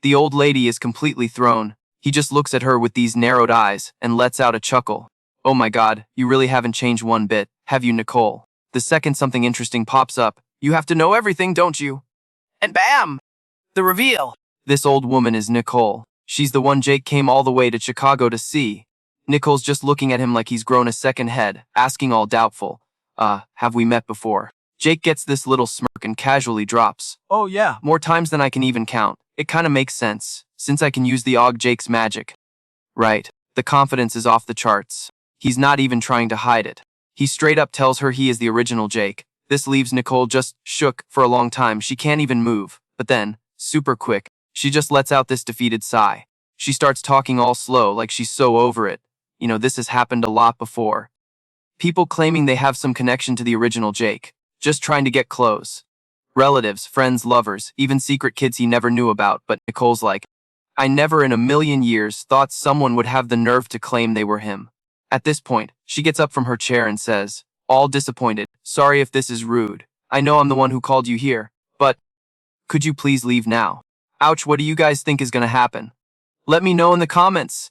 The old lady is completely thrown. He just looks at her with these narrowed eyes and lets out a chuckle. Oh my god, you really haven't changed one bit, have you, Nicole? The second something interesting pops up, you have to know everything, don't you? And bam! The reveal. This old woman is Nicole. She's the one Jake came all the way to Chicago to see. Nicole's just looking at him like he's grown a second head, asking all doubtful, have we met before? Jake gets this little smirk and casually drops. Oh yeah, more times than I can even count. It kinda makes sense, since I can use the Og Jake's magic. Right, the confidence is off the charts. He's not even trying to hide it. He straight up tells her he is the original Jake. This leaves Nicole just shook for a long time. She can't even move. But then, super quick, she just lets out this defeated sigh. She starts talking all slow like she's so over it. This has happened a lot before. People claiming they have some connection to the original Jake, just trying to get close. Relatives, friends, lovers, even secret kids he never knew about, but Nicole's like, I never in a million years thought someone would have the nerve to claim they were him. At this point, she gets up from her chair and says, all disappointed, sorry if this is rude. I know I'm the one who called you here, but could you please leave now? Ouch, what do you guys think is gonna happen? Let me know in the comments.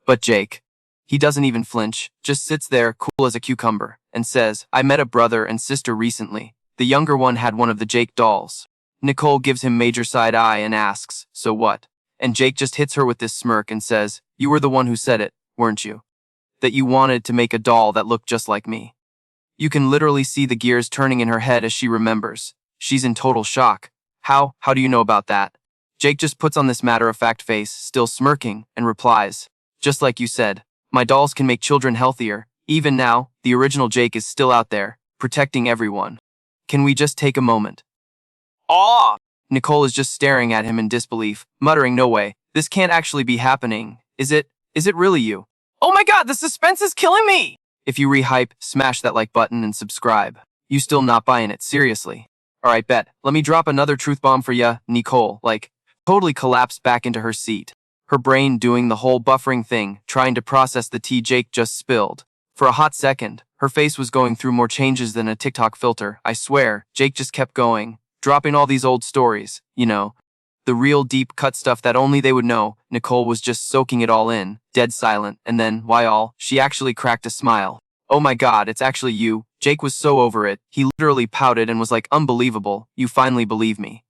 But Jake, he doesn't even flinch, just sits there cool as a cucumber, and says, I met a brother and sister recently. The younger one had one of the Jake dolls. Nicole gives him major side eye and asks, so what? And Jake just hits her with this smirk and says, you were the one who said it, weren't you? That you wanted to make a doll that looked just like me. You can literally see the gears turning in her head as she remembers. She's in total shock. How do you know about that? Jake just puts on this matter-of-fact face, still smirking, and replies, just like you said, my dolls can make children healthier. Even now, the original Jake is still out there, protecting everyone. Can we just take a moment? Aw! Nicole is just staring at him in disbelief, muttering, no way, this can't actually be happening. Is it really you? Oh my god, the suspense is killing me! If you re-hype, smash that like button and subscribe. You still not buying it, seriously. Alright, bet. Let me drop another truth bomb for ya, Nicole, totally collapsed back into her seat. Her brain doing the whole buffering thing, trying to process the tea Jake just spilled. For a hot second, her face was going through more changes than a TikTok filter. I swear, Jake just kept going, dropping all these old stories, the real deep cut stuff that only they would know. Nicole was just soaking it all in, dead silent, and then, she actually cracked a smile. Oh my god, it's actually you. Jake was so over it, he literally pouted and was like, unbelievable, you finally believe me.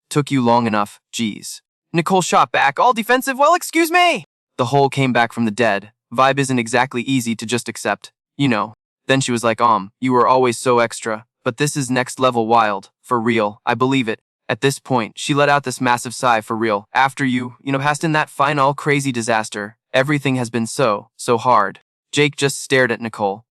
Took you long enough, geez. Nicole shot back, all defensive, well excuse me! The whole came back from the dead. Vibe isn't exactly easy to just accept, Then she was like, you were always so extra, but this is next level wild, for real, I believe it. At this point, she let out this massive sigh for real. After you passed in that final crazy disaster, everything has been so hard. Jake just stared at Nicole,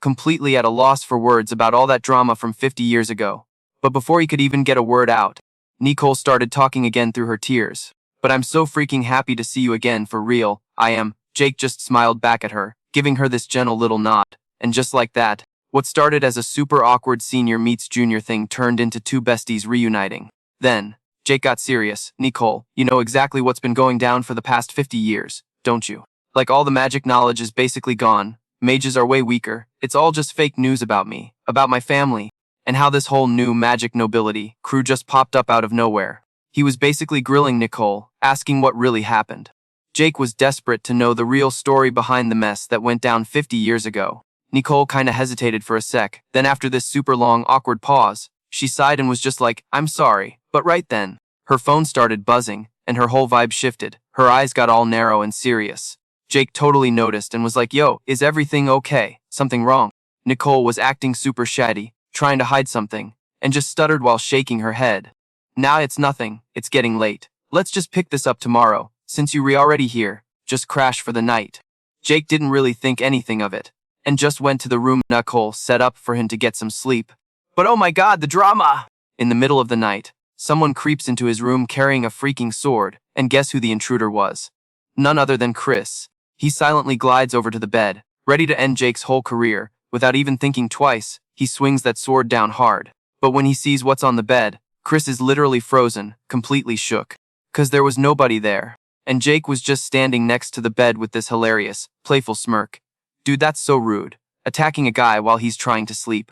completely at a loss for words about all that drama from 50 years ago. But before he could even get a word out, Nicole started talking again through her tears. But I'm so freaking happy to see you again, for real, I am. Jake just smiled back at her, giving her this gentle little nod. And just like that, what started as a super awkward senior meets junior thing turned into two besties reuniting. Then, Jake got serious. Nicole, you know exactly what's been going down for the past 50 years, don't you? All the magic knowledge is basically gone. Mages are way weaker. It's all just fake news about me, about my family, and how this whole new magic nobility crew just popped up out of nowhere. He was basically grilling Nicole, asking what really happened. Jake was desperate to know the real story behind the mess that went down 50 years ago. Nicole kinda hesitated for a sec, then after this super long awkward pause, she sighed and was just like, I'm sorry. But right then, her phone started buzzing, and her whole vibe shifted. Her eyes got all narrow and serious. Jake totally noticed and was like, yo, is everything okay? Something wrong? Nicole was acting super shady, trying to hide something, and just stuttered while shaking her head. Nah, it's nothing. It's getting late. Let's just pick this up tomorrow. Since you're already here, just crash for the night. Jake didn't really think anything of it, and just went to the room Nicole set up for him to get some sleep. But oh my god, the drama! In the middle of the night, someone creeps into his room carrying a freaking sword, and guess who the intruder was? None other than Chris. He silently glides over to the bed, ready to end Jake's whole career. Without even thinking twice, he swings that sword down hard. But when he sees what's on the bed, Chris is literally frozen, completely shook. 'Cause there was nobody there. And Jake was just standing next to the bed with this hilarious, playful smirk. Dude, that's so rude. Attacking a guy while he's trying to sleep.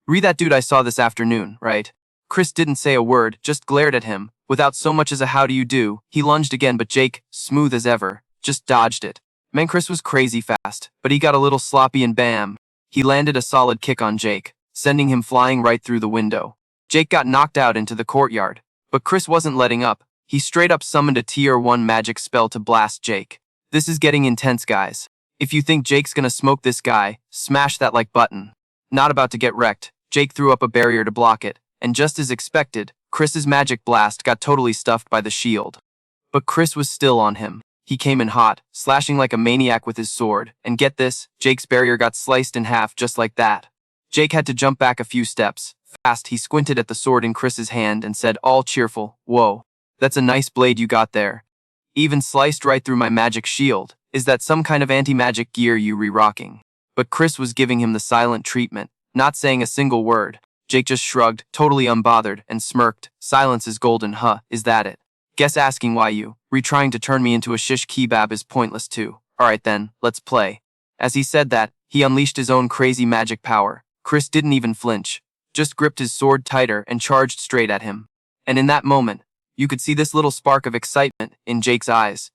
Re that dude I saw this afternoon, right? Chris didn't say a word, just glared at him. Without so much as a how do you do, he lunged again, but Jake, smooth as ever, just dodged it. Man, Chris was crazy fast, but he got a little sloppy and bam. He landed a solid kick on Jake, sending him flying right through the window. Jake got knocked out into the courtyard, but Chris wasn't letting up. He straight up summoned a tier 1 magic spell to blast Jake. This is getting intense, guys. If you think Jake's gonna smoke this guy, smash that like button. Not about to get wrecked, Jake threw up a barrier to block it, and just as expected, Chris's magic blast got totally stuffed by the shield. But Chris was still on him. He came in hot, slashing like a maniac with his sword, and get this, Jake's barrier got sliced in half just like that. Jake had to jump back a few steps. Fast, he squinted at the sword in Chris's hand and said, all cheerful, whoa, that's a nice blade you got there. Even sliced right through my magic shield. Is that some kind of anti-magic gear you re-rocking? But Chris was giving him the silent treatment, not saying a single word. Jake just shrugged, totally unbothered, and smirked. Silence is golden, huh, is that it? Guess asking why you trying to turn me into a shish kebab is pointless too. Alright then, let's play. As he said that, he unleashed his own crazy magic power. Chris didn't even flinch, just gripped his sword tighter and charged straight at him. And in that moment, you could see this little spark of excitement in Jake's eyes.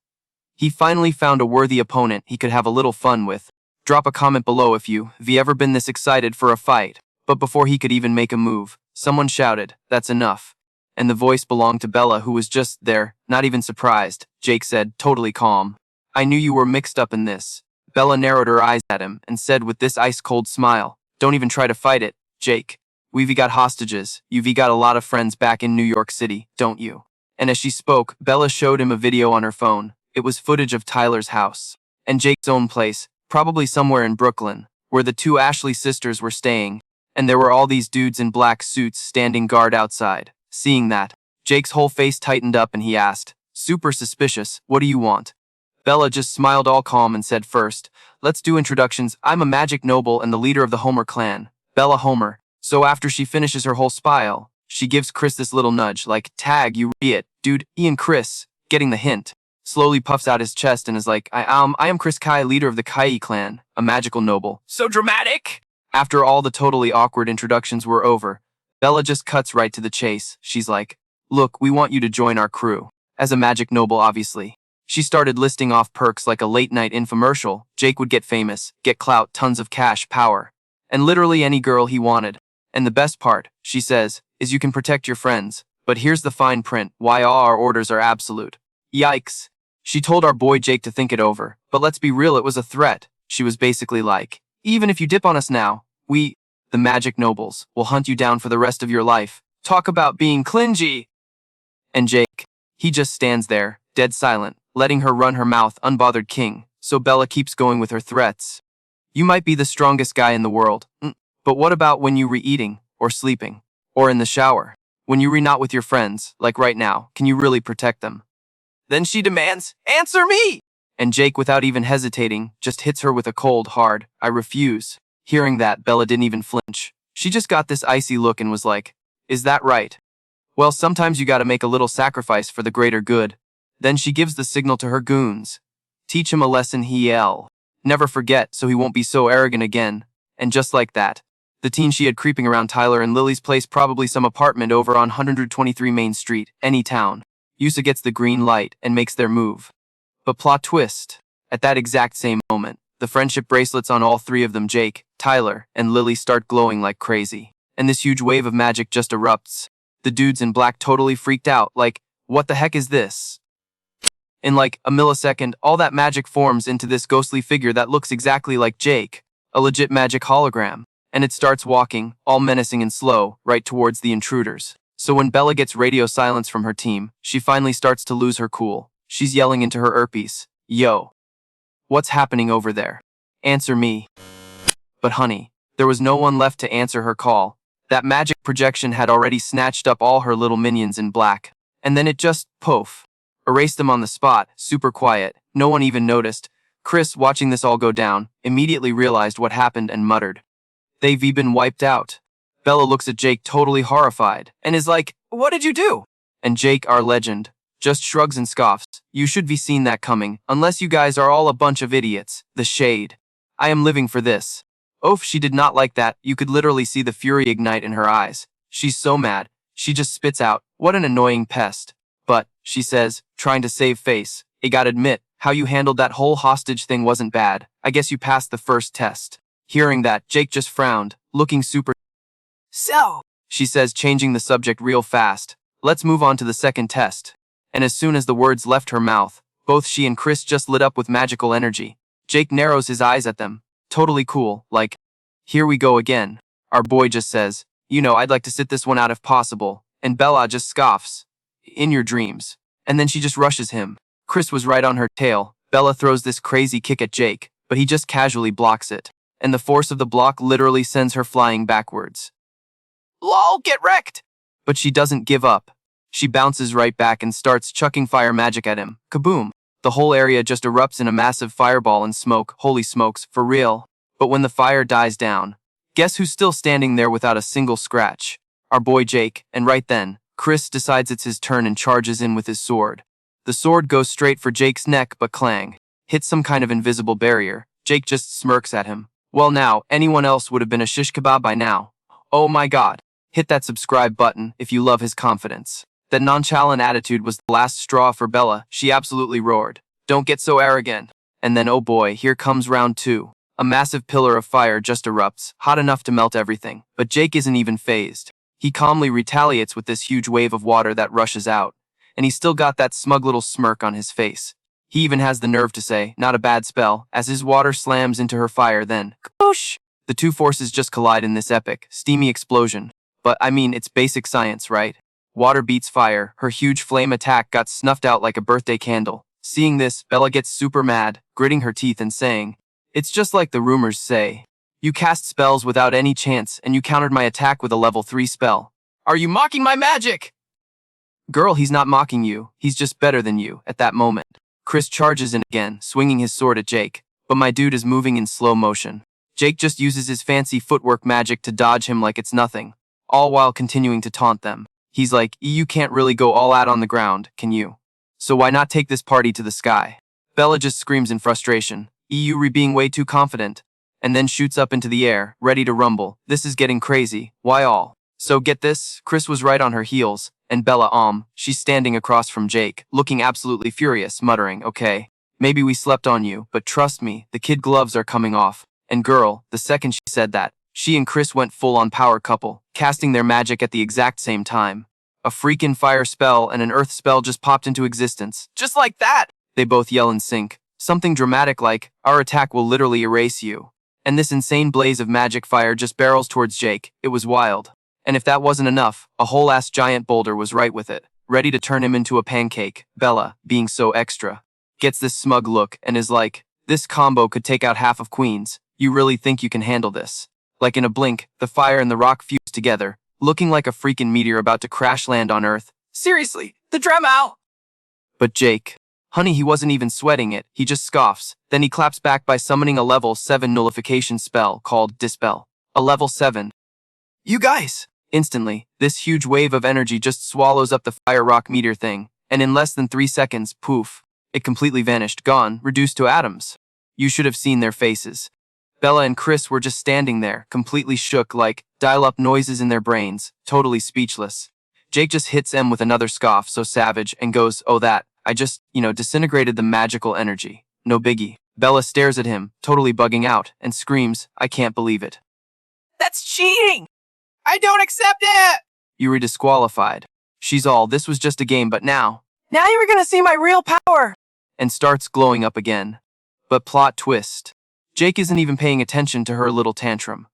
He finally found a worthy opponent he could have a little fun with. Drop a comment below if you've ever been this excited for a fight. But before he could even make a move, someone shouted, that's enough. And the voice belonged to Bella, who was just there, not even surprised. Jake said, totally calm. I knew you were mixed up in this. Bella narrowed her eyes at him and said with this ice-cold smile, don't even try to fight it, Jake. We've got hostages. You've got a lot of friends back in New York City, don't you? And as she spoke, Bella showed him a video on her phone. It was footage of Tyler's house and Jake's own place, probably somewhere in Brooklyn, where the two Ashley sisters were staying, and there were all these dudes in black suits standing guard outside. Seeing that, Jake's whole face tightened up and he asked, super suspicious, what do you want? Bella just smiled all calm and said first, let's do introductions. I'm a magic noble and the leader of the Homer clan, Bella Homer. So after she finishes her whole spiel, She gives Chris this little nudge, like, tag, you idiot. Dude, Ian Chris, getting the hint, slowly puffs out his chest and is like, I am Chris Kai, leader of the Kai clan, a magical noble. So dramatic! After all the totally awkward introductions were over, Bella just cuts right to the chase. She's like, look, we want you to join our crew. As a magic noble, obviously. She started listing off perks like a late-night infomercial. Jake would get famous, get clout, tons of cash, power, and literally any girl he wanted. And the best part, she says, is you can protect your friends. But here's the fine print, why all our orders are absolute. Yikes. She told our boy Jake to think it over, but let's be real, it was a threat. She was basically like, even if you dip on us now, we, the magic nobles, will hunt you down for the rest of your life. Talk about being clingy. And Jake, he just stands there, dead silent, letting her run her mouth, unbothered king. So Bella keeps going with her threats. You might be the strongest guy in the world, but what about when you re-eating, or sleeping, or in the shower? When you not with your friends, like right now, can you really protect them? Then she demands, answer me! And Jake, without even hesitating, just hits her with a cold, hard, I refuse. Hearing that, Bella didn't even flinch. She just got this icy look and was like, is that right? Well, sometimes you gotta make a little sacrifice for the greater good. Then she gives the signal to her goons. Teach him a lesson he'll never forget so he won't be so arrogant again. And just like that, the teen she had creeping around Tyler and Lily's place, probably some apartment over on 123 Main Street, any town. Yusa gets the green light and makes their move. But plot twist. At that exact same moment, the friendship bracelets on all three of them, Jake, Tyler, and Lily, start glowing like crazy. And this huge wave of magic just erupts. The dudes in black totally freaked out, like, what the heck is this? In like a millisecond, all that magic forms into this ghostly figure that looks exactly like Jake, a legit magic hologram. And it starts walking, all menacing and slow, right towards the intruders. So when Bella gets radio silence from her team, she finally starts to lose her cool. She's yelling into her earpiece, yo, what's happening over there? Answer me. But honey, there was no one left to answer her call. That magic projection had already snatched up all her little minions in black. And then it just, poof, erased them on the spot, super quiet. No one even noticed. Chris, watching this all go down, immediately realized what happened and muttered, they've been wiped out. Bella looks at Jake totally horrified and is like, what did you do? And Jake, our legend, just shrugs and scoffs. You should be seen that coming, unless you guys are all a bunch of idiots. The shade. I am living for this. Oof, she did not like that. You could literally see the fury ignite in her eyes. She's so mad. She just spits out, what an annoying pest. But, she says, trying to save face, I gotta admit, how you handled that whole hostage thing wasn't bad. I guess you passed the first test. Hearing that, Jake just frowned, looking super. So, she says, changing the subject real fast. Let's move on to the second test. And as soon as the words left her mouth, both she and Chris just lit up with magical energy. Jake narrows his eyes at them, totally cool, like, here we go again. Our boy just says, you know, I'd like to sit this one out if possible. And Bella just scoffs, in your dreams. And then she just rushes him. Chris was right on her tail. Bella throws this crazy kick at Jake, but he just casually blocks it. And the force of the block literally sends her flying backwards. lol, get wrecked! But she doesn't give up. She bounces right back and starts chucking fire magic at him. Kaboom! The whole area just erupts in a massive fireball and smoke. Holy smokes, for real. But when the fire dies down, guess who's still standing there without a single scratch? Our boy Jake. And right then, Chris decides it's his turn and charges in with his sword. The sword goes straight for Jake's neck, but clang, hits some kind of invisible barrier. Jake just smirks at him. Well now, anyone else would have been a shish kebab by now. Oh my god. Hit that subscribe button if you love his confidence. That nonchalant attitude was the last straw for Bella. She absolutely roared, don't get so arrogant. And then oh boy, here comes round two. A massive pillar of fire just erupts, hot enough to melt everything. But Jake isn't even fazed. He calmly retaliates with this huge wave of water that rushes out. And he's still got that smug little smirk on his face. He even has the nerve to say, not a bad spell, as his water slams into her fire. Then, kaboosh! The two forces just collide in this epic, steamy explosion. But I mean, it's basic science, right? Water beats fire. Her huge flame attack got snuffed out like a birthday candle. Seeing this, Bella gets super mad, gritting her teeth and saying, it's just like the rumors say. You cast spells without any chance, and you countered my attack with a level 3 spell. Are you mocking my magic? Girl, he's not mocking you. He's just better than you at that moment. Chris charges in again, swinging his sword at Jake. But my dude is moving in slow motion. Jake just uses his fancy footwork magic to dodge him like it's nothing. all while continuing to taunt them. He's like, you can't really go all out on the ground, can you? So why not take this party to the sky? Bella just screams in frustration, you're being way too confident, and then shoots up into the air, ready to rumble. This is getting crazy, why all? So get this, Chris was right on her heels, and Bella she's standing across from Jake, looking absolutely furious, muttering, okay, maybe we slept on you, but trust me, the kid gloves are coming off. And girl, the second she said that, she and Chris went full-on power couple, casting their magic at the exact same time. A freaking fire spell and an earth spell just popped into existence. Just like that. They both yell in sync, something dramatic like, our attack will literally erase you. And this insane blaze of magic fire just barrels towards Jake. It was wild. And if that wasn't enough, a whole-ass giant boulder was right with it, ready to turn him into a pancake. Bella, being so extra, gets this smug look and is like, this combo could take out half of Queens. You really think you can handle this? Like in a blink, the fire and the rock fuse together, looking like a freaking meteor about to crash land on Earth. Seriously, the drama. But Jake, honey, he wasn't even sweating it, he just scoffs. Then he claps back by summoning a level 7 nullification spell called Dispel. A level 7. You guys. Instantly, this huge wave of energy just swallows up the fire rock meteor thing, and in less than 3 seconds, poof, it completely vanished, gone, reduced to atoms. You should have seen their faces. Bella and Chris were just standing there, completely shook like dial-up noises in their brains, totally speechless. Jake just hits M with another scoff so savage and goes, oh that, I just, disintegrated the magical energy. No biggie. Bella stares at him, totally bugging out, and screams, I can't believe it. That's cheating! I don't accept it! You were disqualified. She's all, this was just a game, but now you were gonna see my real power! And starts glowing up again. But plot twist. Jake isn't even paying attention to her little tantrum.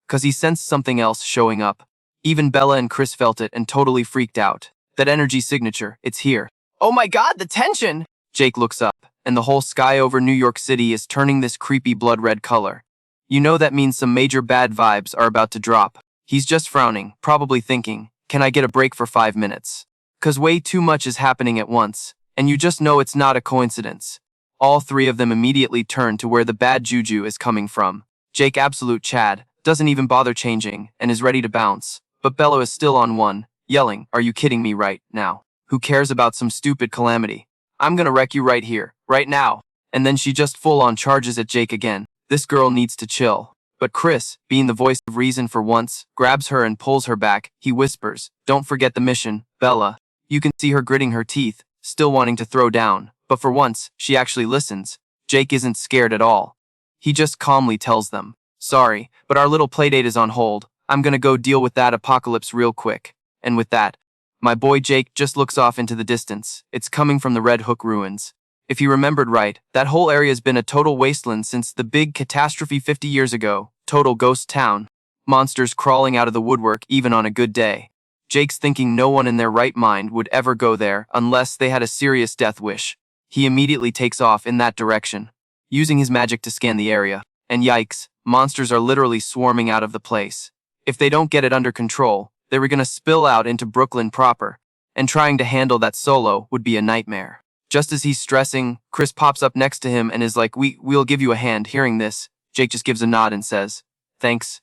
'Cause he sensed something else showing up. Even Bella and Chris felt it and totally freaked out. That energy signature, it's here. Oh my god, the tension! Jake looks up, and the whole sky over New York City is turning this creepy blood red color. You know that means some major bad vibes are about to drop. He's just frowning, probably thinking, can I get a break for 5 minutes? 'Cause way too much is happening at once, and you just know it's not a coincidence. All three of them immediately turn to where the bad juju is coming from. Jake, absolute Chad, doesn't even bother changing, and is ready to bounce. But Bella is still on one, yelling, are you kidding me right now? Who cares about some stupid calamity? I'm gonna wreck you right here, right now. And then she just full-on charges at Jake again. This girl needs to chill. But Chris, being the voice of reason for once, grabs her and pulls her back. He whispers, don't forget the mission, Bella. You can see her gritting her teeth, still wanting to throw down. But for once, she actually listens. Jake isn't scared at all. He just calmly tells them, sorry, but our little playdate is on hold. I'm gonna go deal with that apocalypse real quick. And with that, my boy Jake just looks off into the distance. It's coming from the Red Hook ruins. If he remembered right, that whole area's been a total wasteland since the big catastrophe 50 years ago. Total ghost town. Monsters crawling out of the woodwork even on a good day. Jake's thinking no one in their right mind would ever go there unless they had a serious death wish. He immediately takes off in that direction, using his magic to scan the area. And yikes, monsters are literally swarming out of the place. If they don't get it under control, they were gonna spill out into Brooklyn proper, and trying to handle that solo would be a nightmare. Just as he's stressing, Chris pops up next to him and is like, we'll give you a hand. Hearing this, Jake just gives a nod and says, thanks.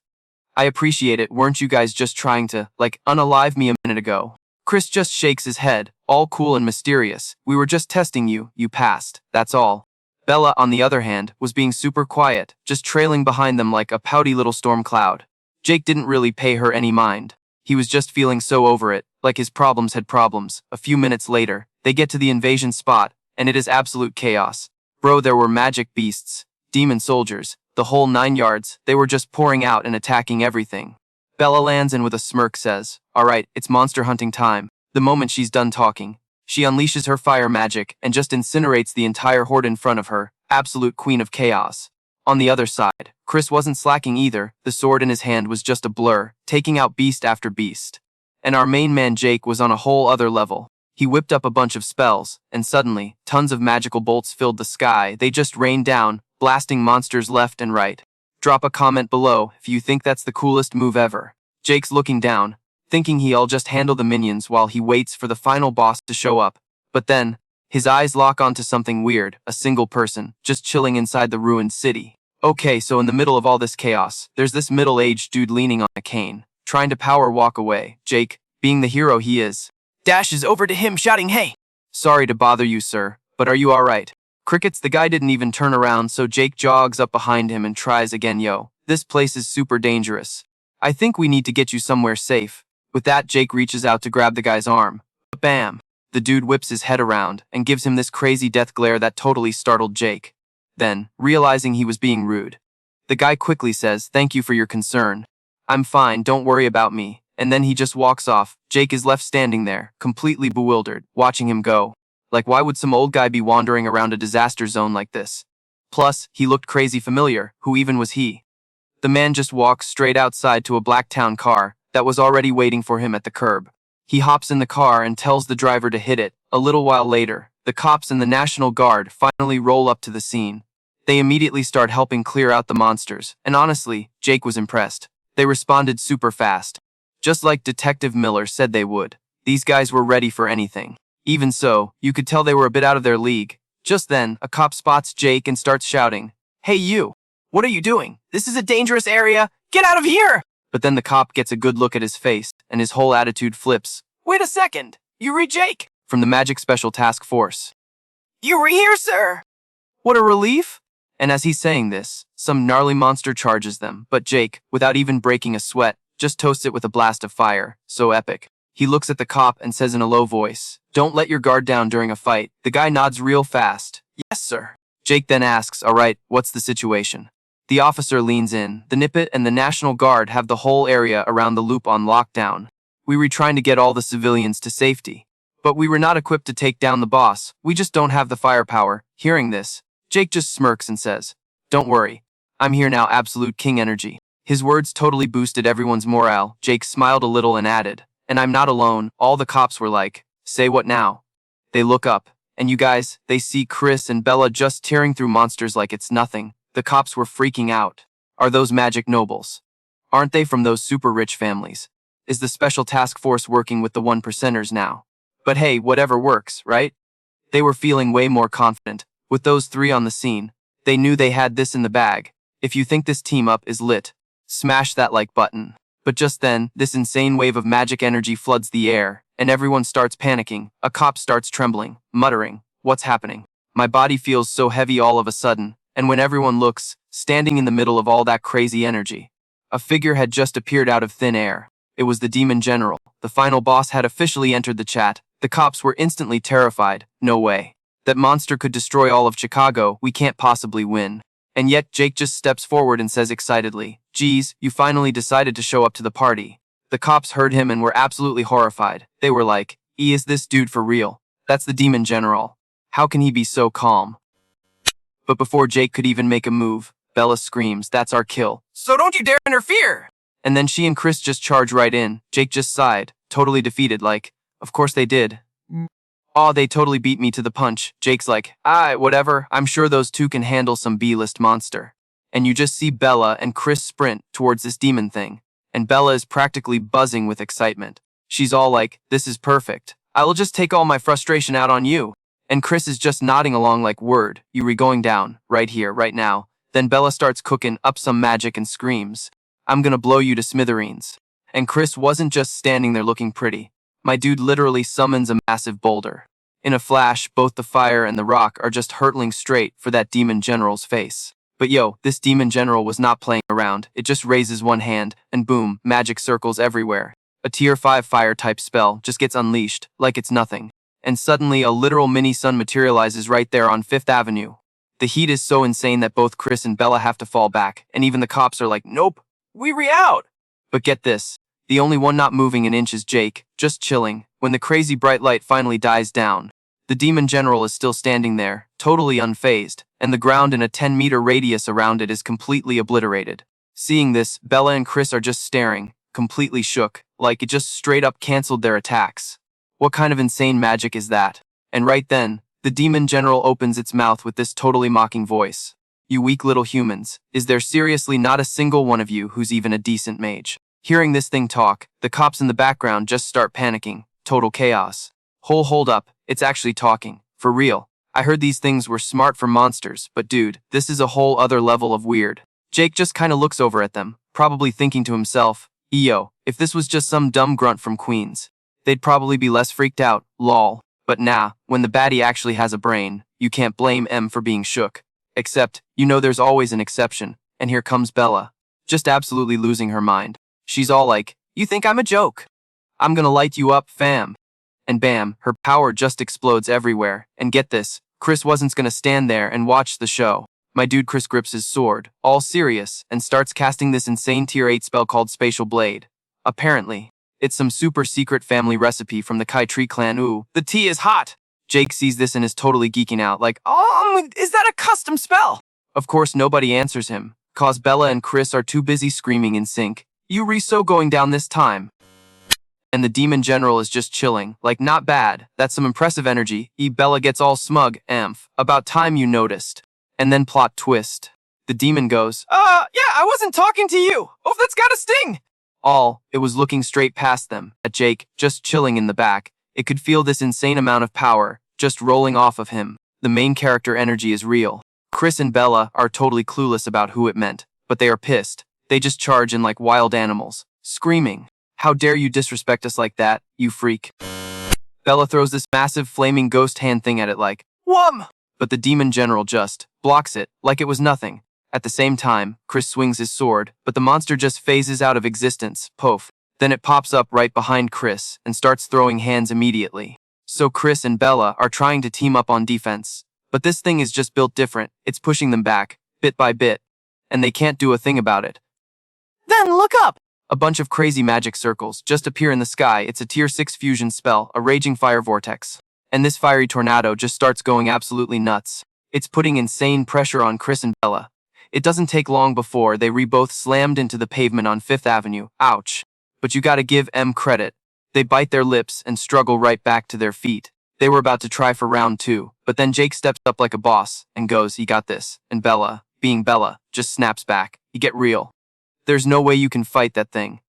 I appreciate it, weren't you guys just trying to, unalive me a minute ago? Chris just shakes his head, all cool and mysterious. We were just testing you, you passed, that's all. Bella, on the other hand, was being super quiet, just trailing behind them like a pouty little storm cloud. Jake didn't really pay her any mind. He was just feeling so over it, like his problems had problems. A few minutes later, they get to the invasion spot, and it is absolute chaos. Bro, there were magic beasts, demon soldiers, the whole 9 yards. They were just pouring out and attacking everything. Bella lands and with a smirk says, alright, it's monster hunting time. The moment she's done talking, she unleashes her fire magic and just incinerates the entire horde in front of her, absolute queen of chaos. On the other side, Chris wasn't slacking either. The sword in his hand was just a blur, taking out beast after beast. And our main man Jake was on a whole other level. He whipped up a bunch of spells, and suddenly, tons of magical bolts filled the sky. They just rained down, blasting monsters left and right. Drop a comment below if you think that's the coolest move ever. Jake's looking down, thinking he'll just handle the minions while he waits for the final boss to show up. But then, his eyes lock onto something weird, a single person, just chilling inside the ruined city. Okay, so in the middle of all this chaos, there's this middle-aged dude leaning on a cane, trying to power walk away. Jake, being the hero he is, dashes over to him shouting, "Hey!" "Sorry to bother you, sir, but are you alright?" Crickets, the guy didn't even turn around, so Jake jogs up behind him and tries again. "Yo, this place is super dangerous. I think we need to get you somewhere safe." With that, Jake reaches out to grab the guy's arm. But bam! The dude whips his head around and gives him this crazy death glare that totally startled Jake. Then, realizing he was being rude, the guy quickly says, "Thank you for your concern. I'm fine, don't worry about me." And then he just walks off. Jake is left standing there, completely bewildered, watching him go. Like, why would some old guy be wandering around a disaster zone like this? Plus, he looked crazy familiar. Who even was he? The man just walks straight outside to a black town car that was already waiting for him at the curb. He hops in the car and tells the driver to hit it. A little while later, the cops and the National Guard finally roll up to the scene. They immediately start helping clear out the monsters, and honestly, Jake was impressed. They responded super fast. Just like Detective Miller said they would. These guys were ready for anything. Even so, you could tell they were a bit out of their league. Just then, a cop spots Jake and starts shouting, "Hey you! What are you doing? This is a dangerous area! Get out of here!" But then the cop gets a good look at his face, and his whole attitude flips. "Wait a second! You read Jake?" From the Magic Special Task Force. "You were here, sir!" What a relief! And as he's saying this, some gnarly monster charges them, but Jake, without even breaking a sweat, just toasts it with a blast of fire. So epic. He looks at the cop and says in a low voice, "Don't let your guard down during a fight." The guy nods real fast. "Yes, sir." Jake then asks, "Alright, what's the situation?" The officer leans in. The Nippet and the National Guard have the whole area around the loop on lockdown. We were trying to get all the civilians to safety. But we were not equipped to take down the boss. We just don't have the firepower. Hearing this, Jake just smirks and says, "Don't worry. I'm here now, absolute king energy." His words totally boosted everyone's morale. Jake smiled a little and added, "And I'm not alone." All the cops were like, "Say what now?" They look up, and you guys, they see Chris and Bella just tearing through monsters like it's nothing. The cops were freaking out. Are those magic nobles? Aren't they from those super rich families? Is the special task force working with the 1%ers now? But hey, whatever works, right? They were feeling way more confident. With those three on the scene, they knew they had this in the bag. If you think this team up is lit, smash that like button. But just then, this insane wave of magic energy floods the air, and everyone starts panicking. A cop starts trembling, muttering, "What's happening? My body feels so heavy all of a sudden." And when everyone looks, standing in the middle of all that crazy energy, a figure had just appeared out of thin air. It was the Demon General. The final boss had officially entered the chat. The cops were instantly terrified. No way. That monster could destroy all of Chicago. We can't possibly win. And yet Jake just steps forward and says excitedly, "Geez, you finally decided to show up to the party." The cops heard him and were absolutely horrified. They were like, Is this dude for real? That's the Demon General. How can he be so calm?" But before Jake could even make a move, Bella screams, "That's our kill. "So don't you dare interfere!" And then she and Chris just charge right in. Jake just sighed, totally defeated, like, "Of course they did. Aw, they totally beat me to the punch." Jake's like, Whatever, I'm sure those two can handle some B-list monster." And you just see Bella and Chris sprint towards this demon thing. And Bella is practically buzzing with excitement. She's all like, "This is perfect. I will just take all my frustration out on you." And Chris is just nodding along like, "Word, you re going down, right here, right now." Then Bella starts cooking up some magic and screams, "I'm gonna blow you to smithereens." And Chris wasn't just standing there looking pretty. My dude literally summons a massive boulder. In a flash, both the fire and the rock are just hurtling straight for that Demon General's face. But yo, this Demon General was not playing around. It just raises one hand, and boom, magic circles everywhere. A tier 5 fire type spell just gets unleashed, like it's nothing. And suddenly a literal mini-sun materializes right there on 5th Avenue. The heat is so insane that both Chris and Bella have to fall back, and even the cops are like, "Nope, "We re-out!" But get this, the only one not moving an inch is Jake, just chilling. When the crazy bright light finally dies down, the Demon General is still standing there, totally unfazed, and the ground in a 10-meter radius around it is completely obliterated. Seeing this, Bella and Chris are just staring, completely shook, like it just straight up canceled their attacks. What kind of insane magic is that? And right then, the Demon General opens its mouth with this totally mocking voice. "You weak little humans, is there seriously not a single one of you who's even a decent mage?" Hearing this thing talk, the cops in the background just start panicking. Total chaos. Hold up, it's actually talking. For real. I heard these things were smart for monsters, but dude, this is a whole other level of weird. Jake just kinda looks over at them, probably thinking to himself, "Yo, If this was just some dumb grunt from Queens, they'd probably be less freaked out, lol. But nah, when the baddie actually has a brain, you can't blame M for being shook. Except, there's always an exception, and here comes Bella. Just absolutely losing her mind. She's all like, "You think I'm a joke? I'm gonna light you up, fam." And bam, her power just explodes everywhere. And get this, Chris wasn't gonna stand there and watch the show. My dude Chris grips his sword, all serious, and starts casting this insane tier 8 spell called Spatial Blade. Apparently, it's some super secret family recipe from the Kai Tree clan. Ooh, the tea is hot! Jake sees this and is totally geeking out like, is that a custom spell? Of course nobody answers him, cause Bella and Chris are too busy screaming in sync, "You re-so going down this time." And the demon general is just chilling, like not bad, that's some impressive energy. Bella gets all smug, about time you noticed. And then plot twist. The demon goes, Yeah, I wasn't talking to you. Oh, that's gotta sting. It was looking straight past them, at Jake, just chilling in the back. It could feel this insane amount of power, just rolling off of him. The main character energy is real. Chris and Bella are totally clueless about who it meant, but they are pissed. They just charge in like wild animals, screaming, "How dare you disrespect us like that, you freak." Bella throws this massive flaming ghost hand thing at it like, "Whum!" But the demon general just blocks it like it was nothing. At the same time, Chris swings his sword, but the monster just phases out of existence, poof. Then it pops up right behind Chris and starts throwing hands immediately. So Chris and Bella are trying to team up on defense. But this thing is just built different, it's pushing them back, bit by bit. And they can't do a thing about it. Then look up! A bunch of crazy magic circles just appear in the sky. It's a tier 6 fusion spell, a raging fire vortex. And this fiery tornado just starts going absolutely nuts. It's putting insane pressure on Chris and Bella. It doesn't take long before they both slammed into the pavement on 5th Avenue. Ouch. But you gotta give M credit. They bite their lips and struggle right back to their feet. They were about to try for round 2, but then Jake steps up like a boss and goes, "You got this." And Bella, being Bella, just snaps back. "You get real. There's no way you can fight that thing.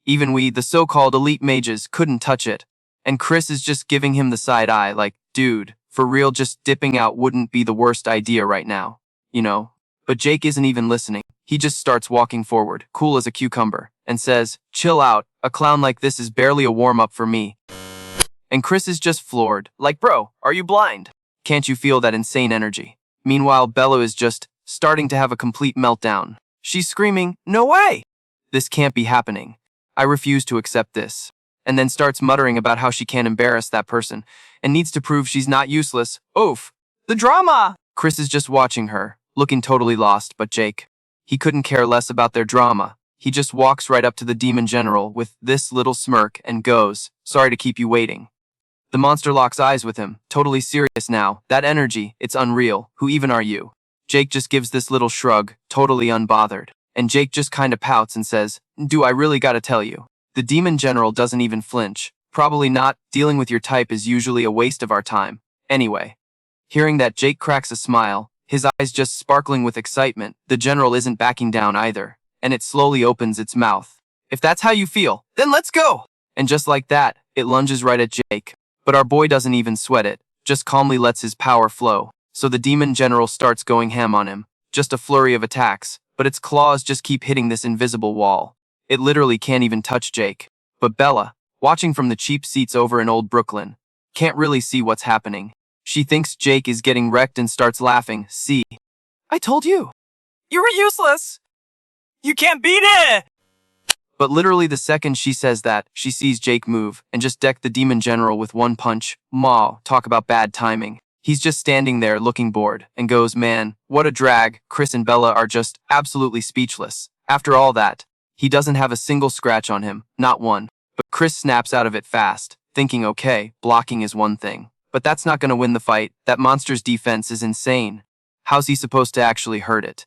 Even we, the so-called elite mages, couldn't touch it." And Chris is just giving him the side eye like, "Dude, for real, just dipping out wouldn't be the worst idea right now. But Jake isn't even listening. He just starts walking forward, cool as a cucumber, and says, "Chill out, a clown like this is barely a warm-up for me." And Chris is just floored, like, "Bro, are you blind? Can't you feel that insane energy?" Meanwhile, Bella is just starting to have a complete meltdown. She's screaming, "No way! This can't be happening. I refuse to accept this." And then starts muttering about how she can't embarrass that person and needs to prove she's not useless. Oof. The drama! Chris is just watching her, looking totally lost, but Jake, he couldn't care less about their drama. He just walks right up to the demon general with this little smirk and goes, "Sorry to keep you waiting." The monster locks eyes with him, totally serious now. That energy, it's unreal. Who even are you? Jake just gives this little shrug, totally unbothered. And Jake just kinda pouts and says, "Do I really gotta tell you?" The demon general doesn't even flinch. "Probably not. Dealing with your type is usually a waste of our time. Anyway." Hearing that, Jake cracks a smile, his eyes just sparkling with excitement. The general isn't backing down either, and it slowly opens its mouth. "If that's how you feel, then let's go!" And just like that, it lunges right at Jake. But our boy doesn't even sweat it, just calmly lets his power flow. So the demon general starts going ham on him. Just a flurry of attacks, but its claws just keep hitting this invisible wall. It literally can't even touch Jake. But Bella, watching from the cheap seats over in Old Brooklyn, can't really see what's happening. She thinks Jake is getting wrecked and starts laughing. "See? I told you. You were useless. You can't beat it!" But literally the second she says that, she sees Jake move and just deck the demon general with one punch. Talk about bad timing. He's just standing there looking bored and goes, "Man, what a drag." Chris and Bella are just absolutely speechless. After all that, he doesn't have a single scratch on him, not one. But Chris snaps out of it fast, thinking, okay, blocking is one thing. But that's not gonna win the fight. That monster's defense is insane. How's he supposed to actually hurt it?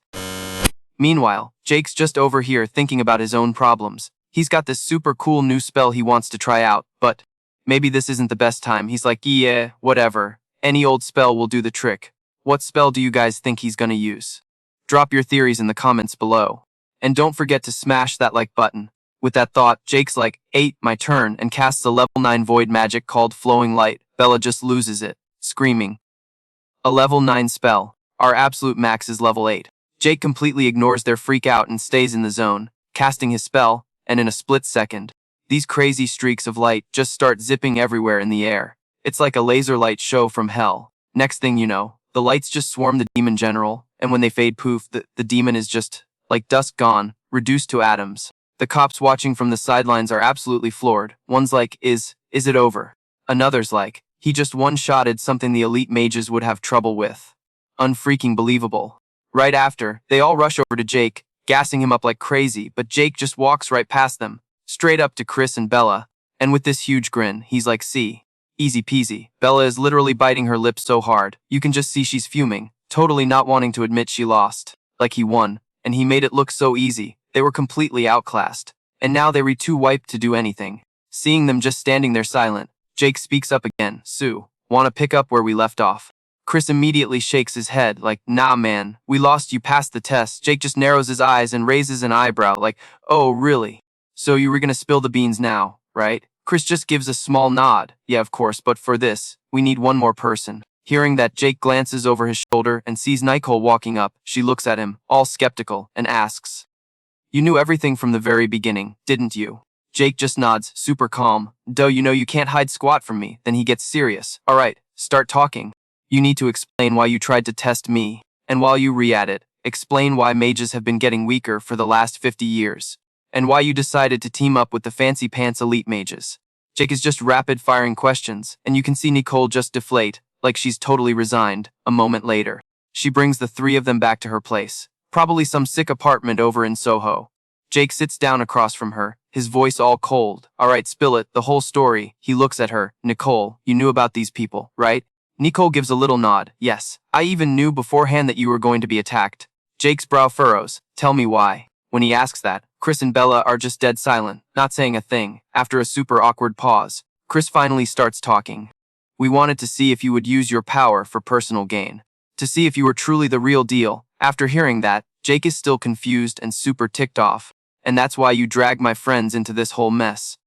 Meanwhile, Jake's just over here thinking about his own problems. He's got this super cool new spell he wants to try out, but maybe this isn't the best time. He's like, yeah, whatever. Any old spell will do the trick. What spell do you guys think he's gonna use? Drop your theories in the comments below. And don't forget to smash that like button. With that thought, Jake's like, my turn, and casts a level 9 void magic called Flowing Light. Bella just loses it, screaming. A level 9 spell. Our absolute max is level 8. Jake completely ignores their freak out and stays in the zone, casting his spell, and in a split second, These crazy streaks of light just start zipping everywhere in the air. It's like a laser light show from hell. Next thing you know, the lights just swarm the demon general, and when they fade poof, the demon is just, like dust gone, reduced to atoms. The cops watching from the sidelines are absolutely floored. One's like, is it over? Another's like, he just one-shotted something the elite mages would have trouble with. Unfreaking believable. Right after, they all rush over to Jake, gassing him up like crazy, but Jake just walks right past them, straight up to Chris and Bella, and with this huge grin, he's like, see, easy peasy. Bella is literally biting her lips so hard, you can just see she's fuming, totally not wanting to admit she lost. Like he won, and he made it look so easy. They were completely outclassed, and now they were too wiped to do anything. Seeing them just standing there silent, Jake speaks up again. Sue, wanna pick up where we left off? Chris immediately shakes his head like, nah man, we lost, you passed the test. Jake just narrows his eyes and raises an eyebrow like, oh really? So you were gonna spill the beans now, right? Chris just gives a small nod. Yeah, of course, but for this, we need one more person. Hearing that, Jake glances over his shoulder and sees Nicole walking up. She looks at him, all skeptical, and asks, you knew everything from the very beginning, didn't you? Jake just nods, super calm. Duh, you know you can't hide squat from me. Then he gets serious. Alright, start talking. You need to explain why you tried to test me. And while you re-at it, explain why mages have been getting weaker for the last 50 years. And why you decided to team up with the fancy pants elite mages. Jake is just rapid firing questions, and you can see Nicole just deflate, like she's totally resigned. A moment later, she brings the three of them back to her place. Probably some sick apartment over in Soho. Jake sits down across from her, his voice all cold. Alright, spill it, the whole story. He looks at her. Nicole, you knew about these people, right? Nicole gives a little nod. Yes, I even knew beforehand that you were going to be attacked. Jake's brow furrows. Tell me why. When he asks that, Chris and Bella are just dead silent, not saying a thing. After a super awkward pause, Chris finally starts talking. We wanted to see if you would use your power for personal gain. To see if you were truly the real deal. After hearing that, Jake is still confused and super ticked off. And that's why you dragged my friends into this whole mess.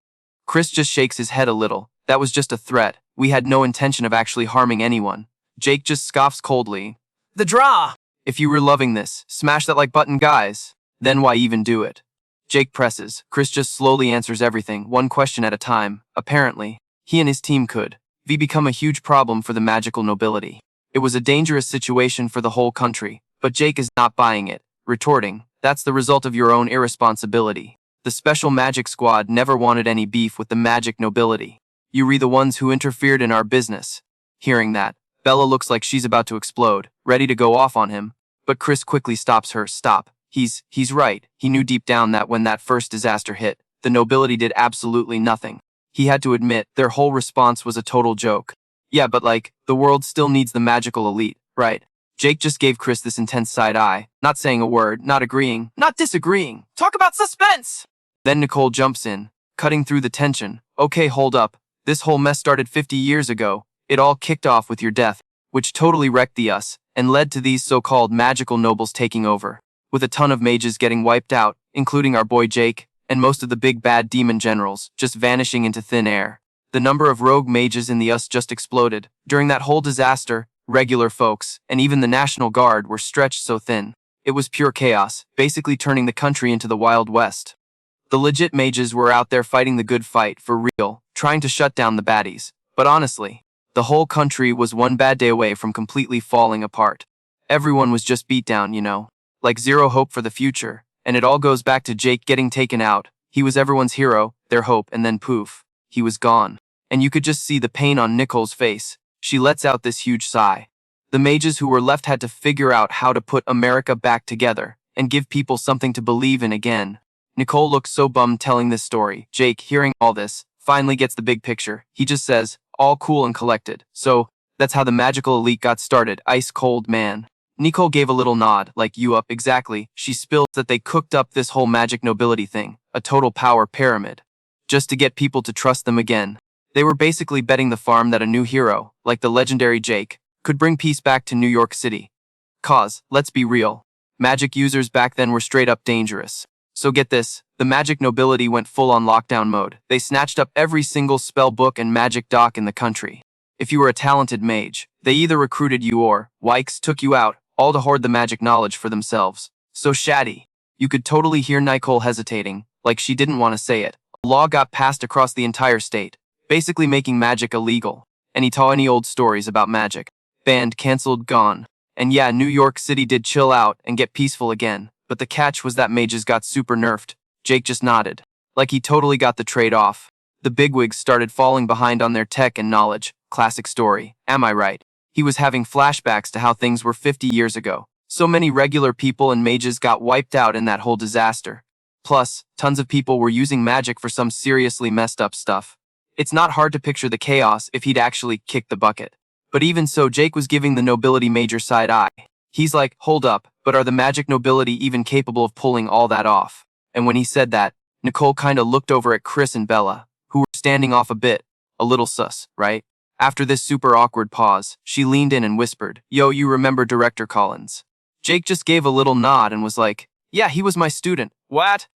Chris just shakes his head a little. That was just a threat. We had no intention of actually harming anyone. Jake just scoffs coldly. The draw! If you were loving this, smash that like button, guys. Then why even do it? Jake presses. Chris just slowly answers everything, one question at a time. Apparently, he and his team could become a huge problem for the magical nobility. It was a dangerous situation for the whole country, but Jake is not buying it, retorting, that's the result of your own irresponsibility. The special magic squad never wanted any beef with the magic nobility. You were the ones who interfered in our business. Hearing that, Bella looks like she's about to explode, ready to go off on him, but Chris quickly stops her. Stop. He's right. He knew deep down that when that first disaster hit, the nobility did absolutely nothing. He had to admit their whole response was a total joke. Yeah, but like, the world still needs the magical elite, right? Jake just gave Chris this intense side eye, not saying a word, not agreeing, not disagreeing. Talk about suspense! Then Nicole jumps in, cutting through the tension. Okay, hold up. This whole mess started 50 years ago. It all kicked off with your death, which totally wrecked the us, and led to these so-called magical nobles taking over. With a ton of mages getting wiped out, including our boy Jake, and most of the big bad demon generals just vanishing into thin air. The number of rogue mages in the US just exploded. During that whole disaster, regular folks, and even the National Guard were stretched so thin. It was pure chaos, basically turning the country into the Wild West. The legit mages were out there fighting the good fight, for real, trying to shut down the baddies. But honestly, the whole country was one bad day away from completely falling apart. Everyone was just beat down, you know. Like zero hope for the future, and it all goes back to Jake getting taken out. He was everyone's hero, their hope, and then poof, he was gone. And you could just see the pain on Nicole's face. She lets out this huge sigh. The mages who were left had to figure out how to put America back together and give people something to believe in again. Nicole looks so bummed telling this story. Jake, hearing all this, finally gets the big picture. He just says, all cool and collected. So, that's how the magical elite got started. Ice cold, man. Nicole gave a little nod, like you up, exactly. She spills that they cooked up this whole magic nobility thing, a total power pyramid, just to get people to trust them again. They were basically betting the farm that a new hero, like the legendary Jake, could bring peace back to New York City. Cause, let's be real, magic users back then were straight up dangerous. So get this, the magic nobility went full on lockdown mode. They snatched up every single spell book and magic doc in the country. If you were a talented mage, they either recruited you or, yikes, took you out, all to hoard the magic knowledge for themselves. So shady. You could totally hear Nicole hesitating, like she didn't want to say it. The law got passed across the entire state, basically making magic illegal. Any old stories about magic. Banned, cancelled, gone. And yeah, New York City did chill out and get peaceful again, but the catch was that mages got super nerfed. Jake just nodded. Like he totally got the trade off. The bigwigs started falling behind on their tech and knowledge. Classic story, am I right? He was having flashbacks to how things were 50 years ago. So many regular people and mages got wiped out in that whole disaster. Plus, tons of people were using magic for some seriously messed up stuff. It's not hard to picture the chaos if he'd actually kicked the bucket. But even so, Jake was giving the nobility major side eye. He's like, hold up, but are the magic nobility even capable of pulling all that off? And when he said that, Nicole kinda looked over at Chris and Bella, who were standing off a bit. A little sus, right? After this super awkward pause, she leaned in and whispered, yo, you remember Director Collins? Jake just gave a little nod and was like, yeah, he was my student. What?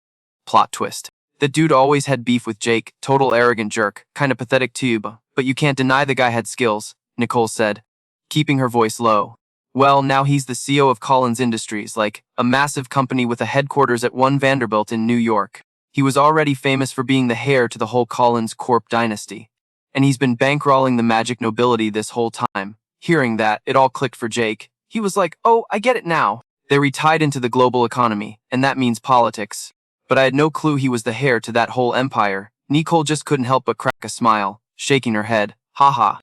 Plot twist. The dude always had beef with Jake, total arrogant jerk, kinda pathetic too, but you can't deny the guy had skills, Nicole said, keeping her voice low. Well, now he's the CEO of Collins Industries, like a massive company with a headquarters at 1 Vanderbilt in New York. He was already famous for being the heir to the whole Collins Corp dynasty. And he's been bankrolling the magic nobility this whole time. Hearing that, it all clicked for Jake. He was like, oh, I get it now. They're retied into the global economy, and that means politics. But I had no clue he was the heir to that whole empire. Nicole just couldn't help but crack a smile, shaking her head. Haha.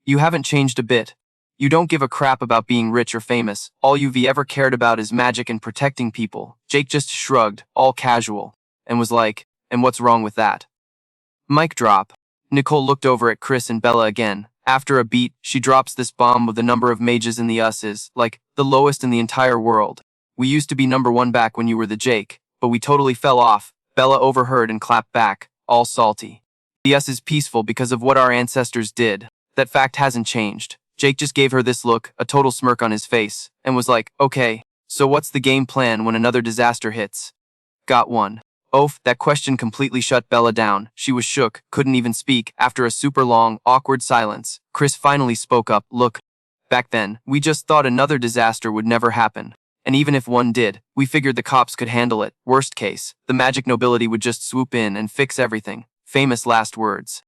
You haven't changed a bit. You don't give a crap about being rich or famous. All you've ever cared about is magic and protecting people. Jake just shrugged, all casual, and was like, and what's wrong with that? Mic drop. Nicole looked over at Chris and Bella again. After a beat, she drops this bomb with the number of mages in the US is, like, the lowest in the entire world. We used to be #1 back when you were the Jake, but we totally fell off. Bella overheard and clapped back, all salty. The US is peaceful because of what our ancestors did. That fact hasn't changed. Jake just gave her this look, a total smirk on his face, and was like, okay, so what's the game plan when another disaster hits? Got one. Oof, that question completely shut Bella down. She was shook, couldn't even speak. After a super long, awkward silence, Chris finally spoke up. Look, back then, we just thought another disaster would never happen. And even if one did, we figured the cops could handle it. Worst case, the magic nobility would just swoop in and fix everything. Famous last words.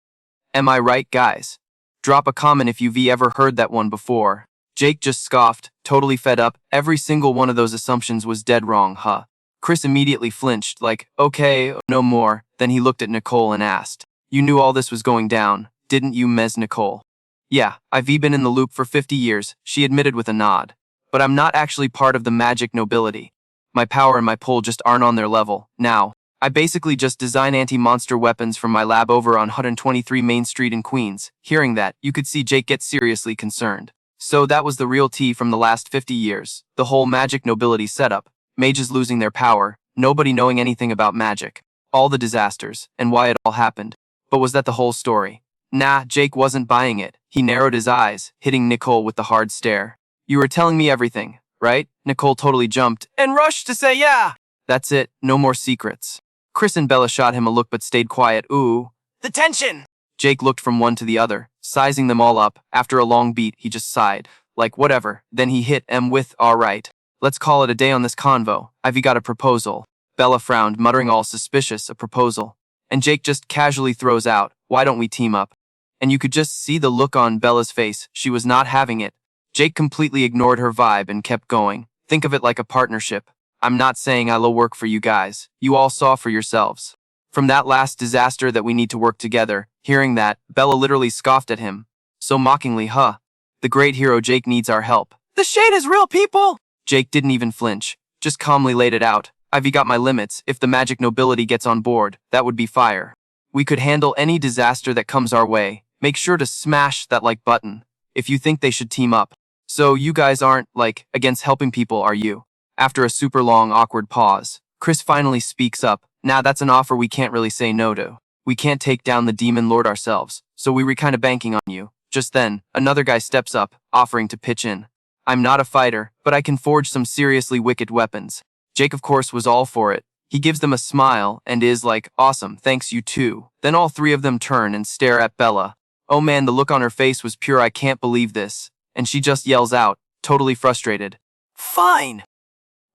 Am I right, guys? Drop a comment if you've ever heard that one before. Jake just scoffed, totally fed up. Every single one of those assumptions was dead wrong, huh? Chris immediately flinched, like, okay, no more. Then he looked at Nicole and asked, you knew all this was going down, didn't you, Ms. Nicole? Yeah, I've been in the loop for 50 years, she admitted with a nod. But I'm not actually part of the magic nobility. My power and my pull just aren't on their level. Now, I basically just design anti-monster weapons from my lab over on 123 Main Street in Queens. Hearing that, you could see Jake get seriously concerned. So that was the real tea from the last 50 years. The whole magic nobility setup. Mages losing their power, nobody knowing anything about magic, all the disasters, and why it all happened. But was that the whole story? Nah, Jake wasn't buying it. He narrowed his eyes, hitting Nicole with the hard stare. You were telling me everything, right? Nicole totally jumped And rushed to say yeah. That's it, no more secrets. Chris and Bella shot him a look but stayed quiet. Ooh. The tension. Jake looked from one to the other, sizing them all up. After a long beat, he just sighed. Like, whatever. Then he hit M with, alright. Let's call it a day on this convo. I've got a proposal. Bella frowned, muttering all suspicious, a proposal. And Jake just casually throws out, why don't we team up? And you could just see the look on Bella's face. She was not having it. Jake completely ignored her vibe and kept going. Think of it like a partnership. I'm not saying I'll work for you guys. You all saw for yourselves. From that last disaster that we need to work together. Hearing that, Bella literally scoffed at him. So mockingly, huh? The great hero Jake needs our help. The shade is real, people. Jake didn't even flinch, just calmly laid it out. I've got my limits. If the magic nobility gets on board, that would be fire. We could handle any disaster that comes our way. Make sure to smash that like button if you think they should team up. So you guys aren't, like, against helping people, are you? After a super long, awkward pause, Chris finally speaks up. Nah, that's an offer we can't really say no to. We can't take down the demon lord ourselves, so we were kinda banking on you. Just then, another guy steps up, offering to pitch in. I'm not a fighter, but I can forge some seriously wicked weapons. Jake, of course, was all for it. He gives them a smile and is like, awesome, thanks you too. Then all three of them turn and stare at Bella. Oh man, the look on her face was pure I can't believe this. And she just yells out, totally frustrated. Fine.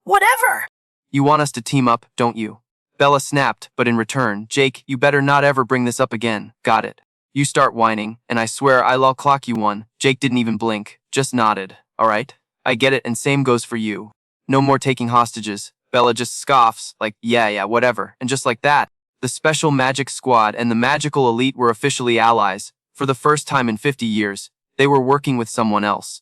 Whatever. You want us to team up, don't you? Bella snapped, but in return, Jake, you better not ever bring this up again, got it? You start whining, and I swear I'll clock you one. Jake didn't even blink, just nodded. Alright? I get it, and same goes for you. No more taking hostages. Bella just scoffs, like, yeah, whatever, and just like that, the Special Magic Squad and the Magical Elite were officially allies. For the first time in 50 years, they were working with someone else.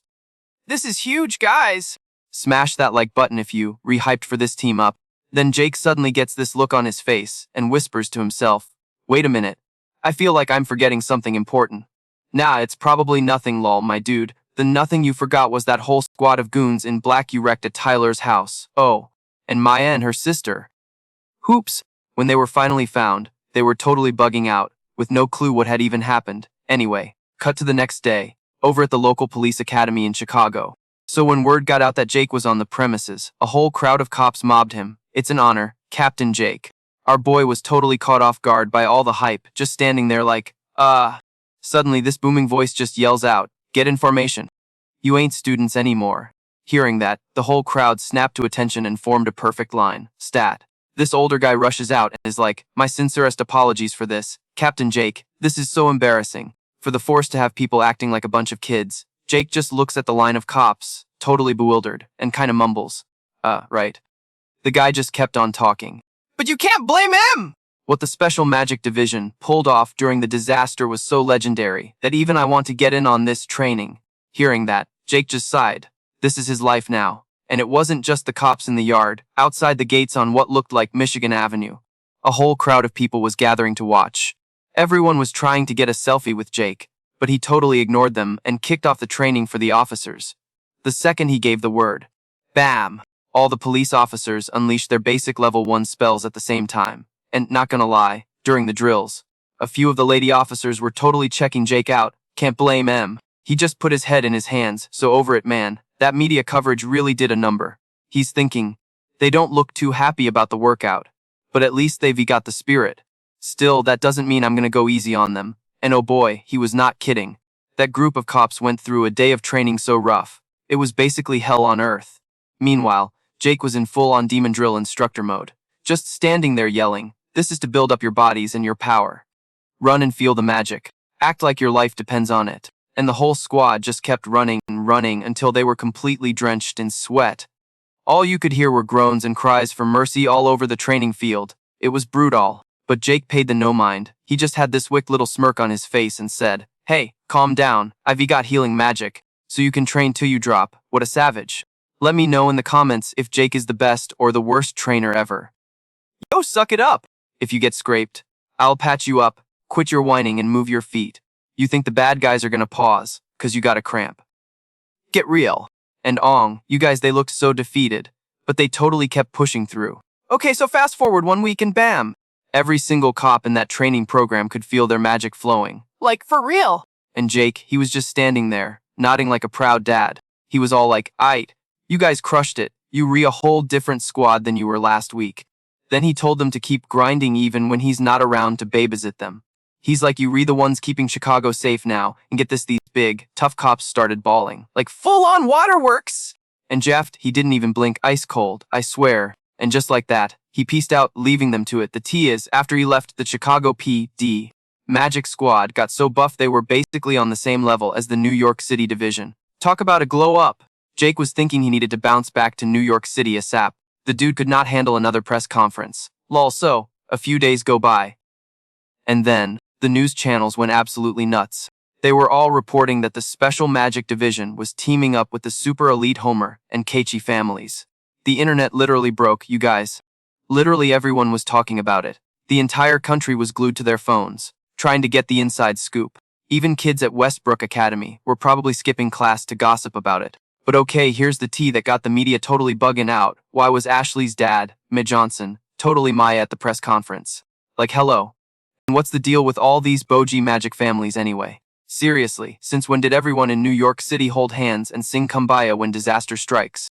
This is huge, guys. Smash that like button if you re-hyped for this team up. Then Jake suddenly gets this look on his face and whispers to himself, wait a minute. I feel like I'm forgetting something important. Nah, it's probably nothing, lol, my dude. The nothing you forgot was that whole squad of goons in black you wrecked at Tyler's house. Oh, and Maya and her sister. Hoops. When they were finally found, they were totally bugging out, with no clue what had even happened. Anyway, cut to the next day, over at the local police academy in Chicago. So when word got out that Jake was on the premises, a whole crowd of cops mobbed him. It's an honor, Captain Jake. Our boy was totally caught off guard by all the hype, just standing there like, Suddenly this booming voice just yells out, get in formation. You ain't students anymore. Hearing that, the whole crowd snapped to attention and formed a perfect line. Stat. This older guy rushes out and is like, my sincerest apologies for this. Captain Jake, this is so embarrassing. For the force to have people acting like a bunch of kids. Jake just looks at the line of cops, totally bewildered, and kinda mumbles. Right. The guy just kept on talking. But you can't blame him! What the Special Magic Division pulled off during the disaster was so legendary that even I want to get in on this training. Hearing that, Jake just sighed. This is his life now. And it wasn't just the cops in the yard, outside the gates on what looked like Michigan Avenue. A whole crowd of people was gathering to watch. Everyone was trying to get a selfie with Jake, but he totally ignored them and kicked off the training for the officers. The second he gave the word, bam! All the police officers unleashed their basic level 1 spells at the same time. And not gonna lie, during the drills, a few of the lady officers were totally checking Jake out. Can't blame him. He just put his head in his hands, so over it, man. That media coverage really did a number. He's thinking, they don't look too happy about the workout, but at least they've got the spirit. Still, that doesn't mean I'm gonna go easy on them. And oh boy, he was not kidding. That group of cops went through a day of training so rough. It was basically hell on earth. Meanwhile, Jake was in full-on demon drill instructor mode. Just standing there yelling, this is to build up your bodies and your power. Run and feel the magic. Act like your life depends on it. And the whole squad just kept running and running until they were completely drenched in sweat. All you could hear were groans and cries for mercy all over the training field. It was brutal. But Jake paid the no mind. He just had this wicked little smirk on his face and said, hey, calm down. I've got healing magic. So you can train till you drop. What a savage. Let me know in the comments if Jake is the best or the worst trainer ever. Yo, suck it up. If you get scraped, I'll patch you up, quit your whining and move your feet. You think the bad guys are gonna pause, 'cause you got a cramp. Get real. And you guys, they looked so defeated, but they totally kept pushing through. Okay, so fast forward 1 week and bam. Every single cop in that training program could feel their magic flowing. Like, for real. And Jake, he was just standing there, nodding like a proud dad. He was all like, aight, you guys crushed it. You a whole different squad than you were last week. Then he told them to keep grinding even when he's not around to babysit them. He's like, you the ones keeping Chicago safe now, and get this, these big, tough cops started bawling. Like, full-on waterworks! And Jeff, he didn't even blink, ice cold, I swear. And just like that, he pieced out, leaving them to it. The T is, after he left the Chicago PD Magic Squad got so buff they were basically on the same level as the New York City division. Talk about a glow up. Jake was thinking he needed to bounce back to New York City ASAP. The dude could not handle another press conference. Lol, so, a few days go by. And then, the news channels went absolutely nuts. They were all reporting that the Special Magic Division was teaming up with the super elite Homer and Keiichi families. The internet literally broke, you guys. Literally everyone was talking about it. The entire country was glued to their phones, trying to get the inside scoop. Even kids at Westbrook Academy were probably skipping class to gossip about it. But okay, here's the tea that got the media totally bugging out. Why was Ashley's dad, Mage Johnson, totally Maya at the press conference? Like, hello. And what's the deal with all these Boji magic families anyway? Seriously, since when did everyone in New York City hold hands and sing Kumbaya when disaster strikes?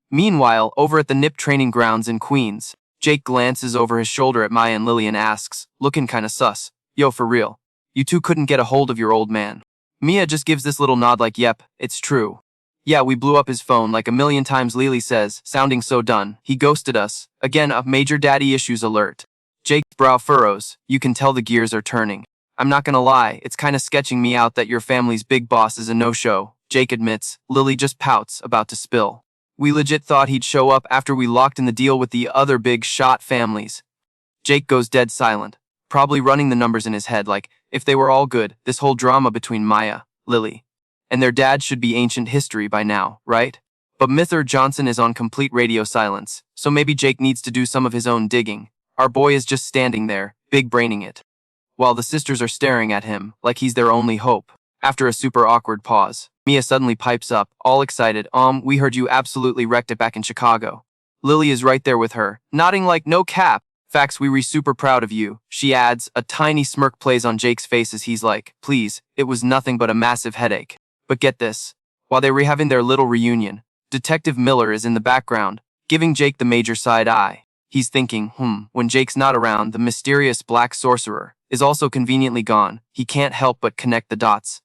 Meanwhile, over at the NIP training grounds in Queens, Jake glances over his shoulder at Maya and Lily and asks, looking kinda sus, yo, for real, you two couldn't get a hold of your old man? Mia just gives this little nod like, yep, it's true. Yeah, we blew up his phone like a million times, Lily says, sounding so done. He ghosted us. Again, a major daddy issues alert. Jake's brow furrows. You can tell the gears are turning. I'm not gonna lie, it's kinda sketching me out that your family's big boss is a no-show. Jake admits. Lily just pouts, about to spill. We legit thought he'd show up after we locked in the deal with the other big shot families. Jake goes dead silent, probably running the numbers in his head like, if they were all good, this whole drama between Maya, Lily, and their dad should be ancient history by now, right? But Mr. Johnson is on complete radio silence, so maybe Jake needs to do some of his own digging. Our boy is just standing there, big-braining it, while the sisters are staring at him like he's their only hope. After a super awkward pause, Mia suddenly pipes up, all excited, we heard you absolutely wrecked it back in Chicago. Lily is right there with her, nodding like no cap. Facts, we were super proud of you, she adds. A tiny smirk plays on Jake's face as he's like, please, it was nothing but a massive headache. But get this, while they were having their little reunion, Detective Miller is in the background, giving Jake the major side eye. He's thinking, when Jake's not around, the mysterious black sorcerer is also conveniently gone. He can't help but connect the dots.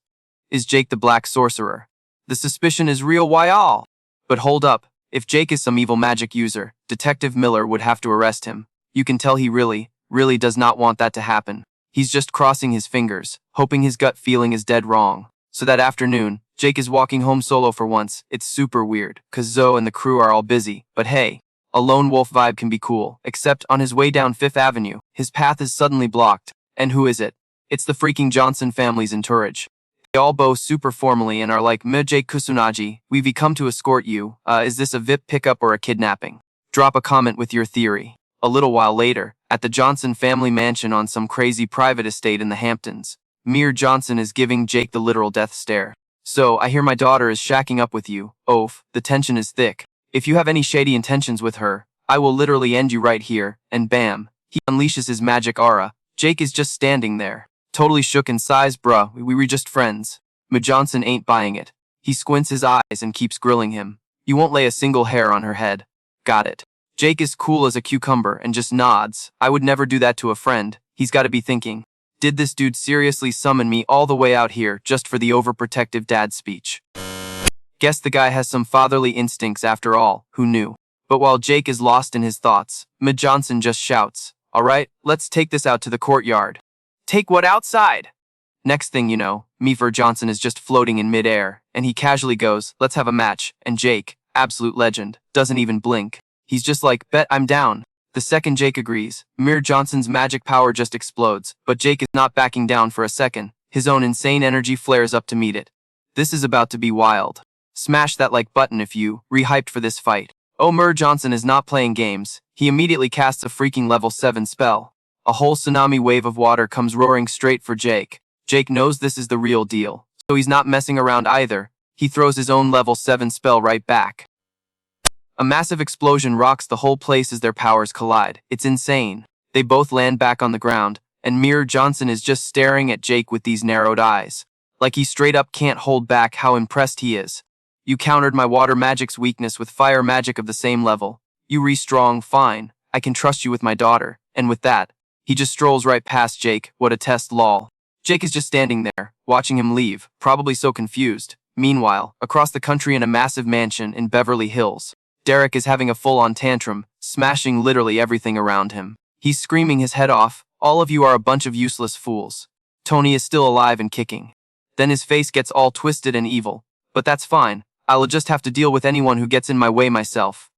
Is Jake the black sorcerer? The suspicion is real, why all? But hold up, if Jake is some evil magic user, Detective Miller would have to arrest him. You can tell he really does not want that to happen. He's just crossing his fingers, hoping his gut feeling is dead wrong. So that afternoon, Jake is walking home solo for once. It's super weird, cause Zoe and the crew are all busy, but hey, a lone wolf vibe can be cool, except on his way down 5th Avenue, his path is suddenly blocked. And who is it? It's the freaking Johnson family's entourage. They all bow super formally and are like, Mage Kusunaji, we've come to escort you. Is this a VIP pickup or a kidnapping? Drop a comment with your theory. A little while later, at the Johnson family mansion on some crazy private estate in the Hamptons, Mir Johnson is giving Jake the literal death stare. So, I hear my daughter is shacking up with you. Oof, the tension is thick. If you have any shady intentions with her, I will literally end you right here, and bam, he unleashes his magic aura. Jake is just standing there, totally shook in size. Bruh, we were just friends. But Johnson ain't buying it. He squints his eyes and keeps grilling him. You won't lay a single hair on her head. Got it. Jake is cool as a cucumber and just nods. I would never do that to a friend. He's got to be thinking, did this dude seriously summon me all the way out here just for the overprotective dad speech? Guess the guy has some fatherly instincts after all, who knew? But while Jake is lost in his thoughts, Mid Johnson just shouts, all right, let's take this out to the courtyard. Take what outside? Next thing you know, Meefer Johnson is just floating in midair, and he casually goes, let's have a match, and Jake, absolute legend, doesn't even blink. He's just like, bet I'm down. The second Jake agrees, Mir Johnson's magic power just explodes, but Jake is not backing down for a second. His own insane energy flares up to meet it. This is about to be wild. Smash that like button if you rehyped for this fight. Oh, Mir Johnson is not playing games. He immediately casts a freaking level 7 spell. A whole tsunami wave of water comes roaring straight for Jake. Jake knows this is the real deal, so he's not messing around either. He throws his own level 7 spell right back. A massive explosion rocks the whole place as their powers collide. It's insane. They both land back on the ground, and Mir Johnson is just staring at Jake with these narrowed eyes. Like he straight up can't hold back how impressed he is. You countered my water magic's weakness with fire magic of the same level. You re-strong, fine. I can trust you with my daughter. And with that, he just strolls right past Jake. What a test, lol. Jake is just standing there, watching him leave, probably so confused. Meanwhile, across the country in a massive mansion in Beverly Hills, Derek is having a full-on tantrum, smashing literally everything around him. He's screaming his head off, all of you are a bunch of useless fools. Tony is still alive and kicking. Then his face gets all twisted and evil. But that's fine, I'll just have to deal with anyone who gets in my way myself.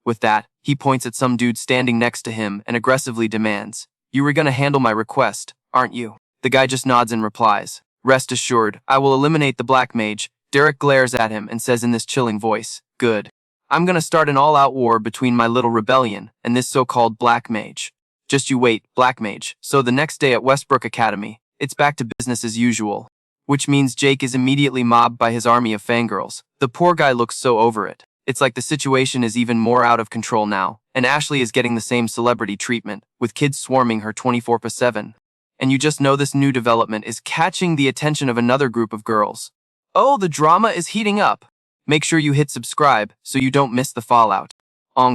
With that, he points at some dude standing next to him and aggressively demands, you were gonna handle my request, aren't you? The guy just nods and replies, rest assured, I will eliminate the black mage. Derek glares at him and says in this chilling voice, good. I'm gonna start an all-out war between my little rebellion and this so-called black mage. Just you wait, black mage. So the next day at Westbrook Academy, it's back to business as usual. Which means Jake is immediately mobbed by his army of fangirls. The poor guy looks so over it. It's like the situation is even more out of control now, and Ashley is getting the same celebrity treatment, with kids swarming her 24/7. And you just know this new development is catching the attention of another group of girls. Oh, the drama is heating up. Make sure you hit subscribe so you don't miss the fallout.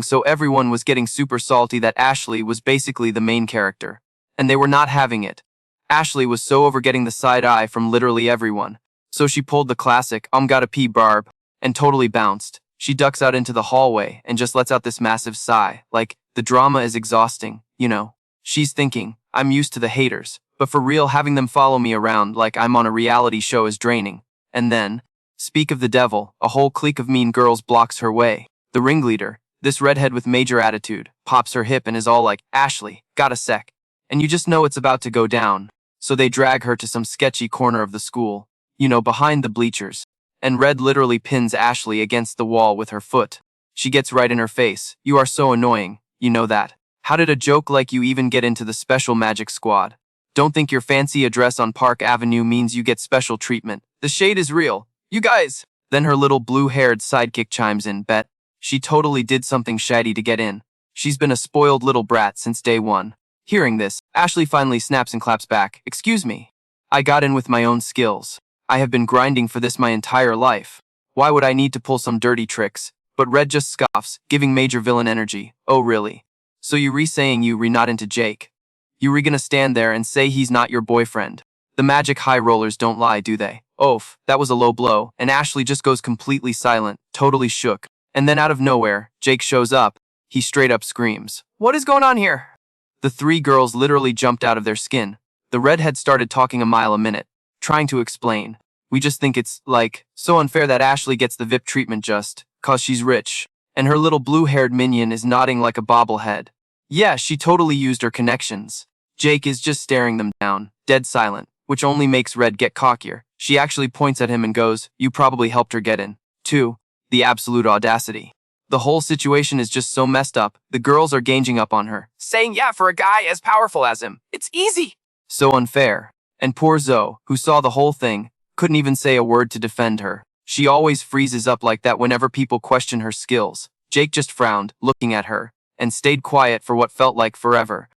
So everyone was getting super salty that Ashley was basically the main character. And they were not having it. Ashley was so over getting the side eye from literally everyone. So she pulled the classic, gotta pee barb. and totally bounced. She ducks out into the hallway and just lets out this massive sigh, like, the drama is exhausting, you know. She's thinking, I'm used to the haters, but for real having them follow me around like I'm on a reality show is draining. And then, speak of the devil, a whole clique of mean girls blocks her way. The ringleader, this redhead with major attitude, pops her hip and is all like, Ashley, got a sec. And you just know it's about to go down. So they drag her to some sketchy corner of the school, you know, behind the bleachers. And Red literally pins Ashley against the wall with her foot. She gets right in her face. You are so annoying, you know that. How did a joke like you even get into the special magic squad? Don't think your fancy address on Park Avenue means you get special treatment. The shade is real. You guys! Then her little blue-haired sidekick chimes in, bet. She totally did something shady to get in. She's been a spoiled little brat since day one. Hearing this, Ashley finally snaps and claps back. Excuse me. I got in with my own skills. I have been grinding for this my entire life. Why would I need to pull some dirty tricks? But Red just scoffs, giving major villain energy. Oh really? So you re-saying you re-not into Jake? You re-gonna stand there and say he's not your boyfriend? The magic high rollers don't lie, do they? Oof, that was a low blow, and Ashley just goes completely silent, totally shook. And then out of nowhere, Jake shows up. He straight up screams, "What is going on here?" The three girls literally jumped out of their skin. The redhead started talking a mile a minute, trying to explain. We just think it's, like, so unfair that Ashley gets the VIP treatment just 'cause she's rich. And her little blue-haired minion is nodding like a bobblehead. Yeah, she totally used her connections. Jake is just staring them down, dead silent, which only makes Red get cockier. She actually points at him and goes, "You probably helped her get in." 2. The absolute audacity. The whole situation is just so messed up, the girls are ganging up on her. Saying yeah for a guy as powerful as him. It's easy. So unfair. And poor Zoe, who saw the whole thing, couldn't even say a word to defend her. She always freezes up like that whenever people question her skills. Jake just frowned, looking at her, and stayed quiet for what felt like forever.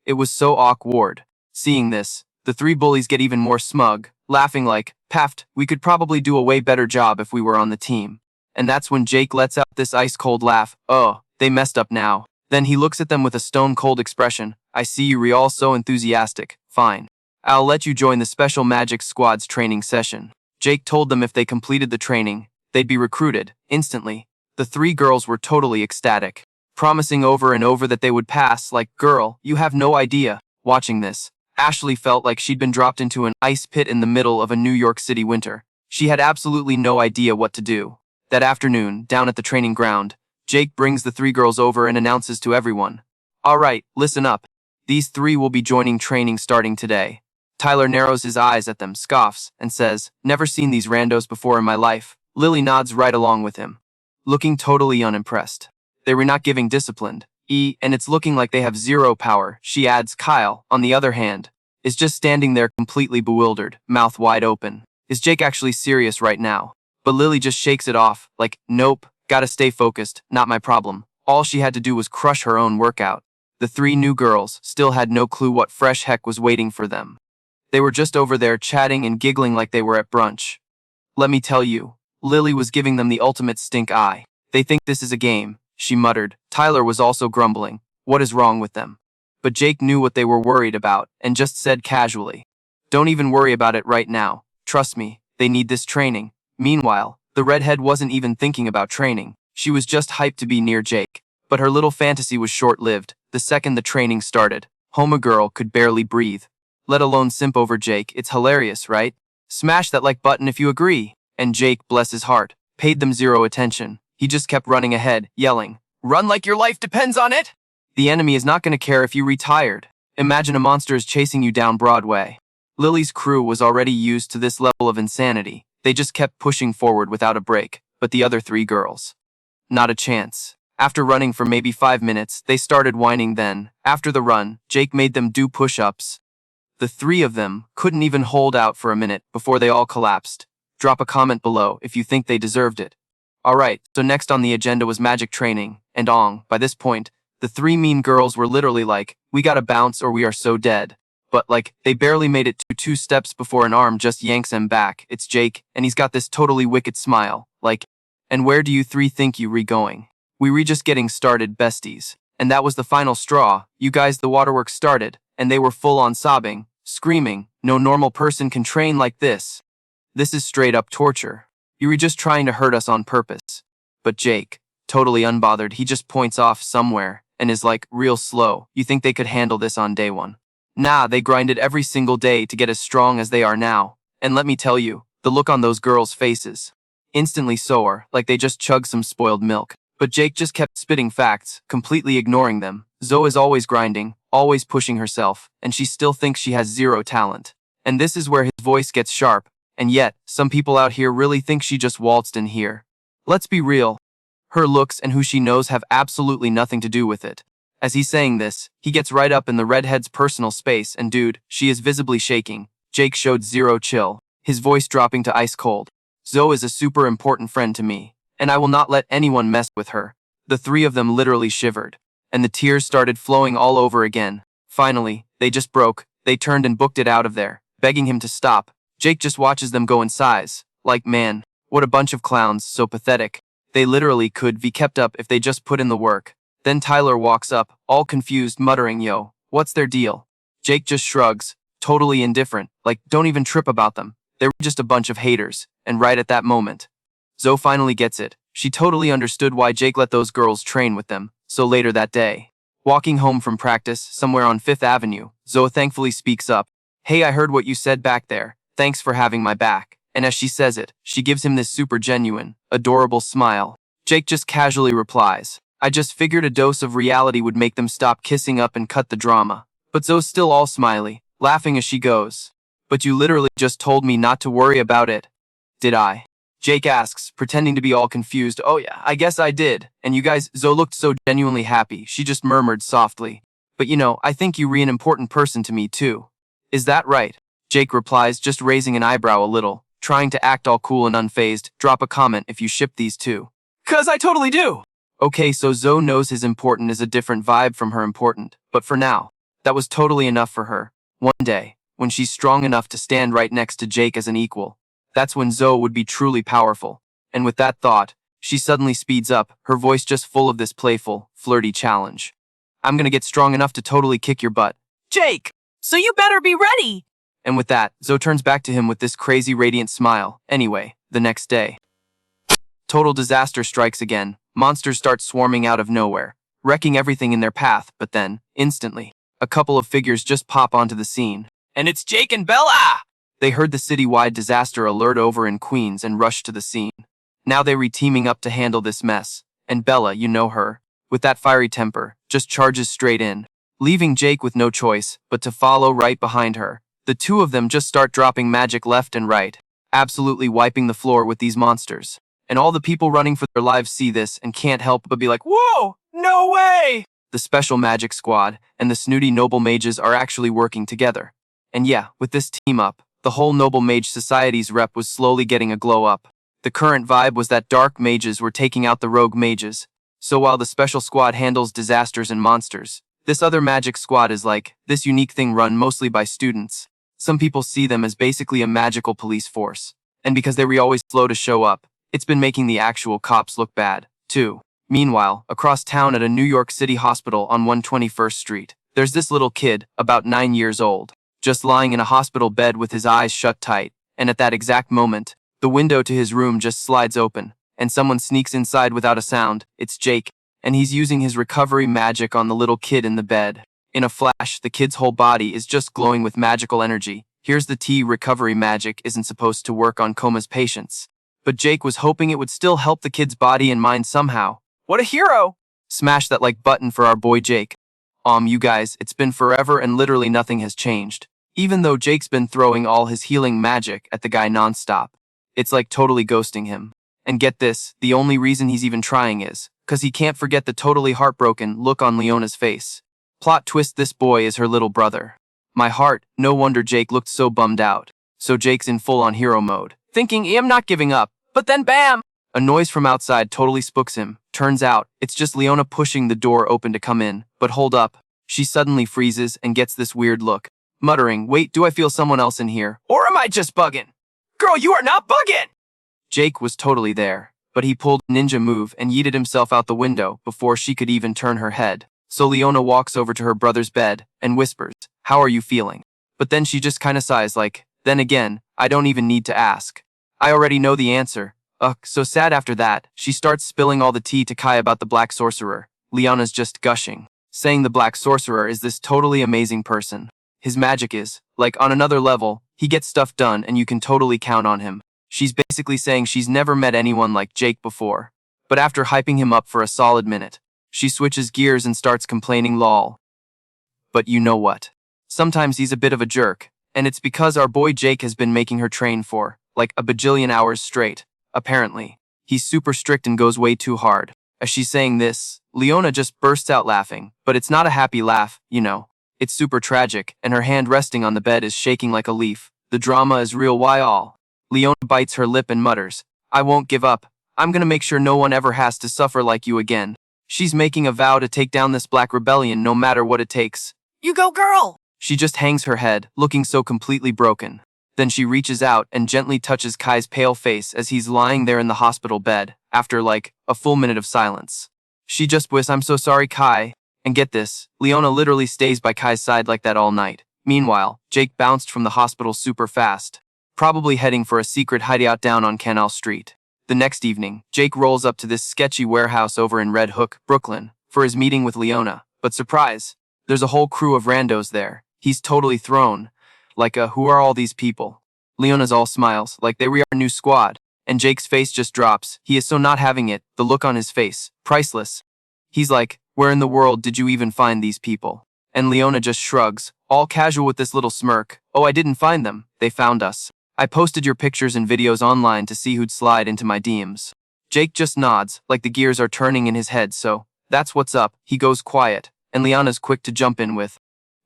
It was so awkward. Seeing this, the three bullies get even more smug, laughing like, Paft, we could probably do a way better job if we were on the team. And that's when Jake lets out this ice-cold laugh. Oh, they messed up now. Then he looks at them with a stone-cold expression. I see you all so enthusiastic. Fine. I'll let you join the Special Magic Squad's training session. Jake told them if they completed the training, they'd be recruited, instantly. The three girls were totally ecstatic, promising over and over that they would pass, like, girl, you have no idea. Watching this, Ashley felt like she'd been dropped into an ice pit in the middle of a New York City winter. She had absolutely no idea what to do. That afternoon, down at the training ground, Jake brings the three girls over and announces to everyone. All right, listen up. These three will be joining training starting today. Tyler narrows his eyes at them, scoffs, and says, never seen these randos before in my life. Lily nods right along with him, looking totally unimpressed. They were not giving disciplined, and it's looking like they have zero power, she adds. Kyle, on the other hand, is just standing there completely bewildered, mouth wide open. Is Jake actually serious right now? But Lily just shakes it off, like, nope, gotta stay focused, not my problem. All she had to do was crush her own workout. The three new girls still had no clue what fresh heck was waiting for them. They were just over there chatting and giggling like they were at brunch. Let me tell you, Lily was giving them the ultimate stink eye. They think this is a game, she muttered. Tyler was also grumbling. What is wrong with them? But Jake knew what they were worried about and just said casually, don't even worry about it right now. Trust me, they need this training. Meanwhile, the redhead wasn't even thinking about training. She was just hyped to be near Jake. But her little fantasy was short-lived. The second the training started, Homa girl could barely breathe, let alone simp over Jake. It's hilarious, right? Smash that like button if you agree. And Jake, bless his heart, paid them zero attention. He just kept running ahead, yelling, run like your life depends on it! The enemy is not going to care if you retired. Imagine a monster is chasing you down Broadway. Lily's crew was already used to this level of insanity. They just kept pushing forward without a break, but the other three girls, not a chance. After running for maybe 5 minutes, they started whining then. After the run, Jake made them do push-ups. The three of them couldn't even hold out for a minute before they all collapsed. Drop a comment below if you think they deserved it. Alright, so next on the agenda was magic training, and by this point, the three mean girls were literally like, we gotta bounce or we are so dead. But like, they barely made it to 2 steps before an arm just yanks them back. It's Jake, and he's got this totally wicked smile, like, and where do you three think you re-going? We just getting started, besties. And that was the final straw. You guys, the waterworks started, and they were full on sobbing, screaming, no normal person can train like this. This is straight up torture. You're just trying to hurt us on purpose. But Jake, totally unbothered, he just points off somewhere and is like, real slow. You think they could handle this on day one? Nah, they grinded every single day to get as strong as they are now. And let me tell you, the look on those girls' faces. Instantly sore, like they just chugged some spoiled milk. But Jake just kept spitting facts, completely ignoring them. Zoe is always grinding, always pushing herself, and she still thinks she has zero talent. And this is where his voice gets sharp, and yet, some people out here really think she just waltzed in here. Let's be real. Her looks and who she knows have absolutely nothing to do with it. As he's saying this, he gets right up in the redhead's personal space, and dude, she is visibly shaking. Jake showed zero chill, his voice dropping to ice cold. Zoe is a super important friend to me, and I will not let anyone mess with her. The three of them literally shivered, and the tears started flowing all over again. Finally, they just broke. They turned and booked it out of there, begging him to stop. Jake just watches them go in size. Like, man, what a bunch of clowns, so pathetic. They literally could be kept up if they just put in the work. Then Tyler walks up, all confused, muttering, yo, what's their deal? Jake just shrugs, totally indifferent, like, don't even trip about them. They were just a bunch of haters. And right at that moment, Zoe finally gets it. She totally understood why Jake let those girls train with them. So later that day, walking home from practice, somewhere on 5th Avenue, Zoe thankfully speaks up. Hey, I heard what you said back there. Thanks for having my back. And as she says it, she gives him this super genuine, adorable smile. Jake just casually replies, I just figured a dose of reality would make them stop kissing up and cut the drama. But Zoe's still all smiley, laughing as she goes. But you literally just told me not to worry about it. Did I? Jake asks, pretending to be all confused. Oh yeah, I guess I did. And you guys, Zoe looked so genuinely happy, she just murmured softly. But you know, I think you're an important person to me too. Is that right? Jake replies, just raising an eyebrow a little, trying to act all cool and unfazed. Drop a comment if you ship these two. 'Cause I totally do. Okay, so Zoe knows his important is a different vibe from her important, but for now, that was totally enough for her. One day, when she's strong enough to stand right next to Jake as an equal, that's when Zoe would be truly powerful. And with that thought, she suddenly speeds up, her voice just full of this playful, flirty challenge. I'm gonna get strong enough to totally kick your butt. Jake, so you better be ready. And with that, Zoe turns back to him with this crazy radiant smile. Anyway, the next day, total disaster strikes again. Monsters start swarming out of nowhere, wrecking everything in their path, but then, instantly, a couple of figures just pop onto the scene. And it's Jake and Bella! They heard the citywide disaster alert over in Queens and rushed to the scene. Now they were teaming up to handle this mess. And Bella, you know her, with that fiery temper, just charges straight in, leaving Jake with no choice but to follow right behind her. The two of them just start dropping magic left and right, absolutely wiping the floor with these monsters. And all the people running for their lives see this and can't help but be like, whoa, no way! The special magic squad and the snooty noble mages are actually working together. And yeah, with this team up, the whole noble mage society's rep was slowly getting a glow up. The current vibe was that dark mages were taking out the rogue mages. So while the special squad handles disasters and monsters, this other magic squad is like this unique thing run mostly by students. Some people see them as basically a magical police force. And because they were always slow to show up, it's been making the actual cops look bad, too. Meanwhile, across town at a New York City hospital on 121st Street, there's this little kid, about 9 years old, just lying in a hospital bed with his eyes shut tight, and at that exact moment, the window to his room just slides open, and someone sneaks inside without a sound. It's Jake, and he's using his recovery magic on the little kid in the bed. In a flash, the kid's whole body is just glowing with magical energy. Here's the tea: recovery magic isn't supposed to work on coma's patients. But Jake was hoping it would still help the kid's body and mind somehow. What a hero! Smash that like button for our boy Jake. You guys, it's been forever and literally nothing has changed. Even though Jake's been throwing all his healing magic at the guy nonstop. It's like totally ghosting him. And get this, the only reason he's even trying is 'cause he can't forget the totally heartbroken look on Leona's face. Plot twist: this boy is her little brother. My heart, no wonder Jake looked so bummed out. So Jake's in full-on hero mode, thinking, I'm not giving up. But then bam! A noise from outside totally spooks him. Turns out, it's just Leona pushing the door open to come in. But hold up. She suddenly freezes and gets this weird look, muttering, wait, do I feel someone else in here? Or am I just bugging? Girl, you are not bugging! Jake was totally there, but he pulled a ninja move and yeeted himself out the window before she could even turn her head. So Leona walks over to her brother's bed and whispers, how are you feeling? But then she just kinda sighs like, then again, I don't even need to ask. I already know the answer. Ugh, so sad after that. She starts spilling all the tea to Kai about the Black Sorcerer. Liana's just gushing, saying the Black Sorcerer is this totally amazing person. His magic is, like, on another level. He gets stuff done and you can totally count on him. She's basically saying she's never met anyone like Jake before. But after hyping him up for a solid minute, she switches gears and starts complaining lol. But you know what? Sometimes he's a bit of a jerk, and it's because our boy Jake has been making her train for, like, a bajillion hours straight. Apparently, he's super strict and goes way too hard. As she's saying this, Leona just bursts out laughing, but it's not a happy laugh, you know. It's super tragic, and her hand resting on the bed is shaking like a leaf. The drama is real, why all? Leona bites her lip and mutters, I won't give up. I'm gonna make sure no one ever has to suffer like you again. She's making a vow to take down this Black Rebellion no matter what it takes. You go, girl! She just hangs her head, looking so completely broken. Then she reaches out and gently touches Kai's pale face as he's lying there in the hospital bed, after, like, a full minute of silence. She just whispers, I'm so sorry, Kai. And get this, Leona literally stays by Kai's side like that all night. Meanwhile, Jake bounced from the hospital super fast, probably heading for a secret hideout down on Canal Street. The next evening, Jake rolls up to this sketchy warehouse over in Red Hook, Brooklyn, for his meeting with Leona. But surprise, there's a whole crew of randos there. He's totally thrown. Like, who are all these people? Leona's all smiles, like they are our new squad. And Jake's face just drops. He is so not having it, the look on his face, priceless. He's like, where in the world did you even find these people? And Leona just shrugs, all casual with this little smirk. Oh, I didn't find them. They found us. I posted your pictures and videos online to see who'd slide into my DMs. Jake just nods, like the gears are turning in his head, so that's what's up. He goes quiet, and Leona's quick to jump in with,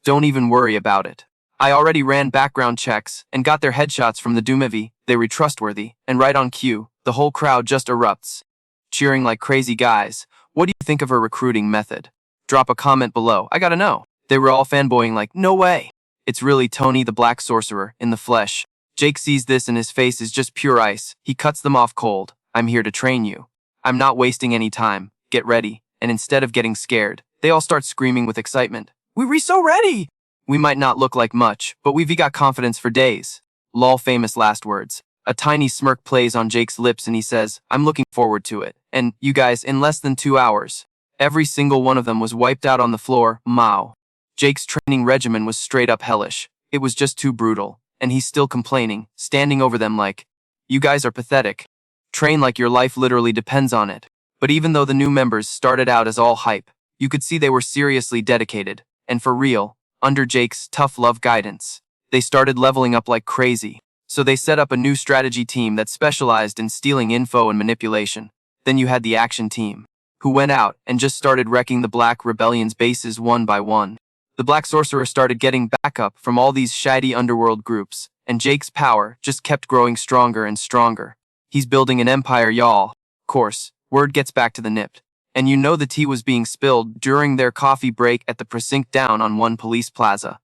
don't even worry about it. I already ran background checks and got their headshots from the Dumevi. They were trustworthy, and right on cue, the whole crowd just erupts, cheering like crazy guys. What do you think of her recruiting method? Drop a comment below. I gotta know. They were all fanboying like, no way. It's really Tony the Black Sorcerer in the flesh. Jake sees this and his face is just pure ice. He cuts them off cold. I'm here to train you. I'm not wasting any time. Get ready. And instead of getting scared, they all start screaming with excitement. We so ready! We might not look like much, but we've got confidence for days. Lol, famous last words. A tiny smirk plays on Jake's lips and he says, I'm looking forward to it. And, you guys, in less than 2 hours, every single one of them was wiped out on the floor. Mao. Jake's training regimen was straight up hellish. It was just too brutal. And he's still complaining, standing over them like, you guys are pathetic. Train like your life literally depends on it. But even though the new members started out as all hype, you could see they were seriously dedicated. And for real, under Jake's tough love guidance, they started leveling up like crazy. So they set up a new strategy team that specialized in stealing info and manipulation. Then you had the action team, who went out and just started wrecking the Black Rebellion's bases one by one. The Black Sorcerer started getting backup from all these shady underworld groups, and Jake's power just kept growing stronger and stronger. He's building an empire, y'all. Of course, word gets back to the NIPT. And you know the tea was being spilled during their coffee break at the precinct down on One Police Plaza.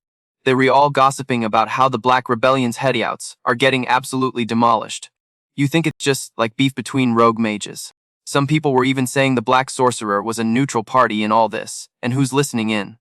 They were all gossiping about how the Black Rebellion's headouts are getting absolutely demolished. You think it's just like beef between rogue mages. Some people were even saying the Black Sorcerer was a neutral party in all this, and who's listening in?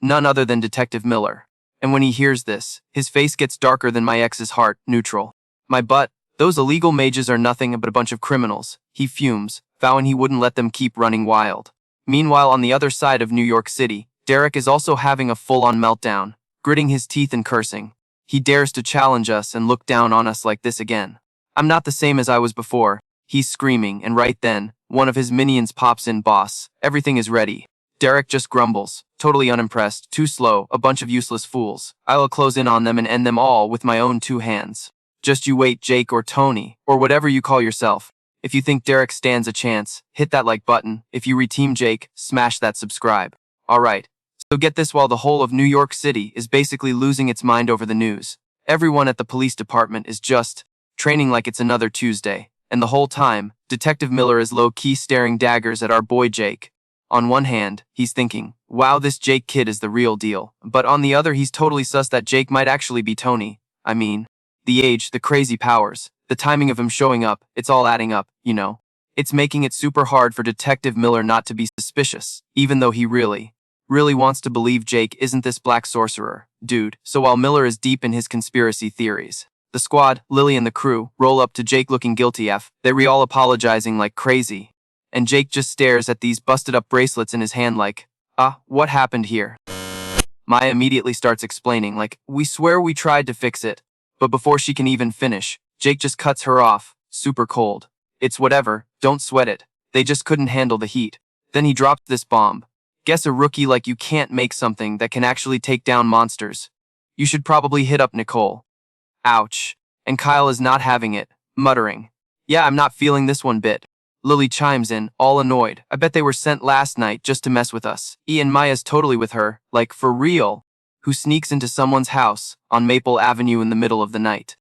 None other than Detective Miller. And when he hears this, his face gets darker than my ex's heart. Neutral. My butt. Those illegal mages are nothing but a bunch of criminals. He fumes, vowing he wouldn't let them keep running wild. Meanwhile, on the other side of New York City, Derek is also having a full-on meltdown, gritting his teeth and cursing. He dares to challenge us and look down on us like this again. I'm not the same as I was before. He's screaming, and right then, one of his minions pops in. Boss, everything is ready. Derek just grumbles, totally unimpressed, too slow, a bunch of useless fools. I'll close in on them and end them all with my own 2 hands. Just you wait, Jake or Tony, or whatever you call yourself. If you think Derek stands a chance, hit that like button. If you reteam Jake, smash that subscribe. Alright, so get this, while the whole of New York City is basically losing its mind over the news, everyone at the police department is just training like it's another Tuesday. And the whole time, Detective Miller is low-key staring daggers at our boy Jake. On one hand, he's thinking, wow, this Jake kid is the real deal. But on the other, he's totally sus that Jake might actually be Tony. I mean, the age, the crazy powers, the timing of him showing up, it's all adding up, you know. It's making it super hard for Detective Miller not to be suspicious, even though he really wants to believe Jake isn't this Black Sorcerer dude. So while Miller is deep in his conspiracy theories, The squad, Lily and the crew, roll up to Jake looking guilty af. They all apologizing like crazy. And Jake just stares at these busted up bracelets in his hand like, what happened here? Maya immediately starts explaining like, we swear we tried to fix it. But before she can even finish, Jake just cuts her off, super cold. It's whatever, don't sweat it. They just couldn't handle the heat. Then he dropped this bomb. Guess a rookie like you can't make something that can actually take down monsters. You should probably hit up Nicole. Ouch. And Kyle is not having it, muttering, yeah, I'm not feeling this one bit. Lily chimes in, all annoyed. I bet they were sent last night just to mess with us. Ian Maya's totally with her, like for real. Who sneaks into someone's house on Maple Avenue in the middle of the night.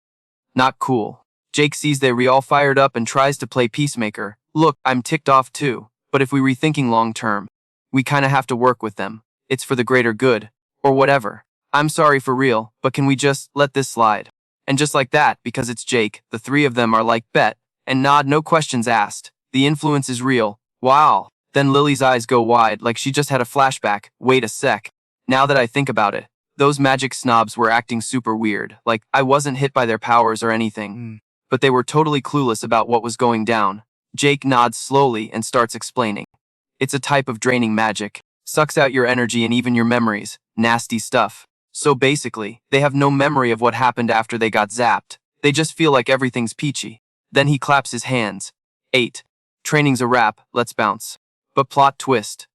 Not cool. Jake sees they all fired up and tries to play peacemaker. Look, I'm ticked off too, but if we rethinking long term, we kinda have to work with them. It's for the greater good, or whatever. I'm sorry for real, but can we just let this slide? And just like that, because it's Jake, the three of them are like, bet, and nod, no questions asked. The influence is real. Wow. Then Lily's eyes go wide like she just had a flashback. Wait a sec. Now that I think about it, those magic snobs were acting super weird, like I wasn't hit by their powers or anything. But they were totally clueless about what was going down. Jake nods slowly and starts explaining. It's a type of draining magic. Sucks out your energy and even your memories. Nasty stuff. So basically, they have no memory of what happened after they got zapped. They just feel like everything's peachy. Then he claps his hands. 8. Training's a wrap, let's bounce. But plot twist.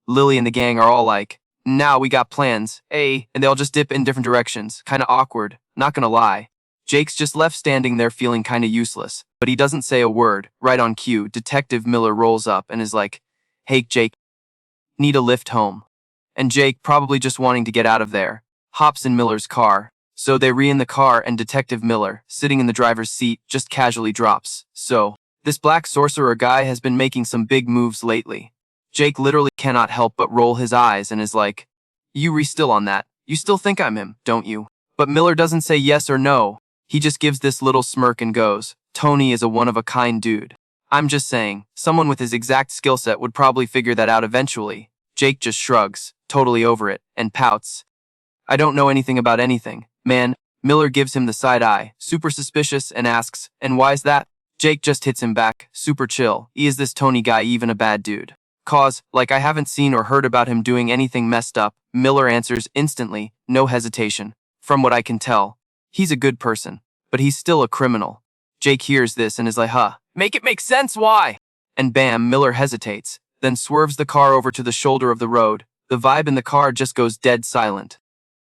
Lily and the gang are all like, now we got plans, and they all just dip in different directions. Kinda awkward, not gonna lie. Jake's just left standing there feeling kinda useless, but he doesn't say a word. Right on cue, Detective Miller rolls up and is like, hey Jake, need a lift home. And Jake, probably just wanting to get out of there, hops in Miller's car. So they re in the car and Detective Miller, sitting in the driver's seat, just casually drops. So, this black sorcerer guy has been making some big moves lately. Jake literally cannot help but roll his eyes and is like, you still on that? You still think I'm him, don't you? But Miller doesn't say yes or no. He just gives this little smirk and goes, Tony is a one-of-a-kind dude. I'm just saying, someone with his exact skill set would probably figure that out eventually. Jake just shrugs, totally over it, and pouts. I don't know anything about anything, man. Miller gives him the side eye, super suspicious, and asks, and why's that? Jake just hits him back, super chill. Is this Tony guy even a bad dude? Cause, like I haven't seen or heard about him doing anything messed up. Miller answers instantly, no hesitation. From what I can tell, he's a good person, but he's still a criminal. Jake hears this and is like, Make it make sense, why? And bam, Miller hesitates, then swerves the car over to the shoulder of the road. The vibe in the car just goes dead silent.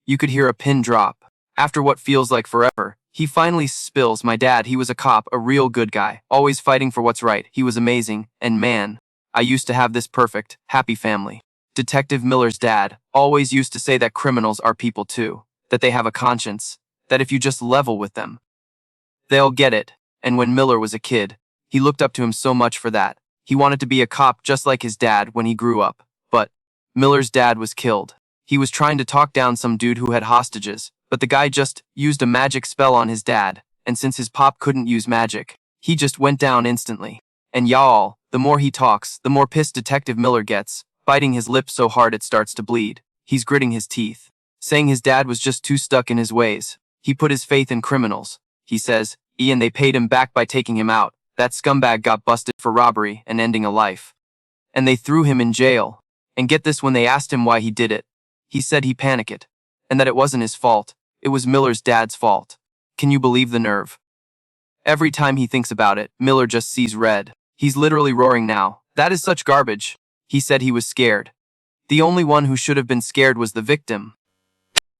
You could hear a pin drop. After what feels like forever, he finally spills, my dad, he was a cop, a real good guy, always fighting for what's right. He was amazing, and man, I used to have this perfect, happy family. Detective Miller's dad always used to say that criminals are people too, that they have a conscience, that if you just level with them, they'll get it. And when Miller was a kid, he looked up to him so much for that. He wanted to be a cop just like his dad when he grew up. But Miller's dad was killed. He was trying to talk down some dude who had hostages, but the guy just used a magic spell on his dad, and since his pop couldn't use magic, he just went down instantly. And y'all, the more he talks, the more pissed Detective Miller gets, biting his lip so hard it starts to bleed. He's gritting his teeth, saying his dad was just too stuck in his ways. He put his faith in criminals. He says, Ian, they paid him back by taking him out. That scumbag got busted for robbery and ending a life. And they threw him in jail. And get this, when they asked him why he did it, he said he panicked, and that it wasn't his fault. It was Miller's dad's fault. Can you believe the nerve? Every time he thinks about it, Miller just sees red. He's literally roaring now. That is such garbage. He said he was scared. The only one who should have been scared was the victim.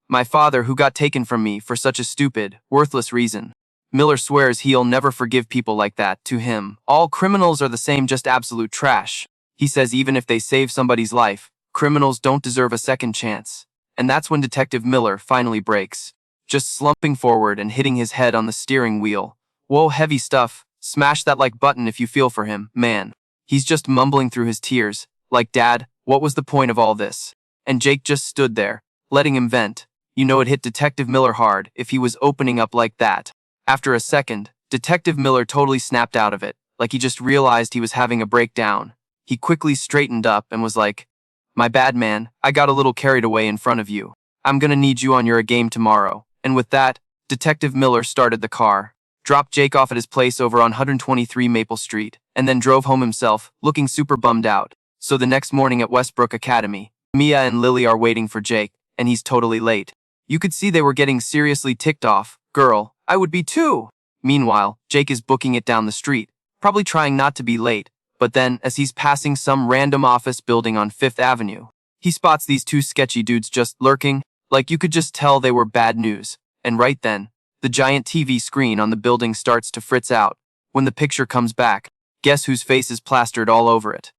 My father, who got taken from me for such a stupid, worthless reason. Miller swears he'll never forgive people like that. To him, all criminals are the same, just absolute trash. He says even if they save somebody's life, criminals don't deserve a second chance. And that's when Detective Miller finally breaks. Just slumping forward and hitting his head on the steering wheel. Whoa, heavy stuff. Smash that like button if you feel for him, man. He's just mumbling through his tears, like, Dad, what was the point of all this? And Jake just stood there, letting him vent. You know it hit Detective Miller hard if he was opening up like that. After a second, Detective Miller totally snapped out of it, like he just realized he was having a breakdown. He quickly straightened up and was like, my bad, man, I got a little carried away in front of you. I'm gonna need you on your game tomorrow. And with that, Detective Miller started the car, dropped Jake off at his place over on 123 Maple Street, and then drove home himself, looking super bummed out. So the next morning at Westbrook Academy, Mia and Lily are waiting for Jake, and he's totally late. You could see they were getting seriously ticked off. Girl, I would be too. Meanwhile, Jake is booking it down the street, probably trying not to be late, but then, as he's passing some random office building on 5th Avenue, he spots these two sketchy dudes just lurking, like you could just tell they were bad news. And right then, the giant TV screen on the building starts to fritz out. When the picture comes back, guess whose face is plastered all over it?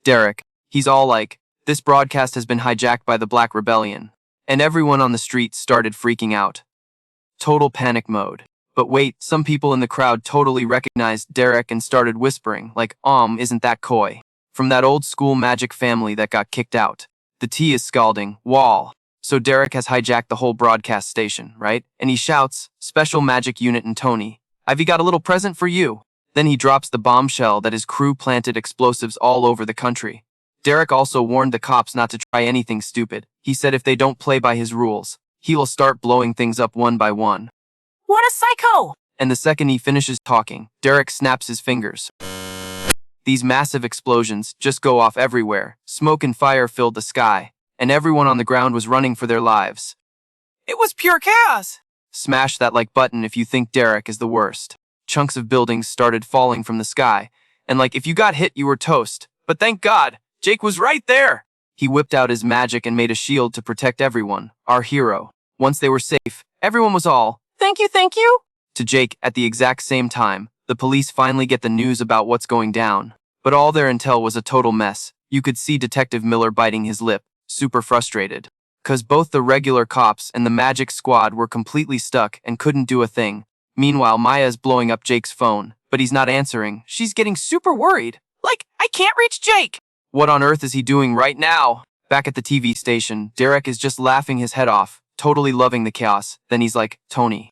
Derek. He's all like, this broadcast has been hijacked by the Black Rebellion. And everyone on the street started freaking out. Total panic mode. But wait, some people in the crowd totally recognized Derek and started whispering, like, isn't that coy? From that old school magic family that got kicked out. The tea is scalding, wall. So Derek has hijacked the whole broadcast station, right? And he shouts, Special Magic Unit and Tony, I've got a little present for you. Then he drops the bombshell that his crew planted explosives all over the country. Derek also warned the cops not to try anything stupid. He said if they don't play by his rules, he will start blowing things up one by one. What a psycho! And the second he finishes talking, Derek snaps his fingers. These massive explosions just go off everywhere. Smoke and fire filled the sky, and everyone on the ground was running for their lives. It was pure chaos! Smash that like button if you think Derek is the worst. Chunks of buildings started falling from the sky, and like if you got hit you were toast. But thank God, Jake was right there! He whipped out his magic and made a shield to protect everyone, our hero. Once they were safe, everyone was all, Thank you? To Jake. At the exact same time, the police finally get the news about what's going down. But all their intel was a total mess. You could see Detective Miller biting his lip, super frustrated. 'Cause both the regular cops and the magic squad were completely stuck and couldn't do a thing. Meanwhile, Maya's blowing up Jake's phone, but he's not answering. She's getting super worried. Like, I can't reach Jake! What on earth is he doing right now? Back at the TV station, Derek is just laughing his head off, totally loving the chaos. Then he's like, Tony,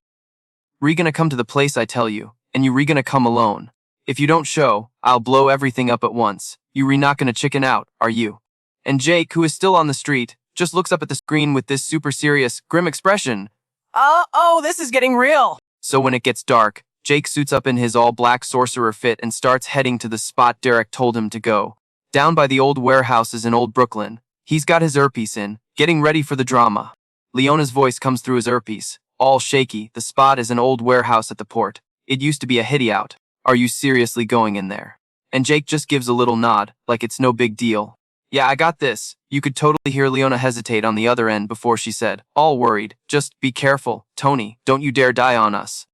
we gonna come to the place I tell you, and you gonna come alone. If you don't show, I'll blow everything up at once. You not gonna chicken out, are you? And Jake, who is still on the street, just looks up at the screen with this super serious, grim expression. This is getting real. So when it gets dark, Jake suits up in his all-black sorcerer fit and starts heading to the spot Derek told him to go. Down by the old warehouses in Old Brooklyn. He's got his earpiece in, getting ready for the drama. Leona's voice comes through his earpiece, all shaky. The spot is an old warehouse at the port. It used to be a hideout. Are you seriously going in there? And Jake just gives a little nod, like it's no big deal. Yeah, I got this. You could totally hear Leona hesitate on the other end before she said, all worried, just be careful, Tony, don't you dare die on us.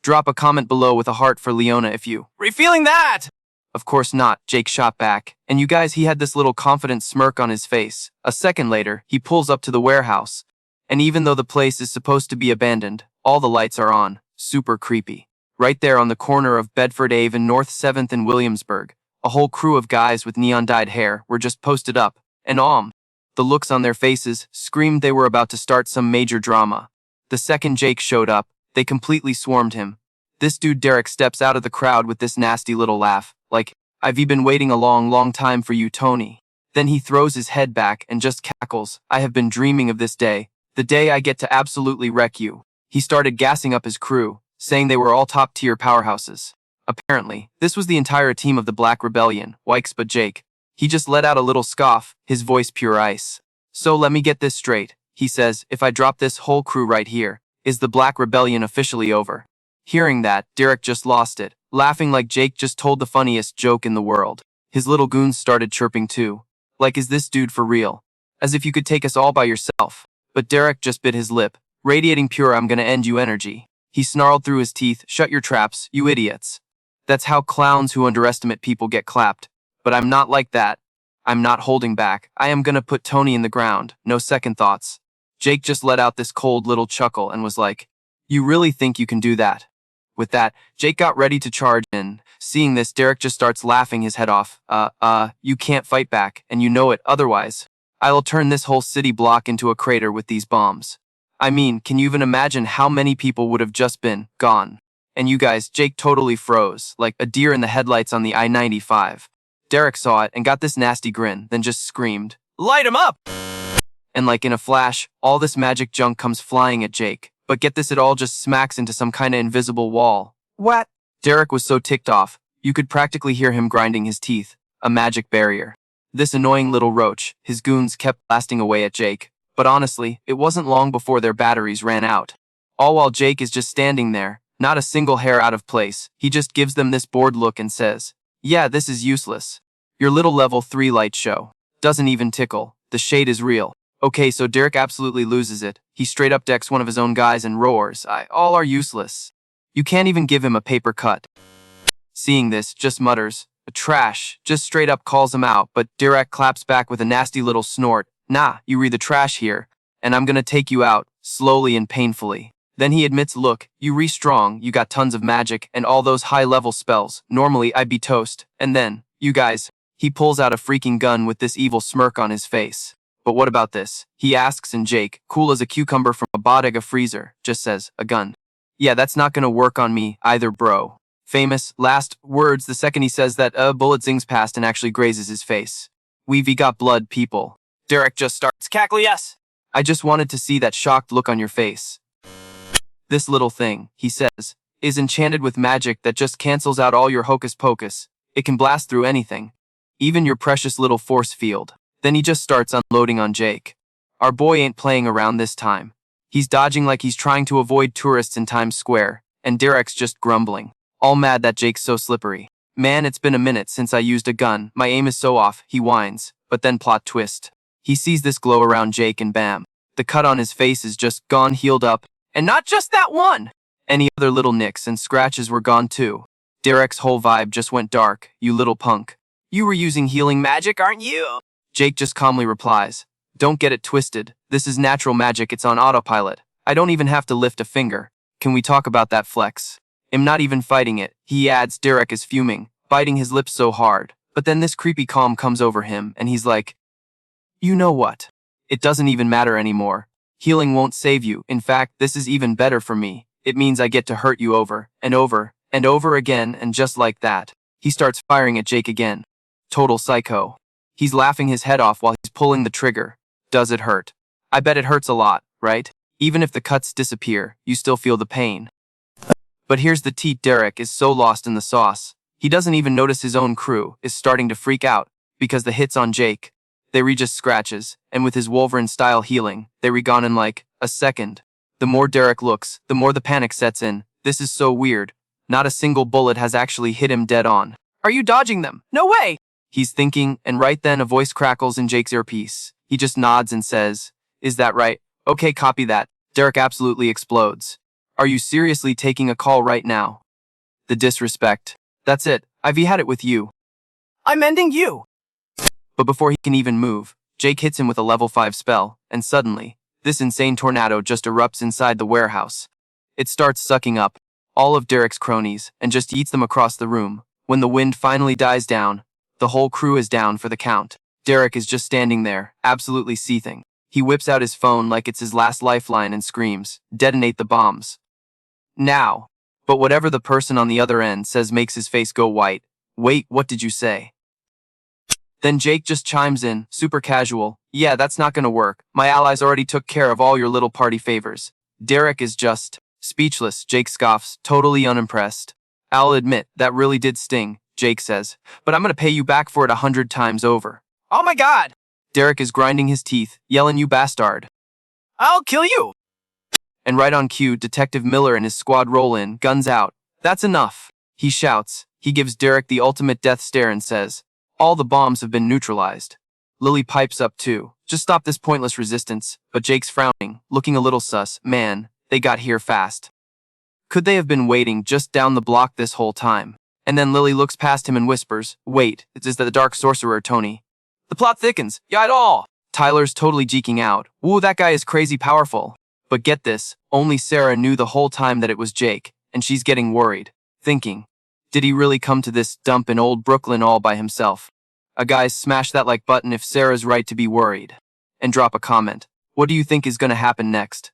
Drop a comment below with a heart for Leona if you Refeeling that! Of course not, Jake shot back. And you guys, he had this little confident smirk on his face. A second later, he pulls up to the warehouse. And even though the place is supposed to be abandoned, all the lights are on. Super creepy. Right there on the corner of Bedford Ave and North 7th and Williamsburg, a whole crew of guys with neon-dyed hair were just posted up. And the looks on their faces screamed they were about to start some major drama. The second Jake showed up, they completely swarmed him. This dude Derek steps out of the crowd with this nasty little laugh, like, I've been waiting a long time for you, Tony. Then he throws his head back and just cackles. I have been dreaming of this day, the day I get to absolutely wreck you. He started gassing up his crew, saying they were all top-tier powerhouses. Apparently, this was the entire team of the Black Rebellion, Wikes but Jake. He just let out a little scoff, his voice pure ice. So let me get this straight, he says, if I drop this whole crew right here, is the Black Rebellion officially over? Hearing that, Derek just lost it, laughing like Jake just told the funniest joke in the world. His little goons started chirping too. Like, is this dude for real? As if you could take us all by yourself. But Derek just bit his lip, radiating pure I'm gonna end you energy. He snarled through his teeth, shut your traps, you idiots. That's how clowns who underestimate people get clapped. But I'm not like that. I'm not holding back. I am gonna put Tony in the ground, no second thoughts. Jake just let out this cold little chuckle and was like, you really think you can do that? With that, Jake got ready to charge in. Seeing this, Derek just starts laughing his head off. You can't fight back, and you know it, otherwise. I'll turn this whole city block into a crater with these bombs. I mean, can you even imagine how many people would have just been gone? And you guys, Jake totally froze, like a deer in the headlights on the I-95. Derek saw it and got this nasty grin, then just screamed, Light him up! And like in a flash, all this magic junk comes flying at Jake. But get this, it all just smacks into some kinda invisible wall. What? Derek was so ticked off, you could practically hear him grinding his teeth. A magic barrier. This annoying little roach, his goons kept blasting away at Jake. But honestly, it wasn't long before their batteries ran out. All while Jake is just standing there, not a single hair out of place. He just gives them this bored look and says, "Yeah, this is useless. Your little level 3 light show doesn't even tickle. The shade is real." Okay, so Derek absolutely loses it. He straight up decks one of his own guys and roars, "All are useless." You can't even give him a paper cut. Seeing this, just mutters, "Trash," just straight up calls him out, but Derek claps back with a nasty little snort. "Nah, you read the trash here, and I'm gonna take you out, slowly and painfully." Then he admits, "Look, you re-strong, you got tons of magic, and all those high-level spells. Normally, I'd be toast. And then, you guys." He pulls out a freaking gun with this evil smirk on his face. "But what about this?" he asks, and Jake, cool as a cucumber from a bodega freezer, just says, "A gun." "Yeah, that's not gonna work on me either, bro." Famous last words the second he says that, a bullet zings past and actually grazes his face. "We've got blood, people." Derek just starts cackling, "Yes." "I just wanted to see that shocked look on your face. This little thing," he says, "is enchanted with magic that just cancels out all your hocus pocus. It can blast through anything, even your precious little force field." Then he just starts unloading on Jake. Our boy ain't playing around this time. He's dodging like he's trying to avoid tourists in Times Square, and Derek's just grumbling, all mad that Jake's so slippery. "Man, it's been a minute since I used a gun. My aim is so off," he whines. But then plot twist. He sees this glow around Jake and bam. The cut on his face is just gone, healed up. And not just that one! Any other little nicks and scratches were gone too. Derek's whole vibe just went dark. "You little punk. You were using healing magic, aren't you?" Jake just calmly replies, "Don't get it twisted. This is natural magic, it's on autopilot. I don't even have to lift a finger. Can we talk about that flex? I'm not even fighting it," he adds. Derek is fuming, biting his lips so hard. But then this creepy calm comes over him, and he's like, "You know what? It doesn't even matter anymore. Healing won't save you. In fact, this is even better for me. It means I get to hurt you over and over and over again, and just like that." He starts firing at Jake again. Total psycho. He's laughing his head off while he's pulling the trigger. Does it hurt? I bet it hurts a lot, right? Even if the cuts disappear, you still feel the pain. But here's the teat. Derek is so lost in the sauce. He doesn't even notice his own crew is starting to freak out because the hits on Jake, they just scratches, and with his Wolverine-style healing, they gone in like a second. The more Derek looks, the more the panic sets in. This is so weird. Not a single bullet has actually hit him dead on. Are you dodging them? No way! He's thinking, and right then a voice crackles in Jake's earpiece. He just nods and says, "Is that right? Okay, copy that." Derek absolutely explodes. "Are you seriously taking a call right now?" The disrespect. "That's it. I've had it with you." I'm ending you. But before he can even move, Jake hits him with a level 5 spell, and suddenly, this insane tornado just erupts inside the warehouse. It starts sucking up all of Derek's cronies and just eats them across the room. When the wind finally dies down, the whole crew is down for the count. Derek is just standing there, absolutely seething. He whips out his phone like it's his last lifeline and screams, "Detonate the bombs now." But whatever the person on the other end says makes his face go white. "Wait, what did you say?" Then Jake just chimes in, super casual, "Yeah, that's not gonna work. My allies already took care of all your little party favors." Derek is just speechless. Jake scoffs, totally unimpressed. "I'll admit, that really did sting," Jake says, "but I'm gonna pay you back for it 100 times over." Oh my god! Derek is grinding his teeth, yelling, "You bastard. I'll kill you!" And right on cue, Detective Miller and his squad roll in, guns out. "That's enough," he shouts. He gives Derek the ultimate death stare and says, "All the bombs have been neutralized." Lily pipes up too. "Just stop this pointless resistance." But Jake's frowning, looking a little sus. "Man, they got here fast. Could they have been waiting just down the block this whole time?" And then Lily looks past him and whispers, "Wait, is that the dark sorcerer, Tony?" The plot thickens. "Yeah, it all." Tyler's totally geeking out. "Woo, that guy is crazy powerful." But get this, only Sarah knew the whole time that it was Jake, and she's getting worried, thinking, did he really come to this dump in old Brooklyn all by himself? Guys, smash that like button if Sarah's right to be worried. And drop a comment. What do you think is gonna happen next?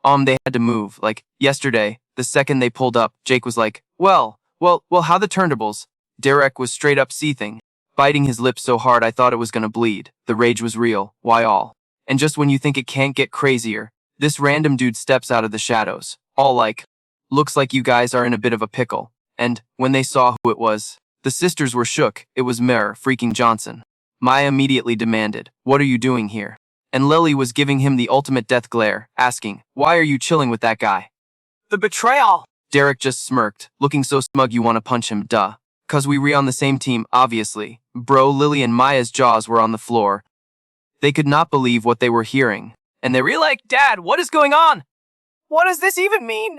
They had to move, like, yesterday, the second they pulled up, Jake was like, well, how the turntables?" Derek was straight up seething, biting his lips so hard I thought it was gonna bleed. The rage was real, why all? And just when you think it can't get crazier, This random dude steps out of the shadows, all like, looks like you guys are in a bit of a pickle. And when they saw who it was, the sisters were shook. It was Mir freaking Johnson. Maya immediately demanded, "What are you doing here?" And Lily was giving him the ultimate death glare, asking, "Why are you chilling with that guy?" The betrayal. Derek just smirked, looking so smug you want to punch him, duh. "'Cause we on the same team, obviously." Bro, Lily and Maya's jaws were on the floor. They could not believe what they were hearing. And they were like, Dad, what is going on? What does this even mean?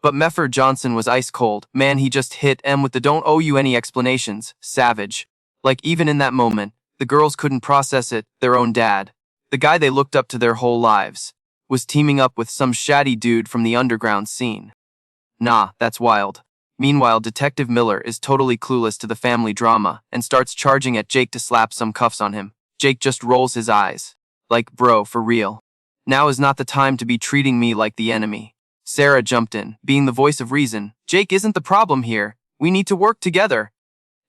But Meffer Johnson was ice cold. Man, he just hit M with the "don't owe you any explanations" savage. Like, even in that moment, the girls couldn't process it. Their own dad, the guy they looked up to their whole lives, was teaming up with some shady dude from the underground scene. Nah, that's wild. Meanwhile, Detective Miller is totally clueless to the family drama and starts charging at Jake to slap some cuffs on him. Jake just rolls his eyes. Like, bro, for real. Now is not the time to be treating me like the enemy. Sarah jumped in, being the voice of reason. Jake isn't the problem here. We need to work together.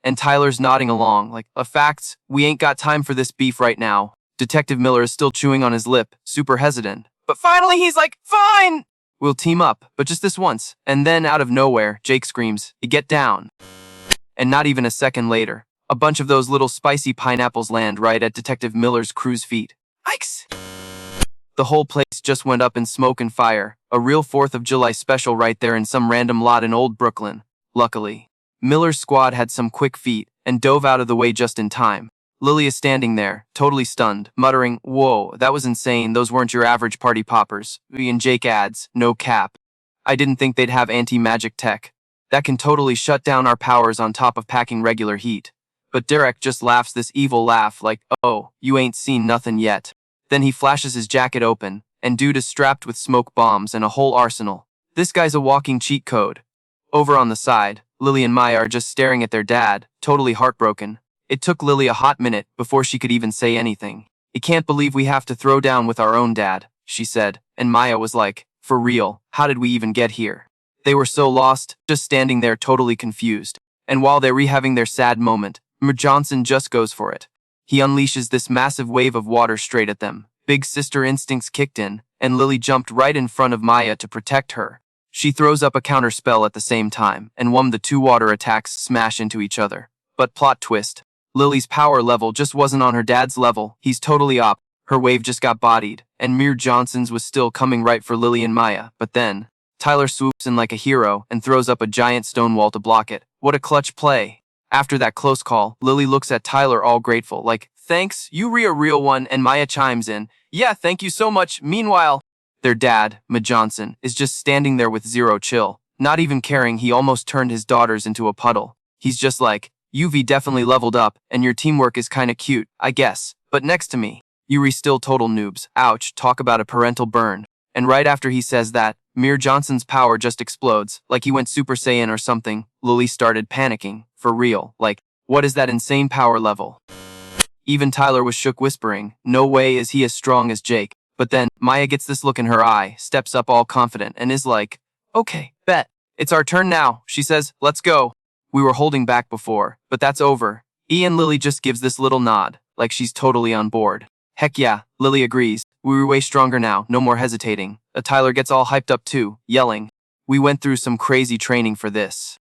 And Tyler's nodding along, like, facts, we ain't got time for this beef right now. Detective Miller is still chewing on his lip, super hesitant. But finally he's like, fine! We'll team up, but just this once. And then, out of nowhere, Jake screams, "Get down." And not even a second later, a bunch of those little spicy pineapples land right at Detective Miller's crew's feet. Yikes! The whole place just went up in smoke and fire, a real 4th of July special right there in some random lot in old Brooklyn. Luckily, Miller's squad had some quick feet and dove out of the way just in time. Lily is standing there, totally stunned, muttering, "Whoa, that was insane, those weren't your average party poppers." And Jake adds, "No cap. I didn't think they'd have anti-magic tech. That can totally shut down our powers on top of packing regular heat." But Derek just laughs this evil laugh like, "Oh, you ain't seen nothing yet." Then he flashes his jacket open, and dude is strapped with smoke bombs and a whole arsenal. This guy's a walking cheat code. Over on the side, Lily and Maya are just staring at their dad, totally heartbroken. It took Lily a hot minute before she could even say anything. "I can't believe we have to throw down with our own dad," she said, and Maya was like, "For real, how did we even get here?" They were so lost, just standing there totally confused. And while they're rehaving their sad moment, Johnson just goes for it. He unleashes this massive wave of water straight at them. Big sister instincts kicked in, and Lily jumped right in front of Maya to protect her. She throws up a counter spell at the same time, and the 2 water attacks smash into each other. But plot twist, Lily's power level just wasn't on her dad's level. He's totally op. Her wave just got bodied, and Mir Johnson's was still coming right for Lily and Maya. But then, Tyler swoops in like a hero and throws up a giant stone wall to block it. What a clutch play. After that close call, Lily looks at Tyler all grateful, like, "Thanks, you re a real one," and Maya chimes in, "Yeah, thank you so much." Meanwhile, their dad, Mage Johnson, is just standing there with zero chill, not even caring he almost turned his daughters into a puddle. He's just like, "UV definitely leveled up, and your teamwork is kinda cute, I guess. But next to me, you still total noobs. Ouch, talk about a parental burn." And right after he says that, Mir Johnson's power just explodes, like he went Super Saiyan or something. Lily started panicking, for real, like, what is that insane power level? Even Tyler was shook, whispering, "No way is he as strong as Jake." But then, Maya gets this look in her eye, steps up all confident, and is like, "Okay, bet. It's our turn now," she says, "Let's go." We were holding back before, but that's over. Lily just gives this little nod, like she's totally on board. Heck yeah, Lily agrees. We were way stronger now, no more hesitating. Tyler gets all hyped up too, yelling, "We went through some crazy training for this.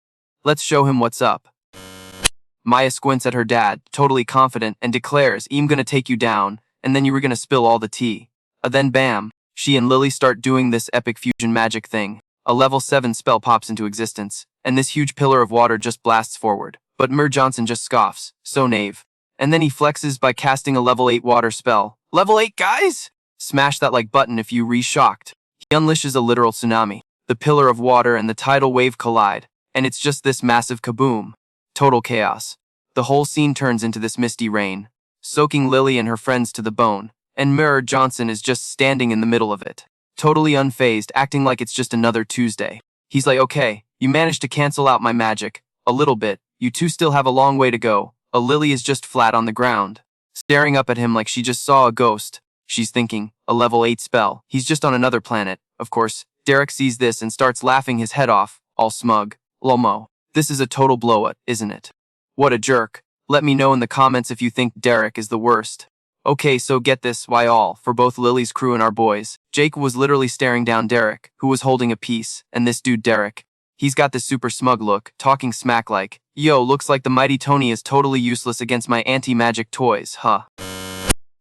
Let's show him what's up." Maya squints at her dad, totally confident, and declares, "I'm gonna take you down, and then you were gonna spill all the tea." Then bam, she and Lily start doing this epic fusion magic thing. A level 7 spell pops into existence, and this huge pillar of water just blasts forward. But Mir Johnson just scoffs, so naive. And then he flexes by casting a level 8 water spell. Level 8, guys? Smash that like button if you re-shocked. He unleashes a literal tsunami. The pillar of water and the tidal wave collide, and it's just this massive kaboom. Total chaos. The whole scene turns into this misty rain, soaking Lily and her friends to the bone, and Mir Johnson is just standing in the middle of it, totally unfazed, acting like it's just another Tuesday. He's like, "Okay, you managed to cancel out my magic. A little bit. You two still have a long way to go." Lily is just flat on the ground, staring up at him like she just saw a ghost. She's thinking, a level 8 spell. He's just on another planet. Of course, Derek sees this and starts laughing his head off, all smug. Lomo. This is a total blowout, isn't it? What a jerk. Let me know in the comments if you think Derek is the worst. Okay, so get this, why all, for both Lily's crew and our boys. Jake was literally staring down Derek, who was holding a piece, and this dude Derek. He's got this super smug look, talking smack like, yo, looks like the mighty Tony is totally useless against my anti-magic toys, huh?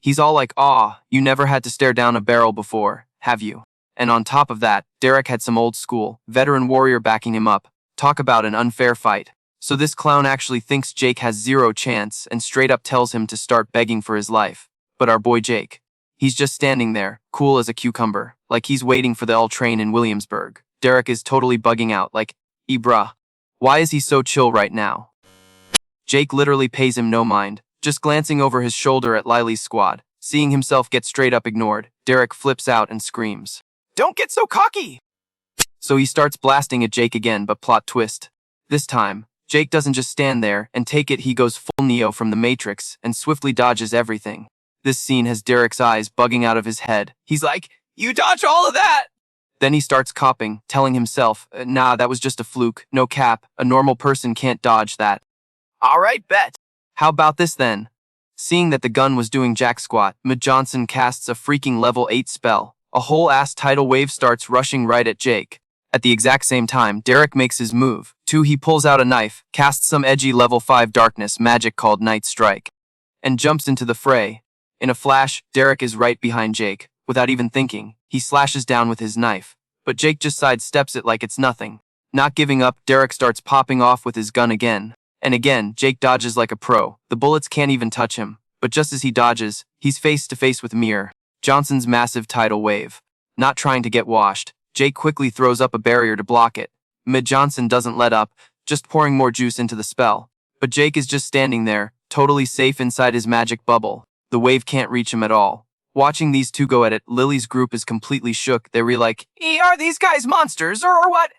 He's all like, aw, you never had to stare down a barrel before, have you? And on top of that, Derek had some old school, veteran warrior backing him up. Talk about an unfair fight. So this clown actually thinks Jake has zero chance and straight up tells him to start begging for his life. But our boy Jake, he's just standing there, cool as a cucumber, like he's waiting for the L train in Williamsburg. Derek is totally bugging out, like, bruh, why is he so chill right now? Jake literally pays him no mind, just glancing over his shoulder at Lily's squad. Seeing himself get straight up ignored, Derek flips out and screams, Don't get so cocky! So he starts blasting at Jake again, but plot twist. This time, Jake doesn't just stand there and take it, he goes full Neo from the Matrix and swiftly dodges everything. This scene has Derek's eyes bugging out of his head. He's like, You dodged all of that! Then he starts copping, telling himself, nah, that was just a fluke, no cap, a normal person can't dodge that. Alright, bet. How about this then? Seeing that the gun was doing jack squat, Mid Johnson casts a freaking level 8 spell. A whole ass tidal wave starts rushing right at Jake. At the exact same time, Derek makes his move. 2, he pulls out a knife, casts some edgy level 5 darkness magic called Night Strike, and jumps into the fray. In a flash, Derek is right behind Jake. Without even thinking, he slashes down with his knife, but Jake just sidesteps it like it's nothing. Not giving up, Derek starts popping off with his gun again. And again, Jake dodges like a pro. The bullets can't even touch him, but just as he dodges, he's face to face with Mir, Johnson's massive tidal wave. Not trying to get washed, Jake quickly throws up a barrier to block it. Mid Johnson doesn't let up, just pouring more juice into the spell. But Jake is just standing there, totally safe inside his magic bubble. The wave can't reach him at all. Watching these two go at it, Lily's group is completely shook. They're like, Are these guys monsters or what?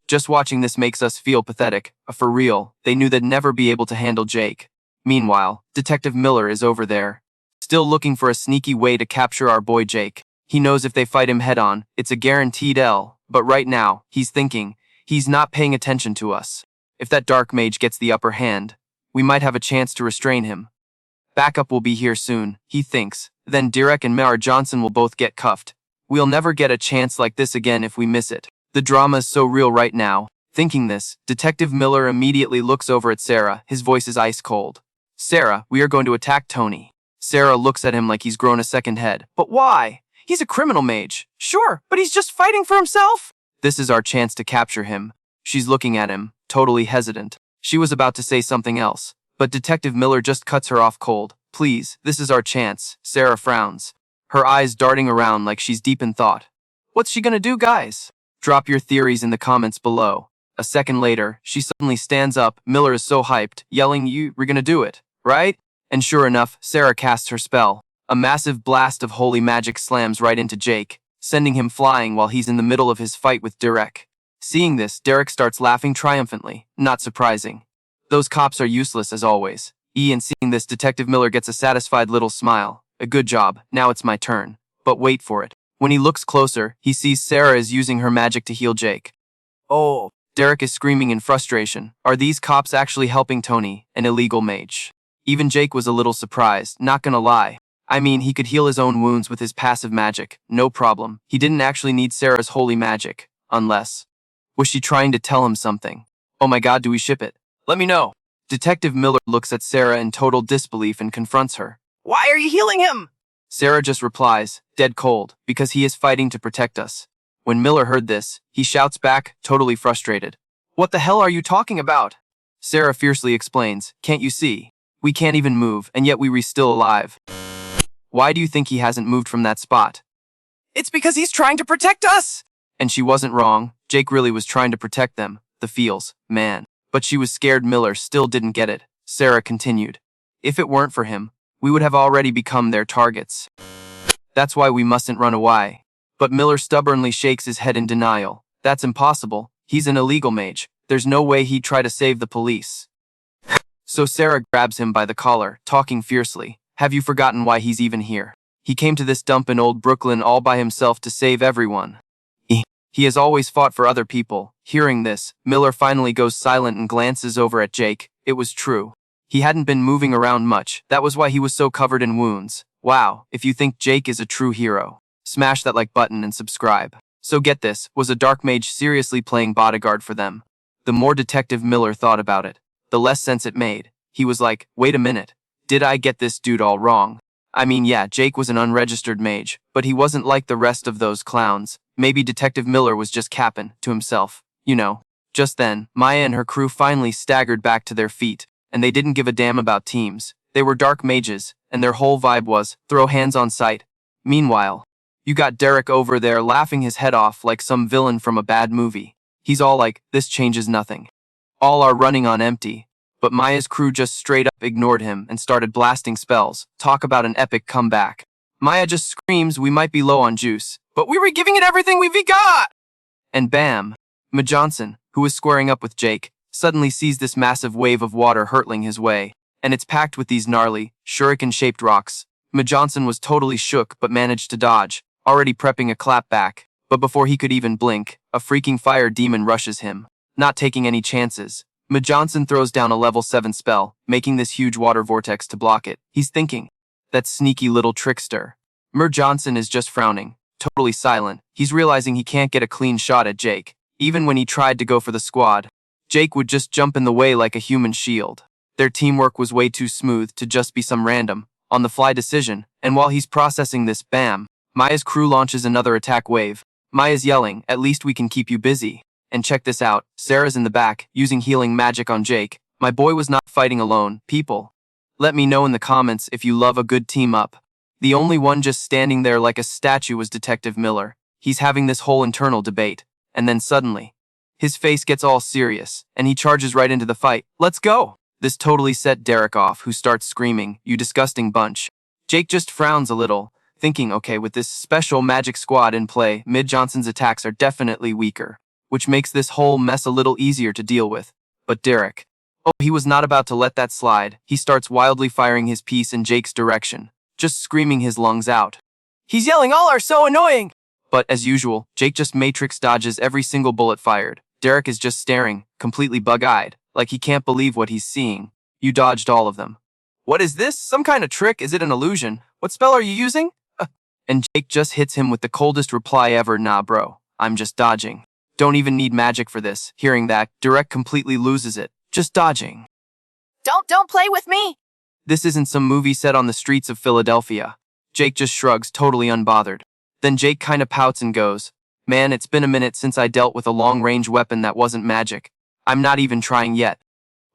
Just watching this makes us feel pathetic. For real, they knew they'd never be able to handle Jake. Meanwhile, Detective Miller is over there, still looking for a sneaky way to capture our boy Jake. He knows if they fight him head on, it's a guaranteed L, but right now, he's thinking, he's not paying attention to us. If that dark mage gets the upper hand, we might have a chance to restrain him. Backup will be here soon, he thinks. Then Derek and Mara Johnson will both get cuffed. We'll never get a chance like this again if we miss it. The drama is so real right now. Thinking this, Detective Miller immediately looks over at Sarah. His voice is ice cold. Sarah, we are going to attack Tony. Sarah looks at him like he's grown a second head. But why? He's a criminal mage. Sure, but he's just fighting for himself. This is our chance to capture him. She's looking at him, totally hesitant. She was about to say something else, but Detective Miller just cuts her off cold. Please, this is our chance. Sarah frowns, her eyes darting around like she's deep in thought. What's she gonna do, guys? Drop your theories in the comments below. A second later, she suddenly stands up. Miller is so hyped, yelling, we're gonna do it, right? And sure enough, Sarah casts her spell. A massive blast of holy magic slams right into Jake, sending him flying while he's in the middle of his fight with Derek. Seeing this, Derek starts laughing triumphantly. Not surprising. Those cops are useless as always. And seeing this, Detective Miller gets a satisfied little smile. A good job, now it's my turn. But wait for it. When he looks closer, he sees Sarah is using her magic to heal Jake. Oh. Derek is screaming in frustration. Are these cops actually helping Tony, an illegal mage? Even Jake was a little surprised, not gonna lie. I mean, he could heal his own wounds with his passive magic, no problem. He didn't actually need Sarah's holy magic, unless... Was she trying to tell him something? Oh my god, do we ship it? Let me know. Detective Miller looks at Sarah in total disbelief and confronts her. Why are you healing him? Sarah just replies, dead cold, because he is fighting to protect us. When Miller heard this, he shouts back, totally frustrated. What the hell are you talking about? Sarah fiercely explains, can't you see? We can't even move, and yet we're still alive. Why do you think he hasn't moved from that spot? It's because he's trying to protect us! And she wasn't wrong. Jake really was trying to protect them, the feels, man. But she was scared. Miller still didn't get it. Sarah continued. If it weren't for him, we would have already become their targets. That's why we mustn't run away. But Miller stubbornly shakes his head in denial. That's impossible. He's an illegal mage. There's no way he'd try to save the police. So Sarah grabs him by the collar, talking fiercely. Have you forgotten why he's even here? He came to this dump in old Brooklyn all by himself to save everyone. He has always fought for other people. Hearing this, Miller finally goes silent and glances over at Jake. It was true. He hadn't been moving around much, that was why he was so covered in wounds. Wow, if you think Jake is a true hero, smash that like button and subscribe. So get this, was a dark mage seriously playing bodyguard for them? The more Detective Miller thought about it, the less sense it made. He was like, wait a minute, did I get this dude all wrong? I mean, yeah, Jake was an unregistered mage, but he wasn't like the rest of those clowns. Maybe Detective Miller was just capping to himself, you know. Just then, Maya and her crew finally staggered back to their feet, and they didn't give a damn about teams. They were dark mages, and their whole vibe was, throw hands on sight. Meanwhile, you got Derek over there laughing his head off like some villain from a bad movie. He's all like, this changes nothing. All are running on empty. But Maya's crew just straight up ignored him and started blasting spells. Talk about an epic comeback. Maya just screams we might be low on juice, but we were giving it everything we've got! And bam! Ma Johnson, who was squaring up with Jake, suddenly sees this massive wave of water hurtling his way, and it's packed with these gnarly, shuriken-shaped rocks. Ma Johnson was totally shook but managed to dodge, already prepping a clap back. But before he could even blink, a freaking fire demon rushes him. Not taking any chances, Ma Johnson throws down a level 7 spell, making this huge water vortex to block it. He's thinking, that sneaky little trickster. Ma Johnson is just frowning, totally silent. He's realizing he can't get a clean shot at Jake. Even when he tried to go for the squad, Jake would just jump in the way like a human shield. Their teamwork was way too smooth to just be some random, on-the-fly decision, and while he's processing this, bam, Maya's crew launches another attack wave. Maya's yelling, at least we can keep you busy. And check this out, Sarah's in the back, using healing magic on Jake. My boy was not fighting alone, people. Let me know in the comments if you love a good team up. The only one just standing there like a statue was Detective Miller. He's having this whole internal debate. And then suddenly, his face gets all serious, and he charges right into the fight. Let's go! This totally set Derek off, who starts screaming, you disgusting bunch. Jake just frowns a little, thinking, okay, with this special magic squad in play, Ma Johnson's attacks are definitely weaker, which makes this whole mess a little easier to deal with. But Derek, oh, he was not about to let that slide. He starts wildly firing his piece in Jake's direction, just screaming his lungs out. He's yelling, all are so annoying! But as usual, Jake just matrix dodges every single bullet fired. Derek is just staring, completely bug-eyed, like he can't believe what he's seeing. You dodged all of them. What is this? Some kind of trick? Is it an illusion? What spell are you using? And Jake just hits him with the coldest reply ever, nah bro, I'm just dodging. Don't even need magic for this. Hearing that, Derek completely loses it. Just dodging. Don't play with me! This isn't some movie set on the streets of Philadelphia. Jake just shrugs, totally unbothered. Then Jake kinda pouts and goes, man, it's been a minute since I dealt with a long-range weapon that wasn't magic. I'm not even trying yet.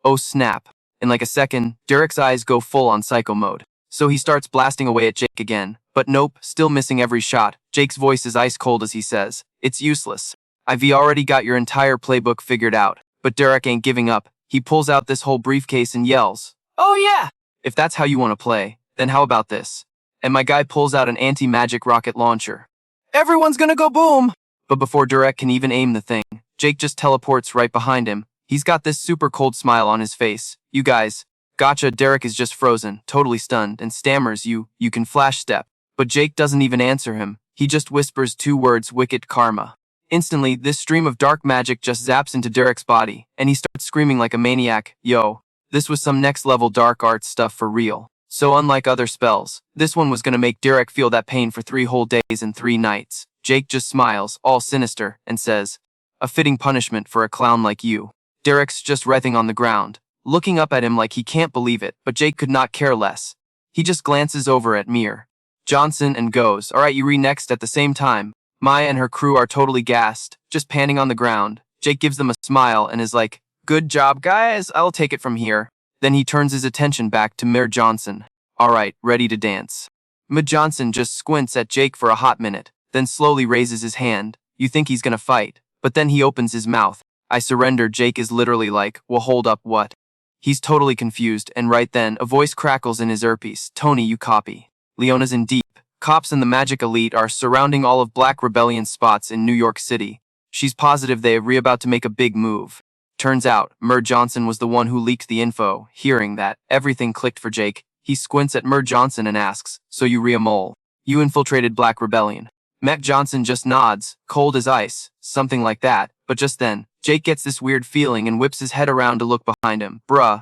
Oh snap. In like a second, Derek's eyes go full on psycho mode. So he starts blasting away at Jake again. But nope, still missing every shot. Jake's voice is ice cold as he says, it's useless. I've already got your entire playbook figured out. But Derek ain't giving up. He pulls out this whole briefcase and yells, Oh yeah! if that's how you want to play, then how about this? And my guy pulls out an anti-magic rocket launcher. Everyone's gonna go boom! But before Derek can even aim the thing, Jake just teleports right behind him. He's got this super cold smile on his face. You guys, gotcha. Derek is just frozen, totally stunned, and stammers, you can flash step. But Jake doesn't even answer him. He just whispers 2 words, wicked karma. Instantly, this stream of dark magic just zaps into Derek's body, and he starts screaming like a maniac, yo. This was some next level dark arts stuff for real. So unlike other spells, this one was gonna make Derek feel that pain for 3 whole days and 3 nights. Jake just smiles, all sinister, and says, a fitting punishment for a clown like you. Derek's just writhing on the ground, looking up at him like he can't believe it, but Jake could not care less. He just glances over at Mir Johnson and goes, alright, you next. At the same time, Maya and her crew are totally gassed, just panning on the ground. Jake gives them a smile and is like, good job guys, I'll take it from here. Then he turns his attention back to Mir Johnson. Alright, ready to dance. Mir Johnson just squints at Jake for a hot minute, then slowly raises his hand. You think he's gonna fight, but then he opens his mouth. I surrender. Jake is literally like, well hold up, what? He's totally confused, and right then, a voice crackles in his earpiece. Tony, you copy. Leona's in deep. Cops and the Magic Elite are surrounding all of Black Rebellion spots in New York City. She's positive they are about to make a big move. Turns out, Mir Johnson was the one who leaked the info. Hearing that, everything clicked for Jake. He squints at Mir Johnson and asks, so you mole. You infiltrated Black Rebellion. Mac Johnson just nods, cold as ice, something like that. But just then, Jake gets this weird feeling and whips his head around to look behind him. Bruh.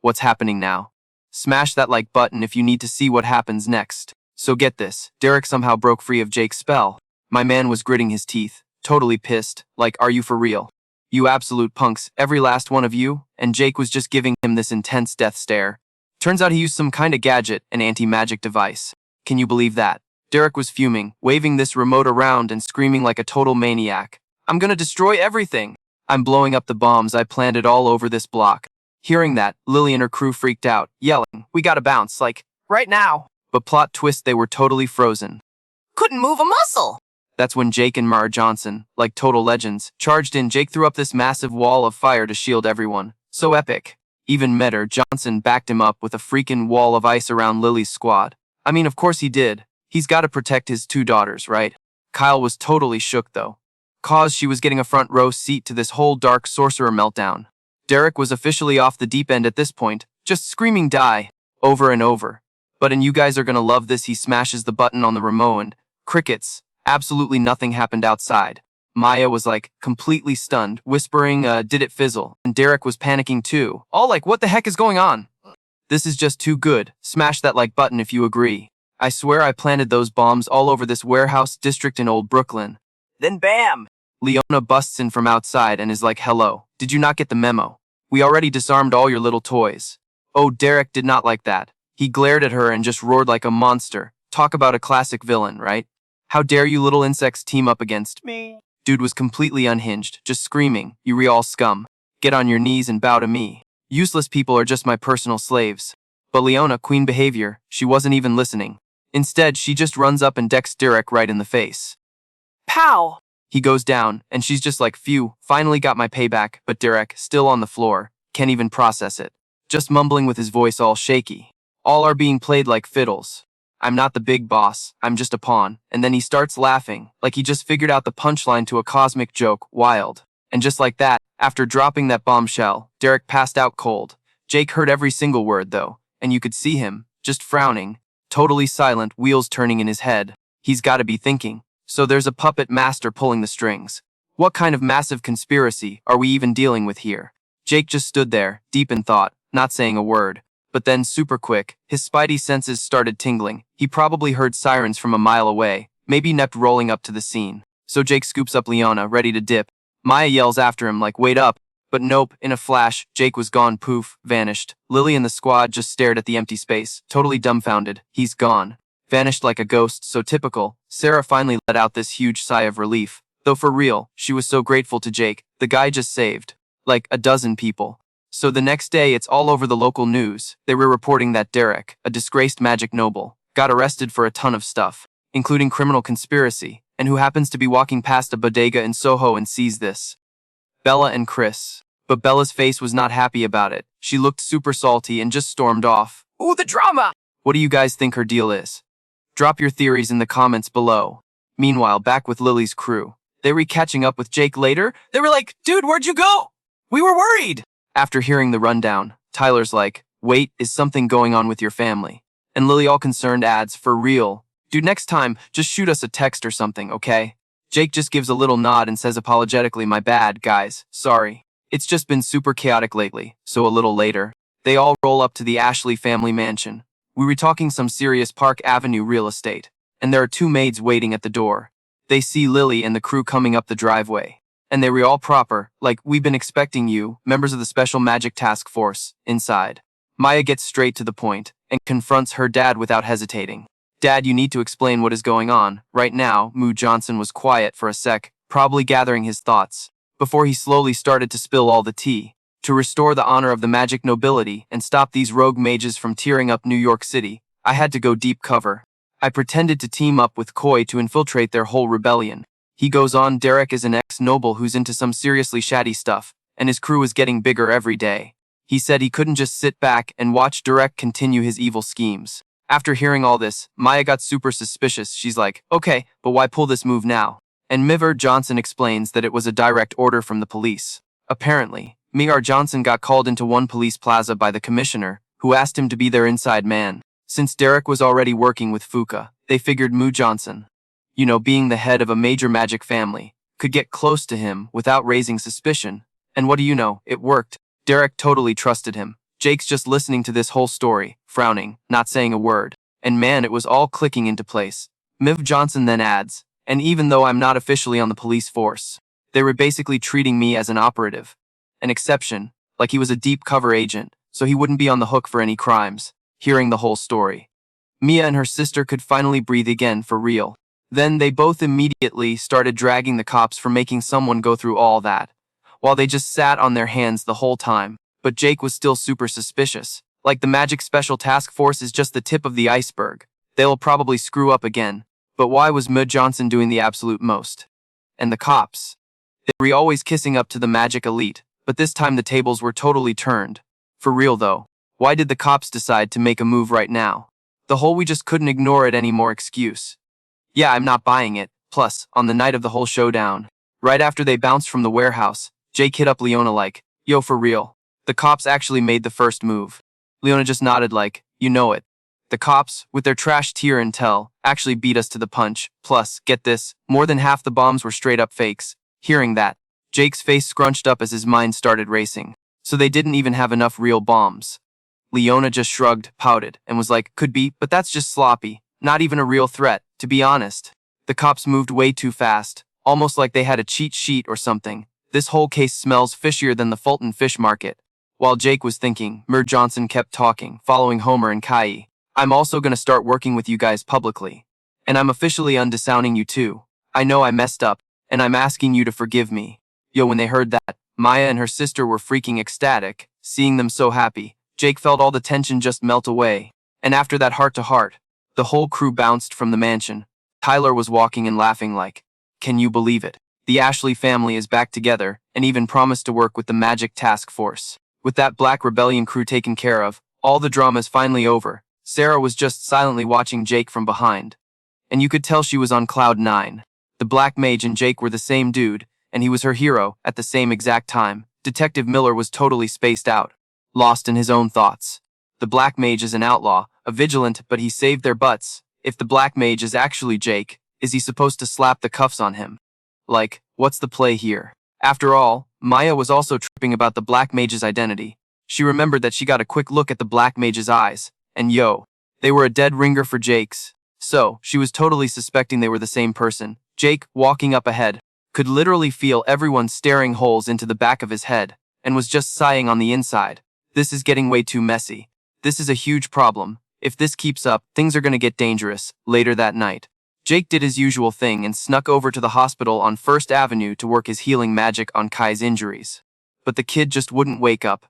What's happening now? Smash that like button if you need to see what happens next. So get this, Derek somehow broke free of Jake's spell. My man was gritting his teeth, totally pissed, like, are you for real? You absolute punks, every last one of you? And Jake was just giving him this intense death stare. Turns out he used some kind of gadget, an anti-magic device. Can you believe that? Derek was fuming, waving this remote around and screaming like a total maniac. I'm gonna destroy everything. I'm blowing up the bombs I planted all over this block. Hearing that, Lily and her crew freaked out, yelling, we gotta bounce, like, Right now. but plot twist, they were totally frozen. Couldn't move a muscle. That's when Jake and Mara Johnson, like total legends, charged in. Jake threw up this massive wall of fire to shield everyone. So epic. Even Metter Johnson backed him up with a freaking wall of ice around Lily's squad. I mean, of course he did. He's gotta protect his 2 daughters, right? Kyle was totally shook though, cause she was getting a front row seat to this whole dark sorcerer meltdown. Derek was officially off the deep end at this point, just screaming die, over and over. But and you guys are gonna love this, he smashes the button on the remote and crickets. Absolutely nothing happened outside. Maya was like, completely stunned, whispering, did it fizzle? And Derek was panicking too, all like, what the heck is going on? This is just too good, smash that like button if you agree. I swear I planted those bombs all over this warehouse district in old Brooklyn. Then bam. Leona busts in from outside and is like, hello, did you not get the memo? We already disarmed all your little toys. Oh, Derek did not like that. He glared at her and just roared like a monster. Talk about a classic villain, right? How dare you little insects team up against Me. Dude was completely unhinged, just screaming, you real scum. Get on your knees and bow to me. Useless people are just my personal slaves. But Leona, queen behavior, she wasn't even listening. Instead, she just runs up and decks Derek right in the face. Pow. He goes down, and she's just like, phew, finally got my payback, but Derek, still on the floor, can't even process it. Just mumbling with his voice all shaky. All are being played like fiddles. I'm not the big boss, I'm just a pawn. And then he starts laughing, like he just figured out the punchline to a cosmic joke, wild. And just like that, after dropping that bombshell, Derek passed out cold. Jake heard every single word though, and you could see him, just frowning, totally silent, wheels turning in his head. He's gotta be thinking, so there's a puppet master pulling the strings. What kind of massive conspiracy are we even dealing with here? Jake just stood there, deep in thought, not saying a word. But then, super quick, his spidey senses started tingling. He probably heard sirens from a mile away, maybe Nept rolling up to the scene. So Jake scoops up Leona, ready to dip. Maya yells after him like, wait up. But nope, in a flash, Jake was gone, poof, vanished. Lily and the squad just stared at the empty space, totally dumbfounded. He's gone. Vanished like a ghost, so typical. Sarah finally let out this huge sigh of relief. Though for real, she was so grateful to Jake, the guy just saved. Like, a dozen people. So the next day, it's all over the local news. They were reporting that Derek, a disgraced magic noble, got arrested for a ton of stuff, including criminal conspiracy, and who happens to be walking past a bodega in Soho and sees this. Bella and Chris. But Bella's face was not happy about it. She looked super salty and just stormed off. Ooh, the drama. What do you guys think her deal is? Drop your theories in the comments below. Meanwhile, back with Lily's crew. They were catching up with Jake later. They were like, dude, where'd you go? We were worried. After hearing the rundown, Tyler's like, wait, is something going on with your family? And Lily all concerned adds, for real? Dude, next time, just shoot us a text or something, okay? Jake just gives a little nod and says apologetically, my bad, guys, sorry. It's just been super chaotic lately, so a little later, they all roll up to the Ashley family mansion. We were talking some serious Park Avenue real estate, and there are 2 maids waiting at the door. They see Lily and the crew coming up the driveway. And they were all proper, like, we've been expecting you, members of the Special Magic Task Force, inside. Maya gets straight to the point, and confronts her dad without hesitating. Dad, you need to explain what is going on. Right now, Moo Johnson was quiet for a sec, probably gathering his thoughts, before he slowly started to spill all the tea. To restore the honor of the magic nobility and stop these rogue mages from tearing up New York City, I had to go deep cover. I pretended to team up with Koi to infiltrate their whole rebellion. He goes on, Derek is an ex-noble who's into some seriously shady stuff, and his crew is getting bigger every day. He said he couldn't just sit back and watch Derek continue his evil schemes. After hearing all this, Maya got super suspicious. She's like, okay, but why pull this move now? And Miver Johnson explains that it was a direct order from the police. Apparently, Mivar Johnson got called into one police plaza by the commissioner, who asked him to be their inside man. Since Derek was already working with Fuka, they figured Moo Johnson, you know, being the head of a major magic family, could get close to him without raising suspicion. And what do you know, it worked. Derek totally trusted him. Jake's just listening to this whole story, frowning, not saying a word. And man, it was all clicking into place. Miv Johnson then adds, and even though I'm not officially on the police force, they were basically treating me as an operative. An exception, like he was a deep cover agent, so he wouldn't be on the hook for any crimes. Hearing the whole story, Mia and her sister could finally breathe again for real. Then they both immediately started dragging the cops for making someone go through all that, while they just sat on their hands the whole time. But Jake was still super suspicious. Like the Magic Special Task Force is just the tip of the iceberg. They'll probably screw up again. But why was Mud Johnson doing the absolute most? And the cops? They were always kissing up to the magic elite, but this time the tables were totally turned. For real though, why did the cops decide to make a move right now? The whole "we just couldn't ignore it anymore" excuse. Yeah, I'm not buying it. Plus, on the night of the whole showdown, right after they bounced from the warehouse, Jake hit up Leona like, yo, for real. The cops actually made the first move. Leona just nodded like, you know it. The cops, with their trash tier intel, actually beat us to the punch. Plus, get this, more than half the bombs were straight up fakes. Hearing that, Jake's face scrunched up as his mind started racing. So they didn't even have enough real bombs. Leona just shrugged, pouted, and was like, could be, but that's just sloppy. Not even a real threat, to be honest. The cops moved way too fast, almost like they had a cheat sheet or something. This whole case smells fishier than the Fulton fish market. While Jake was thinking, Mur Johnson kept talking, following Homer and Kai. I'm also gonna start working with you guys publicly. And I'm officially undisowning you too. I know I messed up, and I'm asking you to forgive me. Yo, when they heard that, Maya and her sister were freaking ecstatic. Seeing them so happy, Jake felt all the tension just melt away. And after that heart-to-heart, the whole crew bounced from the mansion. Tyler was walking and laughing like, can you believe it? The Ashley family is back together, and even promised to work with the Magic Task Force. With that Black Rebellion crew taken care of, all the drama's finally over. Sarah was just silently watching Jake from behind. And you could tell she was on cloud 9. The Black Mage and Jake were the same dude, and he was her hero at the same exact time. Detective Miller was totally spaced out, lost in his own thoughts. The Black Mage is an outlaw, a vigilant, but he saved their butts. If the Black Mage is actually Jake, is he supposed to slap the cuffs on him? Like, what's the play here? After all, Maya was also tripping about the Black Mage's identity. She remembered that she got a quick look at the Black Mage's eyes, and yo, they were a dead ringer for Jake's. So, she was totally suspecting they were the same person. Jake, walking up ahead, could literally feel everyone staring holes into the back of his head, and was just sighing on the inside. This is getting way too messy. This is a huge problem. If this keeps up, things are gonna get dangerous. Later that night, Jake did his usual thing and snuck over to the hospital on First Avenue to work his healing magic on Kai's injuries. But the kid just wouldn't wake up,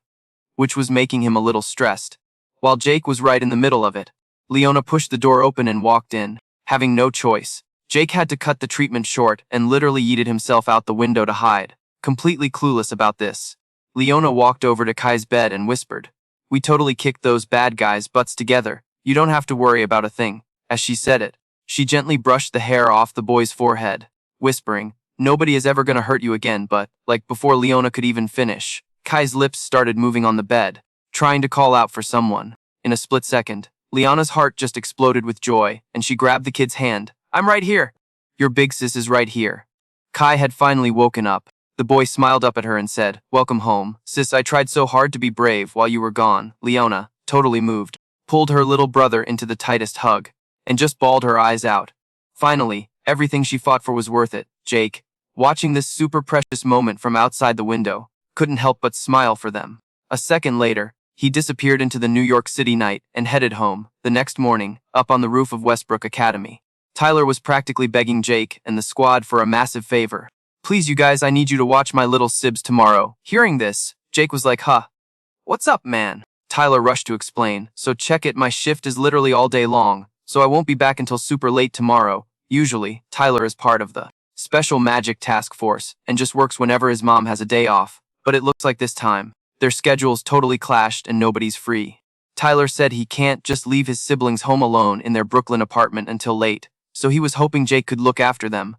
which was making him a little stressed. While Jake was right in the middle of it, Leona pushed the door open and walked in. Having no choice, Jake had to cut the treatment short and literally yeeted himself out the window to hide. Completely clueless about this, Leona walked over to Kai's bed and whispered, we totally kicked those bad guys' butts together. You don't have to worry about a thing. As she said it, she gently brushed the hair off the boy's forehead, whispering, nobody is ever gonna hurt you again. But, like before Leona could even finish, Kai's lips started moving on the bed, trying to call out for someone. In a split second, Leona's heart just exploded with joy, and she grabbed the kid's hand. I'm right here. Your big sis is right here. Kai had finally woken up. The boy smiled up at her and said, welcome home. Sis, I tried so hard to be brave while you were gone. Leona, totally moved, pulled her little brother into the tightest hug, and just bawled her eyes out. Finally, everything she fought for was worth it. Jake, watching this super precious moment from outside the window, couldn't help but smile for them. A second later, he disappeared into the New York City night and headed home. The next morning, up on the roof of Westbrook Academy, Tyler was practically begging Jake and the squad for a massive favor. Please, you guys, I need you to watch my little sibs tomorrow. Hearing this, Jake was like, huh? What's up, man? Tyler rushed to explain, so check it, my shift is literally all day long, so I won't be back until super late tomorrow. Usually, Tyler is part of the Special Magic Task Force and just works whenever his mom has a day off, but it looks like this time, their schedules totally clashed and nobody's free. Tyler said he can't just leave his siblings home alone in their Brooklyn apartment until late, so he was hoping Jake could look after them.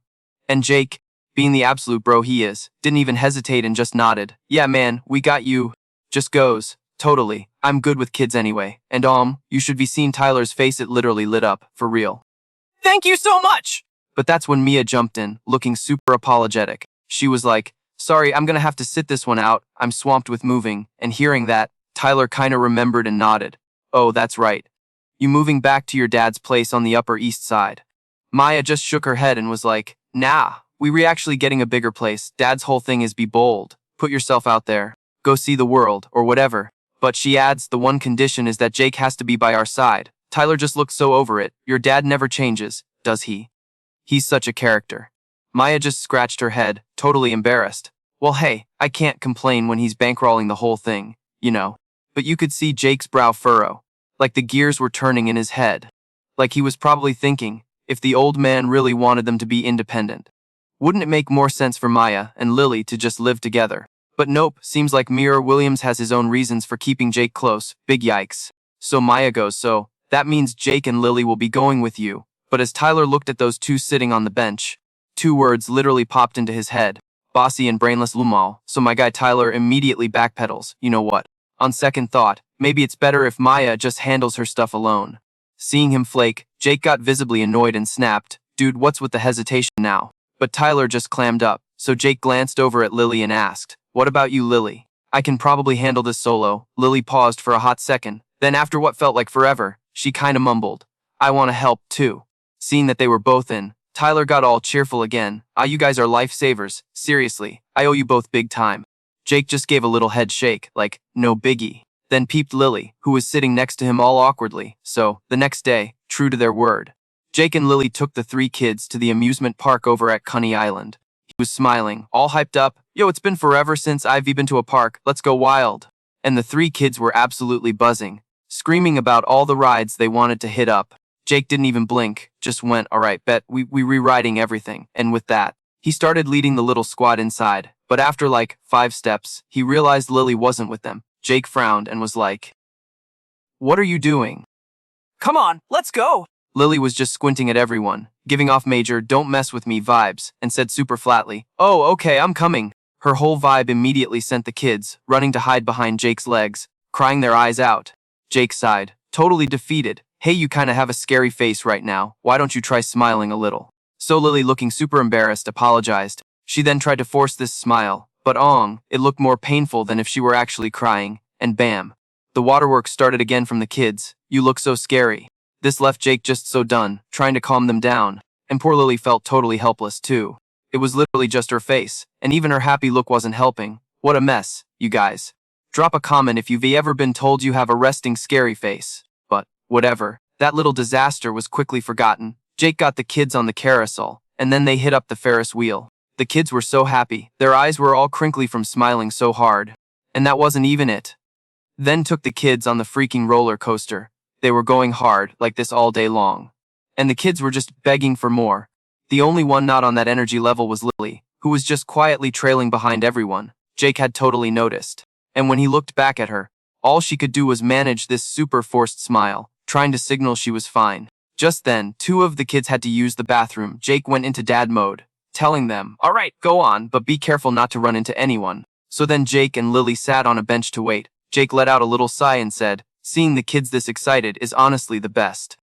And Jake, being the absolute bro he is, didn't even hesitate and just nodded. Yeah man, we got you. Just goes. Totally. I'm good with kids anyway. And you should be seeing Tyler's face, it literally lit up, for real. Thank you so much! But that's when Mia jumped in, looking super apologetic. She was like, sorry, I'm gonna have to sit this one out, I'm swamped with moving. And hearing that, Tyler kinda remembered and nodded. Oh, that's right. You moving back to your dad's place on the Upper East Side. Maya just shook her head and was like, nah, we actually getting a bigger place. Dad's whole thing is be bold. Put yourself out there. Go see the world, or whatever. But she adds, the one condition is that Jake has to be by our side. Tyler just looks so over it. Your dad never changes, does he? He's such a character. Maya just scratched her head, totally embarrassed. Well, hey, I can't complain when he's bankrolling the whole thing, you know. But you could see Jake's brow furrow. Like the gears were turning in his head. Like he was probably thinking, if the old man really wanted them to be independent, wouldn't it make more sense for Maya and Lily to just live together? But nope, seems like Mirror Williams has his own reasons for keeping Jake close. Big yikes. So Maya goes, so, that means Jake and Lily will be going with you. But as Tyler looked at those two sitting on the bench, two words literally popped into his head. Bossy and brainless Lumal. So my guy Tyler immediately backpedals. You know what? On second thought, maybe it's better if Maya just handles her stuff alone. Seeing him flake, Jake got visibly annoyed and snapped, dude, what's with the hesitation now? But Tyler just clammed up, so Jake glanced over at Lily and asked, what about you, Lily? I can probably handle this solo. Lily paused for a hot second, then after what felt like forever, she kinda mumbled, I wanna help too. Seeing that they were both in, Tyler got all cheerful again. You guys are lifesavers. Seriously, I owe you both big time. Jake just gave a little head shake, like, no biggie. Then peeped Lily, who was sitting next to him all awkwardly. So, the next day, true to their word, Jake and Lily took the three kids to the amusement park over at Coney Island. He was smiling, all hyped up. Yo, it's been forever since I've been to a park. Let's go wild. And the three kids were absolutely buzzing, screaming about all the rides they wanted to hit up. Jake didn't even blink, just went, alright, bet we rewriting everything. And with that, he started leading the little squad inside. But after like 5 steps, he realized Lily wasn't with them. Jake frowned and was like, what are you doing? Come on, let's go. Lily was just squinting at everyone, giving off major don't mess with me vibes, and said super flatly, oh, okay, I'm coming. Her whole vibe immediately sent the kids running to hide behind Jake's legs, crying their eyes out. Jake sighed, totally defeated. Hey, you kinda have a scary face right now. Why don't you try smiling a little? So Lily, looking super embarrassed, apologized. She then tried to force this smile, but it looked more painful than if she were actually crying, and bam. The waterworks started again from the kids. You look so scary. This left Jake just so done, trying to calm them down, and poor Lily felt totally helpless too. It was literally just her face, and even her happy look wasn't helping. What a mess, you guys. Drop a comment if you've ever been told you have a resting scary face. But, whatever, that little disaster was quickly forgotten. Jake got the kids on the carousel, and then they hit up the Ferris wheel. The kids were so happy, their eyes were all crinkly from smiling so hard. And that wasn't even it. Then took the kids on the freaking roller coaster. They were going hard, like this all day long. And the kids were just begging for more. The only one not on that energy level was Lily, who was just quietly trailing behind everyone. Jake had totally noticed. And when he looked back at her, all she could do was manage this super forced smile, trying to signal she was fine. Just then, 2 of the kids had to use the bathroom. Jake went into dad mode, telling them, alright, go on, but be careful not to run into anyone. So then Jake and Lily sat on a bench to wait. Jake let out a little sigh and said, seeing the kids this excited is honestly the best.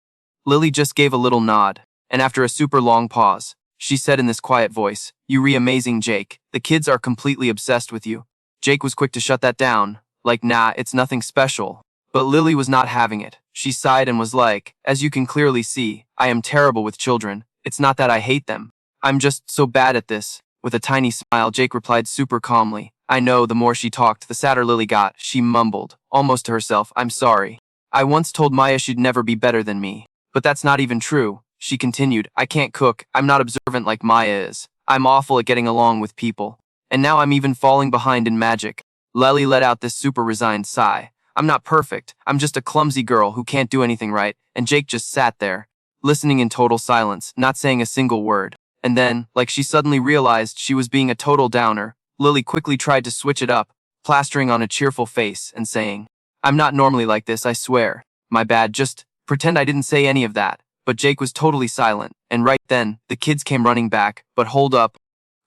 Lily just gave a little nod, and after a super long pause, she said in this quiet voice, you amazing Jake, the kids are completely obsessed with you. Jake was quick to shut that down, like nah, it's nothing special. But Lily was not having it. She sighed and was like, as you can clearly see, I am terrible with children. It's not that I hate them. I'm just so bad at this. With a tiny smile, Jake replied super calmly. I know. The more she talked, the sadder Lily got. She mumbled, almost to herself, I'm sorry. I once told Maya she'd never be better than me. But that's not even true. She continued, I can't cook. I'm not observant like Maya is. I'm awful at getting along with people. And now I'm even falling behind in magic. Lily let out this super resigned sigh. I'm not perfect. I'm just a clumsy girl who can't do anything right. And Jake just sat there, listening in total silence, not saying a single word. And then, like she suddenly realized she was being a total downer, Lily quickly tried to switch it up, plastering on a cheerful face and saying, I'm not normally like this, I swear. My bad, just pretend I didn't say any of that. But Jake was totally silent, and right then, the kids came running back, but hold up.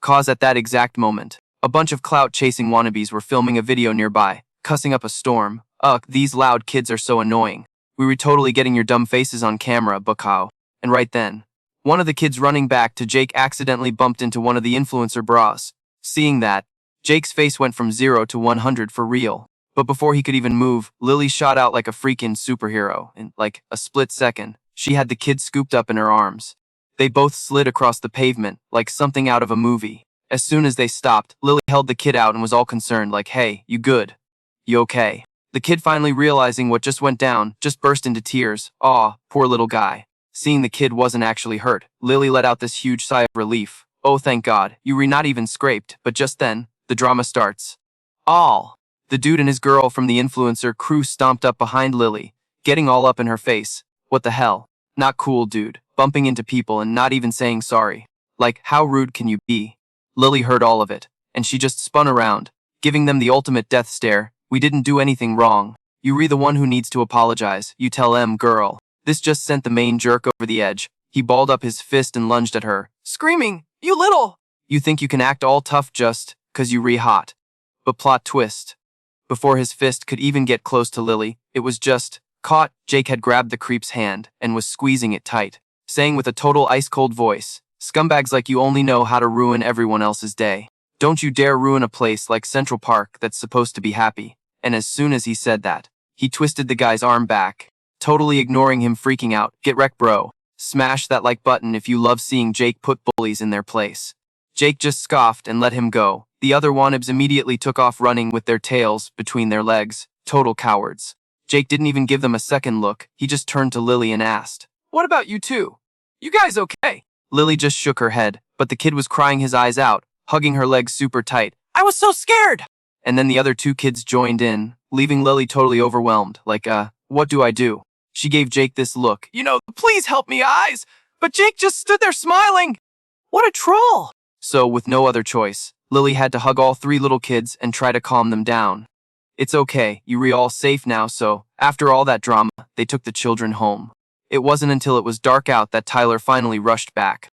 Cause at that exact moment, a bunch of clout-chasing wannabes were filming a video nearby, cussing up a storm. Ugh, these loud kids are so annoying. We were totally getting your dumb faces on camera, buckow. And right then, one of the kids running back to Jake accidentally bumped into one of the influencer bras. Seeing that, Jake's face went from 0 to 100 for real. But before he could even move, Lily shot out like a freaking superhero. In, like, a split second, she had the kid scooped up in her arms. They both slid across the pavement, like something out of a movie. As soon as they stopped, Lily held the kid out and was all concerned, like, hey, you good? You okay? The kid, finally realizing what just went down, just burst into tears. Aw, poor little guy. Seeing the kid wasn't actually hurt, Lily let out this huge sigh of relief. Oh, thank God, you were not even scraped. But just then, the drama starts. All. The dude and his girl from the influencer crew stomped up behind Lily, getting all up in her face. What the hell? Not cool, dude. Bumping into people and not even saying sorry. Like, how rude can you be? Lily heard all of it, and she just spun around, giving them the ultimate death stare. We didn't do anything wrong. You re the one who needs to apologize. You tell em, girl. This just sent the main jerk over the edge. He balled up his fist and lunged at her, screaming, "You little!" You think you can act all tough just 'cause you re-hot. But plot twist. Before his fist could even get close to Lily, it was just caught. Jake had grabbed the creep's hand and was squeezing it tight, saying with a total ice-cold voice, "Scumbags like you only know how to ruin everyone else's day. Don't you dare ruin a place like Central Park that's supposed to be happy." And as soon as he said that, he twisted the guy's arm back, totally ignoring him freaking out. Get wrecked, bro. Smash that like button if you love seeing Jake put bullies in their place. Jake just scoffed and let him go. The other wannabes immediately took off running with their tails between their legs. Total cowards. Jake didn't even give them a second look. He just turned to Lily and asked, "What about you two? You guys okay?" Lily just shook her head, but the kid was crying his eyes out, hugging her legs super tight. I was so scared! And then the other two kids joined in, leaving Lily totally overwhelmed. Like, what do I do? She gave Jake this look. You know, please help me eyes. But Jake just stood there smiling. What a troll! So, with no other choice, Lily had to hug all three little kids and try to calm them down. It's okay, you're all safe now. So, after all that drama, they took the children home. It wasn't until it was dark out that Tyler finally rushed back.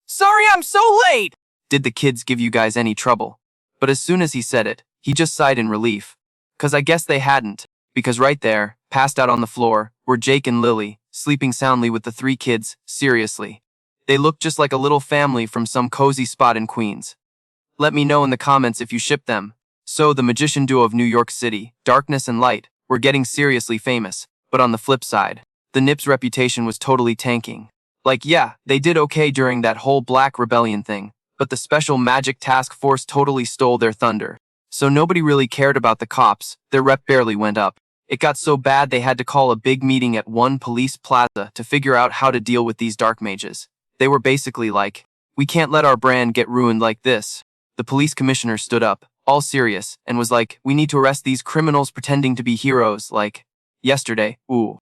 Sorry I'm so late! Did the kids give you guys any trouble? But as soon as he said it, he just sighed in relief. 'Cause I guess they hadn't. Because right there, passed out on the floor, were Jake and Lily, sleeping soundly with the three kids. Seriously. They looked just like a little family from some cozy spot in Queens. Let me know in the comments if you ship them. So, the magician duo of New York City, Darkness and Light, were getting seriously famous. But on the flip side, the Nips' reputation was totally tanking. Like, yeah, they did okay during that whole Black Rebellion thing, but the Special Magic Task Force totally stole their thunder. So nobody really cared about the cops. Their rep barely went up. It got so bad they had to call a big meeting at one police plaza to figure out how to deal with these dark mages. They were basically like, we can't let our brand get ruined like this. The police commissioner stood up, all serious, and was like, we need to arrest these criminals pretending to be heroes like yesterday. Ooh.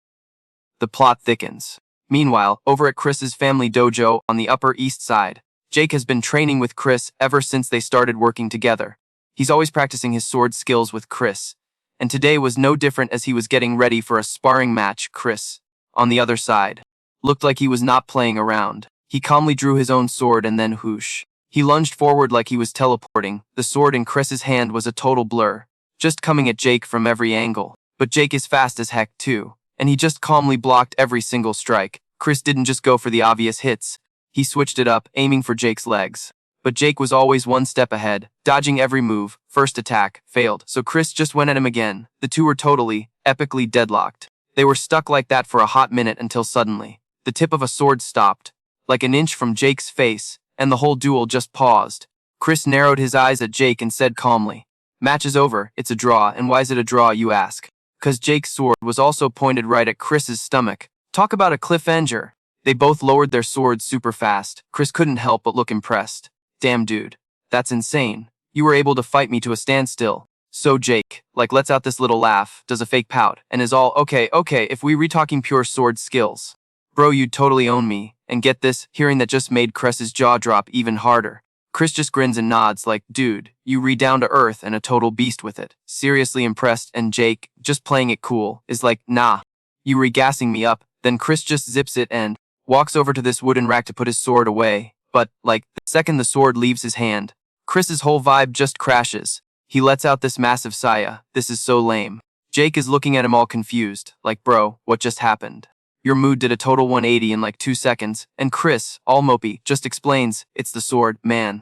The plot thickens. Meanwhile, over at Chris's family dojo on the Upper East Side, Jake has been training with Chris ever since they started working together. He's always practicing his sword skills with Chris, and today was no different as he was getting ready for a sparring match. Chris, on the other side, looked like he was not playing around. He calmly drew his own sword and then whoosh. He lunged forward like he was teleporting. The sword in Chris's hand was a total blur, just coming at Jake from every angle. But Jake is fast as heck too, and he just calmly blocked every single strike. Chris didn't just go for the obvious hits. He switched it up, aiming for Jake's legs. But Jake was always one step ahead, dodging every move. First attack failed, so Chris just went at him again. The two were totally, epically deadlocked. They were stuck like that for a hot minute until suddenly, the tip of a sword stopped, like an inch from Jake's face, and the whole duel just paused. Chris narrowed his eyes at Jake and said calmly, "Match is over, it's a draw." And why's it a draw, you ask? 'Cause Jake's sword was also pointed right at Chris's stomach. Talk about a cliffhanger. They both lowered their swords super fast. Chris couldn't help but look impressed. Damn dude, that's insane. You were able to fight me to a standstill. So Jake, like, lets out this little laugh, does a fake pout, and is all, okay, if we re-talking pure sword skills. Bro, you'd totally own me. And get this, hearing that just made Chris's jaw drop even harder. Chris just grins and nods like, dude, you re-down to earth and a total beast with it. Seriously impressed. And Jake, just playing it cool, is like, nah, you re-gassing me up. Then Chris just zips it and walks over to this wooden rack to put his sword away. But, like, the second the sword leaves his hand, Chris's whole vibe just crashes. He lets out this massive sigh. This is so lame. Jake is looking at him all confused, like, bro, what just happened? Your mood did a total 180 in like 2 seconds, and Chris, all mopey, just explains, it's the sword, man.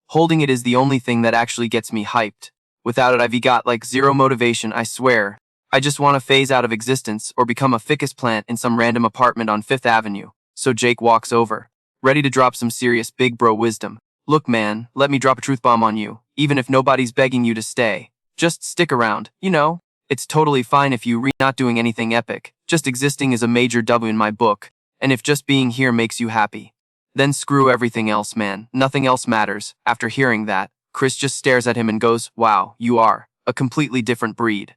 Holding it is the only thing that actually gets me hyped. Without it, I've got like zero motivation, I swear. I just want to phase out of existence or become a ficus plant in some random apartment on 5th Avenue. So Jake walks over, ready to drop some serious big bro wisdom. Look man, let me drop a truth bomb on you, even if nobody's begging you to stay. Just stick around, you know? It's totally fine if you not doing anything epic. Just existing is a major W in my book. And if just being here makes you happy, then screw everything else, man. Nothing else matters. After hearing that, Chris just stares at him and goes, wow, you are a completely different breed.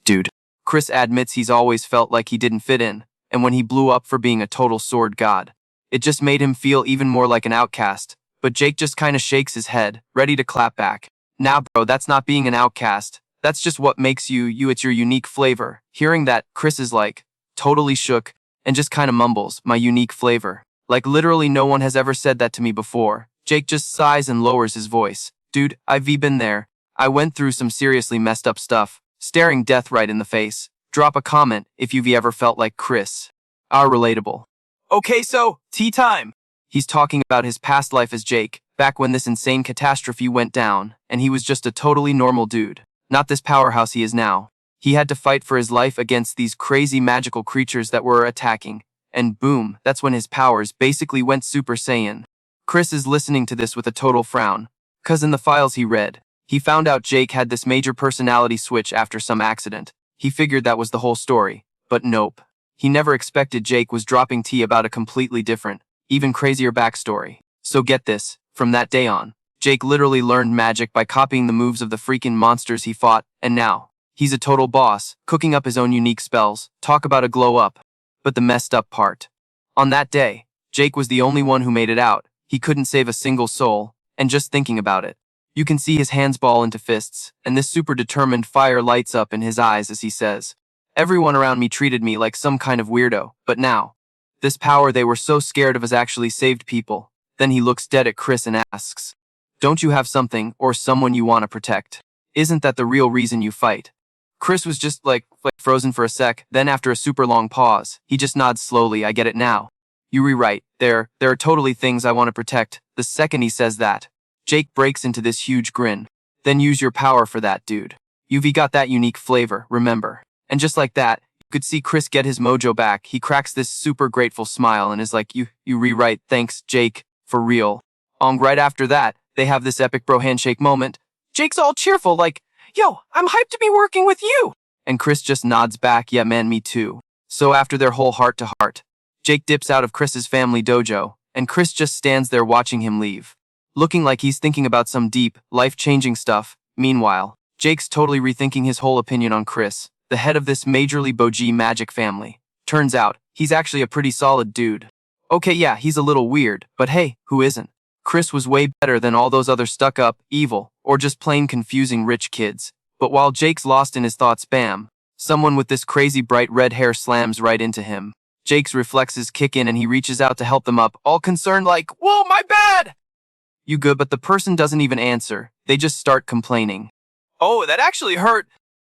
Dude. Chris admits he's always felt like he didn't fit in, and when he blew up for being a total sword god, it just made him feel even more like an outcast. But Jake just kinda shakes his head, ready to clap back. Nah bro, that's not being an outcast. That's just what makes you, it's your unique flavor. Hearing that, Chris is like, totally shook, and just kinda mumbles, my unique flavor. Like literally no one has ever said that to me before. Jake just sighs and lowers his voice. Dude, I've been there. I went through some seriously messed up stuff. Staring death right in the face. Drop a comment if you've ever felt like Chris. Are relatable. Okay, so, tea time. He's talking about his past life as Jake, back when this insane catastrophe went down, and he was just a totally normal dude. Not this powerhouse he is now. He had to fight for his life against these crazy magical creatures that were attacking. And boom, that's when his powers basically went Super Saiyan. Chris is listening to this with a total frown. 'Cause in the files he read, he found out Jake had this major personality switch after some accident. He figured that was the whole story. But nope. He never expected Jake was dropping tea about a completely different, even crazier backstory. So get this, from that day on, Jake literally learned magic by copying the moves of the freaking monsters he fought, and now, he's a total boss, cooking up his own unique spells. Talk about a glow up. But the messed up part. On that day, Jake was the only one who made it out. He couldn't save a single soul, and just thinking about it, you can see his hands ball into fists, and this super determined fire lights up in his eyes as he says, everyone around me treated me like some kind of weirdo, but now, this power they were so scared of has actually saved people. Then he looks dead at Chris and asks, don't you have something or someone you want to protect? Isn't that the real reason you fight? Chris was just like frozen for a sec, then after a super long pause, he just nods slowly. I get it now. You rewrite, there are totally things I want to protect. The second he says that, Jake breaks into this huge grin. Then use your power for that, dude. You've got that unique flavor, remember. And just like that, you could see Chris get his mojo back. He cracks this super grateful smile and is like, you rewrite, thanks, Jake, for real. Right after that, they have this epic bro handshake moment. Jake's all cheerful like, yo, I'm hyped to be working with you. And Chris just nods back, yeah man, me too. So after their whole heart-to-heart, Jake dips out of Chris's family dojo, and Chris just stands there watching him leave, looking like he's thinking about some deep, life-changing stuff. Meanwhile, Jake's totally rethinking his whole opinion on Chris, the head of this majorly bougie magic family. Turns out, he's actually a pretty solid dude. Okay, yeah, he's a little weird, but hey, who isn't? Chris was way better than all those other stuck-up, evil, or just plain confusing rich kids. But while Jake's lost in his thoughts, bam, someone with this crazy bright red hair slams right into him. Jake's reflexes kick in and he reaches out to help them up, all concerned like, whoa, my bad! You good? But the person doesn't even answer. They just start complaining. Oh, that actually hurt.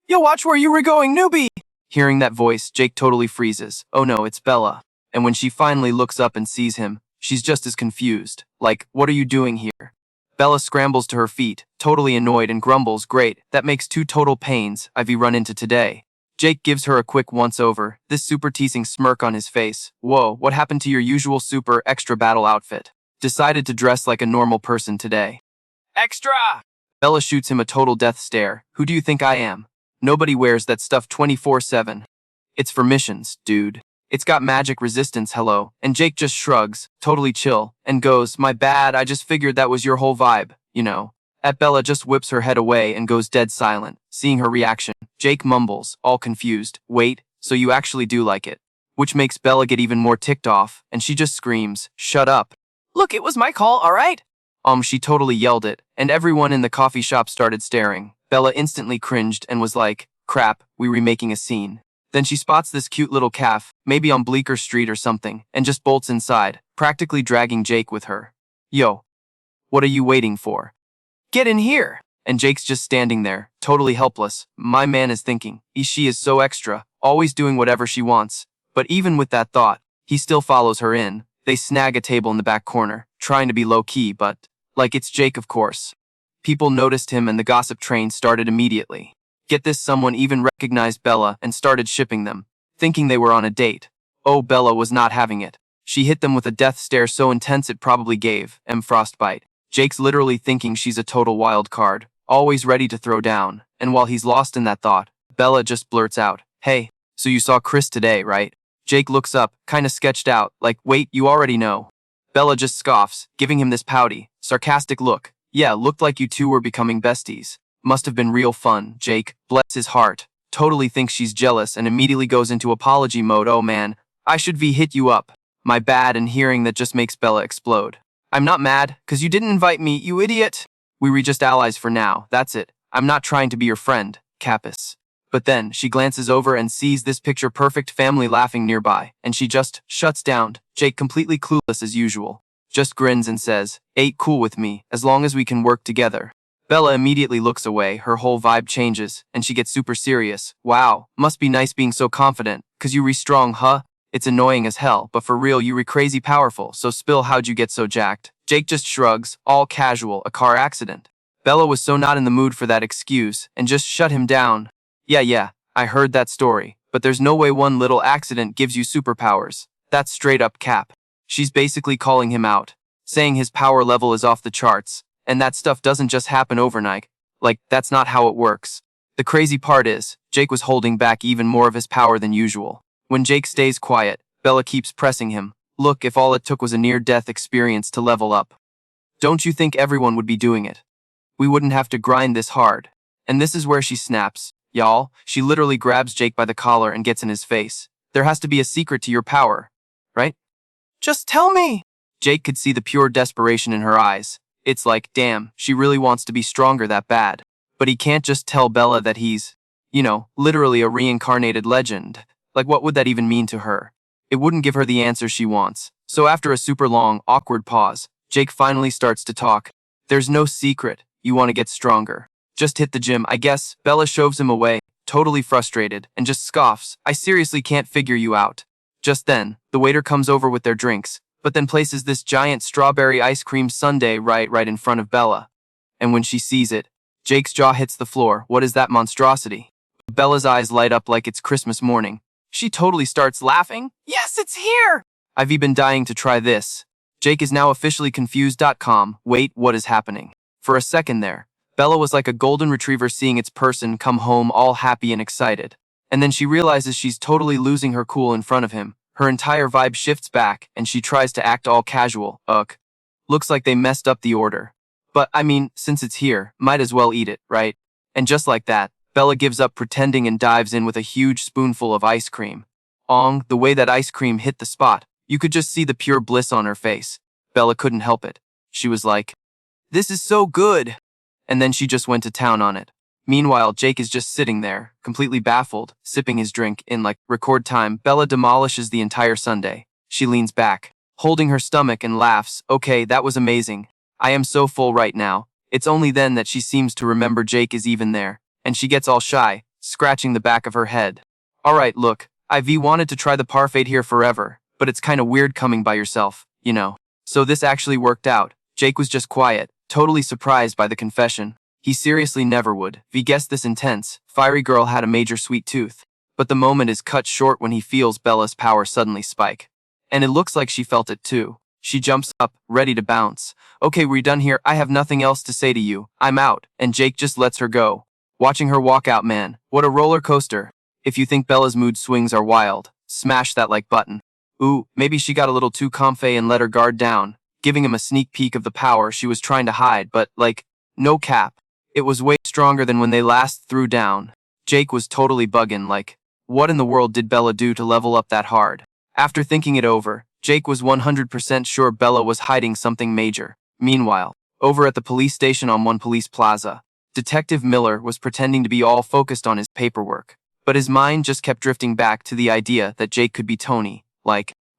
Yo, watch where you were going, newbie! Hearing that voice, Jake totally freezes. Oh no, it's Bella. And when she finally looks up and sees him, she's just as confused. Like, what are you doing here? Bella scrambles to her feet, totally annoyed, and grumbles, great, that makes 2 total pains I've run into today. Jake gives her a quick once-over, this super teasing smirk on his face. Whoa, what happened to your usual super extra battle outfit? Decided to dress like a normal person today. Extra! Bella shoots him a total death stare. Who do you think I am? Nobody wears that stuff 24/7. It's for missions, dude. It's got magic resistance, hello. And Jake just shrugs, totally chill, and goes, my bad, I just figured that was your whole vibe, you know. Bella just whips her head away and goes dead silent. Seeing her reaction, Jake mumbles, all confused, wait, so you actually do like it? Which makes Bella get even more ticked off, and she just screams, shut up. Look, it was my call, alright? She totally yelled it, and everyone in the coffee shop started staring. Bella instantly cringed and was like, crap, we remaking a scene. Then she spots this cute little calf, maybe on Bleecker Street or something, and just bolts inside, practically dragging Jake with her. Yo, what are you waiting for? Get in here! And Jake's just standing there, totally helpless. My man is thinking, she is so extra, always doing whatever she wants. But even with that thought, he still follows her in. They snag a table in the back corner, trying to be low-key, but, like it's Jake of course. People noticed him and the gossip train started immediately. Get this, someone even recognized Bella and started shipping them, thinking they were on a date. Oh, Bella was not having it. She hit them with a death stare so intense it probably gave frostbite. Jake's literally thinking she's a total wild card, always ready to throw down, and while he's lost in that thought, Bella just blurts out, "Hey, so you saw Chris today, right?" Jake looks up, kinda sketched out, like, "Wait, you already know." Bella just scoffs, giving him this pouty, sarcastic look. "Yeah, looked like you two were becoming besties. Must have been real fun." Jake, bless his heart, totally thinks she's jealous and immediately goes into apology mode. "Oh man, I should hit you up. My bad," and hearing that just makes Bella explode. "I'm not mad, 'cause you didn't invite me, you idiot. We just allies for now, that's it. I'm not trying to be your friend, Capus." But then, she glances over and sees this picture-perfect family laughing nearby, and she just shuts down. Jake, completely clueless as usual, just grins and says, "Ain't cool with me, as long as we can work together." Bella immediately looks away, her whole vibe changes, and she gets super serious. "Wow, must be nice being so confident, 'cause you re-strong, huh? It's annoying as hell, but for real you re-crazy powerful, so spill how'd you get so jacked?" Jake just shrugs, all casual, a car accident. Bella was so not in the mood for that excuse, and just shut him down. Yeah, I heard that story, but there's no way one little accident gives you superpowers. That's straight up cap. She's basically calling him out, saying his power level is off the charts, and that stuff doesn't just happen overnight. Like, that's not how it works. The crazy part is, Jake was holding back even more of his power than usual. When Jake stays quiet, Bella keeps pressing him. Look, if all it took was a near-death experience to level up, don't you think everyone would be doing it? We wouldn't have to grind this hard. And this is where she snaps. Y'all, she literally grabs Jake by the collar and gets in his face. There has to be a secret to your power, right? Just tell me. Jake could see the pure desperation in her eyes. It's like, damn, she really wants to be stronger that bad. But he can't just tell Bella that he's, literally a reincarnated legend. Like, what would that even mean to her? It wouldn't give her the answer she wants. So after a super long, awkward pause, Jake finally starts to talk. "There's no secret. You want to get stronger. Just hit the gym, I guess." Bella shoves him away, totally frustrated, and just scoffs. "I seriously can't figure you out." Just then, the waiter comes over with their drinks, but then places this giant strawberry ice cream sundae right in front of Bella. And when she sees it, Jake's jaw hits the floor. What is that monstrosity? Bella's eyes light up like it's Christmas morning. She totally starts laughing. Yes, it's here. I've been dying to try this. Jake is now officially confused.com. Wait, what is happening? For a second there, Bella was like a golden retriever seeing its person come home all happy and excited. And then she realizes she's totally losing her cool in front of him. Her entire vibe shifts back, and she tries to act all casual. Ugh. Looks like they messed up the order. But, since it's here, might as well eat it, right? And just like that, Bella gives up pretending and dives in with a huge spoonful of ice cream. The way that ice cream hit the spot, you could just see the pure bliss on her face. Bella couldn't help it. She was like, "This is so good." And then she just went to town on it. Meanwhile, Jake is just sitting there, completely baffled, sipping his drink. In record time, Bella demolishes the entire sundae. She leans back, holding her stomach, and laughs. "Okay, that was amazing. I am so full right now." It's only then that she seems to remember Jake is even there, and she gets all shy, scratching the back of her head. "Alright, look, I've wanted to try the parfait here forever, but it's kinda weird coming by yourself, So this actually worked out." Jake was just quiet, totally surprised by the confession. He seriously never would. He guessed this intense, fiery girl had a major sweet tooth. But the moment is cut short when he feels Bella's power suddenly spike. And it looks like she felt it too. She jumps up, ready to bounce. "Okay, we're done here. I have nothing else to say to you. I'm out." And Jake just lets her go. Watching her walk out, man, what a roller coaster. If you think Bella's mood swings are wild, smash that like button. Ooh, maybe she got a little too comfy and let her guard down, giving him a sneak peek of the power she was trying to hide, but, no cap. It was way stronger than when they last threw down. Jake was totally bugging, what in the world did Bella do to level up that hard? After thinking it over, Jake was 100% sure Bella was hiding something major. Meanwhile, over at the police station on One Police Plaza, Detective Miller was pretending to be all focused on his paperwork, but his mind just kept drifting back to the idea that Jake could be Tony.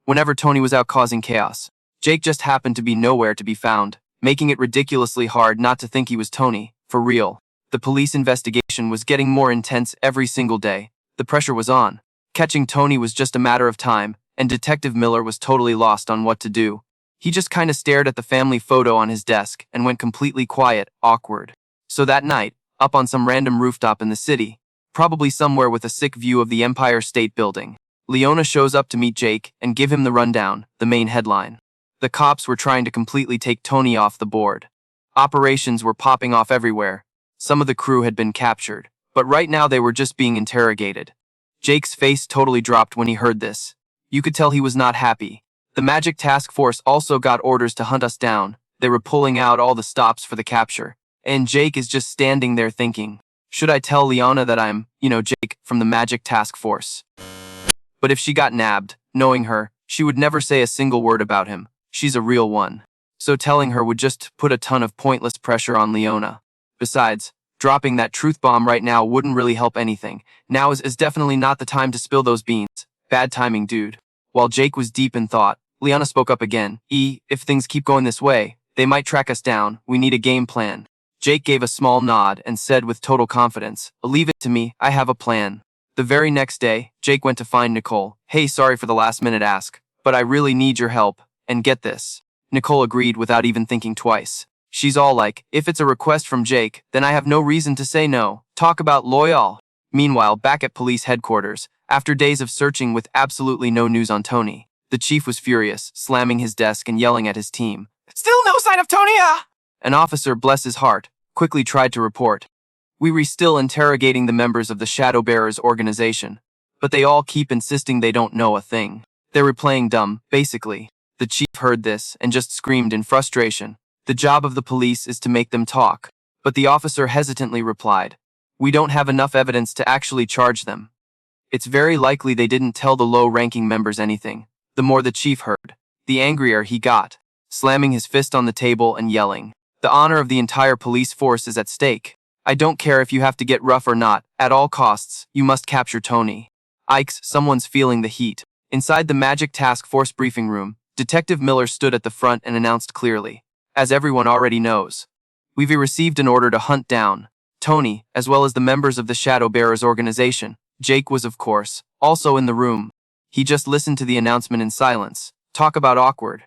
Whenever Tony was out causing chaos, Jake just happened to be nowhere to be found, making it ridiculously hard not to think he was Tony. For real. The police investigation was getting more intense every single day. The pressure was on. Catching Tony was just a matter of time, and Detective Miller was totally lost on what to do. He just kinda stared at the family photo on his desk and went completely quiet, awkward. So that night, up on some random rooftop in the city, probably somewhere with a sick view of the Empire State Building, Leona shows up to meet Jake and give him the rundown, the main headline. The cops were trying to completely take Tony off the board. Operations were popping off everywhere. Some of the crew had been captured, but right now they were just being interrogated. Jake's face totally dropped when he heard this. You could tell he was not happy. The Magic Task Force also got orders to hunt us down. They were pulling out all the stops for the capture. And Jake is just standing there thinking, should I tell Leona that I'm, Jake from the Magic Task Force? But if she got nabbed, knowing her, she would never say a single word about him. She's a real one. So telling her would just put a ton of pointless pressure on Leona. Besides, dropping that truth bomb right now wouldn't really help anything. Now is definitely not the time to spill those beans. Bad timing, dude. While Jake was deep in thought, Leona spoke up again. If things keep going this way, they might track us down. We need a game plan. Jake gave a small nod and said with total confidence, leave it to me, I have a plan. The very next day, Jake went to find Nicole. Hey, sorry for the last-minute ask, but I really need your help. And get this. Nicole agreed without even thinking twice. She's all like, if it's a request from Jake, then I have no reason to say no. Talk about loyal. Meanwhile, back at police headquarters, after days of searching with absolutely no news on Tony, the chief was furious, slamming his desk and yelling at his team. Still no sign of Tony! An officer, bless his heart, quickly tried to report. We were still interrogating the members of the Shadow Bearers organization, but they all keep insisting they don't know a thing. They were playing dumb, basically. The chief heard this and just screamed in frustration. The job of the police is to make them talk. But the officer hesitantly replied, we don't have enough evidence to actually charge them. It's very likely they didn't tell the low-ranking members anything. The more the chief heard, the angrier he got, slamming his fist on the table and yelling, the honor of the entire police force is at stake. I don't care if you have to get rough or not, at all costs, you must capture Tony. Ikes, someone's feeling the heat. Inside the Magic Task Force briefing room, Detective Miller stood at the front and announced clearly, as everyone already knows, we've received an order to hunt down Tony, as well as the members of the Shadow Bearers organization. Jake was, of course, also in the room. He just listened to the announcement in silence. Talk about awkward.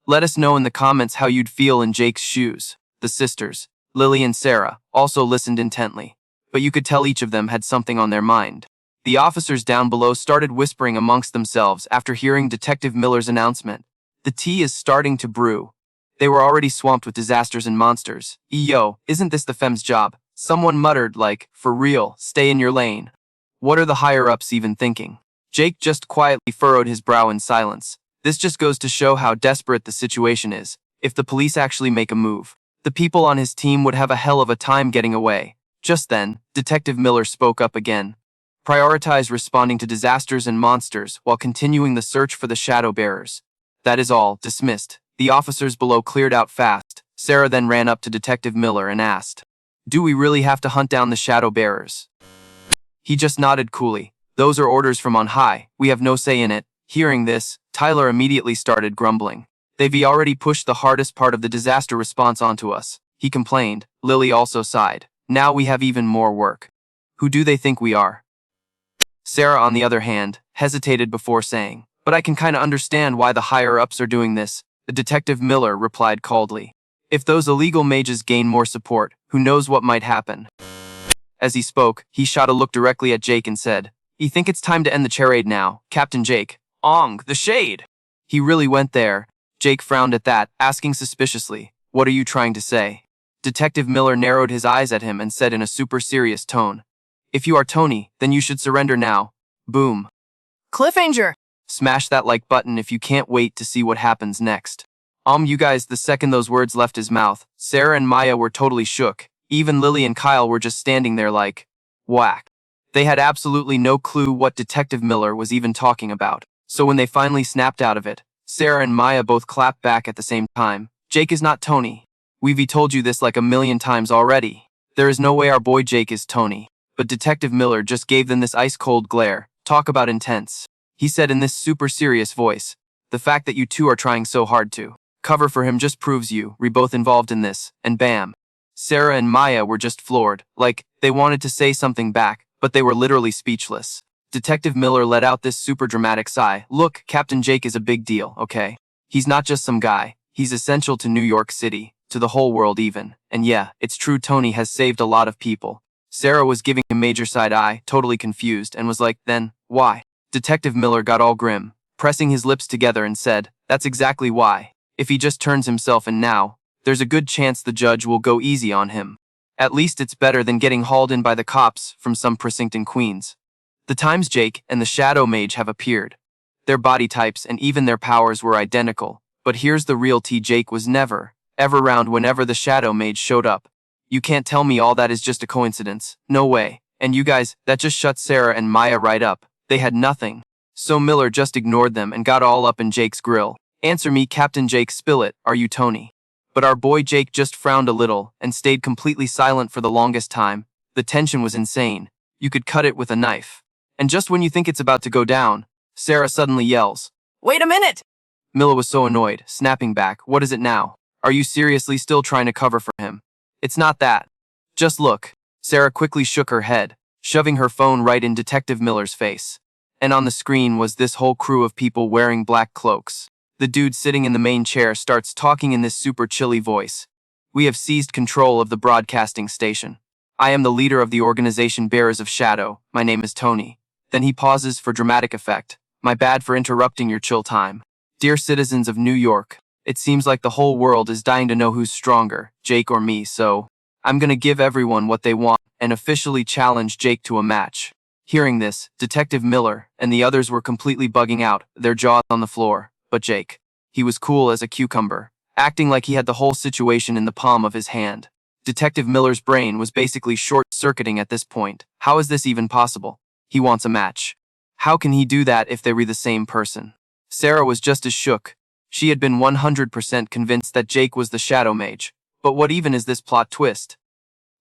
Let us know in the comments how you'd feel in Jake's shoes. The sisters, Lily and Sarah, also listened intently, but you could tell each of them had something on their mind. The officers down below started whispering amongst themselves after hearing Detective Miller's announcement. The tea is starting to brew. They were already swamped with disasters and monsters. Yo, isn't this the fem's job? Someone muttered like, for real, stay in your lane. What are the higher-ups even thinking? Jake just quietly furrowed his brow in silence. This just goes to show how desperate the situation is. If the police actually make a move, the people on his team would have a hell of a time getting away. Just then, Detective Miller spoke up again. Prioritize responding to disasters and monsters while continuing the search for the Shadow Bearers. That is all. Dismissed. The officers below cleared out fast. Sarah then ran up to Detective Miller and asked, do we really have to hunt down the Shadow Bearers? He just nodded coolly. Those are orders from on high. We have no say in it. Hearing this, Tyler immediately started grumbling. They've already pushed the hardest part of the disaster response onto us. He complained. Lily also sighed. Now we have even more work. Who do they think we are? Sarah, on the other hand, hesitated before saying, but I can kinda understand why the higher-ups are doing this. The Detective Miller replied coldly. If those illegal mages gain more support, who knows what might happen? As he spoke, he shot a look directly at Jake and said, you think it's time to end the charade now, Captain Jake? Ong, the shade! He really went there. Jake frowned at that, asking suspiciously, what are you trying to say? Detective Miller narrowed his eyes at him and said in a super serious tone, if you are Tony, then you should surrender now. Boom. Cliffhanger! Smash that like button if you can't wait to see what happens next. You guys, the second those words left his mouth, Sarah and Maya were totally shook. Even Lily and Kyle were just standing there like, whack. They had absolutely no clue what Detective Miller was even talking about. So when they finally snapped out of it, Sarah and Maya both clapped back at the same time. Jake is not Tony. We've told you this like a million times already. There is no way our boy Jake is Tony. But Detective Miller just gave them this ice-cold glare. Talk about intense. He said in this super serious voice, the fact that you two are trying so hard to cover for him just proves you were both involved in this, and bam. Sarah and Maya were just floored, like, they wanted to say something back, but they were literally speechless. Detective Miller let out this super dramatic sigh. Look, Captain Jake is a big deal, okay? He's not just some guy. He's essential to New York City, to the whole world even. And yeah, it's true Tony has saved a lot of people. Sarah was giving him major side eye, totally confused, and was like, then, why? Detective Miller got all grim, pressing his lips together and said, that's exactly why. If he just turns himself in now, there's a good chance the judge will go easy on him. At least it's better than getting hauled in by the cops from some precinct in Queens. The times Jake and the Shadow Mage have appeared. Their body types and even their powers were identical, but here's the real tea: Jake was never, ever around whenever the Shadow Mage showed up. You can't tell me all that is just a coincidence. No way. And you guys, that just shut Sarah and Maya right up. They had nothing. So Miller just ignored them and got all up in Jake's grill. Answer me, Captain Jake Spilett, are you Tony? But our boy Jake just frowned a little and stayed completely silent for the longest time. The tension was insane. You could cut it with a knife. And just when you think it's about to go down, Sarah suddenly yells, Wait a minute! Miller was so annoyed, snapping back, what is it now? Are you seriously still trying to cover for him? It's not that. Just look. Sarah quickly shook her head, shoving her phone right in Detective Miller's face. And on the screen was this whole crew of people wearing black cloaks. The dude sitting in the main chair starts talking in this super chilly voice. We have seized control of the broadcasting station. I am the leader of the organization Bearers of Shadow. My name is Tony. Then he pauses for dramatic effect. My bad for interrupting your chill time. Dear citizens of New York, it seems like the whole world is dying to know who's stronger, Jake or me, so I'm gonna give everyone what they want and officially challenge Jake to a match. Hearing this, Detective Miller and the others were completely bugging out, their jaws on the floor. But Jake, he was cool as a cucumber, acting like he had the whole situation in the palm of his hand. Detective Miller's brain was basically short-circuiting at this point. How is this even possible? He wants a match. How can he do that if they were the same person? Sarah was just as shook. She had been 100% convinced that Jake was the Shadow Mage. But what even is this plot twist?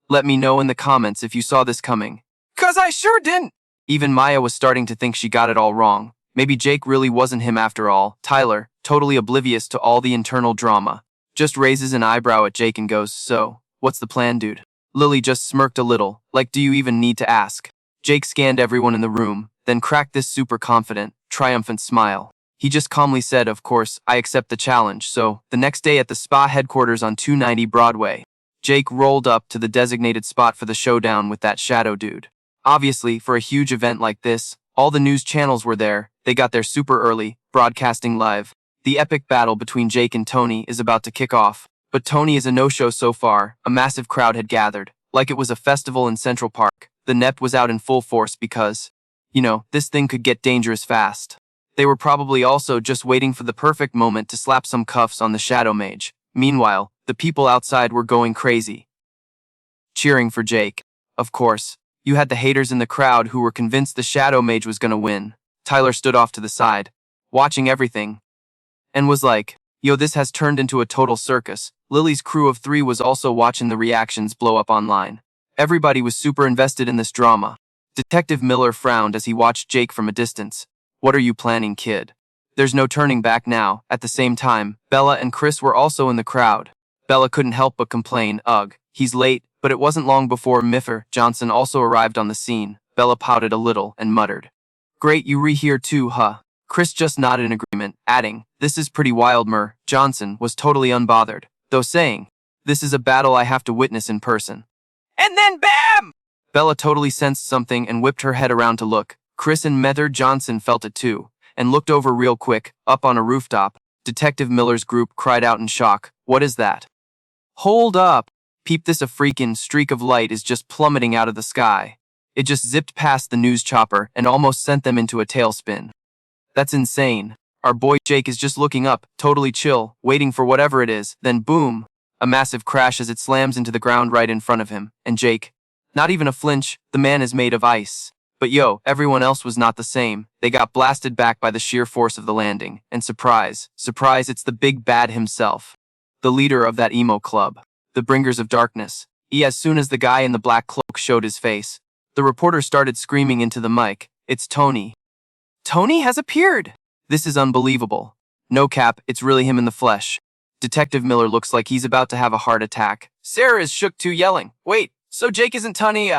Let me know in the comments if you saw this coming. 'Cause I sure didn't! Even Maya was starting to think she got it all wrong. Maybe Jake really wasn't him after all. Tyler, totally oblivious to all the internal drama, just raises an eyebrow at Jake and goes, so, what's the plan, dude? Lily just smirked a little, like, do you even need to ask? Jake scanned everyone in the room, then cracked this super confident, triumphant smile. He just calmly said, of course, I accept the challenge. So, the next day at the spa headquarters on 290 Broadway, Jake rolled up to the designated spot for the showdown with that shadow dude. Obviously, for a huge event like this, all the news channels were there. They got there super early, broadcasting live. The epic battle between Jake and Tony is about to kick off. But Tony is a no-show so far. A massive crowd had gathered, like it was a festival in Central Park. The NEP was out in full force because, this thing could get dangerous fast. They were probably also just waiting for the perfect moment to slap some cuffs on the Shadow Mage. Meanwhile, the people outside were going crazy, cheering for Jake. Of course, you had the haters in the crowd who were convinced the Shadow Mage was gonna win. Tyler stood off to the side, watching everything, and was like, yo, this has turned into a total circus. Lily's crew of 3 was also watching the reactions blow up online. Everybody was super invested in this drama. Detective Miller frowned as he watched Jake from a distance. What are you planning, kid? There's no turning back now. At the same time, Bella and Chris were also in the crowd. Bella couldn't help but complain, ugh, he's late, but it wasn't long before Miffer Johnson also arrived on the scene. Bella pouted a little and muttered, great, you here too, huh? Chris just nodded in agreement, adding, this is pretty wild. Johnson was totally unbothered, though saying, this is a battle I have to witness in person. And then BAM! Bella totally sensed something and whipped her head around to look. Chris and Mother Johnson felt it too, and looked over real quick. Up on a rooftop, Detective Miller's group cried out in shock, what is that? Hold up! Peep this, a freaking streak of light is just plummeting out of the sky. It just zipped past the news chopper and almost sent them into a tailspin. That's insane. Our boy Jake is just looking up, totally chill, waiting for whatever it is, then boom! A massive crash as it slams into the ground right in front of him, and Jake, not even a flinch, the man is made of ice. But yo, everyone else was not the same. They got blasted back by the sheer force of the landing, and surprise, it's the big bad himself. The leader of that emo club. The Bringers of Darkness. As soon as the guy in the black cloak showed his face, the reporter started screaming into the mic, it's Tony. Tony has appeared! This is unbelievable. No cap, it's really him in the flesh. Detective Miller looks like he's about to have a heart attack. Sarah is shook too, yelling, wait, so Jake isn't Tony,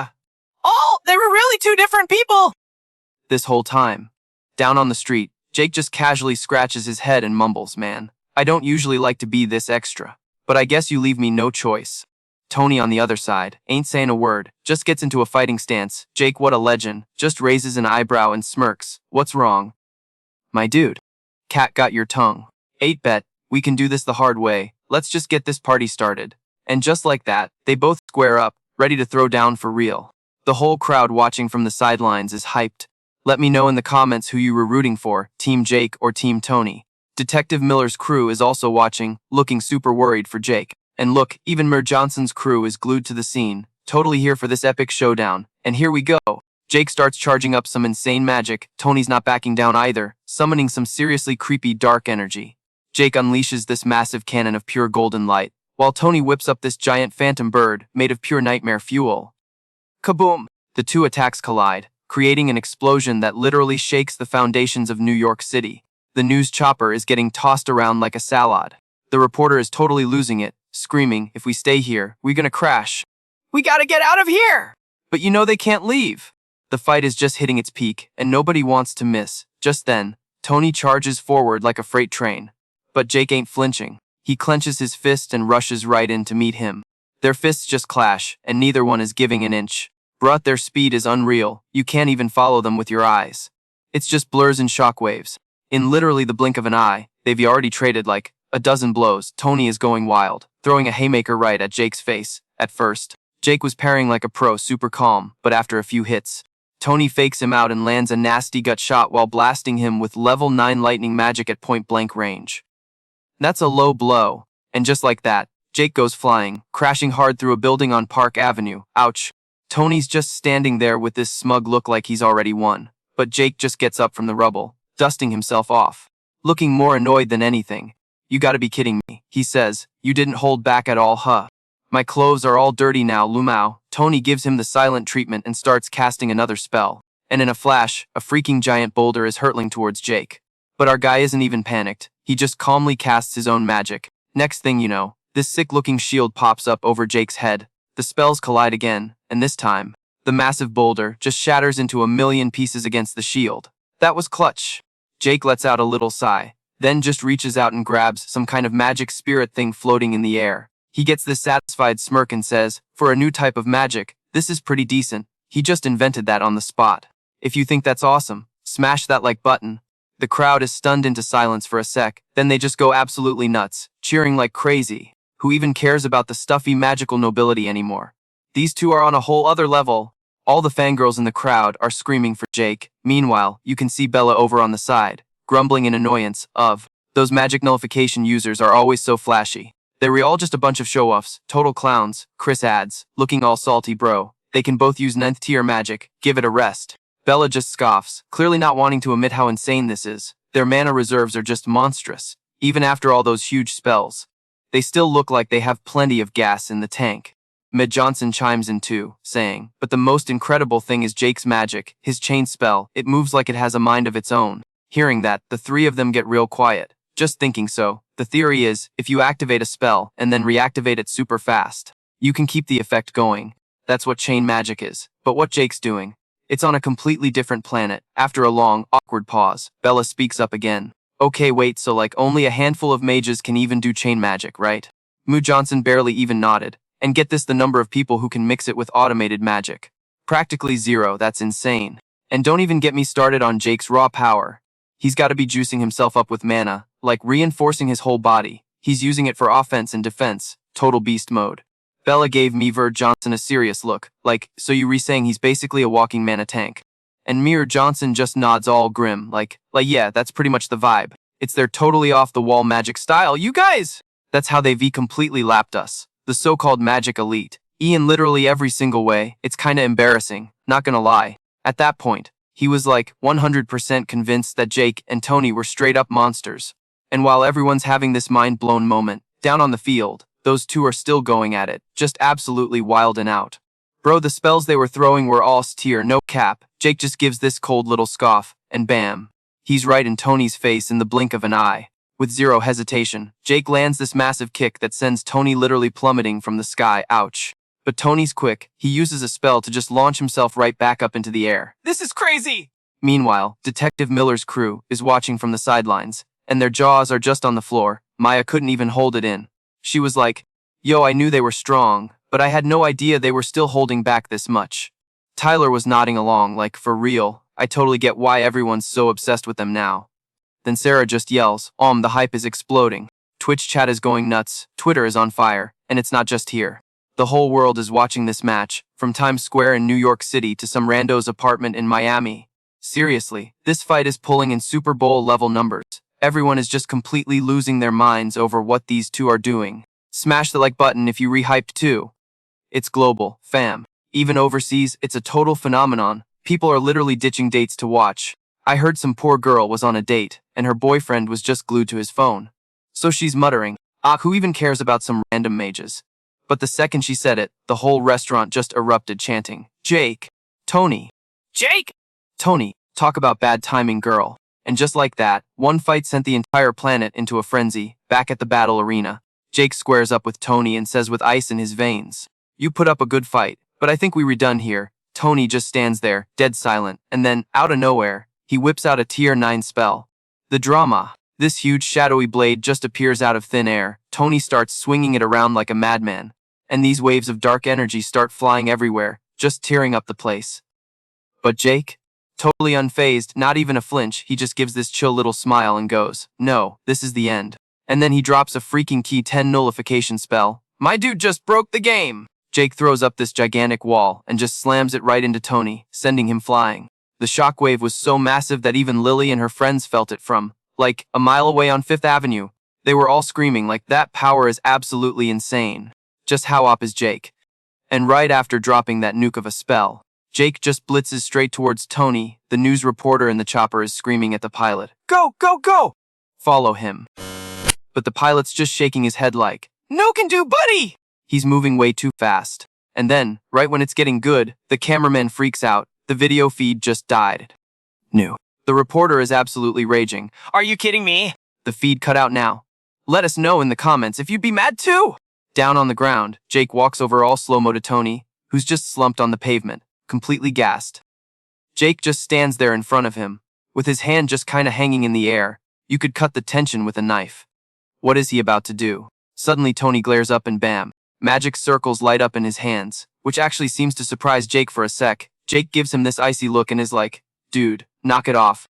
Oh, they were really 2 different people! This whole time. Down on the street, Jake just casually scratches his head and mumbles, man, I don't usually like to be this extra, but I guess you leave me no choice. Tony on the other side, ain't saying a word, just gets into a fighting stance. Jake, what a legend, just raises an eyebrow and smirks. What's wrong? My dude. Cat got your tongue. 8-bet, we can do this the hard way, let's just get this party started. And just like that, they both square up, ready to throw down for real. The whole crowd watching from the sidelines is hyped. Let me know in the comments who you were rooting for, Team Jake or Team Tony. Detective Miller's crew is also watching, looking super worried for Jake. And look, even Mir Johnson's crew is glued to the scene, totally here for this epic showdown. And here we go. Jake starts charging up some insane magic. Tony's not backing down either, summoning some seriously creepy dark energy. Jake unleashes this massive cannon of pure golden light, while Tony whips up this giant phantom bird made of pure nightmare fuel. Kaboom! The two attacks collide, creating an explosion that literally shakes the foundations of New York City. The news chopper is getting tossed around like a salad. The reporter is totally losing it, screaming, if we stay here, we're gonna crash. We gotta get out of here! But you know they can't leave. The fight is just hitting its peak, and nobody wants to miss. Just then, Tony charges forward like a freight train. But Jake ain't flinching. He clenches his fist and rushes right in to meet him. Their fists just clash, and neither one is giving an inch. Bruh, their speed is unreal. You can't even follow them with your eyes. It's just blurs and shockwaves. In literally the blink of an eye, they've already traded like a dozen blows. Tony is going wild, throwing a haymaker right at Jake's face. At first, Jake was parrying like a pro, super calm, but after a few hits, Tony fakes him out and lands a nasty gut shot while blasting him with level 9 lightning magic at point-blank range. That's a low blow, and just like that, Jake goes flying, crashing hard through a building on Park Avenue. Ouch. Tony's just standing there with this smug look like he's already won, but Jake just gets up from the rubble, dusting himself off, looking more annoyed than anything. You gotta be kidding me, he says. You didn't hold back at all, huh? My clothes are all dirty now, Lumao. Tony gives him the silent treatment and starts casting another spell. And in a flash, a freaking giant boulder is hurtling towards Jake. But our guy isn't even panicked. He just calmly casts his own magic. Next thing you know, this sick-looking shield pops up over Jake's head. The spells collide again, and this time, the massive boulder just shatters into a million pieces against the shield. That was clutch. Jake lets out a little sigh, then just reaches out and grabs some kind of magic spirit thing floating in the air. He gets this satisfied smirk and says, for a new type of magic, this is pretty decent. He just invented that on the spot. If you think that's awesome, smash that like button. The crowd is stunned into silence for a sec, then they just go absolutely nuts, cheering like crazy. Who even cares about the stuffy magical nobility anymore? These two are on a whole other level. All the fangirls in the crowd are screaming for Jake. Meanwhile, you can see Bella over on the side, grumbling in annoyance of, those magic nullification users are always so flashy. They're all just a bunch of show-offs, total clowns. Chris adds, looking all salty bro. They can both use 9th tier magic, give it a rest. Bella just scoffs, clearly not wanting to admit how insane this is. Their mana reserves are just monstrous. Even after all those huge spells, they still look like they have plenty of gas in the tank. Mage Johnson chimes in too, saying, but the most incredible thing is Jake's magic, his chain spell, it moves like it has a mind of its own. Hearing that, the three of them get real quiet. Just thinking so. The theory is, if you activate a spell and then reactivate it super fast, you can keep the effect going. That's what chain magic is. But what Jake's doing? It's on a completely different planet. After a long, awkward pause, Bella speaks up again. Okay, wait, so like only a handful of mages can even do chain magic, right? Mage Johnson barely even nodded. And get this, the number of people who can mix it with automated magic. Practically zero, that's insane. And don't even get me started on Jake's raw power. He's gotta be juicing himself up with mana, like reinforcing his whole body. He's using it for offense and defense, total beast mode. Bella gave Mir Johnson a serious look, like, so you re-saying he's basically a walking mana tank. And Mir Johnson just nods all grim, like yeah, that's pretty much the vibe. It's their totally off-the-wall magic style, you guys! That's how they've completely lapped us. The so-called magic elite. In literally every single way, it's kinda embarrassing, not gonna lie. At that point, he was like 100% convinced that Jake and Tony were straight up monsters. And while everyone's having this mind-blown moment, down on the field, those two are still going at it, just absolutely wildin' out. Bro, the spells they were throwing were all S-tier, no cap. Jake just gives this cold little scoff, and bam. He's right in Tony's face in the blink of an eye. With zero hesitation, Jake lands this massive kick that sends Tony literally plummeting from the sky, ouch. But Tony's quick, he uses a spell to just launch himself right back up into the air. This is crazy! Meanwhile, Detective Miller's crew is watching from the sidelines, and their jaws are just on the floor, Maya couldn't even hold it in. She was like, yo, I knew they were strong, but I had no idea they were still holding back this much. Tyler was nodding along, like, for real, I totally get why everyone's so obsessed with them now. Then Sarah just yells, the hype is exploding. Twitch chat is going nuts, Twitter is on fire, and it's not just here. The whole world is watching this match, from Times Square in New York City to some rando's apartment in Miami. Seriously, this fight is pulling in Super Bowl level numbers. Everyone is just completely losing their minds over what these two are doing. Smash the like button if you rehyped too. It's global, fam. Even overseas, it's a total phenomenon. People are literally ditching dates to watch. I heard some poor girl was on a date, and her boyfriend was just glued to his phone. So she's muttering, who even cares about some random mages? But the second she said it, the whole restaurant just erupted chanting, Jake! Tony! Jake! Tony, talk about bad timing, girl. And just like that, one fight sent the entire planet into a frenzy. Back at the battle arena, Jake squares up with Tony and says with ice in his veins, you put up a good fight, but I think we were done here. Tony just stands there, dead silent, and then, out of nowhere, he whips out a tier 9 spell. The drama. This huge shadowy blade just appears out of thin air. Tony starts swinging it around like a madman, and these waves of dark energy start flying everywhere, just tearing up the place. But Jake? Totally unfazed, not even a flinch, he just gives this chill little smile and goes, no, this is the end. And then he drops a freaking key 10 nullification spell. My dude just broke the game! Jake throws up this gigantic wall and just slams it right into Tony, sending him flying. The shockwave was so massive that even Lily and her friends felt it from, like, a mile away on 5th Avenue. They were all screaming like, that power is absolutely insane. Just how op is Jake? And right after dropping that nuke of a spell, Jake just blitzes straight towards Tony. The news reporter in the chopper is screaming at the pilot, go, go, go! Follow him. But the pilot's just shaking his head like, no can do, buddy! He's moving way too fast. And then, right when it's getting good, the cameraman freaks out. The video feed just died. New. The reporter is absolutely raging. Are you kidding me? The feed cut out now. Let us know in the comments if you'd be mad too! Down on the ground, Jake walks over all slow-mo to Tony, who's just slumped on the pavement, completely gassed. Jake just stands there in front of him, with his hand just kinda hanging in the air. You could cut the tension with a knife. What is he about to do? Suddenly Tony glares up and bam, magic circles light up in his hands, which actually seems to surprise Jake for a sec. Jake gives him this icy look and is like, dude, knock it off.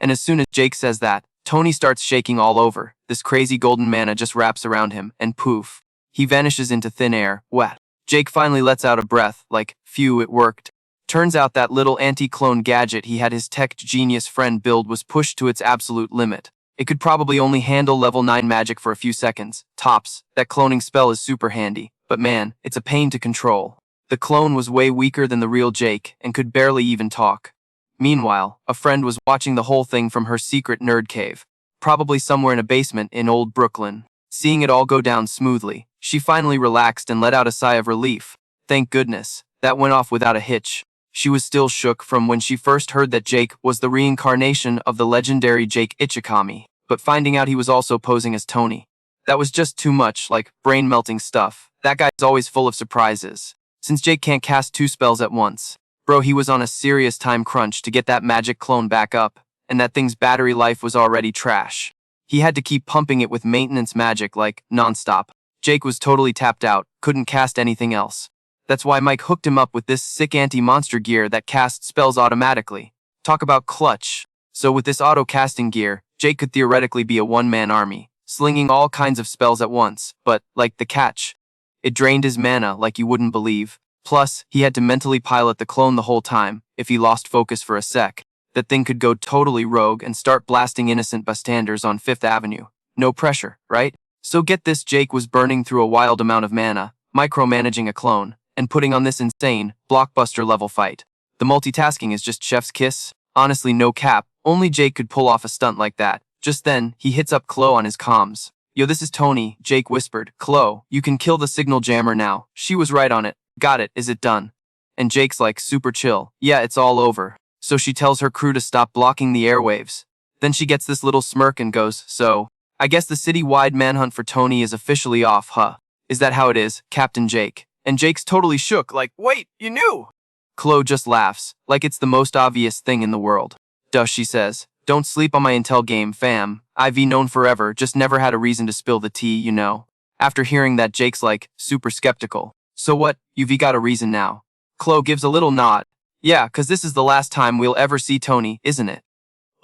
And as soon as Jake says that, Tony starts shaking all over. This crazy golden mana just wraps around him, and poof. He vanishes into thin air, wet. Jake finally lets out a breath, like, phew, it worked. Turns out that little anti-clone gadget he had his tech genius friend build was pushed to its absolute limit. It could probably only handle level 9 magic for a few seconds, tops. That cloning spell is super handy, but man, it's a pain to control. The clone was way weaker than the real Jake, and could barely even talk. Meanwhile, a friend was watching the whole thing from her secret nerd cave, probably somewhere in a basement in old Brooklyn. Seeing it all go down smoothly, she finally relaxed and let out a sigh of relief. Thank goodness, that went off without a hitch. She was still shook from when she first heard that Jake was the reincarnation of the legendary Jake Ichikami, but finding out he was also posing as Tony. That was just too much, like, brain-melting stuff. That guy's always full of surprises. Since Jake can't cast 2 spells at once, bro, he was on a serious time crunch to get that magic clone back up, and that thing's battery life was already trash. He had to keep pumping it with maintenance magic like, non-stop. Jake was totally tapped out, couldn't cast anything else. That's why Mike hooked him up with this sick anti-monster gear that casts spells automatically. Talk about clutch. So with this auto-casting gear, Jake could theoretically be a one-man army, slinging all kinds of spells at once, but, like, the catch. It drained his mana like you wouldn't believe. Plus, he had to mentally pilot the clone the whole time. If he lost focus for a sec, that thing could go totally rogue and start blasting innocent bystanders on 5th Avenue. No pressure, right? So get this, Jake was burning through a wild amount of mana, micromanaging a clone, and putting on this insane, blockbuster-level fight. The multitasking is just chef's kiss. Honestly, no cap, only Jake could pull off a stunt like that. Just then, he hits up Chloe on his comms. Yo, this is Tony, Jake whispered. Chloe, you can kill the signal jammer now. She was right on it. Got it, is it done? And Jake's like, super chill. Yeah, it's all over. So she tells her crew to stop blocking the airwaves. Then she gets this little smirk and goes, so, I guess the city-wide manhunt for Tony is officially off, huh? Is that how it is, Captain Jake? And Jake's totally shook, like, wait, you knew? Chloe just laughs, like it's the most obvious thing in the world. Duh, she says. Don't sleep on my intel game, fam. I've known forever, just never had a reason to spill the tea, you know. After hearing that, Jake's like, super skeptical. So what, you've got a reason now? Chloe gives a little nod. Yeah, 'cause this is the last time we'll ever see Tony, isn't it?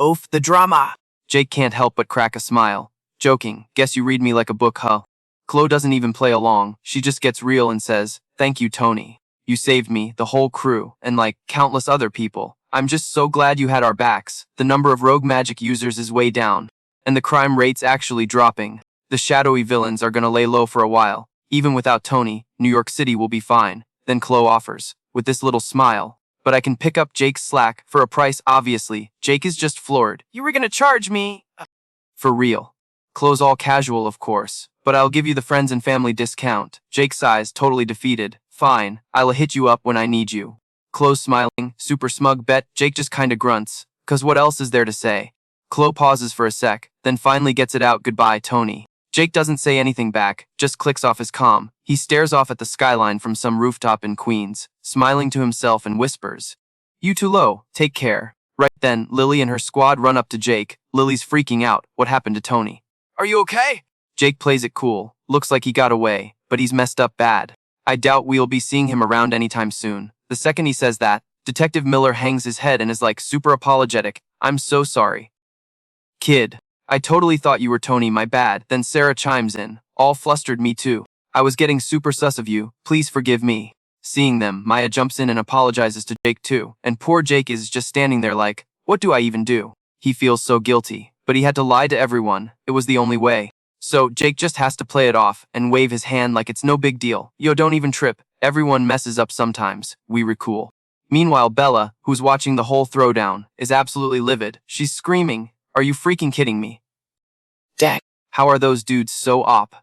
Oof, the drama. Jake can't help but crack a smile. Joking, guess you read me like a book, huh? Chloe doesn't even play along, she just gets real and says, thank you, Tony. You saved me, the whole crew, and like, countless other people. I'm just so glad you had our backs. The number of rogue magic users is way down. And the crime rate's actually dropping. The shadowy villains are gonna lay low for a while. Even without Tony, New York City will be fine. Then Chloe offers, with this little smile. But I can pick up Jake's slack, for a price obviously. Jake is just floored. You were gonna charge me. For real. Chloe's all casual, of course. But I'll give you the friends and family discount. Jake sighs, totally defeated. Fine, I'll hit you up when I need you. Chloe smiling, super smug bet. Jake just kinda grunts. 'Cause what else is there to say? Chloe pauses for a sec, then finally gets it out, goodbye, Tony. Jake doesn't say anything back, just clicks off his comm. He stares off at the skyline from some rooftop in Queens, smiling to himself and whispers, you too low, take care. Right then, Lily and her squad run up to Jake. Lily's freaking out, what happened to Tony? Are you okay? Jake plays it cool, looks like he got away, but he's messed up bad. I doubt we'll be seeing him around anytime soon. The second he says that, Detective Miller hangs his head and is like super apologetic. I'm so sorry. Kid, I totally thought you were Tony, my bad. Then Sarah chimes in, all flustered, me too. I was getting super sus of you, please forgive me. Seeing them, Maya jumps in and apologizes to Jake too, and poor Jake is just standing there like, what do I even do? He feels so guilty, but he had to lie to everyone, it was the only way. So Jake just has to play it off and wave his hand like it's no big deal. Yo, don't even trip, everyone messes up sometimes, we recool. Meanwhile, Bella, who's watching the whole throwdown, is absolutely livid. She's screaming, are you freaking kidding me? Dang. How are those dudes so op?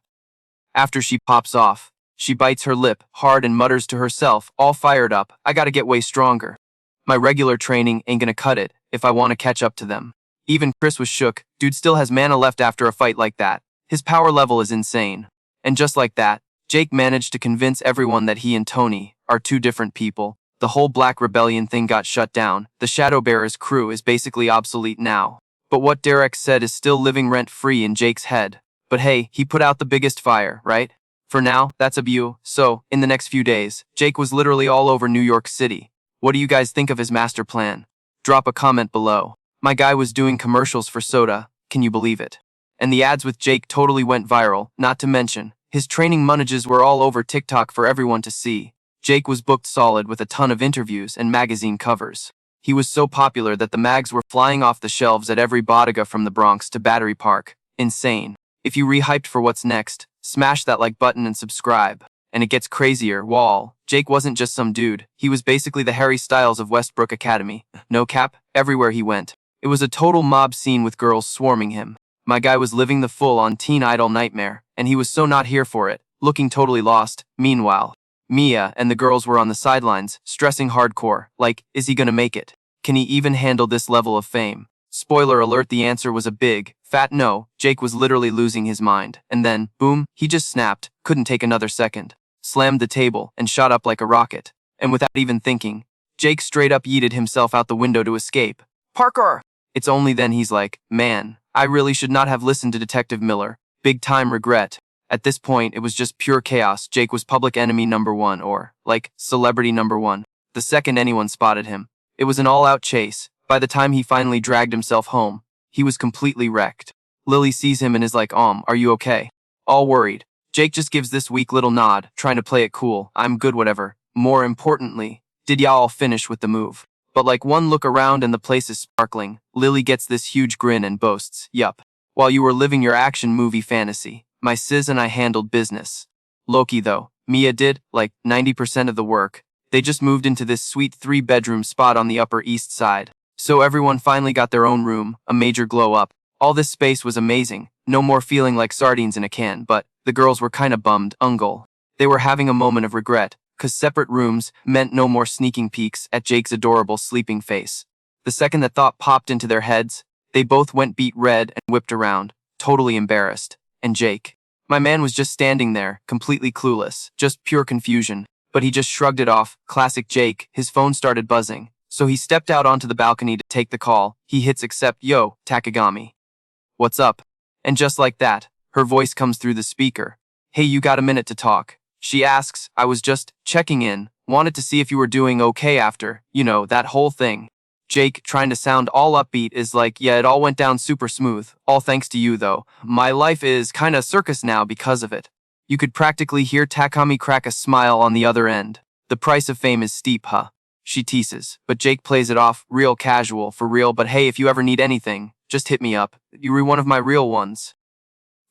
After she pops off, she bites her lip hard and mutters to herself, all fired up, I gotta get way stronger. My regular training ain't gonna cut it if I want to catch up to them. Even Chris was shook, dude still has mana left after a fight like that. His power level is insane. And just like that, Jake managed to convince everyone that he and Tony are two different people. The whole Black Rebellion thing got shut down. The Shadowbearer's crew is basically obsolete now. But what Derek said is still living rent-free in Jake's head. But hey, he put out the biggest fire, right? For now, that's a view. So, in the next few days, Jake was literally all over New York City. What do you guys think of his master plan? Drop a comment below. My guy was doing commercials for soda, can you believe it? And the ads with Jake totally went viral, not to mention, his training monages were all over TikTok for everyone to see. Jake was booked solid with a ton of interviews and magazine covers. He was so popular that the mags were flying off the shelves at every bodega from the Bronx to Battery Park. Insane. If you re-hyped for what's next, smash that like button and subscribe. And it gets crazier, wall. Jake wasn't just some dude, he was basically the Harry Styles of Westbrook Academy. No cap, everywhere he went. It was a total mob scene with girls swarming him. My guy was living the full-on teen idol nightmare, and he was so not here for it, looking totally lost. Meanwhile, Mia and the girls were on the sidelines, stressing hardcore, like, is he gonna make it? Can he even handle this level of fame? Spoiler alert, the answer was a big, fat no. Jake was literally losing his mind, and then, boom, he just snapped, couldn't take another second. Slammed the table, and shot up like a rocket. And without even thinking, Jake straight up yeeted himself out the window to escape. Parker! It's only then he's like, man, I really should not have listened to Detective Miller. Big time regret. At this point, it was just pure chaos. Jake was public enemy #1 or, like, celebrity #1. The second anyone spotted him. It was an all-out chase. By the time he finally dragged himself home, he was completely wrecked. Lily sees him and is like, are you okay? All worried. Jake just gives this weak little nod, trying to play it cool. I'm good, whatever. More importantly, did y'all finish with the move? But like one look around and the place is sparkling, Lily gets this huge grin and boasts, yup. While you were living your action movie fantasy, my sis and I handled business. Loki though, Mia did, like, 90% of the work. They just moved into this sweet 3-bedroom spot on the Upper East Side. So everyone finally got their own room, a major glow up. All this space was amazing, no more feeling like sardines in a can, but the girls were kinda bummed, ungle. They were having a moment of regret, 'cause separate rooms meant no more sneaking peeks at Jake's adorable sleeping face. The second that thought popped into their heads, they both went beet red and whipped around, totally embarrassed. And Jake? My man was just standing there, completely clueless, just pure confusion. But he just shrugged it off, classic Jake. His phone started buzzing. So he stepped out onto the balcony to take the call. He hits accept. Yo, Takagami. What's up? And just like that, her voice comes through the speaker. Hey, you got a minute to talk? She asks. I was just checking in. Wanted to see if you were doing okay after, that whole thing. Jake, trying to sound all upbeat, is like, yeah, it all went down super smooth. All thanks to you, though. My life is kinda circus now because of it. You could practically hear Takami crack a smile on the other end. The price of fame is steep, huh? She teases, but Jake plays it off, real casual, for real, but hey, if you ever need anything, just hit me up. You're one of my real ones.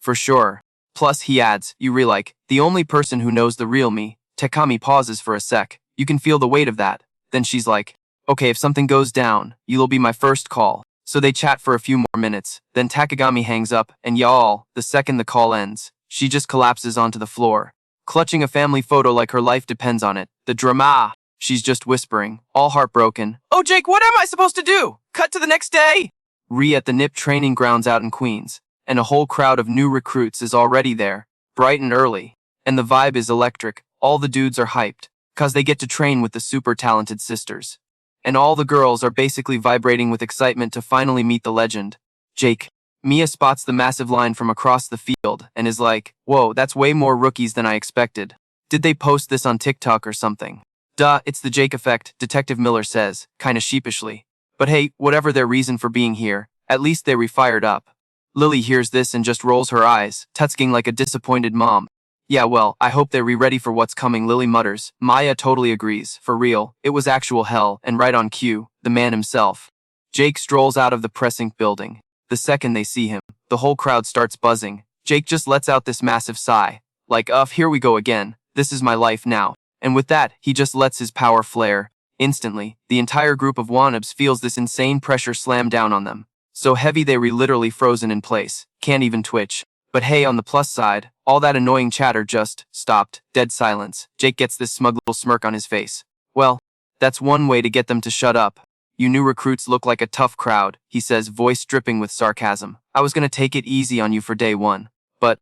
For sure. Plus, he adds, the only person who knows the real me. Takami pauses for a sec. You can feel the weight of that. Then she's like, okay, if something goes down, you'll be my first call. So they chat for a few more minutes. Then Takagami hangs up, and y'all, the second the call ends, she just collapses onto the floor, clutching a family photo like her life depends on it. The drama. She's just whispering, all heartbroken. Oh, Jake, what am I supposed to do? Cut to the next day? At the NIP training grounds out in Queens, and a whole crowd of new recruits is already there, bright and early. And the vibe is electric. All the dudes are hyped, cause they get to train with the super talented sisters. And all the girls are basically vibrating with excitement to finally meet the legend, Jake. Mia spots the massive line from across the field and is like, whoa, that's way more rookies than I expected. Did they post this on TikTok or something? Duh, it's the Jake effect, Detective Miller says, kinda sheepishly. But hey, whatever their reason for being here, at least they re-fired up. Lily hears this and just rolls her eyes, tutsking like a disappointed mom. Yeah, well, I hope they're ready for what's coming, Lily mutters. Maya totally agrees. For real, it was actual hell, and right on cue, the man himself. Jake strolls out of the precinct building. The second they see him, the whole crowd starts buzzing. Jake just lets out this massive sigh. Like, here we go again. This is my life now. And with that, he just lets his power flare. Instantly, the entire group of wannabes feels this insane pressure slam down on them. So heavy they were literally frozen in place. Can't even twitch. But hey, on the plus side, all that annoying chatter just stopped. Dead silence. Jake gets this smug little smirk on his face. Well, that's one way to get them to shut up. You new recruits look like a tough crowd, he says, voice dripping with sarcasm. I was gonna take it easy on you for day one. But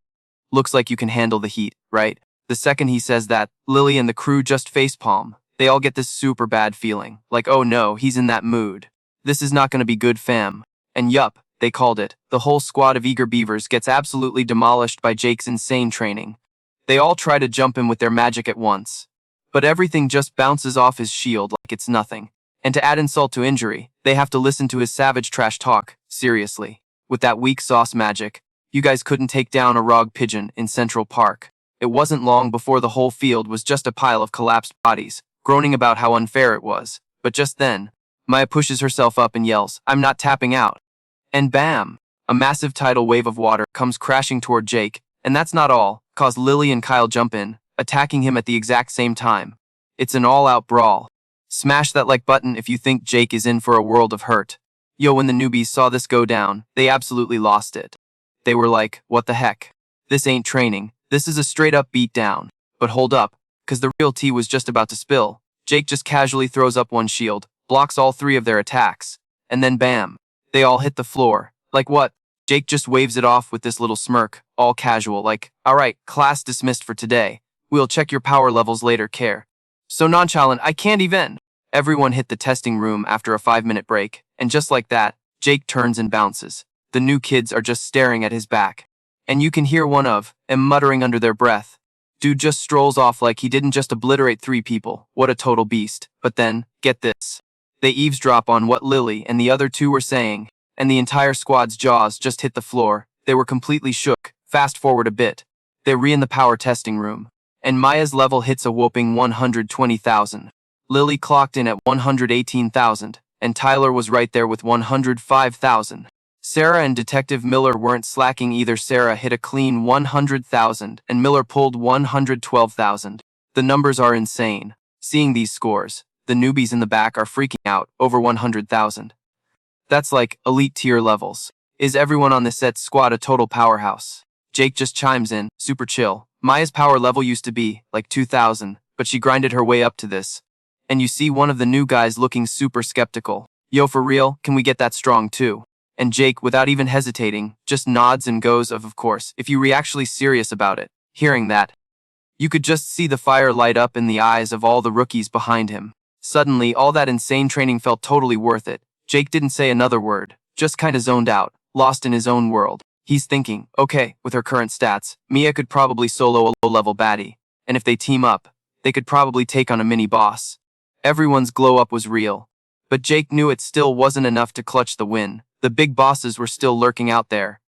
looks like you can handle the heat, right? The second he says that, Lily and the crew just facepalm. They all get this super bad feeling. Like, oh no, he's in that mood. This is not gonna be good, fam. And yup, they called it. The whole squad of eager beavers gets absolutely demolished by Jake's insane training. They all try to jump him with their magic at once. But everything just bounces off his shield like it's nothing. And to add insult to injury, they have to listen to his savage trash talk. Seriously. With that weak sauce magic, you guys couldn't take down a rog pigeon in Central Park. It wasn't long before the whole field was just a pile of collapsed bodies, groaning about how unfair it was. But just then, Maya pushes herself up and yells, I'm not tapping out. And bam! A massive tidal wave of water comes crashing toward Jake, and that's not all, cause Lily and Kyle jump in, attacking him at the exact same time. It's an all-out brawl. Smash that like button if you think Jake is in for a world of hurt. Yo, when the newbies saw this go down, they absolutely lost it. They were like, what the heck? This ain't training, this is a straight-up beat down. But hold up, cause the real tea was just about to spill. Jake just casually throws up one shield, blocks all three of their attacks, and then bam, they all hit the floor. Like what? Jake just waves it off with this little smirk, all casual, like, alright, class dismissed for today. We'll check your power levels later, care. So nonchalant, I can't even. Everyone hit the testing room after a 5-minute break, and just like that, Jake turns and bounces. The new kids are just staring at his back. And you can hear one of them muttering under their breath. Dude just strolls off like he didn't just obliterate 3 people. What a total beast. But then, get this. They eavesdrop on what Lily and the other 2 were saying, and the entire squad's jaws just hit the floor. They were completely shook. Fast forward a bit. They're in the power testing room. And Maya's level hits a whopping 120,000. Lily clocked in at 118,000, and Tyler was right there with 105,000. Sarah and Detective Miller weren't slacking either. Sarah hit a clean 100,000, and Miller pulled 112,000. The numbers are insane. Seeing these scores, the newbies in the back are freaking out. Over 100,000. That's like elite tier levels. Is everyone on the set's squad a total powerhouse? Jake just chimes in, super chill. Maya's power level used to be like 2,000, but she grinded her way up to this. And you see one of the new guys looking super skeptical. Yo, for real, can we get that strong too? And Jake, without even hesitating, just nods and goes of course, if you were actually serious about it. Hearing that, you could just see the fire light up in the eyes of all the rookies behind him. Suddenly, all that insane training felt totally worth it. Jake didn't say another word, just kinda zoned out, lost in his own world. He's thinking, okay, with her current stats, Mia could probably solo a low-level baddie. And if they team up, they could probably take on a mini-boss. Everyone's glow-up was real. But Jake knew it still wasn't enough to clutch the win. The big bosses were still lurking out there.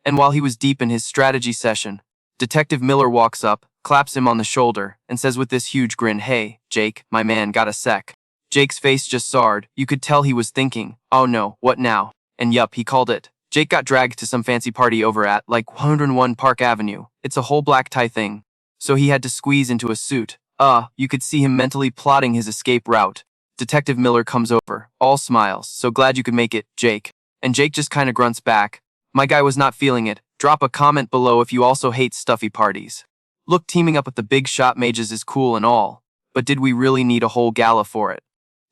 And while he was deep in his strategy session, Detective Miller walks up, claps him on the shoulder, and says with this huge grin, "Hey, Jake, my man, got a sec." Jake's face just soured. You could tell he was thinking, oh no, what now? And yup, he called it. Jake got dragged to some fancy party over at, like, 101 Park Avenue. It's a whole black tie thing. So he had to squeeze into a suit. You could see him mentally plotting his escape route. Detective Miller comes over, all smiles. "So glad you could make it, Jake." And Jake just kinda grunts back. My guy was not feeling it. Drop a comment below if you also hate stuffy parties. Look, teaming up with the big shot mages is cool and all, but did we really need a whole gala for it?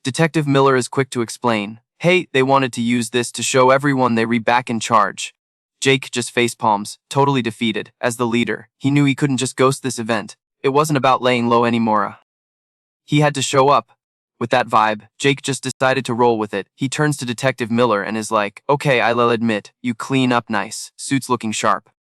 Detective Miller is quick to explain. Hey, they wanted to use this to show everyone they were back in charge. Jake just facepalms, totally defeated. As the leader, he knew he couldn't just ghost this event. It wasn't about laying low anymore. He had to show up. With that vibe, Jake just decided to roll with it. He turns to Detective Miller and is like, "Okay, I'll admit, you clean up nice. Suit's looking sharp."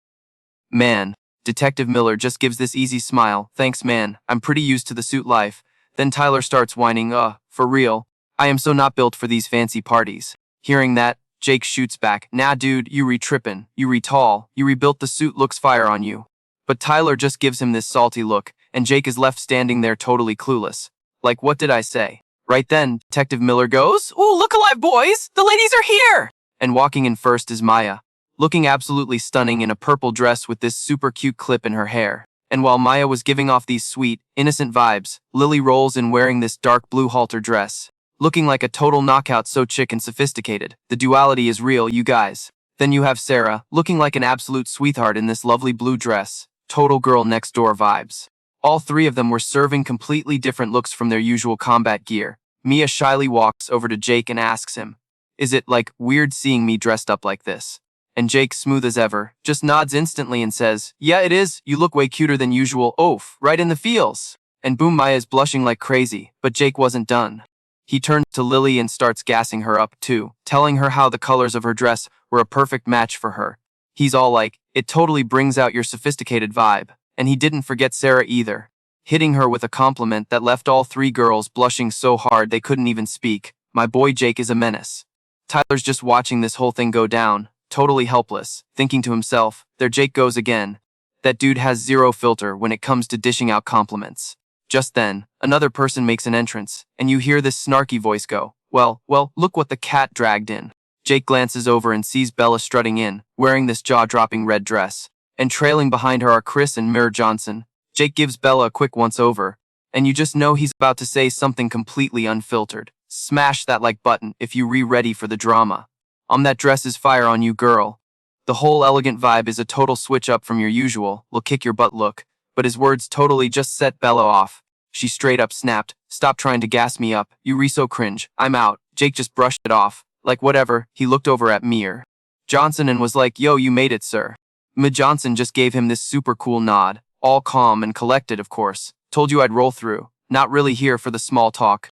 Man. Detective Miller just gives this easy smile. "Thanks, man. I'm pretty used to the suit life." Then Tyler starts whining, for real? I am so not built for these fancy parties." Hearing that, Jake shoots back. "Nah, dude, you re-trippin'. You re-tall. You rebuilt the suit, looks fire on you." But Tyler just gives him this salty look, and Jake is left standing there totally clueless. Like, what did I say? Right then, Detective Miller goes, Ooh, look alive, boys! The ladies are here! and walking in first is Maya, looking absolutely stunning in a purple dress with this super cute clip in her hair. And while Maya was giving off these sweet, innocent vibes, Lily rolls in wearing this dark blue halter dress, looking like a total knockout, so chic and sophisticated. The duality is real, you guys. Then you have Sarah, looking like an absolute sweetheart in this lovely blue dress. Total girl next door vibes. All three of them were serving completely different looks from their usual combat gear. Mia shyly walks over to Jake and asks him, "Is it, like, weird seeing me dressed up like this?" And Jake, smooth as ever, just nods instantly and says, "Yeah, it is. You look way cuter than usual. Oof, right in the feels." And boom, Maya is blushing like crazy, but Jake wasn't done. He turns to Lily and starts gassing her up too, telling her how the colors of her dress were a perfect match for her. He's all like, "It totally brings out your sophisticated vibe." And he didn't forget Sarah either, hitting her with a compliment that left all three girls blushing so hard they couldn't even speak. My boy Jake is a menace. Tyler's just watching this whole thing go down, totally helpless, thinking to himself, there Jake goes again. That dude has zero filter when it comes to dishing out compliments. Just then, another person makes an entrance, and you hear this snarky voice go, well, look what the cat dragged in." Jake glances over and sees Bella strutting in, wearing this jaw-dropping red dress. And trailing behind her are Chris and Mir Johnson. Jake gives Bella a quick once-over, and you just know he's about to say something completely unfiltered. Smash that like button if you ready for the drama. That dress is fire on you, girl. The whole elegant vibe is a total switch up from your usual, "We'll kick your butt" look, but his words totally just set Bella off. She straight up snapped, "Stop trying to gas me up, you so cringe, I'm out." Jake just brushed it off, like whatever. He looked over at Mir Johnson and was like, "Yo, you made it, sir." Mid Johnson just gave him this super cool nod, all calm and collected, of course. "Told you I'd roll through, not really here for the small talk.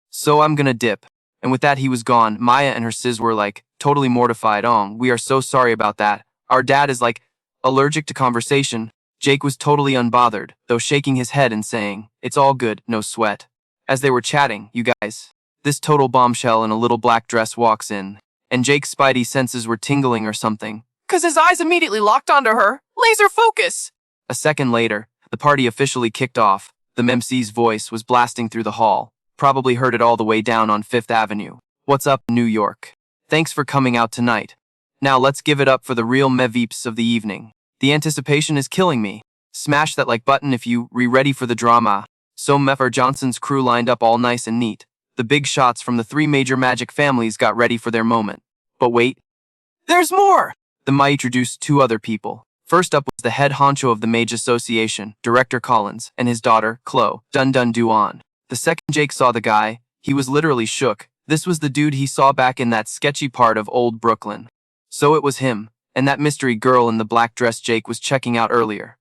So I'm gonna dip." And with that he was gone. Maya and her sis were like, totally mortified. "We are so sorry about that. Our dad is like, allergic to conversation." Jake was totally unbothered, though shaking his head and saying, "It's all good, no sweat." As they were chatting, you guys, this total bombshell in a little black dress walks in, and Jake's spidey senses were tingling or something. Cause his eyes immediately locked onto her. Laser focus! A second later, the party officially kicked off. The MC's voice was blasting through the hall. Probably heard it all the way down on 5th Avenue. "What's up, New York? Thanks for coming out tonight. Now let's give it up for the real meveeps of the evening. The anticipation is killing me. Smash that like button if you ready for the drama." So Meffer Johnson's crew lined up all nice and neat. The big shots from the three major magic families got ready for their moment. But wait, There's more! the Mai introduced two other people. First up was the head honcho of the Mage Association, Director Collins, and his daughter, Chloe, Dun Duan. The second Jake saw the guy, he was literally shook. This was the dude he saw back in that sketchy part of old Brooklyn. So it was him, and that mystery girl in the black dress Jake was checking out earlier.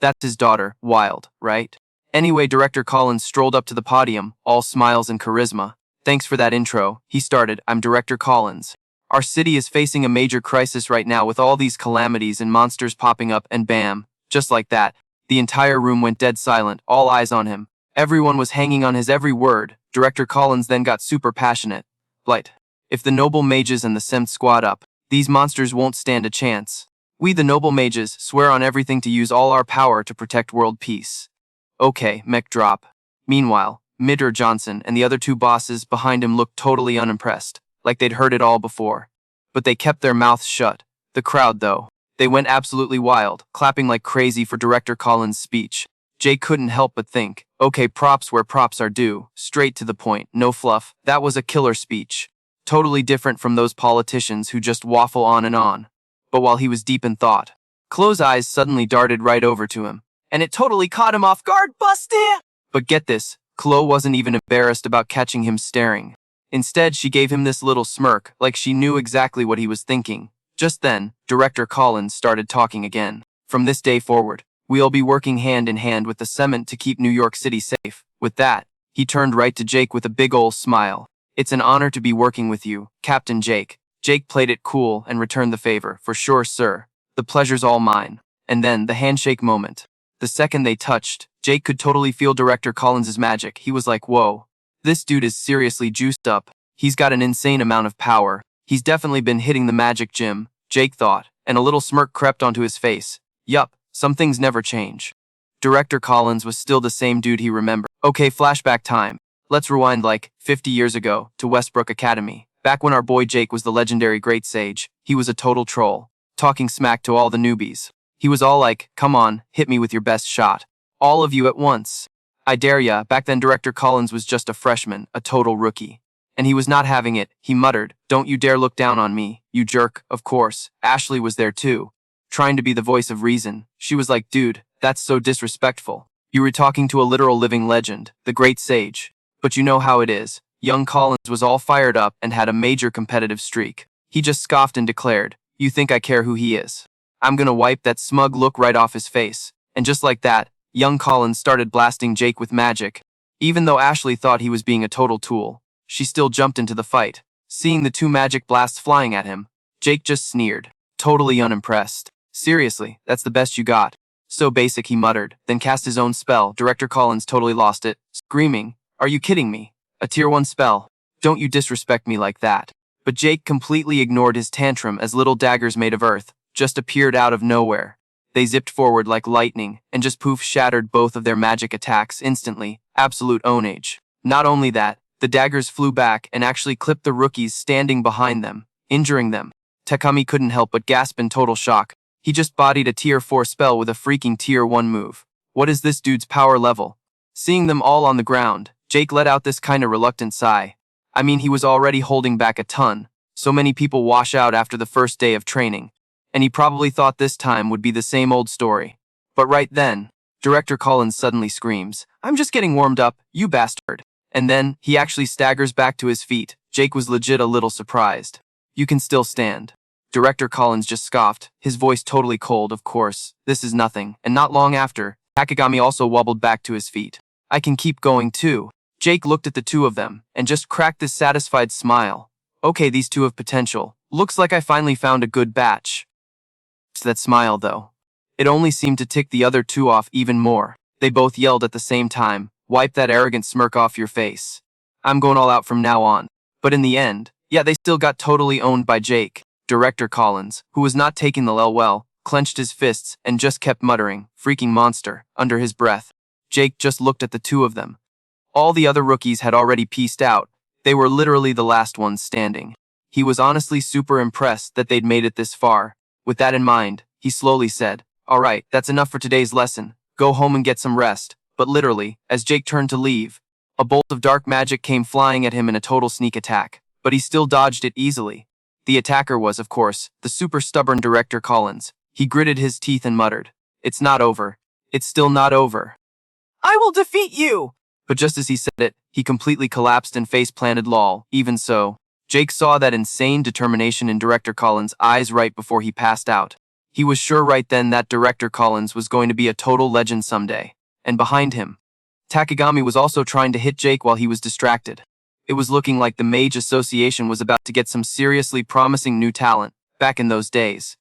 That's his daughter, Wild, right? Anyway, Director Collins strolled up to the podium, all smiles and charisma. Thanks for that intro, he started. I'm Director Collins. Our city is facing a major crisis right now with all these calamities and monsters popping up, and bam, just like that, the entire room went dead silent, all eyes on him. Everyone was hanging on his every word. Director Collins then got super passionate. Blight. If the noble mages and the Semt squad up, these monsters won't stand a chance. We, the noble mages, swear on everything to use all our power to protect world peace. Okay, mech drop. Meanwhile, Midder Johnson and the other two bosses behind him looked totally unimpressed, like they'd heard it all before. But they kept their mouths shut. The crowd, though, they went absolutely wild, clapping like crazy for Director Collins' speech. Jake couldn't help but think, okay, props where props are due, straight to the point, no fluff. That was a killer speech. Totally different from those politicians who just waffle on and on. But while he was deep in thought, Chloe's eyes suddenly darted right over to him, and it totally caught him off guard. Busted! But get this, Chloe wasn't even embarrassed about catching him staring. Instead, she gave him this little smirk, like she knew exactly what he was thinking. Just then, Director Collins started talking again. From this day forward, we'll be working hand in hand with the Semt to keep New York City safe. With that, he turned right to Jake with a big ol' smile. It's an honor to be working with you, Captain Jake. Jake played it cool and returned the favor. For sure, sir. The pleasure's all mine. And then, the handshake moment. The second they touched, Jake could totally feel Director Collins' magic. He was like, whoa. This dude is seriously juiced up. He's got an insane amount of power. He's definitely been hitting the magic gym, Jake thought, and a little smirk crept onto his face. Yup, some things never change. Director Collins was still the same dude he remembered. Okay, flashback time. Let's rewind like 50 years ago to Westbrook Academy. Back when our boy Jake was the legendary Great Sage, he was a total troll, talking smack to all the newbies. He was all like, come on, hit me with your best shot. All of you at once. I dare ya. Back then Director Collins was just a freshman, a total rookie. And he was not having it. He muttered, don't you dare look down on me, you jerk. Of course, Ashley was there too, trying to be the voice of reason. She was like, dude, that's so disrespectful. You were talking to a literal living legend, the Great Sage. But you know how it is. Young Collins was all fired up and had a major competitive streak. He just scoffed and declared, you think I care who he is? I'm gonna wipe that smug look right off his face. And just like that, young Collins started blasting Jake with magic. Even though Ashley thought he was being a total tool, she still jumped into the fight. Seeing the two magic blasts flying at him, Jake just sneered, totally unimpressed. Seriously, that's the best you got? So basic, he muttered, then cast his own spell. Director Collins totally lost it, screaming, are you kidding me? A tier 1 spell? Don't you disrespect me like that. But Jake completely ignored his tantrum as little daggers made of earth just appeared out of nowhere. They zipped forward like lightning and just poof shattered both of their magic attacks instantly. Absolute ownage. Not only that, the daggers flew back and actually clipped the rookies standing behind them, injuring them. Takami couldn't help but gasp in total shock. He just bodied a tier 4 spell with a freaking tier 1 move. What is this dude's power level? Seeing them all on the ground, Jake let out this kinda reluctant sigh. I mean, he was already holding back a ton. So many people wash out after the first day of training. And he probably thought this time would be the same old story. But right then, Director Collins suddenly screams, I'm just getting warmed up, you bastard. And then, he actually staggers back to his feet. Jake was legit a little surprised. You can still stand. Director Collins just scoffed, his voice totally cold. Of course, this is nothing. And not long after, Takagami also wobbled back to his feet. I can keep going too. Jake looked at the two of them, and just cracked this satisfied smile. Okay, these two have potential. Looks like I finally found a good batch. It's that smile though. It only seemed to tick the other two off even more. They both yelled at the same time, wipe that arrogant smirk off your face. I'm going all out from now on. But in the end, yeah, they still got totally owned by Jake. Director Collins, who was not taking the L well, clenched his fists and just kept muttering, freaking monster, under his breath. Jake just looked at the two of them. All the other rookies had already pieced out. They were literally the last ones standing. He was honestly super impressed that they'd made it this far. With that in mind, he slowly said, alright, that's enough for today's lesson. Go home and get some rest. But literally, as Jake turned to leave, a bolt of dark magic came flying at him in a total sneak attack. But he still dodged it easily. The attacker was, of course, the super stubborn Director Collins. He gritted his teeth and muttered, it's not over. It's still not over. I will defeat you! But just as he said it, he completely collapsed and face-planted lol. Even so, Jake saw that insane determination in Director Collins' eyes right before he passed out. He was sure right then that Director Collins was going to be a total legend someday. And behind him, Takagami was also trying to hit Jake while he was distracted. It was looking like the Mage Association was about to get some seriously promising new talent back in those days.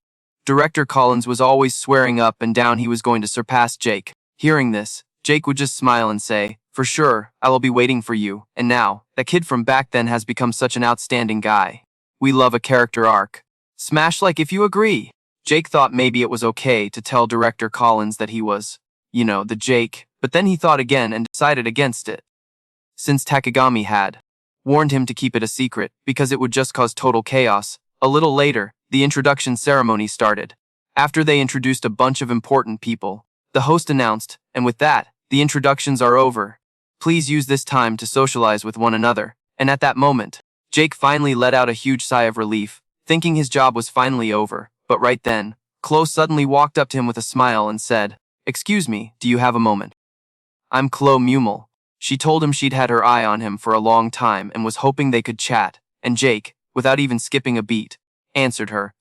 Director Collins was always swearing up and down he was going to surpass Jake. Hearing this, Jake would just smile and say, "For sure, I will be waiting for you." And now, that kid from back then has become such an outstanding guy. We love a character arc. Smash like if you agree. Jake thought maybe it was okay to tell Director Collins that he was, the Jake, but then he thought again and decided against it. Since Takagami had warned him to keep it a secret because it would just cause total chaos, a little later, the introduction ceremony started. After they introduced a bunch of important people, the host announced, "And with that, the introductions are over. Please use this time to socialize with one another." And at that moment, Jake finally let out a huge sigh of relief, thinking his job was finally over. But right then, Chloe suddenly walked up to him with a smile and said, "Excuse me, do you have a moment?" "I'm Chloe Mumel." She told him she'd had her eye on him for a long time and was hoping they could chat, and Jake, without even skipping a beat, answered her.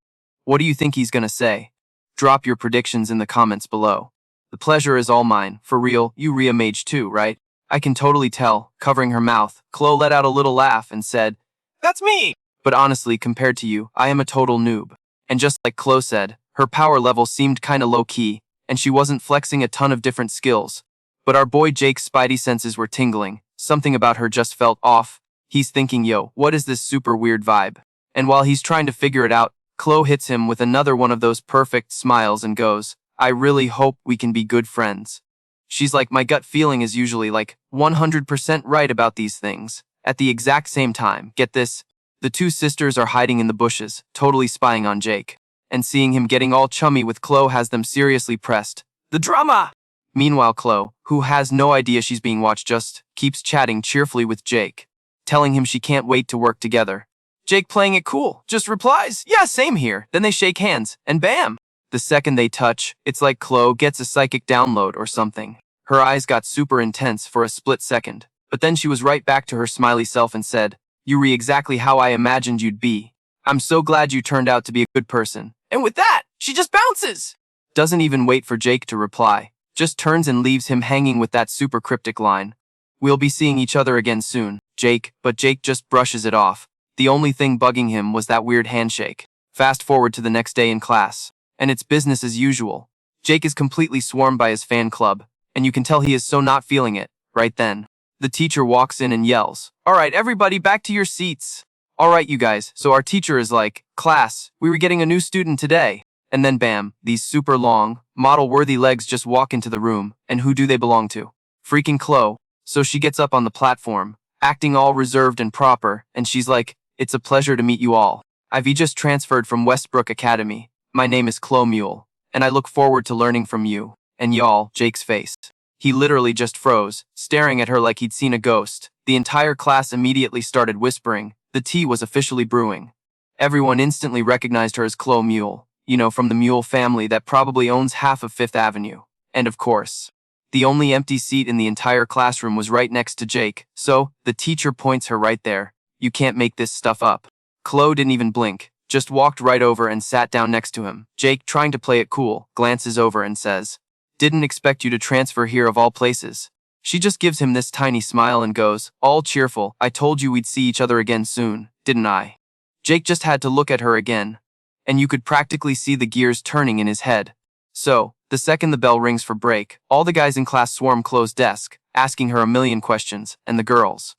"What do you think he's gonna say? Drop your predictions in the comments below. The pleasure is all mine, for real, you Ria Mage too, right?" "I can totally tell." Covering her mouth, Chloe let out a little laugh and said, That's me! "But honestly, compared to you, I am a total noob." And just like Chloe said, her power level seemed kinda low-key, and she wasn't flexing a ton of different skills. But our boy Jake's spidey senses were tingling. Something about her just felt off. He's thinking, yo, what is this super weird vibe? And while he's trying to figure it out, Chloe hits him with another one of those perfect smiles and goes, "I really hope we can be good friends." She's like, my gut feeling is usually like 100% right about these things. At the exact same time, get this, the two sisters are hiding in the bushes, totally spying on Jake. And seeing him getting all chummy with Chloe has them seriously pressed. The drama! Meanwhile, Chloe, who has no idea she's being watched, just keeps chatting cheerfully with Jake, telling him she can't wait to work together. Jake, playing it cool, just replies, "Yeah, same here." Then they shake hands, and bam! The second they touch, it's like Chloe gets a psychic download or something. Her eyes got super intense for a split second, but then she was right back to her smiley self and said, "You re exactly how I imagined you'd be. I'm so glad you turned out to be a good person." And with that, she just bounces! Doesn't even wait for Jake to reply, just turns and leaves him hanging with that super cryptic line. "We'll be seeing each other again soon, Jake," but Jake just brushes it off. The only thing bugging him was that weird handshake. Fast forward to the next day in class, and it's business as usual. Jake is completely swarmed by his fan club, and you can tell he is so not feeling it. Right then, the teacher walks in and yells, "All right, everybody, back to your seats." All right, you guys, so our teacher is like, "Class, we were getting a new student today." And then bam, these super long, model-worthy legs just walk into the room, and who do they belong to? Freaking Chloe. So she gets up on the platform, acting all reserved and proper, and she's like, "It's a pleasure to meet you all. I've just transferred from Westbrook Academy. My name is Chloe Mule, and I look forward to learning from you." And y'all, Jake's face. He literally just froze, staring at her like he'd seen a ghost. The entire class immediately started whispering. The tea was officially brewing. Everyone instantly recognized her as Chloe Mule, from the Mule family that probably owns half of Fifth Avenue. And of course, the only empty seat in the entire classroom was right next to Jake, so the teacher points her right there. You can't make this stuff up. Chloe didn't even blink, just walked right over and sat down next to him. Jake, trying to play it cool, glances over and says, "Didn't expect you to transfer here of all places." She just gives him this tiny smile and goes, all cheerful, "I told you we'd see each other again soon, didn't I?" Jake just had to look at her again, and you could practically see the gears turning in his head. So, the second the bell rings for break, all the guys in class swarm Chloe's desk, asking her a million questions, and the girls,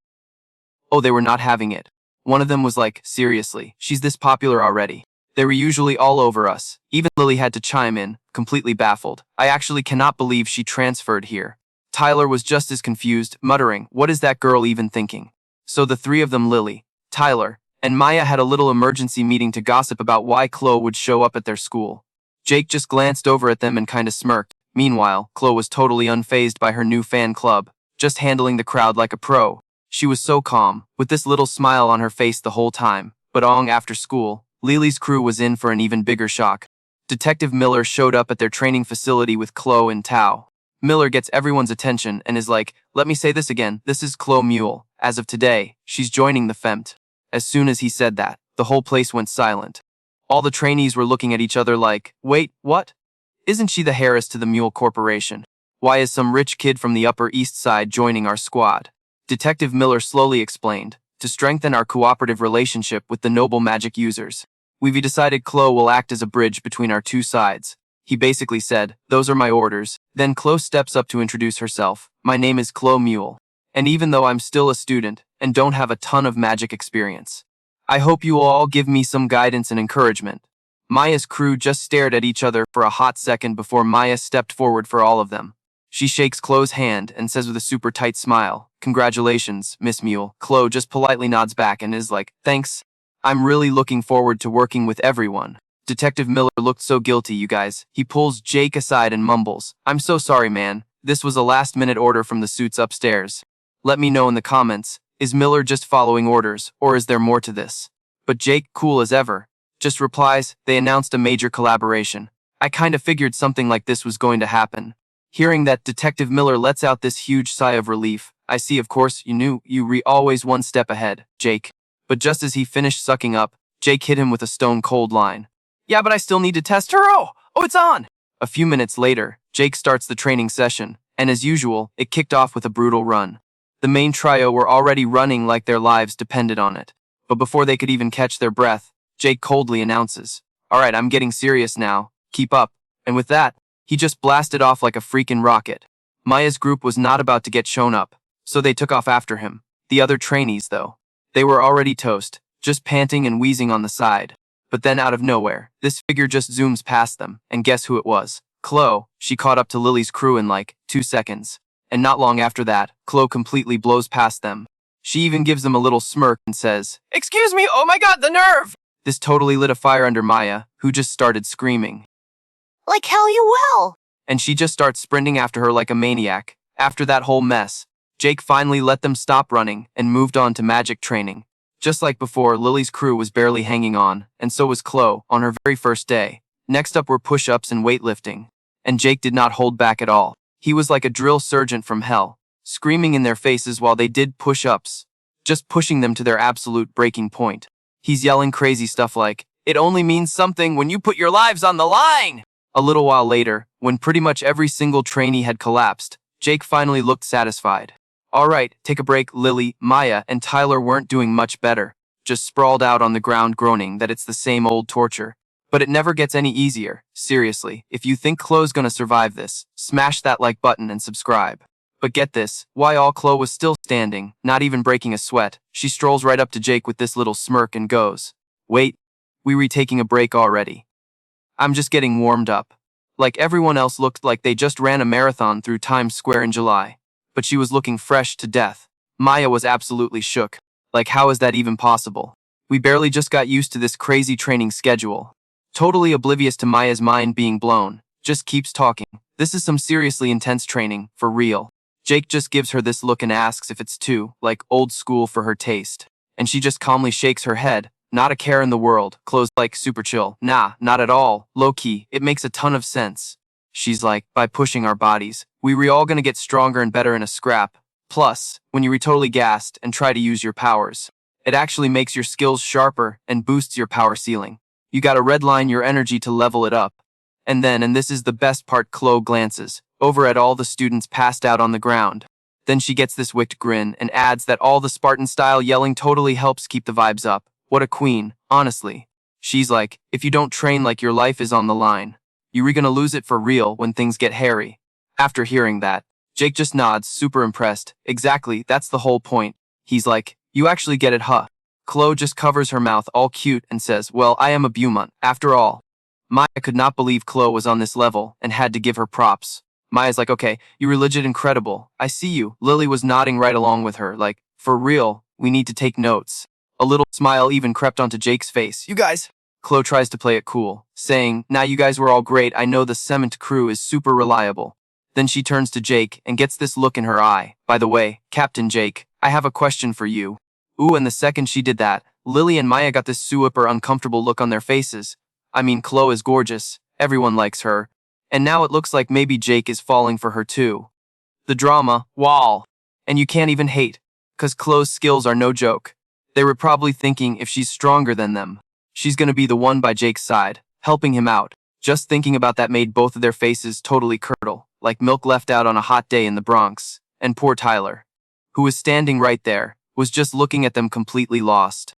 oh, they were not having it. One of them was like, "Seriously, she's this popular already?" They were usually all over us. Even Lily had to chime in, completely baffled. "I actually cannot believe she transferred here." Tyler was just as confused, muttering, "What is that girl even thinking?" So the three of them, Lily, Tyler, and Maya, had a little emergency meeting to gossip about why Chloe would show up at their school. Jake just glanced over at them and kinda smirked. Meanwhile, Chloe was totally unfazed by her new fan club, just handling the crowd like a pro. She was so calm, with this little smile on her face the whole time. But after school, Lily's crew was in for an even bigger shock. Detective Miller showed up at their training facility with Chloe and Tao. Miller gets everyone's attention and is like, "Let me say this again, this is Chloe Mule. As of today, she's joining the FEMT." As soon as he said that, the whole place went silent. All the trainees were looking at each other like, "Wait, what? Isn't she the heiress to the Mule Corporation?" Why is some rich kid from the Upper East Side joining our squad? Detective Miller slowly explained, to strengthen our cooperative relationship with the noble magic users. We've decided Chloe will act as a bridge between our two sides. He basically said, those are my orders. Then Chloe steps up to introduce herself. My name is Chloe Mule. And even though I'm still a student and don't have a ton of magic experience, I hope you will all give me some guidance and encouragement. Maya's crew just stared at each other for a hot second before Maya stepped forward for all of them. She shakes Chloe's hand and says with a super tight smile, congratulations, Miss Mule. Chloe just politely nods back and is like, thanks. I'm really looking forward to working with everyone. Detective Miller looked so guilty, you guys. He pulls Jake aside and mumbles, I'm so sorry, man. This was a last-minute order from the suits upstairs. Let me know in the comments, is Miller just following orders, or is there more to this? But Jake, cool as ever, just replies, they announced a major collaboration. I kinda figured something like this was going to happen. Hearing that, Detective Miller lets out this huge sigh of relief. I see, of course, you knew, always one step ahead, Jake. But just as he finished sucking up, Jake hit him with a stone-cold line. Yeah, but I still need to test her. Oh, it's on. A few minutes later, Jake starts the training session, and as usual, it kicked off with a brutal run. The main trio were already running like their lives depended on it. But before they could even catch their breath, Jake coldly announces, alright, I'm getting serious now. Keep up. And with that, he just blasted off like a freaking rocket. Maya's group was not about to get shown up, so they took off after him. The other trainees, though, they were already toast, just panting and wheezing on the side. But then out of nowhere, this figure just zooms past them, and guess who it was? Chloe. She caught up to Lily's crew in like 2 seconds. And not long after that, Chloe completely blows past them. She even gives them a little smirk and says, Excuse me, oh my god, the nerve! This totally lit a fire under Maya, who just started screaming. Like hell you will. And she just starts sprinting after her like a maniac. After that whole mess, Jake finally let them stop running and moved on to magic training. Just like before, Lily's crew was barely hanging on, and so was Chloe on her very first day. Next up were push-ups and weightlifting. And Jake did not hold back at all. He was like a drill sergeant from hell, screaming in their faces while they did push-ups, just pushing them to their absolute breaking point. He's yelling crazy stuff like, it only means something when you put your lives on the line! A little while later, when pretty much every single trainee had collapsed, Jake finally looked satisfied. Alright, take a break. Lily, Maya, and Tyler weren't doing much better, just sprawled out on the ground groaning that it's the same old torture. But it never gets any easier. Seriously, if you think Chloe's gonna survive this, smash that like button and subscribe. But get this, while Chloe was still standing, not even breaking a sweat, she strolls right up to Jake with this little smirk and goes, wait, we were taking a break already. I'm just getting warmed up. Like everyone else looked like they just ran a marathon through Times Square in July. But she was looking fresh to death. Maya was absolutely shook. Like, how is that even possible? We barely just got used to this crazy training schedule. Totally oblivious to Maya's mind being blown, just keeps talking. This is some seriously intense training, for real. Jake just gives her this look and asks if it's too, like, old school for her taste. And she just calmly shakes her head. Not a care in the world. Chloe's like, super chill. Nah, not at all. Low-key, it makes a ton of sense. She's like, by pushing our bodies, we all gonna get stronger and better in a scrap. Plus, when you're totally gassed and try to use your powers, it actually makes your skills sharper and boosts your power ceiling. You gotta redline your energy to level it up. And then, and this is the best part, Chloe glances over at all the students passed out on the ground. Then she gets this wicked grin and adds that all the Spartan-style yelling totally helps keep the vibes up. What a queen, honestly. She's like, if you don't train like your life is on the line, you're gonna lose it for real when things get hairy. After hearing that, Jake just nods, super impressed. Exactly, that's the whole point. He's like, you actually get it, huh? Chloe just covers her mouth all cute and says, well, I am a Beaumont, after all. Maya could not believe Chloe was on this level and had to give her props. Maya's like, okay, you were legit incredible. I see you. Lily was nodding right along with her, like, for real, we need to take notes. A little smile even crept onto Jake's face. You guys. Chloe tries to play it cool, saying, nah, you guys were all great. I know the cement crew is super reliable. Then she turns to Jake and gets this look in her eye. By the way, Captain Jake, I have a question for you. Ooh, and the second she did that, Lily and Maya got this super uncomfortable look on their faces. I mean, Chloe is gorgeous. Everyone likes her. And now it looks like maybe Jake is falling for her too. The drama, wall. And you can't even hate, 'cause Chloe's skills are no joke. They were probably thinking if she's stronger than them, she's gonna be the one by Jake's side, helping him out. Just thinking about that made both of their faces totally curdle. like milk left out on a hot day in the Bronx, and poor Tyler, who was standing right there, was just looking at them completely lost.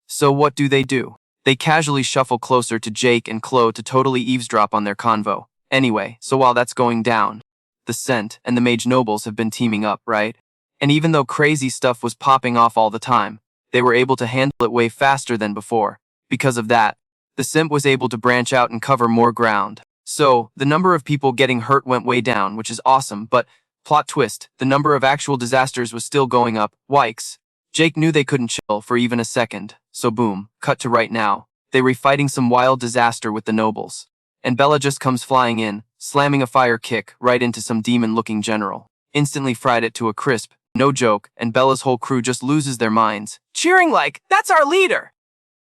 So what do? They casually shuffle closer to Jake and Chloe to totally eavesdrop on their convo. Anyway, so while that's going down, the Scent and the Mage Nobles have been teaming up, right? And even though crazy stuff was popping off all the time, they were able to handle it way faster than before. Because of that, the Simp was able to branch out and cover more ground. So, the number of people getting hurt went way down, which is awesome, but plot twist, the number of actual disasters was still going up. Yikes. Jake knew they couldn't chill for even a second, so boom, cut to right now. They were fighting some wild disaster with the nobles. And Bella just comes flying in, slamming a fire kick right into some demon-looking general. Instantly fried it to a crisp, no joke, and Bella's whole crew just loses their minds, cheering like, that's our leader!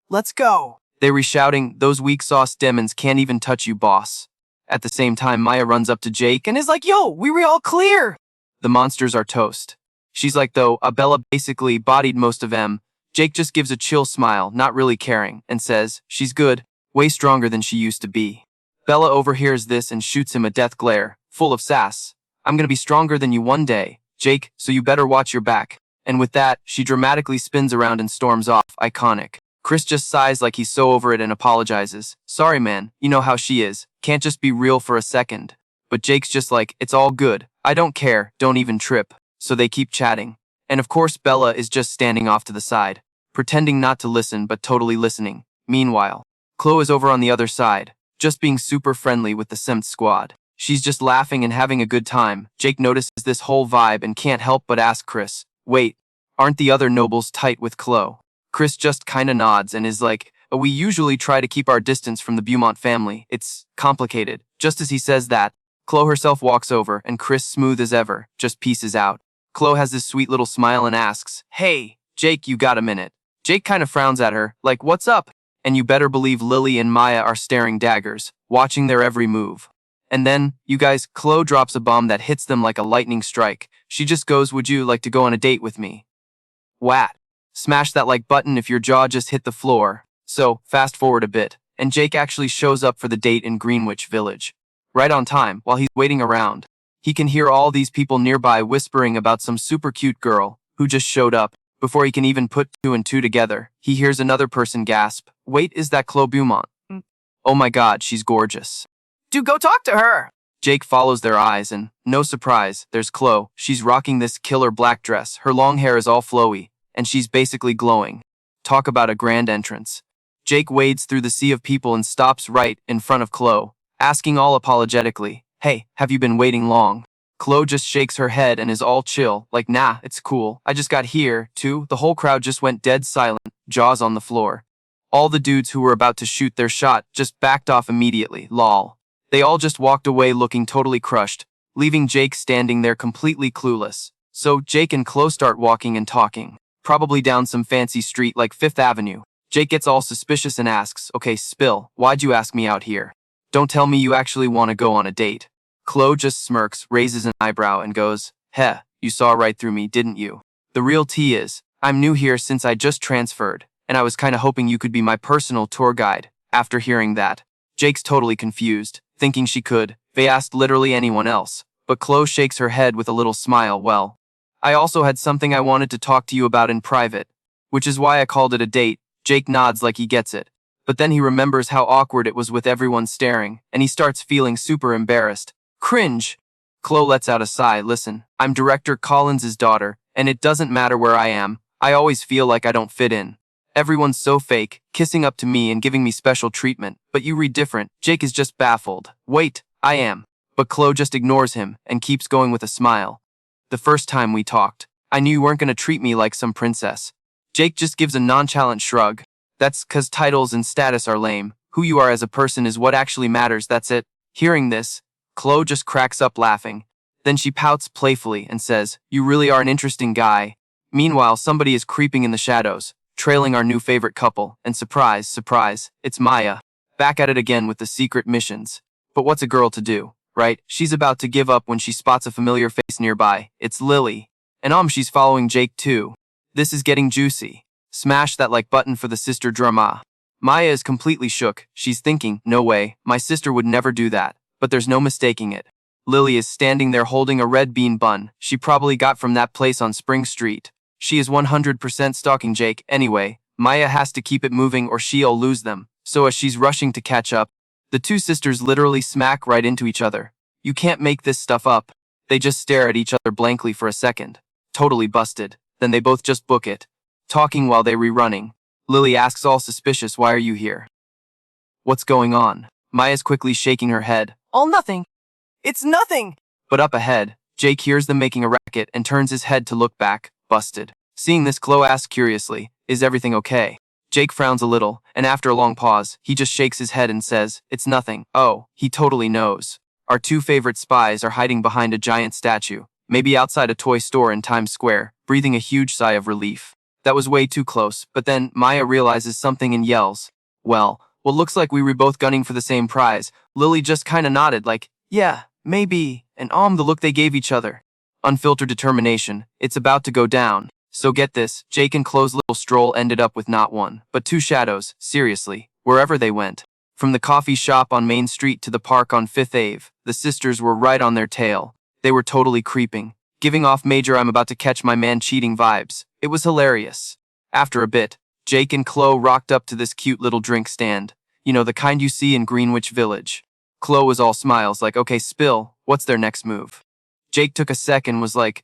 Let's go! They were shouting, those weak sauce demons can't even touch you, boss. At the same time, Maya runs up to Jake and is like, yo, we were all clear! The monsters are toast. She's like, though, Bella basically bodied most of them. Jake just gives a chill smile, not really caring, and says, she's good, way stronger than she used to be. Bella overhears this and shoots him a death glare, full of sass. I'm gonna be stronger than you one day, Jake, so you better watch your back. And with that, she dramatically spins around and storms off, iconic. Chris just sighs like he's so over it and apologizes. Sorry man, you know how she is, can't just be real for a second. But Jake's just like, it's all good, I don't care, don't even trip. So they keep chatting. And of course Bella is just standing off to the side, pretending not to listen but totally listening. Meanwhile, Chloe is over on the other side, just being super friendly with the Simp squad. She's just laughing and having a good time. Jake notices this whole vibe and can't help but ask Chris, wait, aren't the other nobles tight with Chloe? Chris just kinda nods and is like, we usually try to keep our distance from the Beaumont family. It's complicated. Just as he says that, Chloe herself walks over and Chris, smooth as ever, just pieces out. Chloe has this sweet little smile and asks, hey, Jake, you got a minute? Jake kinda frowns at her, like, what's up? And you better believe Lily and Maya are staring daggers, watching their every move. And then, you guys, Chloe drops a bomb that hits them like a lightning strike. She just goes, would you like to go on a date with me? Wat. Smash that like button if your jaw just hit the floor. So, fast forward a bit, and Jake actually shows up for the date in Greenwich Village. Right on time, while he's waiting around, he can hear all these people nearby whispering about some super cute girl who just showed up. Before he can even put two and two together, he hears another person gasp, wait, is that Chloe Beaumont? Oh my god, she's gorgeous. Dude, go talk to her! Jake follows their eyes and, no surprise, there's Chloe. She's rocking this killer black dress, her long hair is all flowy, and she's basically glowing. Talk about a grand entrance. Jake wades through the sea of people and stops right in front of Chloe, asking all apologetically, hey, have you been waiting long? Chloe just shakes her head and is all chill, like nah, it's cool, I just got here, too. The whole crowd just went dead silent, jaws on the floor. All the dudes who were about to shoot their shot just backed off immediately, lol. They all just walked away looking totally crushed, leaving Jake standing there completely clueless. So Jake and Chloe start walking and talking, probably down some fancy street like Fifth Avenue. Jake gets all suspicious and asks, okay, spill, why'd you ask me out here? Don't tell me you actually want to go on a date. Chloe just smirks, raises an eyebrow and goes, heh, you saw right through me, didn't you? The real tea is, I'm new here since I just transferred, and I was kinda hoping you could be my personal tour guide. After hearing that, Jake's totally confused, thinking she could. They asked literally anyone else, but Chloe shakes her head with a little smile. Well, I also had something I wanted to talk to you about in private, which is why I called it a date. Jake nods like he gets it, but then he remembers how awkward it was with everyone staring, and he starts feeling super embarrassed. Cringe. Chloe lets out a sigh. Listen, I'm Director Collins's daughter, and it doesn't matter where I am, I always feel like I don't fit in. Everyone's so fake, kissing up to me and giving me special treatment, but you read different. Jake is just baffled. Wait, I am. But Chloe just ignores him and keeps going with a smile. The first time we talked, I knew you weren't gonna treat me like some princess. Jake just gives a nonchalant shrug. That's 'cause titles and status are lame. Who you are as a person is what actually matters, that's it. Hearing this, Chloe just cracks up laughing. Then she pouts playfully and says, you really are an interesting guy. Meanwhile, somebody is creeping in the shadows, trailing our new favorite couple, and surprise, surprise, it's Maya. Back at it again with the secret missions. But what's a girl to do, right? She's about to give up when she spots a familiar face nearby. It's Lily. And she's following Jake too. This is getting juicy. Smash that like button for the sister drama. Maya is completely shook. She's thinking, no way, my sister would never do that. But there's no mistaking it. Lily is standing there holding a red bean bun she probably got from that place on Spring Street. She is 100% stalking Jake anyway. Maya has to keep it moving or she'll lose them. So as she's rushing to catch up, the two sisters literally smack right into each other. You can't make this stuff up. They just stare at each other blankly for a second. Totally busted. Then they both just book it. Talking while they rerunning. Lily asks all suspicious, "Why are you here? What's going on?" Maya's quickly shaking her head. All nothing. It's nothing. But up ahead, Jake hears them making a racket and turns his head to look back, busted. Seeing this, Chloe asks curiously, "Is everything okay?" Jake frowns a little, and after a long pause, he just shakes his head and says, "It's nothing." Oh, he totally knows. Our two favorite spies are hiding behind a giant statue, maybe outside a toy store in Times Square, breathing a huge sigh of relief. That was way too close, but then Maya realizes something and yells, "Well, looks like we were both gunning for the same prize." Lily just kinda nodded like, "Yeah, maybe," and the look they gave each other. Unfiltered determination, it's about to go down. So get this, Jake and Chloe's little stroll ended up with not one, but two shadows, seriously, wherever they went. From the coffee shop on Main Street to the park on 5th Ave, the sisters were right on their tail. They were totally creeping, giving off major "I'm about to catch my man cheating" vibes. It was hilarious. After a bit, Jake and Chloe rocked up to this cute little drink stand. You know, the kind you see in Greenwich Village. Chloe was all smiles like, "Okay, spill, what's their next move?" Jake took a sec and was like,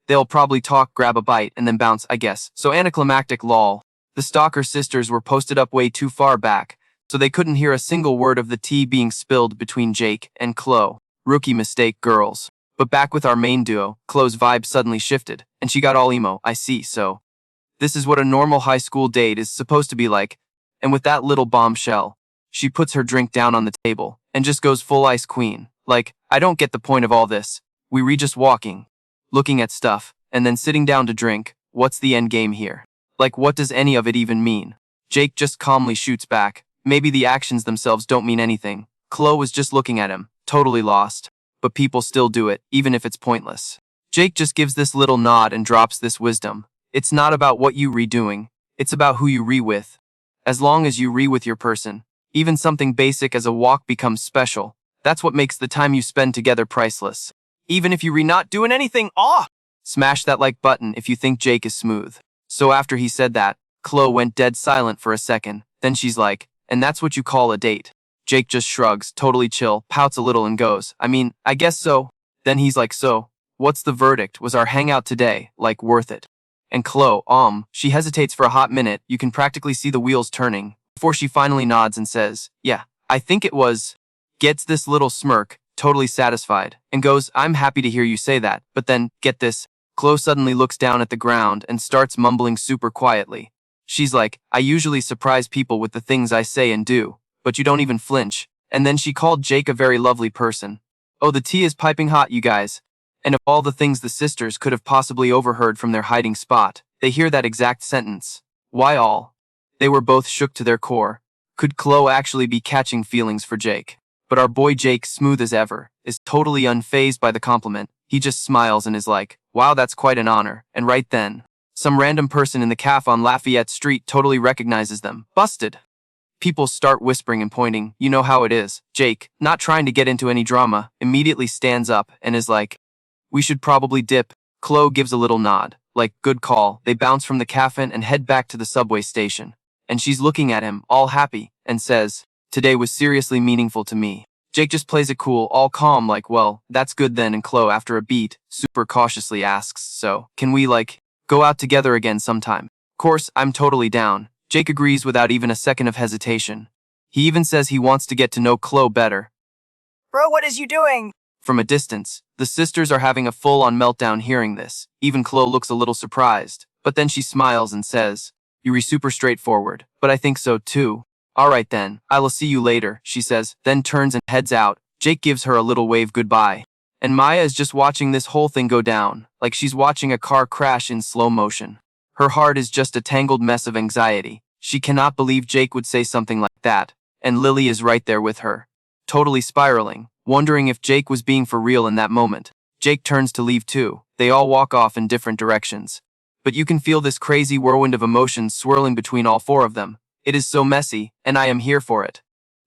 they'll probably talk, grab a bite, and then bounce, I guess. So anticlimactic lol. The stalker sisters were posted up way too far back, so they couldn't hear a single word of the tea being spilled between Jake and Chloe. Rookie mistake, girls. But back with our main duo, Chloe's vibe suddenly shifted, and she got all emo. "I see, so this is what a normal high school date is supposed to be like." And with that little bombshell, she puts her drink down on the table, and just goes full ice queen. Like, I don't get the point of all this. We re just walking, looking at stuff, and then sitting down to drink. What's the end game here? Like, what does any of it even mean? Jake just calmly shoots back. Maybe the actions themselves don't mean anything. Chloe was just looking at him, totally lost. But people still do it, even if it's pointless. Jake just gives this little nod and drops this wisdom. It's not about what you redoing, it's about who you with. As long as you with your person, even something basic as a walk becomes special. That's what makes the time you spend together priceless. Even if you not doing anything, smash that like button if you think Jake is smooth. So after he said that, Chloe went dead silent for a second. Then she's like, "And that's what you call a date?" Jake just shrugs, totally chill, pouts a little and goes, "I mean, I guess so." Then he's like, "So, what's the verdict? Was our hangout today, like, worth it?" And Chloe, she hesitates for a hot minute. You can practically see the wheels turning, before she finally nods and says, "Yeah, I think it was." Gets this little smirk, totally satisfied, and goes, "I'm happy to hear you say that." But then, get this, Chloe suddenly looks down at the ground and starts mumbling super quietly. She's like, "I usually surprise people with the things I say and do, but you don't even flinch." And then she called Jake a very lovely person. Oh, the tea is piping hot, you guys. And of all the things the sisters could have possibly overheard from their hiding spot, they hear that exact sentence. Why all? They were both shook to their core. Could Chloe actually be catching feelings for Jake? But our boy Jake, smooth as ever, is totally unfazed by the compliment. He just smiles and is like, "Wow, that's quite an honor." And right then, some random person in the cafe on Lafayette Street totally recognizes them. Busted. People start whispering and pointing. You know how it is. Jake, not trying to get into any drama, immediately stands up and is like, "We should probably dip." Chloe gives a little nod, like, "Good call." They bounce from the cafe and head back to the subway station. And she's looking at him, all happy, and says, "Today was seriously meaningful to me." Jake just plays it cool, all calm like, "Well, that's good then." And Chloe, after a beat, super cautiously asks, "So, can we, go out together again sometime?" Course, I'm totally down. Jake agrees without even a second of hesitation. He even says he wants to get to know Chloe better. Bro, what is you doing? From a distance, the sisters are having a full-on meltdown hearing this. Even Chloe looks a little surprised, but then she smiles and says, "You're super straightforward, but I think so too." "Alright then, I'll see you later," she says, then turns and heads out. Jake gives her a little wave goodbye. And Maya is just watching this whole thing go down, like she's watching a car crash in slow motion. Her heart is just a tangled mess of anxiety. She cannot believe Jake would say something like that, and Lily is right there with her, totally spiraling, wondering if Jake was being for real in that moment. Jake turns to leave too. They all walk off in different directions. But you can feel this crazy whirlwind of emotions swirling between all four of them. It is so messy, and I am here for it.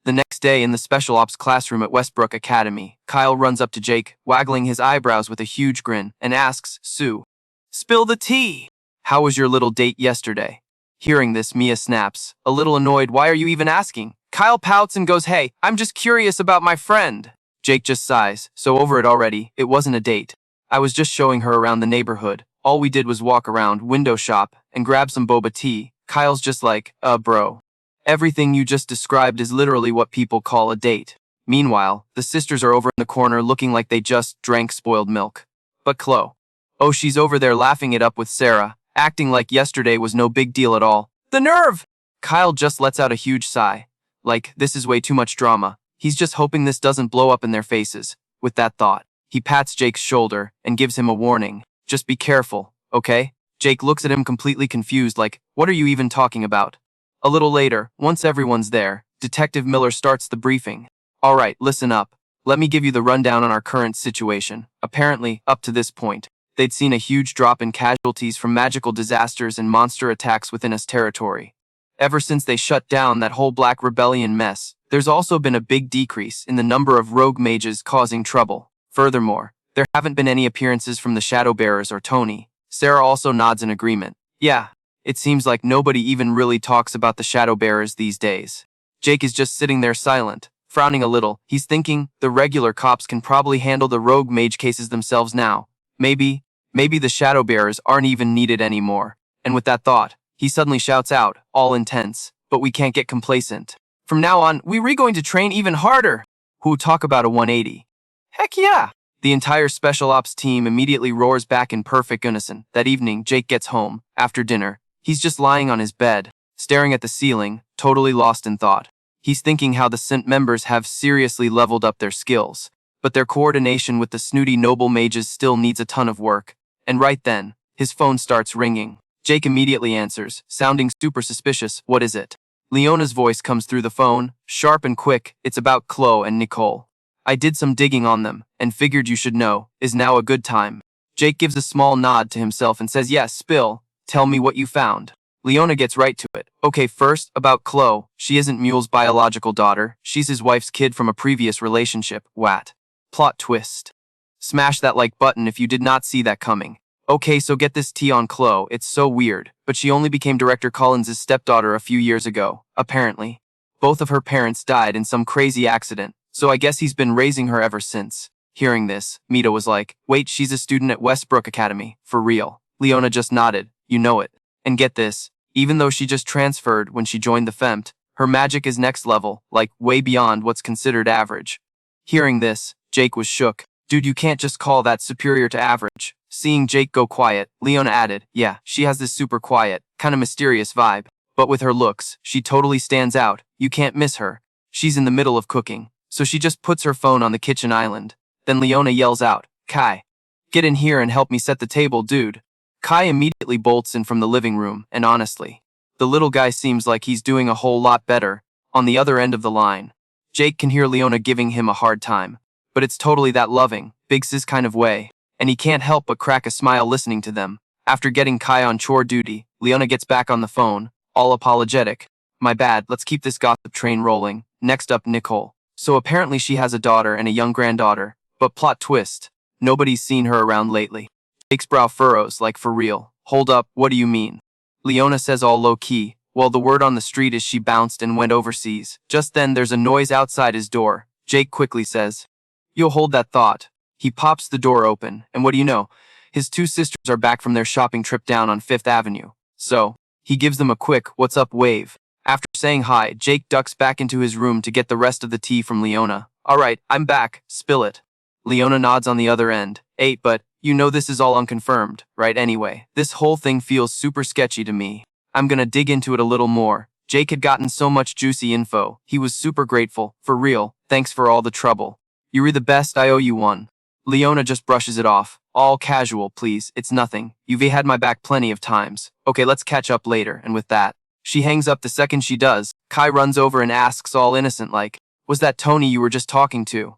The next day, day in the special ops classroom at Westbrook Academy, Kyle runs up to Jake, waggling his eyebrows with a huge grin, and asks, Sue, Spill the tea. how was your little date yesterday? Hearing this, Mia snaps, a little annoyed. Why are you even asking? Kyle pouts and goes, hey, I'm just curious about my friend. Jake just sighs, so over it already, it wasn't a date. I was just showing her around the neighborhood. All we did was walk around, window shop, and grab some boba tea. Kyle's just like, bro. Everything you just described is literally what people call a date. Meanwhile, the sisters are over in the corner looking like they just drank spoiled milk. But Chloe. Oh, she's over there laughing it up with Sarah, acting like yesterday was no big deal at all. The nerve! Kyle just lets out a huge sigh. Like, this is way too much drama. He's just hoping this doesn't blow up in their faces. With that thought, he pats Jake's shoulder and gives him a warning. Just be careful, okay? Jake looks at him completely confused like, what are you even talking about? A little later, once everyone's there, Detective Miller starts the briefing. All right, listen up. Let me give you the rundown on our current situation. Apparently, up to this point, they'd seen a huge drop in casualties from magical disasters and monster attacks within us territory. Ever since they shut down that whole Black Rebellion mess, there's also been a big decrease in the number of rogue mages causing trouble. Furthermore, there haven't been any appearances from the Shadowbearers or Tony. Sarah also nods in agreement. Yeah. It seems like nobody even really talks about the Shadowbearers these days. Jake is just sitting there silent, frowning a little. He's thinking, the regular cops can probably handle the rogue mage cases themselves now. Maybe the Shadowbearers aren't even needed anymore. And with that thought, he suddenly shouts out, all intense, but we can't get complacent. From now on, we're going to train even harder. Who talk about a 180? Heck yeah! The entire special ops team immediately roars back in perfect unison. That evening, Jake gets home, after dinner. He's just lying on his bed, staring at the ceiling, totally lost in thought. He's thinking how the SINT members have seriously leveled up their skills, but their coordination with the snooty noble mages still needs a ton of work. And right then, his phone starts ringing. Jake immediately answers, sounding super suspicious. What is it? Leona's voice comes through the phone, sharp and quick. It's about Chloe and Nicole. I did some digging on them, and figured you should know. Is now a good time? Jake gives a small nod to himself and says, yes, spill. Tell me what you found. Leona gets right to it. Okay, first, about Chloe. She isn't Mule's biological daughter. She's his wife's kid from a previous relationship. What? Plot twist. Smash that like button if you did not see that coming. Okay, so get this tea on Chloe. It's so weird, but she only became Director Collins' stepdaughter a few years ago, apparently. Both of her parents died in some crazy accident, so I guess he's been raising her ever since. Hearing this, Mita was like, wait, she's a student at Westbrook Academy, for real. Leona just nodded. You know it. And get this, even though she just transferred when she joined the FEMT, her magic is next level, like way beyond what's considered average. Hearing this, Jake was shook. Dude, you can't just call that superior to average. Seeing Jake go quiet, Leona added, yeah, she has this super quiet, kinda mysterious vibe. But with her looks, she totally stands out. You can't miss her. She's in the middle of cooking, so she just puts her phone on the kitchen island. Then Leona yells out, Kai, get in here and help me set the table, dude. Kai immediately bolts in from the living room, and honestly, the little guy seems like he's doing a whole lot better. On the other end of the line, Jake can hear Leona giving him a hard time, but it's totally that loving, big sis kind of way, and he can't help but crack a smile listening to them. After getting Kai on chore duty, Leona gets back on the phone, all apologetic. My bad, let's keep this gossip train rolling. Next up, Nicole. So apparently she has a daughter and a young granddaughter, but plot twist, nobody's seen her around lately. Jake's brow furrows, like for real. Hold up, what do you mean? Leona says all low-key. Well, the word on the street is she bounced and went overseas. Just then there's a noise outside his door. Jake quickly says, you'll hold that thought. He pops the door open, and what do you know? His two sisters are back from their shopping trip down on 5th Avenue. So, he gives them a quick, what's up wave. After saying hi, Jake ducks back into his room to get the rest of the tea from Leona. Alright, I'm back, spill it. Leona nods on the other end. But, you know this is all unconfirmed, right? Anyway, this whole thing feels super sketchy to me. I'm gonna dig into it a little more. Jake had gotten so much juicy info. He was super grateful. For real, thanks for all the trouble. You're the best, I owe you one. Leona just brushes it off. All casual, please, it's nothing. You've had my back plenty of times. Okay, let's catch up later, and with that, she hangs up. The second she does, Kai runs over and asks all innocent like, was that Tony you were just talking to?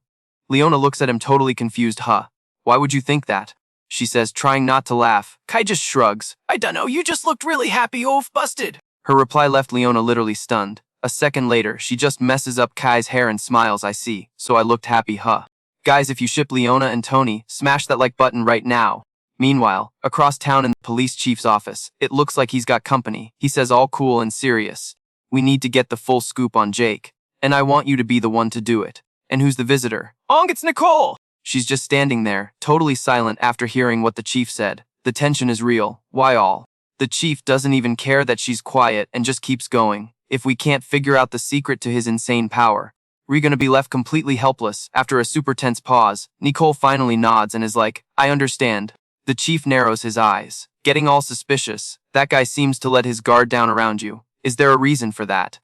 Leona looks at him totally confused. Why would you think that? She says, trying not to laugh. Kai just shrugs. I dunno, you just looked really happy, busted. Her reply left Leona literally stunned. A second later, she just messes up Kai's hair and smiles, I see, so I looked happy, huh? Guys, if you ship Leona and Tony, smash that like button right now. Meanwhile, across town in the police chief's office, it looks like he's got company. He says all cool and serious. We need to get the full scoop on Jake. And I want you to be the one to do it. And who's the visitor? It's Nicole! She's just standing there, totally silent after hearing what the chief said. The tension is real. Why all? The chief doesn't even care that she's quiet and just keeps going. If we can't figure out the secret to his insane power, we're gonna be left completely helpless. After a super tense pause, Nicole finally nods and is like, I understand. The chief narrows his eyes, getting all suspicious. That guy seems to let his guard down around you. Is there a reason for that?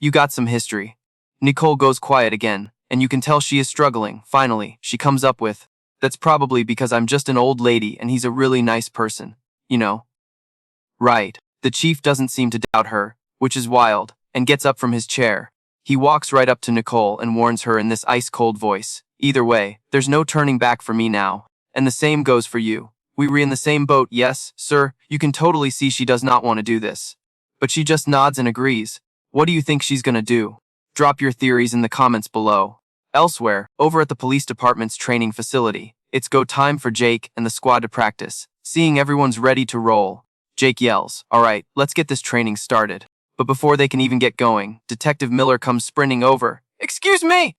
You got some history. Nicole goes quiet again, and you can tell she is struggling. Finally, she comes up with, that's probably because I'm just an old lady and he's a really nice person, you know? Right. The chief doesn't seem to doubt her, which is wild, and gets up from his chair. He walks right up to Nicole and warns her in this ice-cold voice. Either way, there's no turning back for me now. And the same goes for you. We're in the same boat, yes, sir. You can totally see she does not want to do this. But she just nods and agrees. What do you think she's gonna do? Drop your theories in the comments below. Elsewhere, over at the police department's training facility, it's go time for Jake and the squad to practice. Seeing everyone's ready to roll, Jake yells, all right, let's get this training started. But before they can even get going, Detective Miller comes sprinting over. Excuse me!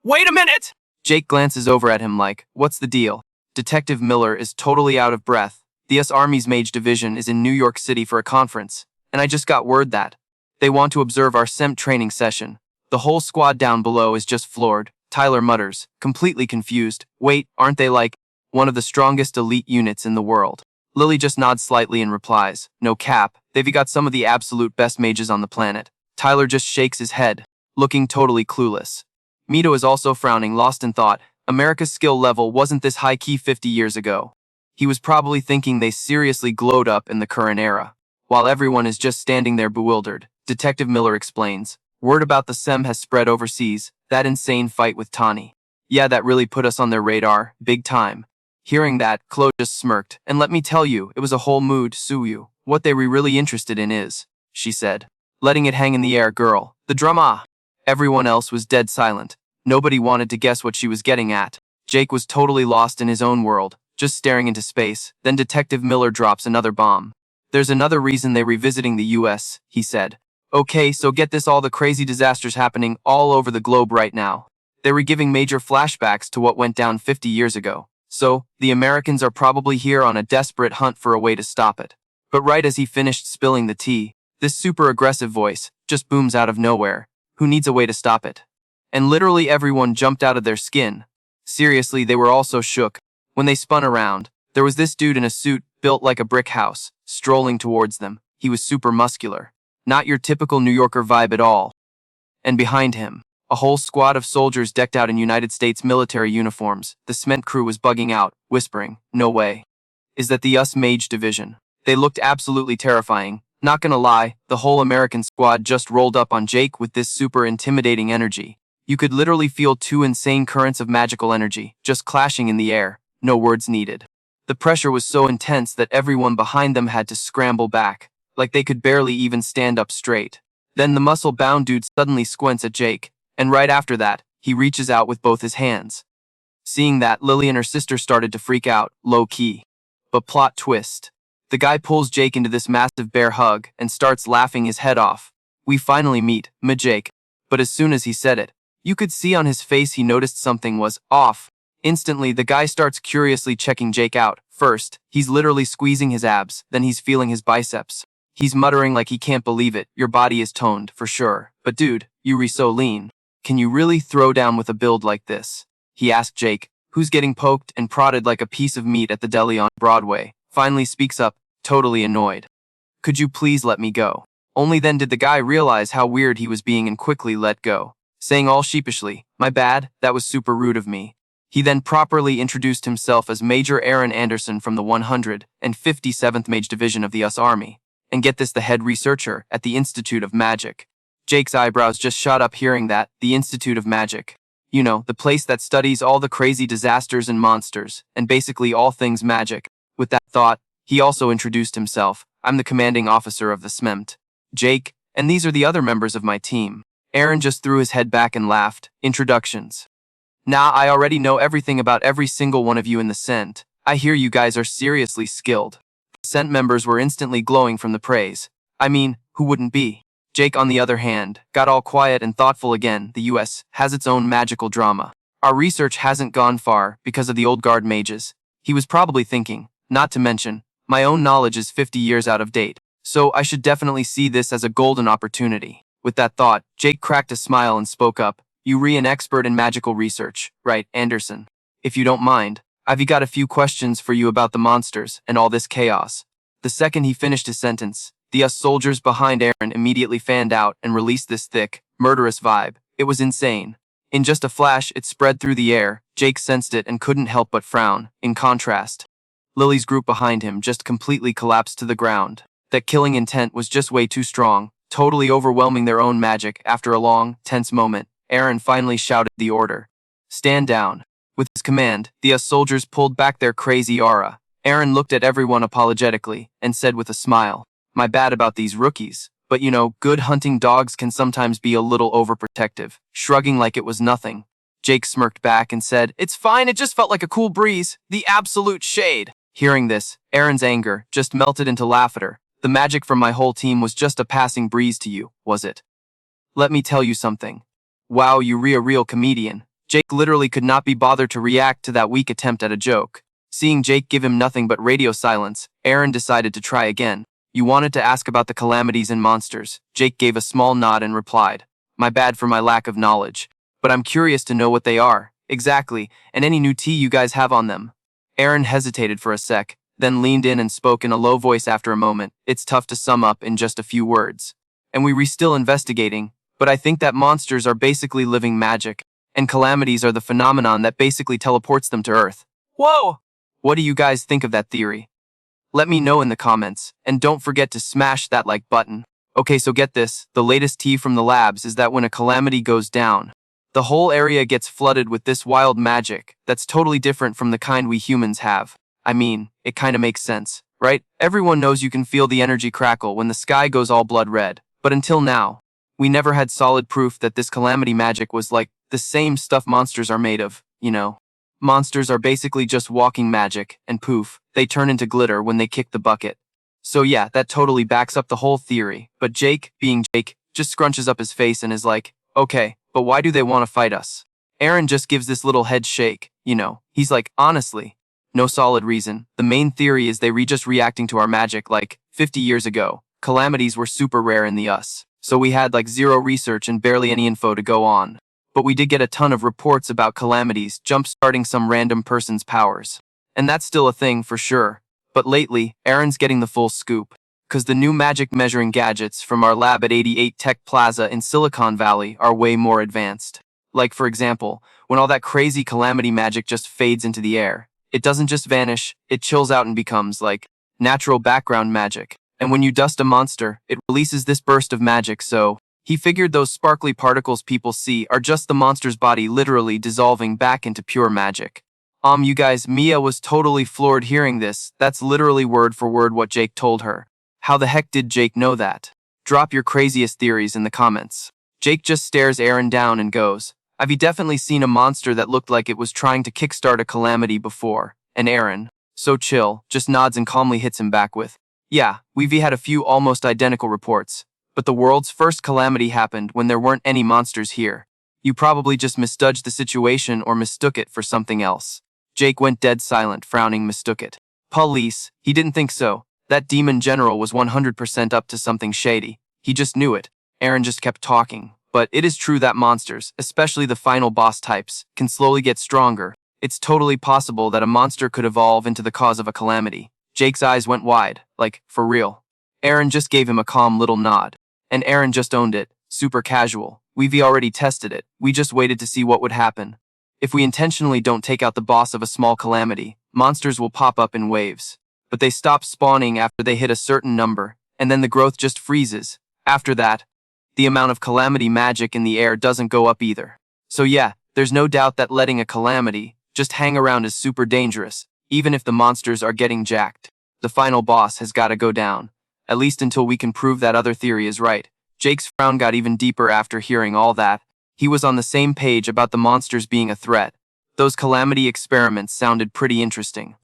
Wait a minute! Jake glances over at him like, what's the deal? Detective Miller is totally out of breath. The US Army's Mage Division is in New York City for a conference, and I just got word that they want to observe our SEM training session. The whole squad down below is just floored. Tyler mutters, completely confused. Wait, aren't they like one of the strongest elite units in the world? Lily just nods slightly and replies, no cap, they've got some of the absolute best mages on the planet. Tyler just shakes his head, looking totally clueless. Mito is also frowning, lost in thought. America's skill level wasn't this high-key 50 years ago. He was probably thinking they seriously glowed up in the current era. While everyone is just standing there bewildered, Detective Miller explains, word about the SEM has spread overseas, that insane fight with Tani. Yeah, that really put us on their radar, big time. Hearing that, Chloe just smirked, and let me tell you, it was a whole mood, Suyu. What they were really interested in is, she said, letting it hang in the air, girl, the drama. Everyone else was dead silent. Nobody wanted to guess what she was getting at. Jake was totally lost in his own world, just staring into space. Then Detective Miller drops another bomb. There's another reason they're revisiting the US, he said. Okay, so get this, all the crazy disasters happening all over the globe right now. They were giving major flashbacks to what went down 50 years ago. So, the Americans are probably here on a desperate hunt for a way to stop it. But right as he finished spilling the tea, this super aggressive voice just booms out of nowhere. Who needs a way to stop it? And literally everyone jumped out of their skin. Seriously, they were all so shook. When they spun around, there was this dude in a suit built like a brick house, strolling towards them. He was super muscular. Not your typical New Yorker vibe at all. And behind him, a whole squad of soldiers decked out in United States military uniforms. The cement crew was bugging out, whispering, no way. Is that the US Mage Division? They looked absolutely terrifying. Not gonna lie, the whole American squad just rolled up on Jake with this super intimidating energy. You could literally feel two insane currents of magical energy, just clashing in the air, no words needed. The pressure was so intense that everyone behind them had to scramble back, like they could barely even stand up straight. Then the muscle-bound dude suddenly squints at Jake, and right after that, he reaches out with both his hands. Seeing that, Lily and her sister started to freak out, low-key. But plot twist. The guy pulls Jake into this massive bear hug and starts laughing his head off. We finally meet, Jake. But as soon as he said it, you could see on his face he noticed something was off. Instantly, the guy starts curiously checking Jake out. First, he's literally squeezing his abs, then he's feeling his biceps. He's muttering like he can't believe it. Your body is toned, for sure. But dude, you're so lean. Can you really throw down with a build like this? He asked Jake, who's getting poked and prodded like a piece of meat at the deli on Broadway. Finally speaks up, totally annoyed. Could you please let me go? Only then did the guy realize how weird he was being and quickly let go, saying all sheepishly, my bad, that was super rude of me. He then properly introduced himself as Major Aaron Anderson from the 157th Mage Division of the US Army. And get this, the head researcher at the Institute of Magic. Jake's eyebrows just shot up hearing that, the Institute of Magic. You know, the place that studies all the crazy disasters and monsters, and basically all things magic. With that thought, he also introduced himself. I'm the commanding officer of the SMEMT. Jake, And these are the other members of my team. Aaron just threw his head back and laughed. Introductions. Nah, I already know everything about every single one of you in the scent. I hear you guys are seriously skilled. The scent members were instantly glowing from the praise. I mean, who wouldn't be? Jake, on the other hand, got all quiet and thoughtful again. The US has its own magical drama. Our research hasn't gone far because of the old guard mages. He was probably thinking, not to mention, my own knowledge is 50 years out of date, so I should definitely see this as a golden opportunity. With that thought, Jake cracked a smile and spoke up. You're an expert in magical research, right, Anderson? If you don't mind, I've got a few questions for you about the monsters and all this chaos. The second he finished his sentence, the US soldiers behind Aaron immediately fanned out and released this thick, murderous vibe. It was insane. In just a flash, it spread through the air. Jake sensed it and couldn't help but frown. In contrast, Lily's group behind him just completely collapsed to the ground. That killing intent was just way too strong, totally overwhelming their own magic. After a long, tense moment, Aaron finally shouted the order. Stand down. With his command, the US soldiers pulled back their crazy aura. Aaron looked at everyone apologetically and said with a smile, my bad about these rookies, but you know, good hunting dogs can sometimes be a little overprotective. Shrugging like it was nothing, Jake smirked back and said, it's fine, it just felt like a cool breeze. The absolute shade. Hearing this, Aaron's anger just melted into laughter. The magic from my whole team was just a passing breeze to you, was it? Let me tell you something. Wow, you're a real comedian. Jake literally could not be bothered to react to that weak attempt at a joke. Seeing Jake give him nothing but radio silence, Aaron decided to try again. You wanted to ask about the calamities and monsters. Jake gave a small nod and replied, my bad for my lack of knowledge, but I'm curious to know what they are, exactly, and any new tea you guys have on them. Aaron hesitated for a sec, then leaned in and spoke in a low voice after a moment. It's tough to sum up in just a few words. And we're still investigating, but I think that monsters are basically living magic, and calamities are the phenomenon that basically teleports them to Earth. Whoa! What do you guys think of that theory? Let me know in the comments, and don't forget to smash that like button. Okay, so get this, the latest tea from the labs is that when a calamity goes down, the whole area gets flooded with this wild magic that's totally different from the kind we humans have. I mean, it kinda makes sense, right? Everyone knows you can feel the energy crackle when the sky goes all blood red, but until now, we never had solid proof that this calamity magic was like the same stuff monsters are made of, you know. Monsters are basically just walking magic, and poof, they turn into glitter when they kick the bucket. So yeah, that totally backs up the whole theory, but Jake, being Jake, just scrunches up his face and is like, okay, but why do they want to fight us? Aaron just gives this little head shake, you know, he's like, honestly, no solid reason. The main theory is they just reacting to our magic like 50 years ago. Calamities were super rare in the US, so we had like zero research and barely any info to go on. But we did get a ton of reports about calamities jump-starting some random person's powers. And that's still a thing for sure. But lately, Aaron's getting the full scoop. Cause the new magic measuring gadgets from our lab at 88 Tech Plaza in Silicon Valley are way more advanced. Like for example, when all that crazy calamity magic just fades into the air, it doesn't just vanish, it chills out and becomes like natural background magic. And when you dust a monster, it releases this burst of magic, so he figured those sparkly particles people see are just the monster's body literally dissolving back into pure magic. You guys, Mia was totally floored hearing this. That's literally word for word what Jake told her. How the heck did Jake know that? Drop your craziest theories in the comments. Jake just stares Aaron down and goes, I've definitely seen a monster that looked like it was trying to kickstart a calamity before. And Aaron, so chill, just nods and calmly hits him back with, yeah, we've had a few almost identical reports. But the world's first calamity happened when there weren't any monsters here. You probably just misjudged the situation or mistook it for something else. Jake went dead silent, frowning. Mistook it. Police, he didn't think so. That demon general was 100% up to something shady. He just knew it. Aaron just kept talking. But it is true that monsters, especially the final boss types, can slowly get stronger. It's totally possible that a monster could evolve into the cause of a calamity. Jake's eyes went wide, like, for real. Aaron just gave him a calm little nod. And Aaron just owned it, super casual. We've already tested it, we just waited to see what would happen. If we intentionally don't take out the boss of a small calamity, monsters will pop up in waves. But they stop spawning after they hit a certain number, and then the growth just freezes. After that, the amount of calamity magic in the air doesn't go up either. So yeah, there's no doubt that letting a calamity just hang around is super dangerous, even if the monsters are getting jacked. The final boss has got to go down. At least until we can prove that other theory is right. Jake's frown got even deeper after hearing all that. He was on the same page about the monsters being a threat. Those calamity experiments sounded pretty interesting.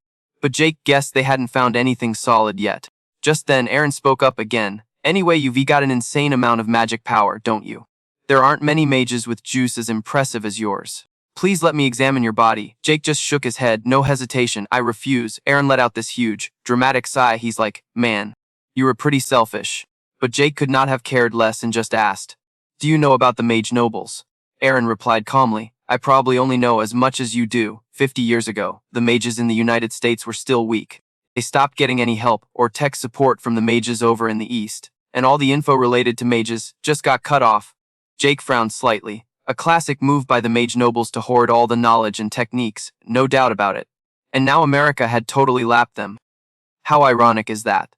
But Jake guessed they hadn't found anything solid yet. Just then, Aaron spoke up again. Anyway, you've got an insane amount of magic power, don't you? There aren't many mages with juice as impressive as yours. Please let me examine your body. Jake just shook his head, no hesitation. I refuse. Aaron let out this huge, dramatic sigh. He's like, man, you were pretty selfish. But Jake could not have cared less and just asked, do you know about the mage nobles? Aaron replied calmly, I probably only know as much as you do. 50 years ago, the mages in the United States were still weak. They stopped getting any help or tech support from the mages over in the East, and all the info related to mages just got cut off. Jake frowned slightly. A classic move by the mage nobles to hoard all the knowledge and techniques, no doubt about it. And now America had totally lapped them. How ironic is that?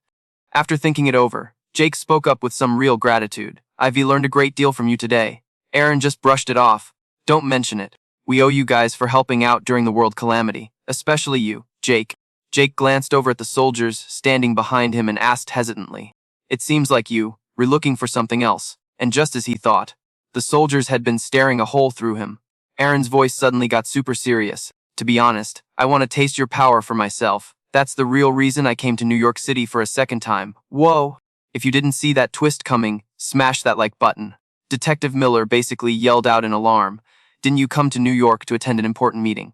After thinking it over, Jake spoke up with some real gratitude. I've learned a great deal from you today. Aaron just brushed it off. Don't mention it. We owe you guys for helping out during the world calamity, especially you, Jake. Jake glanced over at the soldiers standing behind him and asked hesitantly, it seems like you were looking for something else. And just as he thought, the soldiers had been staring a hole through him. Aaron's voice suddenly got super serious. To be honest, I want to taste your power for myself. That's the real reason I came to New York City for a second time. Whoa! If you didn't see that twist coming, smash that like button. Detective Miller basically yelled out in alarm. Didn't you come to New York to attend an important meeting?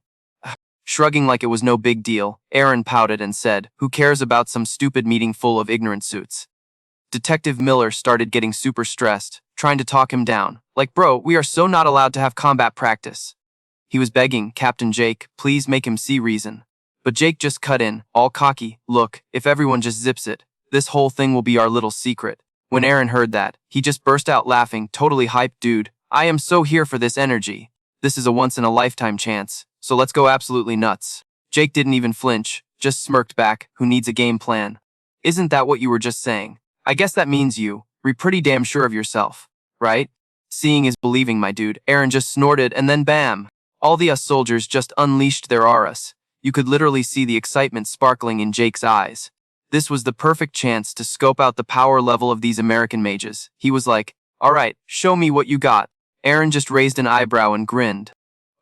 Shrugging like it was no big deal, Aaron pouted and said, who cares about some stupid meeting full of ignorant suits? Detective Miller started getting super stressed, trying to talk him down. Like, bro, we are so not allowed to have combat practice. He was begging, Captain Jake, please make him see reason. But Jake just cut in, all cocky, look, if everyone just zips it, this whole thing will be our little secret. When Aaron heard that, he just burst out laughing, totally hyped, dude. I am so here for this energy. This is a once-in-a-lifetime chance, so let's go absolutely nuts. Jake didn't even flinch, just smirked back, who needs a game plan? Isn't that what you were just saying? I guess that means you're pretty damn sure of yourself, right? Seeing is believing, my dude. Aaron just snorted and then bam! All the us soldiers just unleashed their auras. You could literally see the excitement sparkling in Jake's eyes. This was the perfect chance to scope out the power level of these American mages. He was like, alright, show me what you got. Aaron just raised an eyebrow and grinned.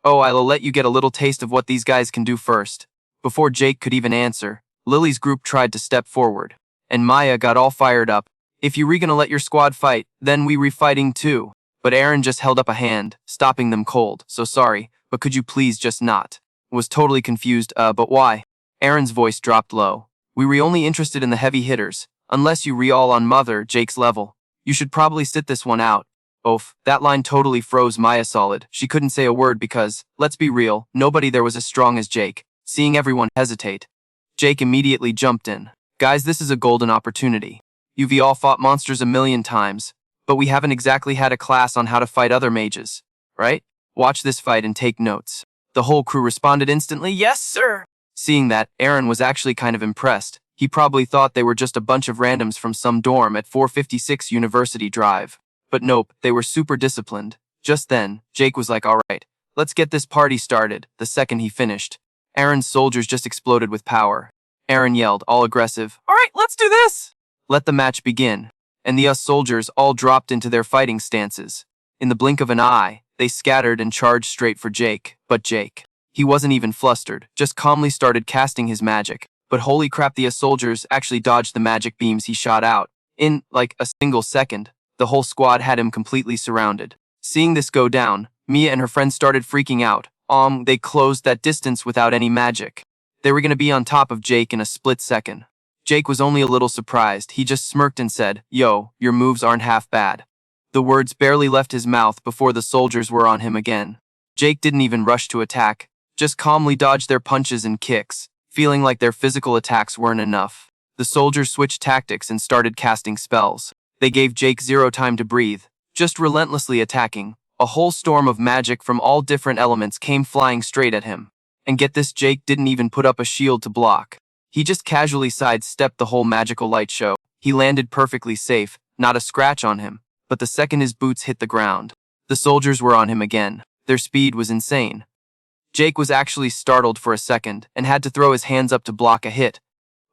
Oh, I'll let you get a little taste of what these guys can do first. Before Jake could even answer, Lily's group tried to step forward. And Maya got all fired up. If you gonna let your squad fight, then we re-fighting too. But Aaron just held up a hand, stopping them cold. So sorry, but could you please just not? Was totally confused, but why? Aaron's voice dropped low. We were only interested in the heavy hitters. Unless you all on Mother Jake's level. You should probably sit this one out. Oof, that line totally froze Maya solid. She couldn't say a word because, let's be real, nobody there was as strong as Jake. Seeing everyone hesitate, Jake immediately jumped in. Guys, this is a golden opportunity. You've all fought monsters a million times, but we haven't exactly had a class on how to fight other mages, right? Watch this fight and take notes. The whole crew responded instantly, yes, sir. Seeing that, Aaron was actually kind of impressed. He probably thought they were just a bunch of randoms from some dorm at 456 University Drive. But nope, they were super disciplined. Just then, Jake was like, alright, let's get this party started. The second he finished, Aaron's soldiers just exploded with power. Aaron yelled, all aggressive, alright, let's do this! Let the match begin. And the us soldiers all dropped into their fighting stances. In the blink of an eye, they scattered and charged straight for Jake. But Jake, he wasn't even flustered, just calmly started casting his magic. But holy crap, the us soldiers actually dodged the magic beams he shot out. In, like, a single second, the whole squad had him completely surrounded. Seeing this go down, Mia and her friends started freaking out. They closed that distance without any magic. They were gonna be on top of Jake in a split second. Jake was only a little surprised. He just smirked and said, yo, your moves aren't half bad. The words barely left his mouth before the soldiers were on him again. Jake didn't even rush to attack, just calmly dodged their punches and kicks, feeling like their physical attacks weren't enough. The soldiers switched tactics and started casting spells. They gave Jake zero time to breathe, just relentlessly attacking. A whole storm of magic from all different elements came flying straight at him. And get this, Jake didn't even put up a shield to block. He just casually sidestepped the whole magical light show. He landed perfectly safe, not a scratch on him. But the second his boots hit the ground, the soldiers were on him again. Their speed was insane. Jake was actually startled for a second and had to throw his hands up to block a hit.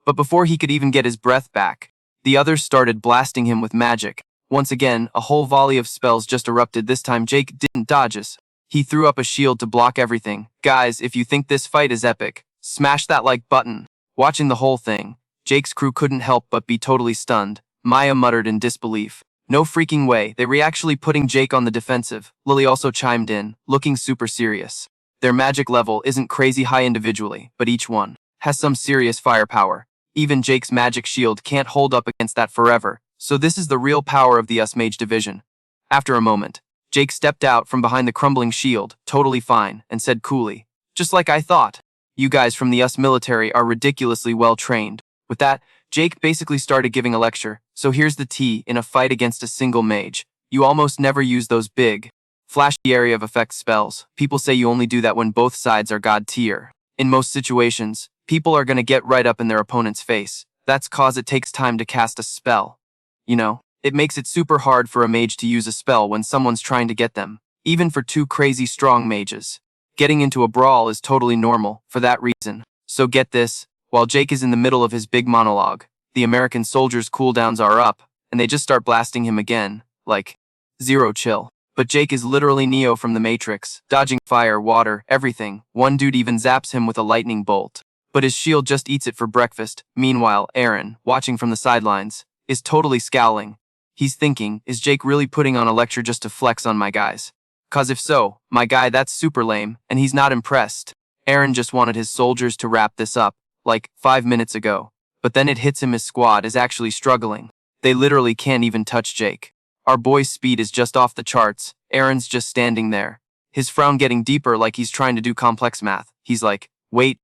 But before he could even get his breath back, the others started blasting him with magic. Once again, a whole volley of spells just erupted. This time Jake didn't dodge us. He threw up a shield to block everything. Guys, if you think this fight is epic, smash that like button. Watching the whole thing, Jake's crew couldn't help but be totally stunned. Maya muttered in disbelief. No freaking way, they were actually putting Jake on the defensive. Lily also chimed in, looking super serious. Their magic level isn't crazy high individually, but each one has some serious firepower. Even Jake's magic shield can't hold up against that forever, so this is the real power of the US Mage division. After a moment, Jake stepped out from behind the crumbling shield, totally fine, and said coolly, "Just like I thought. You guys from the US military are ridiculously well trained." With that, Jake basically started giving a lecture. So here's the tea in a fight against a single mage. You almost never use those big, flashy area of effect spells. People say you only do that when both sides are god tier. In most situations, people are gonna get right up in their opponent's face. That's cause it takes time to cast a spell. You know, it makes it super hard for a mage to use a spell when someone's trying to get them, even for two crazy strong mages. Getting into a brawl is totally normal for that reason. So get this, while Jake is in the middle of his big monologue, the American soldiers' cooldowns are up, and they just start blasting him again, like, zero chill. But Jake is literally Neo from the Matrix, dodging fire, water, everything. One dude even zaps him with a lightning bolt. But his shield just eats it for breakfast. Meanwhile, Aaron, watching from the sidelines, is totally scowling. He's thinking, is Jake really putting on a lecture just to flex on my guys? Cause if so, my guy, that's super lame, and he's not impressed. Aaron just wanted his soldiers to wrap this up, like 5 minutes ago. But then it hits him his squad is actually struggling. They literally can't even touch Jake. Our boy's speed is just off the charts. Aaron's just standing there, his frown getting deeper like he's trying to do complex math. He's like, wait,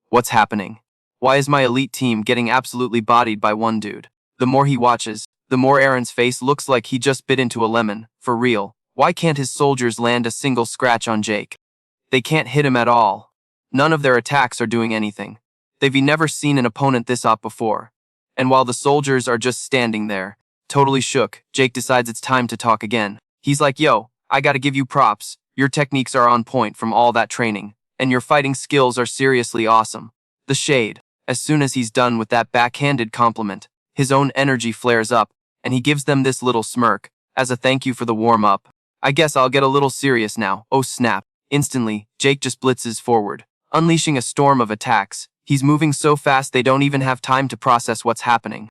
what's happening? Why is my elite team getting absolutely bodied by one dude? The more he watches, the more Aaron's face looks like he just bit into a lemon. For real, why can't his soldiers land a single scratch on Jake? They can't hit him at all. None of their attacks are doing anything. They've never seen an opponent this op before. And while the soldiers are just standing there, totally shook, Jake decides it's time to talk again. He's like, yo, I gotta give you props. Your techniques are on point from all that training, and your fighting skills are seriously awesome. The shade. As soon as he's done with that backhanded compliment, his own energy flares up, and he gives them this little smirk, as a thank you for the warm-up. I guess I'll get a little serious now. Oh snap. Instantly, Jake just blitzes forward, unleashing a storm of attacks. He's moving so fast they don't even have time to process what's happening,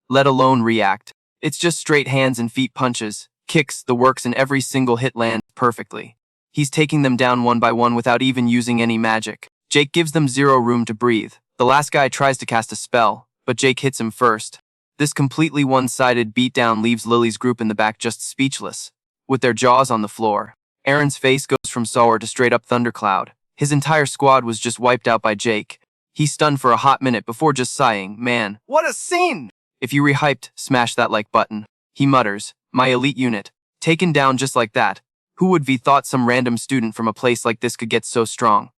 let alone react. It's just straight hands and feet punches, kicks, the works, and every single hit lands perfectly. He's taking them down one by one without even using any magic. Jake gives them zero room to breathe. The last guy tries to cast a spell, but Jake hits him first. This completely one-sided beatdown leaves Lily's group in the back just speechless, with their jaws on the floor. Aaron's face goes from sour to straight up thundercloud. His entire squad was just wiped out by Jake. He's stunned for a hot minute before just sighing, man, What a scene! if you rehyped, smash that like button. He mutters, my elite unit, taken down just like that. Who would have thought some random student from a place like this could get so strong?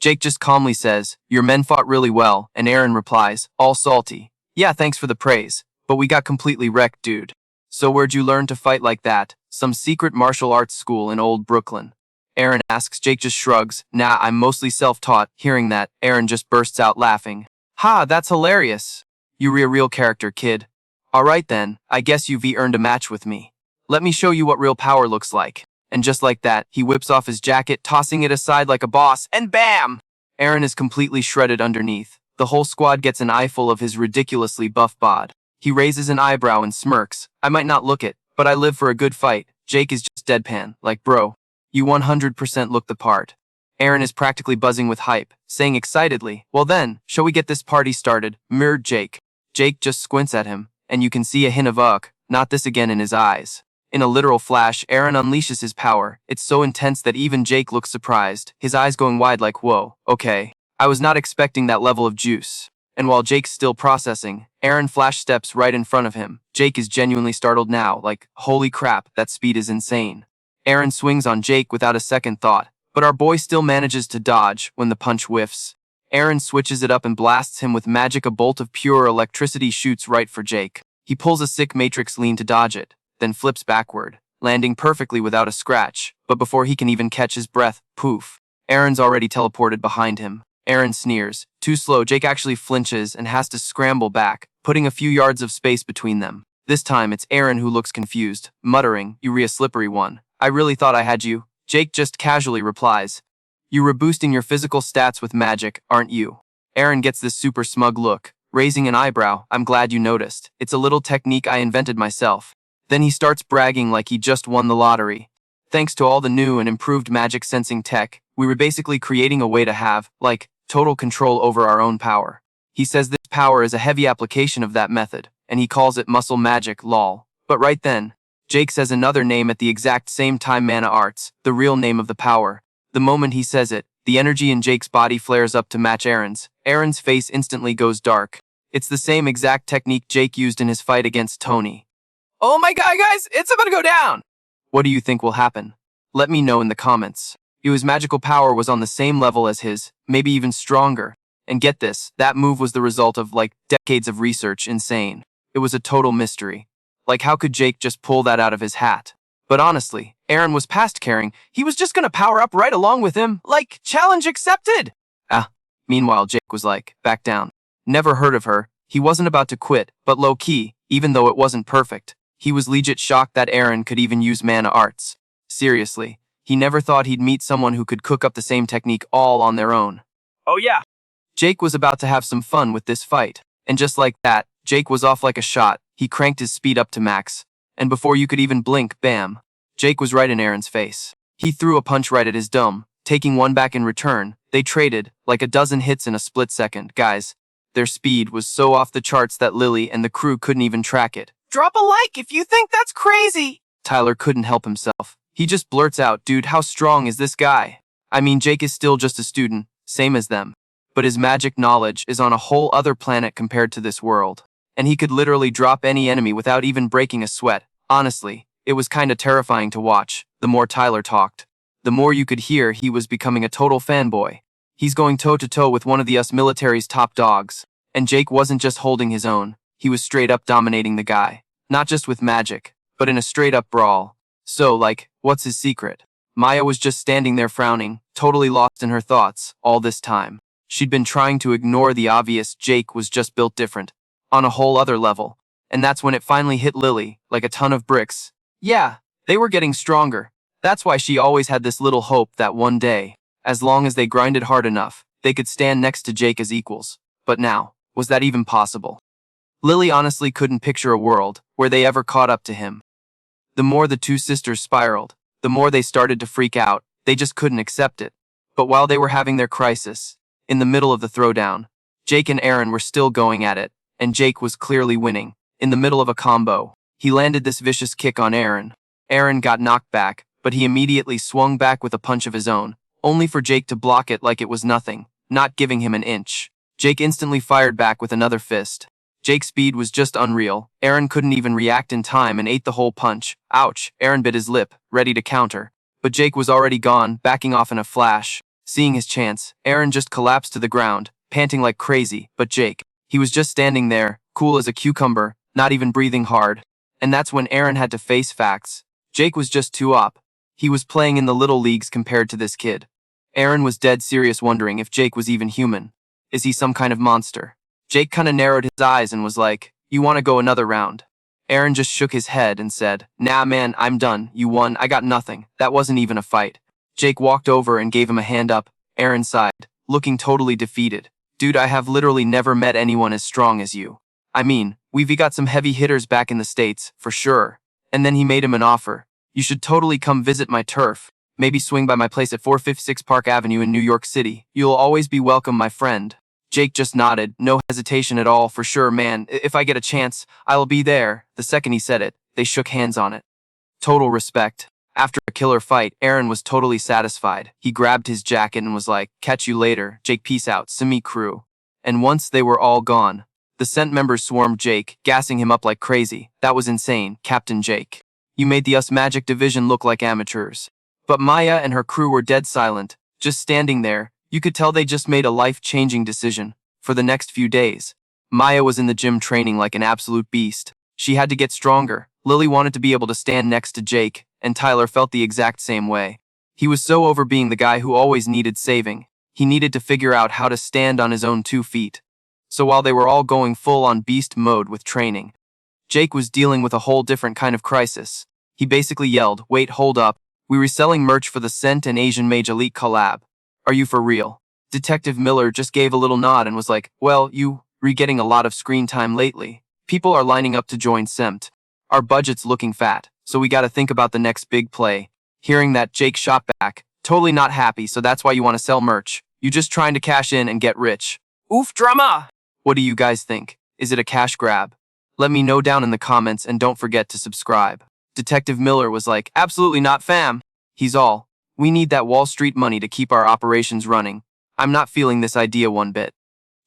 Jake just calmly says, your men fought really well, and Aaron replies, all salty, yeah, thanks for the praise, but we got completely wrecked, dude. So where'd you learn to fight like that? Some secret martial arts school in old Brooklyn. Aaron asks. Jake just shrugs. Nah, I'm mostly self-taught. Hearing that, Aaron just bursts out laughing. Ha, that's hilarious. You're a real character, kid. Alright then, I guess you've earned a match with me. Let me show you what real power looks like. And just like that, he whips off his jacket, tossing it aside like a boss, and bam! Aaron is completely shredded underneath. The whole squad gets an eyeful of his ridiculously buff bod. He raises an eyebrow and smirks. I might not look it, but I live for a good fight. Jake is just deadpan, like bro. You 100% look the part. Aaron is practically buzzing with hype, saying excitedly, well then, shall we get this party started? Mirrored Jake. Jake just squints at him, and you can see a hint of not this again in his eyes. In a literal flash, Aaron unleashes his power. It's so intense that even Jake looks surprised, his eyes going wide like, whoa, okay. I was not expecting that level of juice. And while Jake's still processing, Aaron flash steps right in front of him. Jake is genuinely startled now, like, holy crap, that speed is insane. Aaron swings on Jake without a second thought, but our boy still manages to dodge when the punch whiffs. Aaron switches it up and blasts him with magic. A bolt of pure electricity shoots right for Jake. He pulls a sick matrix lean to dodge it, then flips backward, landing perfectly without a scratch, but before he can even catch his breath, poof. Aaron's already teleported behind him. Aaron sneers. Too slow. Jake actually flinches and has to scramble back, putting a few yards of space between them. This time it's Aaron who looks confused, muttering, "Urea slippery one. I really thought I had you." Jake just casually replies, "You were boosting your physical stats with magic, aren't you?" Aaron gets this super smug look, raising an eyebrow. "I'm glad you noticed. It's a little technique I invented myself." Then he starts bragging like he just won the lottery. "Thanks to all the new and improved magic sensing tech, we were basically creating a way to have, like, total control over our own power." He says this power is a heavy application of that method, and he calls it muscle magic, lol. But right then, Jake says another name at the exact same time: Mana Arts, the real name of the power. The moment he says it, the energy in Jake's body flares up to match Aaron's. Aaron's face instantly goes dark. It's the same exact technique Jake used in his fight against Tony. Oh my god, guys, it's about to go down! What do you think will happen? Let me know in the comments. His magical power was on the same level as his, maybe even stronger. And get this, that move was the result of, like, decades of research. Insane. It was a total mystery. Like, how could Jake just pull that out of his hat? But honestly, Aaron was past caring. He was just gonna power up right along with him. Like, challenge accepted! Meanwhile, Jake was like, back down. Never heard of her. He wasn't about to quit, but low-key, even though it wasn't perfect, he was legit shocked that Aaron could even use Mana Arts. Seriously, he never thought he'd meet someone who could cook up the same technique all on their own. Oh yeah. Jake was about to have some fun with this fight. And just like that, Jake was off like a shot. He cranked his speed up to max. And before you could even blink, bam, Jake was right in Aaron's face. He threw a punch right at his dome, taking one back in return. They traded, like a dozen hits in a split second. Guys, their speed was so off the charts that Lily and the crew couldn't even track it. Drop a like if you think that's crazy! Tyler couldn't help himself. He just blurts out, "Dude, how strong is this guy?" I mean, Jake is still just a student, same as them. But his magic knowledge is on a whole other planet compared to this world. And he could literally drop any enemy without even breaking a sweat. Honestly, it was kinda terrifying to watch. The more Tyler talked, the more you could hear he was becoming a total fanboy. He's going toe-to-toe with one of the US military's top dogs. And Jake wasn't just holding his own, he was straight up dominating the guy. Not just with magic, but in a straight up brawl. So, like, what's his secret? Maya was just standing there frowning, totally lost in her thoughts, all this time. She'd been trying to ignore the obvious. Jake was just built different, on a whole other level. And that's when it finally hit Lily, like a ton of bricks. Yeah, they were getting stronger. That's why she always had this little hope that one day, as long as they grinded hard enough, they could stand next to Jake as equals. But now, was that even possible? Lily honestly couldn't picture a world where they ever caught up to him. The more the two sisters spiraled, the more they started to freak out. They just couldn't accept it. But while they were having their crisis, in the middle of the throwdown, Jake and Aaron were still going at it, and Jake was clearly winning. In the middle of a combo, he landed this vicious kick on Aaron. Aaron got knocked back, but he immediately swung back with a punch of his own, only for Jake to block it like it was nothing, not giving him an inch. Jake instantly fired back with another fist. Jake's speed was just unreal. Aaron couldn't even react in time and ate the whole punch. Ouch, Aaron bit his lip, ready to counter. But Jake was already gone, backing off in a flash. Seeing his chance, Aaron just collapsed to the ground, panting like crazy. But Jake, he was just standing there, cool as a cucumber, not even breathing hard. And that's when Aaron had to face facts. Jake was just too up. He was playing in the little leagues compared to this kid. Aaron was dead serious, wondering if Jake was even human. Is he some kind of monster? Jake kinda narrowed his eyes and was like, "You wanna go another round?" Aaron just shook his head and said, "Nah man, I'm done. You won. I got nothing. That wasn't even a fight." Jake walked over and gave him a hand up. Aaron sighed, looking totally defeated. "Dude, I have literally never met anyone as strong as you. I mean, we've got some heavy hitters back in the States, for sure." And then he made him an offer. "You should totally come visit my turf. Maybe swing by my place at 456 Park Avenue in New York City. You'll always be welcome, my friend." Jake just nodded, no hesitation at all. "For sure, man. If I get a chance, I'll be there." The second he said it, they shook hands on it. Total respect. After a killer fight, Aaron was totally satisfied. He grabbed his jacket and was like, "Catch you later, Jake, peace out, Simi crew." And once they were all gone, the Scent members swarmed Jake, gassing him up like crazy. "That was insane, Captain Jake. You made the US Magic Division look like amateurs." But Maya and her crew were dead silent, just standing there. You could tell they just made a life-changing decision. For the next few days, Maya was in the gym training like an absolute beast. She had to get stronger. Lily wanted to be able to stand next to Jake, and Tyler felt the exact same way. He was so over being the guy who always needed saving. He needed to figure out how to stand on his own 2 feet. So while they were all going full on beast mode with training, Jake was dealing with a whole different kind of crisis. He basically yelled, "Wait, hold up. We were selling merch for the Scent and Asian Mage Elite collab. Are you for real?" Detective Miller just gave a little nod and was like, "Well, you're getting a lot of screen time lately. People are lining up to join SEMT. Our budget's looking fat, so we gotta think about the next big play." Hearing that, Jake shot back, "Totally not happy, so that's why you want to sell merch. You just trying to cash in and get rich." Oof drama! What do you guys think? Is it a cash grab? Let me know down in the comments and don't forget to subscribe. Detective Miller was like, "Absolutely not, fam." He's all, "We need that Wall Street money to keep our operations running. I'm not feeling this idea one bit."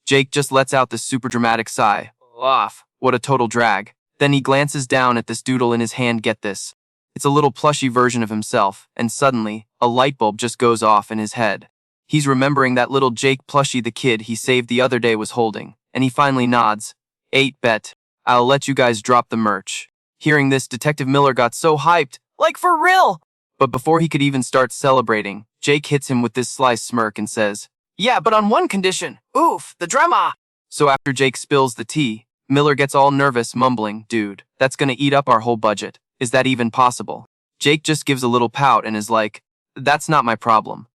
Jake just lets out this super dramatic sigh. Off. What a total drag. Then he glances down at this doodle in his hand. Get this. It's a little plushy version of himself, and suddenly, a light bulb just goes off in his head. He's remembering that little Jake plushie the kid he saved the other day was holding, and he finally nods. Bet. I'll let you guys drop the merch." Hearing this, Detective Miller got so hyped. Like for real! But before he could even start celebrating, Jake hits him with this sly smirk and says, "Yeah, but on one condition. Oof, the drama!" So after Jake spills the tea, Miller gets all nervous, mumbling, "Dude, that's gonna eat up our whole budget. Is that even possible?" Jake just gives a little pout and is like, "That's not my problem.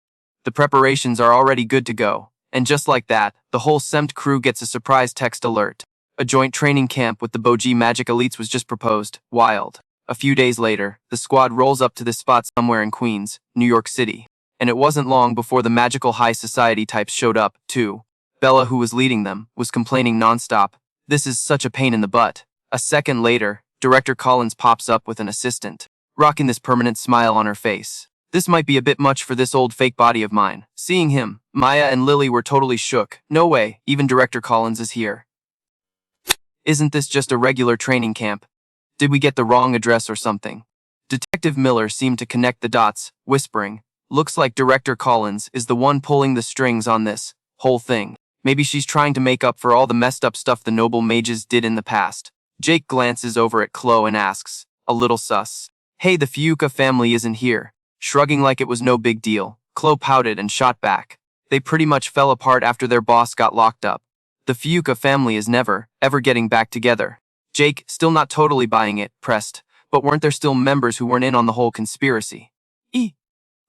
The preparations are already good to go." And just like that, the whole SEMT crew gets a surprise text alert. A joint training camp with the Westbrook Magic Elites was just proposed. Wild. A few days later, the squad rolls up to this spot somewhere in Queens, New York City. And it wasn't long before the magical high society types showed up, too. Bella, who was leading them, was complaining nonstop. "This is such a pain in the butt." A second later, Director Collins pops up with an assistant, rocking this permanent smile on her face. This might be a bit much for this old fake body of mine. Seeing him, Maya and Lily were totally shook. No way, even Director Collins is here. Isn't this just a regular training camp? Did we get the wrong address or something? Detective Miller seemed to connect the dots, whispering, "Looks like Director Collins is the one pulling the strings on this whole thing. Maybe she's trying to make up for all the messed up stuff the noble mages did in the past." Jake glances over at Chloe and asks, a little sus, "Hey, the Fiuca family isn't here." Shrugging like it was no big deal, Chloe pouted and shot back. They pretty much fell apart after their boss got locked up. The Fiuca family is never, ever getting back together. Jake, still not totally buying it, pressed, "But weren't there still members who weren't in on the whole conspiracy?"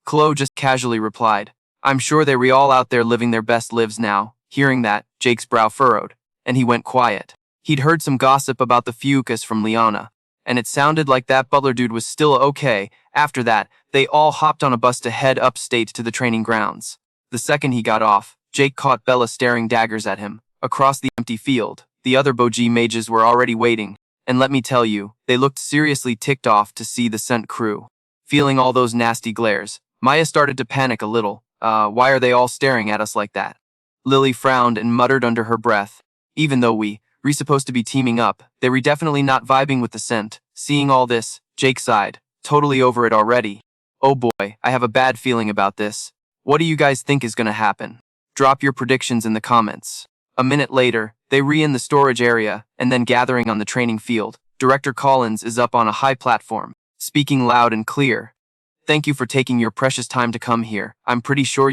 Chloe just casually replied, "I'm sure they're all out there living their best lives now." Hearing that, Jake's brow furrowed, and he went quiet. He'd heard some gossip about the Fiucas from Liana, and it sounded like that butler dude was still okay. After that, they all hopped on a bus to head upstate to the training grounds. The second he got off, Jake caught Bella staring daggers at him. Across the empty field, the other Westbrook mages were already waiting, and let me tell you, they looked seriously ticked off to see the Scent crew. Feeling all those nasty glares, Maya started to panic a little. Why are they all staring at us like that?" Lily frowned and muttered under her breath, "Even though we're supposed to be teaming up, they were definitely not vibing with the Scent." Seeing all this, Jake sighed, totally over it already. "Oh boy, I have a bad feeling about this. What do you guys think is gonna happen? Drop your predictions in the comments." A minute later, they re-in the storage area, and then gathering on the training field, Director Collins is up on a high platform, speaking loud and clear. "Thank you for taking your precious time to come here. I'm pretty sure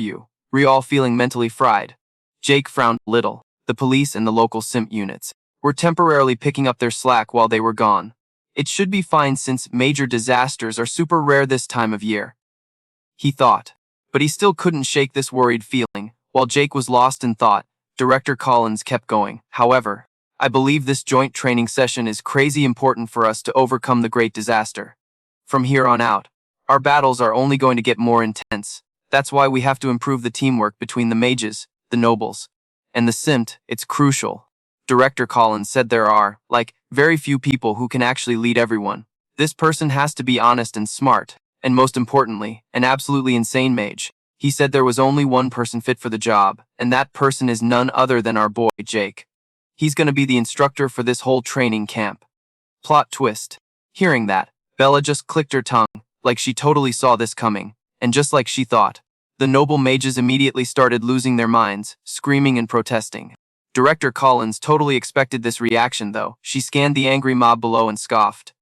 we're all feeling mentally fried." Jake frowned a little. The police and the local SIMP units were temporarily picking up their slack while they were gone. It should be fine since major disasters are super rare this time of year, he thought. But he still couldn't shake this worried feeling. While Jake was lost in thought, Director Collins kept going. "However, I believe this joint training session is crazy important for us to overcome the great disaster. From here on out, our battles are only going to get more intense. That's why we have to improve the teamwork between the mages, the nobles, and the SIMT. It's crucial." Director Collins said there are, very few people who can actually lead everyone. This person has to be honest and smart, and most importantly, an absolutely insane mage. He said there was only one person fit for the job, and that person is none other than our boy, Jake. He's gonna be the instructor for this whole training camp. Plot twist. Hearing that, Bella just clicked her tongue, like she totally saw this coming, and just like she thought, the noble mages immediately started losing their minds, screaming and protesting. Director Collins totally expected this reaction though. She scanned the angry mob below and scoffed.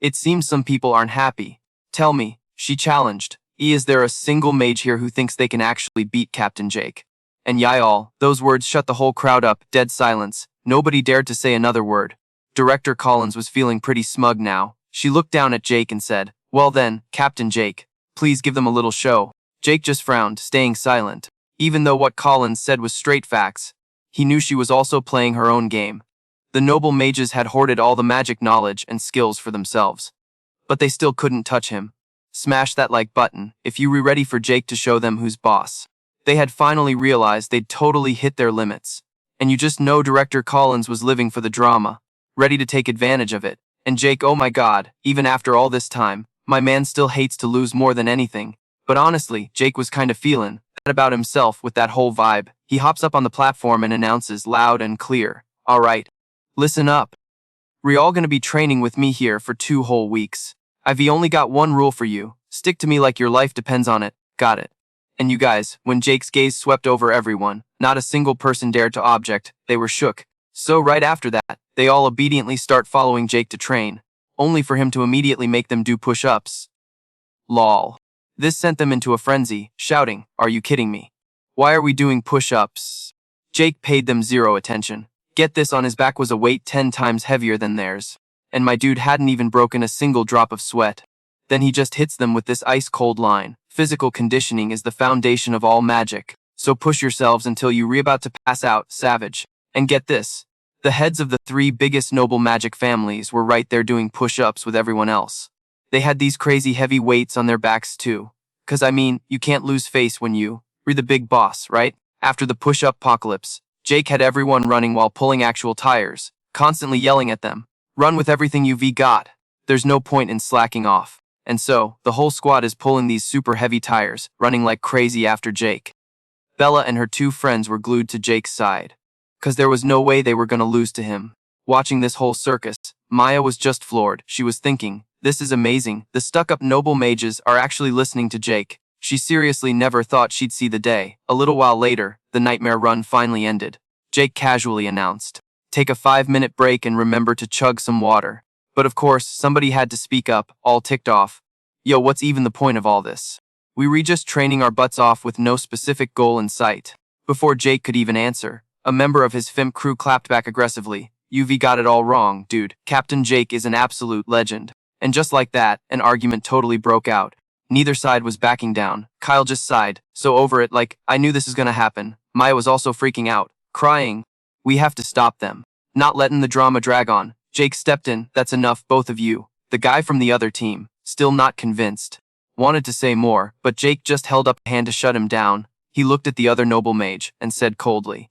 "It seems some people aren't happy. Tell me," she challenged, "is there a single mage here who thinks they can actually beat Captain Jake?" And y'all, those words shut the whole crowd up, dead silence. Nobody dared to say another word. Director Collins was feeling pretty smug now. She looked down at Jake and said, "Well then, Captain Jake, please give them a little show." Jake just frowned, staying silent. Even though what Collins said was straight facts, he knew she was also playing her own game. The noble mages had hoarded all the magic knowledge and skills for themselves. But they still couldn't touch him. Smash that like button if you were ready for Jake to show them who's boss. They had finally realized they'd totally hit their limits. And you just know Director Collins was living for the drama, ready to take advantage of it. And Jake, oh my god, even after all this time, my man still hates to lose more than anything. But honestly, Jake was kinda feeling that about himself with that whole vibe. He hops up on the platform and announces loud and clear, "Alright, listen up. We're all gonna be training with me here for 2 whole weeks. I've only got one rule for you. Stick to me like your life depends on it. Got it?" And you guys, when Jake's gaze swept over everyone, not a single person dared to object. They were shook. So right after that, they all obediently start following Jake to train, only for him to immediately make them do push-ups. Lol. This sent them into a frenzy, shouting, "Are you kidding me? Why are we doing push-ups?" Jake paid them zero attention. Get this, on his back was a weight 10 times heavier than theirs. And my dude hadn't even broken a single drop of sweat. Then he just hits them with this ice-cold line. "Physical conditioning is the foundation of all magic. So push yourselves until you're about to pass out, savage." And get this. The heads of the 3 biggest noble magic families were right there doing push-ups with everyone else. They had these crazy heavy weights on their backs too. 'Cause I mean, you can't lose face when you're the big boss, right? After the push-up apocalypse, Jake had everyone running while pulling actual tires, constantly yelling at them, "Run with everything you've got. There's no point in slacking off." And so, the whole squad is pulling these super heavy tires, running like crazy after Jake. Bella and her 2 friends were glued to Jake's side. 'Cause there was no way they were gonna lose to him. Watching this whole circus, Maya was just floored. She was thinking, this is amazing. The stuck-up noble mages are actually listening to Jake. She seriously never thought she'd see the day. A little while later, the nightmare run finally ended. Jake casually announced, "Take a 5-minute break and remember to chug some water." But of course, somebody had to speak up, all ticked off. "Yo, what's even the point of all this? We were just training our butts off with no specific goal in sight." Before Jake could even answer, a member of his FIMP crew clapped back aggressively. "You've got it all wrong, dude. Captain Jake is an absolute legend." And just like that, an argument totally broke out. Neither side was backing down. Kyle just sighed, so over it like, "I knew this was gonna happen." Maya was also freaking out, crying, "We have to stop them. Not letting the drama drag on." Jake stepped in, "That's enough, both of you." The guy from the other team, still not convinced, wanted to say more, but Jake just held up a hand to shut him down. He looked at the other noble mage and said coldly,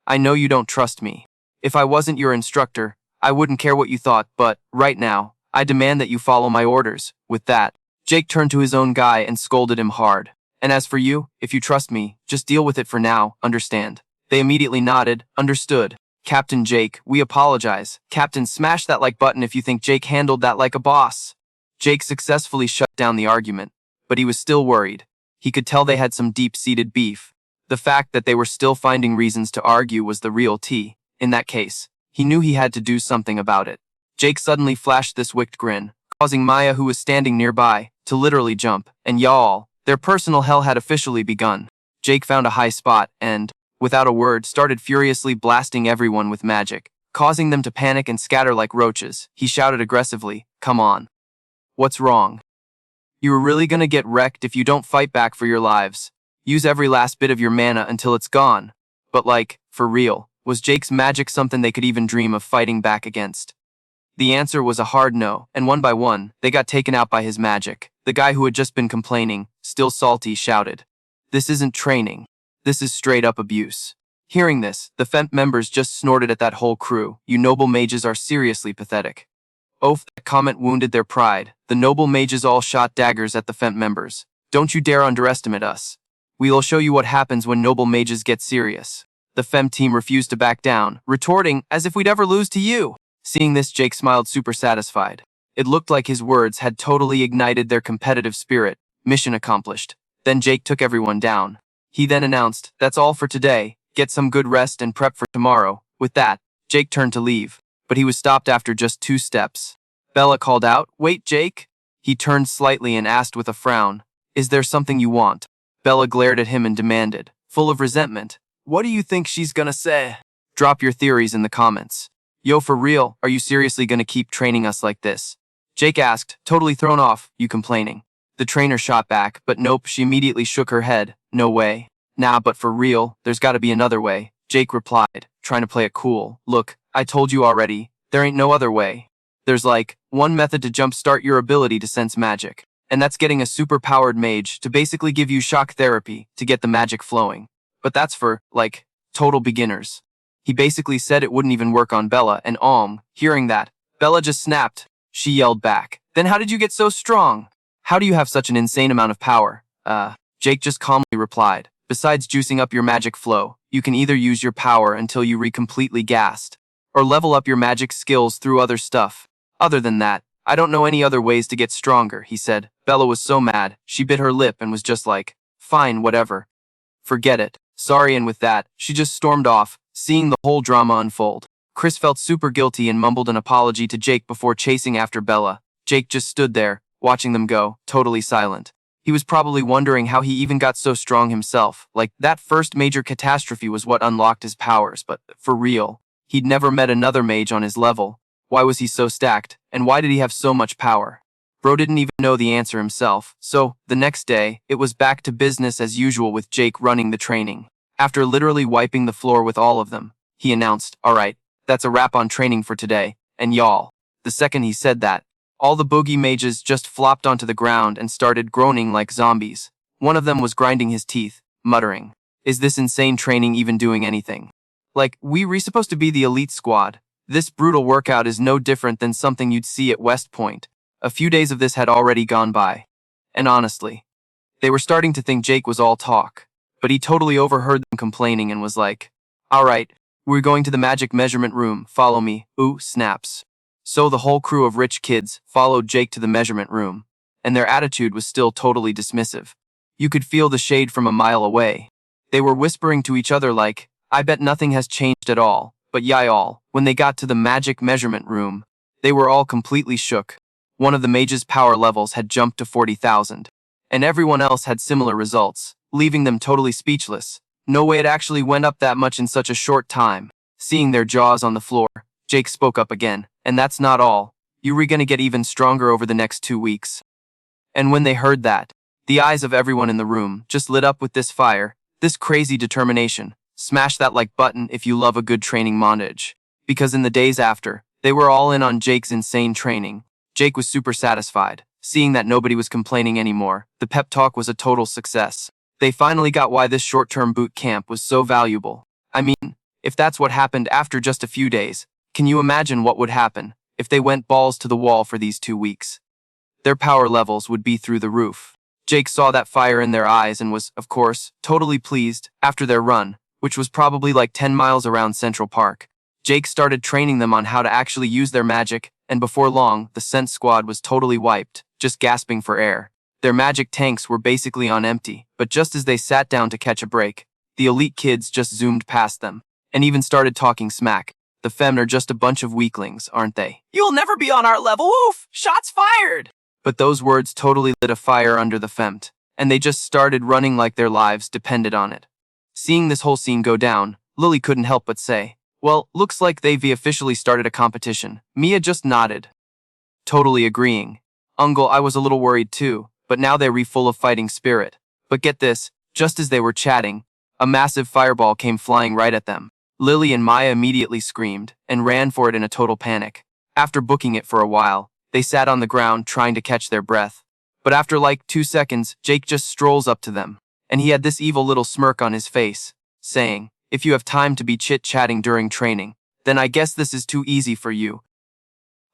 "I know you don't trust me. If I wasn't your instructor, I wouldn't care what you thought, but right now, I demand that you follow my orders." With that, Jake turned to his own guy and scolded him hard. "And as for you, if you trust me, just deal with it for now, understand?" They immediately nodded, "Understood. Captain Jake, we apologize." Captain, smash that like button if you think Jake handled that like a boss. Jake successfully shut down the argument, but he was still worried. He could tell they had some deep-seated beef. The fact that they were still finding reasons to argue was the real tea. In that case, he knew he had to do something about it. Jake suddenly flashed this wicked grin, causing Maya, who was standing nearby, to literally jump, and y'all, their personal hell had officially begun. Jake found a high spot and, without a word, started furiously blasting everyone with magic, causing them to panic and scatter like roaches. He shouted aggressively, "Come on. What's wrong? You're really gonna get wrecked if you don't fight back for your lives. Use every last bit of your mana until it's gone." But like, for real, was Jake's magic something they could even dream of fighting back against? The answer was a hard no, and one by one, they got taken out by his magic. The guy who had just been complaining, still salty, shouted, "This isn't training. This is straight-up abuse." Hearing this, the FEMP members just snorted at that whole crew. "You noble mages are seriously pathetic." Oof, that comment wounded their pride. The noble mages all shot daggers at the FEMP members. "Don't you dare underestimate us. We'll show you what happens when noble mages get serious." The FEMP team refused to back down, retorting, "As if we'd ever lose to you." Seeing this, Jake smiled super satisfied. It looked like his words had totally ignited their competitive spirit. Mission accomplished. Then Jake took everyone down. He then announced, "That's all for today. Get some good rest and prep for tomorrow." With that, Jake turned to leave, but he was stopped after just 2 steps. Bella called out, "Wait, Jake." He turned slightly and asked with a frown, "Is there something you want?" Bella glared at him and demanded, full of resentment, "What do you think she's gonna say?" Drop your theories in the comments. Yo, for real, are you seriously gonna keep training us like this? Jake asked, totally thrown off, you complaining. The trainer shot back, but nope, she immediately shook her head. No way. Nah, but for real, there's gotta be another way, Jake replied, trying to play it cool. Look, I told you already, there ain't no other way. There's like, one method to jumpstart your ability to sense magic. And that's getting a super-powered mage to basically give you shock therapy to get the magic flowing. But that's for, like, total beginners. He basically said it wouldn't even work on Bella, and hearing that, Bella just snapped. She yelled back, then how did you get so strong? How do you have such an insane amount of power? Jake just calmly replied, besides juicing up your magic flow, you can either use your power until you completely gassed, or level up your magic skills through other stuff. Other than that, I don't know any other ways to get stronger, he said. Bella was so mad, she bit her lip and was just like, fine, whatever. Forget it. Sorry, and with that, she just stormed off, seeing the whole drama unfold. Chris felt super guilty and mumbled an apology to Jake before chasing after Bella. Jake just stood there, watching them go, totally silent. He was probably wondering how he even got so strong himself, like that first major catastrophe was what unlocked his powers, but for real, he'd never met another mage on his level. Why was he so stacked, and why did he have so much power? Bro didn't even know the answer himself, so, the next day, it was back to business as usual with Jake running the training. After literally wiping the floor with all of them, he announced, alright, that's a wrap on training for today, and y'all. The second he said that, all the boogie mages just flopped onto the ground and started groaning like zombies. One of them was grinding his teeth, muttering, is this insane training even doing anything? Like, we supposed to be the elite squad. This brutal workout is no different than something you'd see at West Point. A few days of this had already gone by. And honestly, they were starting to think Jake was all talk. But he totally overheard them complaining and was like, alright, we're going to the magic measurement room, follow me, ooh, snaps. So the whole crew of rich kids followed Jake to the measurement room, and their attitude was still totally dismissive. You could feel the shade from a mile away. They were whispering to each other like, I bet nothing has changed at all, but y'all, when they got to the magic measurement room, they were all completely shook. One of the mage's power levels had jumped to 40,000, and everyone else had similar results, leaving them totally speechless. No way it actually went up that much in such a short time. Seeing their jaws on the floor, Jake spoke up again, and that's not all. You're gonna get even stronger over the next 2 weeks. And when they heard that, the eyes of everyone in the room just lit up with this fire, this crazy determination. Smash that like button if you love a good training montage. Because in the days after, they were all in on Jake's insane training. Jake was super satisfied, seeing that nobody was complaining anymore. The pep talk was a total success. They finally got why this short-term boot camp was so valuable. I mean, if that's what happened after just a few days, can you imagine what would happen if they went balls to the wall for these 2 weeks? Their power levels would be through the roof. Jake saw that fire in their eyes and was, of course, totally pleased. After their run, which was probably like 10 miles around Central Park, Jake started training them on how to actually use their magic, and before long, the Sense Squad was totally wiped, just gasping for air. Their magic tanks were basically on empty, but just as they sat down to catch a break, the elite kids just zoomed past them, and even started talking smack. The Fem are just a bunch of weaklings, aren't they? You'll never be on our level, oof! Shots fired! But those words totally lit a fire under the Femt, and they just started running like their lives depended on it. Seeing this whole scene go down, Lily couldn't help but say, well, looks like they've officially started a competition. Mia just nodded, totally agreeing. Ungle, I was a little worried too, but now they're full of fighting spirit. But get this, just as they were chatting, a massive fireball came flying right at them. Lily and Maya immediately screamed and ran for it in a total panic. After booking it for a while, they sat on the ground trying to catch their breath. But after like 2 seconds, Jake just strolls up to them, and he had this evil little smirk on his face, saying, if you have time to be chit-chatting during training, then I guess this is too easy for you.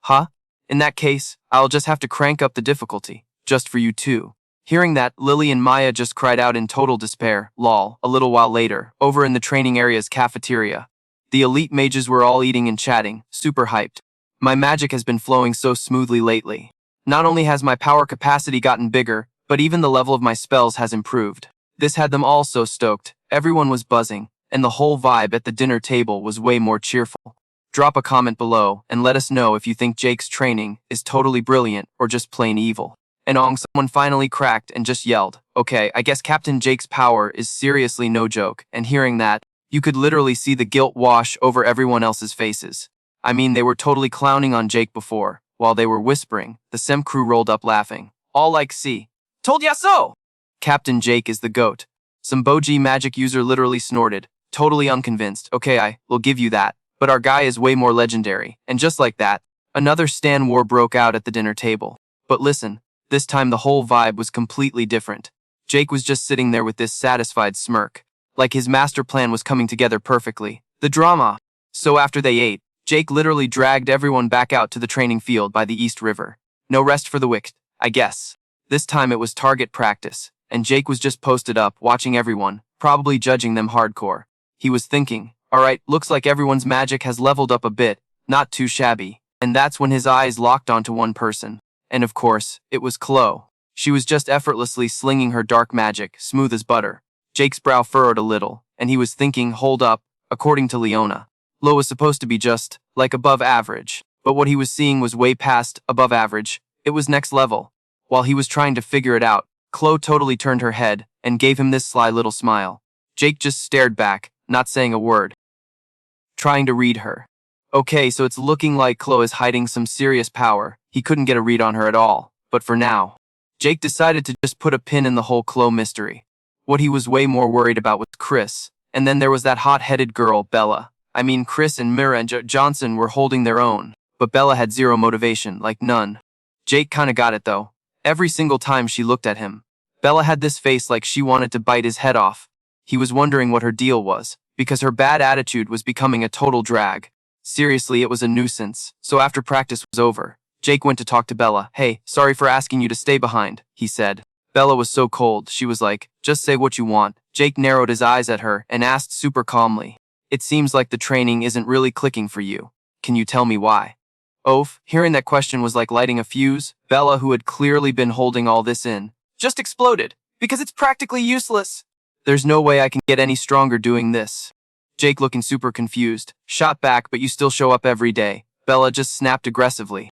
Huh? In that case, I'll just have to crank up the difficulty, just for you too. Hearing that, Lily and Maya just cried out in total despair, lol. A little while later, over in the training area's cafeteria, the elite mages were all eating and chatting, super hyped. My magic has been flowing so smoothly lately. Not only has my power capacity gotten bigger, but even the level of my spells has improved. This had them all so stoked, everyone was buzzing, and the whole vibe at the dinner table was way more cheerful. Drop a comment below and let us know if you think Jake's training is totally brilliant or just plain evil. And someone finally cracked and just yelled, okay, I guess Captain Jake's power is seriously no joke, and hearing that, you could literally see the guilt wash over everyone else's faces. I mean, they were totally clowning on Jake before. While they were whispering, the SEM crew rolled up laughing. All like, see. Told ya so! Captain Jake is the GOAT. Some Boji magic user literally snorted, totally unconvinced. Okay, I will give you that, but our guy is way more legendary. And just like that, another Stan war broke out at the dinner table. But listen, this time the whole vibe was completely different. Jake was just sitting there with this satisfied smirk, like his master plan was coming together perfectly. The drama. So after they ate, Jake literally dragged everyone back out to the training field by the East River. No rest for the wicked, I guess. This time it was target practice, and Jake was just posted up, watching everyone, probably judging them hardcore. He was thinking, alright, looks like everyone's magic has leveled up a bit, not too shabby. And that's when his eyes locked onto one person. And of course, it was Chloe. She was just effortlessly slinging her dark magic, smooth as butter. Jake's brow furrowed a little, and he was thinking, hold up, according to Leona, Lo was supposed to be just, like, above average. But what he was seeing was way past above average. It was next level. While he was trying to figure it out, Chloe totally turned her head and gave him this sly little smile. Jake just stared back, not saying a word. Trying to read her. Okay, so it's looking like Chloe is hiding some serious power. He couldn't get a read on her at all. But for now, Jake decided to just put a pin in the whole Chloe mystery. What he was way more worried about was Chris. And then there was that hot-headed girl, Bella. I mean, Chris and Mira and Johnson were holding their own. But Bella had zero motivation, like none. Jake kinda got it though. Every single time she looked at him, Bella had this face like she wanted to bite his head off. He was wondering what her deal was, because her bad attitude was becoming a total drag. Seriously, it was a nuisance. So after practice was over, Jake went to talk to Bella. Hey, sorry for asking you to stay behind, he said. Bella was so cold, she was like, just say what you want. Jake narrowed his eyes at her and asked super calmly, it seems like the training isn't really clicking for you. Can you tell me why? Oof, hearing that question was like lighting a fuse. Bella, who had clearly been holding all this in, Just exploded. Because it's practically useless. There's no way I can get any stronger doing this. Jake, looking super confused, shot back, but you still show up every day. Bella just snapped aggressively.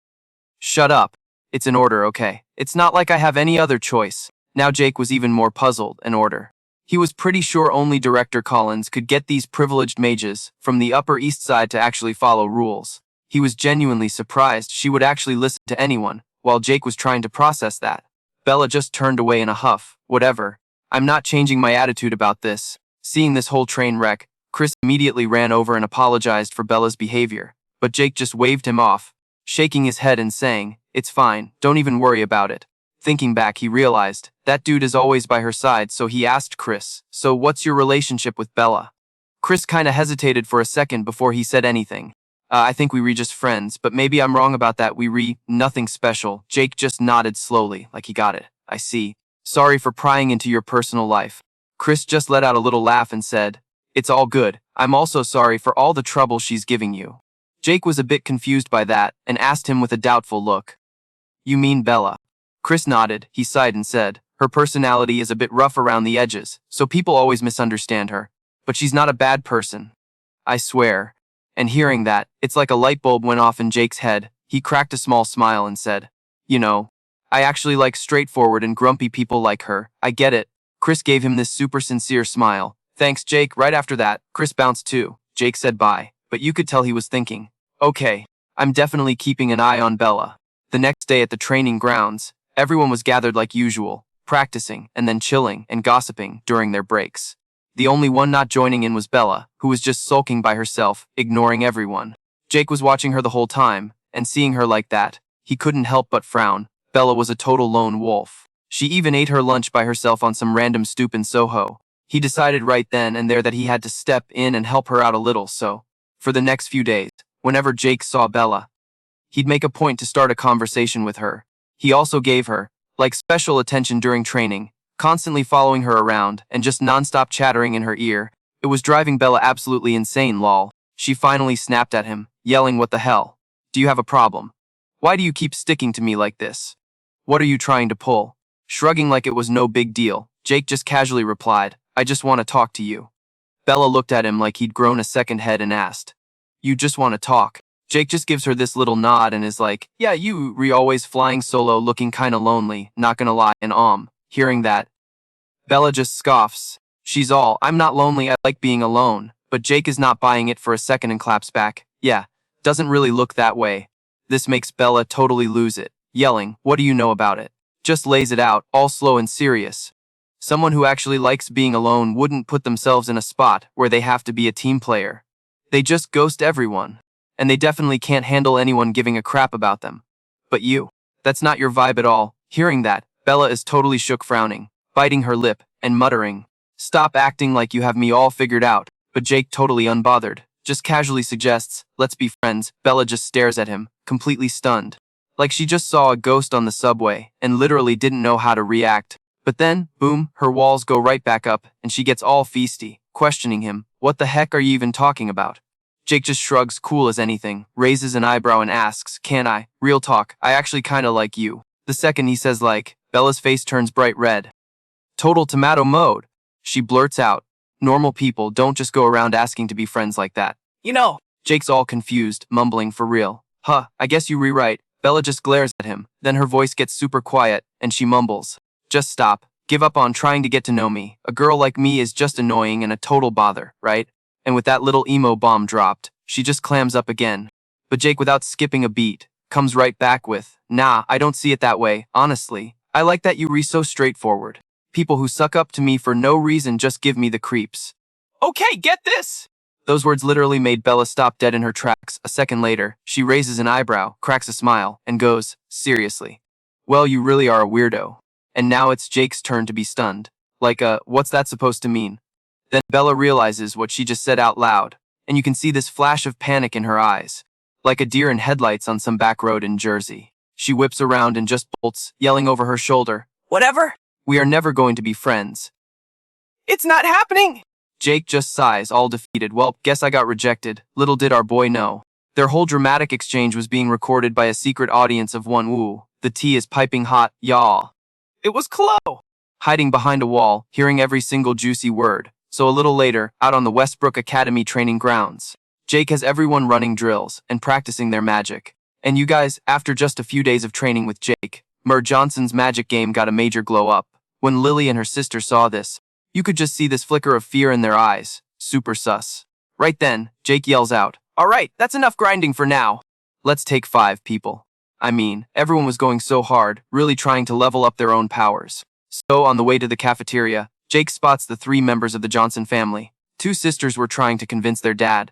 Shut up. It's an order, okay? It's not like I have any other choice. Now Jake was even more puzzled. An order. He was pretty sure only Director Collins could get these privileged mages from the Upper East Side to actually follow rules. He was genuinely surprised she would actually listen to anyone, while Jake was trying to process that. Bella just turned away in a huff. Whatever. I'm not changing my attitude about this. Seeing this whole train wreck, Chris immediately ran over and apologized for Bella's behavior. But Jake just waved him off, shaking his head and saying, it's fine, don't even worry about it. Thinking back, he realized, that dude is always by her side, so he asked Chris, so what's your relationship with Bella? Chris kinda hesitated for a second before he said anything. I think we just friends, but maybe I'm wrong about that. Nothing special. Jake just nodded slowly, like he got it. I see. Sorry for prying into your personal life. Chris just let out a little laugh and said, it's all good. I'm also sorry for all the trouble she's giving you. Jake was a bit confused by that and asked him with a doubtful look. You mean Bella? Chris nodded, he sighed and said, her personality is a bit rough around the edges, so people always misunderstand her. But she's not a bad person. I swear. And hearing that, it's like a light bulb went off in Jake's head. He cracked a small smile and said, you know, I actually like straightforward and grumpy people like her. I get it. Chris gave him this super sincere smile. Thanks, Jake. Right after that, Chris bounced too. Jake said bye, but you could tell he was thinking, okay, I'm definitely keeping an eye on Bella. The next day at the training grounds, everyone was gathered like usual, practicing and then chilling and gossiping during their breaks. The only one not joining in was Bella, who was just sulking by herself, ignoring everyone. Jake was watching her the whole time, and seeing her like that, he couldn't help but frown. Bella was a total lone wolf. She even ate her lunch by herself on some random stoop in Soho. He decided right then and there that he had to step in and help her out a little, so, for the next few days, whenever Jake saw Bella, he'd make a point to start a conversation with her. He also gave her, like, special attention during training, constantly following her around and just non-stop chattering in her ear. It was driving Bella absolutely insane, lol. She finally snapped at him, yelling, what the hell? Do you have a problem? Why do you keep sticking to me like this? What are you trying to pull? Shrugging like it was no big deal, Jake just casually replied, I just want to talk to you. Bella looked at him like he'd grown a second head and asked, you just want to talk? Jake just gives her this little nod and is like, yeah, you always flying solo looking kinda lonely, not gonna lie, and hearing that, Bella just scoffs. She's all, I'm not lonely, I like being alone, but Jake is not buying it for a second and claps back, yeah, Doesn't really look that way. This makes Bella totally lose it, yelling, "What do you know about it?" Just lays it out, all slow and serious. Someone who actually likes being alone wouldn't put themselves in a spot where they have to be a team player. They just ghost everyone. And they definitely can't handle anyone giving a crap about them. But you. That's not your vibe at all. Hearing that, Bella is totally shook, frowning, biting her lip, and muttering, "Stop acting like you have me all figured out." But Jake, totally unbothered, just casually suggests, "Let's be friends." Bella just stares at him, completely stunned. Like she just saw a ghost on the subway, and literally didn't know how to react. But then, boom, her walls go right back up, and she gets all feisty, questioning him, "What the heck are you even talking about?" Jake just shrugs, cool as anything, raises an eyebrow and asks, "Can I? Real talk, I actually kinda like you." The second he says like, Bella's face turns bright red. Total tomato mode. She blurts out, "Normal people don't just go around asking to be friends like that." You know, Jake's all confused, mumbling, "For real? Huh, I guess you rewrite." Bella just glares at him, then her voice gets super quiet, and she mumbles, "Just stop. Give up on trying to get to know me. A girl like me is just annoying and a total bother, right?" And with that little emo bomb dropped, she just clams up again. But Jake, without skipping a beat, comes right back with, "Nah, I don't see it that way, honestly. I like that you re so straightforward. People who suck up to me for no reason just give me the creeps." okay, get this. Those words literally made Bella stop dead in her tracks. A second later, she raises an eyebrow, cracks a smile, and goes, "Seriously? Well, you really are a weirdo." And now it's Jake's turn to be stunned. Like what's that supposed to mean? Then Bella realizes what she just said out loud, and you can see this flash of panic in her eyes. Like a deer in headlights on some back road in Jersey. She whips around and just bolts, yelling over her shoulder, Whatever. "We are never going to be friends." It's not happening. Jake just sighs, all defeated. "Well, guess I got rejected. Little did our boy know." Their whole dramatic exchange was being recorded by a secret audience of one. Woo. The tea is piping hot, y'all. It was Chloe. Hiding behind a wall, hearing every single juicy word. So a little later, out on the Westbrook Academy training grounds, Jake has everyone running drills and practicing their magic. And you guys, after just a few days of training with Jake, Johnson's magic game got a major glow up. When Lily and her sister saw this, you could just see this flicker of fear in their eyes. Super sus. Right then, Jake yells out, "All right, that's enough grinding for now. Let's take 5 people." I mean, everyone was going so hard, really trying to level up their own powers. So on the way to the cafeteria, Jake spots the 3 members of the Johnson family. 2 sisters were trying to convince their dad,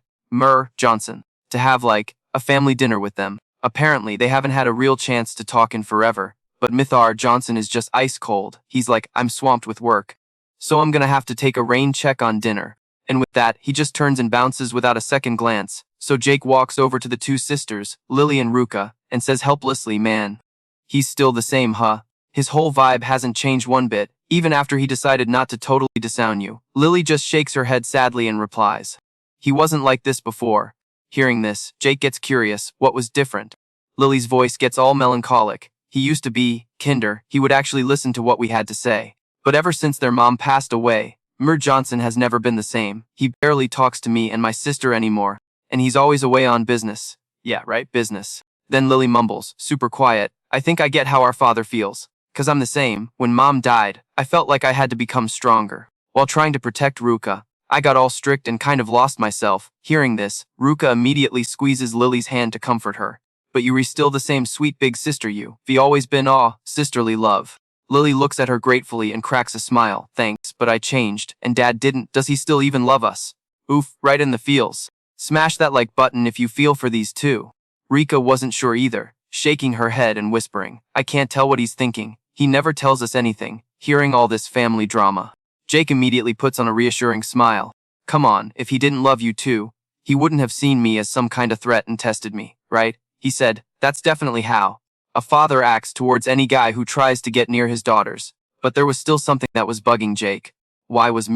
Johnson, to have a family dinner with them. Apparently, they haven't had a real chance to talk in forever, but Johnson is just ice cold. He's like, "I'm swamped with work, so I'm gonna have to take a rain check on dinner." And with that, he just turns and bounces without a second glance. So Jake walks over to the 2 sisters, Lily and Ruka, and says helplessly, "Man, he's still the same, huh? His whole vibe hasn't changed one bit, even after he decided not to totally disown you." Lily just shakes her head sadly and replies, "He wasn't like this before." Hearing this, Jake gets curious, what was different? Lily's voice gets all melancholic. "He used to be, kinder, he would actually listen to what we had to say. But ever since their mom passed away, Johnson has never been the same. He barely talks to me and my sister anymore, and he's always away on business." Yeah, right, business. Then Lily mumbles, super quiet, "I think I get how our father feels. 'Cause I'm the same. When Mom died, I felt like I had to become stronger. While trying to protect Ruka, I got all strict and kind of lost myself." Hearing this, Ruka immediately squeezes Lily's hand to comfort her. "But you re still the same sweet big sister you've always been. Aw, sisterly love." Lily looks at her gratefully and cracks a smile. "Thanks, but I changed, and Dad didn't. Does he still even love us?" Oof, right in the feels. Smash that like button if you feel for these 2. Rika wasn't sure either, shaking her head and whispering, "I can't tell what he's thinking. He never tells us anything." Hearing all this family drama, Jake immediately puts on a reassuring smile. "Come on, if he didn't love you too, he wouldn't have seen me as some kind of threat and tested me, right?" He said, "That's definitely how a father acts towards any guy who tries to get near his daughters." But there was still something that was bugging Jake. Why was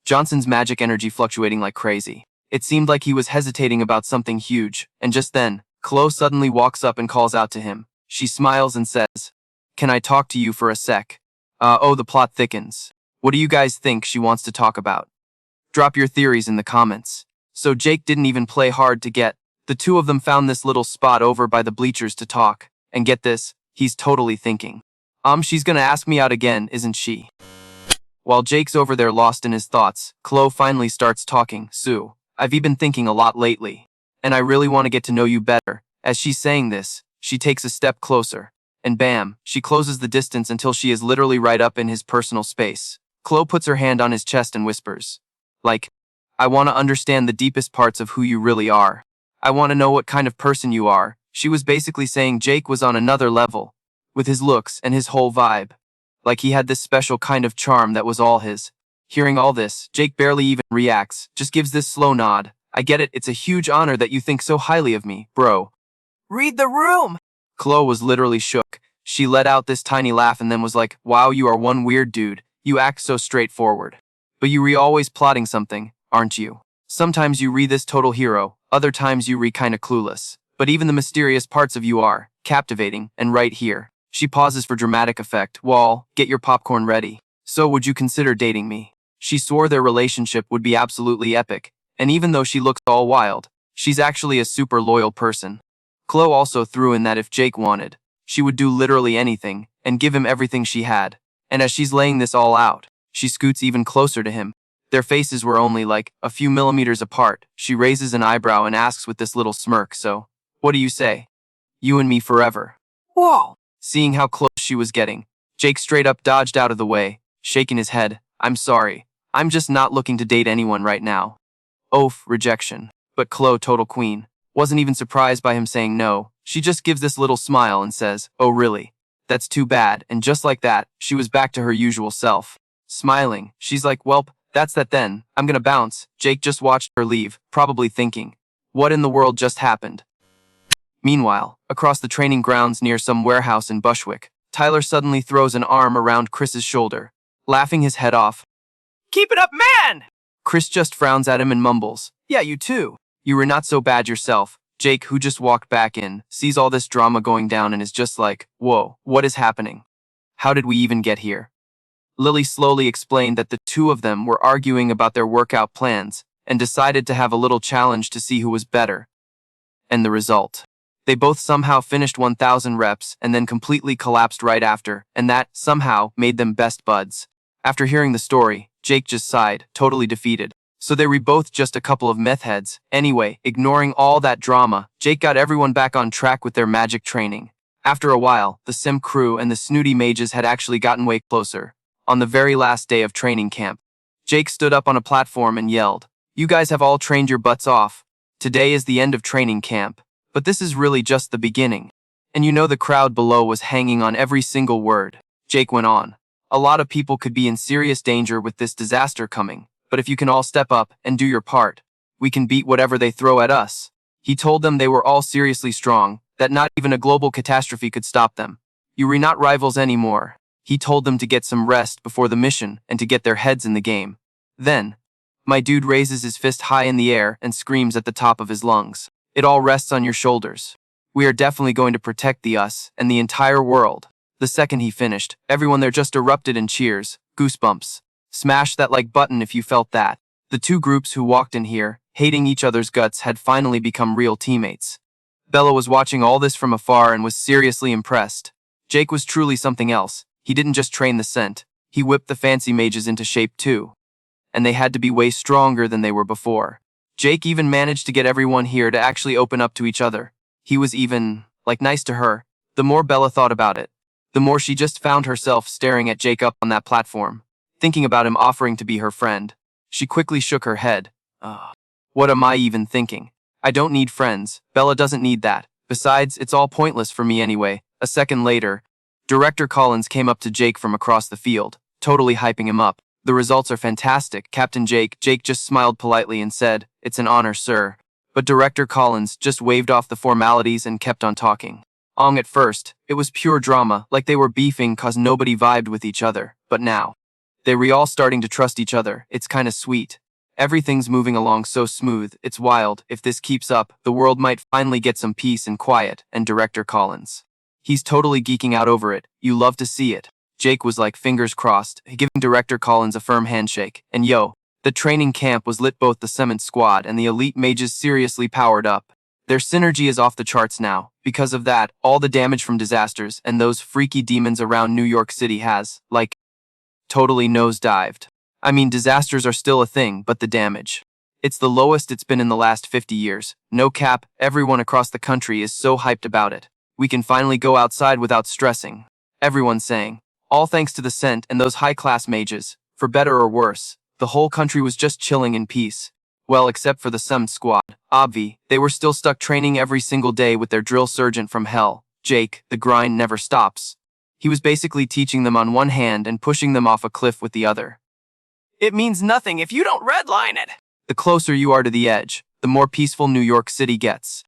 Johnson's magic energy fluctuating like crazy? It seemed like he was hesitating about something huge, and just then, Chloe suddenly walks up and calls out to him. She smiles and says, "Can I talk to you for a sec?" The plot thickens. What do you guys think she wants to talk about? Drop your theories in the comments. So Jake didn't even play hard to get. The 2 of them found this little spot over by the bleachers to talk. And get this, he's totally thinking, she's gonna ask me out again, isn't she?" While Jake's over there lost in his thoughts, Chloe finally starts talking. "Sue, I've been thinking a lot lately. And I really want to get to know you better. As she's saying this, she takes a step closer. And bam, she closes the distance until she is literally right up in his personal space. Chloe puts her hand on his chest and whispers, like, I want to understand the deepest parts of who you really are. I want to know what kind of person you are. She was basically saying Jake was on another level, with his looks and his whole vibe. Like he had this special kind of charm that was all his. Hearing all this, Jake barely even reacts, just gives this slow nod. I get it, it's a huge honor that you think so highly of me, bro. Read the room. Chloe was literally shook. She let out this tiny laugh and then was like, wow, you are one weird dude. You act so straightforward. But you always plotting something, aren't you? Sometimes you this total hero, other times you kinda clueless. But even the mysterious parts of you are captivating, and right here. She pauses for dramatic effect. Wall, get your popcorn ready. So would you consider dating me? She swore their relationship would be absolutely epic, and even though she looks all wild, she's actually a super loyal person. Chloe also threw in that if Jake wanted, she would do literally anything, and give him everything she had. And as she's laying this all out, she scoots even closer to him. Their faces were only like a few millimeters apart. She raises an eyebrow and asks with this little smirk, so, what do you say? You and me forever. Whoa. Seeing how close she was getting, Jake straight up dodged out of the way, shaking his head. I'm sorry. I'm just not looking to date anyone right now. Oof, rejection. But Chloe, total queen, wasn't even surprised by him saying no. She just gives this little smile and says, oh really? That's too bad. And just like that, she was back to her usual self. Smiling, she's like, welp, that's that then. I'm gonna bounce. Jake just watched her leave, probably thinking, what in the world just happened? Meanwhile, across the training grounds near some warehouse in Bushwick, Tyler suddenly throws an arm around Chris's shoulder, laughing his head off. Keep it up, man! Chris just frowns at him and mumbles, yeah, you too. You were not so bad yourself. Jake, who just walked back in, sees all this drama going down and is just like, whoa, what is happening? How did we even get here? Lily slowly explained that the two of them were arguing about their workout plans and decided to have a little challenge to see who was better. And the result. They both somehow finished 1,000 reps and then completely collapsed right after, and that, somehow, made them best buds. After hearing the story, Jake just sighed, totally defeated. So they were both just a couple of meth heads. Anyway, ignoring all that drama, Jake got everyone back on track with their magic training. After a while, the sim crew and the snooty mages had actually gotten way closer. On the very last day of training camp, Jake stood up on a platform and yelled, you guys have all trained your butts off. Today is the end of training camp. But this is really just the beginning. And you know the crowd below was hanging on every single word. Jake went on. A lot of people could be in serious danger with this disaster coming. But if you can all step up and do your part, we can beat whatever they throw at us. He told them they were all seriously strong, that not even a global catastrophe could stop them. You were not rivals anymore. He told them to get some rest before the mission and to get their heads in the game. Then, my dude raises his fist high in the air and screams at the top of his lungs. It all rests on your shoulders. We are definitely going to protect us and the entire world. The second he finished, everyone there just erupted in cheers, goosebumps. Smash that like button if you felt that. The two groups who walked in here, hating each other's guts, had finally become real teammates. Bella was watching all this from afar and was seriously impressed. Jake was truly something else. He didn't just train the scent. He whipped the fancy mages into shape too. And they had to be way stronger than they were before. Jake even managed to get everyone here to actually open up to each other. He was even, nice to her. The more Bella thought about it, the more she just found herself staring at Jake up on that platform, thinking about him offering to be her friend. She quickly shook her head. What am I even thinking? I don't need friends. Bella doesn't need that. Besides, it's all pointless for me anyway. A second later, Director Collins came up to Jake from across the field, totally hyping him up. The results are fantastic, Captain Jake. Jake just smiled politely and said, it's an honor, sir. But Director Collins just waved off the formalities and kept on talking. At first, it was pure drama, like they were beefing cause nobody vibed with each other. But now, they were all starting to trust each other. It's kinda sweet. Everything's moving along so smooth, it's wild. If this keeps up, the world might finally get some peace and quiet. And Director Collins, he's totally geeking out over it. You love to see it. Jake was like fingers crossed, giving Director Collins a firm handshake. And yo, the training camp was lit. Both the cement squad and the elite mages seriously powered up. Their synergy is off the charts now. Because of that, all the damage from disasters and those freaky demons around New York City has, totally nosedived. I mean, disasters are still a thing, but the damage. It's the lowest it's been in the last 50 years. No cap, everyone across the country is so hyped about it. We can finally go outside without stressing. Everyone's saying. All thanks to the scent and those high-class mages. For better or worse, the whole country was just chilling in peace. Well, except for the SEMT squad. Obvi, they were still stuck training every single day with their drill sergeant from hell. Jake, the grind never stops. He was basically teaching them on one hand and pushing them off a cliff with the other. It means nothing if you don't redline it. The closer you are to the edge, the more peaceful New York City gets.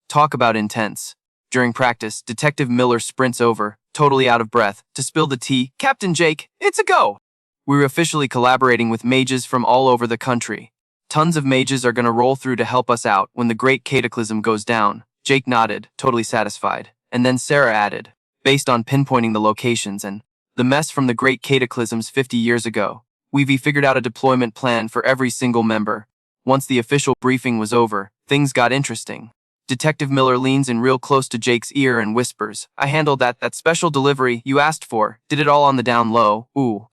Talk about intense. During practice, Detective Miller sprints over, totally out of breath, to spill the tea. Captain Jake, it's a go. We're officially collaborating with mages from all over the country. Tons of mages are gonna roll through to help us out when the Great Cataclysm goes down. Jake nodded, totally satisfied. And then Sarah added, based on pinpointing the locations and the mess from the Great Cataclysms 50 years ago. We've figured out a deployment plan for every single member. Once the official briefing was over, things got interesting. Detective Miller leans in real close to Jake's ear and whispers, I handled that special delivery you asked for, did it all on the down low, ooh.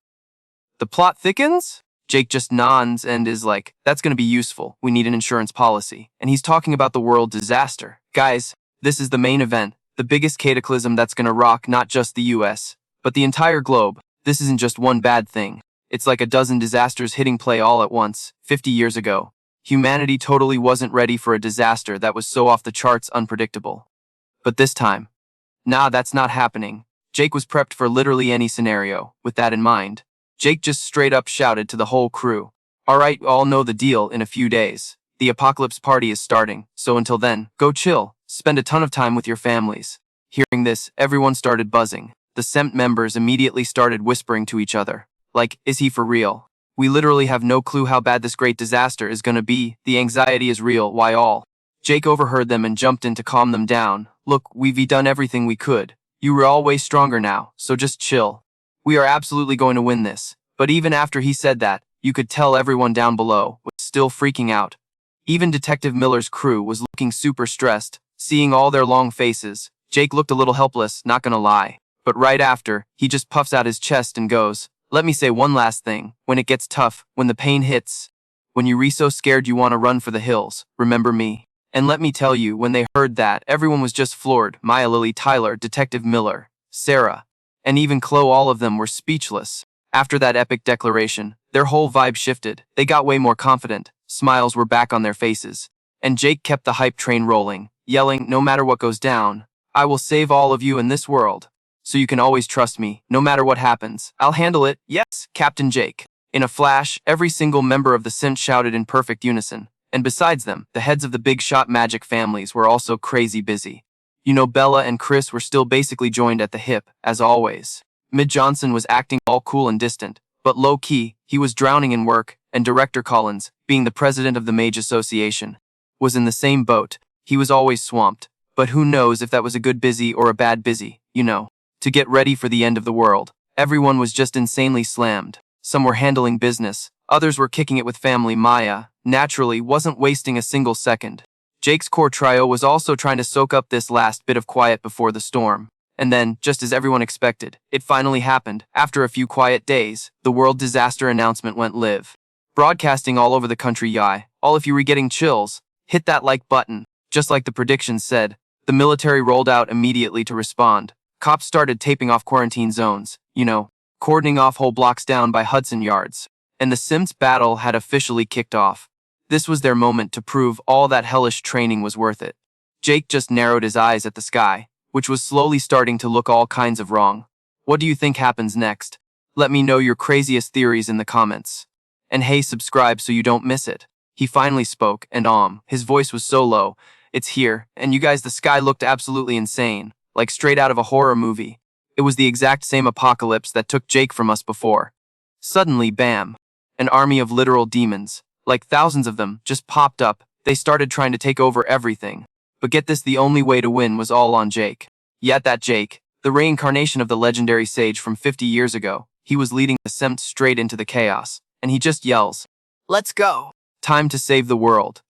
The plot thickens? Jake just nods and is like, that's gonna be useful, we need an insurance policy. And he's talking about the world disaster. Guys, this is the main event, the biggest cataclysm that's gonna rock not just the US, but the entire globe. This isn't just one bad thing. It's like a dozen disasters hitting play all at once. 50 years ago, humanity totally wasn't ready for a disaster that was so off the charts unpredictable. But this time, nah, that's not happening. Jake was prepped for literally any scenario. With that in mind, Jake just straight up shouted to the whole crew, alright, you all know the deal in a few days. The apocalypse party is starting, so until then, go chill, spend a ton of time with your families. Hearing this, everyone started buzzing. The SEMT members immediately started whispering to each other. Like, is he for real? We literally have no clue how bad this great disaster is gonna be. The anxiety is real, why all? Jake overheard them and jumped in to calm them down. Look, we've done everything we could. You were all way stronger now, so just chill. We are absolutely going to win this. But even after he said that, you could tell everyone down below was still freaking out. Even Detective Miller's crew was looking super stressed. Seeing all their long faces, Jake looked a little helpless, not gonna lie. But right after, he just puffs out his chest and goes, let me say one last thing. When it gets tough, when the pain hits, when you're so scared you want to run for the hills, remember me. And let me tell you, when they heard that, everyone was just floored. Maya, Lily, Tyler, Detective Miller, Sarah, and even Chloe, all of them were speechless. After that epic declaration, their whole vibe shifted. They got way more confident. Smiles were back on their faces. And Jake kept the hype train rolling, yelling, no matter what goes down, I will save all of you in this world. So you can always trust me, no matter what happens. I'll handle it, yes, Captain Jake. In a flash, every single member of the SINT shouted in perfect unison. And besides them, the heads of the big shot magic families were also crazy busy. You know, Bella and Chris were still basically joined at the hip, as always. Mid Johnson was acting all cool and distant, but low-key, he was drowning in work, and Director Collins, being the president of the Mage Association, was in the same boat. He was always swamped, but who knows if that was a good busy or a bad busy, you know. To get ready for the end of the world. Everyone was just insanely slammed. Some were handling business, others were kicking it with family. Maya, naturally, wasn't wasting a single second. Jake's core trio was also trying to soak up this last bit of quiet before the storm. And then, just as everyone expected, it finally happened. After a few quiet days, the world disaster announcement went live. Broadcasting all over the country. All if you were getting chills, hit that like button. Just like the predictions said, the military rolled out immediately to respond. Cops started taping off quarantine zones, you know, cordoning off whole blocks down by Hudson Yards. And the Sims battle had officially kicked off. This was their moment to prove all that hellish training was worth it. Jake just narrowed his eyes at the sky, which was slowly starting to look all kinds of wrong. What do you think happens next? Let me know your craziest theories in the comments. And hey, subscribe so you don't miss it. He finally spoke, and his voice was so low. It's here, and you guys, the sky looked absolutely insane. Like straight out of a horror movie. It was the exact same apocalypse that took Jake from us before. Suddenly, bam. An army of literal demons, like thousands of them, just popped up. They started trying to take over everything. But get this, the only way to win was all on Jake. Yet that Jake, the reincarnation of the legendary sage from 50 years ago, he was leading the SEMT straight into the chaos. And he just yells, let's go. Time to save the world.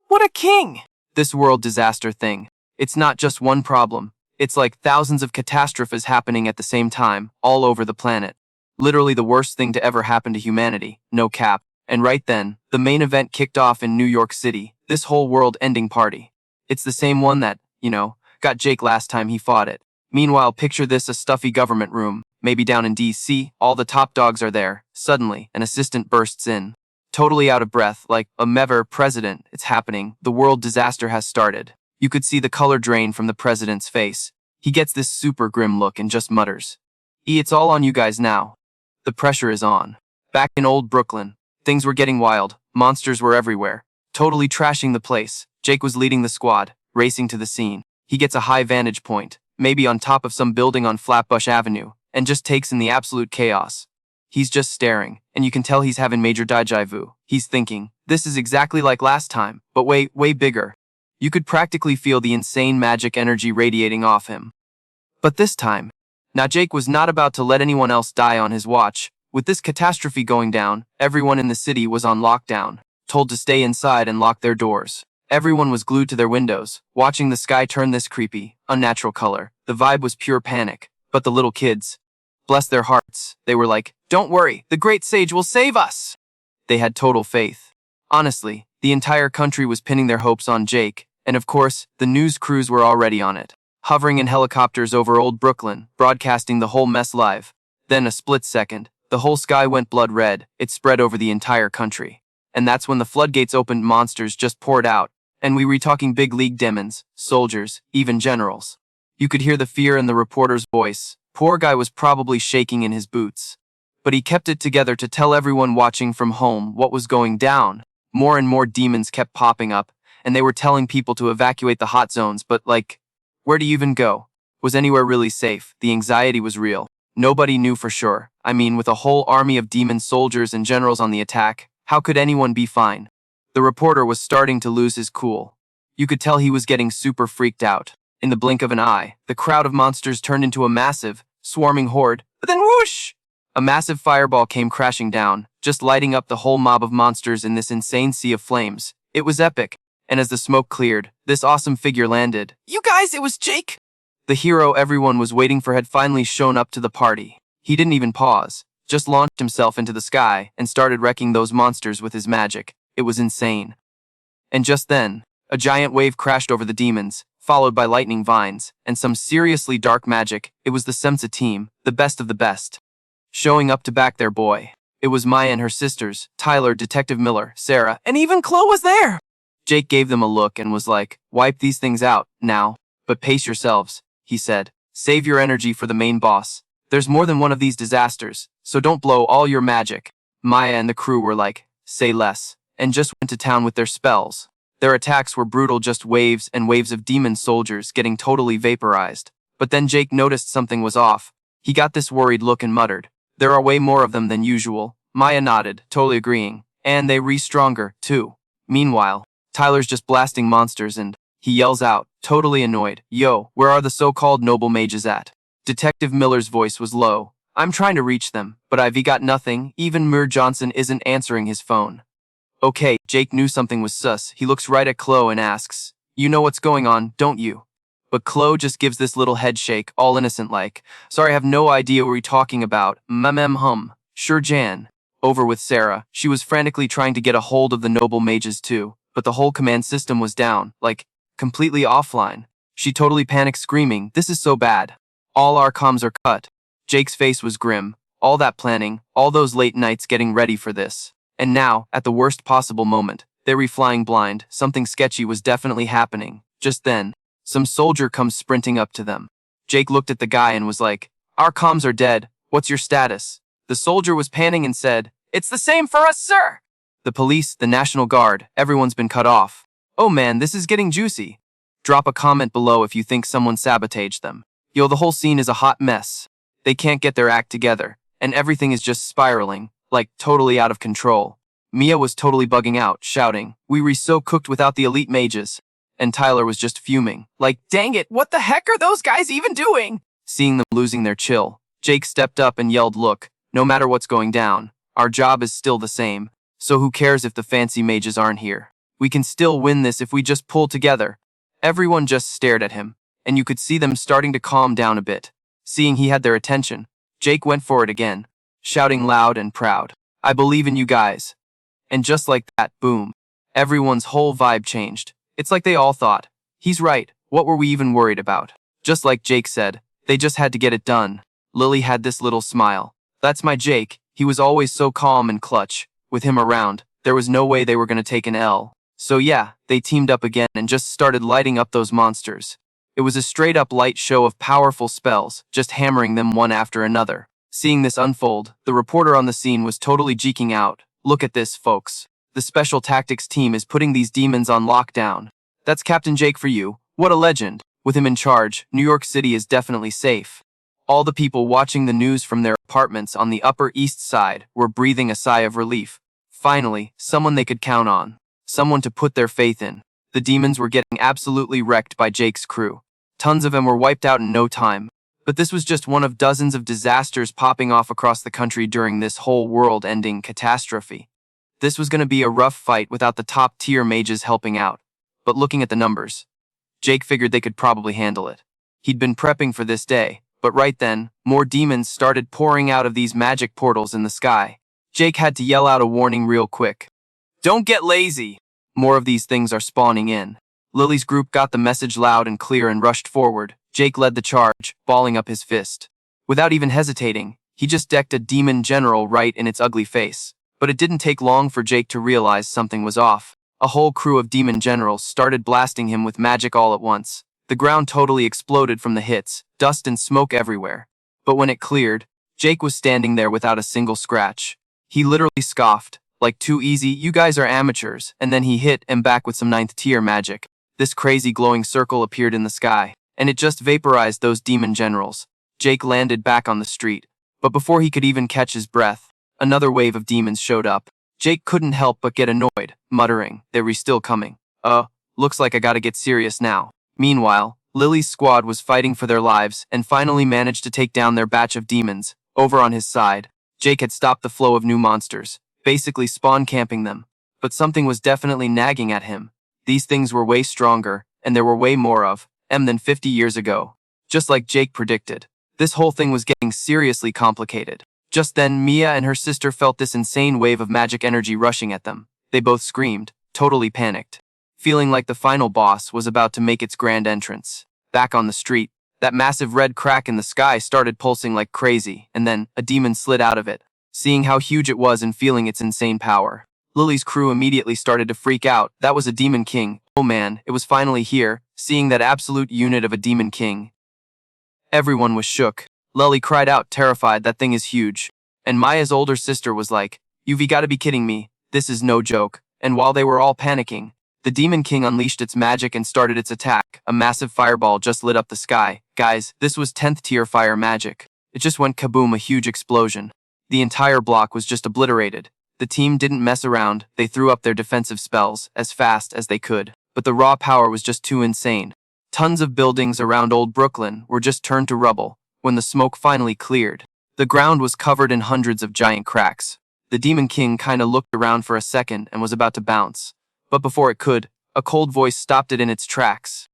What a king! This world disaster thing. It's not just one problem. It's like thousands of catastrophes happening at the same time, all over the planet. Literally the worst thing to ever happen to humanity, no cap. And right then, the The main event kicked off in New York City, this whole world-ending party. It's the same one that, got Jake last time he fought it. Meanwhile, picture this, a stuffy government room, maybe down in DC, all the top dogs are there. Suddenly, an assistant bursts in. Totally out of breath, like, Mever, President, it's happening, the world disaster has started. You could see the color drain from the president's face. He gets this super grim look and just mutters, It's all on you guys now. The pressure is on. Back in old Brooklyn, things were getting wild, monsters were everywhere, totally trashing the place. Jake was leading the squad, racing to the scene. He gets a high vantage point, maybe on top of some building on Flatbush Avenue, and just takes in the absolute chaos. He's just staring, and you can tell he's having major déjà vu. He's thinking, this is exactly like last time, but way bigger. You could practically feel the insane magic energy radiating off him. But this time, now Jake was not about to let anyone else die on his watch. With this catastrophe going down, everyone in the city was on lockdown, told to stay inside and lock their doors. Everyone was glued to their windows, watching the sky turn this creepy, unnatural color. The vibe was pure panic. But the little kids, bless their hearts, they were like, don't worry, the great sage will save us. They had total faith. Honestly, the entire country was pinning their hopes on Jake, and of course, the news crews were already on it, hovering in helicopters over old Brooklyn, broadcasting the whole mess live. Then a split second, the whole sky went blood red. It spread over the entire country. And that's when the floodgates opened. Monsters just poured out. And we were talking big league demons, soldiers, even generals. You could hear the fear in the reporter's voice. Poor guy was probably shaking in his boots. But he kept it together to tell everyone watching from home what was going down. More and more demons kept popping up, and they were telling people to evacuate the hot zones, but where do you even go? Was anywhere really safe? The anxiety was real. Nobody knew for sure. I mean, with a whole army of demon soldiers and generals on the attack, how could anyone be fine? The reporter was starting to lose his cool. You could tell he was getting super freaked out. In the blink of an eye, the crowd of monsters turned into a massive, swarming horde. But then whoosh! A massive fireball came crashing down, just lighting up the whole mob of monsters in this insane sea of flames. It was epic. And as the smoke cleared, this awesome figure landed. You guys, it was Jake! The hero everyone was waiting for had finally shown up to the party. He didn't even pause, just launched himself into the sky and started wrecking those monsters with his magic. It was insane. And just then, a giant wave crashed over the demons, followed by lightning vines, and some seriously dark magic. It was the Semsa team, the best of the best, showing up to back their boy. It was Maya and her sisters, Tyler, Detective Miller, Sarah, And even Chloe was there! Jake gave them a look and was like, wipe these things out, now. But pace yourselves, he said. Save your energy for the main boss. There's more than one of these disasters, so don't blow all your magic. Maya and the crew were like, say less, and just went to town with their spells. Their attacks were brutal, just waves and waves of demon soldiers getting totally vaporized. But then Jake noticed something was off. He got this worried look and muttered, there are way more of them than usual. Maya nodded, totally agreeing, and they re-stronger, too. Meanwhile, Tyler's just blasting monsters and he yells out, totally annoyed, yo, where are the so-called noble mages at? Detective Miller's voice was low. I'm trying to reach them, but I've got nothing. Even Mir Johnson isn't answering his phone. Okay, Jake knew something was sus. He looks right at Chloe and asks, you know what's going on, don't you? But Chloe just gives this little head shake, all innocent like, sorry, I have no idea what you're talking about. Sure, Jan. Over with Sarah. She was frantically trying to get a hold of the noble mages too, but the whole command system was down, completely offline. She totally panicked, screaming, this is so bad. All our comms are cut. Jake's face was grim. All that planning, all those late nights getting ready for this. And now, at the worst possible moment, they were flying blind. Something sketchy was definitely happening. Just then, some soldier comes sprinting up to them. Jake looked at the guy and was like, our comms are dead. What's your status? The soldier was panting and said, it's the same for us, sir! The police, the National Guard, everyone's been cut off. Oh man, this is getting juicy. Drop a comment below if you think someone sabotaged them. Yo, the whole scene is a hot mess. They can't get their act together, and everything is just spiraling, totally out of control. Mia was totally bugging out, shouting, we were so cooked without the elite mages. And Tyler was just fuming, dang it, what the heck are those guys even doing? Seeing them losing their chill, Jake stepped up and yelled, look, no matter what's going down, our job is still the same. So who cares if the fancy mages aren't here? We can still win this if we just pull together. Everyone just stared at him, and you could see them starting to calm down a bit. Seeing he had their attention, Jake went for it again, shouting loud and proud, I believe in you guys. And just like that, boom. Everyone's whole vibe changed. It's like they all thought, he's right, what were we even worried about? Just like Jake said, they just had to get it done. Lily had this little smile. That's my Jake, he was always so calm and clutch. With him around, there was no way they were gonna take an L. So yeah, they teamed up again and just started lighting up those monsters. It was a straight-up light show of powerful spells, just hammering them one after another. Seeing this unfold, the reporter on the scene was totally geeking out. Look at this, folks. The special tactics team is putting these demons on lockdown. That's Captain Jake for you. What a legend. With him in charge, New York City is definitely safe. All the people watching the news from their apartments on the Upper East Side were breathing a sigh of relief. Finally, someone they could count on. Someone to put their faith in. The demons were getting absolutely wrecked by Jake's crew. Tons of them were wiped out in no time. But this was just one of dozens of disasters popping off across the country during this whole world-ending catastrophe. This was going to be a rough fight without the top-tier mages helping out. But looking at the numbers, Jake figured they could probably handle it. He'd been prepping for this day, but right then, more demons started pouring out of these magic portals in the sky. Jake had to yell out a warning real quick. Don't get lazy! More of these things are spawning in. Lily's group got the message loud and clear and rushed forward. Jake led the charge, balling up his fist. Without even hesitating, he just decked a demon general right in its ugly face. But it didn't take long for Jake to realize something was off. A whole crew of demon generals started blasting him with magic all at once. The ground totally exploded from the hits, dust and smoke everywhere. But when it cleared, Jake was standing there without a single scratch. He literally scoffed, like too easy, you guys are amateurs, and then he hit him back with some 9th tier magic. This crazy glowing circle appeared in the sky, and it just vaporized those demon generals. Jake landed back on the street, but before he could even catch his breath, another wave of demons showed up. Jake couldn't help but get annoyed, muttering, they were still coming. Looks like I gotta get serious now. Meanwhile, Lily's squad was fighting for their lives and finally managed to take down their batch of demons. Over on his side, Jake had stopped the flow of new monsters, basically spawn camping them. But something was definitely nagging at him. These things were way stronger, and there were way more of them than 50 years ago. Just like Jake predicted, this whole thing was getting seriously complicated. Just then, Mia and her sister felt this insane wave of magic energy rushing at them. They both screamed, totally panicked, feeling like the final boss was about to make its grand entrance. Back on the street, that massive red crack in the sky started pulsing like crazy, and then a demon slid out of it. Seeing how huge it was and feeling its insane power, Lily's crew immediately started to freak out. That was a demon king. Oh man, it was finally here, seeing that absolute unit of a demon king. Everyone was shook. Lily cried out, terrified, that thing is huge. And Maya's older sister was like, you've gotta be kidding me, this is no joke. And while they were all panicking, the Demon King unleashed its magic and started its attack. A massive fireball just lit up the sky. Guys, this was 10th tier fire magic. It just went kaboom, a huge explosion. The entire block was just obliterated. The team didn't mess around, they threw up their defensive spells as fast as they could. But the raw power was just too insane. Tons of buildings around Old Brooklyn were just turned to rubble. When the smoke finally cleared, the ground was covered in hundreds of giant cracks. The Demon King kinda looked around for a second and was about to bounce. But before it could, a cold voice stopped it in its tracks.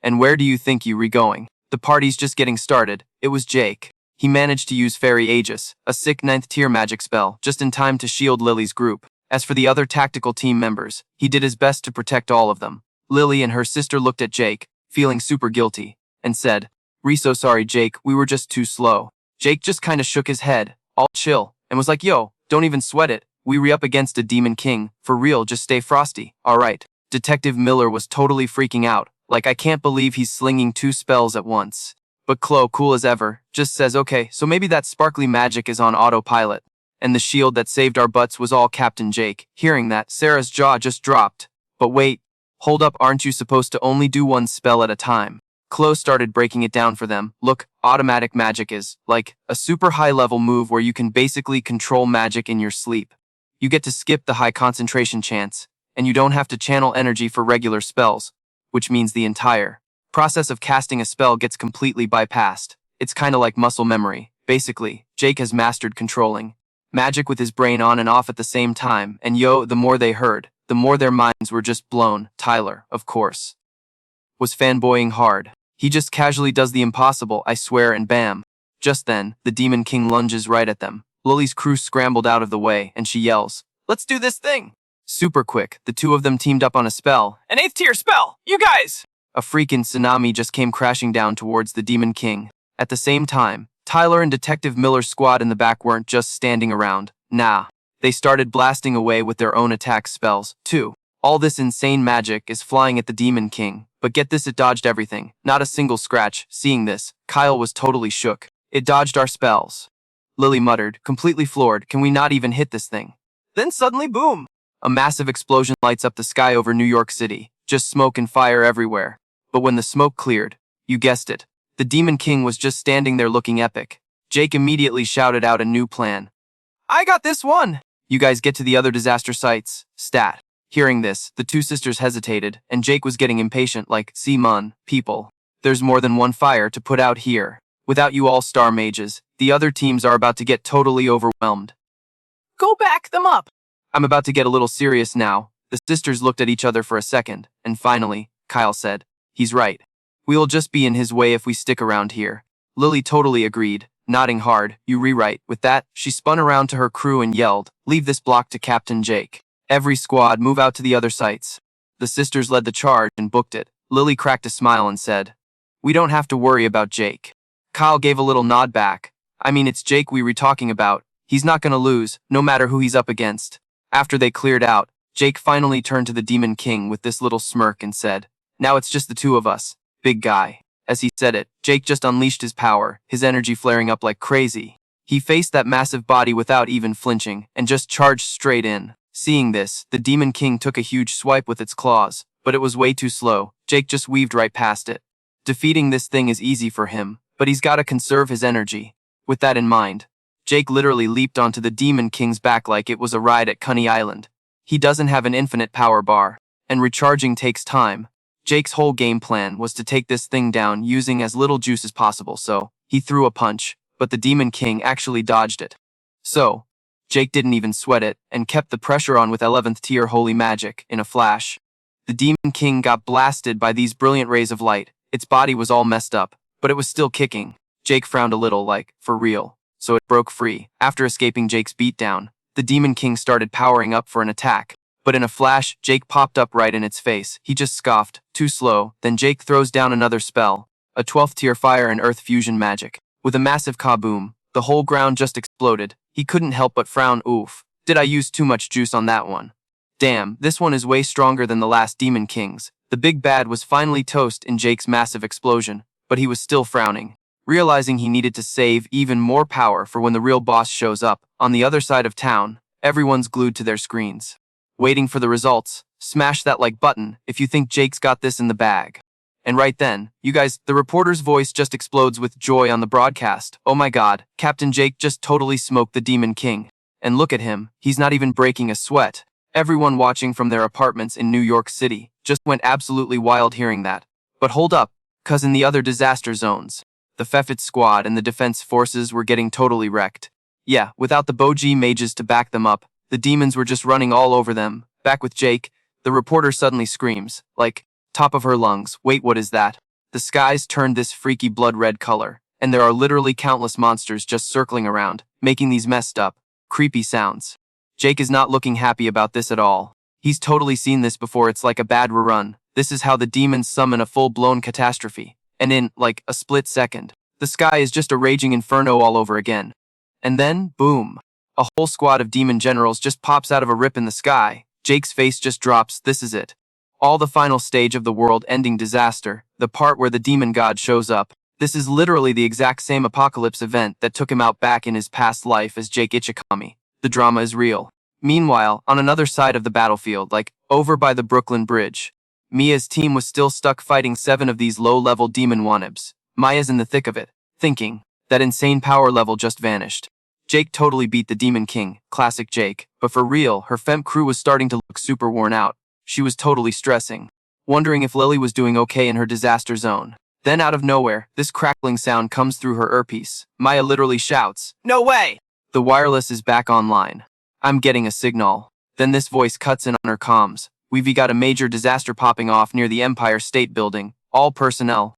And where do you think you're going? The party's just getting started. It was Jake. He managed to use Fairy Aegis, a sick 9th tier magic spell, just in time to shield Lily's group. As for the other tactical team members, he did his best to protect all of them. Lily and her sister looked at Jake, feeling super guilty, and said, so sorry Jake, we were just too slow. Jake just kinda shook his head, all chill, and was like, yo, don't even sweat it. We re up against a Demon King. For real, just stay frosty. Alright. Detective Miller was totally freaking out, like I can't believe he's slinging 2 spells at once. But Chloe, cool as ever, just says, okay, so maybe that sparkly magic is on autopilot. And the shield that saved our butts was all Captain Jake. Hearing that, Sarah's jaw just dropped. But wait, hold up, aren't you supposed to only do 1 spell at a time? Chloe started breaking it down for them. Look, automatic magic is, like, a super high-level move where you can basically control magic in your sleep. You get to skip the high concentration chance, and you don't have to channel energy for regular spells, which means the entire process of casting a spell gets completely bypassed. It's kinda like muscle memory. Basically, Jake has mastered controlling magic with his brain on and off at the same time, and the more they heard, the more their minds were just blown. Tyler, of course, was fanboying hard. He just casually does the impossible, I swear, and bam. Just then, the Demon King lunges right at them. Lily's crew scrambled out of the way, and she yells, let's do this thing! Super quick, the two of them teamed up on a spell. An 8th tier spell! You guys! A freaking tsunami just came crashing down towards the Demon King. At the same time, Tyler and Detective Miller's squad in the back weren't just standing around. Nah. They started blasting away with their own attack spells, too. All this insane magic is flying at the Demon King. But get this, it dodged everything. Not a single scratch. Seeing this, Kyle was totally shook. It dodged our spells. Lily muttered, completely floored, can we not even hit this thing? Then suddenly, boom! A massive explosion lights up the sky over New York City. Just smoke and fire everywhere. But when the smoke cleared, you guessed it, the Demon King was just standing there looking epic. Jake immediately shouted out a new plan. I got this one! You guys get to the other disaster sites. Stat. Hearing this, the two sisters hesitated, and Jake was getting impatient like, see mun, people. There's more than one fire to put out here. Without you all-star mages, the other teams are about to get totally overwhelmed. Go back them up! I'm about to get a little serious now. The sisters looked at each other for a second, and finally, Kyle said, he's right. We'll just be in his way if we stick around here. Lily totally agreed, nodding hard. You rewrite. With that, she spun around to her crew and yelled, leave this block to Captain Jake. Every squad move out to the other sites. The sisters led the charge and booked it. Lily cracked a smile and said, we don't have to worry about Jake. Kyle gave a little nod back. I mean, it's Jake we were talking about. He's not gonna lose, no matter who he's up against. After they cleared out, Jake finally turned to the Demon King with this little smirk and said, now it's just the two of us, big guy. As he said it, Jake just unleashed his power, his energy flaring up like crazy. He faced that massive body without even flinching, and just charged straight in. Seeing this, the Demon King took a huge swipe with its claws, but it was way too slow. Jake just weaved right past it. Defeating this thing is easy for him, but he's gotta conserve his energy. With that in mind, Jake literally leaped onto the Demon King's back like it was a ride at Coney Island. He doesn't have an infinite power bar, and recharging takes time. Jake's whole game plan was to take this thing down using as little juice as possible, so he threw a punch, but the Demon King actually dodged it. So, Jake didn't even sweat it, and kept the pressure on with 11th tier holy magic. In a flash, the Demon King got blasted by these brilliant rays of light. Its body was all messed up, but it was still kicking. Jake frowned a little like, for real, so it broke free. After escaping Jake's beatdown, the Demon King started powering up for an attack. But in a flash, Jake popped up right in its face. He just scoffed, too slow. Then Jake throws down another spell, a 12th tier fire and earth fusion magic. With a massive kaboom, the whole ground just exploded. He couldn't help but frown. Oof, did I use too much juice on that one? Damn, this one is way stronger than the last Demon King's. The big bad was finally toast in Jake's massive explosion, but he was still frowning, realizing he needed to save even more power for when the real boss shows up. On the other side of town, everyone's glued to their screens, waiting for the results. Smash that like button if you think Jake's got this in the bag. And right then, you guys, the reporter's voice just explodes with joy on the broadcast. Oh my god, Captain Jake just totally smoked the Demon King. And look at him, he's not even breaking a sweat. Everyone watching from their apartments in New York City just went absolutely wild hearing that. But hold up, cause in the other disaster zones, the Fefit squad and the defense forces were getting totally wrecked. Yeah, without the Boji mages to back them up, the demons were just running all over them. Back with Jake, the reporter suddenly screams, like, top of her lungs, wait, what is that? The skies turned this freaky blood-red color, and there are literally countless monsters just circling around, making these messed up, creepy sounds. Jake is not looking happy about this at all. He's totally seen this before. It's like a bad rerun. This is how the demons summon a full-blown catastrophe. And in, like, a split second, the sky is just a raging inferno all over again. And then, boom. A whole squad of demon generals just pops out of a rip in the sky. Jake's face just drops. This is it. All the final stage of the world-ending disaster, the part where the demon god shows up. This is literally the exact same apocalypse event that took him out back in his past life as Jake Ichikami. The drama is real. Meanwhile, on another side of the battlefield, like, over by the Brooklyn Bridge, Mia's team was still stuck fighting 7 of these low-level demon wannabe. Maya's in the thick of it, thinking, that insane power level just vanished. Jake totally beat the Demon King, classic Jake, but for real, her fem crew was starting to look super worn out. She was totally stressing, wondering if Lily was doing okay in her disaster zone. Then out of nowhere, this crackling sound comes through her earpiece. Maya literally shouts, No way! The wireless is back online. I'm getting a signal. Then this voice cuts in on her comms. We've got a major disaster popping off near the Empire State Building. All personnel,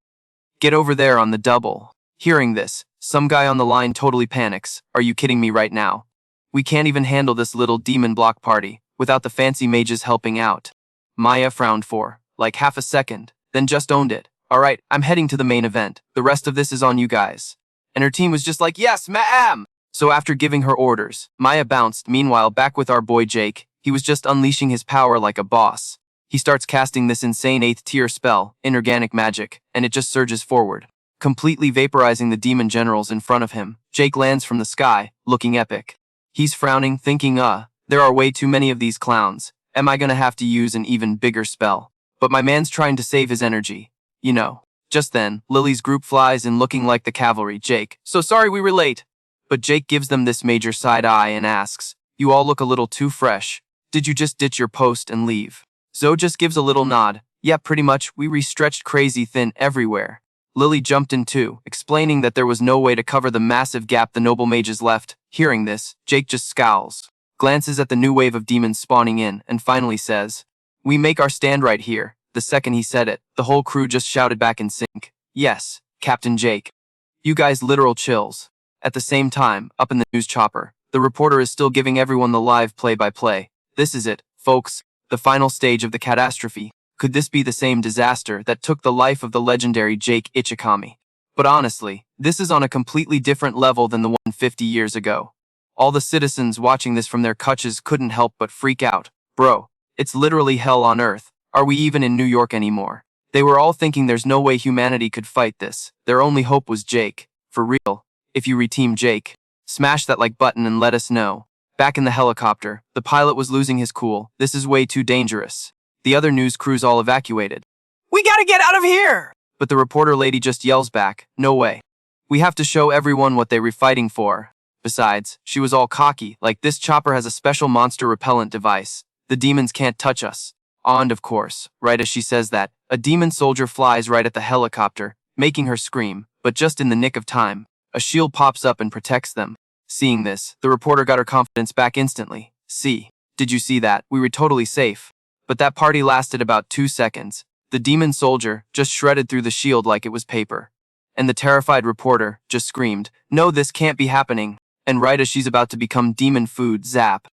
get over there on the double. Hearing this, some guy on the line totally panics. Are you kidding me right now? We can't even handle this little demon block party. without the fancy mages helping out. Maya frowned for, like, half a second, then just owned it. Alright, I'm heading to the main event. The rest of this is on you guys. And her team was just like, yes, ma'am! So after giving her orders, Maya bounced. Meanwhile, back with our boy Jake, he was just unleashing his power like a boss. He starts casting this insane 8th tier spell, Inorganic Magic, and it just surges forward, completely vaporizing the demon generals in front of him. Jake lands from the sky, looking epic. He's frowning, thinking, there are way too many of these clowns. Am I gonna have to use an even bigger spell? But my man's trying to save his energy. You know. Just then, Lily's group flies in looking like the cavalry. Jake, so sorry we were late. But Jake gives them this major side eye and asks, you all look a little too fresh. Did you just ditch your post and leave? Zoe just gives a little nod. Yeah, pretty much, we re-stretched crazy thin everywhere. Lily jumped in too, explaining that there was no way to cover the massive gap the noble mages left. Hearing this, Jake just scowls, glances at the new wave of demons spawning in, and finally says, we make our stand right here. The second he said it, the whole crew just shouted back in sync. Yes, Captain Jake. You guys literal chills. At the same time, up in the news chopper, the reporter is still giving everyone the live play-by-play. This is it, folks, the final stage of the catastrophe. Could this be the same disaster that took the life of the legendary Jake Ichikami? But honestly, this is on a completely different level than the one 50 years ago. All the citizens watching this from their couches couldn't help but freak out. Bro, it's literally hell on earth. Are we even in New York anymore? They were all thinking there's no way humanity could fight this. Their only hope was Jake. For real, if you reteam Jake, smash that like button and let us know. Back in the helicopter, the pilot was losing his cool. This is way too dangerous. The other news crews all evacuated. We gotta get out of here! But the reporter lady just yells back, no way. We have to show everyone what they were fighting for. Besides, she was all cocky, like this chopper has a special monster repellent device. The demons can't touch us. And of course, right as she says that, a demon soldier flies right at the helicopter, making her scream, but just in the nick of time, a shield pops up and protects them. Seeing this, the reporter got her confidence back instantly. See, did you see that? We were totally safe. But that party lasted about 2 seconds. The demon soldier just shredded through the shield like it was paper. And the terrified reporter just screamed, no, this can't be happening. And right as she's about to become demon food, zap.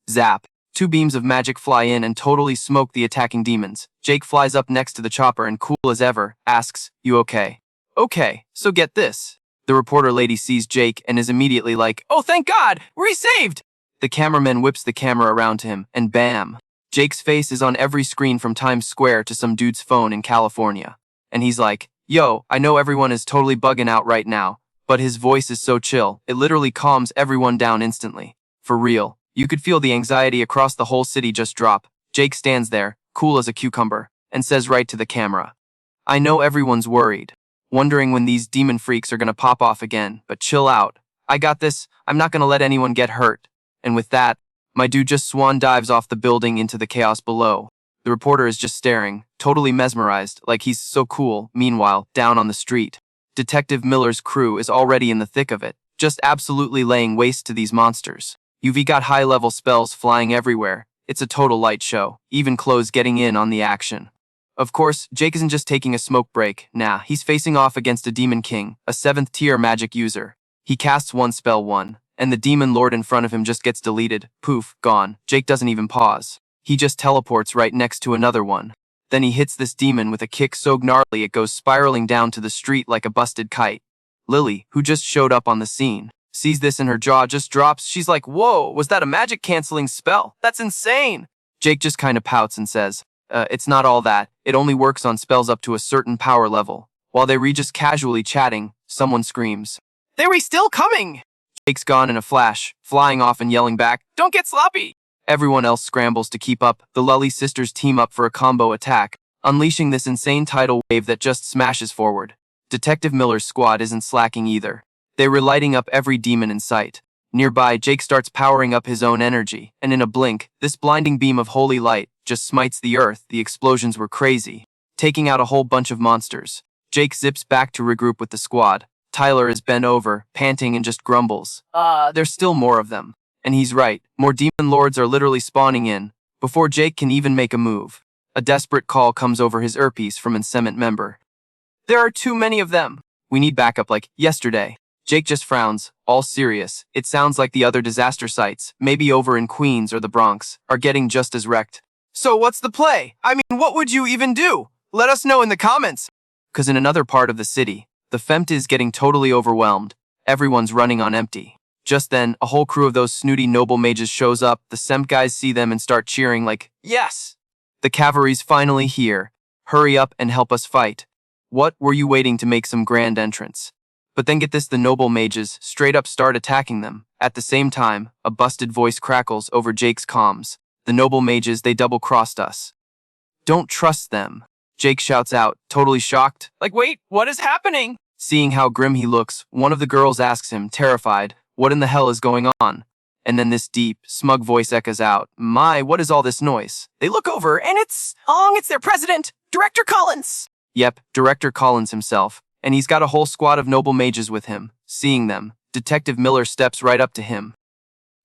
Zap. 2 beams of magic fly in and totally smoke the attacking demons. Jake flies up next to the chopper and cool as ever, asks, you okay? Okay, so get this. The reporter lady sees Jake and is immediately like, oh thank God, we're saved! The cameraman whips the camera around to him, and bam! Jake's face is on every screen from Times Square to some dude's phone in California. And he's like, yo, I know everyone is totally bugging out right now, but his voice is so chill, it literally calms everyone down instantly. For real. You could feel the anxiety across the whole city just drop. Jake stands there, cool as a cucumber, and says right to the camera, I know everyone's worried, wondering when these demon freaks are gonna pop off again, but chill out. I got this, I'm not gonna let anyone get hurt. And with that, my dude just swan dives off the building into the chaos below. The reporter is just staring, totally mesmerized, like he's so cool. Meanwhile, down on the street, Detective Miller's crew is already in the thick of it, just absolutely laying waste to these monsters. UV got high-level spells flying everywhere. It's a total light show, even clothes getting in on the action. Of course, Jake isn't just taking a smoke break. Nah, he's facing off against a demon king, a 7th tier magic user. He casts one spell, and the demon lord in front of him just gets deleted. Poof, gone. Jake doesn't even pause. He just teleports right next to another one. Then he hits this demon with a kick so gnarly it goes spiraling down to the street like a busted kite. Lily, who just showed up on the scene, sees this and her jaw just drops. She's like, whoa, was that a magic canceling spell? That's insane. Jake just kind of pouts and says, it's not all that. It only works on spells up to a certain power level. While they were just casually chatting, someone screams, They were still coming! Jake's gone in a flash, flying off and yelling back, don't get sloppy! Everyone else scrambles to keep up. The Lully sisters team up for a combo attack, unleashing this insane tidal wave that just smashes forward. Detective Miller's squad isn't slacking either. They were lighting up every demon in sight. Nearby, Jake starts powering up his own energy, and in a blink, this blinding beam of holy light just smites the earth. The explosions were crazy, taking out a whole bunch of monsters. Jake zips back to regroup with the squad. Tyler is bent over, panting, and just grumbles. There's still more of them. And he's right, more demon lords are literally spawning in, before Jake can even make a move. A desperate call comes over his earpiece from an Cement member. There are too many of them. We need backup like yesterday. Jake just frowns, all serious. It sounds like the other disaster sites, maybe over in Queens or the Bronx, are getting just as wrecked. So what's the play? I mean, what would you even do? Let us know in the comments. Cause in another part of the city, the Femt is getting totally overwhelmed. Everyone's running on empty. Just then, a whole crew of those snooty noble mages shows up. The Semp guys see them and start cheering like, Yes! the cavalry's finally here. Hurry up and help us fight. What were you waiting to make some grand entrance? But then get this, the noble mages straight up start attacking them. At the same time, a busted voice crackles over Jake's comms. The noble mages, they double-crossed us. Don't trust them. Jake shouts out, totally shocked. Like, wait, what is happening? Seeing how grim he looks, one of the girls asks him, terrified, what in the hell is going on? And then this deep, smug voice echoes out, my, what is all this noise? They look over, and it's their president, Director Collins. Yep, Director Collins himself, and he's got a whole squad of noble mages with him. Seeing them, Detective Miller steps right up to him,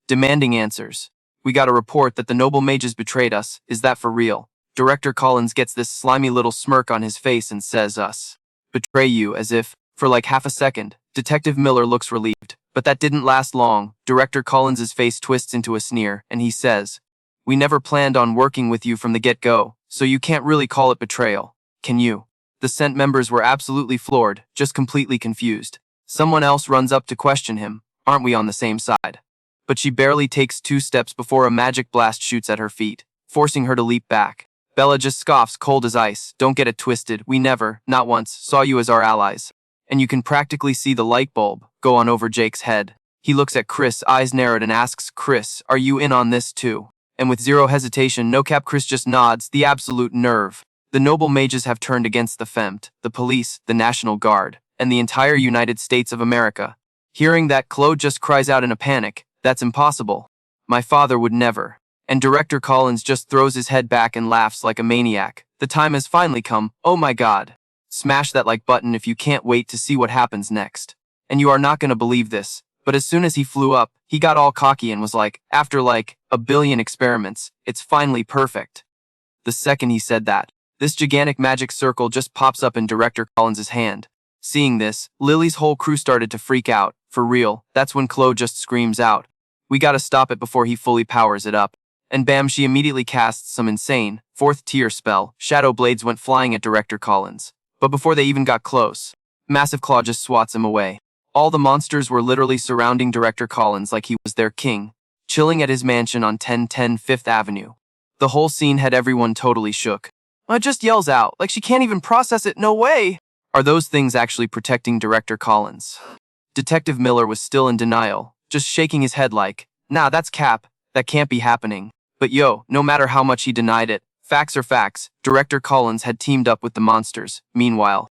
demanding answers. We got a report that the noble mages betrayed us. Is that for real? Director Collins gets this slimy little smirk on his face and says, us betray you, as if, for like half a second, Detective Miller looks relieved. But that didn't last long. Director Collins's face twists into a sneer, and he says, we never planned on working with you from the get-go, so you can't really call it betrayal, can you? The Scent members were absolutely floored, just completely confused. Someone else runs up to question him, aren't we on the same side? But she barely takes 2 steps before a magic blast shoots at her feet, forcing her to leap back. Bella just scoffs, cold as ice, don't get it twisted, we never, not once, saw you as our allies. And you can practically see the light bulb go on over Jake's head. He looks at Chris, eyes narrowed, and asks, Chris, are you in on this too? And with zero hesitation, no cap, Chris just nods, the absolute nerve. The noble mages have turned against the Femt, the police, the National Guard, and the entire United States of America. Hearing that, Claude just cries out in a panic, that's impossible. My father would never. And Director Collins just throws his head back and laughs like a maniac. The time has finally come, oh my god. Smash that like button if you can't wait to see what happens next. And you are not gonna believe this, but as soon as he flew up, he got all cocky and was like, after like a billion experiments, it's finally perfect. The second he said that, this gigantic magic circle just pops up in Director Collins's hand. Seeing this, Lily's whole crew started to freak out. For real, that's when Chloe just screams out, we gotta stop it before he fully powers it up. And bam, she immediately casts some insane, 4th tier spell. Shadow blades went flying at Director Collins. But before they even got close, Massive Claw just swats him away. All the monsters were literally surrounding Director Collins like he was their king, chilling at his mansion on 1010 5th Avenue. The whole scene had everyone totally shook. Just yells out, like she can't even process it, no way. Are those things actually protecting Director Collins? Detective Miller was still in denial, just shaking his head like, nah, that's cap, that can't be happening. But yo, no matter how much he denied it, facts are facts, Director Collins had teamed up with the monsters. Meanwhile,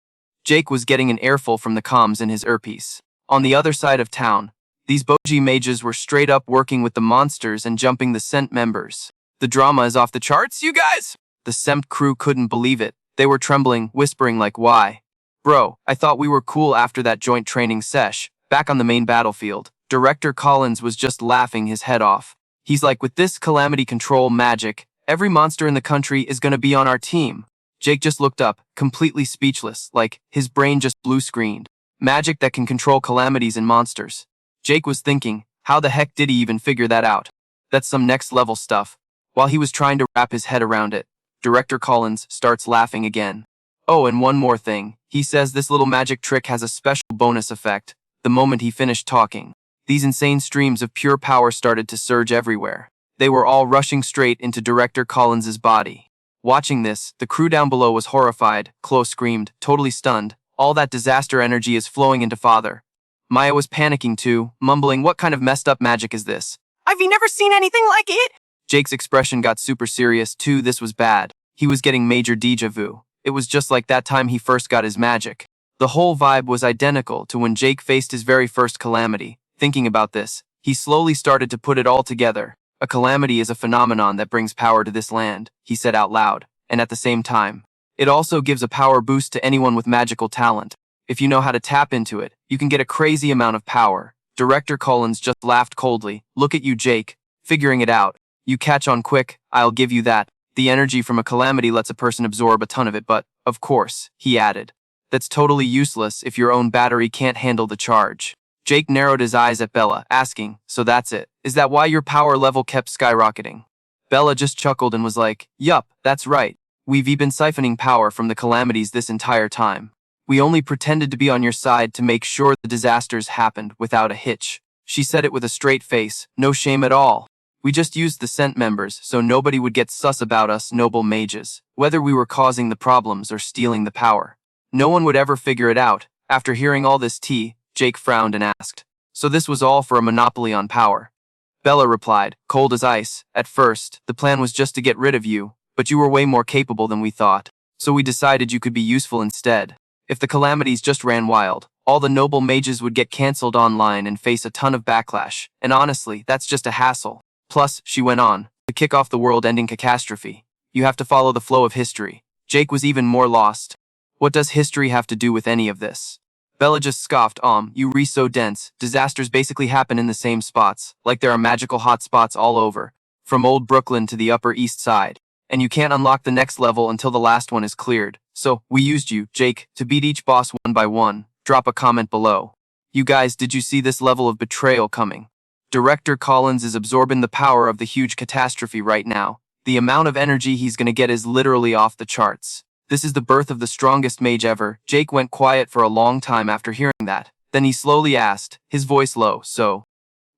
Jake was getting an earful from the comms in his earpiece. On the other side of town, these Boji mages were straight up working with the monsters and jumping the Scent members. The drama is off the charts, you guys! The Semp crew couldn't believe it. They were trembling, whispering like, why? Bro, I thought we were cool after that joint training sesh. Back on the main battlefield, Director Collins was just laughing his head off. He's like, with this calamity control magic, every monster in the country is gonna be on our team. Jake just looked up, completely speechless, like his brain just blue-screened. Magic that can control calamities and monsters. Jake was thinking, how the heck did he even figure that out? That's some next-level stuff. While he was trying to wrap his head around it, Director Collins starts laughing again. Oh, and one more thing. He says this little magic trick has a special bonus effect. The moment he finished talking, these insane streams of pure power started to surge everywhere. They were all rushing straight into Director Collins's body. Watching this, the crew down below was horrified. Chloe screamed, totally stunned. All that disaster energy is flowing into Father. Maya was panicking too, mumbling, what kind of messed up magic is this? I've never seen anything like it! Jake's expression got super serious too. This was bad. He was getting major déjà vu. It was just like that time he first got his magic. The whole vibe was identical to when Jake faced his very first calamity. Thinking about this, he slowly started to put it all together. A calamity is a phenomenon that brings power to this land, he said out loud, and at the same time, it also gives a power boost to anyone with magical talent. If you know how to tap into it, you can get a crazy amount of power. Director Collins just laughed coldly. Look at you, Jake, figuring it out. You catch on quick, I'll give you that. The energy from a calamity lets a person absorb a ton of it, but, of course, he added, that's totally useless if your own battery can't handle the charge. Jake narrowed his eyes at Bella, asking, so that's it? Is that why your power level kept skyrocketing? Bella just chuckled and was like, yup, that's right. We've been siphoning power from the calamities this entire time. We only pretended to be on your side to make sure the disasters happened without a hitch. She said it with a straight face, no shame at all. We just used the scent members so nobody would get sus about us noble mages, whether we were causing the problems or stealing the power. No one would ever figure it out. After hearing all this tea, Jake frowned and asked, so this was all for a monopoly on power? Bella replied, cold as ice, at first, the plan was just to get rid of you, but you were way more capable than we thought, so we decided you could be useful instead. If the calamities just ran wild, all the noble mages would get cancelled online and face a ton of backlash, and honestly, that's just a hassle. Plus, she went on, to kick off the world-ending catastrophe, you have to follow the flow of history. Jake was even more lost. What does history have to do with any of this? Bella just scoffed, you re so dense, disasters basically happen in the same spots, like there are magical hotspots all over, from old Brooklyn to the Upper East Side, and you can't unlock the next level until the last one is cleared. So, we used you, Jake, to beat each boss one by one. Drop a comment below. You guys, did you see this level of betrayal coming? Director Collins is absorbing the power of the huge catastrophe right now. The amount of energy he's gonna get is literally off the charts. This is the birth of the strongest mage ever. Jake went quiet for a long time after hearing that. Then he slowly asked, his voice low, so,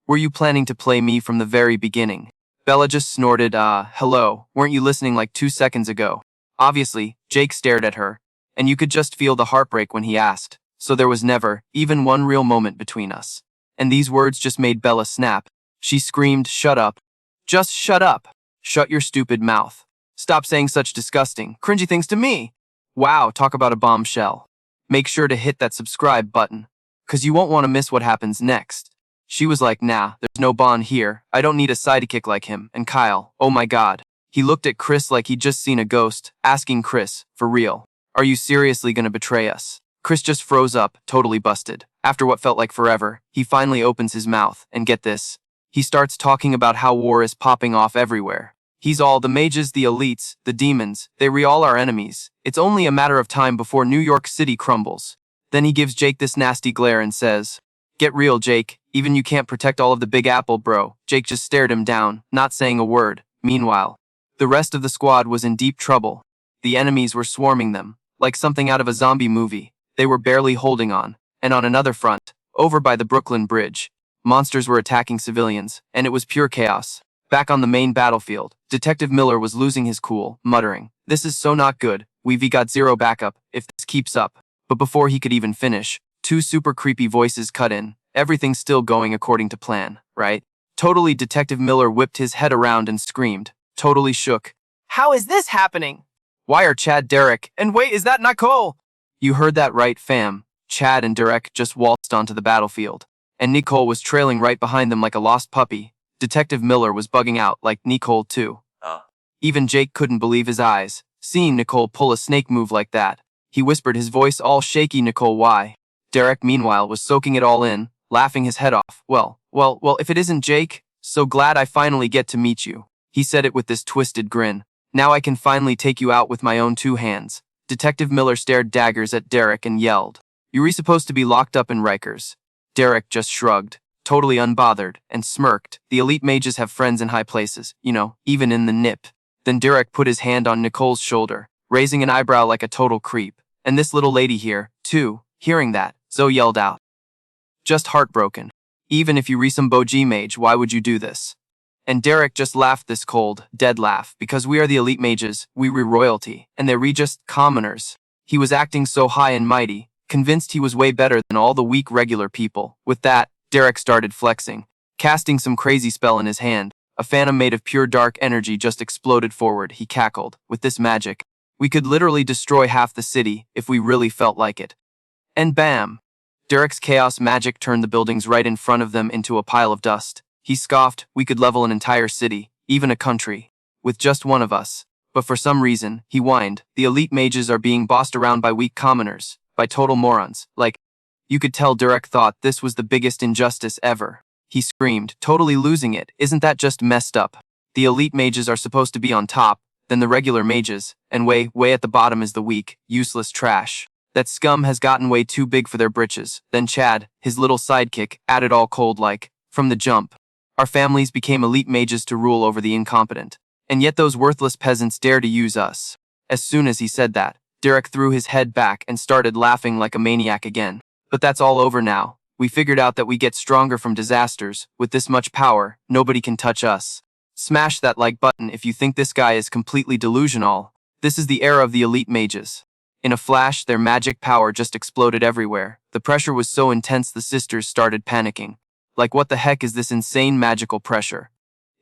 were you planning to play me from the very beginning? Bella just snorted, hello, weren't you listening like 2 seconds ago? Obviously, Jake stared at her, and you could just feel the heartbreak when he asked, so there was never, even one real moment between us. And these words just made Bella snap. She screamed, shut up. Just shut up. Shut your stupid mouth. Stop saying such disgusting, cringy things to me. Wow, talk about a bombshell. Make sure to hit that subscribe button, cause you won't want to miss what happens next. She was like, nah, there's no Bond here. I don't need a sidekick like him. And Kyle, oh my god. He looked at Chris like he'd just seen a ghost, asking Chris, for real, are you seriously gonna betray us? Chris just froze up, totally busted. After what felt like forever, he finally opens his mouth, and get this. He starts talking about how war is popping off everywhere. He's all the mages, the elites, the demons, they all our enemies. It's only a matter of time before New York City crumbles. Then he gives Jake this nasty glare and says, get real, Jake. Even you can't protect all of the Big Apple, bro. Jake just stared him down, not saying a word. Meanwhile, the rest of the squad was in deep trouble. The enemies were swarming them, like something out of a zombie movie. They were barely holding on. And on another front, over by the Brooklyn Bridge, monsters were attacking civilians, and it was pure chaos. Back on the main battlefield, Detective Miller was losing his cool, muttering, this is so not good, we've got zero backup, if this keeps up. But before he could even finish, 2 super creepy voices cut in, everything's still going according to plan, right? Totally, Detective Miller whipped his head around and screamed, totally shook. How is this happening? Why are Chad, Derek, And wait, is that Nicole? You heard that right, fam. Chad and Derek just waltzed onto the battlefield, and Nicole was trailing right behind them like a lost puppy. Detective Miller was bugging out, like Nicole too. Even Jake couldn't believe his eyes, seeing Nicole pull a snake move like that. He whispered, his voice all shaky, Nicole, why? Derek, meanwhile, was soaking it all in, laughing his head off. Well, if it isn't Jake, so glad I finally get to meet you. He said it with this twisted grin. Now I can finally take you out with my own 2 hands. Detective Miller stared daggers at Derek and yelled, you were supposed to be locked up in Rikers. Derek just shrugged, totally unbothered, and smirked. The elite mages have friends in high places, you know, even in the NIP. Then Derek put his hand on Nicole's shoulder, raising an eyebrow like a total creep. And this little lady here, too, hearing that, Zoe yelled out. Just heartbroken. Even if you re some Boji mage, why would you do this? And Derek just laughed this cold, dead laugh, because we are the elite mages, we royalty, and they're just commoners. He was acting so high and mighty, convinced he was way better than all the weak regular people. With that, Derek started flexing, casting some crazy spell in his hand. A phantom made of pure dark energy just exploded forward. He cackled, with this magic, we could literally destroy half the city if we really felt like it. And bam! Derek's chaos magic turned the buildings right in front of them into a pile of dust. He scoffed, we could level an entire city, even a country, with just one of us. But for some reason, he whined, the elite mages are being bossed around by weak commoners, by total morons. Like, you could tell Derek thought this was the biggest injustice ever. He screamed, totally losing it, isn't that just messed up? The elite mages are supposed to be on top, then the regular mages, and way at the bottom is the weak, useless trash. That scum has gotten way too big for their britches. Then Chad, his little sidekick, added all cold like, from the jump. Our families became elite mages to rule over the incompetent. And yet those worthless peasants dare to use us. As soon as he said that, Derek threw his head back and started laughing like a maniac again. But that's all over now. We figured out that we get stronger from disasters. With this much power, nobody can touch us. Smash that like button if you think this guy is completely delusional. This is the era of the elite mages. In a flash, their magic power just exploded everywhere. The pressure was so intense the sisters started panicking. Like, what the heck is this insane magical pressure?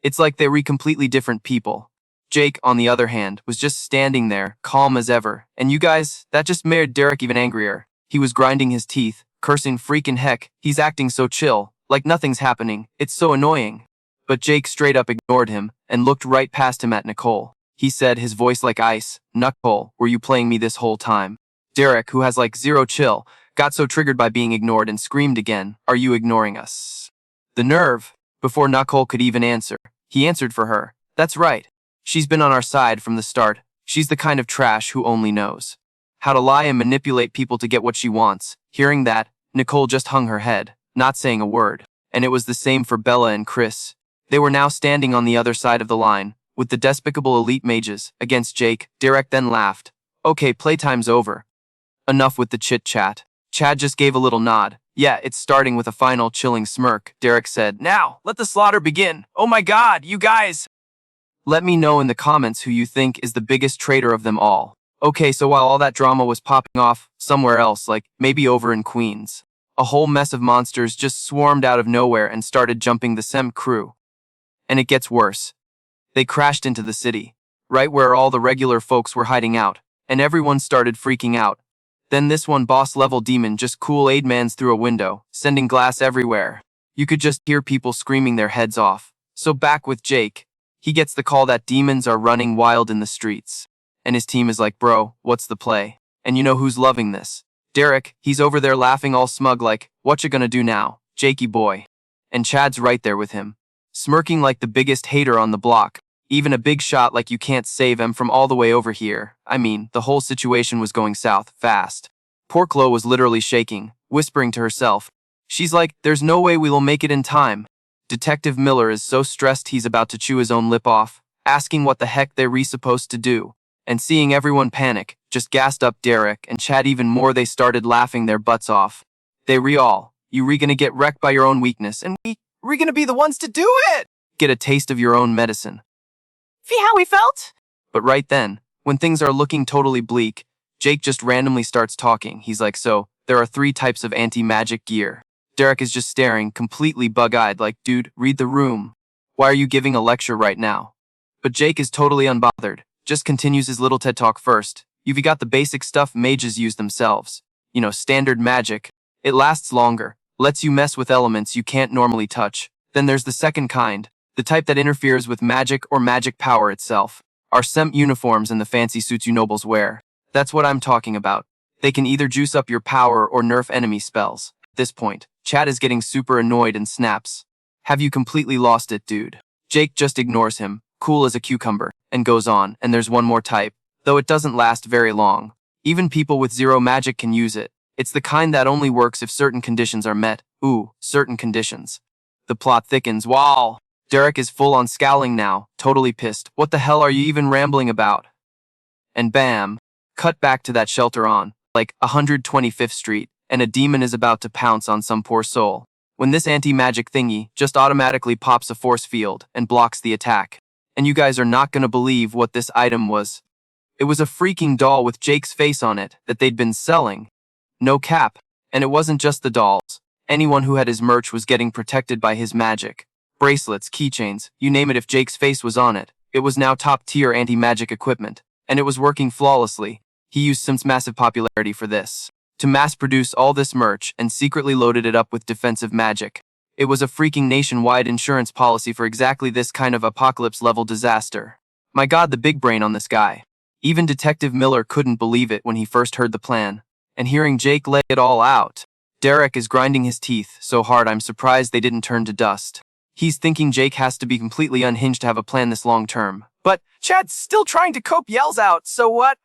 It's like they were completely different people. Jake, on the other hand, was just standing there, calm as ever. And you guys, that just made Derek even angrier. He was grinding his teeth, cursing freaking heck, he's acting so chill, like nothing's happening, it's so annoying. But Jake straight up ignored him, and looked right past him at Nicole. He said, his voice like ice, "Nicole, were you playing me this whole time?" Derek, who has like zero chill, got so triggered by being ignored and screamed again, "Are you ignoring us?" The nerve! Before Nicole could even answer, he answered for her. That's right. She's been on our side from the start. She's the kind of trash who only knows how to lie and manipulate people to get what she wants. Hearing that, Nicole just hung her head, not saying a word. And it was the same for Bella and Chris. They were now standing on the other side of the line, with the despicable elite mages, against Jake. Derek then laughed. Okay, playtime's over. Enough with the chit-chat. Chad just gave a little nod. Yeah, it's starting with a final chilling smirk. Derek said, Now, let the slaughter begin. Oh my god, you guys! let me know in the comments who you think is the biggest traitor of them all. Okay, so while all that drama was popping off somewhere else, like maybe over in Queens, a whole mess of monsters just swarmed out of nowhere and started jumping the SEM crew. And it gets worse. They crashed into the city, right where all the regular folks were hiding out, and everyone started freaking out. Then this one boss-level demon just Kool-Aid mans through a window, sending glass everywhere. You could just hear people screaming their heads off. So back with Jake, he gets the call that demons are running wild in the streets. And his team is like, bro, what's the play? And you know who's loving this? Derek, he's over there laughing all smug like, what you gonna do now, Jakey boy? And Chad's right there with him, smirking like the biggest hater on the block. Even a big shot like you can't save him from all the way over here. I mean, the whole situation was going south, fast. Poor Chloe was literally shaking, whispering to herself. She's like, there's no way we will make it in time. Detective Miller is so stressed he's about to chew his own lip off, asking what the heck they're supposed to do. And seeing everyone panic, just gassed up Derek and Chad even more. They started laughing their butts off. You gonna get wrecked by your own weakness, and We're gonna be the ones to do it! get a taste of your own medicine. See how we felt? But right then, when things are looking totally bleak, Jake just randomly starts talking. He's like, so, there are 3 types of anti-magic gear. Derek is just staring, completely bug-eyed, like, dude, read the room. Why are you giving a lecture right now? But Jake is totally unbothered, just continues his little TED talk first. You've got the basic stuff mages use themselves. You know, standard magic. It lasts longer, lets you mess with elements you can't normally touch. Then there's the second kind, the type that interferes with magic or magic power itself. Our SEMP uniforms and the fancy suits you nobles wear. That's what I'm talking about. They can either juice up your power or nerf enemy spells. At this point, Chad is getting super annoyed and snaps. Have you completely lost it, dude? Jake just ignores him, cool as a cucumber, and goes on. And there's one more type, though it doesn't last very long. Even people with 0 magic can use it. It's the kind that only works if certain conditions are met. Ooh, certain conditions. The plot thickens. Wow! Derek is full on scowling now, totally pissed. What the hell are you even rambling about? And bam! Cut back to that shelter on, like, 125th Street, and a demon is about to pounce on some poor soul. When this anti-magic thingy just automatically pops a force field and blocks the attack. And you guys are not gonna believe what this item was. It was a freaking doll with Jake's face on it that they'd been selling. No cap. And it wasn't just the dolls. Anyone who had his merch was getting protected by his magic. Bracelets, keychains, you name it. If Jake's face was on it, it was now top-tier anti-magic equipment. And it was working flawlessly. He used Sim's massive popularity for this, to mass-produce all this merch and secretly loaded it up with defensive magic. It was a freaking nationwide insurance policy for exactly this kind of apocalypse-level disaster. My god, the big brain on this guy. Even Detective Miller couldn't believe it when he first heard the plan. And hearing Jake lay it all out, Derek is grinding his teeth so hard I'm surprised they didn't turn to dust. He's thinking Jake has to be completely unhinged to have a plan this long term. But Chad's still trying to cope, yells out, so what?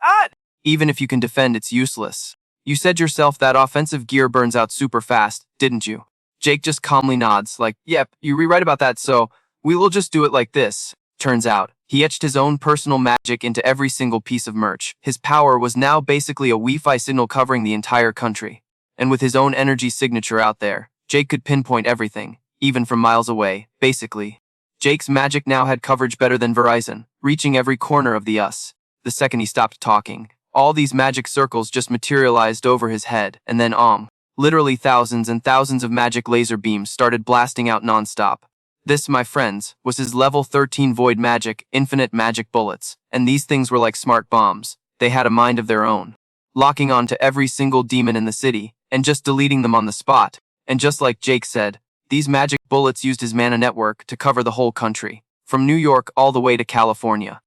Even if you can defend, it's useless. You said yourself that offensive gear burns out super fast, didn't you? Jake just calmly nods, like, yep, you rewrite about that, so we will just do it like this. Turns out, he etched his own personal magic into every single piece of merch. His power was now basically a Wi-Fi signal covering the entire country. And with his own energy signature out there, Jake could pinpoint everything, even from miles away, basically. Jake's magic now had coverage better than Verizon, reaching every corner of the US. The second he stopped talking, all these magic circles just materialized over his head, and then literally thousands and thousands of magic laser beams started blasting out nonstop. This, my friends, was his level 13 void magic, infinite magic bullets, and these things were like smart bombs. They had a mind of their own, locking on to every single demon in the city, and just deleting them on the spot. And just like Jake said, these magic bullets used his mana network to cover the whole country, from New York all the way to California.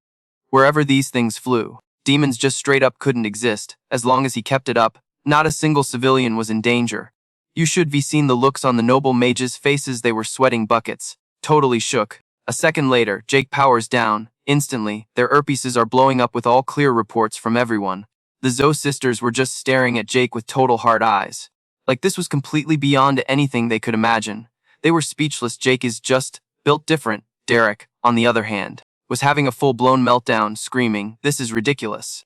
Wherever these things flew, demons just straight up couldn't exist. As long as he kept it up, not a single civilian was in danger. You should be seen the looks on the noble mages' faces. They were sweating buckets, totally shook. A second later, Jake powers down. Instantly, their earpieces are blowing up with all clear reports from everyone. The Zoe sisters were just staring at Jake with total hard eyes. Like this was completely beyond anything they could imagine. They were speechless. Jake is just built different. Derek, on the other hand, was having a full-blown meltdown, screaming, "This is ridiculous.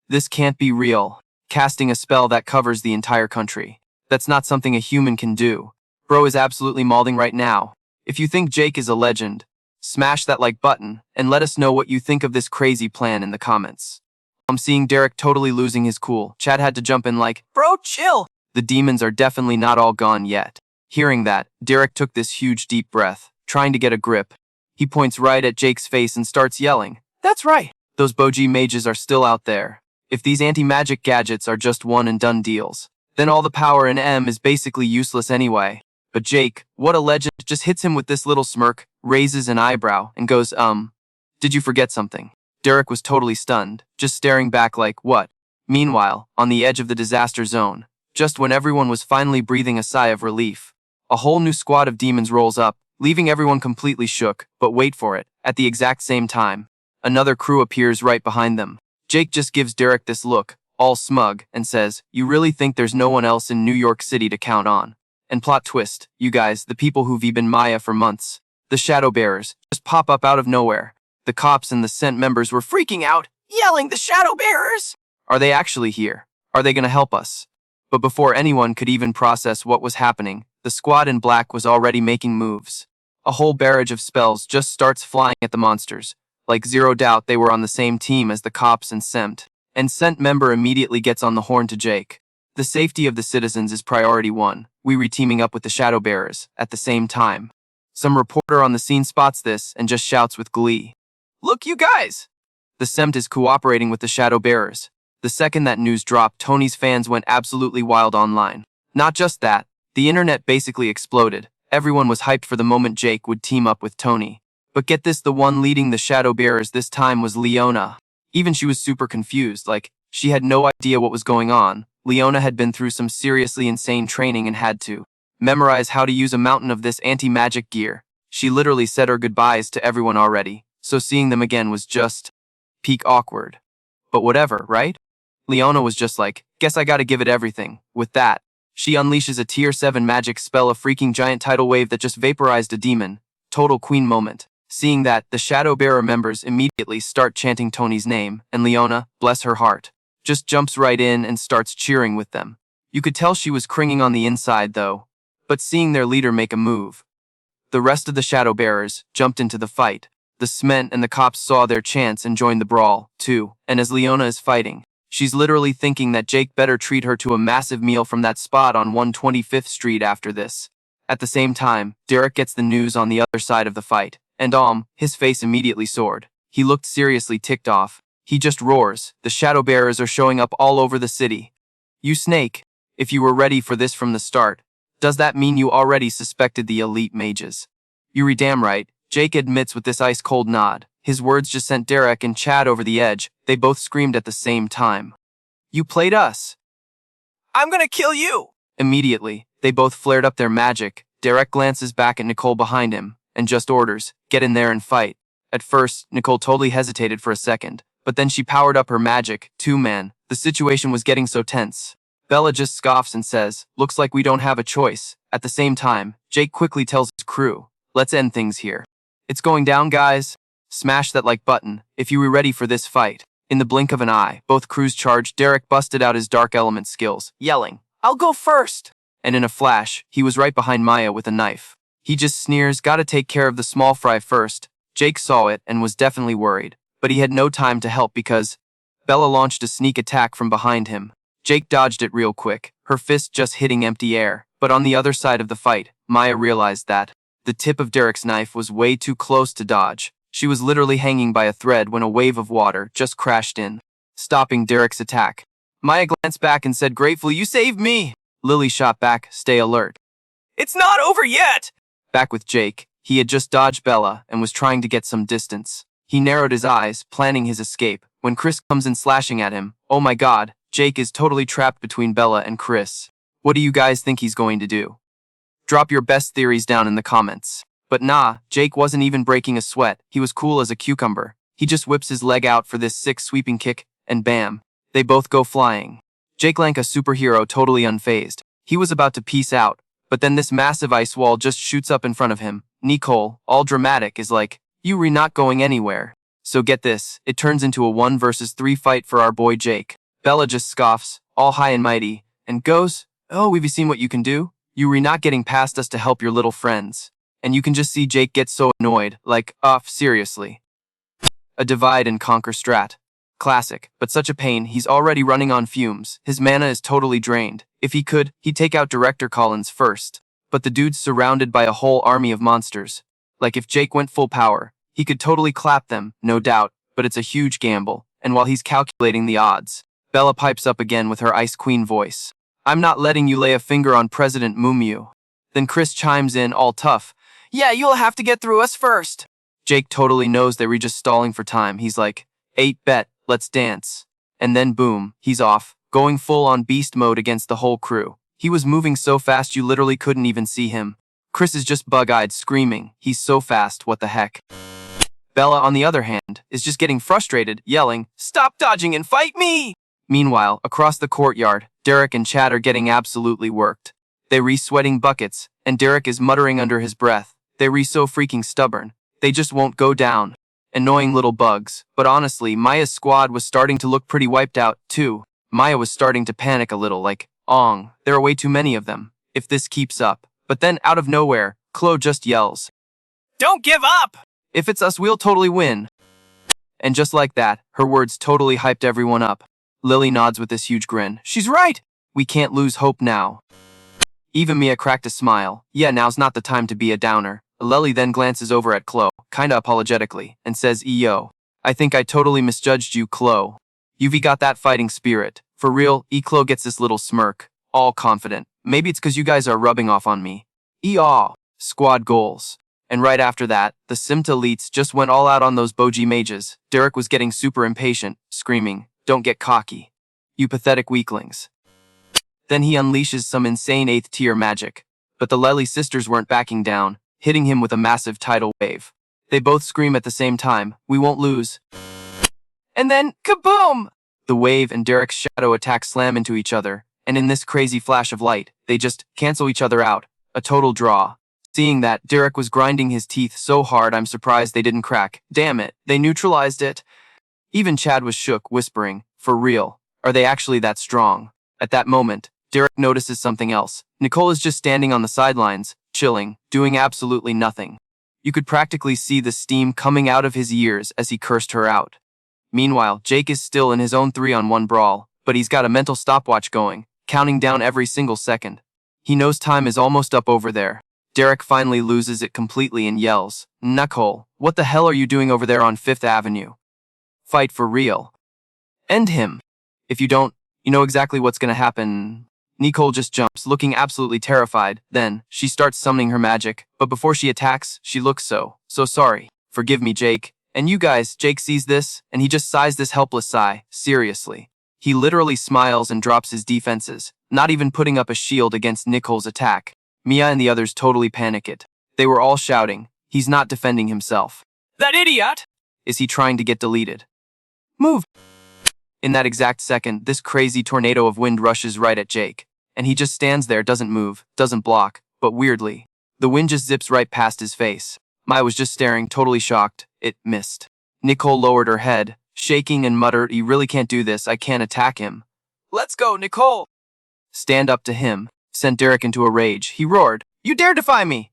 This can't be real. Casting a spell that covers the entire country. That's not something a human can do. Bro is absolutely mauling right now. If you think Jake is a legend, smash that like button and let us know what you think of this crazy plan in the comments." I'm seeing Derek totally losing his cool. Chad had to jump in like, Bro, chill. the demons are definitely not all gone yet. Hearing that, Derek took this huge deep breath, trying to get a grip. He points right at Jake's face and starts yelling, That's right. those Boji mages are still out there. If these anti-magic gadgets are just one and done deals, then all the power in M is basically useless anyway. But Jake, what a legend, just hits him with this little smirk, raises an eyebrow, and goes, did you forget something? Derek was totally stunned, just staring back like, what? Meanwhile, on the edge of the disaster zone, just when everyone was finally breathing a sigh of relief, a whole new squad of demons rolls up, leaving everyone completely shook. But wait for it, at the exact same time, another crew appears right behind them. Jake just gives Derek this look, all smug, and says, you really think there's no one else in New York City to count on? And plot twist, you guys, the people who've been Maya for months, the Shadow Bearers, just pop up out of nowhere. The cops and the Scent members were freaking out, Yelling the Shadow Bearers. Are they actually here? Are they gonna help us? But before anyone could even process what was happening, the squad in black was already making moves. A whole barrage of spells just starts flying at the monsters. Like zero doubt they were on the same team as the cops and Scent. And Scent member immediately gets on the horn to Jake. The safety of the citizens is priority one. We re-teaming up with the Shadow Bearers at the same time. Some reporter on the scene spots this and just shouts with glee, Look, you guys. the Scent is cooperating with the Shadow Bearers. The second that news dropped, Tony's fans went absolutely wild online. Not just that, the internet basically exploded. Everyone was hyped for the moment Jake would team up with Tony. But get this, the one leading the Shadow Bearers this time was Leona. Even she was super confused, like, she had no idea what was going on. Leona had been through some seriously insane training and had to memorize how to use a mountain of this anti-magic gear. She literally said her goodbyes to everyone already, so seeing them again was just peak awkward. But whatever, right? Leona was just like, guess I gotta give it everything. With that, she unleashes a tier 7 magic spell, a freaking giant tidal wave that just vaporized a demon. Total queen moment. Seeing that, the Shadow Bearer members immediately start chanting Tony's name, and Leona, bless her heart, just jumps right in and starts cheering with them. You could tell she was cringing on the inside though, but seeing their leader make a move, the rest of the Shadow Bearers jumped into the fight. The Sment and the cops saw their chance and joined the brawl, too, and as Leona is fighting, she's literally thinking that Jake better treat her to a massive meal from that spot on 125th Street after this. At the same time, Derek gets the news on the other side of the fight, and his face immediately soared. He looked seriously ticked off. He just roars, the Shadow Bearers are showing up all over the city. You snake, if you were ready for this from the start, does that mean you already suspected the elite mages? You're damn right, Jake admits with this ice-cold nod. His words just sent Derek and Chad over the edge. They both screamed at the same time. You played us. I'm gonna kill you. Immediately, they both flared up their magic. Derek glances back at Nicole behind him and just orders, get in there and fight. At first, Nicole totally hesitated for a second, but then she powered up her magic. Too, man, the situation was getting so tense. Bella just scoffs and says, looks like we don't have a choice. At the same time, Jake quickly tells his crew, let's end things here. It's going down, guys. Smash that like button if you were ready for this fight. In the blink of an eye, both crews charged. Derek busted out his dark element skills, yelling, I'll go first. and in a flash, he was right behind Maya with a knife. He just sneers, gotta take care of the small fry first. Jake saw it and was definitely worried, but he had no time to help because Bella launched a sneak attack from behind him. Jake dodged it real quick, her fist just hitting empty air, but on the other side of the fight, Maya realized that the tip of Derek's knife was way too close to dodge. She was literally hanging by a thread when a wave of water just crashed in, stopping Derek's attack. Maya glanced back and said gratefully, you saved me! Lily shot back, stay alert. It's not over yet. Back with Jake, he had just dodged Bella and was trying to get some distance. He narrowed his eyes, planning his escape, when Chris comes in slashing at him. Oh my god, Jake is totally trapped between Bella and Chris. What do you guys think he's going to do? Drop your best theories down in the comments. But nah, Jake wasn't even breaking a sweat. He was cool as a cucumber. He just whips his leg out for this sick sweeping kick, and bam, they both go flying. Jake like a superhero, totally unfazed. He was about to peace out, but then this massive ice wall just shoots up in front of him. Nicole, all dramatic, is like, you re not going anywhere. So get this, it turns into a 1 versus 3 fight for our boy Jake. Bella just scoffs, all high and mighty, and goes, oh, we've seen what you can do? You re not getting past us to help your little friends. And you can just see Jake get so annoyed, like, seriously. A divide and conquer strat. Classic, but such a pain, he's already running on fumes. His mana is totally drained. If he could, he'd take out Director Collins first. But the dude's surrounded by a whole army of monsters. Like if Jake went full power, he could totally clap them, no doubt, but it's a huge gamble. And while he's calculating the odds, Bella pipes up again with her Ice Queen voice. I'm not letting you lay a finger on President Mumu. Then Chris chimes in all tough. Yeah, you'll have to get through us first. Jake totally knows they were just stalling for time. He's like, 8 bet, let's dance. And then boom, he's off, going full on beast mode against the whole crew. He was moving so fast you literally couldn't even see him. Chris is just bug-eyed, screaming, he's so fast, what the heck. Bella, on the other hand, is just getting frustrated, yelling, Stop dodging and fight me! Meanwhile, across the courtyard, Derek and Chad are getting absolutely worked. They re-sweating buckets, and Derek is muttering under his breath. They re-so freaking stubborn. They just won't go down. Annoying little bugs. But honestly, Maya's squad was starting to look pretty wiped out, too. Maya was starting to panic a little, like, there are way too many of them. If this keeps up. But then, out of nowhere, Chloe just yells, Don't give up! If it's us, we'll totally win. And just like that, her words totally hyped everyone up. Lily nods with this huge grin. She's right! We can't lose hope now. Even Mia cracked a smile. Yeah, now's not the time to be a downer. Lily then glances over at Chloe, kinda apologetically, and says, Yo, I think I totally misjudged you, Chloe. You've got that fighting spirit. For real, Chloe gets this little smirk, all confident. Maybe it's cause you guys are rubbing off on me. Squad goals. And right after that, the Simta elites just went all out on those Boji mages. Derek was getting super impatient, screaming, Don't get cocky. You pathetic weaklings. Then he unleashes some insane 8th tier magic. But the Lely sisters weren't backing down, hitting him with a massive tidal wave. They both scream at the same time, we won't lose. And then, kaboom! The wave and Derek's shadow attack slam into each other, and in this crazy flash of light, they just cancel each other out. A total draw. Seeing that, Derek was grinding his teeth so hard I'm surprised they didn't crack. Damn it, they neutralized it. Even Chad was shook, whispering, for real, are they actually that strong? At that moment, Derek notices something else. Nicole is just standing on the sidelines, chilling, doing absolutely nothing. You could practically see the steam coming out of his ears as he cursed her out. Meanwhile, Jake is still in his own 3-on-1 brawl, but he's got a mental stopwatch going, counting down every single second. He knows time is almost up over there. Derek finally loses it completely and yells, Nicole, what the hell are you doing over there on 5th Avenue? Fight for real. End him. If you don't, you know exactly what's gonna happen. Nicole just jumps, looking absolutely terrified. Then, she starts summoning her magic, but before she attacks, she looks so sorry. Forgive me, Jake. And you guys, Jake sees this, and he just sighs this helpless sigh. Seriously. He literally smiles and drops his defenses, not even putting up a shield against Nicole's attack. Mia and the others totally panic it. They were all shouting, he's not defending himself. That idiot! Is he trying to get deleted? Move! In that exact second, this crazy tornado of wind rushes right at Jake. And he just stands there, doesn't move, doesn't block, but weirdly, the wind just zips right past his face. Maya was just staring, totally shocked. It missed. Nicole lowered her head, shaking, and muttered, "You really can't do this, I can't attack him." Let's go, Nicole. Stand up to him, sent Derek into a rage. He roared, "You dare defy me!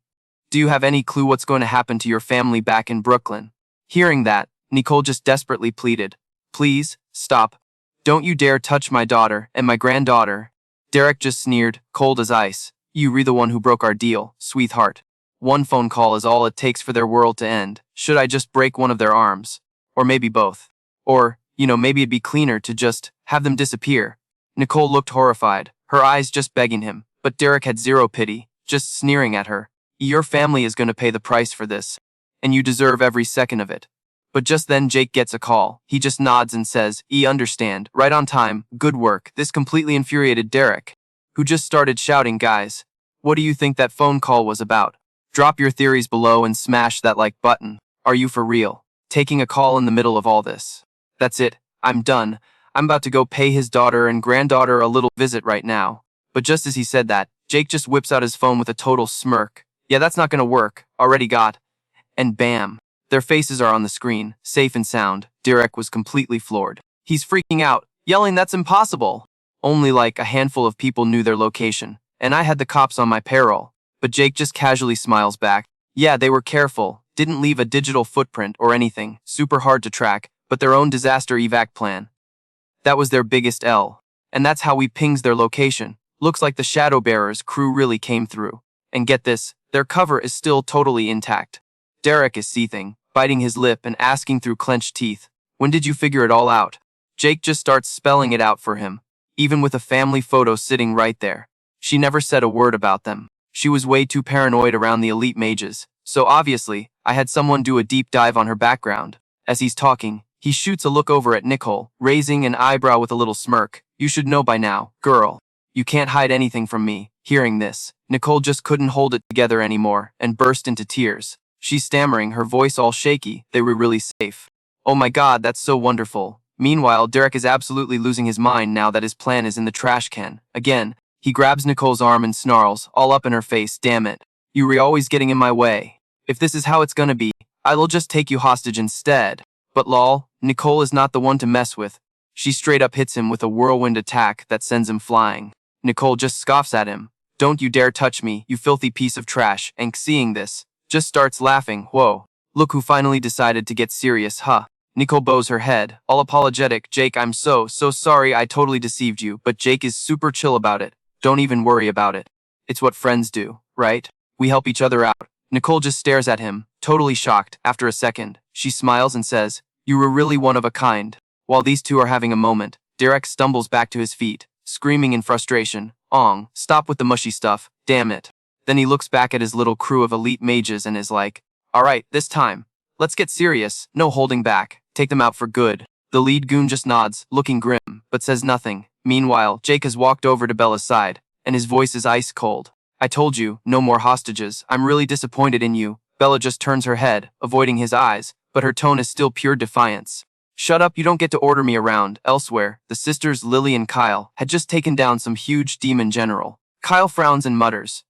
Do you have any clue what's going to happen to your family back in Brooklyn?" Hearing that, Nicole just desperately pleaded, "Please, stop. Don't you dare touch my daughter and my granddaughter." Derek just sneered, cold as ice. "You re the one who broke our deal, sweetheart. One phone call is all it takes for their world to end. Should I just break one of their arms? Or maybe both? Or, maybe it'd be cleaner to just have them disappear." Nicole looked horrified, her eyes just begging him, but Derek had zero pity, just sneering at her. "Your family is going to pay the price for this, and you deserve every second of it." But just then Jake gets a call. He just nods and says, Understand, right on time, good work." This completely infuriated Derek, who just started shouting, "Guys, what do you think that phone call was about? Drop your theories below and smash that like button. Are you for real? Taking a call in the middle of all this? That's it, I'm done. I'm about to go pay his daughter and granddaughter a little visit right now." But just as he said that, Jake just whips out his phone with a total smirk. "Yeah, that's not gonna work. Already got." And bam. Their faces are on the screen, safe and sound. Derek was completely floored. He's freaking out, yelling, "That's impossible." Only like a handful of people knew their location, and I had the cops on my payroll. But Jake just casually smiles back. "Yeah, they were careful, didn't leave a digital footprint or anything, super hard to track, but their own disaster evac plan. That was their biggest L. And that's how we pings their location. Looks like the Shadowbearers crew really came through. And get this, their cover is still totally intact." Derek is seething, biting his lip and asking through clenched teeth, "When did you figure it all out?" Jake just starts spelling it out for him, even with a family photo sitting right there. She never said a word about them. She was way too paranoid around the elite mages, so obviously, I had someone do a deep dive on her background. As he's talking, he shoots a look over at Nicole, raising an eyebrow with a little smirk. "You should know by now, girl. You can't hide anything from me." Hearing this, Nicole just couldn't hold it together anymore and burst into tears. She's stammering, her voice all shaky. "They were really safe. Oh my god, that's so wonderful." Meanwhile, Derek is absolutely losing his mind now that his plan is in the trash can. Again, he grabs Nicole's arm and snarls, all up in her face, "Damn it. You're always getting in my way. If this is how it's gonna be, I'll just take you hostage instead." But lol, Nicole is not the one to mess with. She straight up hits him with a whirlwind attack that sends him flying. Nicole just scoffs at him. "Don't you dare touch me, you filthy piece of trash," and seeing this, just starts laughing. "Whoa, look who finally decided to get serious, huh?" Nicole bows her head, all apologetic. "Jake, I'm so sorry, I totally deceived you." But Jake is super chill about it. "Don't even worry about it. It's what friends do, right? We help each other out." Nicole just stares at him, totally shocked. After a second, she smiles and says, "You were really one of a kind." While these two are having a moment, Derek stumbles back to his feet, screaming in frustration, "Ong, stop with the mushy stuff, damn it." Then he looks back at his little crew of elite mages and is like, "Alright, this time, let's get serious, no holding back, take them out for good." The lead goon just nods, looking grim, but says nothing. Meanwhile, Jake has walked over to Bella's side, and his voice is ice cold. "I told you, no more hostages. I'm really disappointed in you." Bella just turns her head, avoiding his eyes, but her tone is still pure defiance. "Shut up, you don't get to order me around." Elsewhere, the sisters Lily and Kyle had just taken down some huge demon general. Kyle frowns and mutters,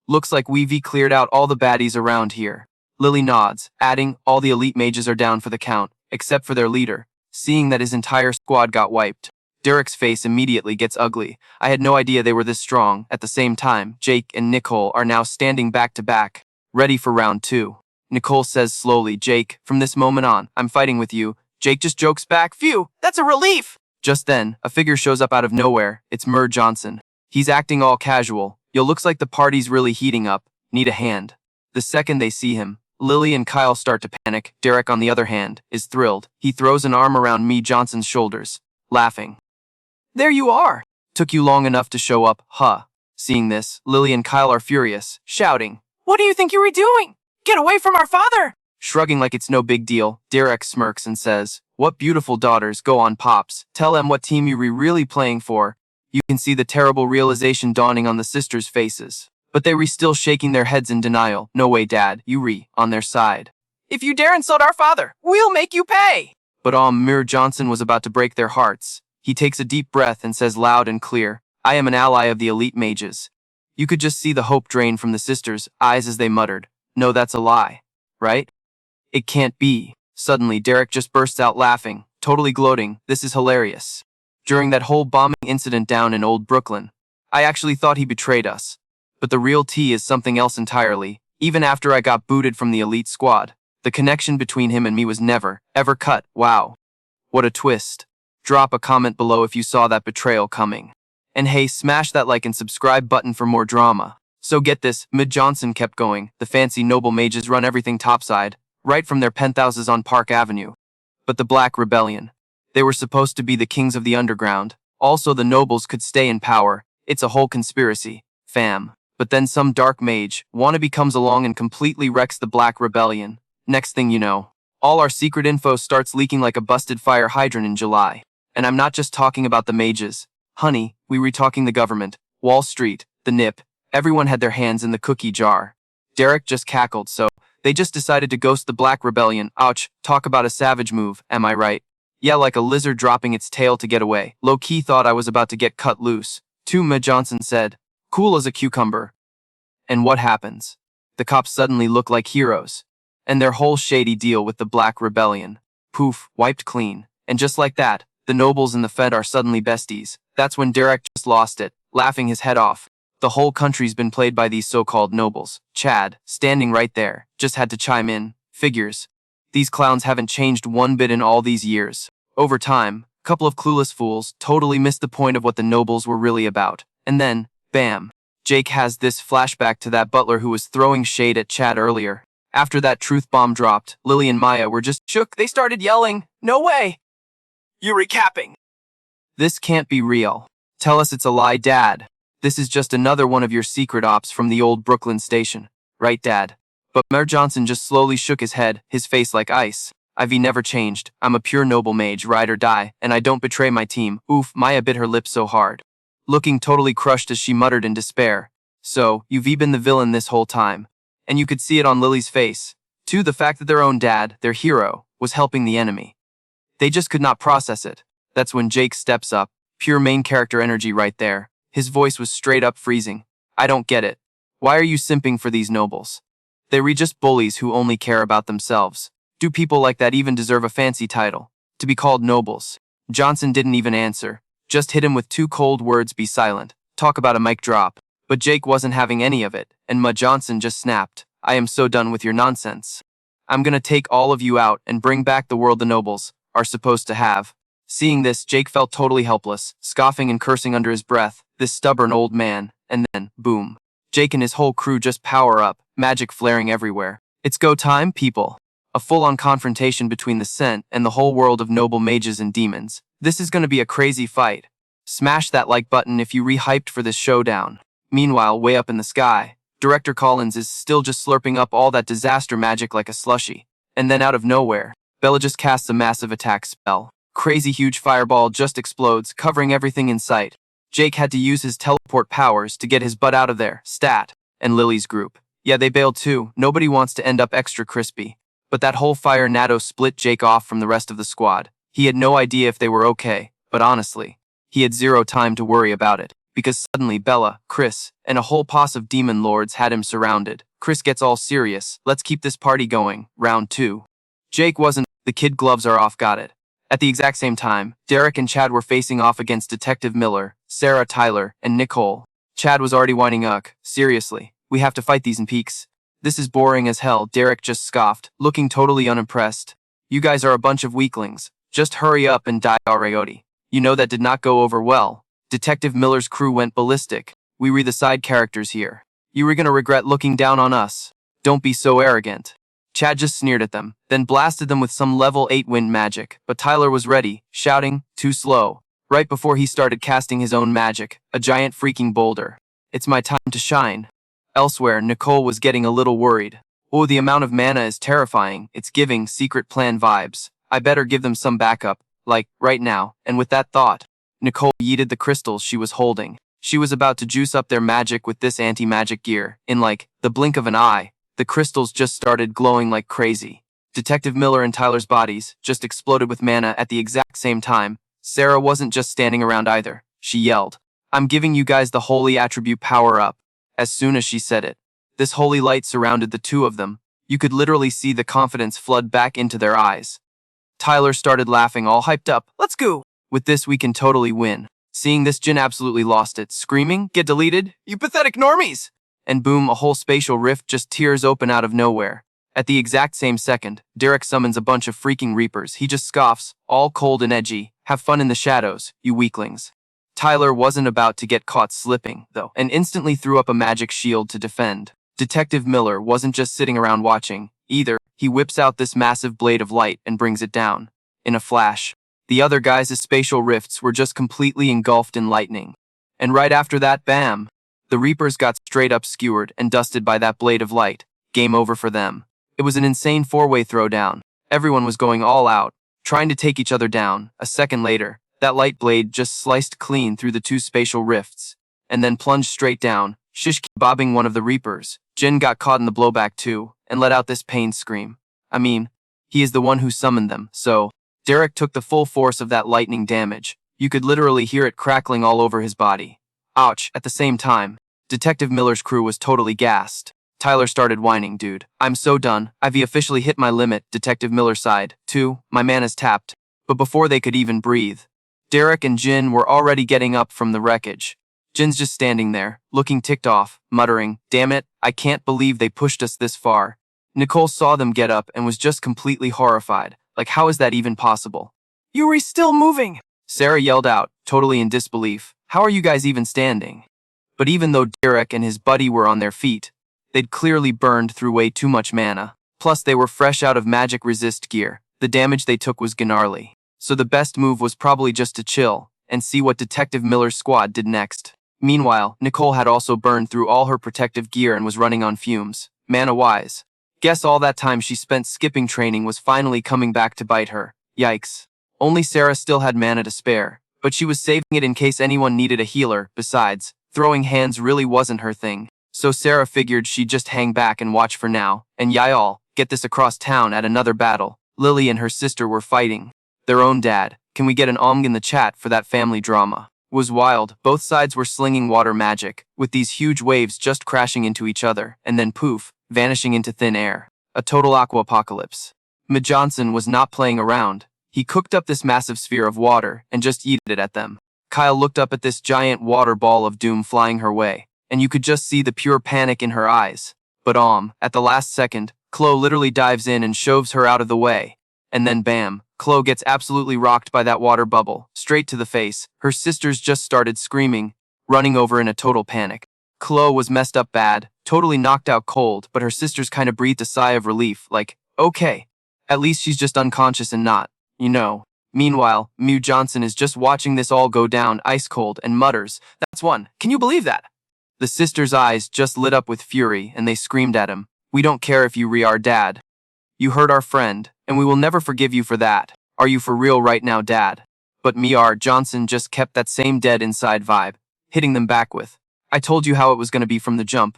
"Looks like we've cleared out all the baddies around here." Lily nods, adding, "All the elite mages are down for the count, except for their leader," seeing that his entire squad got wiped. Derek's face immediately gets ugly. I had no idea they were this strong. At the same time, Jake and Nicole are now standing back to back, ready for round 2. Nicole says slowly, "Jake, from this moment on, I'm fighting with you." Jake just jokes back, "Phew, that's a relief." Just then, a figure shows up out of nowhere. It's Mur Johnson. He's acting all casual. "Yo, looks like the party's really heating up. Need a hand." The second they see him, Lily and Kyle start to panic. Derek, on the other hand, is thrilled. He throws an arm around me Johnson's shoulders, laughing. "There you are." "Took you long enough to show up, huh?" Seeing this, Lily and Kyle are furious, shouting, "What do you think you were doing? Get away from our father!" Shrugging like it's no big deal, Derek smirks and says, "What beautiful daughters, go on Pops. Tell them what team you're really playing for." You can see the terrible realization dawning on the sisters' faces. But they were still shaking their heads in denial. "No way, Dad, you on their side." "If you dare insult our father, we'll make you pay." But Mur Johnson was about to break their hearts. He takes a deep breath and says loud and clear, I am an ally of the elite mages. You could just see the hope drain from the sisters' eyes as they muttered, no, that's a lie, right? It can't be. Suddenly, Derek just bursts out laughing, totally gloating, this is hilarious. During that whole bombing incident down in old Brooklyn, I actually thought he betrayed us. But the real tea is something else entirely. Even after I got booted from the elite squad, the connection between him and me was never, ever cut. Wow. What a twist. Drop a comment below if you saw that betrayal coming. And hey, smash that like and subscribe button for more drama. So get this, Mid Johnson kept going, the fancy noble mages run everything topside, right from their penthouses on Park Avenue. But the Black Rebellion. They were supposed to be the kings of the underground. Also the nobles could stay in power. It's a whole conspiracy, fam. But then some dark mage, wannabe, comes along and completely wrecks the Black Rebellion. Next thing you know, all our secret info starts leaking like a busted fire hydrant in July. And I'm not just talking about the mages. Honey, we were talking the government, Wall Street, the NIP, everyone had their hands in the cookie jar. Derek just cackled, so they just decided to ghost the Black Rebellion. Ouch, talk about a savage move, am I right? Yeah, like a lizard dropping its tail to get away. Low-key thought I was about to get cut loose. Mid Johnson said, cool as a cucumber. And what happens? The cops suddenly look like heroes. And their whole shady deal with the Black Rebellion, poof, wiped clean. And just like that, the nobles and the Fed are suddenly besties. That's when Derek just lost it, laughing his head off. The whole country's been played by these so-called nobles. Chad, standing right there, just had to chime in. Figures. These clowns haven't changed one bit in all these years. Over time, a couple of clueless fools totally missed the point of what the nobles were really about. And then, bam. Jake has this flashback to that butler who was throwing shade at Chad earlier. After that truth bomb dropped, Lily and Maya were just shook. They started yelling, no way! You recapping. This can't be real. Tell us it's a lie, Dad. This is just another one of your secret ops from the old Brooklyn station. Right, Dad? But Mayor Johnson just slowly shook his head, his face like ice. I've never changed. I'm a pure noble mage, ride or die, and I don't betray my team. Oof, Maya bit her lip so hard, looking totally crushed as she muttered in despair. So, you've been the villain this whole time. And you could see it on Lily's face. Too, the fact that their own dad, their hero, was helping the enemy. They just could not process it. That's when Jake steps up, pure main character energy right there. His voice was straight up freezing. I don't get it. Why are you simping for these nobles? They were just bullies who only care about themselves. Do people like that even deserve a fancy title? To be called nobles? Johnson didn't even answer. Just hit him with two cold words, be silent. Talk about a mic drop. But Jake wasn't having any of it, and Mud Johnson just snapped. I am so done with your nonsense. I'm gonna take all of you out and bring back the world the nobles are supposed to have. Seeing this, Jake felt totally helpless, scoffing and cursing under his breath, this stubborn old man, and then, boom. Jake and his whole crew just power up, magic flaring everywhere. It's go time, people. A full-on confrontation between the Scent and the whole world of noble mages and demons. This is gonna be a crazy fight. Smash that like button if you re-hyped for this showdown. Meanwhile, way up in the sky, Director Collins is still just slurping up all that disaster magic like a slushie. And then out of nowhere, Bella just casts a massive attack spell. Crazy huge fireball just explodes, covering everything in sight. Jake had to use his teleport powers to get his butt out of there, stat. And Lily's group. Yeah, they bailed too. Nobody wants to end up extra crispy. But that whole fire natto split Jake off from the rest of the squad. He had no idea if they were okay, but honestly, he had zero time to worry about it. Because suddenly Bella, Chris, and a whole posse of demon lords had him surrounded. Chris gets all serious. Let's keep this party going. Round 2. Jake wasn't. The kid gloves are off, got it. At the exact same time, Derek and Chad were facing off against Detective Miller, Sarah, Tyler, and Nicole. Chad was already whining, seriously, we have to fight these in peaks. This is boring as hell, Derek just scoffed, looking totally unimpressed. You guys are a bunch of weaklings. Just hurry up and die already. You know that did not go over well. Detective Miller's crew went ballistic. We were the side characters here. You were gonna regret looking down on us. Don't be so arrogant. Chad just sneered at them, then blasted them with some level 8 wind magic, but Tyler was ready, shouting, too slow. Right before he started casting his own magic, a giant freaking boulder. It's my time to shine. Elsewhere, Nicole was getting a little worried. Oh, the amount of mana is terrifying. It's giving secret plan vibes. I better give them some backup, like, right now. And with that thought, Nicole yeeted the crystals she was holding. She was about to juice up their magic with this anti-magic gear. In like, the blink of an eye, the crystals just started glowing like crazy. Detective Miller and Tyler's bodies just exploded with mana at the exact same time. Sarah wasn't just standing around either. She yelled, "I'm giving you guys the holy attribute power up." As soon as she said it, this holy light surrounded the two of them. You could literally see the confidence flood back into their eyes. Tyler started laughing, all hyped up. Let's go. With this, we can totally win. Seeing this, Jin absolutely lost it, screaming, "Get deleted, You pathetic normies. and boom, a whole spatial rift just tears open out of nowhere. At the exact same second, Derek summons a bunch of freaking reapers. He just scoffs, all cold and edgy. "Have fun in the shadows, you weaklings." Tyler wasn't about to get caught slipping, though, and instantly threw up a magic shield to defend. Detective Miller wasn't just sitting around watching, either. He whips out this massive blade of light and brings it down. In a flash, the other guys' spatial rifts were just completely engulfed in lightning. And right after that, bam! The Reapers got straight up skewered and dusted by that blade of light. Game over for them. It was an insane four-way throwdown. Everyone was going all out, trying to take each other down. A second later, that light blade just sliced clean through the two spatial rifts, and then plunged straight down, shish bobbing one of the Reapers. Jin got caught in the blowback too, and let out this pain scream. I mean, he is the one who summoned them, so Derek took the full force of that lightning damage. You could literally hear it crackling all over his body. Ouch. At the same time, Detective Miller's crew was totally gassed. Tyler started whining, "Dude, I'm so done. I've officially hit my limit." Detective Miller sighed, "Too, my man is tapped." But before they could even breathe, Derek and Jin were already getting up from the wreckage. Jin's just standing there, looking ticked off, muttering, "Damn it, I can't believe they pushed us this far." Nicole saw them get up and was just completely horrified. Like, how is that even possible? Yuri's still moving. Sarah yelled out, totally in disbelief. "How are you guys even standing?" But even though Derek and his buddy were on their feet, they'd clearly burned through way too much mana. Plus, they were fresh out of magic resist gear. The damage they took was gnarly. So the best move was probably just to chill and see what Detective Miller's squad did next. Meanwhile, Nicole had also burned through all her protective gear and was running on fumes, mana-wise. Guess all that time she spent skipping training was finally coming back to bite her. Yikes. Only Sarah still had mana to spare, but she was saving it in case anyone needed a healer. Besides, throwing hands really wasn't her thing. So Sarah figured she'd just hang back and watch for now, and y'all, get this across town at another battle. Lily and her sister were fighting their own dad. Can we get an omg in the chat for that family drama? Was wild. Both sides were slinging water magic, with these huge waves just crashing into each other, and then poof, vanishing into thin air. A total aqua apocalypse. Mage Johnson was not playing around. He cooked up this massive sphere of water and just yeeted it at them. Kyle looked up at this giant water ball of doom flying her way, and you could just see the pure panic in her eyes. But at the last second, Chloe literally dives in and shoves her out of the way. And then bam, Chloe gets absolutely rocked by that water bubble, straight to the face. Her sisters just started screaming, running over in a total panic. Chloe was messed up bad, totally knocked out cold, but her sisters kind of breathed a sigh of relief, like, okay, at least she's just unconscious and not, you know. Meanwhile, Mage Johnson is just watching this all go down ice cold and mutters, "That's one. Can you believe that?" The sisters' eyes just lit up with fury and they screamed at him, "We don't care if you are dad. You hurt our friend, and we will never forgive you for that. Are you for real right now, dad?" But Mage Johnson just kept that same dead inside vibe, hitting them back with, "I told you how it was going to be from the jump."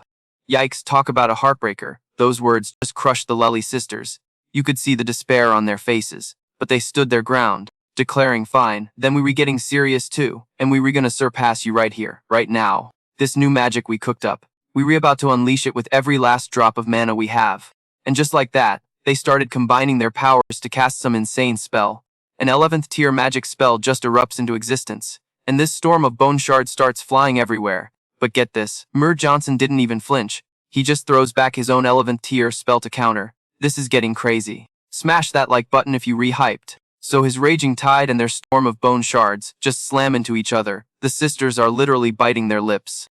Yikes, talk about a heartbreaker. Those words just crushed the Lully sisters. You could see the despair on their faces, but they stood their ground, declaring, "Fine, then we getting serious too, and we gonna surpass you right here, right now. This new magic we cooked up, we about to unleash it with every last drop of mana we have." And just like that, they started combining their powers to cast some insane spell. An 11th tier magic spell just erupts into existence, and this storm of bone shards starts flying everywhere. But get this, Mage Johnson didn't even flinch. He just throws back his own 11th tier spell to counter. This is getting crazy. Smash that like button if you re-hyped. So his raging tide and their storm of bone shards just slam into each other. The sisters are literally biting their lips.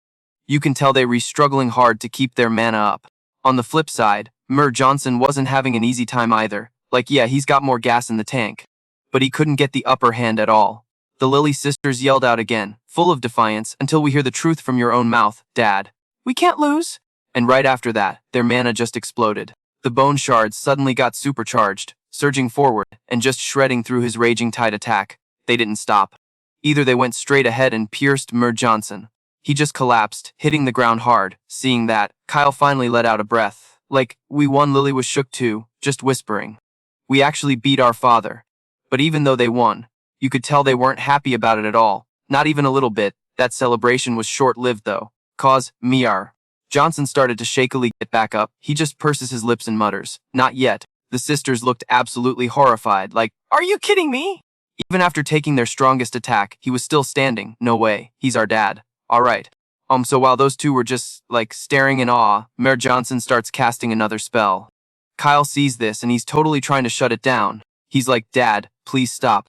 You can tell they were struggling hard to keep their mana up. On the flip side, Mage Johnson wasn't having an easy time either. Like, yeah, he's got more gas in the tank, but he couldn't get the upper hand at all. The Lily sisters yelled out again, full of defiance, "Until we hear the truth from your own mouth, Dad. We can't lose." And right after that, their mana just exploded. The bone shards suddenly got supercharged, surging forward, and just shredding through his raging tide attack. They didn't stop. Either they went straight ahead and pierced Mage Johnson. He just collapsed, hitting the ground hard. Seeing that, Kyle finally let out a breath. Like, we won. Lily was shook too, just whispering, "We actually beat our father." But even though they won, You could tell they weren't happy about it at all. Not even a little bit. That celebration was short-lived though. Cause, Miar. Johnson started to shakily get back up. He just purses his lips and mutters, "Not yet." The sisters looked absolutely horrified, like, Are you kidding me? even after taking their strongest attack, he was still standing. No way. He's our dad. Alright. So while those two were just, staring in awe, Mayor Johnson starts casting another spell. Kyle sees this and he's totally trying to shut it down. He's like, "Dad, please stop."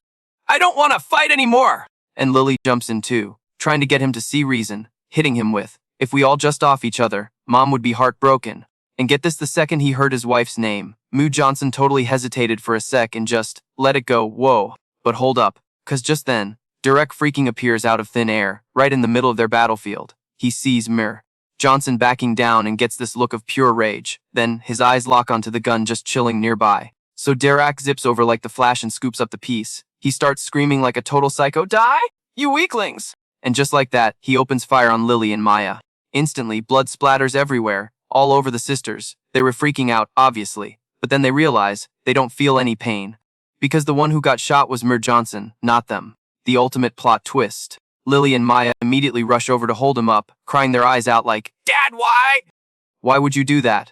I don't want to fight anymore. And Lily jumps in too, trying to get him to see reason, hitting him with, "If we all just off each other, Mom would be heartbroken." And get this, the second he heard his wife's name, Moo Johnson totally hesitated for a sec and just let it go. Whoa. But hold up, cause just then, Derek freaking appears out of thin air, right in the middle of their battlefield. He sees Mir Johnson backing down and gets this look of pure rage. Then, his eyes lock onto the gun just chilling nearby. So Derek zips over like the Flash and scoops up the piece. He starts screaming like a total psycho, "Die, you weaklings!" And just like that, he opens fire on Lily and Maya. Instantly, blood splatters everywhere, all over the sisters. They were freaking out, obviously. But then they realize they don't feel any pain. Because the one who got shot was Mir Johnson, not them. The ultimate plot twist. Lily and Maya immediately rush over to hold him up, crying their eyes out like, Dad, why? "Why would you do that?"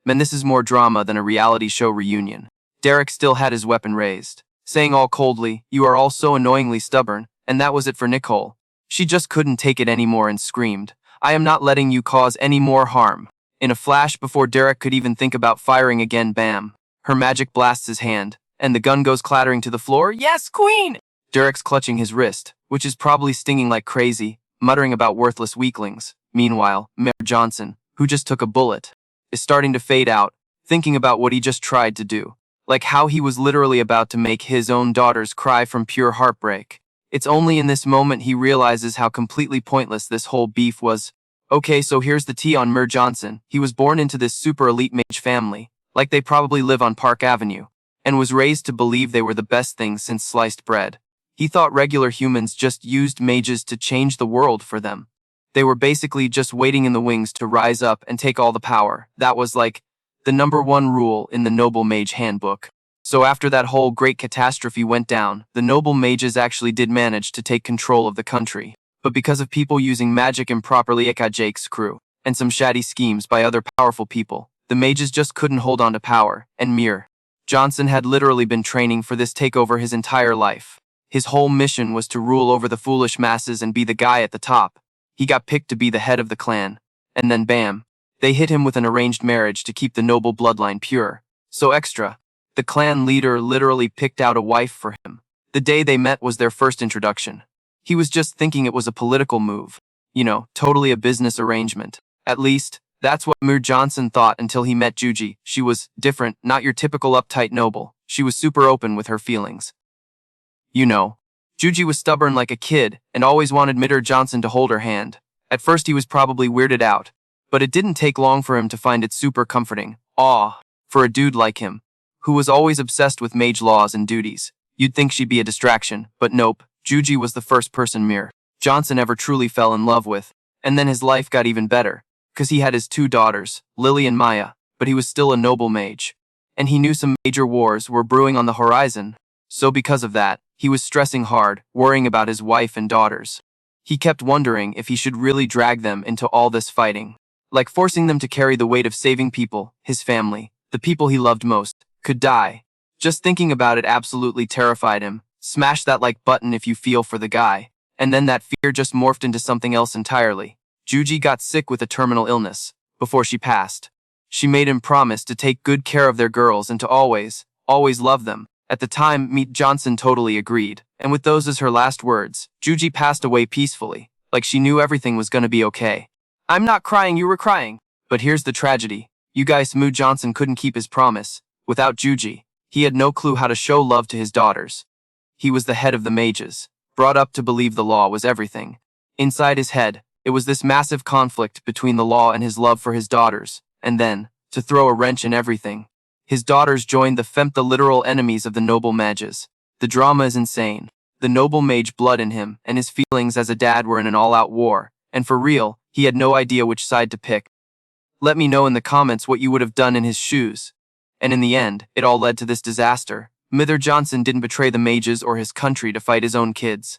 Man, this is more drama than a reality show reunion. Derek still had his weapon raised, saying all coldly, "You are all so annoyingly stubborn," and that was it for Nicole. She just couldn't take it anymore and screamed, "I am not letting you cause any more harm." In a flash, before Derek could even think about firing again, bam. Her magic blasts his hand, and the gun goes clattering to the floor. Yes, Queen! Derek's clutching his wrist, which is probably stinging like crazy, muttering about worthless weaklings. Meanwhile, Mayor Johnson, who just took a bullet, is starting to fade out, thinking about what he just tried to do. Like how he was literally about to make his own daughters cry from pure heartbreak. It's only in this moment he realizes how completely pointless this whole beef was. Okay, so here's the tea on Mir Johnson. He was born into this super elite mage family, like they probably live on Park Avenue, and was raised to believe they were the best thing since sliced bread. He thought regular humans just used mages to change the world for them. They were basically just waiting in the wings to rise up and take all the power. That was like the #1 rule in the Noble Mage Handbook. So after that whole great catastrophe went down, the Noble Mages actually did manage to take control of the country. But because of people using magic improperly, aka Jake's crew, and some shady schemes by other powerful people, the mages just couldn't hold on to power, and Mir Johnson had literally been training for this takeover his entire life. His whole mission was to rule over the foolish masses and be the guy at the top. He got picked to be the head of the clan. And then bam, they hit him with an arranged marriage to keep the noble bloodline pure. So extra, the clan leader literally picked out a wife for him. The day they met was their first introduction. He was just thinking it was a political move. You know, totally a business arrangement. At least, that's what Mir Johnson thought until he met Juji. She was different, not your typical uptight noble. She was super open with her feelings. You know, Juji was stubborn like a kid and always wanted Mir Johnson to hold her hand. At first he was probably weirded out, but it didn't take long for him to find it super comforting. For a dude like him, who was always obsessed with mage laws and duties. You'd think she'd be a distraction, but nope, Juji was the first person Mir Johnson ever truly fell in love with. And then his life got even better, cause he had his 2 daughters, Lily and Maya, but he was still a noble mage. And he knew some major wars were brewing on the horizon. So because of that, he was stressing hard, worrying about his wife and daughters. He kept wondering if he should really drag them into all this fighting. Like forcing them to carry the weight of saving people, his family, the people he loved most, could die. Just thinking about it absolutely terrified him. Smash that like button if you feel for the guy. And then that fear just morphed into something else entirely. Juji got sick with a terminal illness. Before she passed, she made him promise to take good care of their girls and to always love them. At the time, Mir Johnson totally agreed, and with those as her last words, Juji passed away peacefully, like she knew everything was gonna be okay. I'm not crying, you were crying. But here's the tragedy. You guys, Mir Johnson couldn't keep his promise. Without Juji, he had no clue how to show love to his daughters. He was the head of the mages, brought up to believe the law was everything. Inside his head, it was this massive conflict between the law and his love for his daughters, and then, to throw a wrench in everything, his daughters joined the literal enemies of the noble mages. The drama is insane. The noble mage blood in him and his feelings as a dad were in an all-out war, and for real, he had no idea which side to pick. Let me know in the comments what you would have done in his shoes. And in the end, it all led to this disaster. Mither Johnson didn't betray the mages or his country to fight his own kids.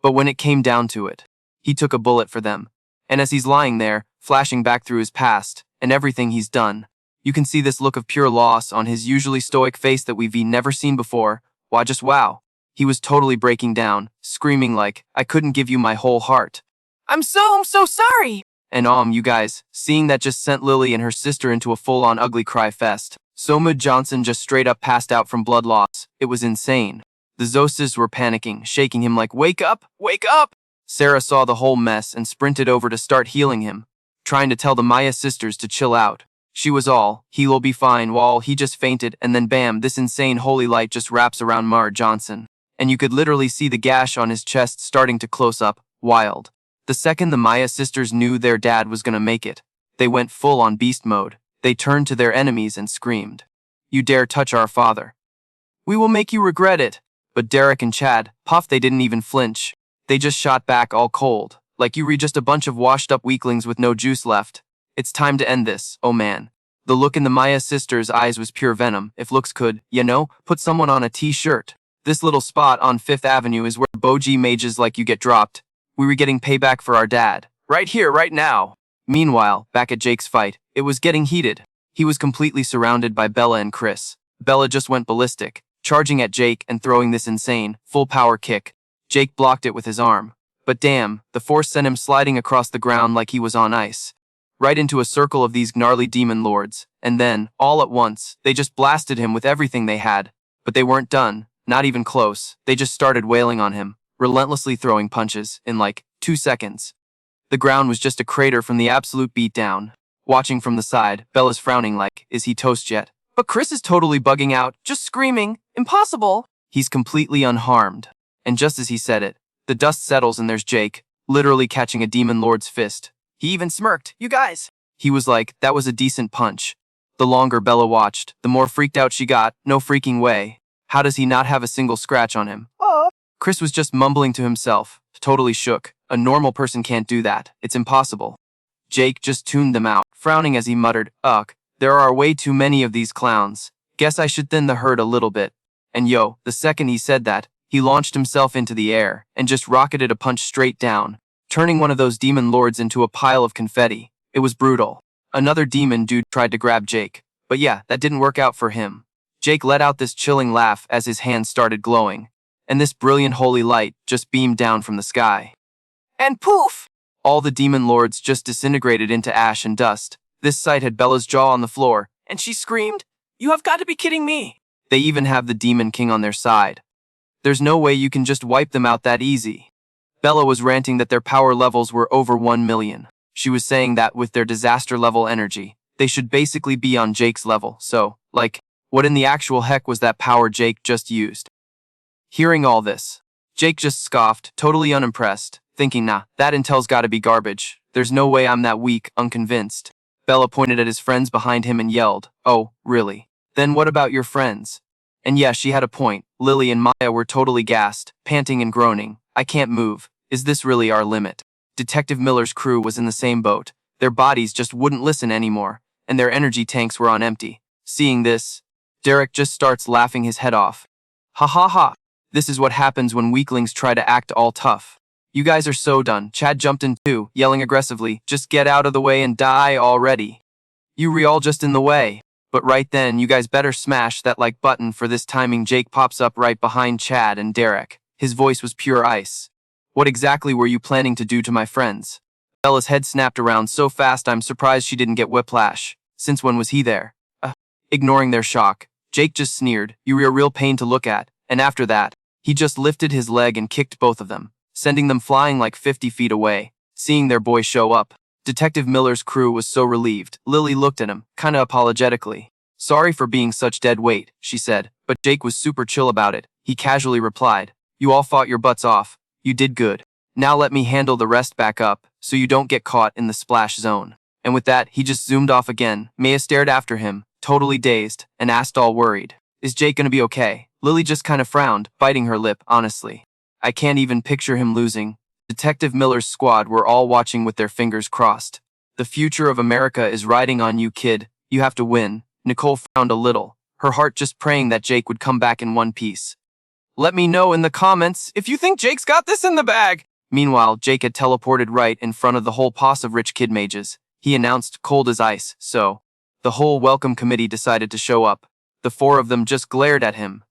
But when it came down to it, he took a bullet for them. And as he's lying there, flashing back through his past, and everything he's done, you can see this look of pure loss on his usually stoic face that we've never seen before. Just wow. He was totally breaking down, screaming like, I couldn't give you my whole heart. I'm so sorry. And you guys, seeing that just sent Lily and her sister into a full-on ugly cry fest. Mither Johnson just straight up passed out from blood loss. It was insane. The Zostas were panicking, shaking him like, wake up, wake up. Sarah saw the whole mess and sprinted over to start healing him, trying to tell the Maya sisters to chill out. She was all, he'll be fine, while he just fainted, and then bam, this insane holy light just wraps around Mither Johnson. And you could literally see the gash on his chest starting to close up, wild. The second the Maya sisters knew their dad was gonna make it, they went full on beast mode. They turned to their enemies and screamed, you dare touch our father. We will make you regret it. But Derek and Chad, Puff, they didn't even flinch. They just shot back all cold, like you were just a bunch of washed up weaklings with no juice left. It's time to end this, oh man. The look in the Maya sisters' eyes was pure venom. If looks could, put someone on a t-shirt. This little spot on 5th Avenue is where Boji mages like you get dropped. We were getting payback for our dad. Right here, right now. Meanwhile, back at Jake's fight, it was getting heated. He was completely surrounded by Bella and Chris. Bella just went ballistic, charging at Jake and throwing this insane, full-power kick. Jake blocked it with his arm. But damn, the force sent him sliding across the ground like he was on ice. Right into a circle of these gnarly demon lords. And then, all at once, they just blasted him with everything they had. But they weren't done, not even close. They just started wailing on him, relentlessly throwing punches, in like 2 seconds. The ground was just a crater from the absolute beatdown. Watching from the side, Bella's frowning like, is he toast yet? But Chris is totally bugging out, just screaming, impossible! He's completely unharmed. And just as he said it, the dust settles and there's Jake, literally catching a demon lord's fist. He even smirked, you guys. He was like, that was a decent punch. The longer Bella watched, the more freaked out she got. No freaking way. How does he not have a single scratch on him? Chris was just mumbling to himself, totally shook. A normal person can't do that. It's impossible. Jake just tuned them out, frowning as he muttered, ugh, there are way too many of these clowns. Guess I should thin the herd a little bit. And the second he said that, he launched himself into the air and just rocketed a punch straight down, turning one of those demon lords into a pile of confetti. It was brutal. Another demon dude tried to grab Jake, but that didn't work out for him. Jake let out this chilling laugh as his hands started glowing, and this brilliant holy light just beamed down from the sky. And poof! All the demon lords just disintegrated into ash and dust. This sight had Bella's jaw on the floor, and she screamed, you have got to be kidding me. They even have the Demon King on their side. There's no way you can just wipe them out that easy. Bella was ranting that their power levels were over 1 million. She was saying that with their disaster level energy, they should basically be on Jake's level. So, what in the actual heck was that power Jake just used? Hearing all this, Jake just scoffed, totally unimpressed, thinking, nah, that intel's gotta be garbage. There's no way I'm that weak, unconvinced. Bella pointed at his friends behind him and yelled, oh, really? Then what about your friends? And she had a point. Lily and Maya were totally gassed, panting and groaning. I can't move. Is this really our limit? Detective Miller's crew was in the same boat. Their bodies just wouldn't listen anymore, and their energy tanks were on empty. Seeing this, Derek just starts laughing his head off. Ha ha ha. This is what happens when weaklings try to act all tough. You guys are so done. Chad jumped in too, yelling aggressively, just get out of the way and die already. You were all just in the way. But right then, you guys better smash that like button for this timing. Jake pops up right behind Chad and Derek. His voice was pure ice. What exactly were you planning to do to my friends? Bella's head snapped around so fast I'm surprised she didn't get whiplash. Since when was he there? Ignoring their shock, Jake just sneered, you were a real pain to look at, and after that, he just lifted his leg and kicked both of them, sending them flying like 50 feet away. Seeing their boy show up, Detective Miller's crew was so relieved. Lily looked at him, kinda apologetically. Sorry for being such dead weight, she said, but Jake was super chill about it. He casually replied, you all fought your butts off. You did good. Now let me handle the rest back up, so you don't get caught in the splash zone. And with that, he just zoomed off again. Maya stared after him, totally dazed, and asked all worried, is Jake gonna be okay? Lily just kinda frowned, biting her lip, honestly. I can't even picture him losing. Detective Miller's squad were all watching with their fingers crossed. The future of America is riding on you, kid. You have to win. Nicole frowned a little. her heart just praying that Jake would come back in one piece. Let me know in the comments if you think Jake's got this in the bag. Meanwhile, Jake had teleported right in front of the whole posse of rich kid mages. He announced cold as ice, so the whole welcome committee decided to show up. The four of them just glared at him,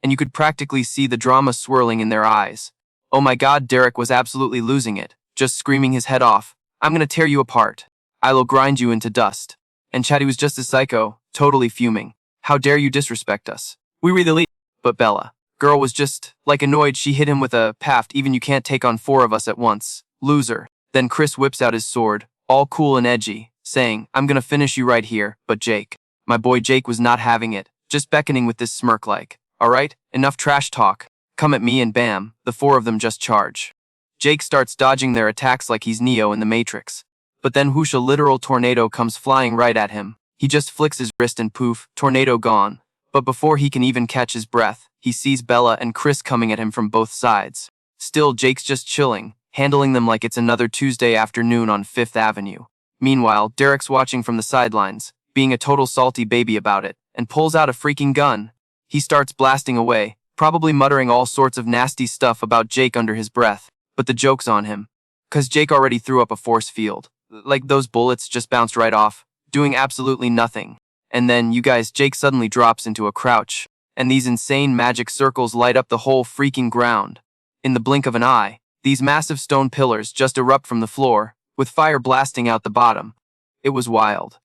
and you could practically see the drama swirling in their eyes. Oh my god, Derek was absolutely losing it, just screaming his head off. I'm gonna tear you apart. I'll grind you into dust. And Chatty was just as psycho, totally fuming. How dare you disrespect us? We really. But Bella, girl was just, like annoyed. She hit him with a paft. Even you can't take on four of us at once. Loser. Then Chris whips out his sword, all cool and edgy, saying, I'm gonna finish you right here. But Jake, my boy Jake was not having it, just beckoning with this smirk like, alright, enough trash talk. Come at me and bam, the four of them just charge. Jake starts dodging their attacks like he's Neo in the Matrix. But then whoosh, a literal tornado comes flying right at him. He just flicks his wrist and poof, tornado gone. But before he can even catch his breath, he sees Bella and Chris coming at him from both sides. Still, Jake's just chilling, handling them like it's another Tuesday afternoon on 5th Avenue. Meanwhile, Derek's watching from the sidelines, being a total salty baby about it, and pulls out a freaking gun. He starts blasting away, probably muttering all sorts of nasty stuff about Jake under his breath. But the joke's on him, 'cause Jake already threw up a force field. Like those bullets just bounced right off, doing absolutely nothing. And then, you guys, Jake suddenly drops into a crouch, and these insane magic circles light up the whole freaking ground. In the blink of an eye, these massive stone pillars just erupt from the floor, with fire blasting out the bottom. It was wild.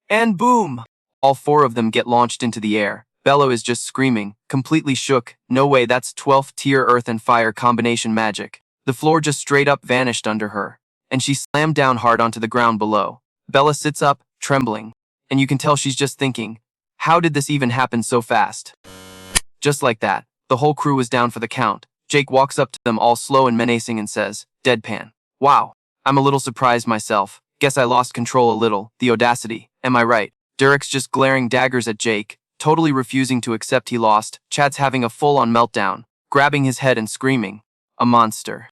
And boom! All four of them get launched into the air. Bella is just screaming, completely shook. No way, that's 12th tier earth and fire combination magic. The floor just straight up vanished under her, and she slammed down hard onto the ground below. Bella sits up, trembling, and you can tell she's just thinking, how did this even happen so fast? Just like that, the whole crew was down for the count. Jake walks up to them all slow and menacing and says, deadpan. Wow, I'm a little surprised myself. Guess I lost control a little. The audacity, am I right? Derek's just glaring daggers at Jake, totally refusing to accept he lost. Chad's having a full-on meltdown, grabbing his head and screaming, a monster.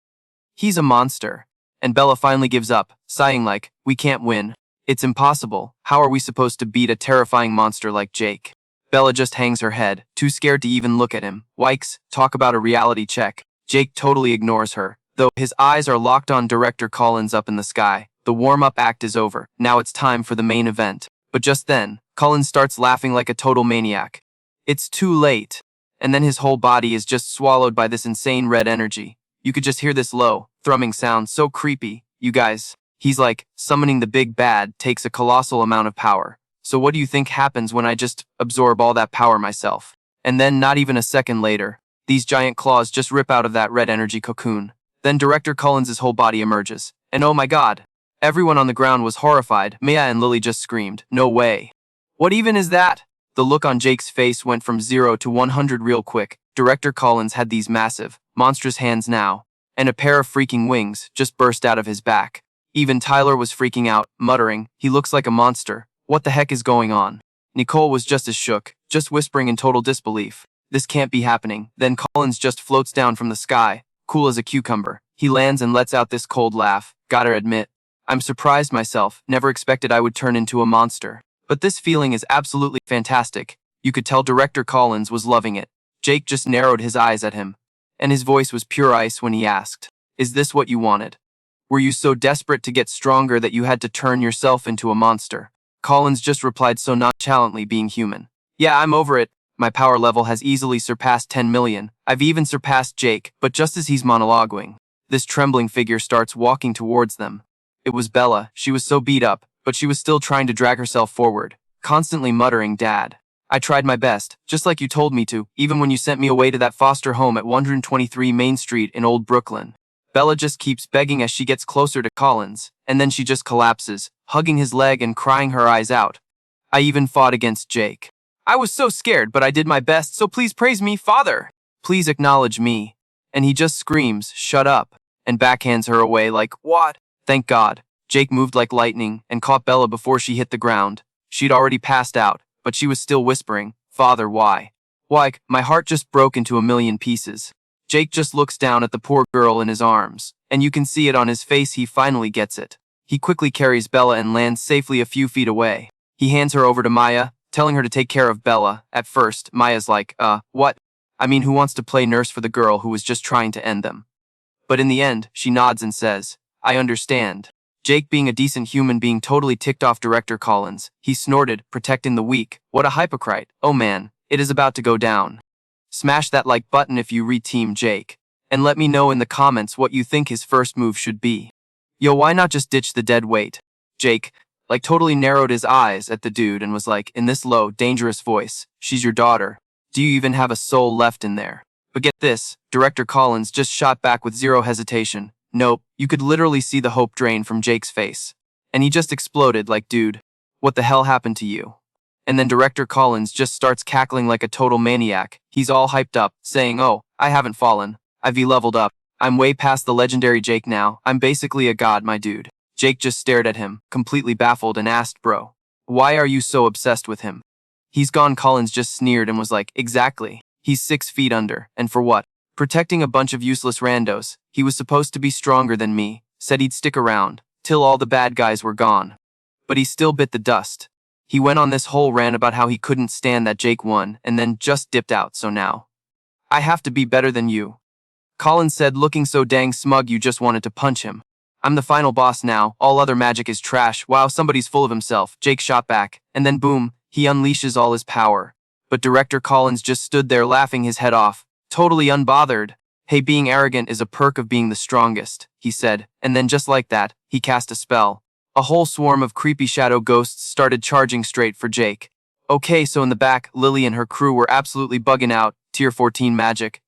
He's a monster. And Bella finally gives up, sighing like, we can't win. It's impossible. How are we supposed to beat a terrifying monster like Jake? Bella just hangs her head, too scared to even look at him. Yikes, talk about a reality check. Jake totally ignores her, though his eyes are locked on Director Collins up in the sky. The warm-up act is over. Now it's time for the main event. But just then, Collins starts laughing like a total maniac. It's too late. And then his whole body is just swallowed by this insane red energy. You could just hear this low, thrumming sound, so creepy. You guys, he's like, summoning the big bad takes a colossal amount of power. So what do you think happens when I just absorb all that power myself? And then not even a second later, these giant claws just rip out of that red energy cocoon. Then Director Collins' whole body emerges. And oh my god. Everyone on the ground was horrified. Maya and Lily just screamed, no way. What even is that? The look on Jake's face went from 0 to 100 real quick. Director Collins had these massive, monstrous hands now, and a pair of freaking wings just burst out of his back. Even Tyler was freaking out, muttering, he looks like a monster. What the heck is going on? Nicole was just as shook, just whispering in total disbelief. This can't be happening. Then Collins just floats down from the sky, cool as a cucumber. He lands and lets out this cold laugh. Gotta admit, I'm surprised myself, never expected I would turn into a monster. But this feeling is absolutely fantastic. You could tell Director Collins was loving it. Jake just narrowed his eyes at him, and his voice was pure ice when he asked, is this what you wanted? Were you so desperate to get stronger that you had to turn yourself into a monster? Collins just replied so nonchalantly, being human. Yeah, I'm over it. My power level has easily surpassed 10 million. I've even surpassed Jake, but just as he's monologuing, this trembling figure starts walking towards them. It was Bella. She was so beat up, but she was still trying to drag herself forward, constantly muttering, Dad. I tried my best, just like you told me to, even when you sent me away to that foster home at 123 Main Street in Old Brooklyn. Bella just keeps begging as she gets closer to Collins, and then she just collapses, hugging his leg and crying her eyes out. I even fought against Jake. I was so scared, but I did my best, so please praise me, Father. Please acknowledge me. And he just screams, shut up, and backhands her away like, what? Thank God. Jake moved like lightning and caught Bella before she hit the ground. She'd already passed out, but she was still whispering, Father, why? Why, my heart just broke into a million pieces. Jake just looks down at the poor girl in his arms, and you can see it on his face. He finally gets it. He quickly carries Bella and lands safely a few feet away. He hands her over to Maya, telling her to take care of Bella. At first, Maya's like, what? I mean, who wants to play nurse for the girl who was just trying to end them? But in the end, she nods and says, I understand. Jake, being a decent human being, totally ticked off Director Collins. He snorted, protecting the weak. What a hypocrite. Oh man, it is about to go down. Smash that like button if you re-team Jake. And let me know in the comments what you think his first move should be. Yo, why not just ditch the dead weight? Jake, like, totally narrowed his eyes at the dude and was like, in this low, dangerous voice, she's your daughter. Do you even have a soul left in there? But get this, Director Collins just shot back with zero hesitation. Nope, you could literally see the hope drain from Jake's face. And he just exploded like, dude, what the hell happened to you? And then Director Collins just starts cackling like a total maniac. He's all hyped up, saying, oh, I haven't fallen. I've leveled up. I'm way past the legendary Jake now. I'm basically a god, my dude. Jake just stared at him, completely baffled, and asked, bro, why are you so obsessed with him? He's gone. Collins just sneered and was like, exactly. He's 6 feet under, and for what? Protecting a bunch of useless randos. He was supposed to be stronger than me, said he'd stick around, till all the bad guys were gone. But he still bit the dust. He went on this whole rant about how he couldn't stand that Jake won, and then just dipped out, so now I have to be better than you. Collins said, looking so dang smug you just wanted to punch him. I'm the final boss now, all other magic is trash. Wow, somebody's full of himself. Jake shot back, and then boom, he unleashes all his power. But Director Collins just stood there laughing his head off, totally unbothered. Hey, being arrogant is a perk of being the strongest, he said, and then just like that, he cast a spell. A whole swarm of creepy shadow ghosts started charging straight for Jake. Okay, so in the back, Lily and her crew were absolutely bugging out, tier 14 magic.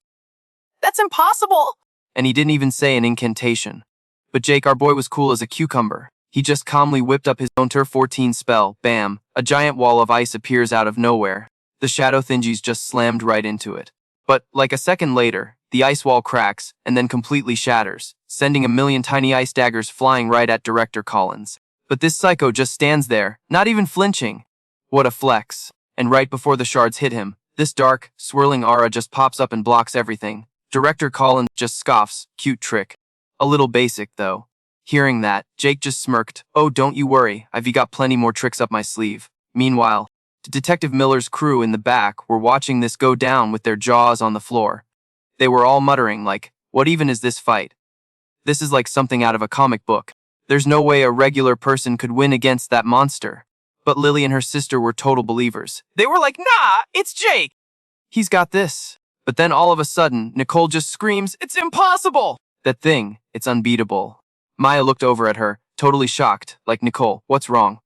That's impossible! And he didn't even say an incantation. But Jake, our boy, was cool as a cucumber. He just calmly whipped up his own tier 14 spell. Bam! A giant wall of ice appears out of nowhere. The shadow thingies just slammed right into it. But, like a second later, the ice wall cracks and then completely shatters, sending a million tiny ice daggers flying right at Director Collins. But this psycho just stands there, not even flinching. What a flex. And right before the shards hit him, this dark, swirling aura just pops up and blocks everything. Director Collins just scoffs, cute trick. A little basic, though. Hearing that, Jake just smirked. Oh, don't you worry, I've got plenty more tricks up my sleeve. Meanwhile, Detective Miller's crew in the back were watching this go down with their jaws on the floor. They were all muttering like, what even is this fight? This is like something out of a comic book. There's no way a regular person could win against that monster. But Lily and her sister were total believers. They were like, nah, it's Jake. He's got this. But then all of a sudden, Nicole just screams, It's impossible! that thing, it's unbeatable. Maya looked over at her, totally shocked, like, Nicole, what's wrong?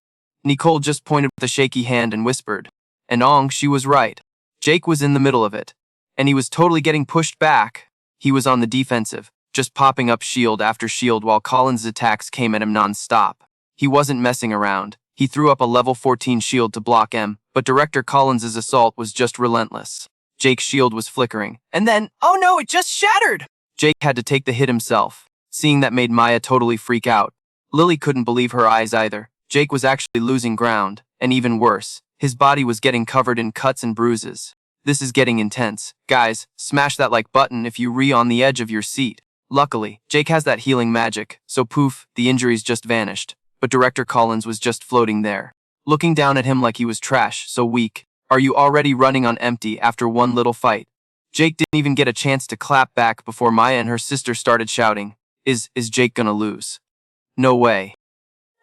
Nicole just pointed with a shaky hand and whispered. And she was right. Jake was in the middle of it. And he was totally getting pushed back. He was on the defensive, just popping up shield after shield while Collins' attacks came at him non-stop. He wasn't messing around. He threw up a level 14 shield to block him, but Director Collins' assault was just relentless. Jake's shield was flickering. And then, oh no, it just shattered! Jake had to take the hit himself. Seeing that made Maya totally freak out. Lily couldn't believe her eyes either. Jake was actually losing ground, and even worse, his body was getting covered in cuts and bruises. This is getting intense. Guys, smash that like button if you on the edge of your seat. Luckily, Jake has that healing magic, so poof, the injuries just vanished. But Director Collins was just floating there, looking down at him like he was trash, so weak. Are you already running on empty after one little fight? Jake didn't even get a chance to clap back before Maya and her sister started shouting, Is Jake gonna lose? No way.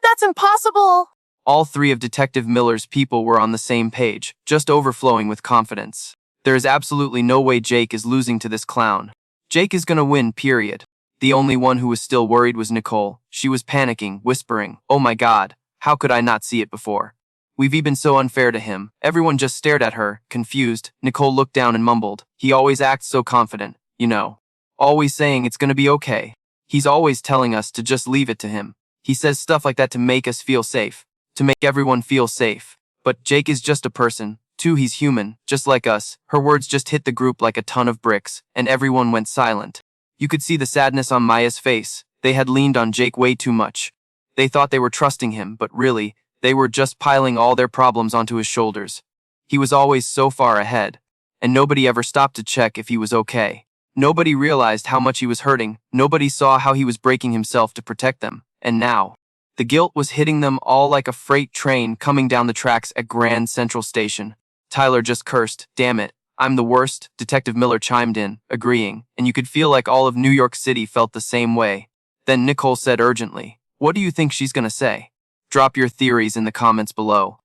That's impossible! All 3 of Detective Miller's people were on the same page, just overflowing with confidence. There is absolutely no way Jake is losing to this clown. Jake is gonna win, period. The only one who was still worried was Nicole. She was panicking, whispering, oh my god, how could I not see it before? We've been so unfair to him. Everyone just stared at her, confused. Nicole looked down and mumbled, he always acts so confident, you know. Always saying it's gonna be okay. He's always telling us to just leave it to him. He says stuff like that to make us feel safe. To make everyone feel safe. But Jake is just a person. Too, he's human, just like us. Her words just hit the group like a ton of bricks, and everyone went silent. You could see the sadness on Maya's face. They had leaned on Jake way too much. They thought they were trusting him, but really, they were just piling all their problems onto his shoulders. He was always so far ahead, and nobody ever stopped to check if he was okay. Nobody realized how much he was hurting. Nobody saw how he was breaking himself to protect them. And now, The guilt was hitting them all like a freight train coming down the tracks at Grand Central Station. Tyler just cursed, "Damn it, I'm the worst." Detective Miller chimed in, agreeing, and you could feel like all of New York City felt the same way. Then Nicole said urgently, "What do you think she's gonna say?" Drop your theories in the comments below.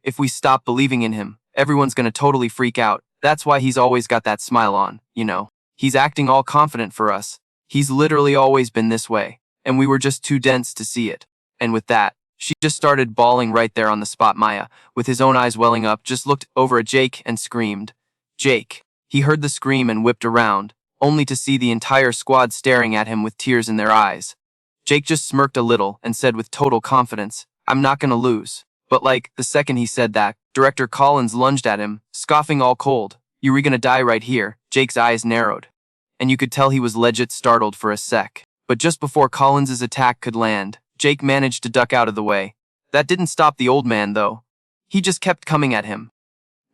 If we stop believing in him, everyone's gonna totally freak out. That's why he's always got that smile on, you know. He's acting all confident for us. He's literally always been this way, and we were just too dense to see it. And with that, she just started bawling right there on the spot. Maya, with his own eyes welling up, just looked over at Jake and screamed. Jake. He heard the scream and whipped around, only to see the entire squad staring at him with tears in their eyes. Jake just smirked a little and said with total confidence, "I'm not gonna lose." But like, the second he said that, Director Collins lunged at him, scoffing all cold. "You were gonna die right here." Jake's eyes narrowed, and you could tell he was legit startled for a sec. But just before Collins's attack could land, Jake managed to duck out of the way. That didn't stop the old man, though. He just kept coming at him.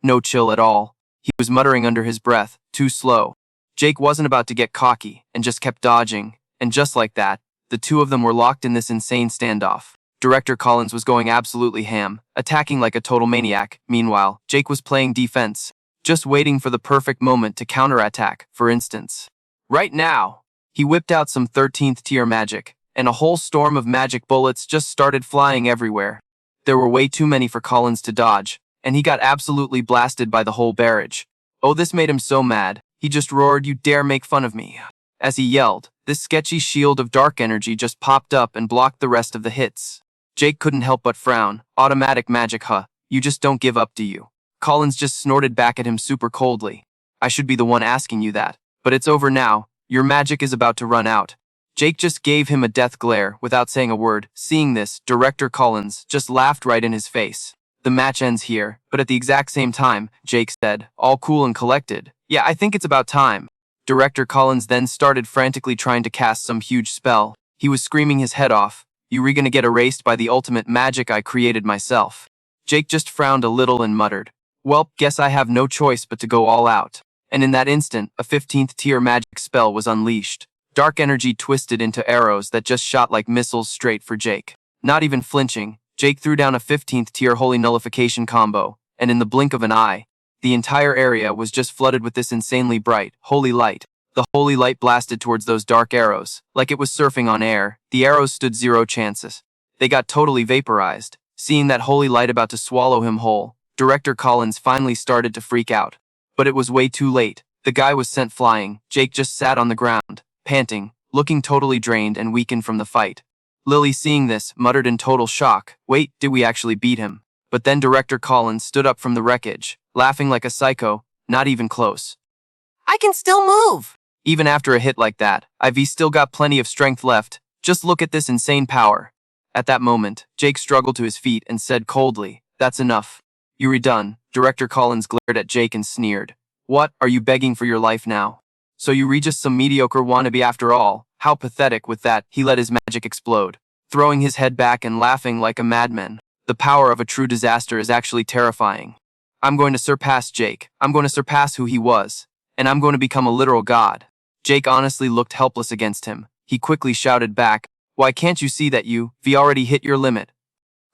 No chill at all. He was muttering under his breath, "Too slow." Jake wasn't about to get cocky, and just kept dodging, and just like that, the two of them were locked in this insane standoff. Director Collins was going absolutely ham, attacking like a total maniac. Meanwhile, Jake was playing defense, just waiting for the perfect moment to counterattack, for instance. Right now, he whipped out some 13th tier magic, and a whole storm of magic bullets just started flying everywhere. There were way too many for Collins to dodge, and he got absolutely blasted by the whole barrage. Oh, this made him so mad, he just roared, "You dare make fun of me." As he yelled, this sketchy shield of dark energy just popped up and blocked the rest of the hits. Jake couldn't help but frown. "Automatic magic, huh? You just don't give up, do you?" Collins just snorted back at him super coldly. "I should be the one asking you that. But it's over now. Your magic is about to run out." Jake just gave him a death glare without saying a word. Seeing this, Director Collins just laughed right in his face. "The match ends here," but at the exact same time, Jake said, all cool and collected, "Yeah, I think it's about time." Director Collins then started frantically trying to cast some huge spell. He was screaming his head off. "You were gonna get erased by the ultimate magic I created myself." Jake just frowned a little and muttered, "Well, guess I have no choice but to go all out." And in that instant, a 15th tier magic spell was unleashed. Dark energy twisted into arrows that just shot like missiles straight for Jake. Not even flinching, Jake threw down a 15th tier holy nullification combo, and in the blink of an eye, the entire area was just flooded with this insanely bright, holy light. The holy light blasted towards those dark arrows, like it was surfing on air. The arrows stood zero chances. They got totally vaporized. Seeing that holy light about to swallow him whole, Director Collins finally started to freak out. But it was way too late. The guy was sent flying. Jake just sat on the ground, panting, looking totally drained and weakened from the fight. Lily, seeing this, muttered in total shock, "Wait, did we actually beat him?" But then Director Collins stood up from the wreckage, laughing like a psycho. "Not even close. I can still move." Even after a hit like that, Ivy still got plenty of strength left. Just look at this insane power." At that moment, Jake struggled to his feet and said coldly, "That's enough." "You're done." Director Collins glared at Jake and sneered. "What, are you begging for your life now? So you were just some mediocre wannabe after all? How pathetic." With that, he let his magic explode, throwing his head back and laughing like a madman. The power of a true disaster is actually terrifying. "I'm going to surpass Jake. I'm going to surpass who he was. And I'm going to become a literal god." Jake honestly looked helpless against him. He quickly shouted back, "Why can't you see that you've already hit your limit?"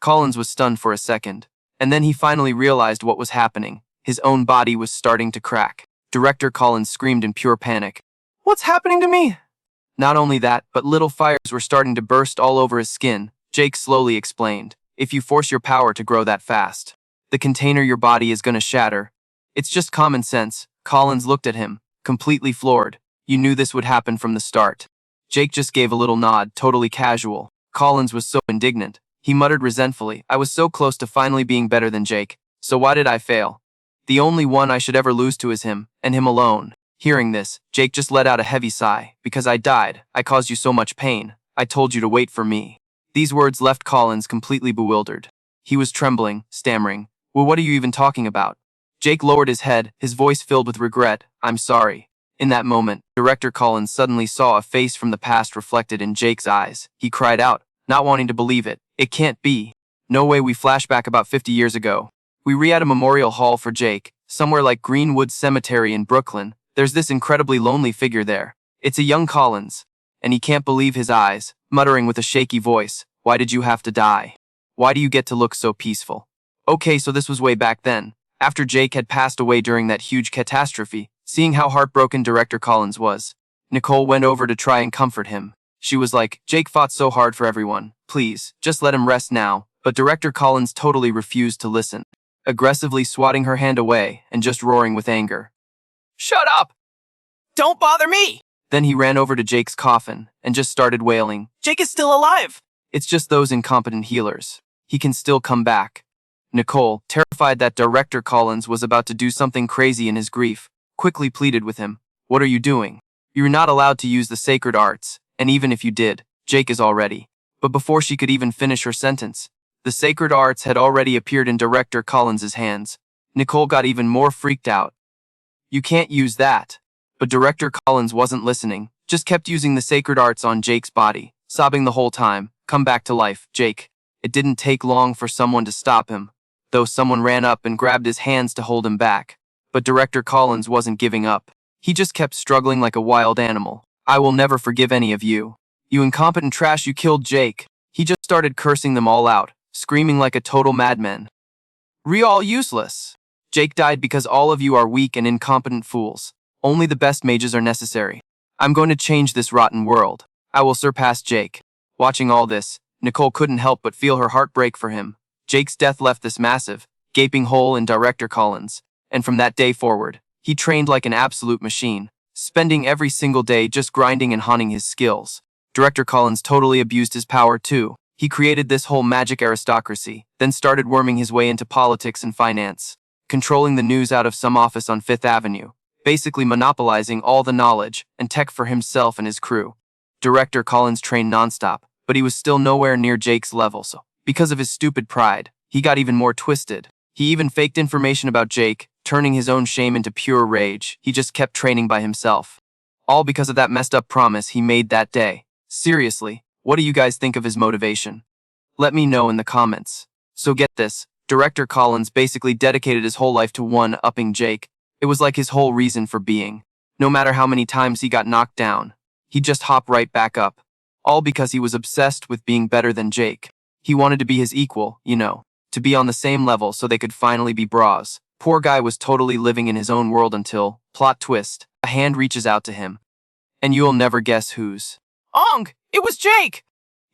Collins was stunned for a second, and then he finally realized what was happening. His own body was starting to crack. Director Collins screamed in pure panic. "What's happening to me?" Not only that, but little fires were starting to burst all over his skin. Jake slowly explained, "If you force your power to grow that fast, the container your body is gonna shatter. It's just common sense." Collins looked at him, completely floored. "You knew this would happen from the start." Jake just gave a little nod, totally casual. Collins was so indignant. He muttered resentfully, "I was so close to finally being better than Jake. So why did I fail? The only one I should ever lose to is him, and him alone." Hearing this, Jake just let out a heavy sigh. "Because I died, I caused you so much pain. I told you to wait for me." These words left Collins completely bewildered. He was trembling, stammering, "Well, what are you even talking about?" Jake lowered his head, his voice filled with regret. "I'm sorry." In that moment, Director Collins suddenly saw a face from the past reflected in Jake's eyes. He cried out, not wanting to believe it. "It can't be. No way." We flash back about 50 years ago. We re at a memorial hall for Jake, somewhere like Greenwood Cemetery in Brooklyn. There's this incredibly lonely figure there. It's a young Collins. And he can't believe his eyes, muttering with a shaky voice, Why did you have to die? Why do you get to look so peaceful? Okay, so this was way back then, after Jake had passed away during that huge catastrophe. Seeing how heartbroken Director Collins was, Nicole went over to try and comfort him. She was like, Jake fought so hard for everyone. Please, just let him rest now. But Director Collins totally refused to listen, aggressively swatting her hand away and just roaring with anger. Shut up! Don't bother me! Then he ran over to Jake's coffin and just started wailing. Jake is still alive! It's just those incompetent healers. He can still come back. Nicole, terrified that Director Collins was about to do something crazy in his grief, quickly pleaded with him. What are you doing? You're not allowed to use the sacred arts, and even if you did, Jake is already. But before she could even finish her sentence, the sacred arts had already appeared in Director Collins's hands. Nicole got even more freaked out. You can't use that. But Director Collins wasn't listening, just kept using the sacred arts on Jake's body, sobbing the whole time. Come back to life, Jake. It didn't take long for someone to stop him, though someone ran up and grabbed his hands to hold him back. But Director Collins wasn't giving up. He just kept struggling like a wild animal. I will never forgive any of you. You incompetent trash, you killed Jake. He just started cursing them all out, screaming like a total madman. All useless. Jake died because all of you are weak and incompetent fools. Only the best mages are necessary. I'm going to change this rotten world. I will surpass Jake. Watching all this, Nicole couldn't help but feel her heart break for him. Jake's death left this massive, gaping hole in Director Collins. And from that day forward, he trained like an absolute machine, spending every single day just grinding and honing his skills. Director Collins totally abused his power too. He created this whole magic aristocracy, then started worming his way into politics and finance, controlling the news out of some office on Fifth Avenue, basically monopolizing all the knowledge and tech for himself and his crew. Director Collins trained nonstop, but he was still nowhere near Jake's level, so because of his stupid pride, he got even more twisted. He even faked information about Jake, turning his own shame into pure rage. He just kept training by himself. All because of that messed up promise he made that day. Seriously, what do you guys think of his motivation? Let me know in the comments. So get this, Director Collins basically dedicated his whole life to one-upping Jake. It was like his whole reason for being. No matter how many times he got knocked down, he'd just hop right back up. All because he was obsessed with being better than Jake. He wanted to be his equal, you know, to be on the same level so they could finally be bras. Poor guy was totally living in his own world until, plot twist, a hand reaches out to him. And you'll never guess whose. Ong! It was Jake!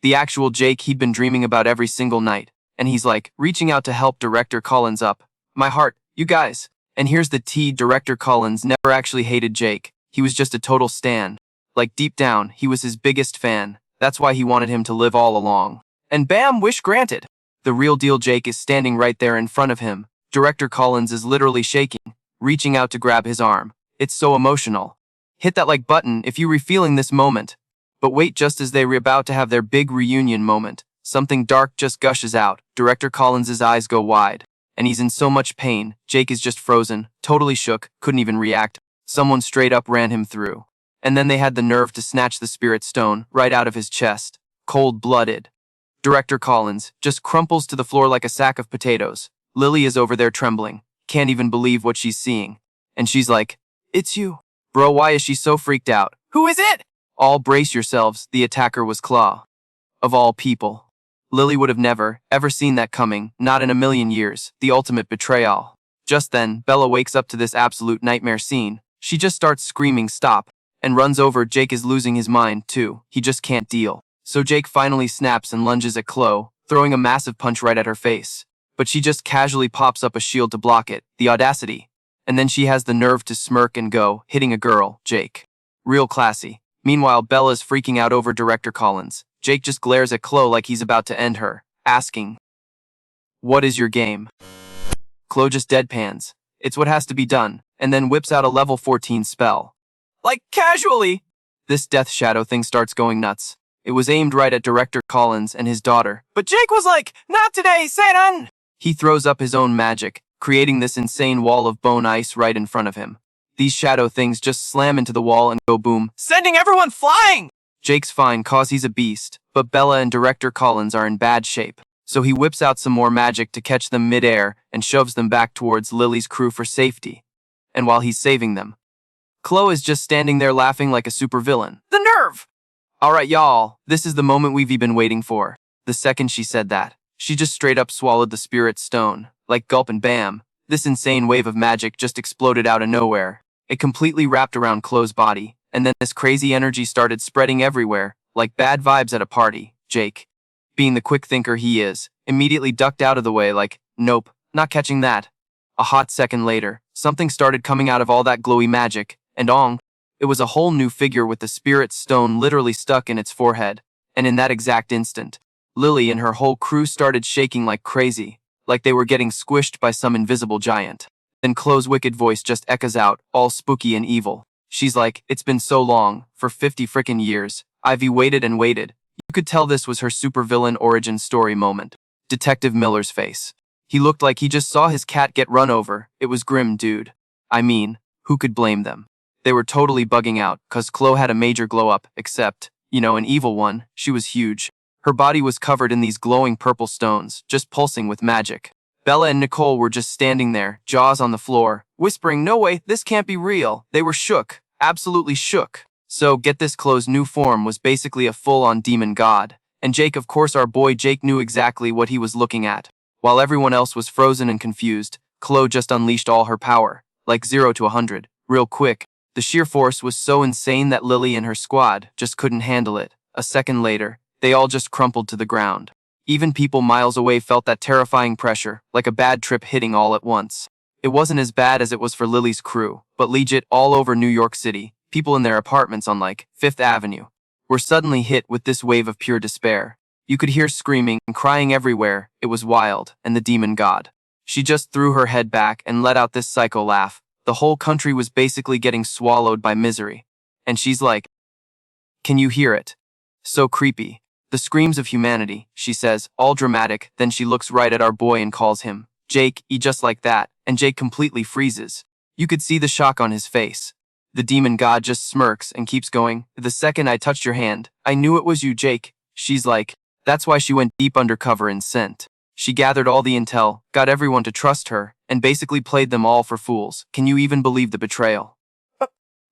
The actual Jake he'd been dreaming about every single night. And he's like, reaching out to help Director Collins up. My heart, you guys. And here's the tea, Director Collins never actually hated Jake. He was just a total stan. Like deep down, he was his biggest fan. That's why he wanted him to live all along. And bam, wish granted. The real deal Jake is standing right there in front of him. Director Collins is literally shaking, reaching out to grab his arm. It's so emotional. Hit that like button if you're feeling this moment. But wait, just as they were about to have their big reunion moment, something dark just gushes out. Director Collins' eyes go wide, and he's in so much pain. Jake is just frozen, totally shook, couldn't even react. Someone straight up ran him through. And then they had the nerve to snatch the spirit stone right out of his chest. Cold-blooded. Director Collins just crumples to the floor like a sack of potatoes. Lily is over there trembling, can't even believe what she's seeing. And she's like, it's you. Bro, why is she so freaked out? Who is it? All brace yourselves, the attacker was Claw. Of all people. Lily would have never, ever seen that coming, not in a million years, the ultimate betrayal. Just then, Bella wakes up to this absolute nightmare scene. She just starts screaming stop, and runs over. Jake is losing his mind too, he just can't deal. So Jake finally snaps and lunges at Chloe, throwing a massive punch right at her face. But she just casually pops up a shield to block it, the audacity. And then she has the nerve to smirk and go, hitting a girl, Jake. Real classy. Meanwhile, Bella's freaking out over Director Collins. Jake just glares at Chloe like he's about to end her, asking, what is your game? Chloe just deadpans. It's what has to be done, and then whips out a level 14 spell. Like, casually. This death shadow thing starts going nuts. It was aimed right at Director Collins and his daughter. But Jake was like, not today, Satan! He throws up his own magic, creating this insane wall of bone ice right in front of him. These shadow things just slam into the wall and go boom, sending everyone flying! Jake's fine cause he's a beast, but Bella and Director Collins are in bad shape. So he whips out some more magic to catch them mid-air and shoves them back towards Lily's crew for safety. And while he's saving them, Chloe is just standing there laughing like a supervillain. The nerve! Alright y'all, this is the moment we've been waiting for. The second she said that, she just straight up swallowed the spirit stone, like gulp and bam. This insane wave of magic just exploded out of nowhere. It completely wrapped around Chloe's body, and then this crazy energy started spreading everywhere, like bad vibes at a party. Jake, being the quick thinker he is, immediately ducked out of the way like, nope, not catching that. A hot second later, something started coming out of all that glowy magic, and it was a whole new figure with the spirit stone literally stuck in its forehead. And in that exact instant, Lily and her whole crew started shaking like crazy, like they were getting squished by some invisible giant. Then Chloe's wicked voice just echoes out, all spooky and evil. She's like, it's been so long, for 50 frickin' years, I've waited and waited. You could tell this was her supervillain origin story moment. Detective Miller's face. He looked like he just saw his cat get run over. It was grim, dude. I mean, who could blame them? They were totally bugging out, cause Chloe had a major glow up, except, an evil one. She was huge. Her body was covered in these glowing purple stones, just pulsing with magic. Bella and Nicole were just standing there, jaws on the floor, whispering, no way, this can't be real. They were shook, absolutely shook. So, get this, Chloe's new form was basically a full-on demon god. And Jake, of course our boy Jake knew exactly what he was looking at. While everyone else was frozen and confused, Chloe just unleashed all her power, like 0 to 100, real quick. The sheer force was so insane that Lily and her squad just couldn't handle it. A second later, they all just crumpled to the ground. Even people miles away felt that terrifying pressure, like a bad trip hitting all at once. It wasn't as bad as it was for Lily's crew, but legit all over New York City, people in their apartments on like 5th Avenue were suddenly hit with this wave of pure despair. You could hear screaming and crying everywhere. It was wild, and the demon god. She just threw her head back and let out this psycho laugh. The whole country was basically getting swallowed by misery. And she's like, can you hear it? So creepy. The screams of humanity, she says, all dramatic. Then she looks right at our boy and calls him, Jake, just like that, and Jake completely freezes. You could see the shock on his face. The demon god just smirks and keeps going, the second I touched your hand, I knew it was you, Jake. She's like, that's why she went deep undercover and sent. She gathered all the intel, got everyone to trust her, and basically played them all for fools. Can you even believe the betrayal?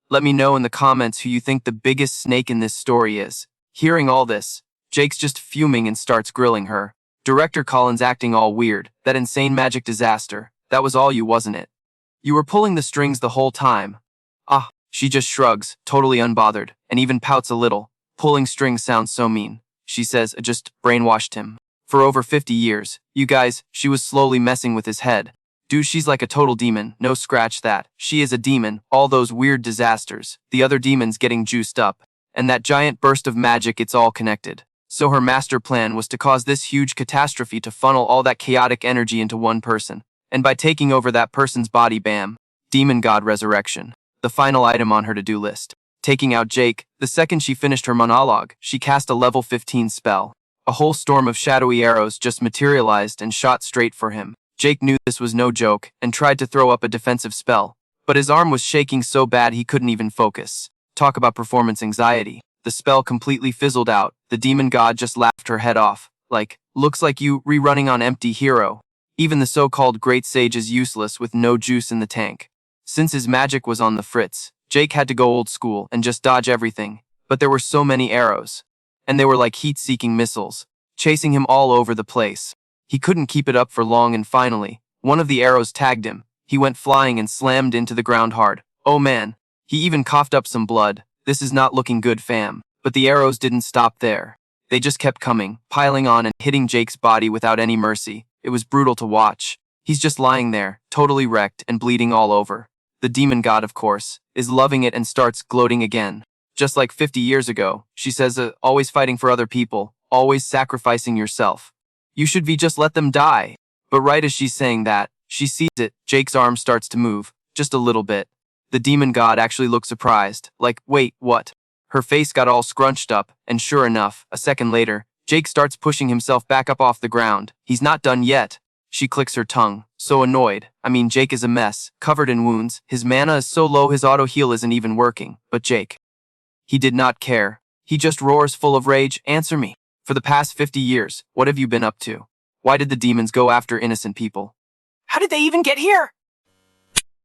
Let me know in the comments who you think the biggest snake in this story is. Hearing all this, Jake's just fuming and starts grilling her. Director Colin's acting all weird. That insane magic disaster. That was all you, wasn't it? You were pulling the strings the whole time. She just shrugs, totally unbothered, and even pouts a little. Pulling strings sounds so mean. She says, I just brainwashed him. For over 50 years, you guys, she was slowly messing with his head. Dude, she's like a total demon, no scratch that. She is a demon, all those weird disasters, the other demons getting juiced up, and that giant burst of magic, it's all connected. So her master plan was to cause this huge catastrophe to funnel all that chaotic energy into one person. And by taking over that person's body, bam, demon god resurrection. The final item on her to-do list. Taking out Jake, the second she finished her monologue, she cast a level 15 spell. A whole storm of shadowy arrows just materialized and shot straight for him. Jake knew this was no joke and tried to throw up a defensive spell, but his arm was shaking so bad he couldn't even focus. Talk about performance anxiety. The spell completely fizzled out. The demon god just laughed her head off. Like, looks like you rerunning on empty, hero. Even the so-called great sage is useless with no juice in the tank. Since his magic was on the fritz, Jake had to go old school and just dodge everything. But there were so many arrows. And they were like heat-seeking missiles, chasing him all over the place. He couldn't keep it up for long, and finally, one of the arrows tagged him. He went flying and slammed into the ground hard. Oh man, he even coughed up some blood. This is not looking good, fam. But the arrows didn't stop there. They just kept coming, piling on and hitting Jake's body without any mercy. It was brutal to watch. He's just lying there, totally wrecked and bleeding all over. The demon god, of course, is loving it and starts gloating again. Just like 50 years ago, she says, always fighting for other people, always sacrificing yourself. You should be just let them die. But right as she's saying that, she sees it, Jake's arm starts to move, just a little bit. The demon god actually looks surprised, like, wait, what? Her face got all scrunched up, and sure enough, a second later, Jake starts pushing himself back up off the ground. He's not done yet. She clicks her tongue, so annoyed. Jake is a mess, covered in wounds. His mana is so low his auto heal isn't even working. But Jake, he did not care. He just roars full of rage, answer me. For the past 50 years, what have you been up to? Why did the demons go after innocent people? How did they even get here?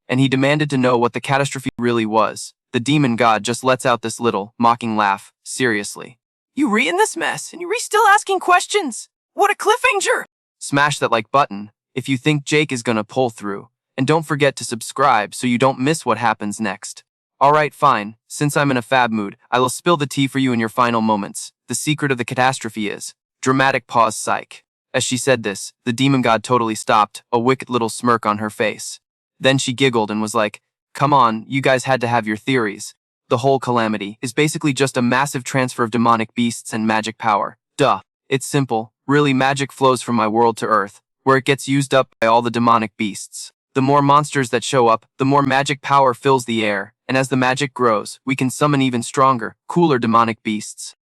And he demanded to know what the catastrophe really was. The demon god just lets out this little, mocking laugh. Seriously. You re in this mess, and you re still asking questions. What a cliffhanger! Smash that like button if you think Jake is gonna pull through, and don't forget to subscribe so you don't miss what happens next. Alright, fine, since I'm in a fab mood, I will spill the tea for you in your final moments. The secret of the catastrophe is dramatic pause psych. As she said this, the demon god totally stopped, a wicked little smirk on her face. Then she giggled and was like, come on, you guys had to have your theories. The whole calamity is basically just a massive transfer of demonic beasts and magic power. Duh. It's simple. Really, magic flows from my world to Earth, where it gets used up by all the demonic beasts. The more monsters that show up, the more magic power fills the air, and as the magic grows, we can summon even stronger, cooler demonic beasts.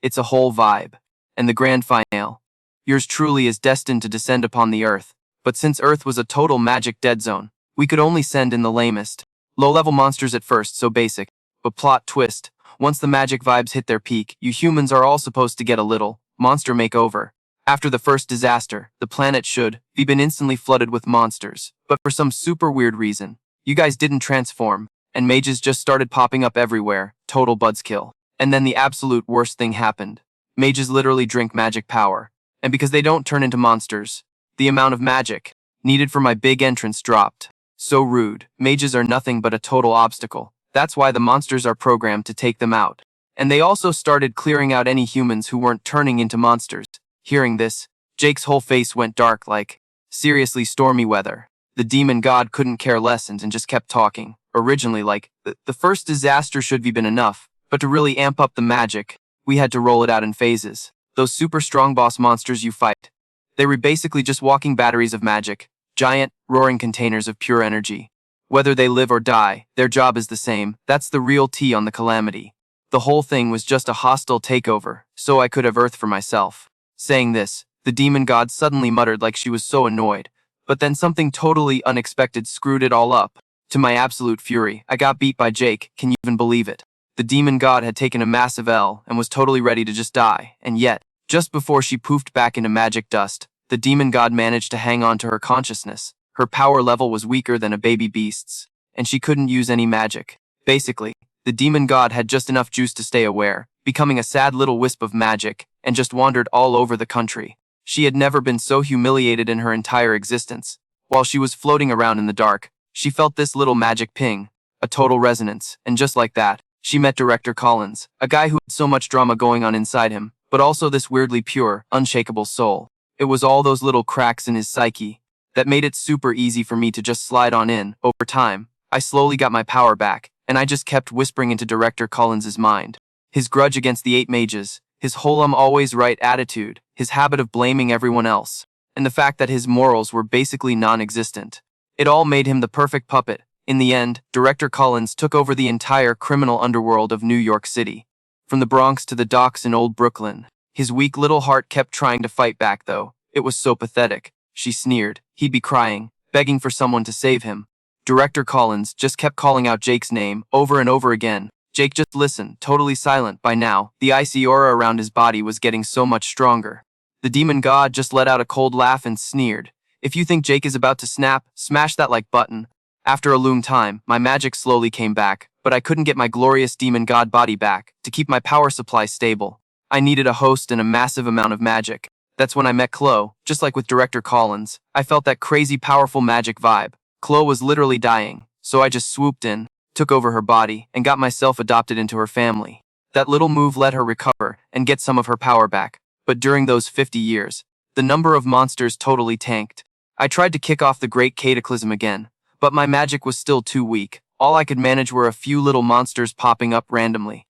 It's a whole vibe. And the grand finale. Yours truly is destined to descend upon the Earth, but since Earth was a total magic dead zone, we could only send in the lamest, low-level monsters at first, so basic. But plot twist, once the magic vibes hit their peak, you humans are all supposed to get a little monster makeover. After the first disaster, the planet should have been instantly flooded with monsters, but for some super weird reason, you guys didn't transform, and mages just started popping up everywhere, total buzzkill. And then the absolute worst thing happened. Mages literally drink magic power, and because they don't turn into monsters, the amount of magic needed for my big entrance dropped. So rude. Mages are nothing but a total obstacle. That's why the monsters are programmed to take them out. And they also started clearing out any humans who weren't turning into monsters. Hearing this, Jake's whole face went dark like, seriously stormy weather. The demon god couldn't care less and just kept talking. Originally like, the first disaster should have been enough, but to really amp up the magic, we had to roll it out in phases. Those super strong boss monsters you fight, they were basically just walking batteries of magic, giant, roaring containers of pure energy. Whether they live or die, their job is the same. That's the real tea on the calamity. The whole thing was just a hostile takeover, so I could have Earth for myself. Saying this, the demon god suddenly muttered like she was so annoyed, but then something totally unexpected screwed it all up. To my absolute fury, I got beat by Jake, can you even believe it? The demon god had taken a massive L and was totally ready to just die, and yet, just before she poofed back into magic dust, the demon god managed to hang on to her consciousness. Her power level was weaker than a baby beast's, and she couldn't use any magic. Basically, the demon god had just enough juice to stay aware, becoming a sad little wisp of magic, and just wandered all over the country. She had never been so humiliated in her entire existence. While she was floating around in the dark, she felt this little magic ping, a total resonance, and just like that, she met Director Collins, a guy who had so much drama going on inside him, but also this weirdly pure, unshakable soul. It was all those little cracks in his psyche that made it super easy for me to just slide on in. Over time, I slowly got my power back, and I just kept whispering into Director Collins's mind. His grudge against the 8 mages, his whole I'm always right attitude, his habit of blaming everyone else, and the fact that his morals were basically non-existent. It all made him the perfect puppet. In the end, Director Collins took over the entire criminal underworld of New York City. From the Bronx to the docks in old Brooklyn. His weak little heart kept trying to fight back though. It was so pathetic. She sneered. He'd be crying, begging for someone to save him. Director Collins just kept calling out Jake's name over and over again. Jake just listened, totally silent. By now, the icy aura around his body was getting so much stronger. The demon god just let out a cold laugh and sneered. If you think Jake is about to snap, smash that like button. After a long time, my magic slowly came back, but I couldn't get my glorious demon god body back to keep my power supply stable. I needed a host and a massive amount of magic. That's when I met Chloe. Just like with Director Collins, I felt that crazy powerful magic vibe. Chloe was literally dying, so I just swooped in, took over her body, and got myself adopted into her family. That little move let her recover and get some of her power back. But during those 50 years, the number of monsters totally tanked. I tried to kick off the Great Cataclysm again, but my magic was still too weak. All I could manage were a few little monsters popping up randomly.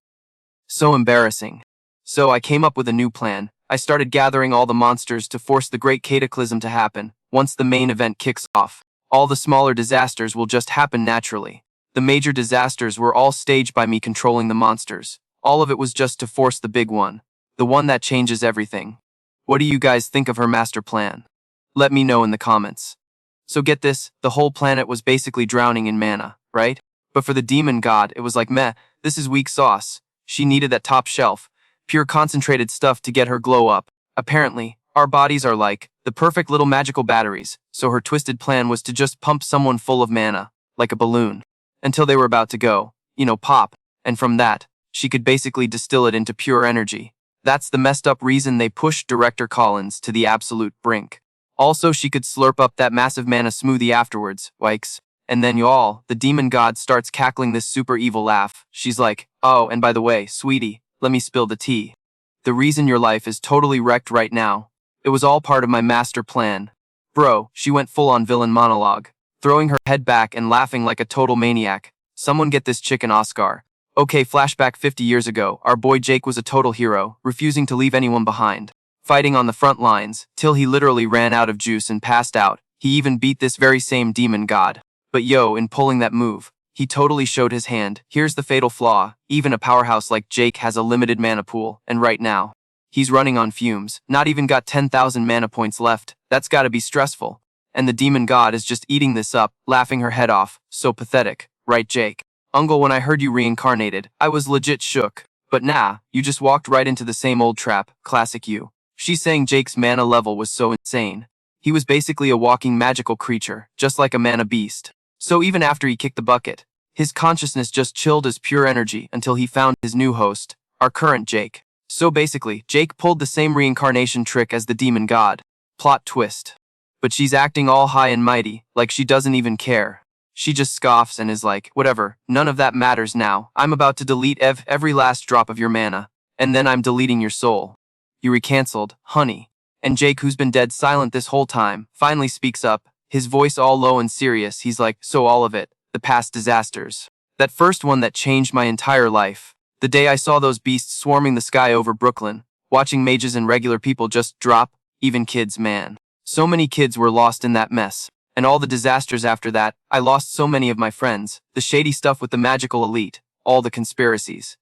So embarrassing. So I came up with a new plan. I started gathering all the monsters to force the Great Cataclysm to happen. Once the main event kicks off, all the smaller disasters will just happen naturally. The major disasters were all staged by me controlling the monsters. All of it was just to force the big one. The one that changes everything. What do you guys think of her master plan? Let me know in the comments. So get this, the whole planet was basically drowning in mana, right? But for the demon god, it was like meh, this is weak sauce. She needed that top shelf, pure concentrated stuff to get her glow up. Apparently, our bodies are like the perfect little magical batteries, so her twisted plan was to just pump someone full of mana, like a balloon, until they were about to go, pop, and from that, she could basically distill it into pure energy. That's the messed up reason they pushed Director Collins to the absolute brink. Also, she could slurp up that massive mana smoothie afterwards, yikes. And then y'all, the demon god starts cackling this super evil laugh. She's like, oh, and by the way, sweetie, let me spill the tea. The reason your life is totally wrecked right now. It was all part of my master plan. Bro, she went full on villain monologue, throwing her head back and laughing like a total maniac. Someone get this chick an Oscar. Okay, flashback 50 years ago, our boy Jake was a total hero, refusing to leave anyone behind. Fighting on the front lines, till he literally ran out of juice and passed out. He even beat this very same demon god. But yo, in pulling that move, he totally showed his hand. Here's the fatal flaw, even a powerhouse like Jake has a limited mana pool, and right now, he's running on fumes, not even got 10,000 mana points left. That's gotta be stressful. And the demon god is just eating this up, laughing her head off. So pathetic, right Jake? Uncle, when I heard you reincarnated, I was legit shook. But nah, you just walked right into the same old trap, classic you. She's saying Jake's mana level was so insane. He was basically a walking magical creature, just like a mana beast. So even after he kicked the bucket, his consciousness just chilled as pure energy until he found his new host, our current Jake. So basically, Jake pulled the same reincarnation trick as the demon god. Plot twist. But she's acting all high and mighty, like she doesn't even care. She just scoffs and is like, whatever, none of that matters now. I'm about to delete every last drop of your mana, and then I'm deleting your soul. You recancelled, honey. And Jake, who's been dead silent this whole time, finally speaks up, his voice all low and serious. He's like, so all of it, the past disasters. That first one that changed my entire life. The day I saw those beasts swarming the sky over Brooklyn, watching mages and regular people just drop, even kids, man. So many kids were lost in that mess. And all the disasters after that, I lost so many of my friends, the shady stuff with the magical elite, all the conspiracies.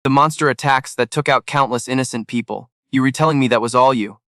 The monster attacks that took out countless innocent people. You retelling me that was all you?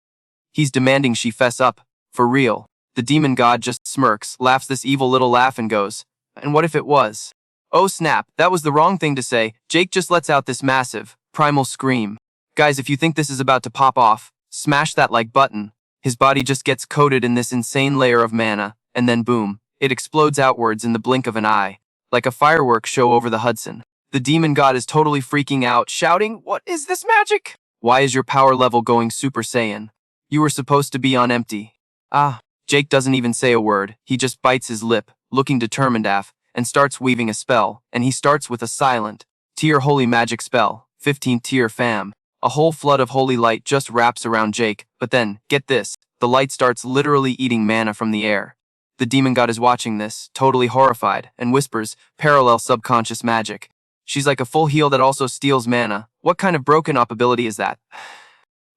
He's demanding she fess up, for real. The demon god just smirks, laughs this evil little laugh and goes, and what if it was? Oh snap, that was the wrong thing to say. Jake just lets out this massive, primal scream. Guys, if you think this is about to pop off, smash that like button. His body just gets coated in this insane layer of mana. And then boom, it explodes outwards in the blink of an eye, like a fireworks show over the Hudson. The demon god is totally freaking out, shouting, what is this magic? Why is your power level going Super Saiyan? You were supposed to be on empty. Ah, Jake doesn't even say a word, he just bites his lip, looking determined and starts weaving a spell, and he starts with a silent, tier holy magic spell, 15th tier fam. A whole flood of holy light just wraps around Jake, but then, get this, the light starts literally eating mana from the air. The demon god is watching this, totally horrified, and whispers, parallel subconscious magic. She's like a full heal that also steals mana. What kind of broken up ability is that?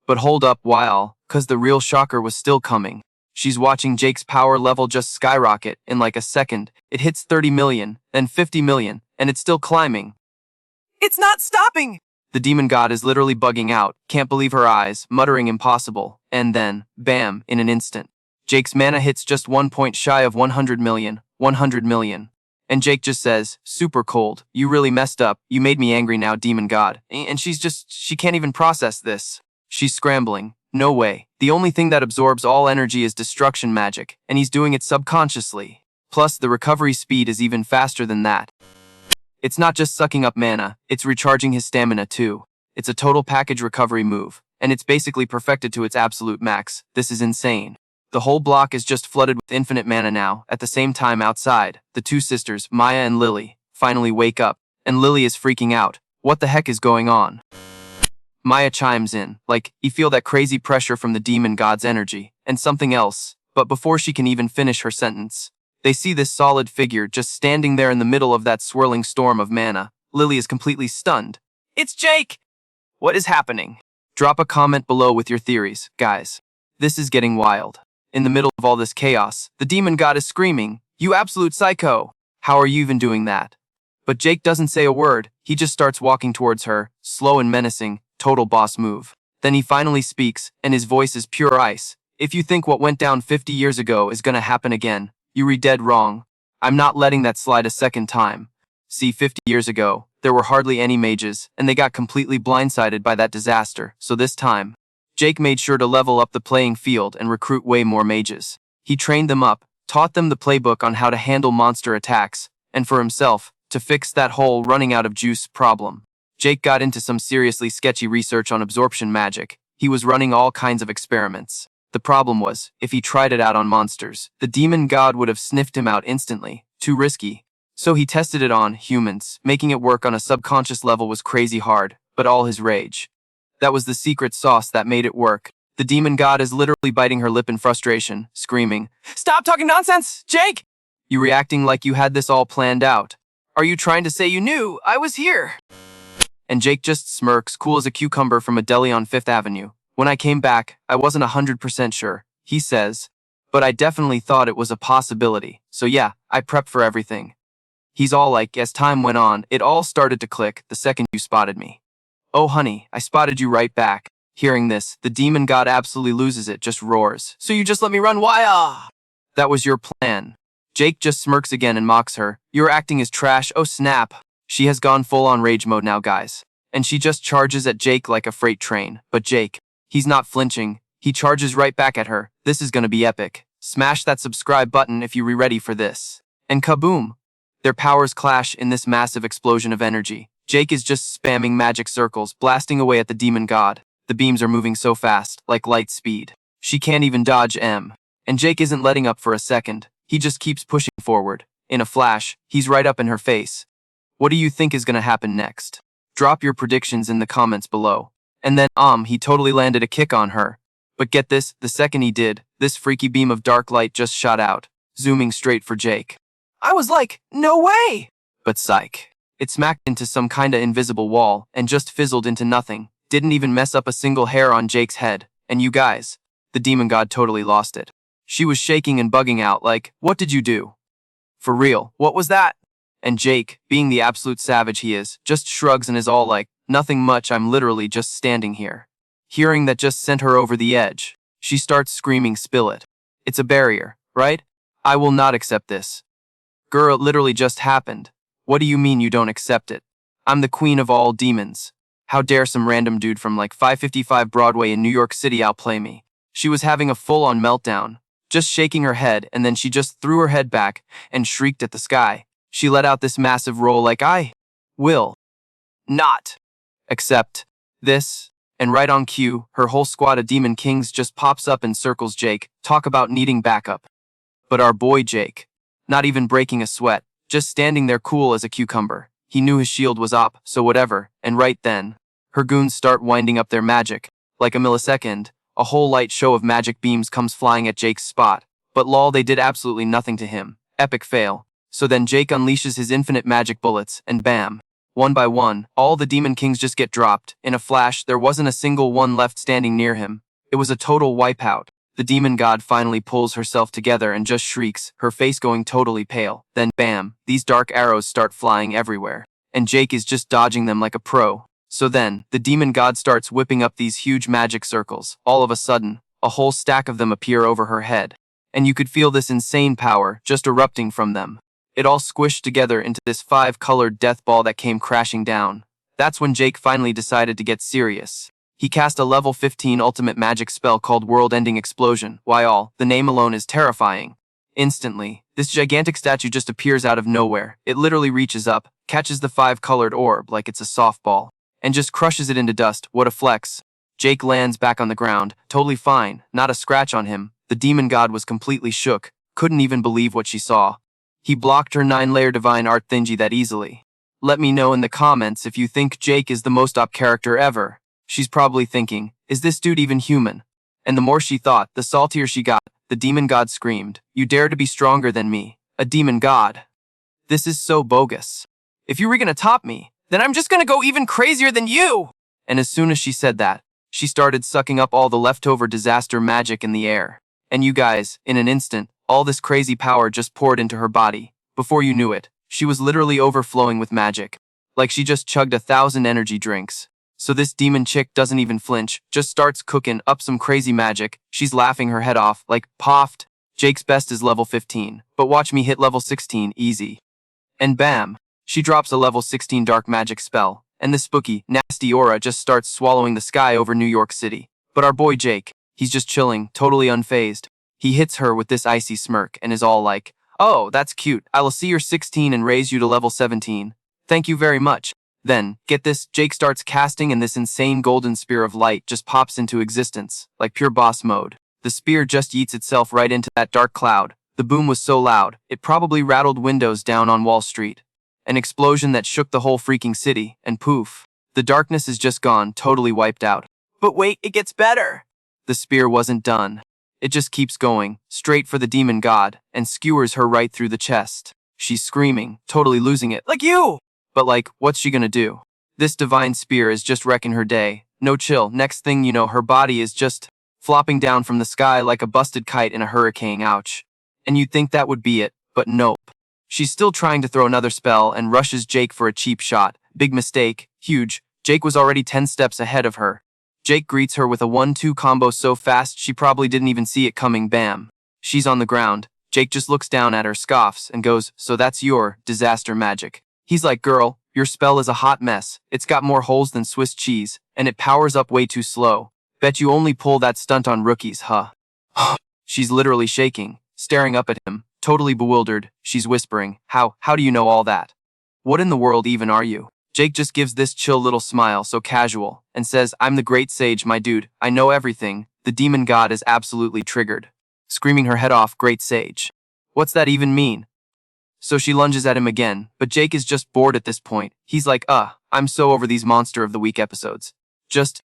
But hold up while, cause the real shocker was still coming. She's watching Jake's power level just skyrocket. In like a second, it hits 30 million, then 50 million, and it's still climbing. It's not stopping! The demon god is literally bugging out, can't believe her eyes, muttering impossible, and then, bam, in an instant. Jake's mana hits just 1 point shy of 100 million. And Jake just says, super cold, you really messed up, you made me angry now, demon god. And she can't even process this. She's scrambling. No way. The only thing that absorbs all energy is destruction magic, and he's doing it subconsciously. Plus, the recovery speed is even faster than that. It's not just sucking up mana, it's recharging his stamina too. It's a total package recovery move, and it's basically perfected to its absolute max. This is insane. The whole block is just flooded with infinite mana now. At the same time outside, the two sisters, Maya and Lily, finally wake up, and Lily is freaking out. What the heck is going on? Maya chimes in, like, you feel that crazy pressure from the demon god's energy, and something else, but before she can even finish her sentence, they see this solid figure just standing there in the middle of that swirling storm of mana. Lily is completely stunned. It's Jake! What is happening? Drop a comment below with your theories, guys. This is getting wild. In the middle of all this chaos, the demon god is screaming, you absolute psycho! How are you even doing that? But Jake doesn't say a word, he just starts walking towards her, slow and menacing, total boss move. Then he finally speaks, and his voice is pure ice. If you think what went down 50 years ago is gonna happen again, you read dead wrong. I'm not letting that slide a second time. See, 50 years ago, there were hardly any mages, and they got completely blindsided by that disaster, so this time, Jake made sure to level up the playing field and recruit way more mages. He trained them up, taught them the playbook on how to handle monster attacks, and for himself, to fix that whole running out of juice problem. Jake got into some seriously sketchy research on absorption magic. He was running all kinds of experiments. The problem was, if he tried it out on monsters, the demon god would have sniffed him out instantly. Too risky. So he tested it on humans. Making it work on a subconscious level was crazy hard, but all his rage. That was the secret sauce that made it work. The demon god is literally biting her lip in frustration, screaming, Stop talking nonsense, Jake! "You reacting like you had this all planned out? Are you trying to say you knew I was here?" And Jake just smirks, cool as a cucumber from a deli on 5th Avenue. "When I came back, I wasn't 100% sure," he says, "but I definitely thought it was a possibility. So yeah, I prepped for everything." He's all like, as time went on, it all started to click the second you spotted me. "Oh honey, I spotted you right back." Hearing this, the demon god absolutely loses it, just roars. So you just let me run wild? "That was your plan." Jake just smirks again and mocks her. "Your acting is trash, oh snap." She has gone full on rage mode now, guys. And she just charges at Jake like a freight train. But Jake, he's not flinching. He charges right back at her. This is gonna be epic. Smash that subscribe button if you're ready for this. And kaboom! Their powers clash in this massive explosion of energy. Jake is just spamming magic circles, blasting away at the demon god. The beams are moving so fast, like light speed. She can't even dodge M. And Jake isn't letting up for a second. He just keeps pushing forward. In a flash, he's right up in her face. What do you think is gonna happen next? Drop your predictions in the comments below. And then, he totally landed a kick on her. But get this, the second he did, this freaky beam of dark light just shot out, zooming straight for Jake. I was like, no way! But psych. It smacked into some kinda invisible wall, and just fizzled into nothing. Didn't even mess up a single hair on Jake's head. And you guys, the demon god totally lost it. She was shaking and bugging out like, "What did you do? For real, what was that?" And Jake, being the absolute savage he is, just shrugs and is all like, "Nothing much, I'm literally just standing here." Hearing that just sent her over the edge. She starts screaming, "Spill it. It's a barrier, right? I will not accept this." "Girl, it literally just happened. What do you mean you don't accept it? I'm the queen of all demons. How dare some random dude from like 555 Broadway in New York City outplay me?" She was having a full-on meltdown, just shaking her head, and then she just threw her head back and shrieked at the sky. She let out this massive roll like, "I will not accept this." And right on cue, her whole squad of demon kings just pops up and circles Jake. Talk about needing backup. But our boy Jake, not even breaking a sweat, just standing there cool as a cucumber. He knew his shield was up, so whatever, and right then, her goons start winding up their magic. Like a millisecond, a whole light show of magic beams comes flying at Jake's spot. But lol, they did absolutely nothing to him. Epic fail. So then Jake unleashes his infinite magic bullets, and bam. One by one, all the demon kings just get dropped. In a flash, there wasn't a single one left standing near him. It was a total wipeout. The demon god finally pulls herself together and just shrieks, her face going totally pale. Then bam, these dark arrows start flying everywhere. And Jake is just dodging them like a pro. So then, the demon god starts whipping up these huge magic circles. All of a sudden, a whole stack of them appear over her head. And you could feel this insane power just erupting from them. It all squished together into this 5-colored death ball that came crashing down. That's when Jake finally decided to get serious. He cast a level 15 ultimate magic spell called World-Ending Explosion. The name alone is terrifying. Instantly, this gigantic statue just appears out of nowhere. It literally reaches up, catches the 5-colored orb like it's a softball, and just crushes it into dust. What a flex. Jake lands back on the ground, totally fine, not a scratch on him. The demon god was completely shook, couldn't even believe what she saw. He blocked her 9-layer divine art thingy that easily. Let me know in the comments if you think Jake is the most OP character ever. She's probably thinking, is this dude even human? And the more she thought, the saltier she got. The demon god screamed, "You dare to be stronger than me, a demon god? This is so bogus. If you were gonna top me, Then I'm just gonna go even crazier than you!" And as soon as she said that, she started sucking up all the leftover disaster magic in the air. And you guys, in an instant, all this crazy power just poured into her body. Before you knew it, she was literally overflowing with magic. Like she just chugged 1,000 energy drinks. So this demon chick doesn't even flinch, just starts cooking up some crazy magic. She's laughing her head off, like, poffed. Jake's best is level 15, but watch me hit level 16, easy. And bam! She drops a level 16 dark magic spell, and this spooky, nasty aura just starts swallowing the sky over New York City. But our boy Jake, he's just chilling, totally unfazed. He hits her with this icy smirk and is all like, "Oh, that's cute. I'll see your 16 and raise you to level 17. Thank you very much." Then, get this, Jake starts casting and this insane golden spear of light just pops into existence, like pure boss mode. The spear just yeets itself right into that dark cloud. The boom was so loud, it probably rattled windows down on Wall Street. An explosion that shook the whole freaking city, and poof. The darkness is just gone, totally wiped out. But wait, it gets better. The spear wasn't done. It just keeps going, straight for the demon god, and skewers her right through the chest. She's screaming, totally losing it. Like you! But like, what's she gonna do? This divine spear is just wrecking her day. No chill, next thing you know her body is just flopping down from the sky like a busted kite in a hurricane, ouch. And you'd think that would be it, but nope. She's still trying to throw another spell and rushes Jake for a cheap shot. Big mistake, huge. Jake was already 10 steps ahead of her. Jake greets her with a 1-2 combo so fast she probably didn't even see it coming, bam. She's on the ground. Jake just looks down at her, scoffs, and goes, "So that's your disaster magic." He's like, "Girl, your spell is a hot mess. It's got more holes than Swiss cheese, and it powers up way too slow. Bet you only pull that stunt on rookies, huh?" She's literally shaking, staring up at him, totally bewildered. She's whispering, How do you know all that? What in the world even are you?" Jake just gives this chill little smile, so casual, and says, "I'm the great sage, my dude. I know everything. The demon god is absolutely triggered." Screaming her head off, "Great sage. What's that even mean?" So she lunges at him again, but Jake is just bored at this point. He's like, I'm so over these Monster of the Week episodes. Just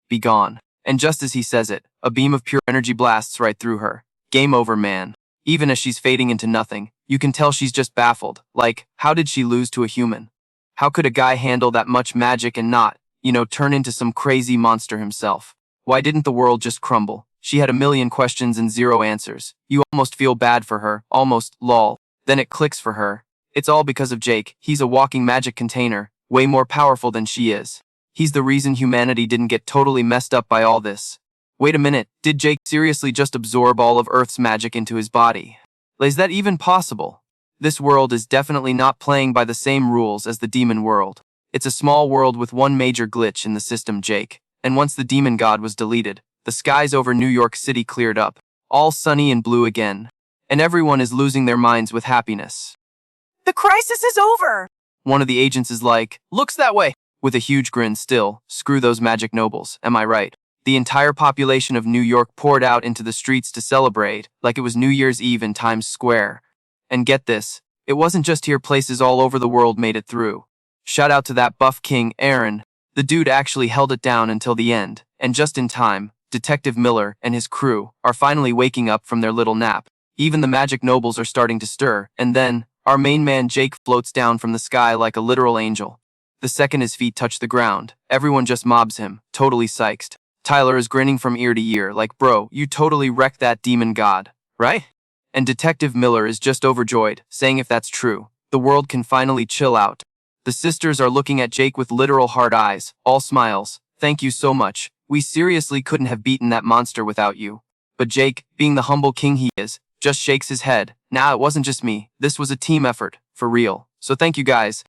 be gone." And just as he says it, a beam of pure energy blasts right through her. Game over, man. Even as she's fading into nothing, you can tell she's just baffled. Like, how did she lose to a human? How could a guy handle that much magic and not, turn into some crazy monster himself? Why didn't the world just crumble? She had a million questions and zero answers. You almost feel bad for her, almost, lol. Then it clicks for her. It's all because of Jake. He's a walking magic container, way more powerful than she is. He's the reason humanity didn't get totally messed up by all this. Wait a minute, did Jake seriously just absorb all of Earth's magic into his body? Is that even possible? This world is definitely not playing by the same rules as the demon world. It's a small world with one major glitch in the system, Jake. And once the demon god was deleted, the skies over New York City cleared up, all sunny and blue again. And everyone is losing their minds with happiness. The crisis is over! One of the agents is like, "Looks that way." with a huge grin still, screw those magic nobles, am I right? The entire population of New York poured out into the streets to celebrate, like it was New Year's Eve in Times Square. And get this, it wasn't just here, places all over the world made it through. Shout out to that buff king, Aaron. The dude actually held it down until the end, and just in time, Detective Miller and his crew are finally waking up from their little nap. Even the magic nobles are starting to stir, and then, our main man Jake floats down from the sky like a literal angel. The second his feet touch the ground, everyone just mobs him, totally psyched. Tyler is grinning from ear to ear, like, "Bro, you totally wrecked that demon god, right?" And Detective Miller is just overjoyed, saying if that's true, the world can finally chill out. The sisters are looking at Jake with literal hard eyes, all smiles. "Thank you so much. We seriously couldn't have beaten that monster without you." But Jake, being the humble king he is, just shakes his head. "Nah, it wasn't just me. This was a team effort, for real. So thank you guys."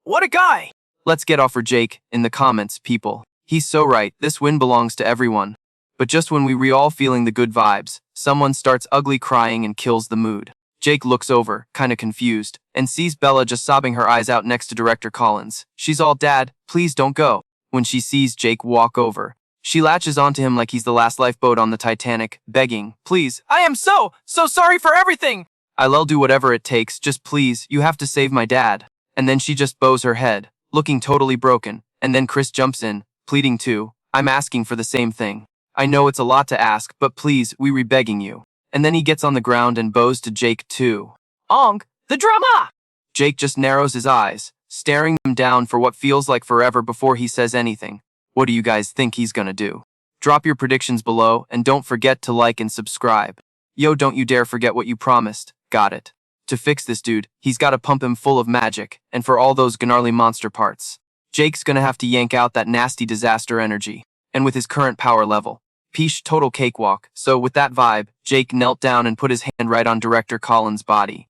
What a guy! Let's get off for Jake in the comments, people. He's so right, this win belongs to everyone. But just when we all feeling the good vibes, someone starts ugly crying and kills the mood. Jake looks over, kinda confused, and sees Bella just sobbing her eyes out next to Director Collins. She's all, "Dad, please don't go." When she sees Jake walk over, she latches onto him like he's the last lifeboat on the Titanic, begging, "Please, I am so sorry for everything!" I'll do whatever it takes, just please, you have to save my dad." And then she just bows her head, looking totally broken, and then Chris jumps in, pleading too, "I'm asking for the same thing. I know it's a lot to ask, but please, we begging you." And then he gets on the ground and bows to Jake too. The drama! Jake just narrows his eyes, staring them down for what feels like forever before he says anything. What do you guys think he's gonna do? Drop your predictions below, and don't forget to like and subscribe. Yo, don't you dare forget what you promised. Got it. To fix this dude, he's gotta pump him full of magic, and for all those gnarly monster parts, Jake's gonna have to yank out that nasty disaster energy. And with his current power level, Peach total cakewalk. So with that vibe, Jake knelt down and put his hand right on Director Collins' body.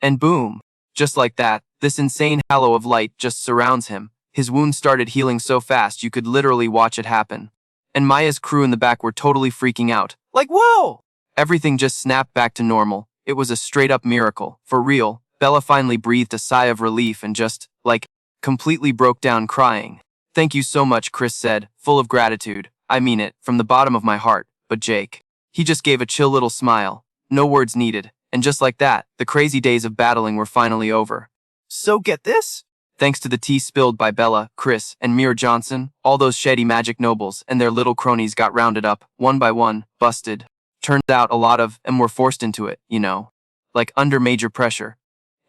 And boom! Just like that, this insane halo of light just surrounds him. His wound started healing so fast you could literally watch it happen. And Maya's crew in the back were totally freaking out. Like, whoa! Everything just snapped back to normal. It was a straight up miracle. For real, Bella finally breathed a sigh of relief and just, like, completely broke down crying. Thank you so much, Chris said, full of gratitude. I mean it, from the bottom of my heart. But Jake, he just gave a chill little smile. No words needed. And just like that, the crazy days of battling were finally over. So get this? Thanks to the tea spilled by Bella, Chris, and Mir Johnson, all those shady magic nobles and their little cronies got rounded up, one by one, busted. Turned out a lot of them were forced into it, you know. Like under major pressure.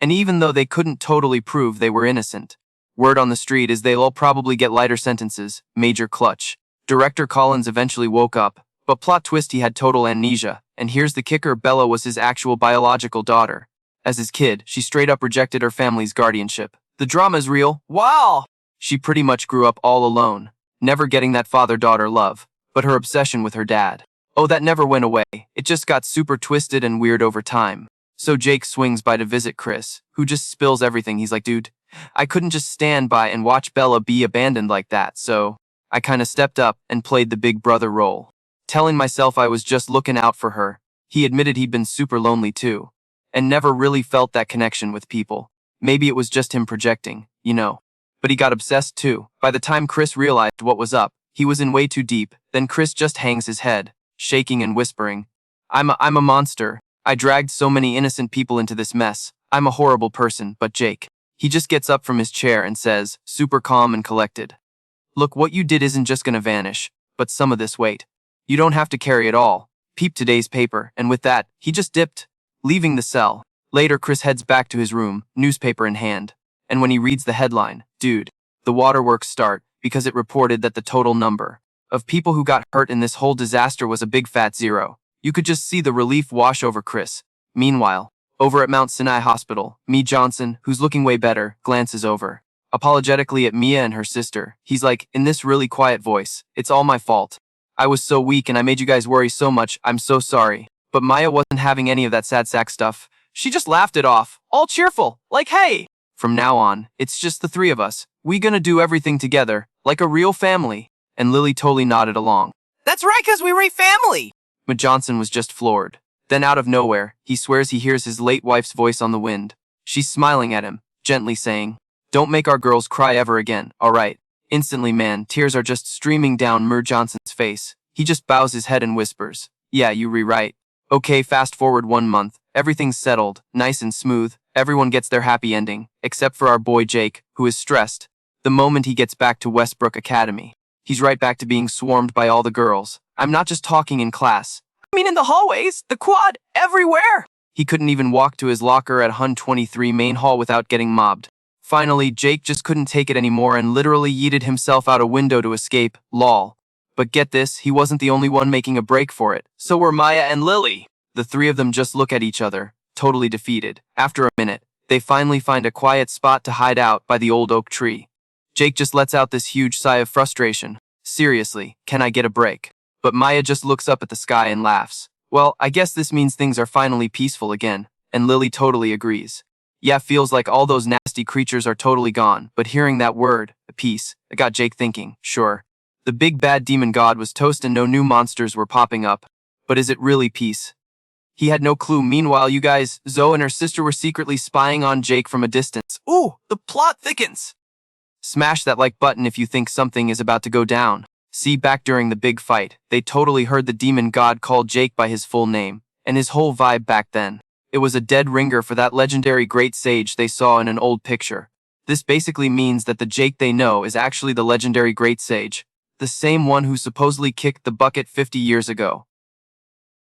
And even though they couldn't totally prove they were innocent, word on the street is they'll all probably get lighter sentences, major clutch. Director Collins eventually woke up, but plot twist, he had total amnesia, and here's the kicker, Bella was his actual biological daughter. As his kid, she straight up rejected her family's guardianship. The drama's real. Wow! She pretty much grew up all alone, never getting that father-daughter love, but her obsession with her dad. Oh, that never went away, it just got super twisted and weird over time. So Jake swings by to visit Chris, who just spills everything. He's like, dude, I couldn't just stand by and watch Bella be abandoned like that, so I kinda stepped up and played the big brother role. Telling myself I was just looking out for her. He admitted he'd been super lonely too, and never really felt that connection with people. Maybe it was just him projecting, you know. But he got obsessed too. By the time Chris realized what was up, he was in way too deep. Then Chris just hangs his head, shaking and whispering, I'm a monster. I dragged so many innocent people into this mess. I'm a horrible person. But Jake, he just gets up from his chair and says, super calm and collected, look, what you did isn't just gonna vanish, but some of this weight. You don't have to carry it all. Peep today's paper. And with that, he just dipped, leaving the cell. Later, Chris heads back to his room, newspaper in hand. And when he reads the headline, dude, the waterworks start, because it reported that the total number of people who got hurt in this whole disaster was a big fat zero. You could just see the relief wash over Chris. Meanwhile, over at Mount Sinai Hospital, Mage Johnson, who's looking way better, glances over apologetically at Mia and her sister. He's like, in this really quiet voice, it's all my fault. I was so weak and I made you guys worry so much, I'm so sorry. But Maya wasn't having any of that sad sack stuff. She just laughed it off, all cheerful, like, hey! From now on, it's just the three of us. We gonna do everything together, like a real family. And Lily totally nodded along. That's right, 'cause we were family! But Johnson was just floored. Then out of nowhere, he swears he hears his late wife's voice on the wind. She's smiling at him, gently saying, don't make our girls cry ever again, alright? Instantly, man, tears are just streaming down Mir Johnson's face. He just bows his head and whispers, yeah, you rewrite. Okay, fast forward 1 month. Everything's settled, nice and smooth. Everyone gets their happy ending, except for our boy Jake, who is stressed. The moment he gets back to Westbrook Academy, he's right back to being swarmed by all the girls. I'm not just talking in class. I mean in the hallways, the quad, everywhere! He couldn't even walk to his locker at Hun 23 main hall without getting mobbed. Finally, Jake just couldn't take it anymore and literally yeeted himself out a window to escape, lol. But get this, he wasn't the only one making a break for it. So were Maya and Lily. The three of them just look at each other, totally defeated. After a minute, they finally find a quiet spot to hide out by the old oak tree. Jake just lets out this huge sigh of frustration. Seriously, can I get a break? But Maya just looks up at the sky and laughs. Well, I guess this means things are finally peaceful again, and Lily totally agrees. Yeah, feels like all those nasty creatures are totally gone, but hearing that word, peace, it got Jake thinking, sure. The big bad demon god was toast and no new monsters were popping up. But is it really peace? He had no clue. Meanwhile, you guys, Zoe and her sister were secretly spying on Jake from a distance. Ooh, the plot thickens. Smash that like button if you think something is about to go down. See, back during the big fight, they totally heard the demon god call Jake by his full name, and his whole vibe back then. It was a dead ringer for that legendary great sage they saw in an old picture. This basically means that the Jake they know is actually the legendary great sage, the same one who supposedly kicked the bucket 50 years ago.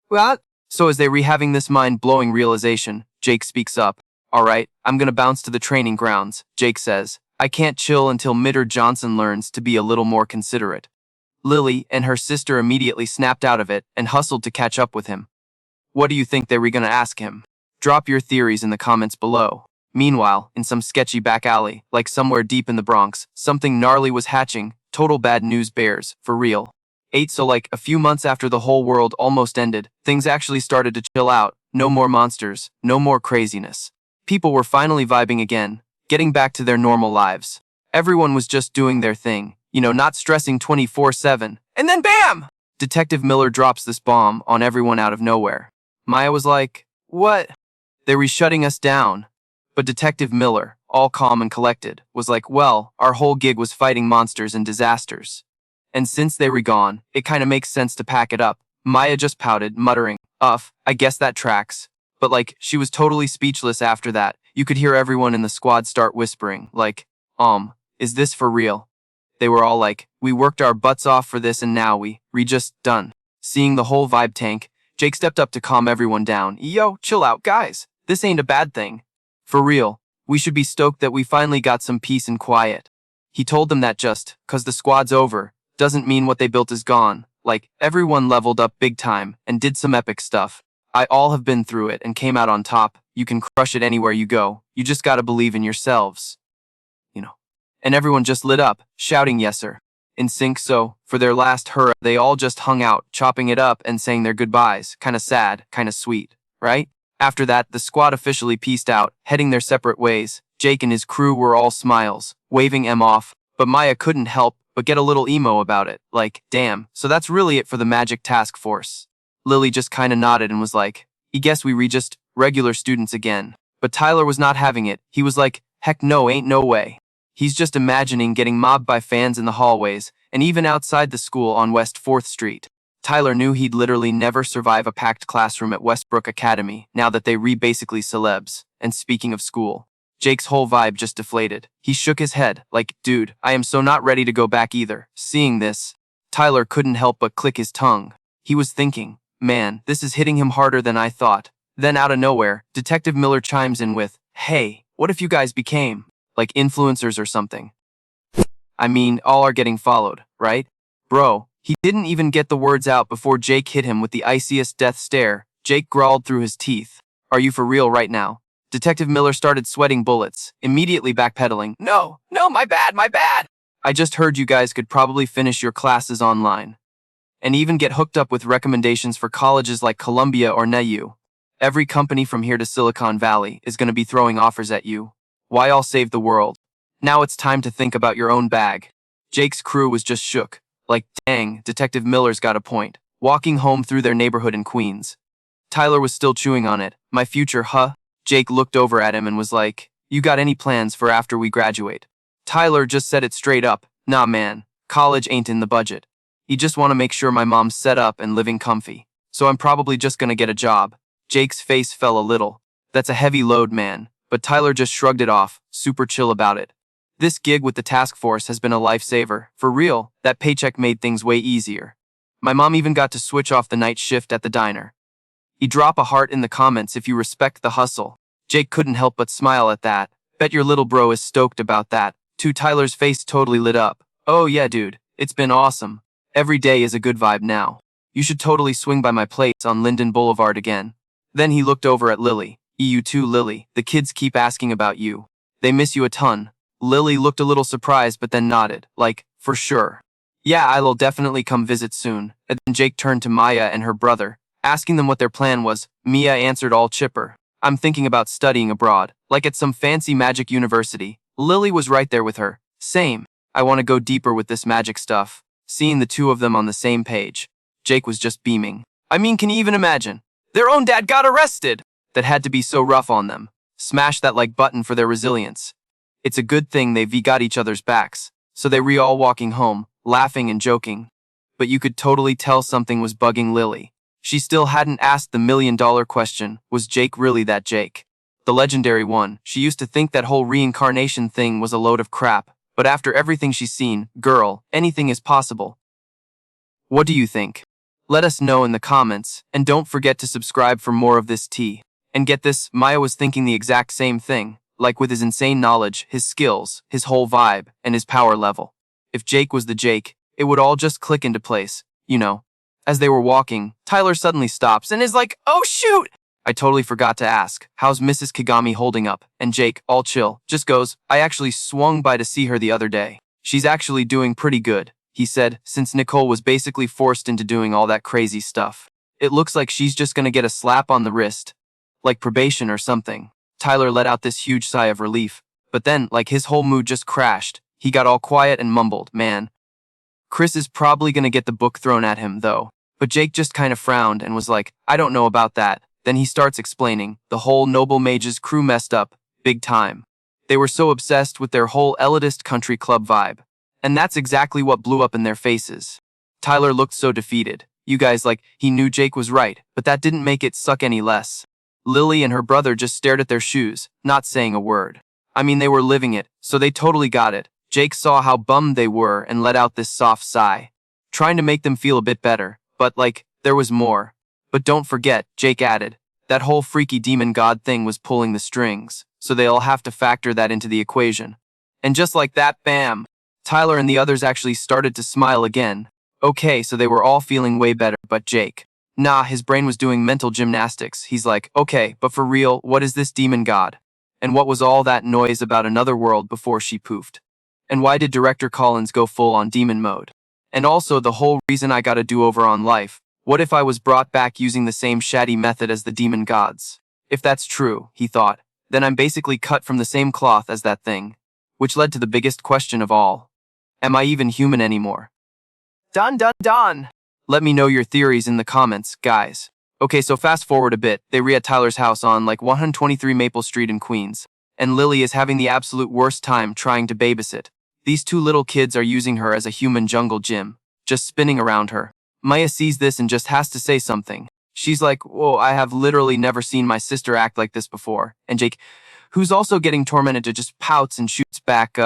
What? So as they rehaving this mind-blowing realization, Jake speaks up. Alright, I'm gonna bounce to the training grounds, Jake says. I can't chill until Mir Johnson learns to be a little more considerate. Lily and her sister immediately snapped out of it and hustled to catch up with him. What do you think they were gonna ask him? Drop your theories in the comments below. Meanwhile, in some sketchy back alley, like somewhere deep in the Bronx, something gnarly was hatching. Total bad news bears, for real. So like a few months after the whole world almost ended, things actually started to chill out. No more monsters, no more craziness. People were finally vibing again, getting back to their normal lives. Everyone was just doing their thing, you know, not stressing 24/7. And then bam! Detective Miller drops this bomb on everyone out of nowhere. Maya was like, what? They were shutting us down. But Detective Miller, all calm and collected, was like, well, our whole gig was fighting monsters and disasters. And since they were gone, it kinda makes sense to pack it up. Maya just pouted, muttering, I guess that tracks. But like, she was totally speechless after that. You could hear everyone in the squad start whispering, like, is this for real? They were all like, we worked our butts off for this and now we just done. Seeing the whole vibe tank, Jake stepped up to calm everyone down. Yo, chill out, guys. This ain't a bad thing. For real, we should be stoked that we finally got some peace and quiet. He told them that just 'cause the squad's over doesn't mean what they built is gone. Like, everyone leveled up big time and did some epic stuff. I all have been through it and came out on top. You can crush it anywhere you go. You just gotta believe in yourselves. And everyone just lit up, shouting yes sir. In sync, so, for their last hurrah, they all just hung out, chopping it up and saying their goodbyes. Kinda sad, kinda sweet, right? After that, the squad officially peaced out, heading their separate ways. Jake and his crew were all smiles, waving em off, but Maya couldn't help but get a little emo about it. Like, damn, so that's really it for the Magic Task Force. Lily just kinda nodded and was like, I guess we just regular students again. But Tyler was not having it. He was like, heck no, ain't no way. He's just imagining getting mobbed by fans in the hallways, and even outside the school on West 4th Street. Tyler knew he'd literally never survive a packed classroom at Westbrook Academy, now that they basically celebs. And speaking of school, Jake's whole vibe just deflated. He shook his head, like, dude, I am so not ready to go back either. Seeing this, Tyler couldn't help but click his tongue. He was thinking, man, this is hitting him harder than I thought. Then out of nowhere, Detective Miller chimes in with, hey, what if you guys became like influencers or something? I mean, all are getting followed, right? Bro, he didn't even get the words out before Jake hit him with the iciest death stare. Jake growled through his teeth. Are you for real right now? Detective Miller started sweating bullets, immediately backpedaling. No, my bad. I just heard you guys could probably finish your classes online. And even get hooked up with recommendations for colleges like Columbia or NYU. Every company from here to Silicon Valley is going to be throwing offers at you. Why all save the world? Now it's time to think about your own bag. Jake's crew was just shook. Like, dang, Detective Miller's got a point. Walking home through their neighborhood in Queens. Tyler was still chewing on it. My future, huh? Jake looked over at him and was like, you got any plans for after we graduate? Tyler just said it straight up. Nah man, college ain't in the budget. You just want to make sure my mom's set up and living comfy. So I'm probably just gonna get a job. Jake's face fell a little. That's a heavy load, man. But Tyler just shrugged it off, super chill about it. This gig with the task force has been a lifesaver. For real, that paycheck made things way easier. My mom even got to switch off the night shift at the diner. You drop a heart in the comments if you respect the hustle. Jake couldn't help but smile at that. Bet your little bro is stoked about that. Too. Tyler's face totally lit up. Oh yeah dude, it's been awesome. Every day is a good vibe now. You should totally swing by my place on Linden Boulevard again. Then he looked over at Lily. You too, Lily. The kids keep asking about you. They miss you a ton. Lily looked a little surprised but then nodded, like, for sure. Yeah, I'll definitely come visit soon. And then Jake turned to Maya and her brother, asking them what their plan was. Mia answered all chipper. I'm thinking about studying abroad, like at some fancy magic university. Lily was right there with her. Same. I want to go deeper with this magic stuff. Seeing the two of them on the same page, Jake was just beaming. I mean, can you even imagine? Their own dad got arrested! That had to be so rough on them. Smash that like button for their resilience. It's a good thing they've got each other's backs. So they were all walking home, laughing and joking. But you could totally tell something was bugging Lily. She still hadn't asked the million-dollar question, was Jake really that Jake? The legendary one. She used to think that whole reincarnation thing was a load of crap. But after everything she's seen, girl, anything is possible. What do you think? Let us know in the comments, and don't forget to subscribe for more of this tea. And get this, Maya was thinking the exact same thing, like with his insane knowledge, his skills, his whole vibe, and his power level. If Jake was the Jake, it would all just click into place, you know. As they were walking, Tyler suddenly stops and is like, oh shoot! I totally forgot to ask, how's Mrs. Kagami holding up? And Jake, all chill, just goes, I actually swung by to see her the other day. She's actually doing pretty good, he said, since Nicole was basically forced into doing all that crazy stuff. It looks like she's just gonna get a slap on the wrist. Like probation or something. Tyler let out this huge sigh of relief. But then, like his whole mood just crashed. He got all quiet and mumbled, man. Chris is probably gonna get the book thrown at him, though. But Jake just kind of frowned and was like, I don't know about that. Then he starts explaining, the whole Noble Mage's crew messed up, big time. They were so obsessed with their whole elitist country club vibe. And that's exactly what blew up in their faces. Tyler looked so defeated. You guys, like, he knew Jake was right, but that didn't make it suck any less. Lily and her brother just stared at their shoes, not saying a word. I mean, they were living it, so they totally got it. Jake saw how bummed they were and let out this soft sigh, trying to make them feel a bit better, but like, there was more. But don't forget, Jake added, that whole freaky demon god thing was pulling the strings, so they'll have to factor that into the equation. And just like that, bam! Tyler and the others actually started to smile again. Okay, so they were all feeling way better, but Jake. Nah, his brain was doing mental gymnastics. He's like, okay, but for real, what is this demon god? And what was all that noise about another world before she poofed? And why did Director Collins go full on demon mode? And also the whole reason I got a do-over on life. What if I was brought back using the same shady method as the demon gods? If that's true, he thought, then I'm basically cut from the same cloth as that thing. Which led to the biggest question of all. Am I even human anymore? Done, done, done. Let me know your theories in the comments, guys. Okay, so fast forward a bit. They re at Tyler's house on like 123 Maple Street in Queens. And Lily is having the absolute worst time trying to babysit. These two little kids are using her as a human jungle gym, just spinning around her. Maya sees this and just has to say something. She's like, whoa, I have literally never seen my sister act like this before. And Jake, who's also getting tormented, just pouts and shoots back,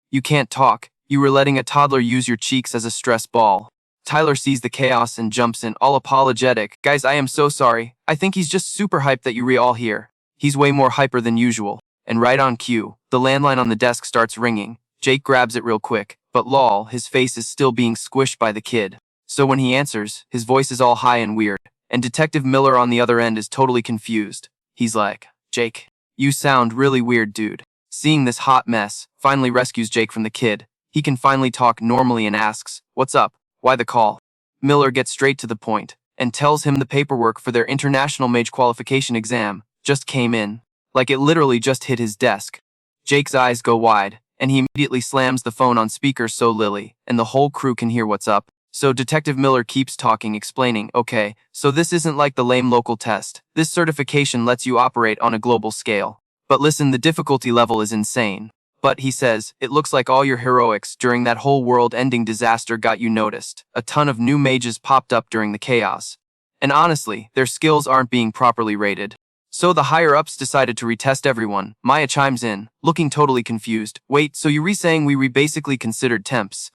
you can't talk. You were letting a toddler use your cheeks as a stress ball. Tyler sees the chaos and jumps in, all apologetic. Guys, I am so sorry. I think he's just super hyped that you all here. He's way more hyper than usual. And right on cue, the landline on the desk starts ringing. Jake grabs it real quick, but lol, his face is still being squished by the kid. So when he answers, his voice is all high and weird, and Detective Miller on the other end is totally confused. He's like, Jake, you sound really weird, dude. Seeing this hot mess, finally rescues Jake from the kid. He can finally talk normally and asks, what's up? Why the call? Miller gets straight to the point, and tells him the paperwork for their international mage qualification exam just came in. Like it literally just hit his desk. Jake's eyes go wide, and he immediately slams the phone on speaker so Lily and the whole crew can hear what's up. So Detective Miller keeps talking, explaining, okay, so this isn't like the lame local test. This certification lets you operate on a global scale. But listen, the difficulty level is insane. But, he says, it looks like all your heroics during that whole world-ending disaster got you noticed. A ton of new mages popped up during the chaos. And honestly, their skills aren't being properly rated. So the higher-ups decided to retest everyone. Maya chimes in, looking totally confused. Wait, so you're saying we basically considered temps?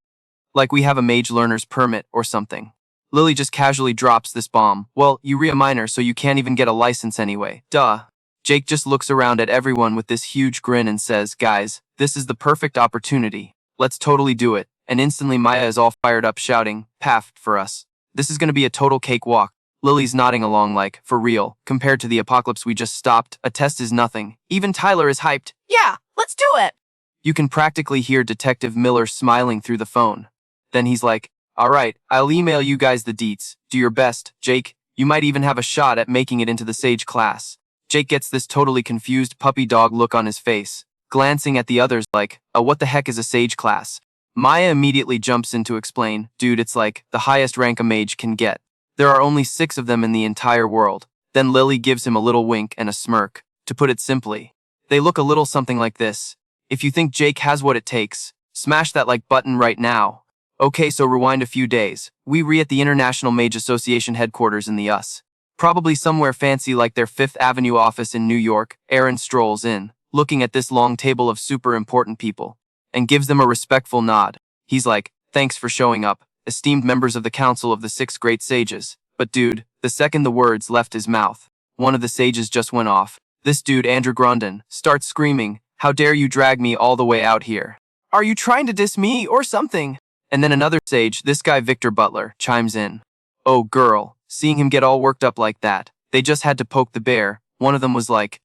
Like we have a mage learner's permit or something? Lily just casually drops this bomb. Well, you a minor, so you can't even get a license anyway. Duh. Jake just looks around at everyone with this huge grin and says, guys, this is the perfect opportunity. Let's totally do it. And instantly Maya is all fired up shouting, Paf, for us. This is gonna be a total cakewalk. Lily's nodding along like, for real, compared to the apocalypse we just stopped, a test is nothing. Even Tyler is hyped. Yeah, let's do it. You can practically hear Detective Miller smiling through the phone. Then he's like, alright, I'll email you guys the deets. Do your best, Jake. You might even have a shot at making it into the Sage class. Jake gets this totally confused puppy dog look on his face, glancing at the others like, what the heck is a Sage class? Maya immediately jumps in to explain, dude, it's like the highest rank a mage can get. There are only 6 of them in the entire world. Then Lily gives him a little wink and a smirk. To put it simply, they look a little something like this. If you think Jake has what it takes, smash that like button right now. Okay, so rewind a few days. We re at the International Mage Association headquarters in the US. Probably somewhere fancy like their 5th Avenue office in New York. Aaron strolls in, looking at this long table of super important people, and gives them a respectful nod. He's like, thanks for showing up, esteemed members of the Council of the 6 Great Sages. But dude, the second the words left his mouth, one of the sages just went off. This dude, Andrew Grondon, starts screaming, how dare you drag me all the way out here? Are you trying to diss me or something? And then another sage, this guy Victor Butler, chimes in. Oh girl, seeing him get all worked up like that, they just had to poke the bear. One of them was like,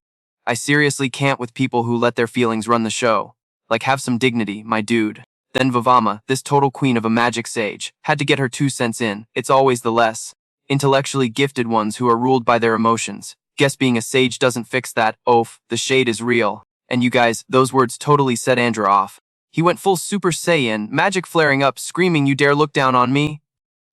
I seriously can't with people who let their feelings run the show. Like have some dignity, my dude. Then Vivama, this total queen of a magic sage, had to get her 2 cents in. It's always the less intellectually gifted ones who are ruled by their emotions. Guess being a sage doesn't fix that. Oof, the shade is real. And you guys, those words totally set Andrew off. He went full Super Saiyan, magic flaring up, screaming, you dare look down on me?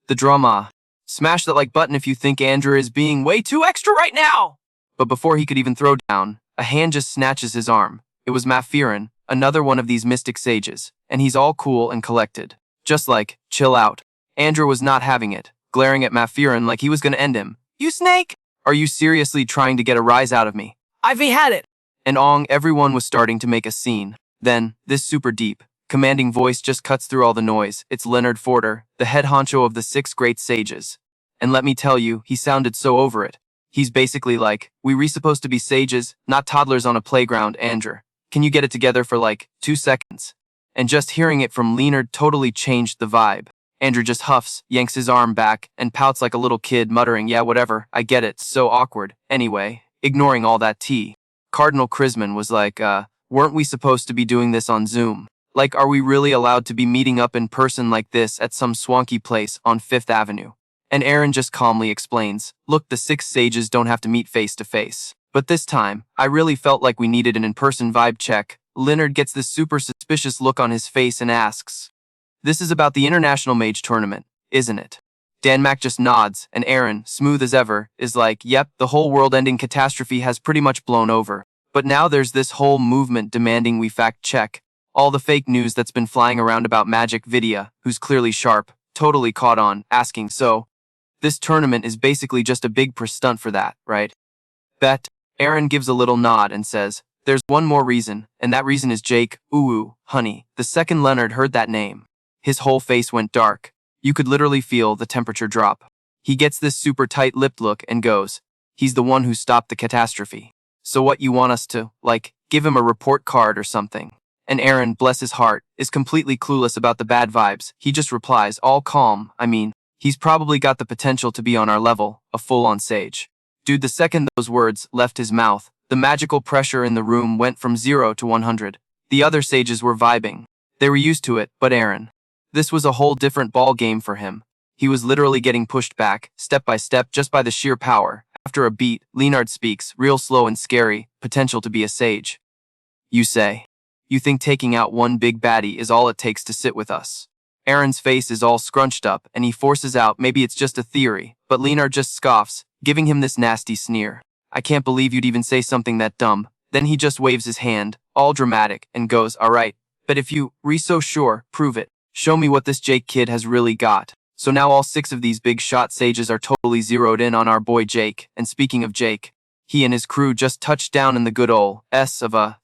The drama. Smash that like button if you think Andrew is being way too extra right now! But before he could even throw down, a hand just snatches his arm. It was Mafiran, another one of these mystic sages, and he's all cool and collected. Just like, chill out. Andrew was not having it, glaring at Mafiran like he was gonna end him. You snake! Are you seriously trying to get a rise out of me? I've had it. And everyone was starting to make a scene. Then, this super deep, commanding voice just cuts through all the noise. It's Leonard Forder, the head honcho of the 6 great sages. And let me tell you, he sounded so over it. He's basically like, we supposed to be sages, not toddlers on a playground, Andrew. Can you get it together for like 2 seconds? And just hearing it from Leonard totally changed the vibe. Andrew just huffs, yanks his arm back, and pouts like a little kid, muttering, yeah, whatever, I get it, so awkward. Anyway, ignoring all that tea. Cardinal Chrisman was like, weren't we supposed to be doing this on Zoom? Like, are we really allowed to be meeting up in person like this at some swanky place on 5th Avenue? And Aaron just calmly explains, look, the 6 sages don't have to meet face to face. But this time, I really felt like we needed an in-person vibe check. Leonard gets this super suspicious look on his face and asks, this is about the International Mage Tournament, isn't it? Dan Mac just nods, and Aaron, smooth as ever, is like, yep, the whole world-ending catastrophe has pretty much blown over. But now there's this whole movement demanding we fact-check all the fake news that's been flying around about Magic Vidya, who's clearly sharp, totally caught on, asking, so, this tournament is basically just a big stunt for that, right? Bet. Aaron gives a little nod and says, there's one more reason, and that reason is Jake, ooh, honey. The second Leonard heard that name, his whole face went dark. You could literally feel the temperature drop. He gets this super tight-lipped look and goes, he's the one who stopped the catastrophe. So what, you want us to, like, give him a report card or something? And Aaron, bless his heart, is completely clueless about the bad vibes. He just replies, all calm, I mean, he's probably got the potential to be on our level, a full-on sage. Dude, the second those words left his mouth, the magical pressure in the room went from 0 to 100. The other sages were vibing. They were used to it, but Aaron. This was a whole different ball game for him. He was literally getting pushed back, step by step, just by the sheer power. After a beat, Leonard speaks, real slow and scary, potential to be a sage. You say. You think taking out one big baddie is all it takes to sit with us? Aaron's face is all scrunched up, and he forces out, maybe it's just a theory, but Leonard just scoffs, giving him this nasty sneer. I can't believe you'd even say something that dumb. Then he just waves his hand, all dramatic, and goes, alright, but if you so sure, prove it. Show me what this Jake kid has really got. So now all 6 of these big shot sages are totally zeroed in on our boy Jake, and speaking of Jake, he and his crew just touched down in the good ol'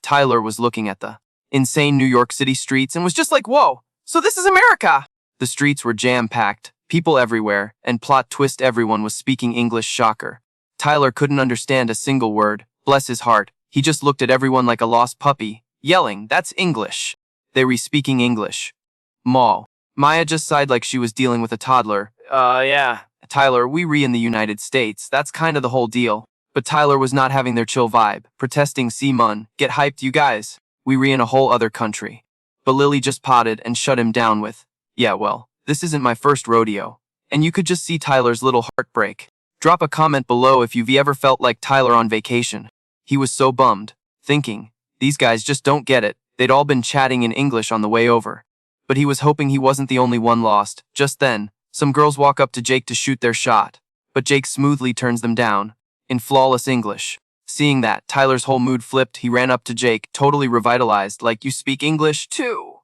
Tyler was looking at the insane New York City streets and was just like, whoa, so this is America! The streets were jam-packed, people everywhere, and plot twist everyone was speaking English, shocker. Tyler couldn't understand a single word, bless his heart, he just looked at everyone like a lost puppy, yelling, that's English. They were speaking English. Maul. Maya just sighed like she was dealing with a toddler. Yeah. Tyler, we in the United States, that's kinda the whole deal. But Tyler was not having their chill vibe, protesting, Mun, get hyped you guys. We in a whole other country. But Lily just potted and shut him down with, yeah well, this isn't my first rodeo. And you could just see Tyler's little heart break. Drop a comment below if you've ever felt like Tyler on vacation. He was so bummed, thinking, these guys just don't get it, they'd all been chatting in English on the way over. But he was hoping he wasn't the only one lost. Just then, some girls walk up to Jake to shoot their shot. But Jake smoothly turns them down, in flawless English. Seeing that, Tyler's whole mood flipped. He ran up to Jake, totally revitalized, like, you speak English too?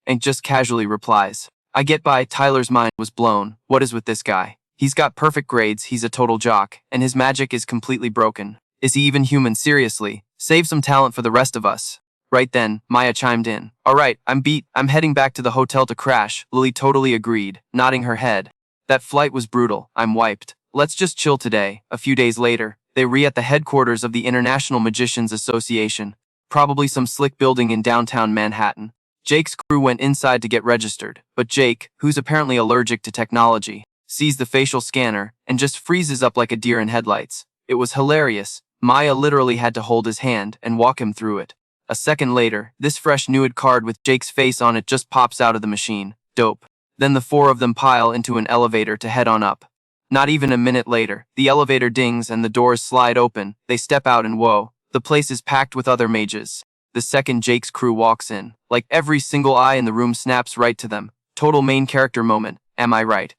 And just casually replies, I get by. Tyler's mind was blown. What is with this guy? He's got perfect grades, he's a total jock, and his magic is completely broken. Is he even human? Seriously, save some talent for the rest of us. Right then, Maya chimed in. Alright, I'm beat, I'm heading back to the hotel to crash. Lily totally agreed, nodding her head. That flight was brutal, I'm wiped. Let's just chill today. A few days later, they were at the headquarters of the International Magicians Association, probably some slick building in downtown Manhattan. Jake's crew went inside to get registered, but Jake, who's apparently allergic to technology, sees the facial scanner and just freezes up like a deer in headlights. It was hilarious. Maya literally had to hold his hand and walk him through it. A second later, this fresh nude card with Jake's face on it just pops out of the machine. Dope. Then the 4 of them pile into an elevator to head on up. Not even a minute later, the elevator dings and the doors slide open. They step out and whoa, the place is packed with other mages. The second Jake's crew walks in, like every single eye in the room snaps right to them. Total main character moment, am I right?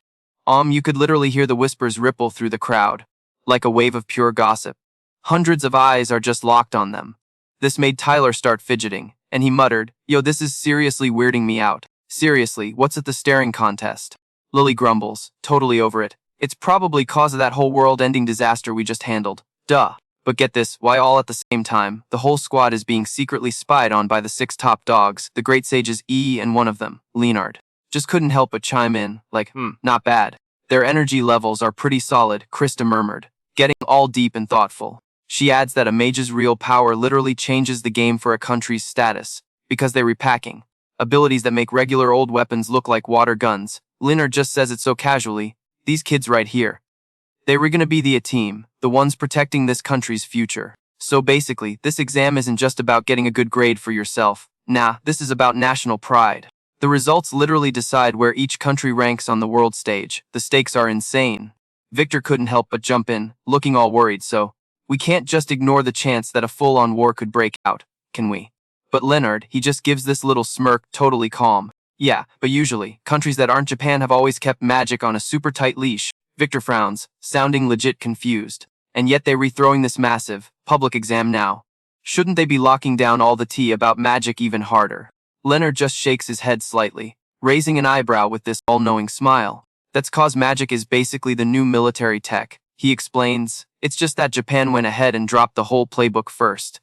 You could literally hear the whispers ripple through the crowd, like a wave of pure gossip. Hundreds of eyes are just locked on them. This made Tyler start fidgeting, and he muttered, "Yo, this is seriously weirding me out. Seriously, what's at the staring contest?" Lily grumbles, totally over it. "It's probably cause of that whole world-ending disaster we just handled. Duh. But get this, why all at the same time, the whole squad is being secretly spied on by the 6 top dogs, the great sages E and one of them, Leonard. Just couldn't help but chime in, like, not bad. Their energy levels are pretty solid," Krista murmured, getting all deep and thoughtful. She adds that a mage's real power literally changes the game for a country's status, because they're repacking abilities that make regular old weapons look like water guns. Leonard just says it so casually. These kids right here. They were gonna be the A-team, the ones protecting this country's future. So basically, this exam isn't just about getting a good grade for yourself. Nah, this is about national pride. The results literally decide where each country ranks on the world stage. The stakes are insane. Victor couldn't help but jump in, looking all worried, so we can't just ignore the chance that a full-on war could break out, can we? But Leonard, he just gives this little smirk, totally calm. Yeah, but usually, countries that aren't Japan have always kept magic on a super tight leash. Victor frowns, sounding legit confused. And yet they're rethrowing this massive, public exam now. Shouldn't they be locking down all the tea about magic even harder? Leonard just shakes his head slightly, raising an eyebrow with this all-knowing smile. That's cause magic is basically the new military tech. He explains, it's just that Japan went ahead and dropped the whole playbook first,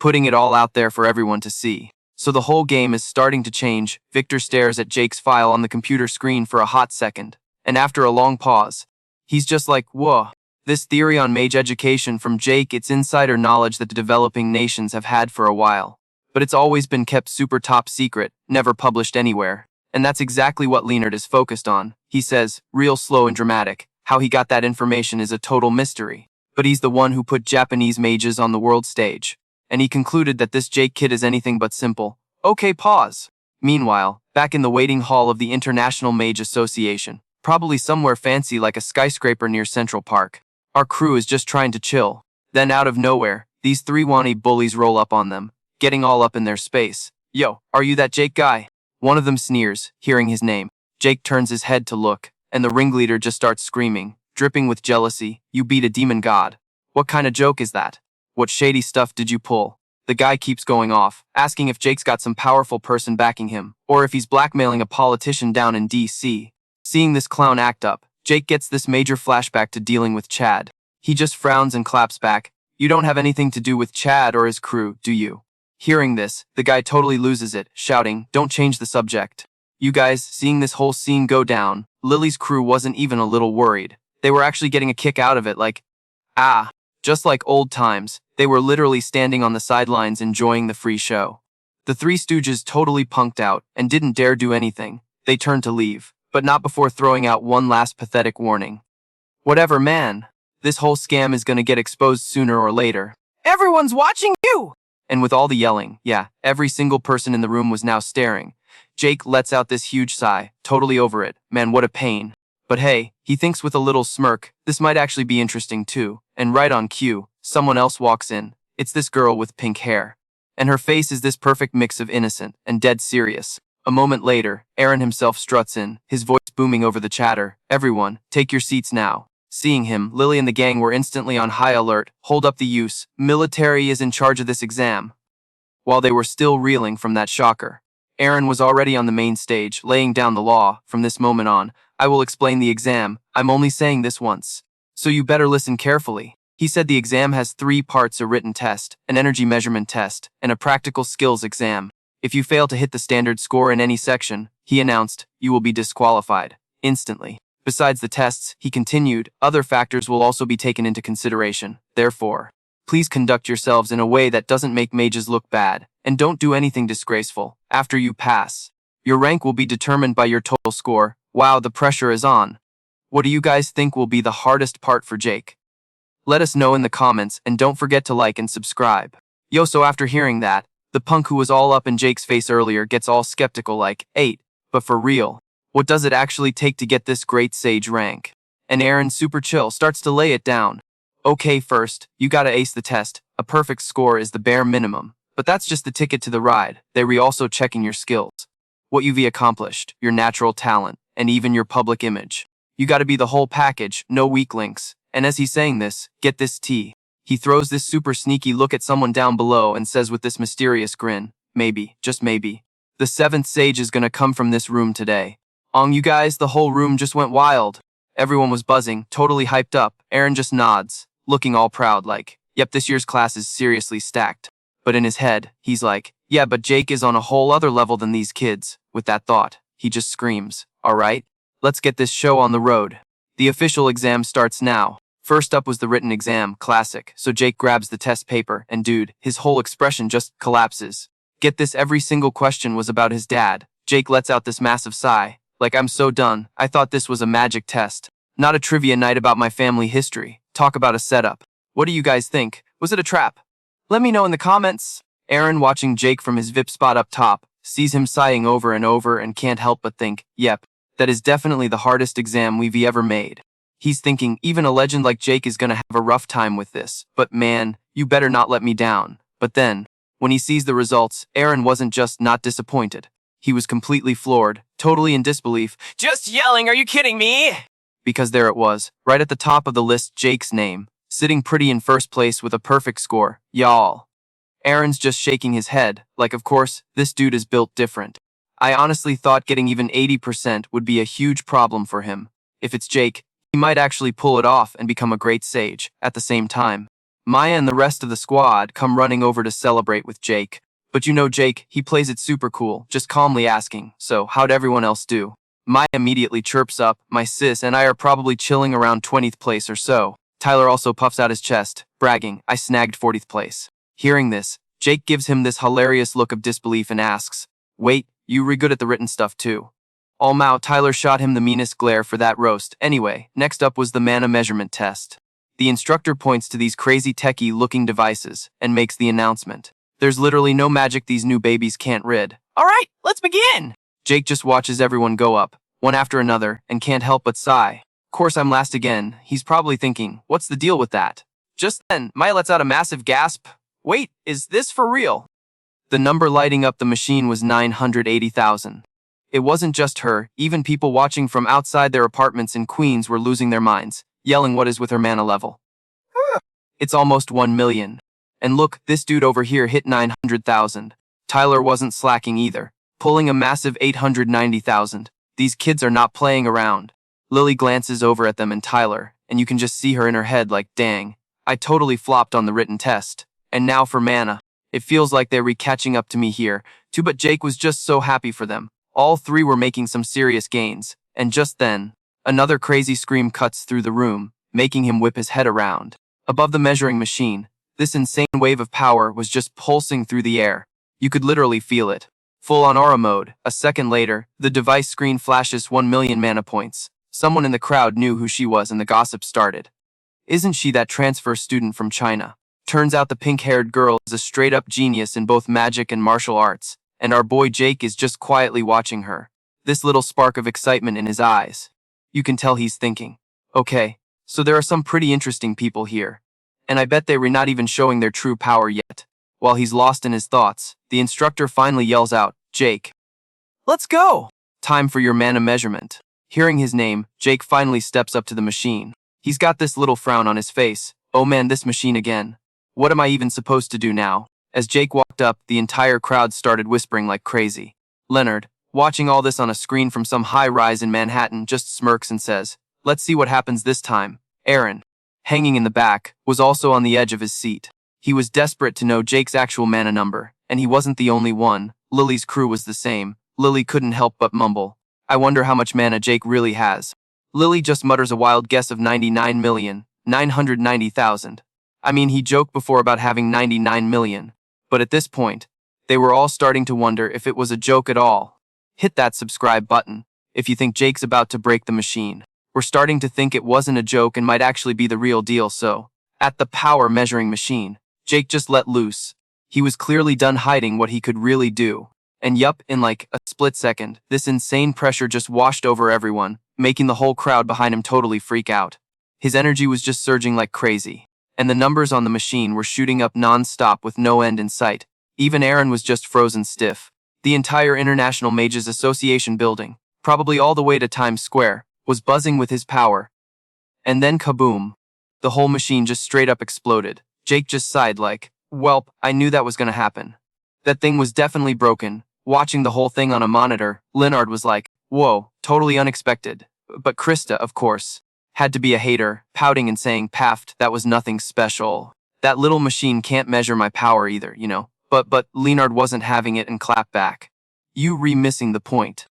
putting it all out there for everyone to see. So the whole game is starting to change. Victor stares at Jake's file on the computer screen for a hot second, and after a long pause, he's just like, whoa. This theory on mage education from Jake, it's insider knowledge that the developing nations have had for a while. But it's always been kept super top secret, never published anywhere. And that's exactly what Leonard is focused on. He says, real slow and dramatic, how he got that information is a total mystery. But he's the one who put Japanese mages on the world stage. And he concluded that this Jake kid is anything but simple. Okay, pause. Meanwhile, back in the waiting hall of the International Mage Association, probably somewhere fancy like a skyscraper near Central Park, our crew is just trying to chill. Then out of nowhere, these 3 wannabe bullies roll up on them, getting all up in their space. Yo, are you that Jake guy? One of them sneers, hearing his name. Jake turns his head to look, and the ringleader just starts screaming, dripping with jealousy, "You beat a demon god. What kind of joke is that? What shady stuff did you pull?" The guy keeps going off, asking if Jake's got some powerful person backing him, or if he's blackmailing a politician down in DC. Seeing this clown act up, Jake gets this major flashback to dealing with Chad. He just frowns and claps back. "You don't have anything to do with Chad or his crew, do you?" Hearing this, the guy totally loses it, shouting, "Don't change the subject." You guys, seeing this whole scene go down, Lily's crew wasn't even a little worried. They were actually getting a kick out of it, like, just like old times, they were literally standing on the sidelines enjoying the free show. The 3 Stooges totally punked out and didn't dare do anything. They turned to leave, but not before throwing out one last pathetic warning. "Whatever, man. This whole scam is gonna get exposed sooner or later. Everyone's watching you! And with all the yelling, yeah, every single person in the room was now staring. Jake lets out this huge sigh, totally over it. Man, what a pain. But hey, he thinks with a little smirk, this might actually be interesting too. And right on cue, someone else walks in. It's this girl with pink hair. And her face is this perfect mix of innocent and dead serious. A moment later, Aaron himself struts in, his voice booming over the chatter. "Everyone, take your seats now." Seeing him, Lily and the gang were instantly on high alert. Hold up the use. Military is in charge of this exam. While they were still reeling from that shocker, Aaron was already on the main stage, laying down the law. "From this moment on, I will explain the exam. I'm only saying this once, so you better listen carefully." He said the exam has 3 parts: a written test, an energy measurement test, and a practical skills exam. If you fail to hit the standard score in any section, he announced, you will be disqualified instantly. Besides the tests, he continued, other factors will also be taken into consideration. Therefore, please conduct yourselves in a way that doesn't make mages look bad, and don't do anything disgraceful. After you pass, your rank will be determined by your total score. Wow, the pressure is on. What do you guys think will be the hardest part for Jake? Let us know in the comments, and don't forget to like and subscribe. Yo, so after hearing that, the punk who was all up in Jake's face earlier gets all skeptical like, but for real, what does it actually take to get this great sage rank? And Aaron, super chill, starts to lay it down. Okay, first, you gotta ace the test. A perfect score is the bare minimum. But that's just the ticket to the ride. They're also checking your skills, what you've accomplished, your natural talent, and even your public image. You gotta be the whole package, no weak links. And as he's saying this, get this tea. He throws this super sneaky look at someone down below and says with this mysterious grin, maybe, just maybe, the 7th sage is gonna come from this room today. You guys, the whole room just went wild. Everyone was buzzing, totally hyped up. Aaron just nods, looking all proud like, yep, this year's class is seriously stacked. But in his head, he's like, yeah, but Jake is on a whole other level than these kids. With that thought, he just screams, all right, let's get this show on the road. The official exam starts now. First up was the written exam, classic, so Jake grabs the test paper, and dude, his whole expression just collapses. Get this, every single question was about his dad. Jake lets out this massive sigh, like, I'm so done, I thought this was a magic test, not a trivia night about my family history. Talk about a setup. What do you guys think? Was it a trap? Let me know in the comments. Aaron, watching Jake from his VIP spot up top, sees him sighing over and over and can't help but think, yep, that is definitely the hardest exam we've ever made. He's thinking, even a legend like Jake is gonna have a rough time with this, but man, you better not let me down. But then, when he sees the results, Aaron wasn't just not disappointed. He was completely floored, totally in disbelief. Just yelling, are you kidding me? Because there it was, right at the top of the list, Jake's name, sitting pretty in first place with a perfect score, y'all. Aaron's just shaking his head, like, of course, this dude is built different. I honestly thought getting even 80% would be a huge problem for him. If it's Jake, he might actually pull it off and become a great sage. At the same time, Maya and the rest of the squad come running over to celebrate with Jake. But you know Jake, he plays it super cool, just calmly asking, so how'd everyone else do? Maya immediately chirps up, my sis and I are probably chilling around 20th place or so. Tyler also puffs out his chest, bragging, I snagged 40th place. Hearing this, Jake gives him this hilarious look of disbelief and asks, wait, you re good at the written stuff too? Tyler shot him the meanest glare for that roast. Anyway, next up was the mana measurement test. The instructor points to these crazy techie-looking devices and makes the announcement. There's literally no magic these new babies can't rid. All right, let's begin. Jake just watches everyone go up, one after another, and can't help but sigh. Of course I'm last again. He's probably thinking, what's the deal with that? Just then, Maya lets out a massive gasp. Wait, is this for real? The number lighting up the machine was 980,000. It wasn't just her, even people watching from outside their apartments in Queens were losing their minds, yelling what is with her mana level. It's almost 1 million. And look, this dude over here hit 900,000. Tyler wasn't slacking either, pulling a massive 890,000. These kids are not playing around. Lily glances over at them and Tyler, and you can just see her in her head like, dang, I totally flopped on the written test. And now for mana. It feels like they're catching up to me here, too, but Jake was just so happy for them. All three were making some serious gains, and just then, another crazy scream cuts through the room, making him whip his head around. Above the measuring machine, this insane wave of power was just pulsing through the air. You could literally feel it. Full on aura mode. A second later, the device screen flashes 1 million mana points. Someone in the crowd knew who she was and the gossip started. Isn't she that transfer student from China? Turns out the pink-haired girl is a straight-up genius in both magic and martial arts, and our boy Jake is just quietly watching her. This little spark of excitement in his eyes. You can tell he's thinking, okay, so there are some pretty interesting people here. And I bet they were not even showing their true power yet. While he's lost in his thoughts, the instructor finally yells out, Jake, Let's go. time for your mana measurement. Hearing his name, Jake finally steps up to the machine. He's got this little frown on his face. Oh man, this machine again. What am I even supposed to do now? As Jake walked up, the entire crowd started whispering like crazy. Leonard, watching all this on a screen from some high-rise in Manhattan, just smirks and says, let's see what happens this time. Aaron, hanging in the back, was also on the edge of his seat. He was desperate to know Jake's actual mana number, and he wasn't the only one. Lily's crew was the same. Lily couldn't help but mumble, I wonder how much mana Jake really has. Lily just mutters a wild guess of 99,990,000. I mean, he joked before about having 99 million. But at this point, they were all starting to wonder if it was a joke at all. Hit that subscribe button if you think Jake's about to break the machine. We're starting to think it wasn't a joke and might actually be the real deal, so. At the power measuring machine, Jake just let loose. He was clearly done hiding what he could really do. And yup, in like a split second, this insane pressure just washed over everyone, making the whole crowd behind him totally freak out. His energy was just surging like crazy. And the numbers on the machine were shooting up non-stop with no end in sight. Even Aaron was just frozen stiff. The entire International Mages Association building, probably all the way to Times Square, was buzzing with his power. And then kaboom! The whole machine just straight up exploded. Jake just sighed like, welp, I knew that was gonna happen. That thing was definitely broken. Watching the whole thing on a monitor, Leonard was like, whoa, totally unexpected. But Krista, of course, had to be a hater, pouting and saying, Paft, that was nothing special. That little machine can't measure my power either, you know. But Leonard wasn't having it and clapped back. You missing the point.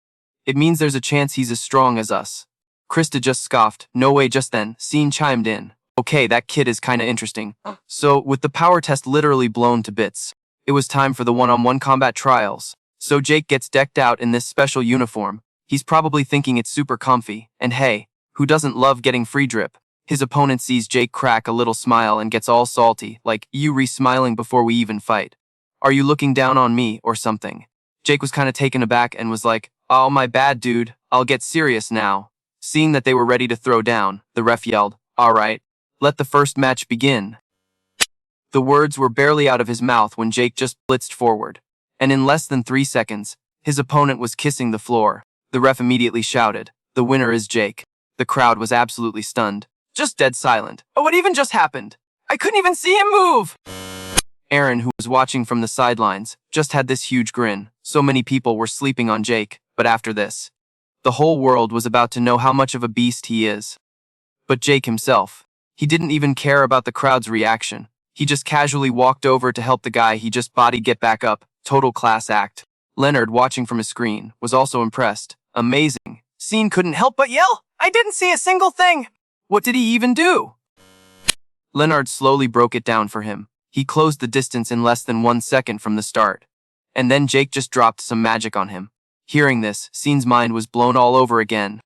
It means there's a chance he's as strong as us. Krista just scoffed. No way. Just then, Scene chimed in. Okay, that kid is kinda interesting. So, with the power test literally blown to bits, it was time for the one-on-one combat trials. So Jake gets decked out in this special uniform. He's probably thinking it's super comfy. And hey, who doesn't love getting free drip? His opponent sees Jake crack a little smile and gets all salty, like, you smiling before we even fight. Are you looking down on me or something? Jake was kinda taken aback and was like, oh my bad dude, I'll get serious now. Seeing that they were ready to throw down, the ref yelled, alright, let the first match begin. The words were barely out of his mouth when Jake just blitzed forward. And in less than 3 seconds, his opponent was kissing the floor. The ref immediately shouted, the winner is Jake. The crowd was absolutely stunned, just dead silent. Oh, what even just happened? I couldn't even see him move! Aaron, who was watching from the sidelines, just had this huge grin. So many people were sleeping on Jake, but after this, the whole world was about to know how much of a beast he is. But Jake himself, he didn't even care about the crowd's reaction. He just casually walked over to help the guy he just bodied get back up. Total class act. Leonard, watching from his screen, was also impressed. Amazing. Scene couldn't help but yell, I didn't see a single thing! What did he even do? Leonard slowly broke it down for him. He closed the distance in less than 1 second from the start. And then Jake just dropped some magic on him. Hearing this, Scene's mind was blown all over again.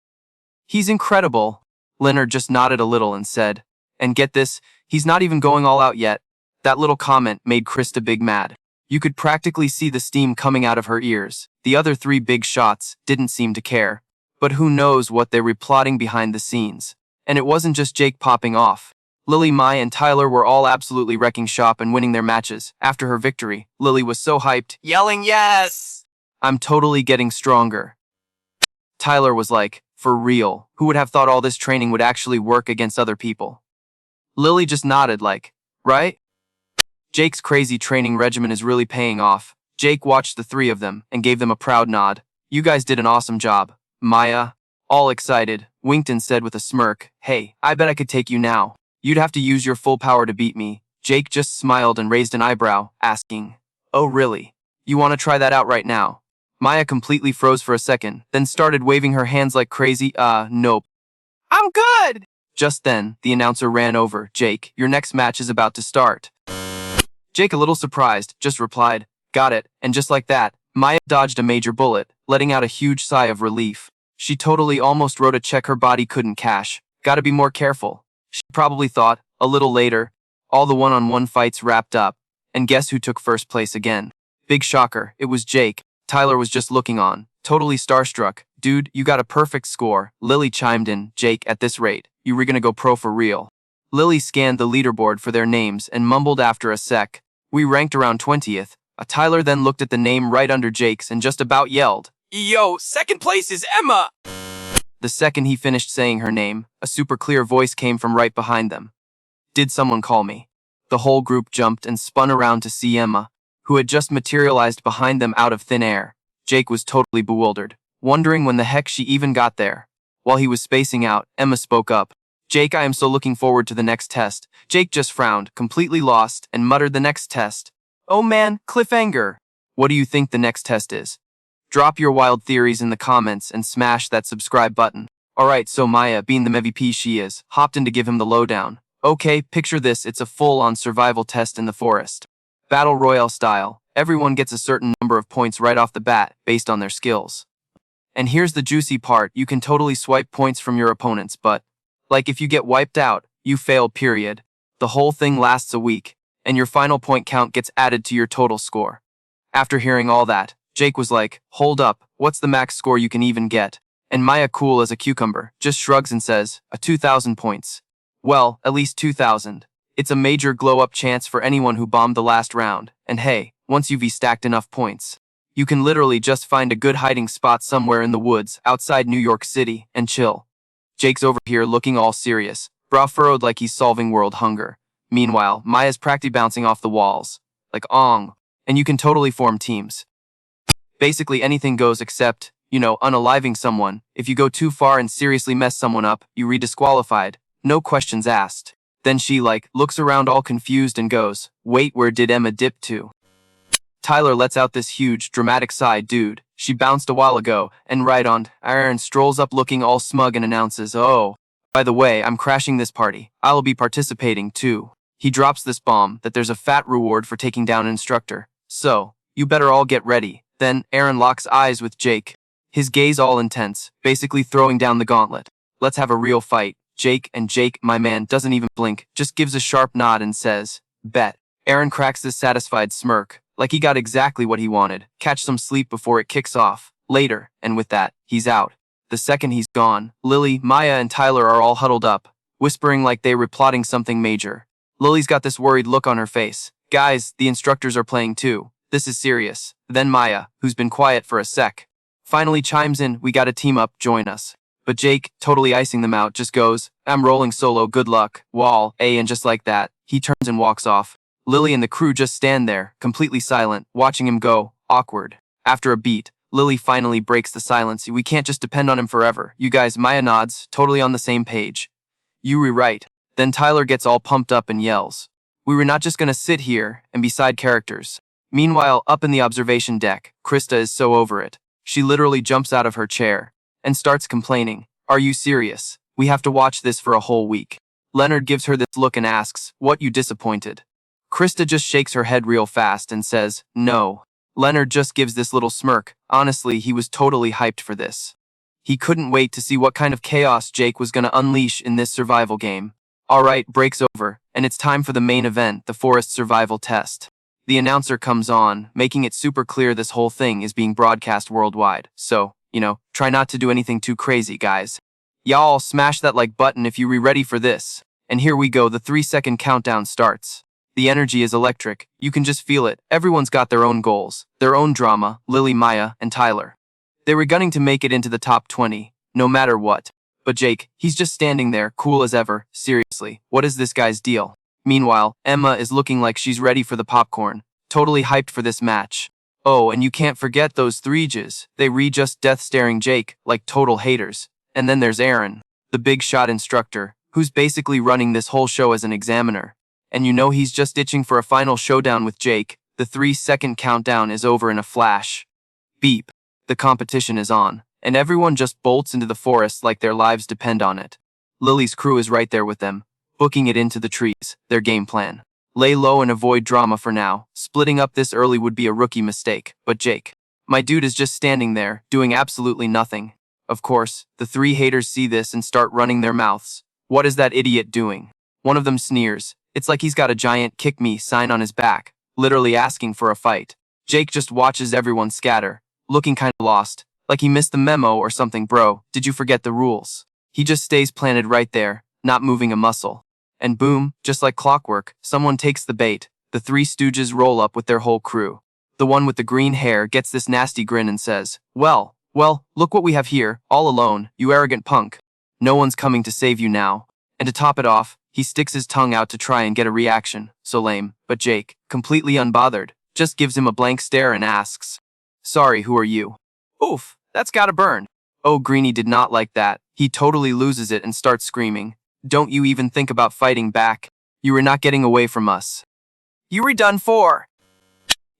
He's incredible. Leonard just nodded a little and said, and get this, he's not even going all out yet. That little comment made Krista big mad. You could practically see the steam coming out of her ears. The other 3 big shots didn't seem to care. But who knows what they were plotting behind the scenes. And it wasn't just Jake popping off. Lily, Mai, and Tyler were all absolutely wrecking shop and winning their matches. After her victory, Lily was so hyped, yelling yes! I'm totally getting stronger. Tyler was like, for real, who would have thought all this training would actually work against other people? Lily just nodded like, right? Jake's crazy training regimen is really paying off. Jake watched the 3 of them and gave them a proud nod. You guys did an awesome job. Maya, all excited, winked and said with a smirk, hey, I bet I could take you now. You'd have to use your full power to beat me. Jake just smiled and raised an eyebrow, asking, oh really? You want to try that out right now? Maya completely froze for a second, then started waving her hands like crazy. Nope. I'm good! Just then, the announcer ran over. Jake, your next match is about to start. Jake, a little surprised, just replied, got it, and just like that, Maya dodged a major bullet, letting out a huge sigh of relief. She totally almost wrote a check her body couldn't cash. Gotta be more careful. She probably thought, a little later, all the one-on-one fights wrapped up, and guess who took first place again? Big shocker, it was Jake. Tyler was just looking on, totally starstruck. Dude, you got a perfect score. Lily chimed in, Jake, at this rate, you were gonna go pro for real. Lily scanned the leaderboard for their names and mumbled after a sec, we ranked around 20th. Tyler then looked at the name right under Jake's and just about yelled, yo, second place is Emma! The second he finished saying her name, a super clear voice came from right behind them. Did someone call me? The whole group jumped and spun around to see Emma, who had just materialized behind them out of thin air. Jake was totally bewildered, wondering when the heck she even got there. While he was spacing out, Emma spoke up. Jake, I am so looking forward to the next test. Jake just frowned, completely lost, and muttered the next test. Oh man, cliffhanger. What do you think the next test is? Drop your wild theories in the comments and smash that subscribe button. Alright, so Maya, being the MVP she is, hopped in to give him the lowdown. Okay, picture this, it's a full-on survival test in the forest. Battle Royale style, everyone gets a certain number of points right off the bat, based on their skills. And here's the juicy part, you can totally swipe points from your opponents, but, like if you get wiped out, you fail, period. The whole thing lasts a week, and your final point count gets added to your total score. After hearing all that, Jake was like, hold up, what's the max score you can even get? And Maya, cool as a cucumber, just shrugs and says, 2,000 points. Well, at least 2,000. It's a major glow-up chance for anyone who bombed the last round, and hey, once you've stacked enough points, you can literally just find a good hiding spot somewhere in the woods outside New York City and chill. Jake's over here looking all serious, brow furrowed like he's solving world hunger. Meanwhile, Maya's practically bouncing off the walls. Like, ong. And you can totally form teams. Basically anything goes except, unaliving someone. If you go too far and seriously mess someone up, you redisqualified. No questions asked. Then she, looks around all confused and goes, wait, where did Emma dip to? Tyler lets out this huge, dramatic sigh, dude. She bounced a while ago, and right on, Aaron strolls up looking all smug and announces, oh, by the way, I'm crashing this party. I'll be participating too. He drops this bomb that there's a fat reward for taking down an instructor. So, you better all get ready. Then, Aaron locks eyes with Jake. His gaze all intense, basically throwing down the gauntlet. Let's have a real fight. Jake, my man, doesn't even blink, just gives a sharp nod and says, bet. Aaron cracks this satisfied smirk, like he got exactly what he wanted. Catch some sleep before it kicks off. Later, and with that, he's out. The second he's gone, Lily, Maya, and Tyler are all huddled up, whispering like they were plotting something major. Lily's got this worried look on her face. Guys, the instructors are playing too. This is serious. Then Maya, who's been quiet for a sec, finally chimes in, we gotta team up, join us. But Jake, totally icing them out, just goes, I'm rolling solo, good luck, wall, and just like that, he turns and walks off. Lily and the crew just stand there, completely silent, watching him go, awkward. After a beat, Lily finally breaks the silence. We can't just depend on him forever. You guys, Maya nods, totally on the same page. You rewrite. Then Tyler gets all pumped up and yells, we were not just gonna sit here and be side characters. Meanwhile, up in the observation deck, Krista is so over it. She literally jumps out of her chair and starts complaining. Are you serious? We have to watch this for a whole week. Leonard gives her this look and asks, what, you disappointed? Krista just shakes her head real fast and says, no. Leonard just gives this little smirk. Honestly, he was totally hyped for this. He couldn't wait to see what kind of chaos Jake was gonna unleash in this survival game. Alright, break's over, and it's time for the main event, the forest survival test. The announcer comes on, making it super clear this whole thing is being broadcast worldwide. So, try not to do anything too crazy, guys. Y'all smash that like button if you're ready for this. And here we go, the 3-second countdown starts. The energy is electric, you can just feel it. Everyone's got their own goals, their own drama, Lily, Maya, and Tyler. They were gunning to make it into the top 20, no matter what. But Jake, he's just standing there, cool as ever. Seriously, what is this guy's deal? Meanwhile, Emma is looking like she's ready for the popcorn, totally hyped for this match. Oh, and you can't forget those 3Js. They just death staring Jake, like total haters. And then there's Aaron, the big shot instructor, who's basically running this whole show as an examiner. And he's just itching for a final showdown with Jake. The 3-second countdown is over in a flash. Beep. The competition is on, and everyone just bolts into the forest like their lives depend on it. Lily's crew is right there with them, booking it into the trees, their game plan. Lay low and avoid drama for now. Splitting up this early would be a rookie mistake. But Jake, my dude, is just standing there, doing absolutely nothing. Of course, the 3 haters see this and start running their mouths. What is that idiot doing? One of them sneers. It's like he's got a giant kick me sign on his back, literally asking for a fight. Jake just watches everyone scatter, looking kinda lost, like he missed the memo or something. Bro, did you forget the rules? He just stays planted right there, not moving a muscle. And boom, just like clockwork, someone takes the bait. The 3 stooges roll up with their whole crew. The one with the green hair gets this nasty grin and says, well, look what we have here, all alone, you arrogant punk. No one's coming to save you now. And to top it off, he sticks his tongue out to try and get a reaction. So lame. But Jake, completely unbothered, just gives him a blank stare and asks, sorry, who are you? Oof, that's gotta burn. Oh, Greenie did not like that. He totally loses it and starts screaming. Don't you even think about fighting back. You were not getting away from us. You were done for.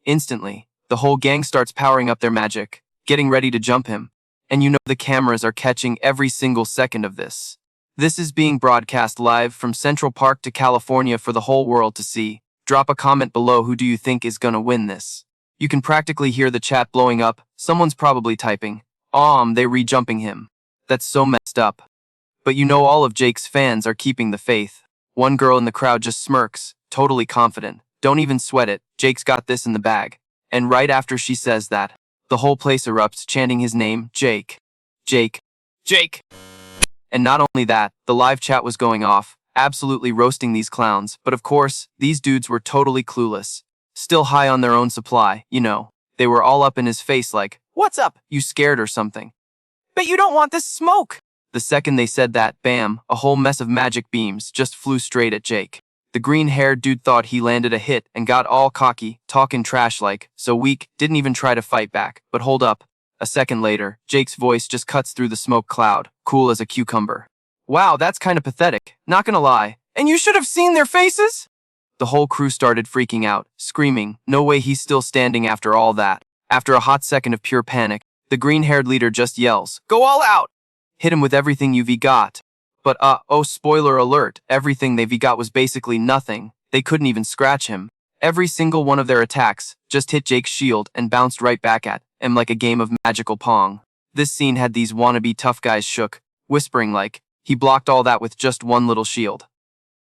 Instantly, the whole gang starts powering up their magic, getting ready to jump him. And the cameras are catching every single second of this. This is being broadcast live from Central Park to California for the whole world to see. Drop a comment below, who do you think is gonna win this? You can practically hear the chat blowing up. Someone's probably typing, they re-jumping him. That's so messed up. But all of Jake's fans are keeping the faith. One girl in the crowd just smirks, totally confident. Don't even sweat it, Jake's got this in the bag. And right after she says that, the whole place erupts chanting his name, Jake. Jake. Jake. And not only that, the live chat was going off, absolutely roasting these clowns. But of course, these dudes were totally clueless. Still high on their own supply, They were all up in his face like, what's up? You scared or something? But you don't want this smoke. The second they said that, bam, a whole mess of magic beams just flew straight at Jake. The green-haired dude thought he landed a hit and got all cocky, talking trash like, so weak, didn't even try to fight back. But hold up. A second later, Jake's voice just cuts through the smoke cloud, cool as a cucumber. Wow, that's kinda pathetic, not gonna lie. And you should have seen their faces? The whole crew started freaking out, screaming, no way he's still standing after all that. After a hot second of pure panic, the green-haired leader just yells, Go all out! hit him with everything you've got. But oh spoiler alert, everything they've got was basically nothing. They couldn't even scratch him. Every single one of their attacks just hit Jake's shield and bounced right back at him like a game of magical Pong. This scene had these wannabe tough guys shook, whispering like, he blocked all that with just one little shield.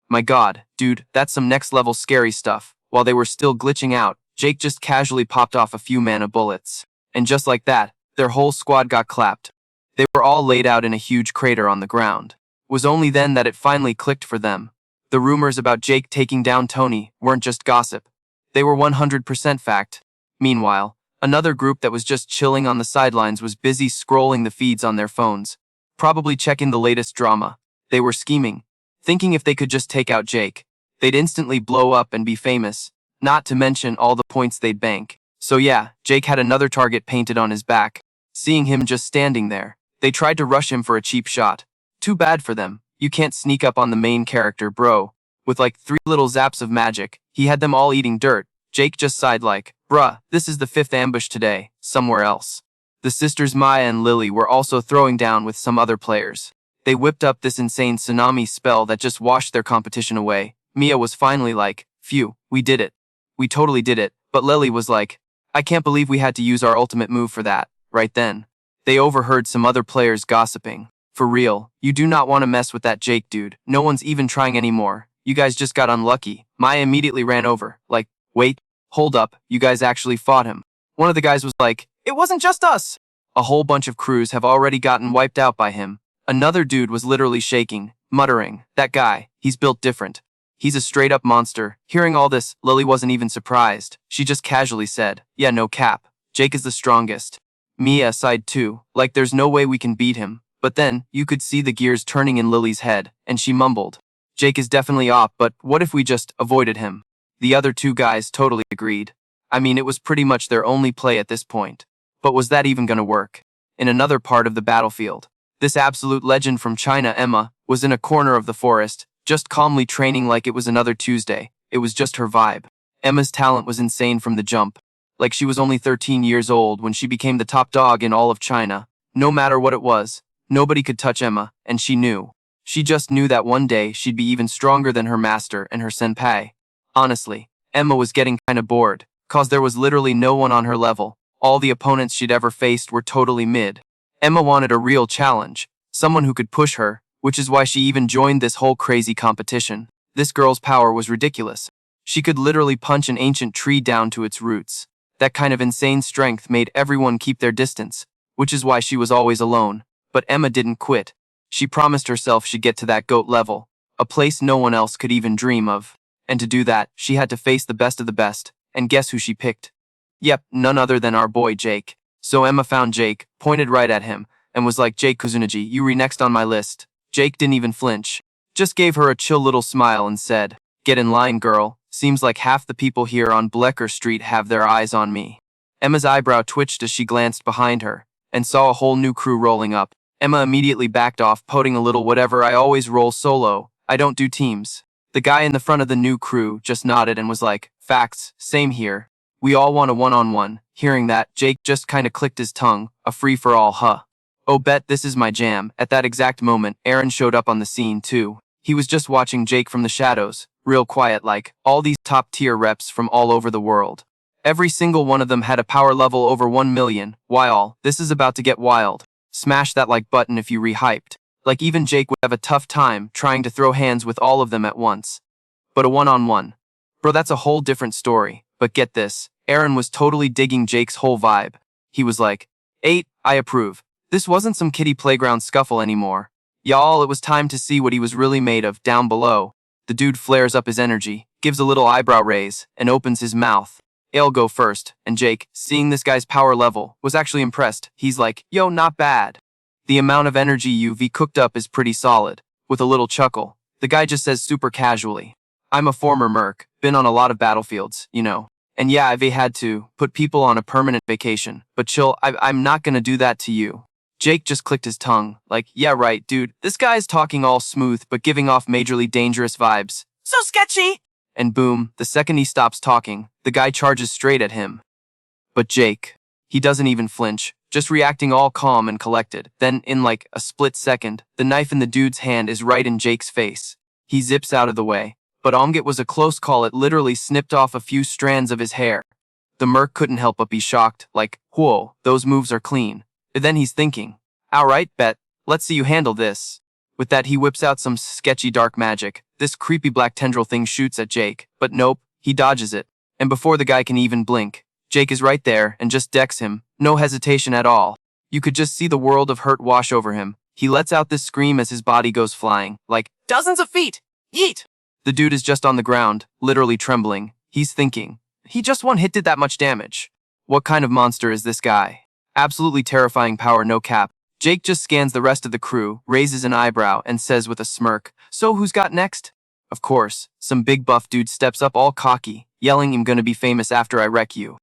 My god, dude, that's some next level scary stuff. While they were still glitching out, Jake just casually popped off a few mana bullets. And just like that, their whole squad got clapped. They were all laid out in a huge crater on the ground. It was only then that it finally clicked for them. The rumors about Jake taking down Tony weren't just gossip. They were 100% fact. Meanwhile, another group that was just chilling on the sidelines was busy scrolling the feeds on their phones, probably checking the latest drama. They were scheming, thinking if they could just take out Jake, they'd instantly blow up and be famous, not to mention all the points they'd bank. So yeah, Jake had another target painted on his back. Seeing him just standing there, they tried to rush him for a cheap shot. Too bad for them. You can't sneak up on the main character, bro. With like 3 little zaps of magic, he had them all eating dirt. Jake just sighed like, bruh, this is the 5th ambush today, somewhere else. The sisters Maya and Lily were also throwing down with some other players. They whipped up this insane tsunami spell that just washed their competition away. Mia was finally like, phew, we did it. We totally did it. But Lily was like, I can't believe we had to use our ultimate move for that. Right then, they overheard some other players gossiping. For real, you do not want to mess with that Jake dude. No one's even trying anymore. You guys just got unlucky. Maya immediately ran over, like, wait, hold up, you guys actually fought him. One of the guys was like, It wasn't just us. a whole bunch of crews have already gotten wiped out by him. Another dude was literally shaking, muttering, that guy, he's built different. He's a straight up monster. Hearing all this, Lily wasn't even surprised. She just casually said, yeah, no cap. Jake is the strongest. Mia sighed too, like there's no way we can beat him. But then, you could see the gears turning in Lily's head, and she mumbled, Jake is definitely off, but what if we just avoided him? The other 2 guys totally agreed. I mean, it was pretty much their only play at this point. But was that even gonna work? In another part of the battlefield, this absolute legend from China, Emma, was in a corner of the forest, just calmly training like it was another Tuesday. It was just her vibe. Emma's talent was insane from the jump. Like she was only 13 years old when she became the top dog in all of China. No matter what it was, nobody could touch Emma, and she knew. She just knew that one day she'd be even stronger than her master and her senpai. Honestly, Emma was getting kinda bored, cause there was literally no one on her level. All the opponents she'd ever faced were totally mid. Emma wanted a real challenge, someone who could push her, which is why she even joined this whole crazy competition. This girl's power was ridiculous. She could literally punch an ancient tree down to its roots. That kind of insane strength made everyone keep their distance, which is why she was always alone. But Emma didn't quit. She promised herself she'd get to that GOAT level, a place no one else could even dream of. And to do that, she had to face the best of the best, and guess who she picked? Yep, none other than our boy Jake. So Emma found Jake, pointed right at him, and was like, Jake Kuzunaji, you re next on my list. Jake didn't even flinch. Just gave her a chill little smile and said, get in line, girl. Seems like half the people here on Blecker Street have their eyes on me. Emma's eyebrow twitched as she glanced behind her, and saw a whole new crew rolling up. Emma immediately backed off, pouting a little whatever, I always roll solo. I don't do teams. The guy in the front of the new crew just nodded and was like, facts, same here. We all want a one-on-one. Hearing that, Jake just kinda clicked his tongue, a free-for-all, huh. Oh, bet this is my jam. At that exact moment, Aaron showed up on the scene too. He was just watching Jake from the shadows, real quiet like, all these top-tier reps from all over the world. Every single one of them had a power level over 1 million. Wow, this is about to get wild. Smash that like button if you re-hyped. Like even Jake would have a tough time trying to throw hands with all of them at once. But a one-on-one. Bro, that's a whole different story. But get this, Aaron was totally digging Jake's whole vibe. He was like, 8, I approve. This wasn't some kiddie playground scuffle anymore. Y'all, it was time to see what he was really made of down below. The dude flares up his energy, gives a little eyebrow raise, and opens his mouth. I'll go first, and Jake, seeing this guy's power level, was actually impressed. He's like, yo, not bad. The amount of energy you've cooked up is pretty solid. With a little chuckle, the guy just says super casually, I'm a former merc, been on a lot of battlefields, you know. And yeah, I've had to put people on a permanent vacation, but chill, I'm not gonna do that to you. Jake just clicked his tongue, like, yeah right, dude, this guy's talking all smooth but giving off majorly dangerous vibes. So sketchy. And boom, the second he stops talking, the guy charges straight at him. But Jake, he doesn't even flinch, just reacting all calm and collected. Then, in like a split second, the knife in the dude's hand is right in Jake's face. He zips out of the way. But it was a close call, it literally snipped off a few strands of his hair. The merc couldn't help but be shocked, like, whoa, those moves are clean. And then he's thinking, alright, bet, let's see you handle this. With that, he whips out some sketchy dark magic. This creepy black tendril thing shoots at Jake, but nope, he dodges it. And before the guy can even blink, Jake is right there and just decks him, no hesitation at all. You could just see the world of hurt wash over him. He lets out this scream as his body goes flying, like, Dozens of feet. Yeet. The dude is just on the ground, literally trembling. He's thinking, he just one hit did that much damage. What kind of monster is this guy? Absolutely terrifying power, no cap. Jake just scans the rest of the crew, raises an eyebrow, and says with a smirk, so who's got next? Of course, some big buff dude steps up all cocky, yelling, I'm gonna be famous after I wreck you.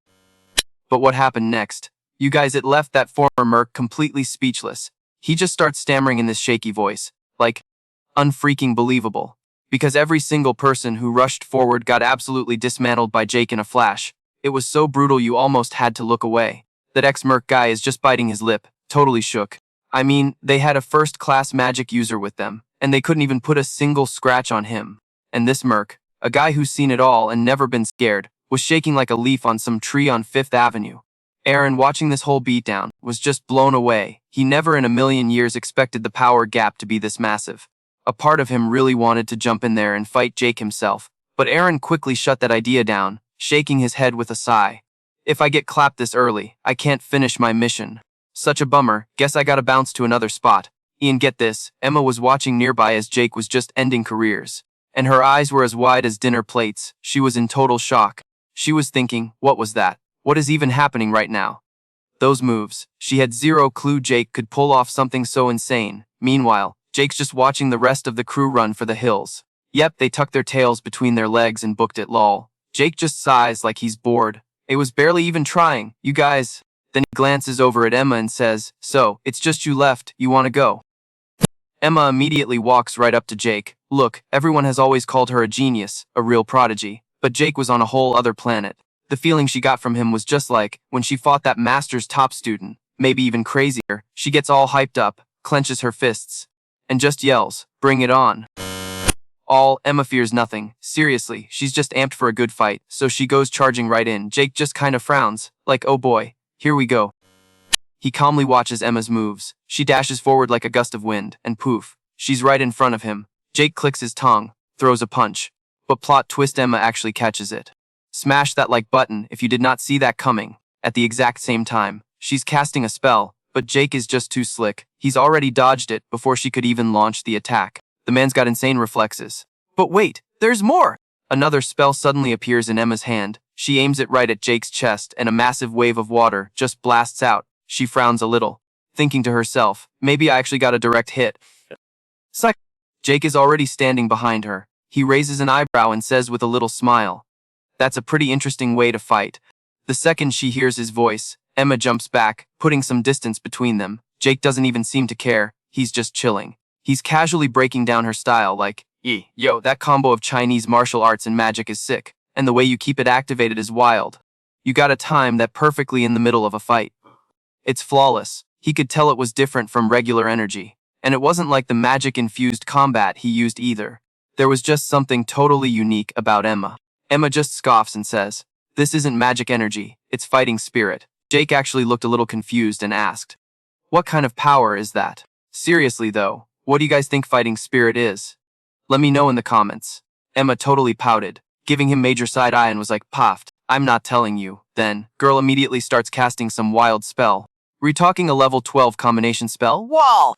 But what happened next? You guys, it left that former merc completely speechless. He just starts stammering in this shaky voice, like, unfreaking believable. Because every single person who rushed forward got absolutely dismantled by Jake in a flash. It was so brutal you almost had to look away. That ex-merc guy is just biting his lip, totally shook. I mean, they had a first-class magic user with them, and they couldn't even put a single scratch on him. And this merc, a guy who's seen it all and never been scared, was shaking like a leaf on some tree on 5th Avenue. Aaron, watching this whole beatdown, was just blown away. He never in a million years expected the power gap to be this massive. A part of him really wanted to jump in there and fight Jake himself, but Aaron quickly shut that idea down, shaking his head with a sigh. If I get clapped this early, I can't finish my mission. Such a bummer, guess I gotta bounce to another spot. Ian, get this, Emma was watching nearby as Jake was just ending careers. And her eyes were as wide as dinner plates. She was in total shock. She was thinking, what was that? What is even happening right now? Those moves, she had zero clue Jake could pull off something so insane. Meanwhile, Jake's just watching the rest of the crew run for the hills. Yep, they tucked their tails between their legs and booked it, lol. Jake just sighs like he's bored. It was barely even trying, you guys. Then he glances over at Emma and says, so, it's just you left, you wanna go? Emma immediately walks right up to Jake. Look, everyone has always called her a genius, a real prodigy, but Jake was on a whole other planet. The feeling she got from him was just like when she fought that master's top student, maybe even crazier. She gets all hyped up, clenches her fists, and just yells, bring it on. Emma fears nothing. Seriously, she's just amped for a good fight, so she goes charging right in. Jake just kinda frowns, like, oh boy, here we go. He calmly watches Emma's moves. She dashes forward like a gust of wind, and poof, she's right in front of him. Jake clicks his tongue, throws a punch. But plot twist, Emma actually catches it. Smash that like button if you did not see that coming. At the exact same time, she's casting a spell, but Jake is just too slick. He's already dodged it before she could even launch the attack. The man's got insane reflexes. But wait, there's more! Another spell suddenly appears in Emma's hand. She aims it right at Jake's chest, and a massive wave of water just blasts out. She frowns a little, thinking to herself, maybe I actually got a direct hit. Psych. Jake is already standing behind her. He raises an eyebrow and says with a little smile, that's a pretty interesting way to fight. The second she hears his voice, Emma jumps back, putting some distance between them. Jake doesn't even seem to care. He's just chilling. He's casually breaking down her style like, yo, that combo of Chinese martial arts and magic is sick, and the way you keep it activated is wild. You gotta time that perfectly in the middle of a fight. It's flawless. He could tell it was different from regular energy. And it wasn't like the magic-infused combat he used either. There was just something totally unique about Emma. Emma just scoffs and says, this isn't magic energy, it's fighting spirit. Jake actually looked a little confused and asked, what kind of power is that? Seriously though, what do you guys think fighting spirit is? Let me know in the comments. Emma totally pouted, giving him major side eye and was like, Poft, I'm not telling you. Then, girl immediately starts casting some wild spell. We're talking a level 12 combination spell? Wall.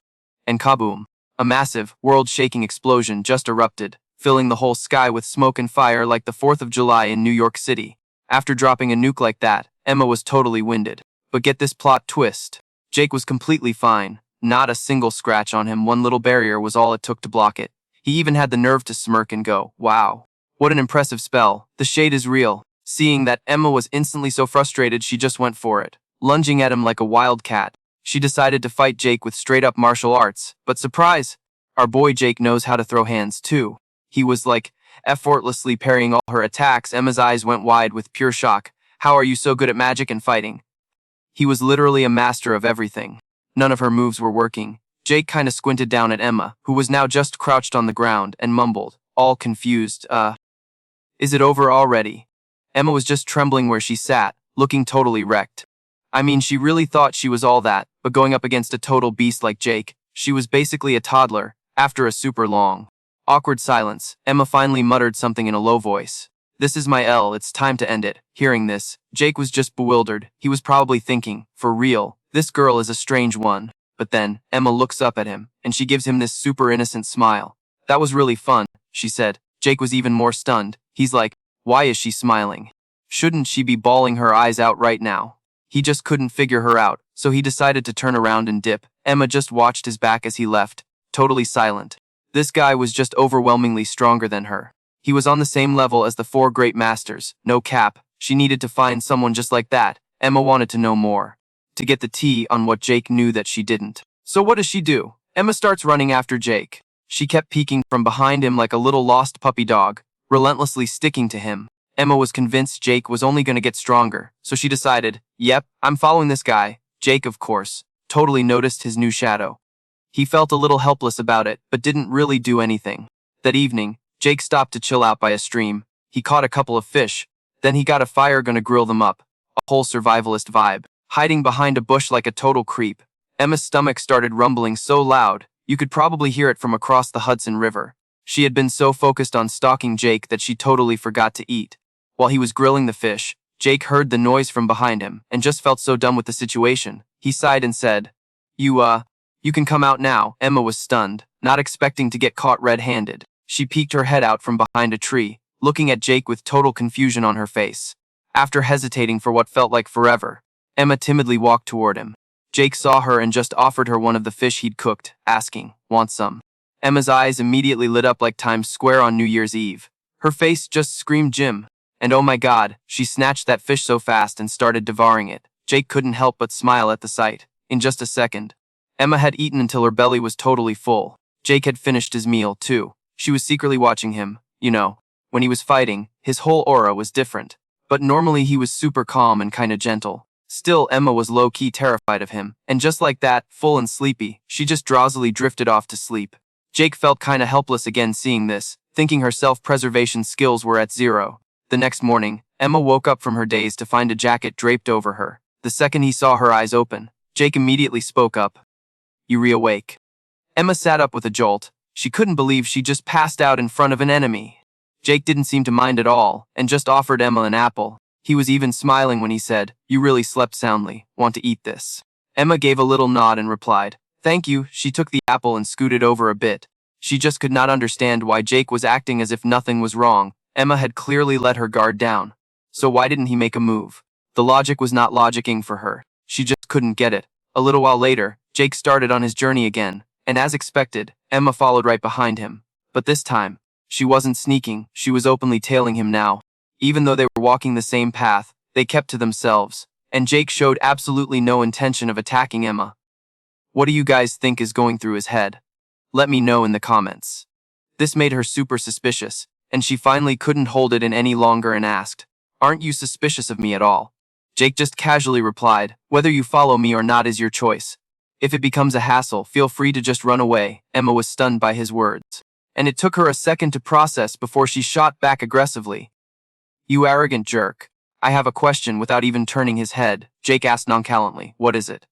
And kaboom. A massive, world-shaking explosion just erupted, filling the whole sky with smoke and fire like the 4th of July in New York City. After dropping a nuke like that, Emma was totally winded. But get this plot twist. Jake was completely fine. Not a single scratch on him. One little barrier was all it took to block it. He even had the nerve to smirk and go, wow. What an impressive spell. The shade is real. Seeing that Emma was instantly so frustrated, she just went for it, lunging at him like a wild cat. She decided to fight Jake with straight-up martial arts, but surprise! Our boy Jake knows how to throw hands too. He was like, effortlessly parrying all her attacks. Emma's eyes went wide with pure shock. How are you so good at magic and fighting? He was literally a master of everything. None of her moves were working. Jake kinda squinted down at Emma, who was now just crouched on the ground, and mumbled, all confused, is it over already? Emma was just trembling where she sat, looking totally wrecked. I mean, she really thought she was all that, but going up against a total beast like Jake, she was basically a toddler. After a super long, awkward silence, Emma finally muttered something in a low voice. This is my L, it's time to end it. Hearing this, Jake was just bewildered. He was probably thinking, for real, this girl is a strange one. But then, Emma looks up at him, and she gives him this super innocent smile. That was really fun, she said. Jake was even more stunned. He's like, why is she smiling? Shouldn't she be bawling her eyes out right now? He just couldn't figure her out, so he decided to turn around and dip. Emma just watched his back as he left, totally silent. This guy was just overwhelmingly stronger than her. He was on the same level as the 4 great masters, no cap. She needed to find someone just like that. Emma wanted to know more, to get the tea on what Jake knew that she didn't. So what does she do? Emma starts running after Jake. She kept peeking from behind him like a little lost puppy dog, relentlessly sticking to him. Emma was convinced Jake was only going to get stronger, so she decided, yep, I'm following this guy. Jake, of course, totally noticed his new shadow. He felt a little helpless about it, but didn't really do anything. That evening, Jake stopped to chill out by a stream. He caught a couple of fish. Then he got a fire gonna grill them up. A whole survivalist vibe. Hiding behind a bush like a total creep. Emma's stomach started rumbling so loud, you could probably hear it from across the Hudson River. She had been so focused on stalking Jake that she totally forgot to eat. While he was grilling the fish, Jake heard the noise from behind him and just felt so done with the situation. He sighed and said, You can come out now. Emma was stunned, not expecting to get caught red-handed. She peeked her head out from behind a tree, looking at Jake with total confusion on her face. After hesitating for what felt like forever, Emma timidly walked toward him. Jake saw her and just offered her one of the fish he'd cooked, asking, want some? Emma's eyes immediately lit up like Times Square on New Year's Eve. Her face just screamed Jim. And oh my god, she snatched that fish so fast and started devouring it. Jake couldn't help but smile at the sight. In just a second, Emma had eaten until her belly was totally full. Jake had finished his meal, too. She was secretly watching him. You know, when he was fighting, his whole aura was different. But normally he was super calm and kinda gentle. Still, Emma was low-key terrified of him. And just like that, full and sleepy, she just drowsily drifted off to sleep. Jake felt kinda helpless again seeing this, thinking her self-preservation skills were at 0. The next morning, Emma woke up from her daze to find a jacket draped over her. The second he saw her eyes open, Jake immediately spoke up. You reawake. Emma sat up with a jolt. She couldn't believe she just passed out in front of an enemy. Jake didn't seem to mind at all, and just offered Emma an apple. He was even smiling when he said, You really slept soundly. Want to eat this? Emma gave a little nod and replied, Thank you. She took the apple and scooted over a bit. She just could not understand why Jake was acting as if nothing was wrong. Emma had clearly let her guard down. So why didn't he make a move? The logic was not logicking for her. She just couldn't get it. A little while later, Jake started on his journey again, and as expected, Emma followed right behind him. But this time, she wasn't sneaking, she was openly tailing him now. Even though they were walking the same path, they kept to themselves, and Jake showed absolutely no intention of attacking Emma. What do you guys think is going through his head? Let me know in the comments. This made her super suspicious, and she finally couldn't hold it in any longer and asked, Aren't you suspicious of me at all? Jake just casually replied, Whether you follow me or not is your choice. If it becomes a hassle, feel free to just run away. Emma was stunned by his words, and it took her a second to process before she shot back aggressively. You arrogant jerk. I have a question. Without even turning his head, Jake asked nonchalantly, What is it?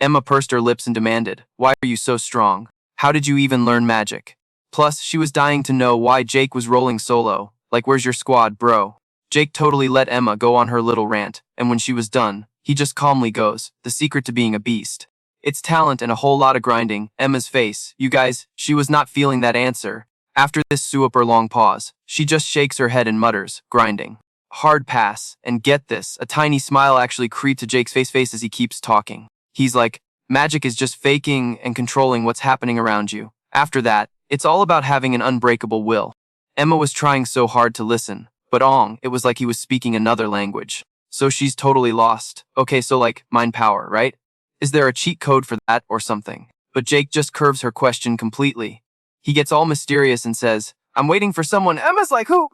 Emma pursed her lips and demanded, Why are you so strong? How did you even learn magic? Plus, she was dying to know why Jake was rolling solo. Like, where's your squad, bro? Jake totally let Emma go on her little rant, and when she was done, he just calmly goes, The secret to being a beast. It's talent and a whole lot of grinding. Emma's face, you guys, she was not feeling that answer. After this super long pause, she just shakes her head and mutters, grinding. Hard pass, and get this, a tiny smile actually creeped to Jake's face as he keeps talking. He's like, magic is just faking and controlling what's happening around you. After that, it's all about having an unbreakable will. Emma was trying so hard to listen, but it was like he was speaking another language. So she's totally lost. Okay, so like, mind power, right? Is there a cheat code for that or something? But Jake just curves her question completely. He gets all mysterious and says, I'm waiting for someone. Emma's like, who?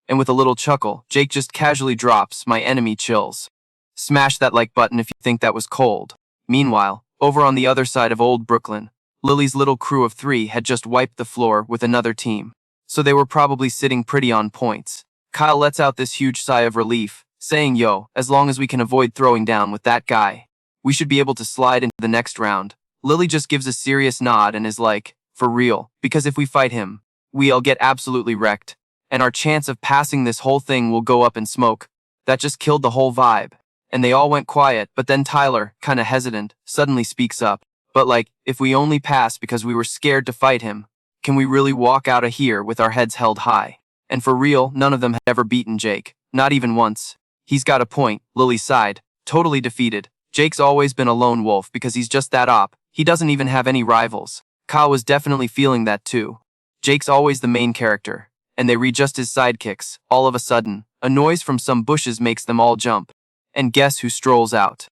And with a little chuckle, Jake just casually drops, my enemy chills. Smash that like button if you think that was cold. Meanwhile, over on the other side of old Brooklyn, Lily's little crew of 3 had just wiped the floor with another team. So they were probably sitting pretty on points. Kyle lets out this huge sigh of relief, saying, yo, as long as we can avoid throwing down with that guy, we should be able to slide into the next round. Lily just gives a serious nod and is like, for real, because if we fight him, we'll get absolutely wrecked, and our chance of passing this whole thing will go up in smoke. That just killed the whole vibe. And they all went quiet, but then Tyler, kinda hesitant, suddenly speaks up. But like, if we only pass because we were scared to fight him, can we really walk out of here with our heads held high? And for real, none of them had ever beaten Jake, not even once. He's got a point, Lily sighed, totally defeated. Jake's always been a lone wolf because he's just that op, he doesn't even have any rivals. Kyle was definitely feeling that too. Jake's always the main character, and they read just his sidekicks. All of a sudden, a noise from some bushes makes them all jump. And guess who strolls out?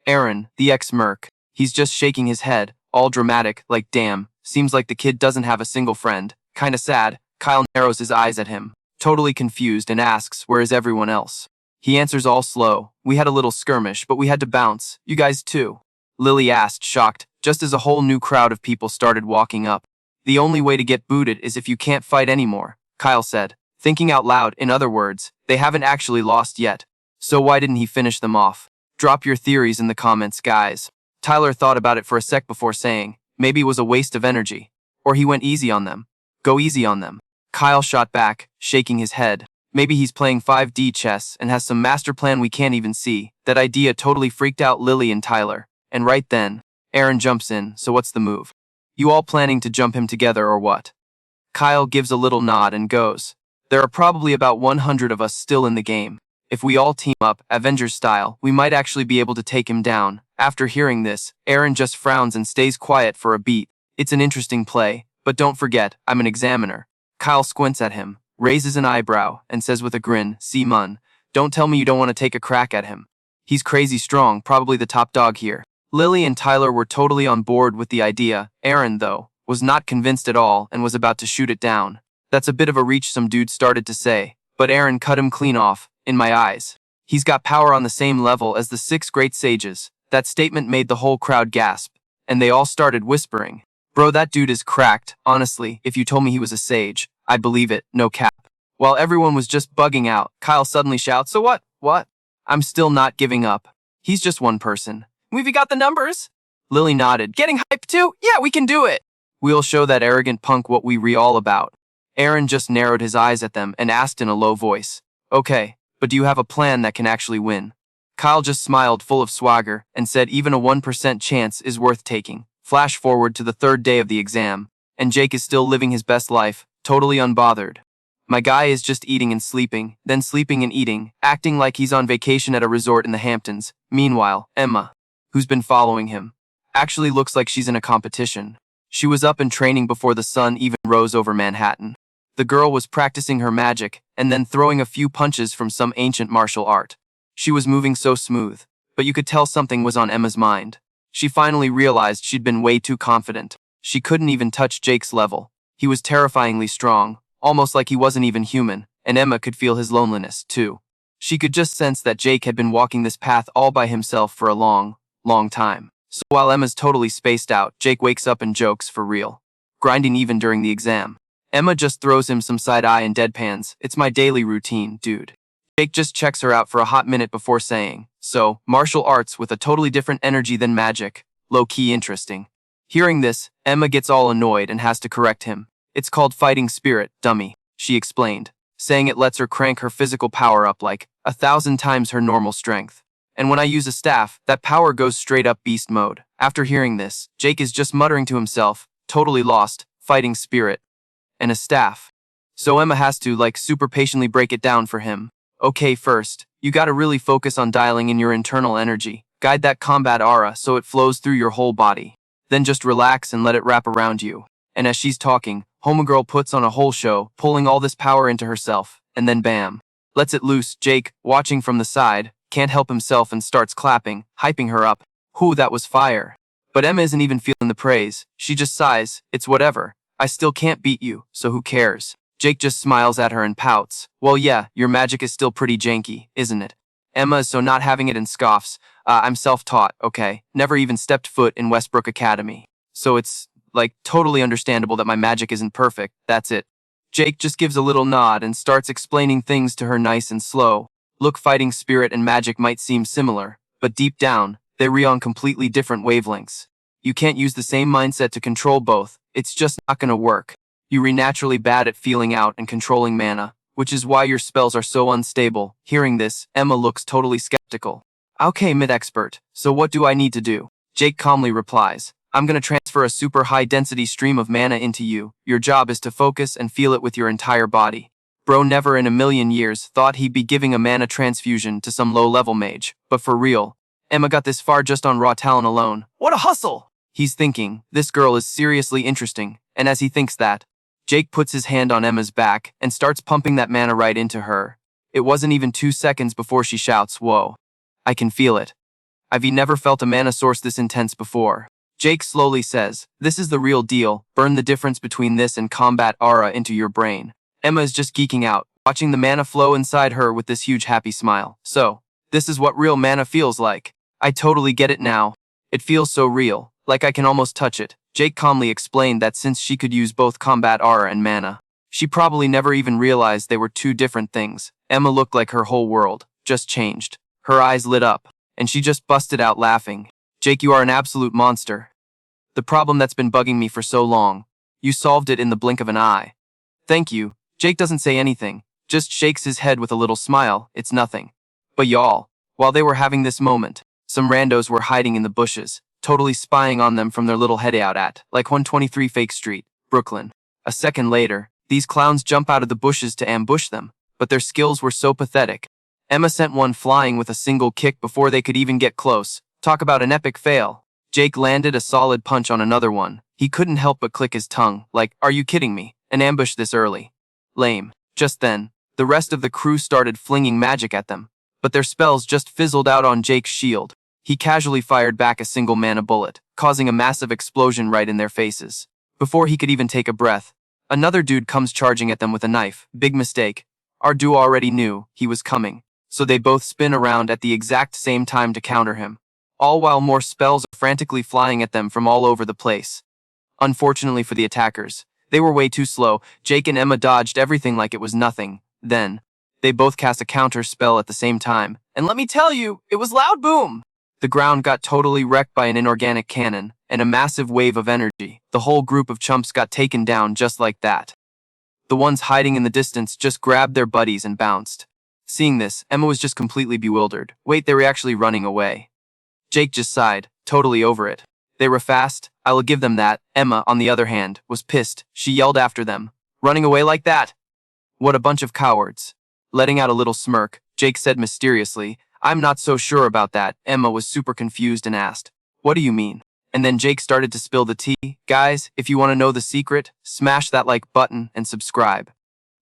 Aaron, the ex-merc. He's just shaking his head, all dramatic, like damn, seems like the kid doesn't have a single friend. Kinda sad. Kyle narrows his eyes at him, totally confused, and asks, where is everyone else? He answers all slow, we had a little skirmish, but we had to bounce. You guys too? Lily asked, shocked, just as a whole new crowd of people started walking up. The only way to get booted is if you can't fight anymore, Kyle said, thinking out loud. In other words, they haven't actually lost yet. So why didn't he finish them off? Drop your theories in the comments, guys. Tyler thought about it for a sec before saying, maybe it was a waste of energy. Or he went easy on them. Go easy on them. Kyle shot back, shaking his head. Maybe he's playing 5D chess and has some master plan we can't even see. That idea totally freaked out Lily and Tyler. And right then, Aaron jumps in, so what's the move? You all planning to jump him together or what? Kyle gives a little nod and goes, there are probably about 100 of us still in the game. If we all team up, Avengers style, we might actually be able to take him down. After hearing this, Aaron just frowns and stays quiet for a beat. It's an interesting play, but don't forget, I'm an examiner. Kyle squints at him, raises an eyebrow, and says with a grin, see mun, don't tell me you don't want to take a crack at him. He's crazy strong, probably the top dog here. Lily and Tyler were totally on board with the idea. Aaron, though, was not convinced at all and was about to shoot it down. That's a bit of a reach, some dude started to say, but Aaron cut him clean off. In my eyes, he's got power on the same level as the 6 great sages. That statement made the whole crowd gasp, and they all started whispering, bro, that dude is cracked. Honestly, if you told me he was a sage, I'd believe it, no cap. While everyone was just bugging out, Kyle suddenly shouts, so what? What? I'm still not giving up. He's just one person. We've got the numbers. Lily nodded. Getting hyped too? Yeah, we can do it. We'll show that arrogant punk what we all about. Aaron just narrowed his eyes at them and asked in a low voice, okay, but do you have a plan that can actually win? Kyle just smiled full of swagger and said even a 1% chance is worth taking. Flash forward to the 3rd day of the exam, and Jake is still living his best life, totally unbothered. My guy is just eating and sleeping, then sleeping and eating, acting like he's on vacation at a resort in the Hamptons. Meanwhile, Emma, who's been following him, actually looks like she's in a competition. She was up and training before the sun even rose over Manhattan. The girl was practicing her magic and then throwing a few punches from some ancient martial art. She was moving so smooth, but you could tell something was on Emma's mind. She finally realized she'd been way too confident. She couldn't even touch Jake's level. He was terrifyingly strong, almost like he wasn't even human, and Emma could feel his loneliness, too. She could just sense that Jake had been walking this path all by himself for a long time. So while Emma's totally spaced out, Jake wakes up and jokes for real, grinding even during the exam. Emma just throws him some side-eye and deadpans. It's my daily routine, dude. Jake just checks her out for a hot minute before saying, so, martial arts with a totally different energy than magic. Low-key interesting. Hearing this, Emma gets all annoyed and has to correct him. It's called fighting spirit, dummy, she explained, saying it lets her crank her physical power up like 1,000 times her normal strength. And when I use a staff, that power goes straight up beast mode. After hearing this, Jake is just muttering to himself, totally lost, fighting spirit. And a staff. So Emma has to, super patiently break it down for him. Okay, first, you gotta really focus on dialing in your internal energy. Guide that combat aura so it flows through your whole body. Then just relax and let it wrap around you. And as she's talking, Homegirl puts on a whole show, pulling all this power into herself, and then bam. Lets it loose. Jake, watching from the side, can't help himself and starts clapping, hyping her up. Whew, that was fire. But Emma isn't even feeling the praise. She just sighs, it's whatever. I still can't beat you, so who cares? Jake just smiles at her and pouts. Well yeah, your magic is still pretty janky, isn't it? Emma is so not having it and scoffs. I'm self-taught, okay? Never even stepped foot in Westbrook Academy. So it's, like, totally understandable that my magic isn't perfect, that's it. Jake just gives a little nod and starts explaining things to her nice and slow. Look, fighting spirit and magic might seem similar, but deep down, they're on completely different wavelengths. You can't use the same mindset to control both, it's just not gonna work. You're naturally bad at feeling out and controlling mana, which is why your spells are so unstable. Hearing this, Emma looks totally skeptical. Okay, mid-expert, so what do I need to do? Jake calmly replies, I'm gonna transfer a super high-density stream of mana into you. Your job is to focus and feel it with your entire body. Bro never in a million years thought he'd be giving a mana transfusion to some low-level mage, but for real, Emma got this far just on raw talent alone. What a hustle! He's thinking, this girl is seriously interesting, and as he thinks that, Jake puts his hand on Emma's back and starts pumping that mana right into her. It wasn't even 2 seconds before she shouts, whoa. I can feel it. I've never felt a mana source this intense before. Jake slowly says, this is the real deal, burn the difference between this and combat aura into your brain. Emma is just geeking out, watching the mana flow inside her with this huge happy smile. So, this is what real mana feels like. I totally get it now. It feels so real, like I can almost touch it. Jake calmly explained that since she could use both combat aura and mana, she probably never even realized they were two different things. Emma looked like her whole world just changed. Her eyes lit up, and she just busted out laughing. Jake, you are an absolute monster. The problem that's been bugging me for so long, you solved it in the blink of an eye. Thank you. Jake doesn't say anything, just shakes his head with a little smile. It's nothing. But y'all, while they were having this moment, some randos were hiding in the bushes, totally spying on them from their little hideout at, like 123 Fake Street, Brooklyn. A second later, these clowns jump out of the bushes to ambush them, but their skills were so pathetic. Emma sent one flying with a single kick before they could even get close. Talk about an epic fail. Jake landed a solid punch on another one. He couldn't help but click his tongue, like, are you kidding me? An ambush this early. Lame. Just then, the rest of the crew started flinging magic at them, but their spells just fizzled out on Jake's shield. He casually fired back a single mana bullet, causing a massive explosion right in their faces. Before he could even take a breath, another dude comes charging at them with a knife. Big mistake. Our duo already knew he was coming, so they both spin around at the exact same time to counter him, all while more spells are frantically flying at them from all over the place. Unfortunately for the attackers, they were way too slow. Jake and Emma dodged everything like it was nothing. Then, they both cast a counter spell at the same time, and let me tell you, it was loud boom! The ground got totally wrecked by an inorganic cannon, and a massive wave of energy. The whole group of chumps got taken down just like that. The ones hiding in the distance just grabbed their buddies and bounced. Seeing this, Emma was just completely bewildered. Wait, they were actually running away. Jake just sighed, totally over it. They were fast, I will give them that. Emma, on the other hand, was pissed. She yelled after them. Running away like that? What a bunch of cowards. Letting out a little smirk, Jake said mysteriously, I'm not so sure about that. Emma was super confused and asked, what do you mean? And then Jake started to spill the tea. Guys, if you want to know the secret, smash that like button and subscribe.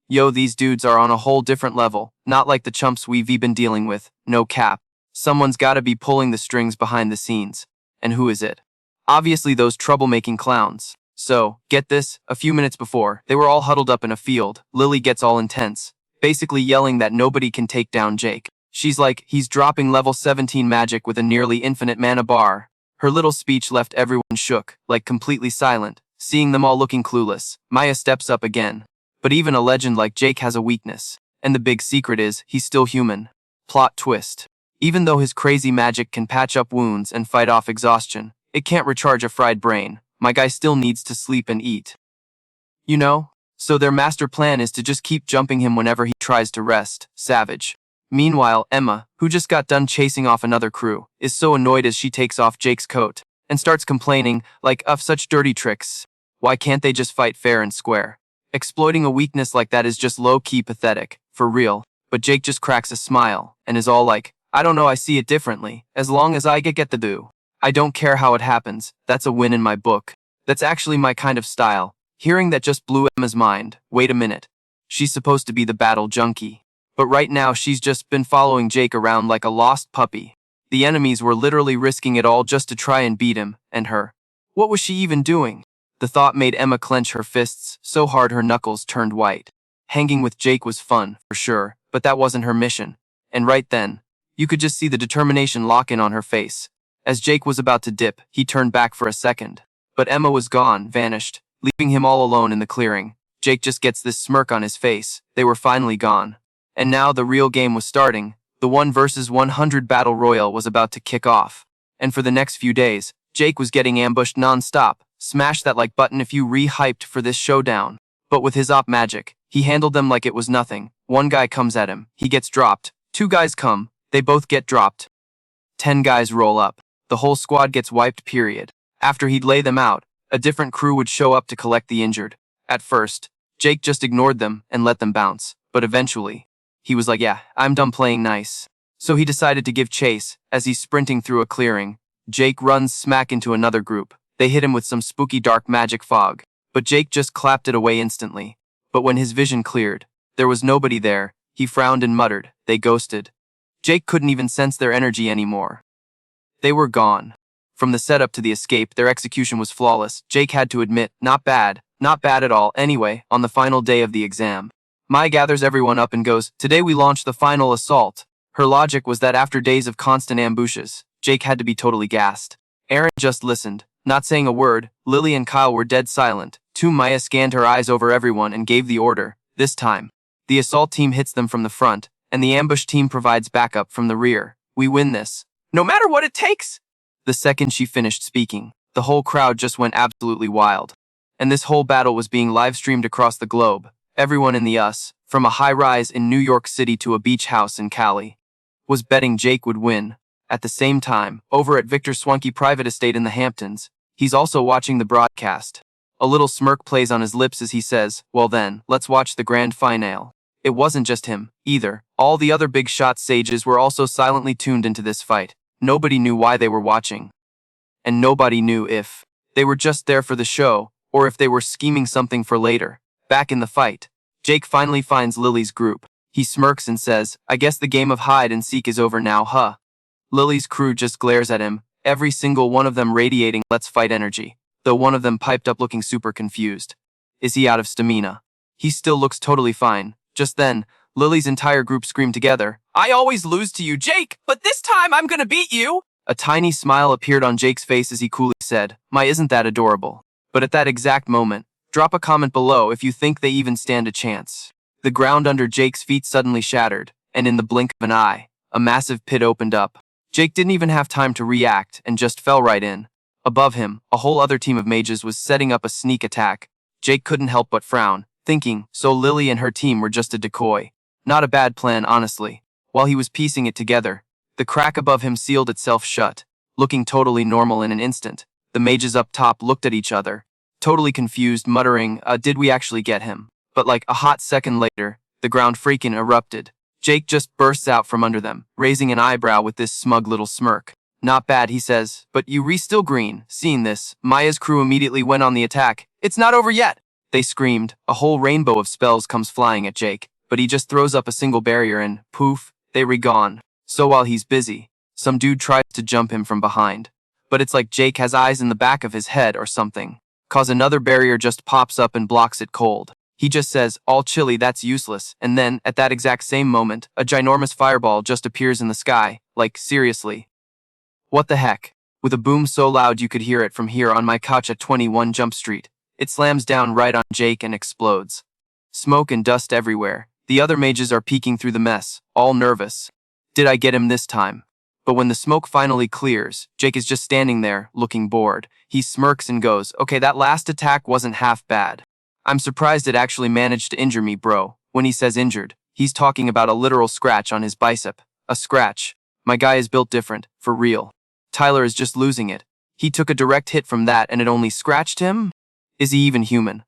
Yo, these dudes are on a whole different level, not like the chumps we've been dealing with, no cap. Someone's gotta be pulling the strings behind the scenes. And who is it? Obviously those troublemaking clowns. So, get this, a few minutes before, they were all huddled up in a field. Lily gets all intense, basically yelling that nobody can take down Jake. She's like, he's dropping level 17 magic with a nearly infinite mana bar. Her little speech left everyone shook, like completely silent, seeing them all looking clueless. Maya steps up again. But even a legend like Jake has a weakness. And the big secret is, he's still human. Plot twist. Even though his crazy magic can patch up wounds and fight off exhaustion, it can't recharge a fried brain. My guy still needs to sleep and eat. You know? So their master plan is to just keep jumping him whenever he tries to rest. Savage. Meanwhile, Emma, who just got done chasing off another crew, is so annoyed as she takes off Jake's coat and starts complaining, like, of such dirty tricks. Why can't they just fight fair and square? Exploiting a weakness like that is just low-key pathetic, for real. But Jake just cracks a smile and is all like, I don't know, I see it differently. As long as I get the do. I don't care how it happens, that's a win in my book. That's actually my kind of style. Hearing that just blew Emma's mind. Wait a minute. She's supposed to be the battle junkie. But right now she's just been following Jake around like a lost puppy. The enemies were literally risking it all just to try and beat him, and her. What was she even doing? The thought made Emma clench her fists so hard her knuckles turned white. Hanging with Jake was fun, for sure, but that wasn't her mission. And right then, you could just see the determination lock in on her face. As Jake was about to dip, he turned back for a second. But Emma was gone, vanished, leaving him all alone in the clearing. Jake just gets this smirk on his face. They were finally gone. And now the real game was starting. The 1 versus 100 battle royal was about to kick off. And for the next few days, Jake was getting ambushed non-stop. Smash that like button if you re-hyped for this showdown. But with his op magic, he handled them like it was nothing. 1 guy comes at him, he gets dropped. 2 guys come, they both get dropped. 10 guys roll up. The whole squad gets wiped, period. After he'd lay them out, a different crew would show up to collect the injured. At first, Jake just ignored them and let them bounce. But eventually, he was like, yeah, I'm done playing nice. So he decided to give chase. As he's sprinting through a clearing, Jake runs smack into another group. They hit him with some spooky dark magic fog. But Jake just clapped it away instantly. But when his vision cleared, there was nobody there. He frowned and muttered, they ghosted. Jake couldn't even sense their energy anymore. They were gone. From the setup to the escape, their execution was flawless. Jake had to admit, not bad at all. Anyway, on the final day of the exam, Mai gathers everyone up and goes, today we launch the final assault. Her logic was that after days of constant ambushes, Jake had to be totally gassed. Aaron just listened, not saying a word. Lily and Kyle were dead silent. Maya scanned her eyes over everyone and gave the order. This time, the assault team hits them from the front, and the ambush team provides backup from the rear. We win this. No matter what it takes. The second she finished speaking, the whole crowd just went absolutely wild. And this whole battle was being live-streamed across the globe. Everyone in the US, from a high-rise in New York City to a beach house in Cali, was betting Jake would win. At the same time, over at Victor Swanky private estate in the Hamptons, he's also watching the broadcast. A little smirk plays on his lips as he says, well then, let's watch the grand finale. It wasn't just him, either. All the other big shot sages were also silently tuned into this fight. Nobody knew why they were watching. And nobody knew if they were just there for the show, or if they were scheming something for later. Back in the fight, Jake finally finds Lily's group. He smirks and says, I guess the game of hide and seek is over now, huh? Lily's crew just glares at him, every single one of them radiating let's fight energy, though one of them piped up looking super confused. Is he out of stamina? He still looks totally fine. Just then, Lily's entire group screamed together, I always lose to you, Jake, but this time I'm gonna beat you. A tiny smile appeared on Jake's face as he coolly said, My, isn't that adorable? But at that exact moment, drop a comment below if you think they even stand a chance. The ground under Jake's feet suddenly shattered, and in the blink of an eye, a massive pit opened up. Jake didn't even have time to react and just fell right in. Above him, a whole other team of mages was setting up a sneak attack. Jake couldn't help but frown, thinking, so Lily and her team were just a decoy. Not a bad plan, honestly. While he was piecing it together, the crack above him sealed itself shut, looking totally normal in an instant. The mages up top looked at each other, totally confused, muttering, did we actually get him? But like a hot second later, the ground freaking erupted. Jake just bursts out from under them, raising an eyebrow with this smug little smirk. Not bad, he says, but you still green. Seeing this, Maya's crew immediately went on the attack. It's not over yet, they screamed. A whole rainbow of spells comes flying at Jake, but he just throws up a single barrier and, poof, they re-gone. So while he's busy, some dude tries to jump him from behind. But it's like Jake has eyes in the back of his head or something. Cause another barrier just pops up and blocks it cold. He just says, all chilly, that's useless, and then, at that exact same moment, a ginormous fireball just appears in the sky. Like, seriously. What the heck? With a boom so loud you could hear it from here on my couch at 21 Jump Street, it slams down right on Jake and explodes. Smoke and dust everywhere. The other mages are peeking through the mess, all nervous. Did I get him this time? But when the smoke finally clears, Jake is just standing there, looking bored. He smirks and goes, okay, that last attack wasn't half bad. I'm surprised it actually managed to injure me, bro. When he says injured, he's talking about a literal scratch on his bicep. A scratch. My guy is built different, for real. Tyler is just losing it. He took a direct hit from that and it only scratched him? Is he even human?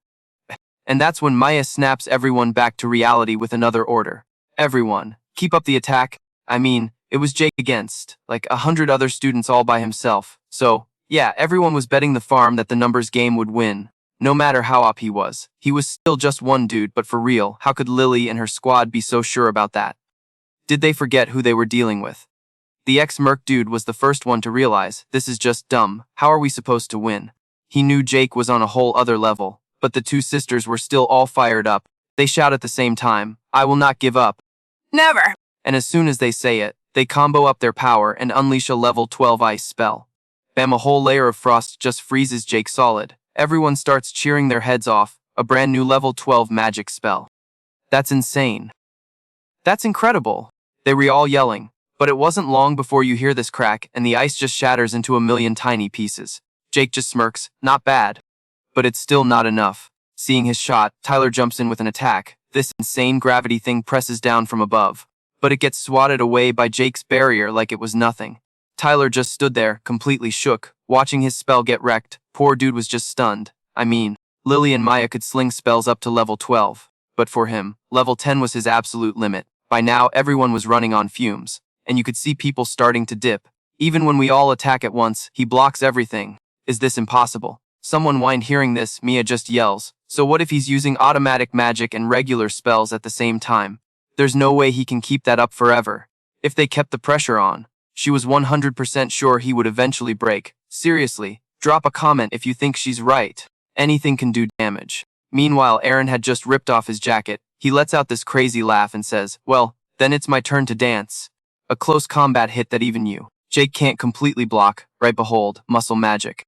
And that's when Maya snaps everyone back to reality with another order. Everyone, keep up the attack. I mean, it was Jake against, like 100 other students all by himself. So, yeah, everyone was betting the farm that the numbers game would win. No matter how OP he was still just one dude, but for real, how could Lily and her squad be so sure about that? Did they forget who they were dealing with? The ex-merc dude was the first one to realize, this is just dumb, how are we supposed to win? He knew Jake was on a whole other level, but the two sisters were still all fired up. They shout at the same time, I will not give up. Never. And as soon as they say it, they combo up their power and unleash a level 12 ice spell. Bam, a whole layer of frost just freezes Jake solid. Everyone starts cheering their heads off, a brand new level 12 magic spell. That's insane. That's incredible. They were all yelling, but it wasn't long before you hear this crack and the ice just shatters into a million tiny pieces. Jake just smirks, not bad. But it's still not enough. Seeing his shot, Tyler jumps in with an attack. This insane gravity thing presses down from above, but it gets swatted away by Jake's barrier like it was nothing. Tyler just stood there, completely shook, watching his spell get wrecked. Poor dude was just stunned. I mean, Lily and Maya could sling spells up to level 12, but for him, level 10 was his absolute limit. By now, everyone was running on fumes, and you could see people starting to dip. Even when we all attack at once, he blocks everything. Is this impossible? Someone whined. Hearing this, Mia just yells, so what if he's using automatic magic and regular spells at the same time? There's no way he can keep that up forever. If they kept the pressure on, she was 100% sure he would eventually break. Seriously, drop a comment if you think she's right. Anything can do damage. Meanwhile, Aaron had just ripped off his jacket. He lets out this crazy laugh and says, well, then it's my turn to dance. A close combat hit that even you, Jake, can't completely block, right? Behold, muscle magic.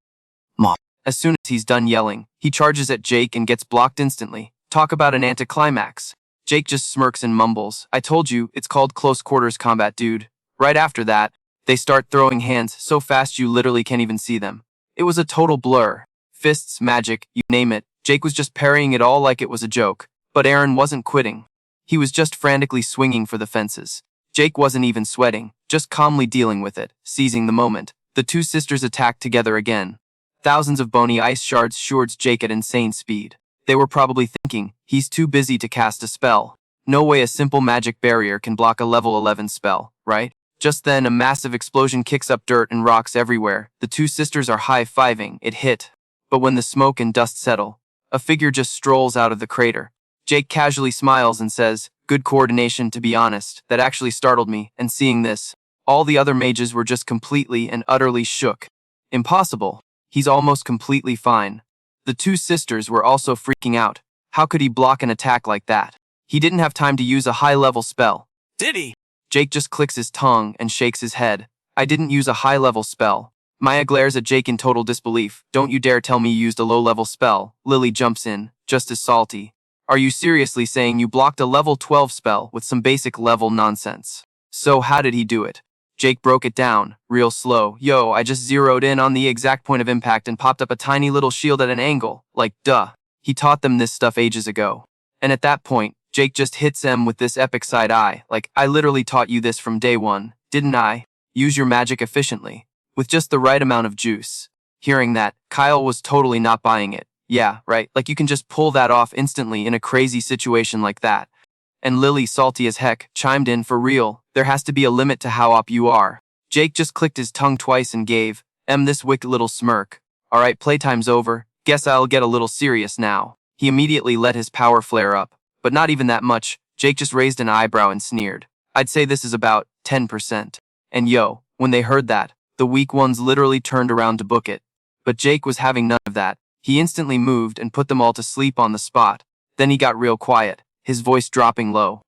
As soon as he's done yelling, he charges at Jake and gets blocked instantly. Talk about an anticlimax. Jake just smirks and mumbles, I told you, it's called close quarters combat, dude. Right after that, they start throwing hands so fast you literally can't even see them. It was a total blur. Fists, magic, you name it. Jake was just parrying it all like it was a joke. But Aaron wasn't quitting. He was just frantically swinging for the fences. Jake wasn't even sweating, just calmly dealing with it, seizing the moment. The two sisters attacked together again. Thousands of bony ice shards swords Jake at insane speed. They were probably thinking, he's too busy to cast a spell. No way a simple magic barrier can block a level 11 spell, right? Just then, a massive explosion kicks up dirt and rocks everywhere. The two sisters are high-fiving. It hit. But when the smoke and dust settle, a figure just strolls out of the crater. Jake casually smiles and says, good coordination, to be honest. That actually startled me, and seeing this, all the other mages were just completely and utterly shook. Impossible. He's almost completely fine. The two sisters were also freaking out. How could he block an attack like that? He didn't have time to use a high-level spell. Did he? Jake just clicks his tongue and shakes his head. I didn't use a high-level spell. Maya glares at Jake in total disbelief. Don't you dare tell me you used a low-level spell. Lily jumps in, just as salty. Are you seriously saying you blocked a level 12 spell with some basic level nonsense? So how did he do it? Jake broke it down, real slow. Yo, I just zeroed in on the exact point of impact and popped up a tiny little shield at an angle. Like, duh. He taught them this stuff ages ago. And at that point, Jake just hits M with this epic side eye. Like, I literally taught you this from day one, didn't I? Use your magic efficiently, with just the right amount of juice. Hearing that, Kyle was totally not buying it. Yeah, right, like you can just pull that off instantly in a crazy situation like that. And Lily, salty as heck, chimed in, for real, there has to be a limit to how op you are. Jake just clicked his tongue twice and gave M this wicked little smirk. Alright, playtime's over, guess I'll get a little serious now. He immediately let his power flare up, but not even that much. Jake just raised an eyebrow and sneered. I'd say this is about 10%. And yo, when they heard that, the weak ones literally turned around to book it. But Jake was having none of that. He instantly moved and put them all to sleep on the spot. Then he got real quiet, his voice dropping low.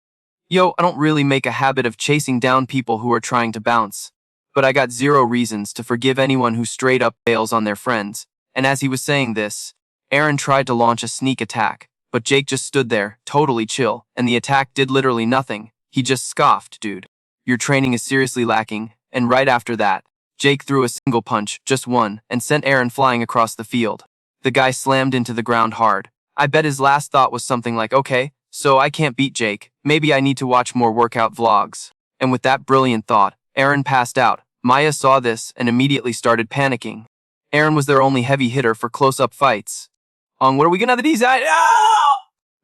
Yo, I don't really make a habit of chasing down people who are trying to bounce. But I got zero reasons to forgive anyone who straight up bails on their friends. And as he was saying this, Aaron tried to launch a sneak attack, but Jake just stood there, totally chill, and the attack did literally nothing. He just scoffed, dude. Your training is seriously lacking, and right after that, Jake threw a single punch, just one, and sent Aaron flying across the field. The guy slammed into the ground hard. I bet his last thought was something like, okay, so I can't beat Jake, maybe I need to watch more workout vlogs. And with that brilliant thought, Aaron passed out. Maya saw this and immediately started panicking. Aaron was their only heavy hitter for close-up fights. What are we gonna do these?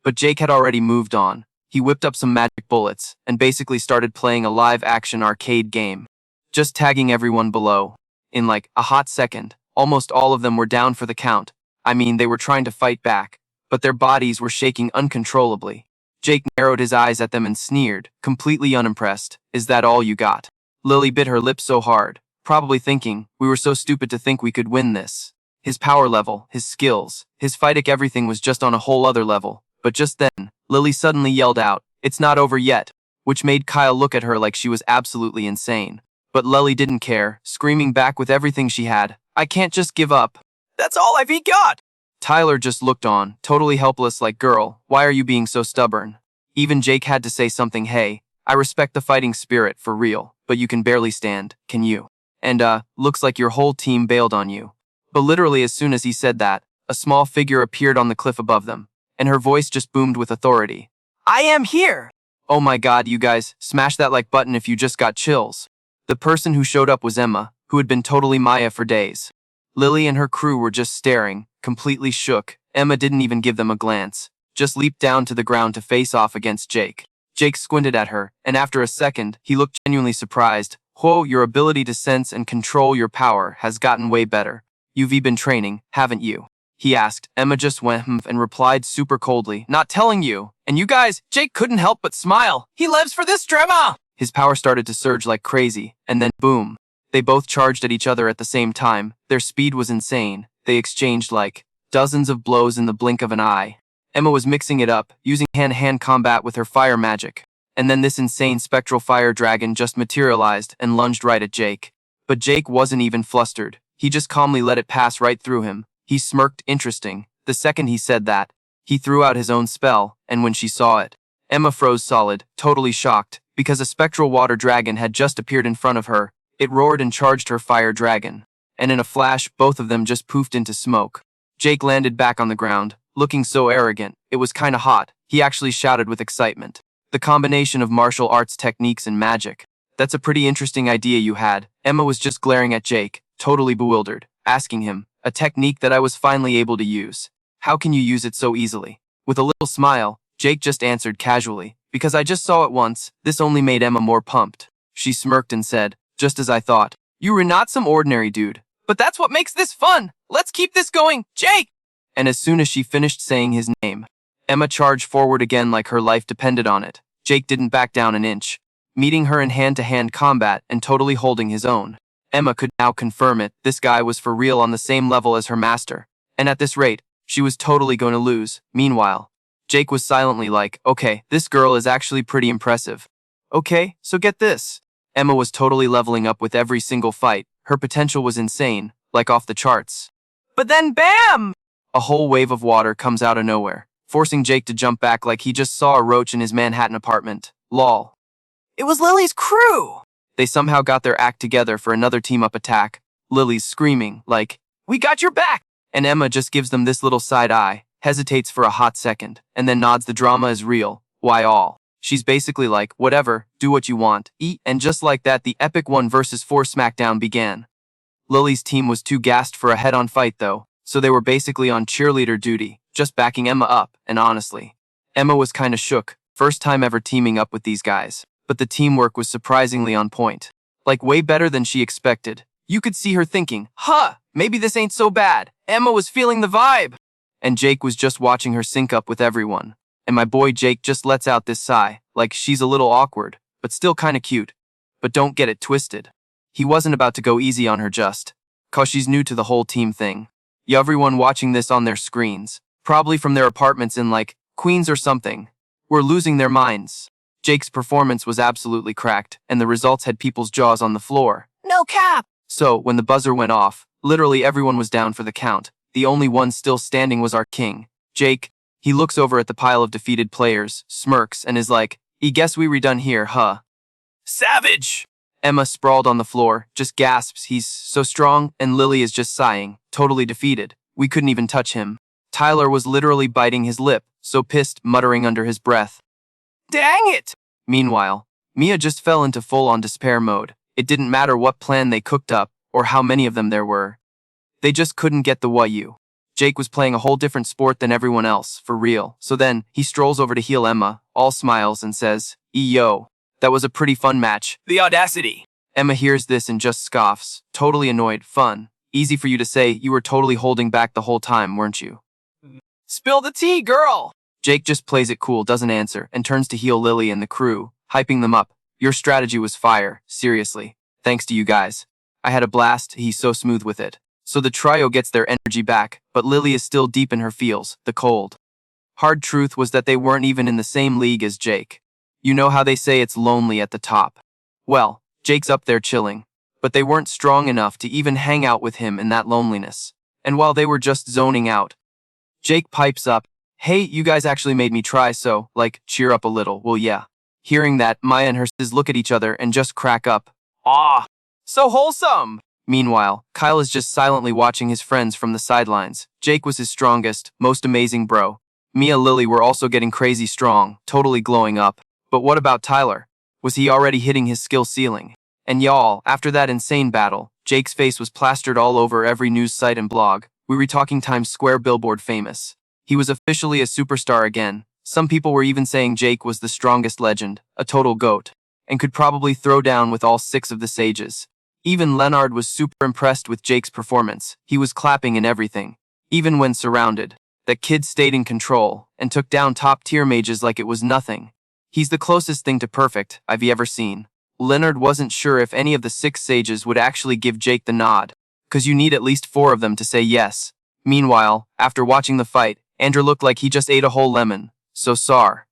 But Jake had already moved on. He whipped up some magic bullets and basically started playing a live-action arcade game, just tagging everyone below. In like a hot second, almost all of them were down for the count. I mean, they were trying to fight back, but their bodies were shaking uncontrollably. Jake narrowed his eyes at them and sneered, completely unimpressed. Is that all you got? Lily bit her lip so hard, probably thinking, we were so stupid to think we could win this. His power level, his skills, his fighting, everything was just on a whole other level. But just then, Lily suddenly yelled out, "It's not over yet," which made Kyle look at her like she was absolutely insane. But Lily didn't care, screaming back with everything she had, "I can't just give up." That's all I've got. Tyler just looked on, totally helpless like, "Girl, why are you being so stubborn?" Even Jake had to say something. "Hey, I respect the fighting spirit for real, but you can barely stand, can you? And looks like your whole team bailed on you." But literally as soon as he said that, a small figure appeared on the cliff above them, and her voice just boomed with authority. I am here. Oh my god, you guys, smash that like button if you just got chills. The person who showed up was Emma, who had been totally Maya for days. Lily and her crew were just staring, completely shook. Emma didn't even give them a glance, just leaped down to the ground to face off against Jake. Jake squinted at her, and after a second, he looked genuinely surprised. "Whoa, your ability to sense and control your power has gotten way better. You've been training, haven't you?" he asked. Emma just went and replied super coldly, "Not telling you." And you guys, Jake couldn't help but smile. He lives for this drama. His power started to surge like crazy, and then boom. They both charged at each other at the same time. Their speed was insane. They exchanged like dozens of blows in the blink of an eye. Emma was mixing it up, using hand-to-hand combat with her fire magic. And then this insane spectral fire dragon just materialized and lunged right at Jake. But Jake wasn't even flustered. He just calmly let it pass right through him. He smirked, interesting. The second he said that, he threw out his own spell, and when she saw it, Emma froze solid, totally shocked, because a spectral water dragon had just appeared in front of her. It roared and charged her fire dragon. And in a flash, both of them just poofed into smoke. Jake landed back on the ground, looking so arrogant. It was kinda hot. He actually shouted with excitement. The combination of martial arts techniques and magic. That's a pretty interesting idea you had. Emma was just glaring at Jake, totally bewildered, asking him, "A technique that I was finally able to use. How can you use it so easily?" With a little smile, Jake just answered casually, "Because I just saw it once." This only made Emma more pumped. She smirked and said, "Just as I thought. You were not some ordinary dude." But that's what makes this fun. Let's keep this going, Jake. And as soon as she finished saying his name, Emma charged forward again like her life depended on it. Jake didn't back down an inch, meeting her in hand-to-hand combat and totally holding his own. Emma could now confirm it. This guy was for real on the same level as her master. And at this rate, she was totally going to lose. Meanwhile, Jake was silently like, "Okay, this girl is actually pretty impressive." Okay, so get this. Emma was totally leveling up with every single fight. Her potential was insane, like off the charts. But then bam! A whole wave of water comes out of nowhere, forcing Jake to jump back like he just saw a roach in his Manhattan apartment. Lol. It was Lily's crew. They somehow got their act together for another team-up attack. Lily's screaming, like, "We got your back!" And Emma just gives them this little side eye, hesitates for a hot second, and then nods. The drama is real. Why all? She's basically like, "Whatever, do what you want, eat." And just like that, the epic 1-versus-4 smackdown began. Lily's team was too gassed for a head-on fight though, so they were basically on cheerleader duty, just backing Emma up, and honestly, Emma was kinda shook. First time ever teaming up with these guys. But the teamwork was surprisingly on point. Like way better than she expected. You could see her thinking, maybe this ain't so bad. Emma was feeling the vibe. And Jake was just watching her sync up with everyone. And my boy Jake just lets out this sigh, like she's a little awkward, but still kinda cute. But don't get it twisted. He wasn't about to go easy on her just 'cause she's new to the whole team thing. Everyone watching this on their screens, probably from their apartments in like Queens or something, were losing their minds. Jake's performance was absolutely cracked, and the results had people's jaws on the floor. No cap. So, when the buzzer went off, literally everyone was down for the count. The only one still standing was our king, Jake. He looks over at the pile of defeated players, smirks, and is like, "I guess we redone here, huh?" Savage! Emma sprawled on the floor, just gasps, "He's so strong," and Lily is just sighing, totally defeated. We couldn't even touch him. Tyler was literally biting his lip, so pissed, muttering under his breath, Dang it! Meanwhile, Mia just fell into full-on despair mode. It didn't matter what plan they cooked up, or how many of them there were. They just couldn't get the Wyu. Jake was playing a whole different sport than everyone else, for real. So then, he strolls over to heal Emma, all smiles, and says, "Yo, that was a pretty fun match." The audacity. Emma hears this and just scoffs, totally annoyed. Fun. Easy for you to say, you were totally holding back the whole time, weren't you? Spill the tea, girl! Jake just plays it cool, doesn't answer, and turns to heal Lily and the crew, hyping them up. Your strategy was fire, seriously. Thanks to you guys. I had a blast, he's so smooth with it. So the trio gets their energy back, but Lily is still deep in her feels, the cold. Hard truth was that they weren't even in the same league as Jake. You know how they say it's lonely at the top. Well, Jake's up there chilling, but they weren't strong enough to even hang out with him in that loneliness. And while they were just zoning out, Jake pipes up, hey, you guys actually made me try, so, like, cheer up a little, well yeah. Hearing that, Maya and her sis look at each other and just crack up. Ah, so wholesome! Meanwhile, Kyle is just silently watching his friends from the sidelines. Jake was his strongest, most amazing bro. Mia and Lily were also getting crazy strong, totally glowing up. But what about Tyler? Was he already hitting his skill ceiling? And y'all, after that insane battle, Jake's face was plastered all over every news site and blog. We were talking Times Square billboard famous. He was officially a superstar again. Some people were even saying Jake was the strongest legend, a total GOAT, and could probably throw down with all 6 of the sages. Even Leonard was super impressed with Jake's performance. He was clapping and everything. Even when surrounded, that kid stayed in control and took down top-tier mages like it was nothing. He's the closest thing to perfect I've ever seen. Leonard wasn't sure if any of the 6 sages would actually give Jake the nod, cause you need at least 4 of them to say yes. Meanwhile, after watching the fight, Andrew looked like he just ate a whole lemon. So Sar.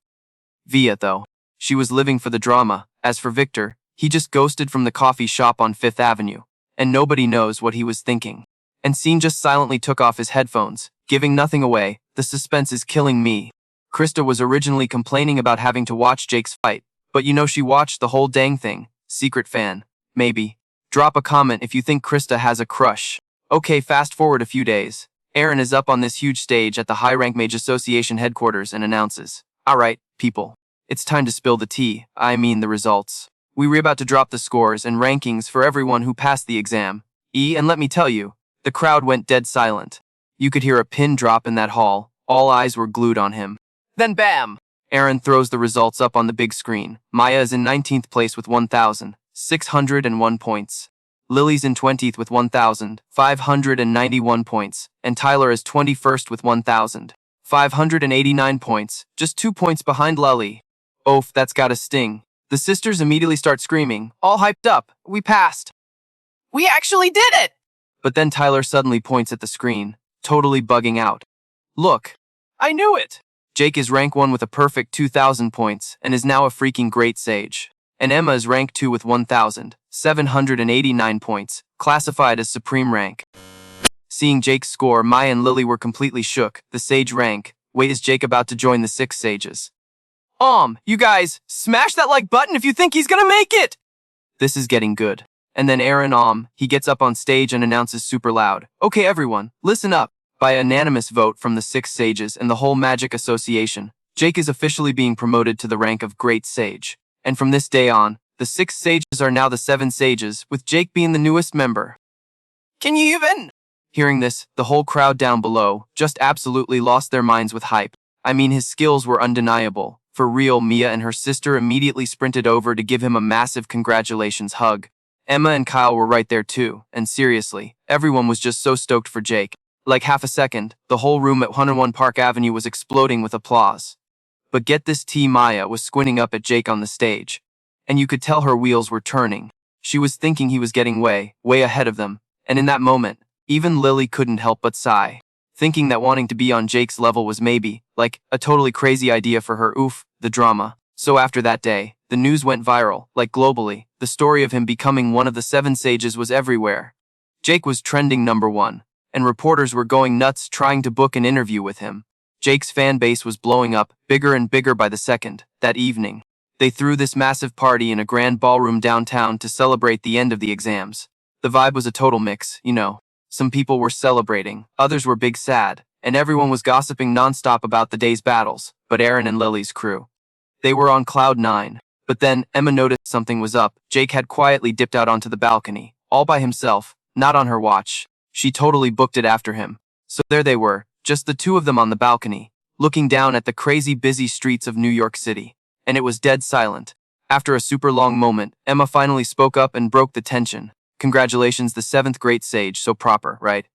Via, though. She was living for the drama. As for Victor, he just ghosted from the coffee shop on 5th Avenue, and nobody knows what he was thinking. And Scene just silently took off his headphones, giving nothing away. The suspense is killing me. Krista was originally complaining about having to watch Jake's fight, but you know she watched the whole dang thing. Secret fan. Maybe. Drop a comment if you think Krista has a crush. Okay, fast forward a few days. Aaron is up on this huge stage at the High Rank Mage Association headquarters and announces, alright, people. It's time to spill the tea, I mean the results. We were about to drop the scores and rankings for everyone who passed the exam. And let me tell you, the crowd went dead silent. You could hear a pin drop in that hall. All eyes were glued on him. Then bam! Aaron throws the results up on the big screen. Maya is in 19th place with 1,601 points. Lily's in 20th with 1,591 points. And Tyler is 21st with 1,589 points, just 2 points behind Lily. Oof, that's gotta sting. The sisters immediately start screaming, all hyped up. We passed. We actually did it! But then Tyler suddenly points at the screen, totally bugging out. Look. I knew it! Jake is rank 1 with a perfect 2,000 points and is now a freaking great sage. And Emma is rank 2 with 1,789 points, classified as supreme rank. Seeing Jake's score, Maya and Lily were completely shook. The sage rank. Wait, is Jake about to join the 6 sages? You guys, smash that like button if you think he's gonna make it! This is getting good. And then Aaron, he gets up on stage and announces super loud. Okay everyone, listen up. By unanimous vote from the 6 sages and the whole Magic Association, Jake is officially being promoted to the rank of Great Sage. And from this day on, the 6 sages are now the 7 sages, with Jake being the newest member. Can you even? Hearing this, the whole crowd down below just absolutely lost their minds with hype. I mean, his skills were undeniable. For real, Mia and her sister immediately sprinted over to give him a massive congratulations hug. Emma and Kyle were right there too, and seriously, everyone was just so stoked for Jake. Like half a second, the whole room at 101 Park Avenue was exploding with applause. But get this, Maya was squinting up at Jake on the stage. And you could tell her wheels were turning. She was thinking he was getting way ahead of them. And in that moment, even Lily couldn't help but sigh. Thinking that wanting to be on Jake's level was maybe, like, a totally crazy idea for her. Oof, the drama. So after that day, the news went viral, like globally. The story of him becoming one of the 7 sages was everywhere. Jake was trending #1. And reporters were going nuts trying to book an interview with him. Jake's fan base was blowing up, bigger and bigger by the second. That evening, they threw this massive party in a grand ballroom downtown to celebrate the end of the exams. The vibe was a total mix, you know. Some people were celebrating, others were big sad, and everyone was gossiping nonstop about the day's battles. But Aaron and Lily's crew, they were on cloud 9. But then, Emma noticed something was up. Jake had quietly dipped out onto the balcony, all by himself, not on her watch. She totally booked it after him. So there they were, just the 2 of them on the balcony, looking down at the crazy busy streets of New York City. And it was dead silent. After a super long moment, Emma finally spoke up and broke the tension. Congratulations, the 7th great sage, so proper, right?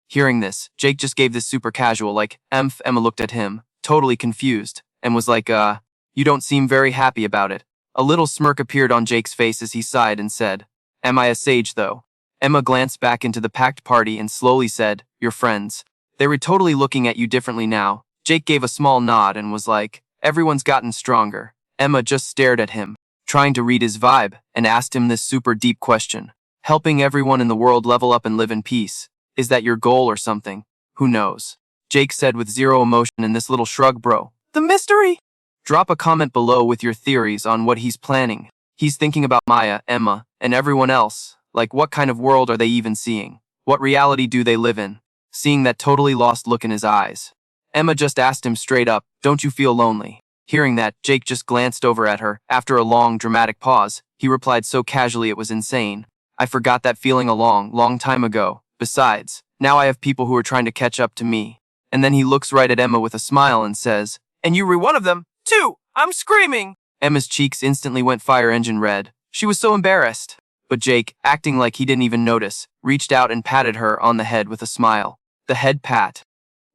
Hearing this, Jake just gave this super casual, like, emph. Emma looked at him, totally confused, and was like, you don't seem very happy about it. A little smirk appeared on Jake's face as he sighed and said, am I a sage, though? Emma glanced back into the packed party and slowly said, your friends. They were totally looking at you differently now. Jake gave a small nod and was like, everyone's gotten stronger. Emma just stared at him, trying to read his vibe, and asked him this super deep question. Helping everyone in the world level up and live in peace. Is that your goal or something? Who knows? Jake said with zero emotion in this little shrug, bro. The mystery. Drop a comment below with your theories on what he's planning. He's thinking about Maya, Emma, and everyone else. Like, what kind of world are they even seeing? What reality do they live in? Seeing that totally lost look in his eyes. Emma just asked him straight up, don't you feel lonely? Hearing that, Jake just glanced over at her. After a long, dramatic pause, he replied so casually it was insane. I forgot that feeling a long time ago. Besides, now I have people who are trying to catch up to me. And then he looks right at Emma with a smile and says, And you were one of them, too. I'm screaming. Emma's cheeks instantly went fire engine red. She was so embarrassed. But Jake, acting like he didn't even notice, reached out and patted her on the head with a smile. The head pat.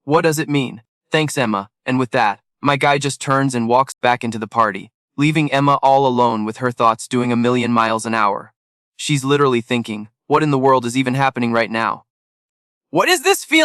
What does it mean? Thanks, Emma. And with that, my guy just turns and walks back into the party, leaving Emma all alone with her thoughts doing a million miles an hour. She's literally thinking, what in the world is even happening right now? What is this feeling?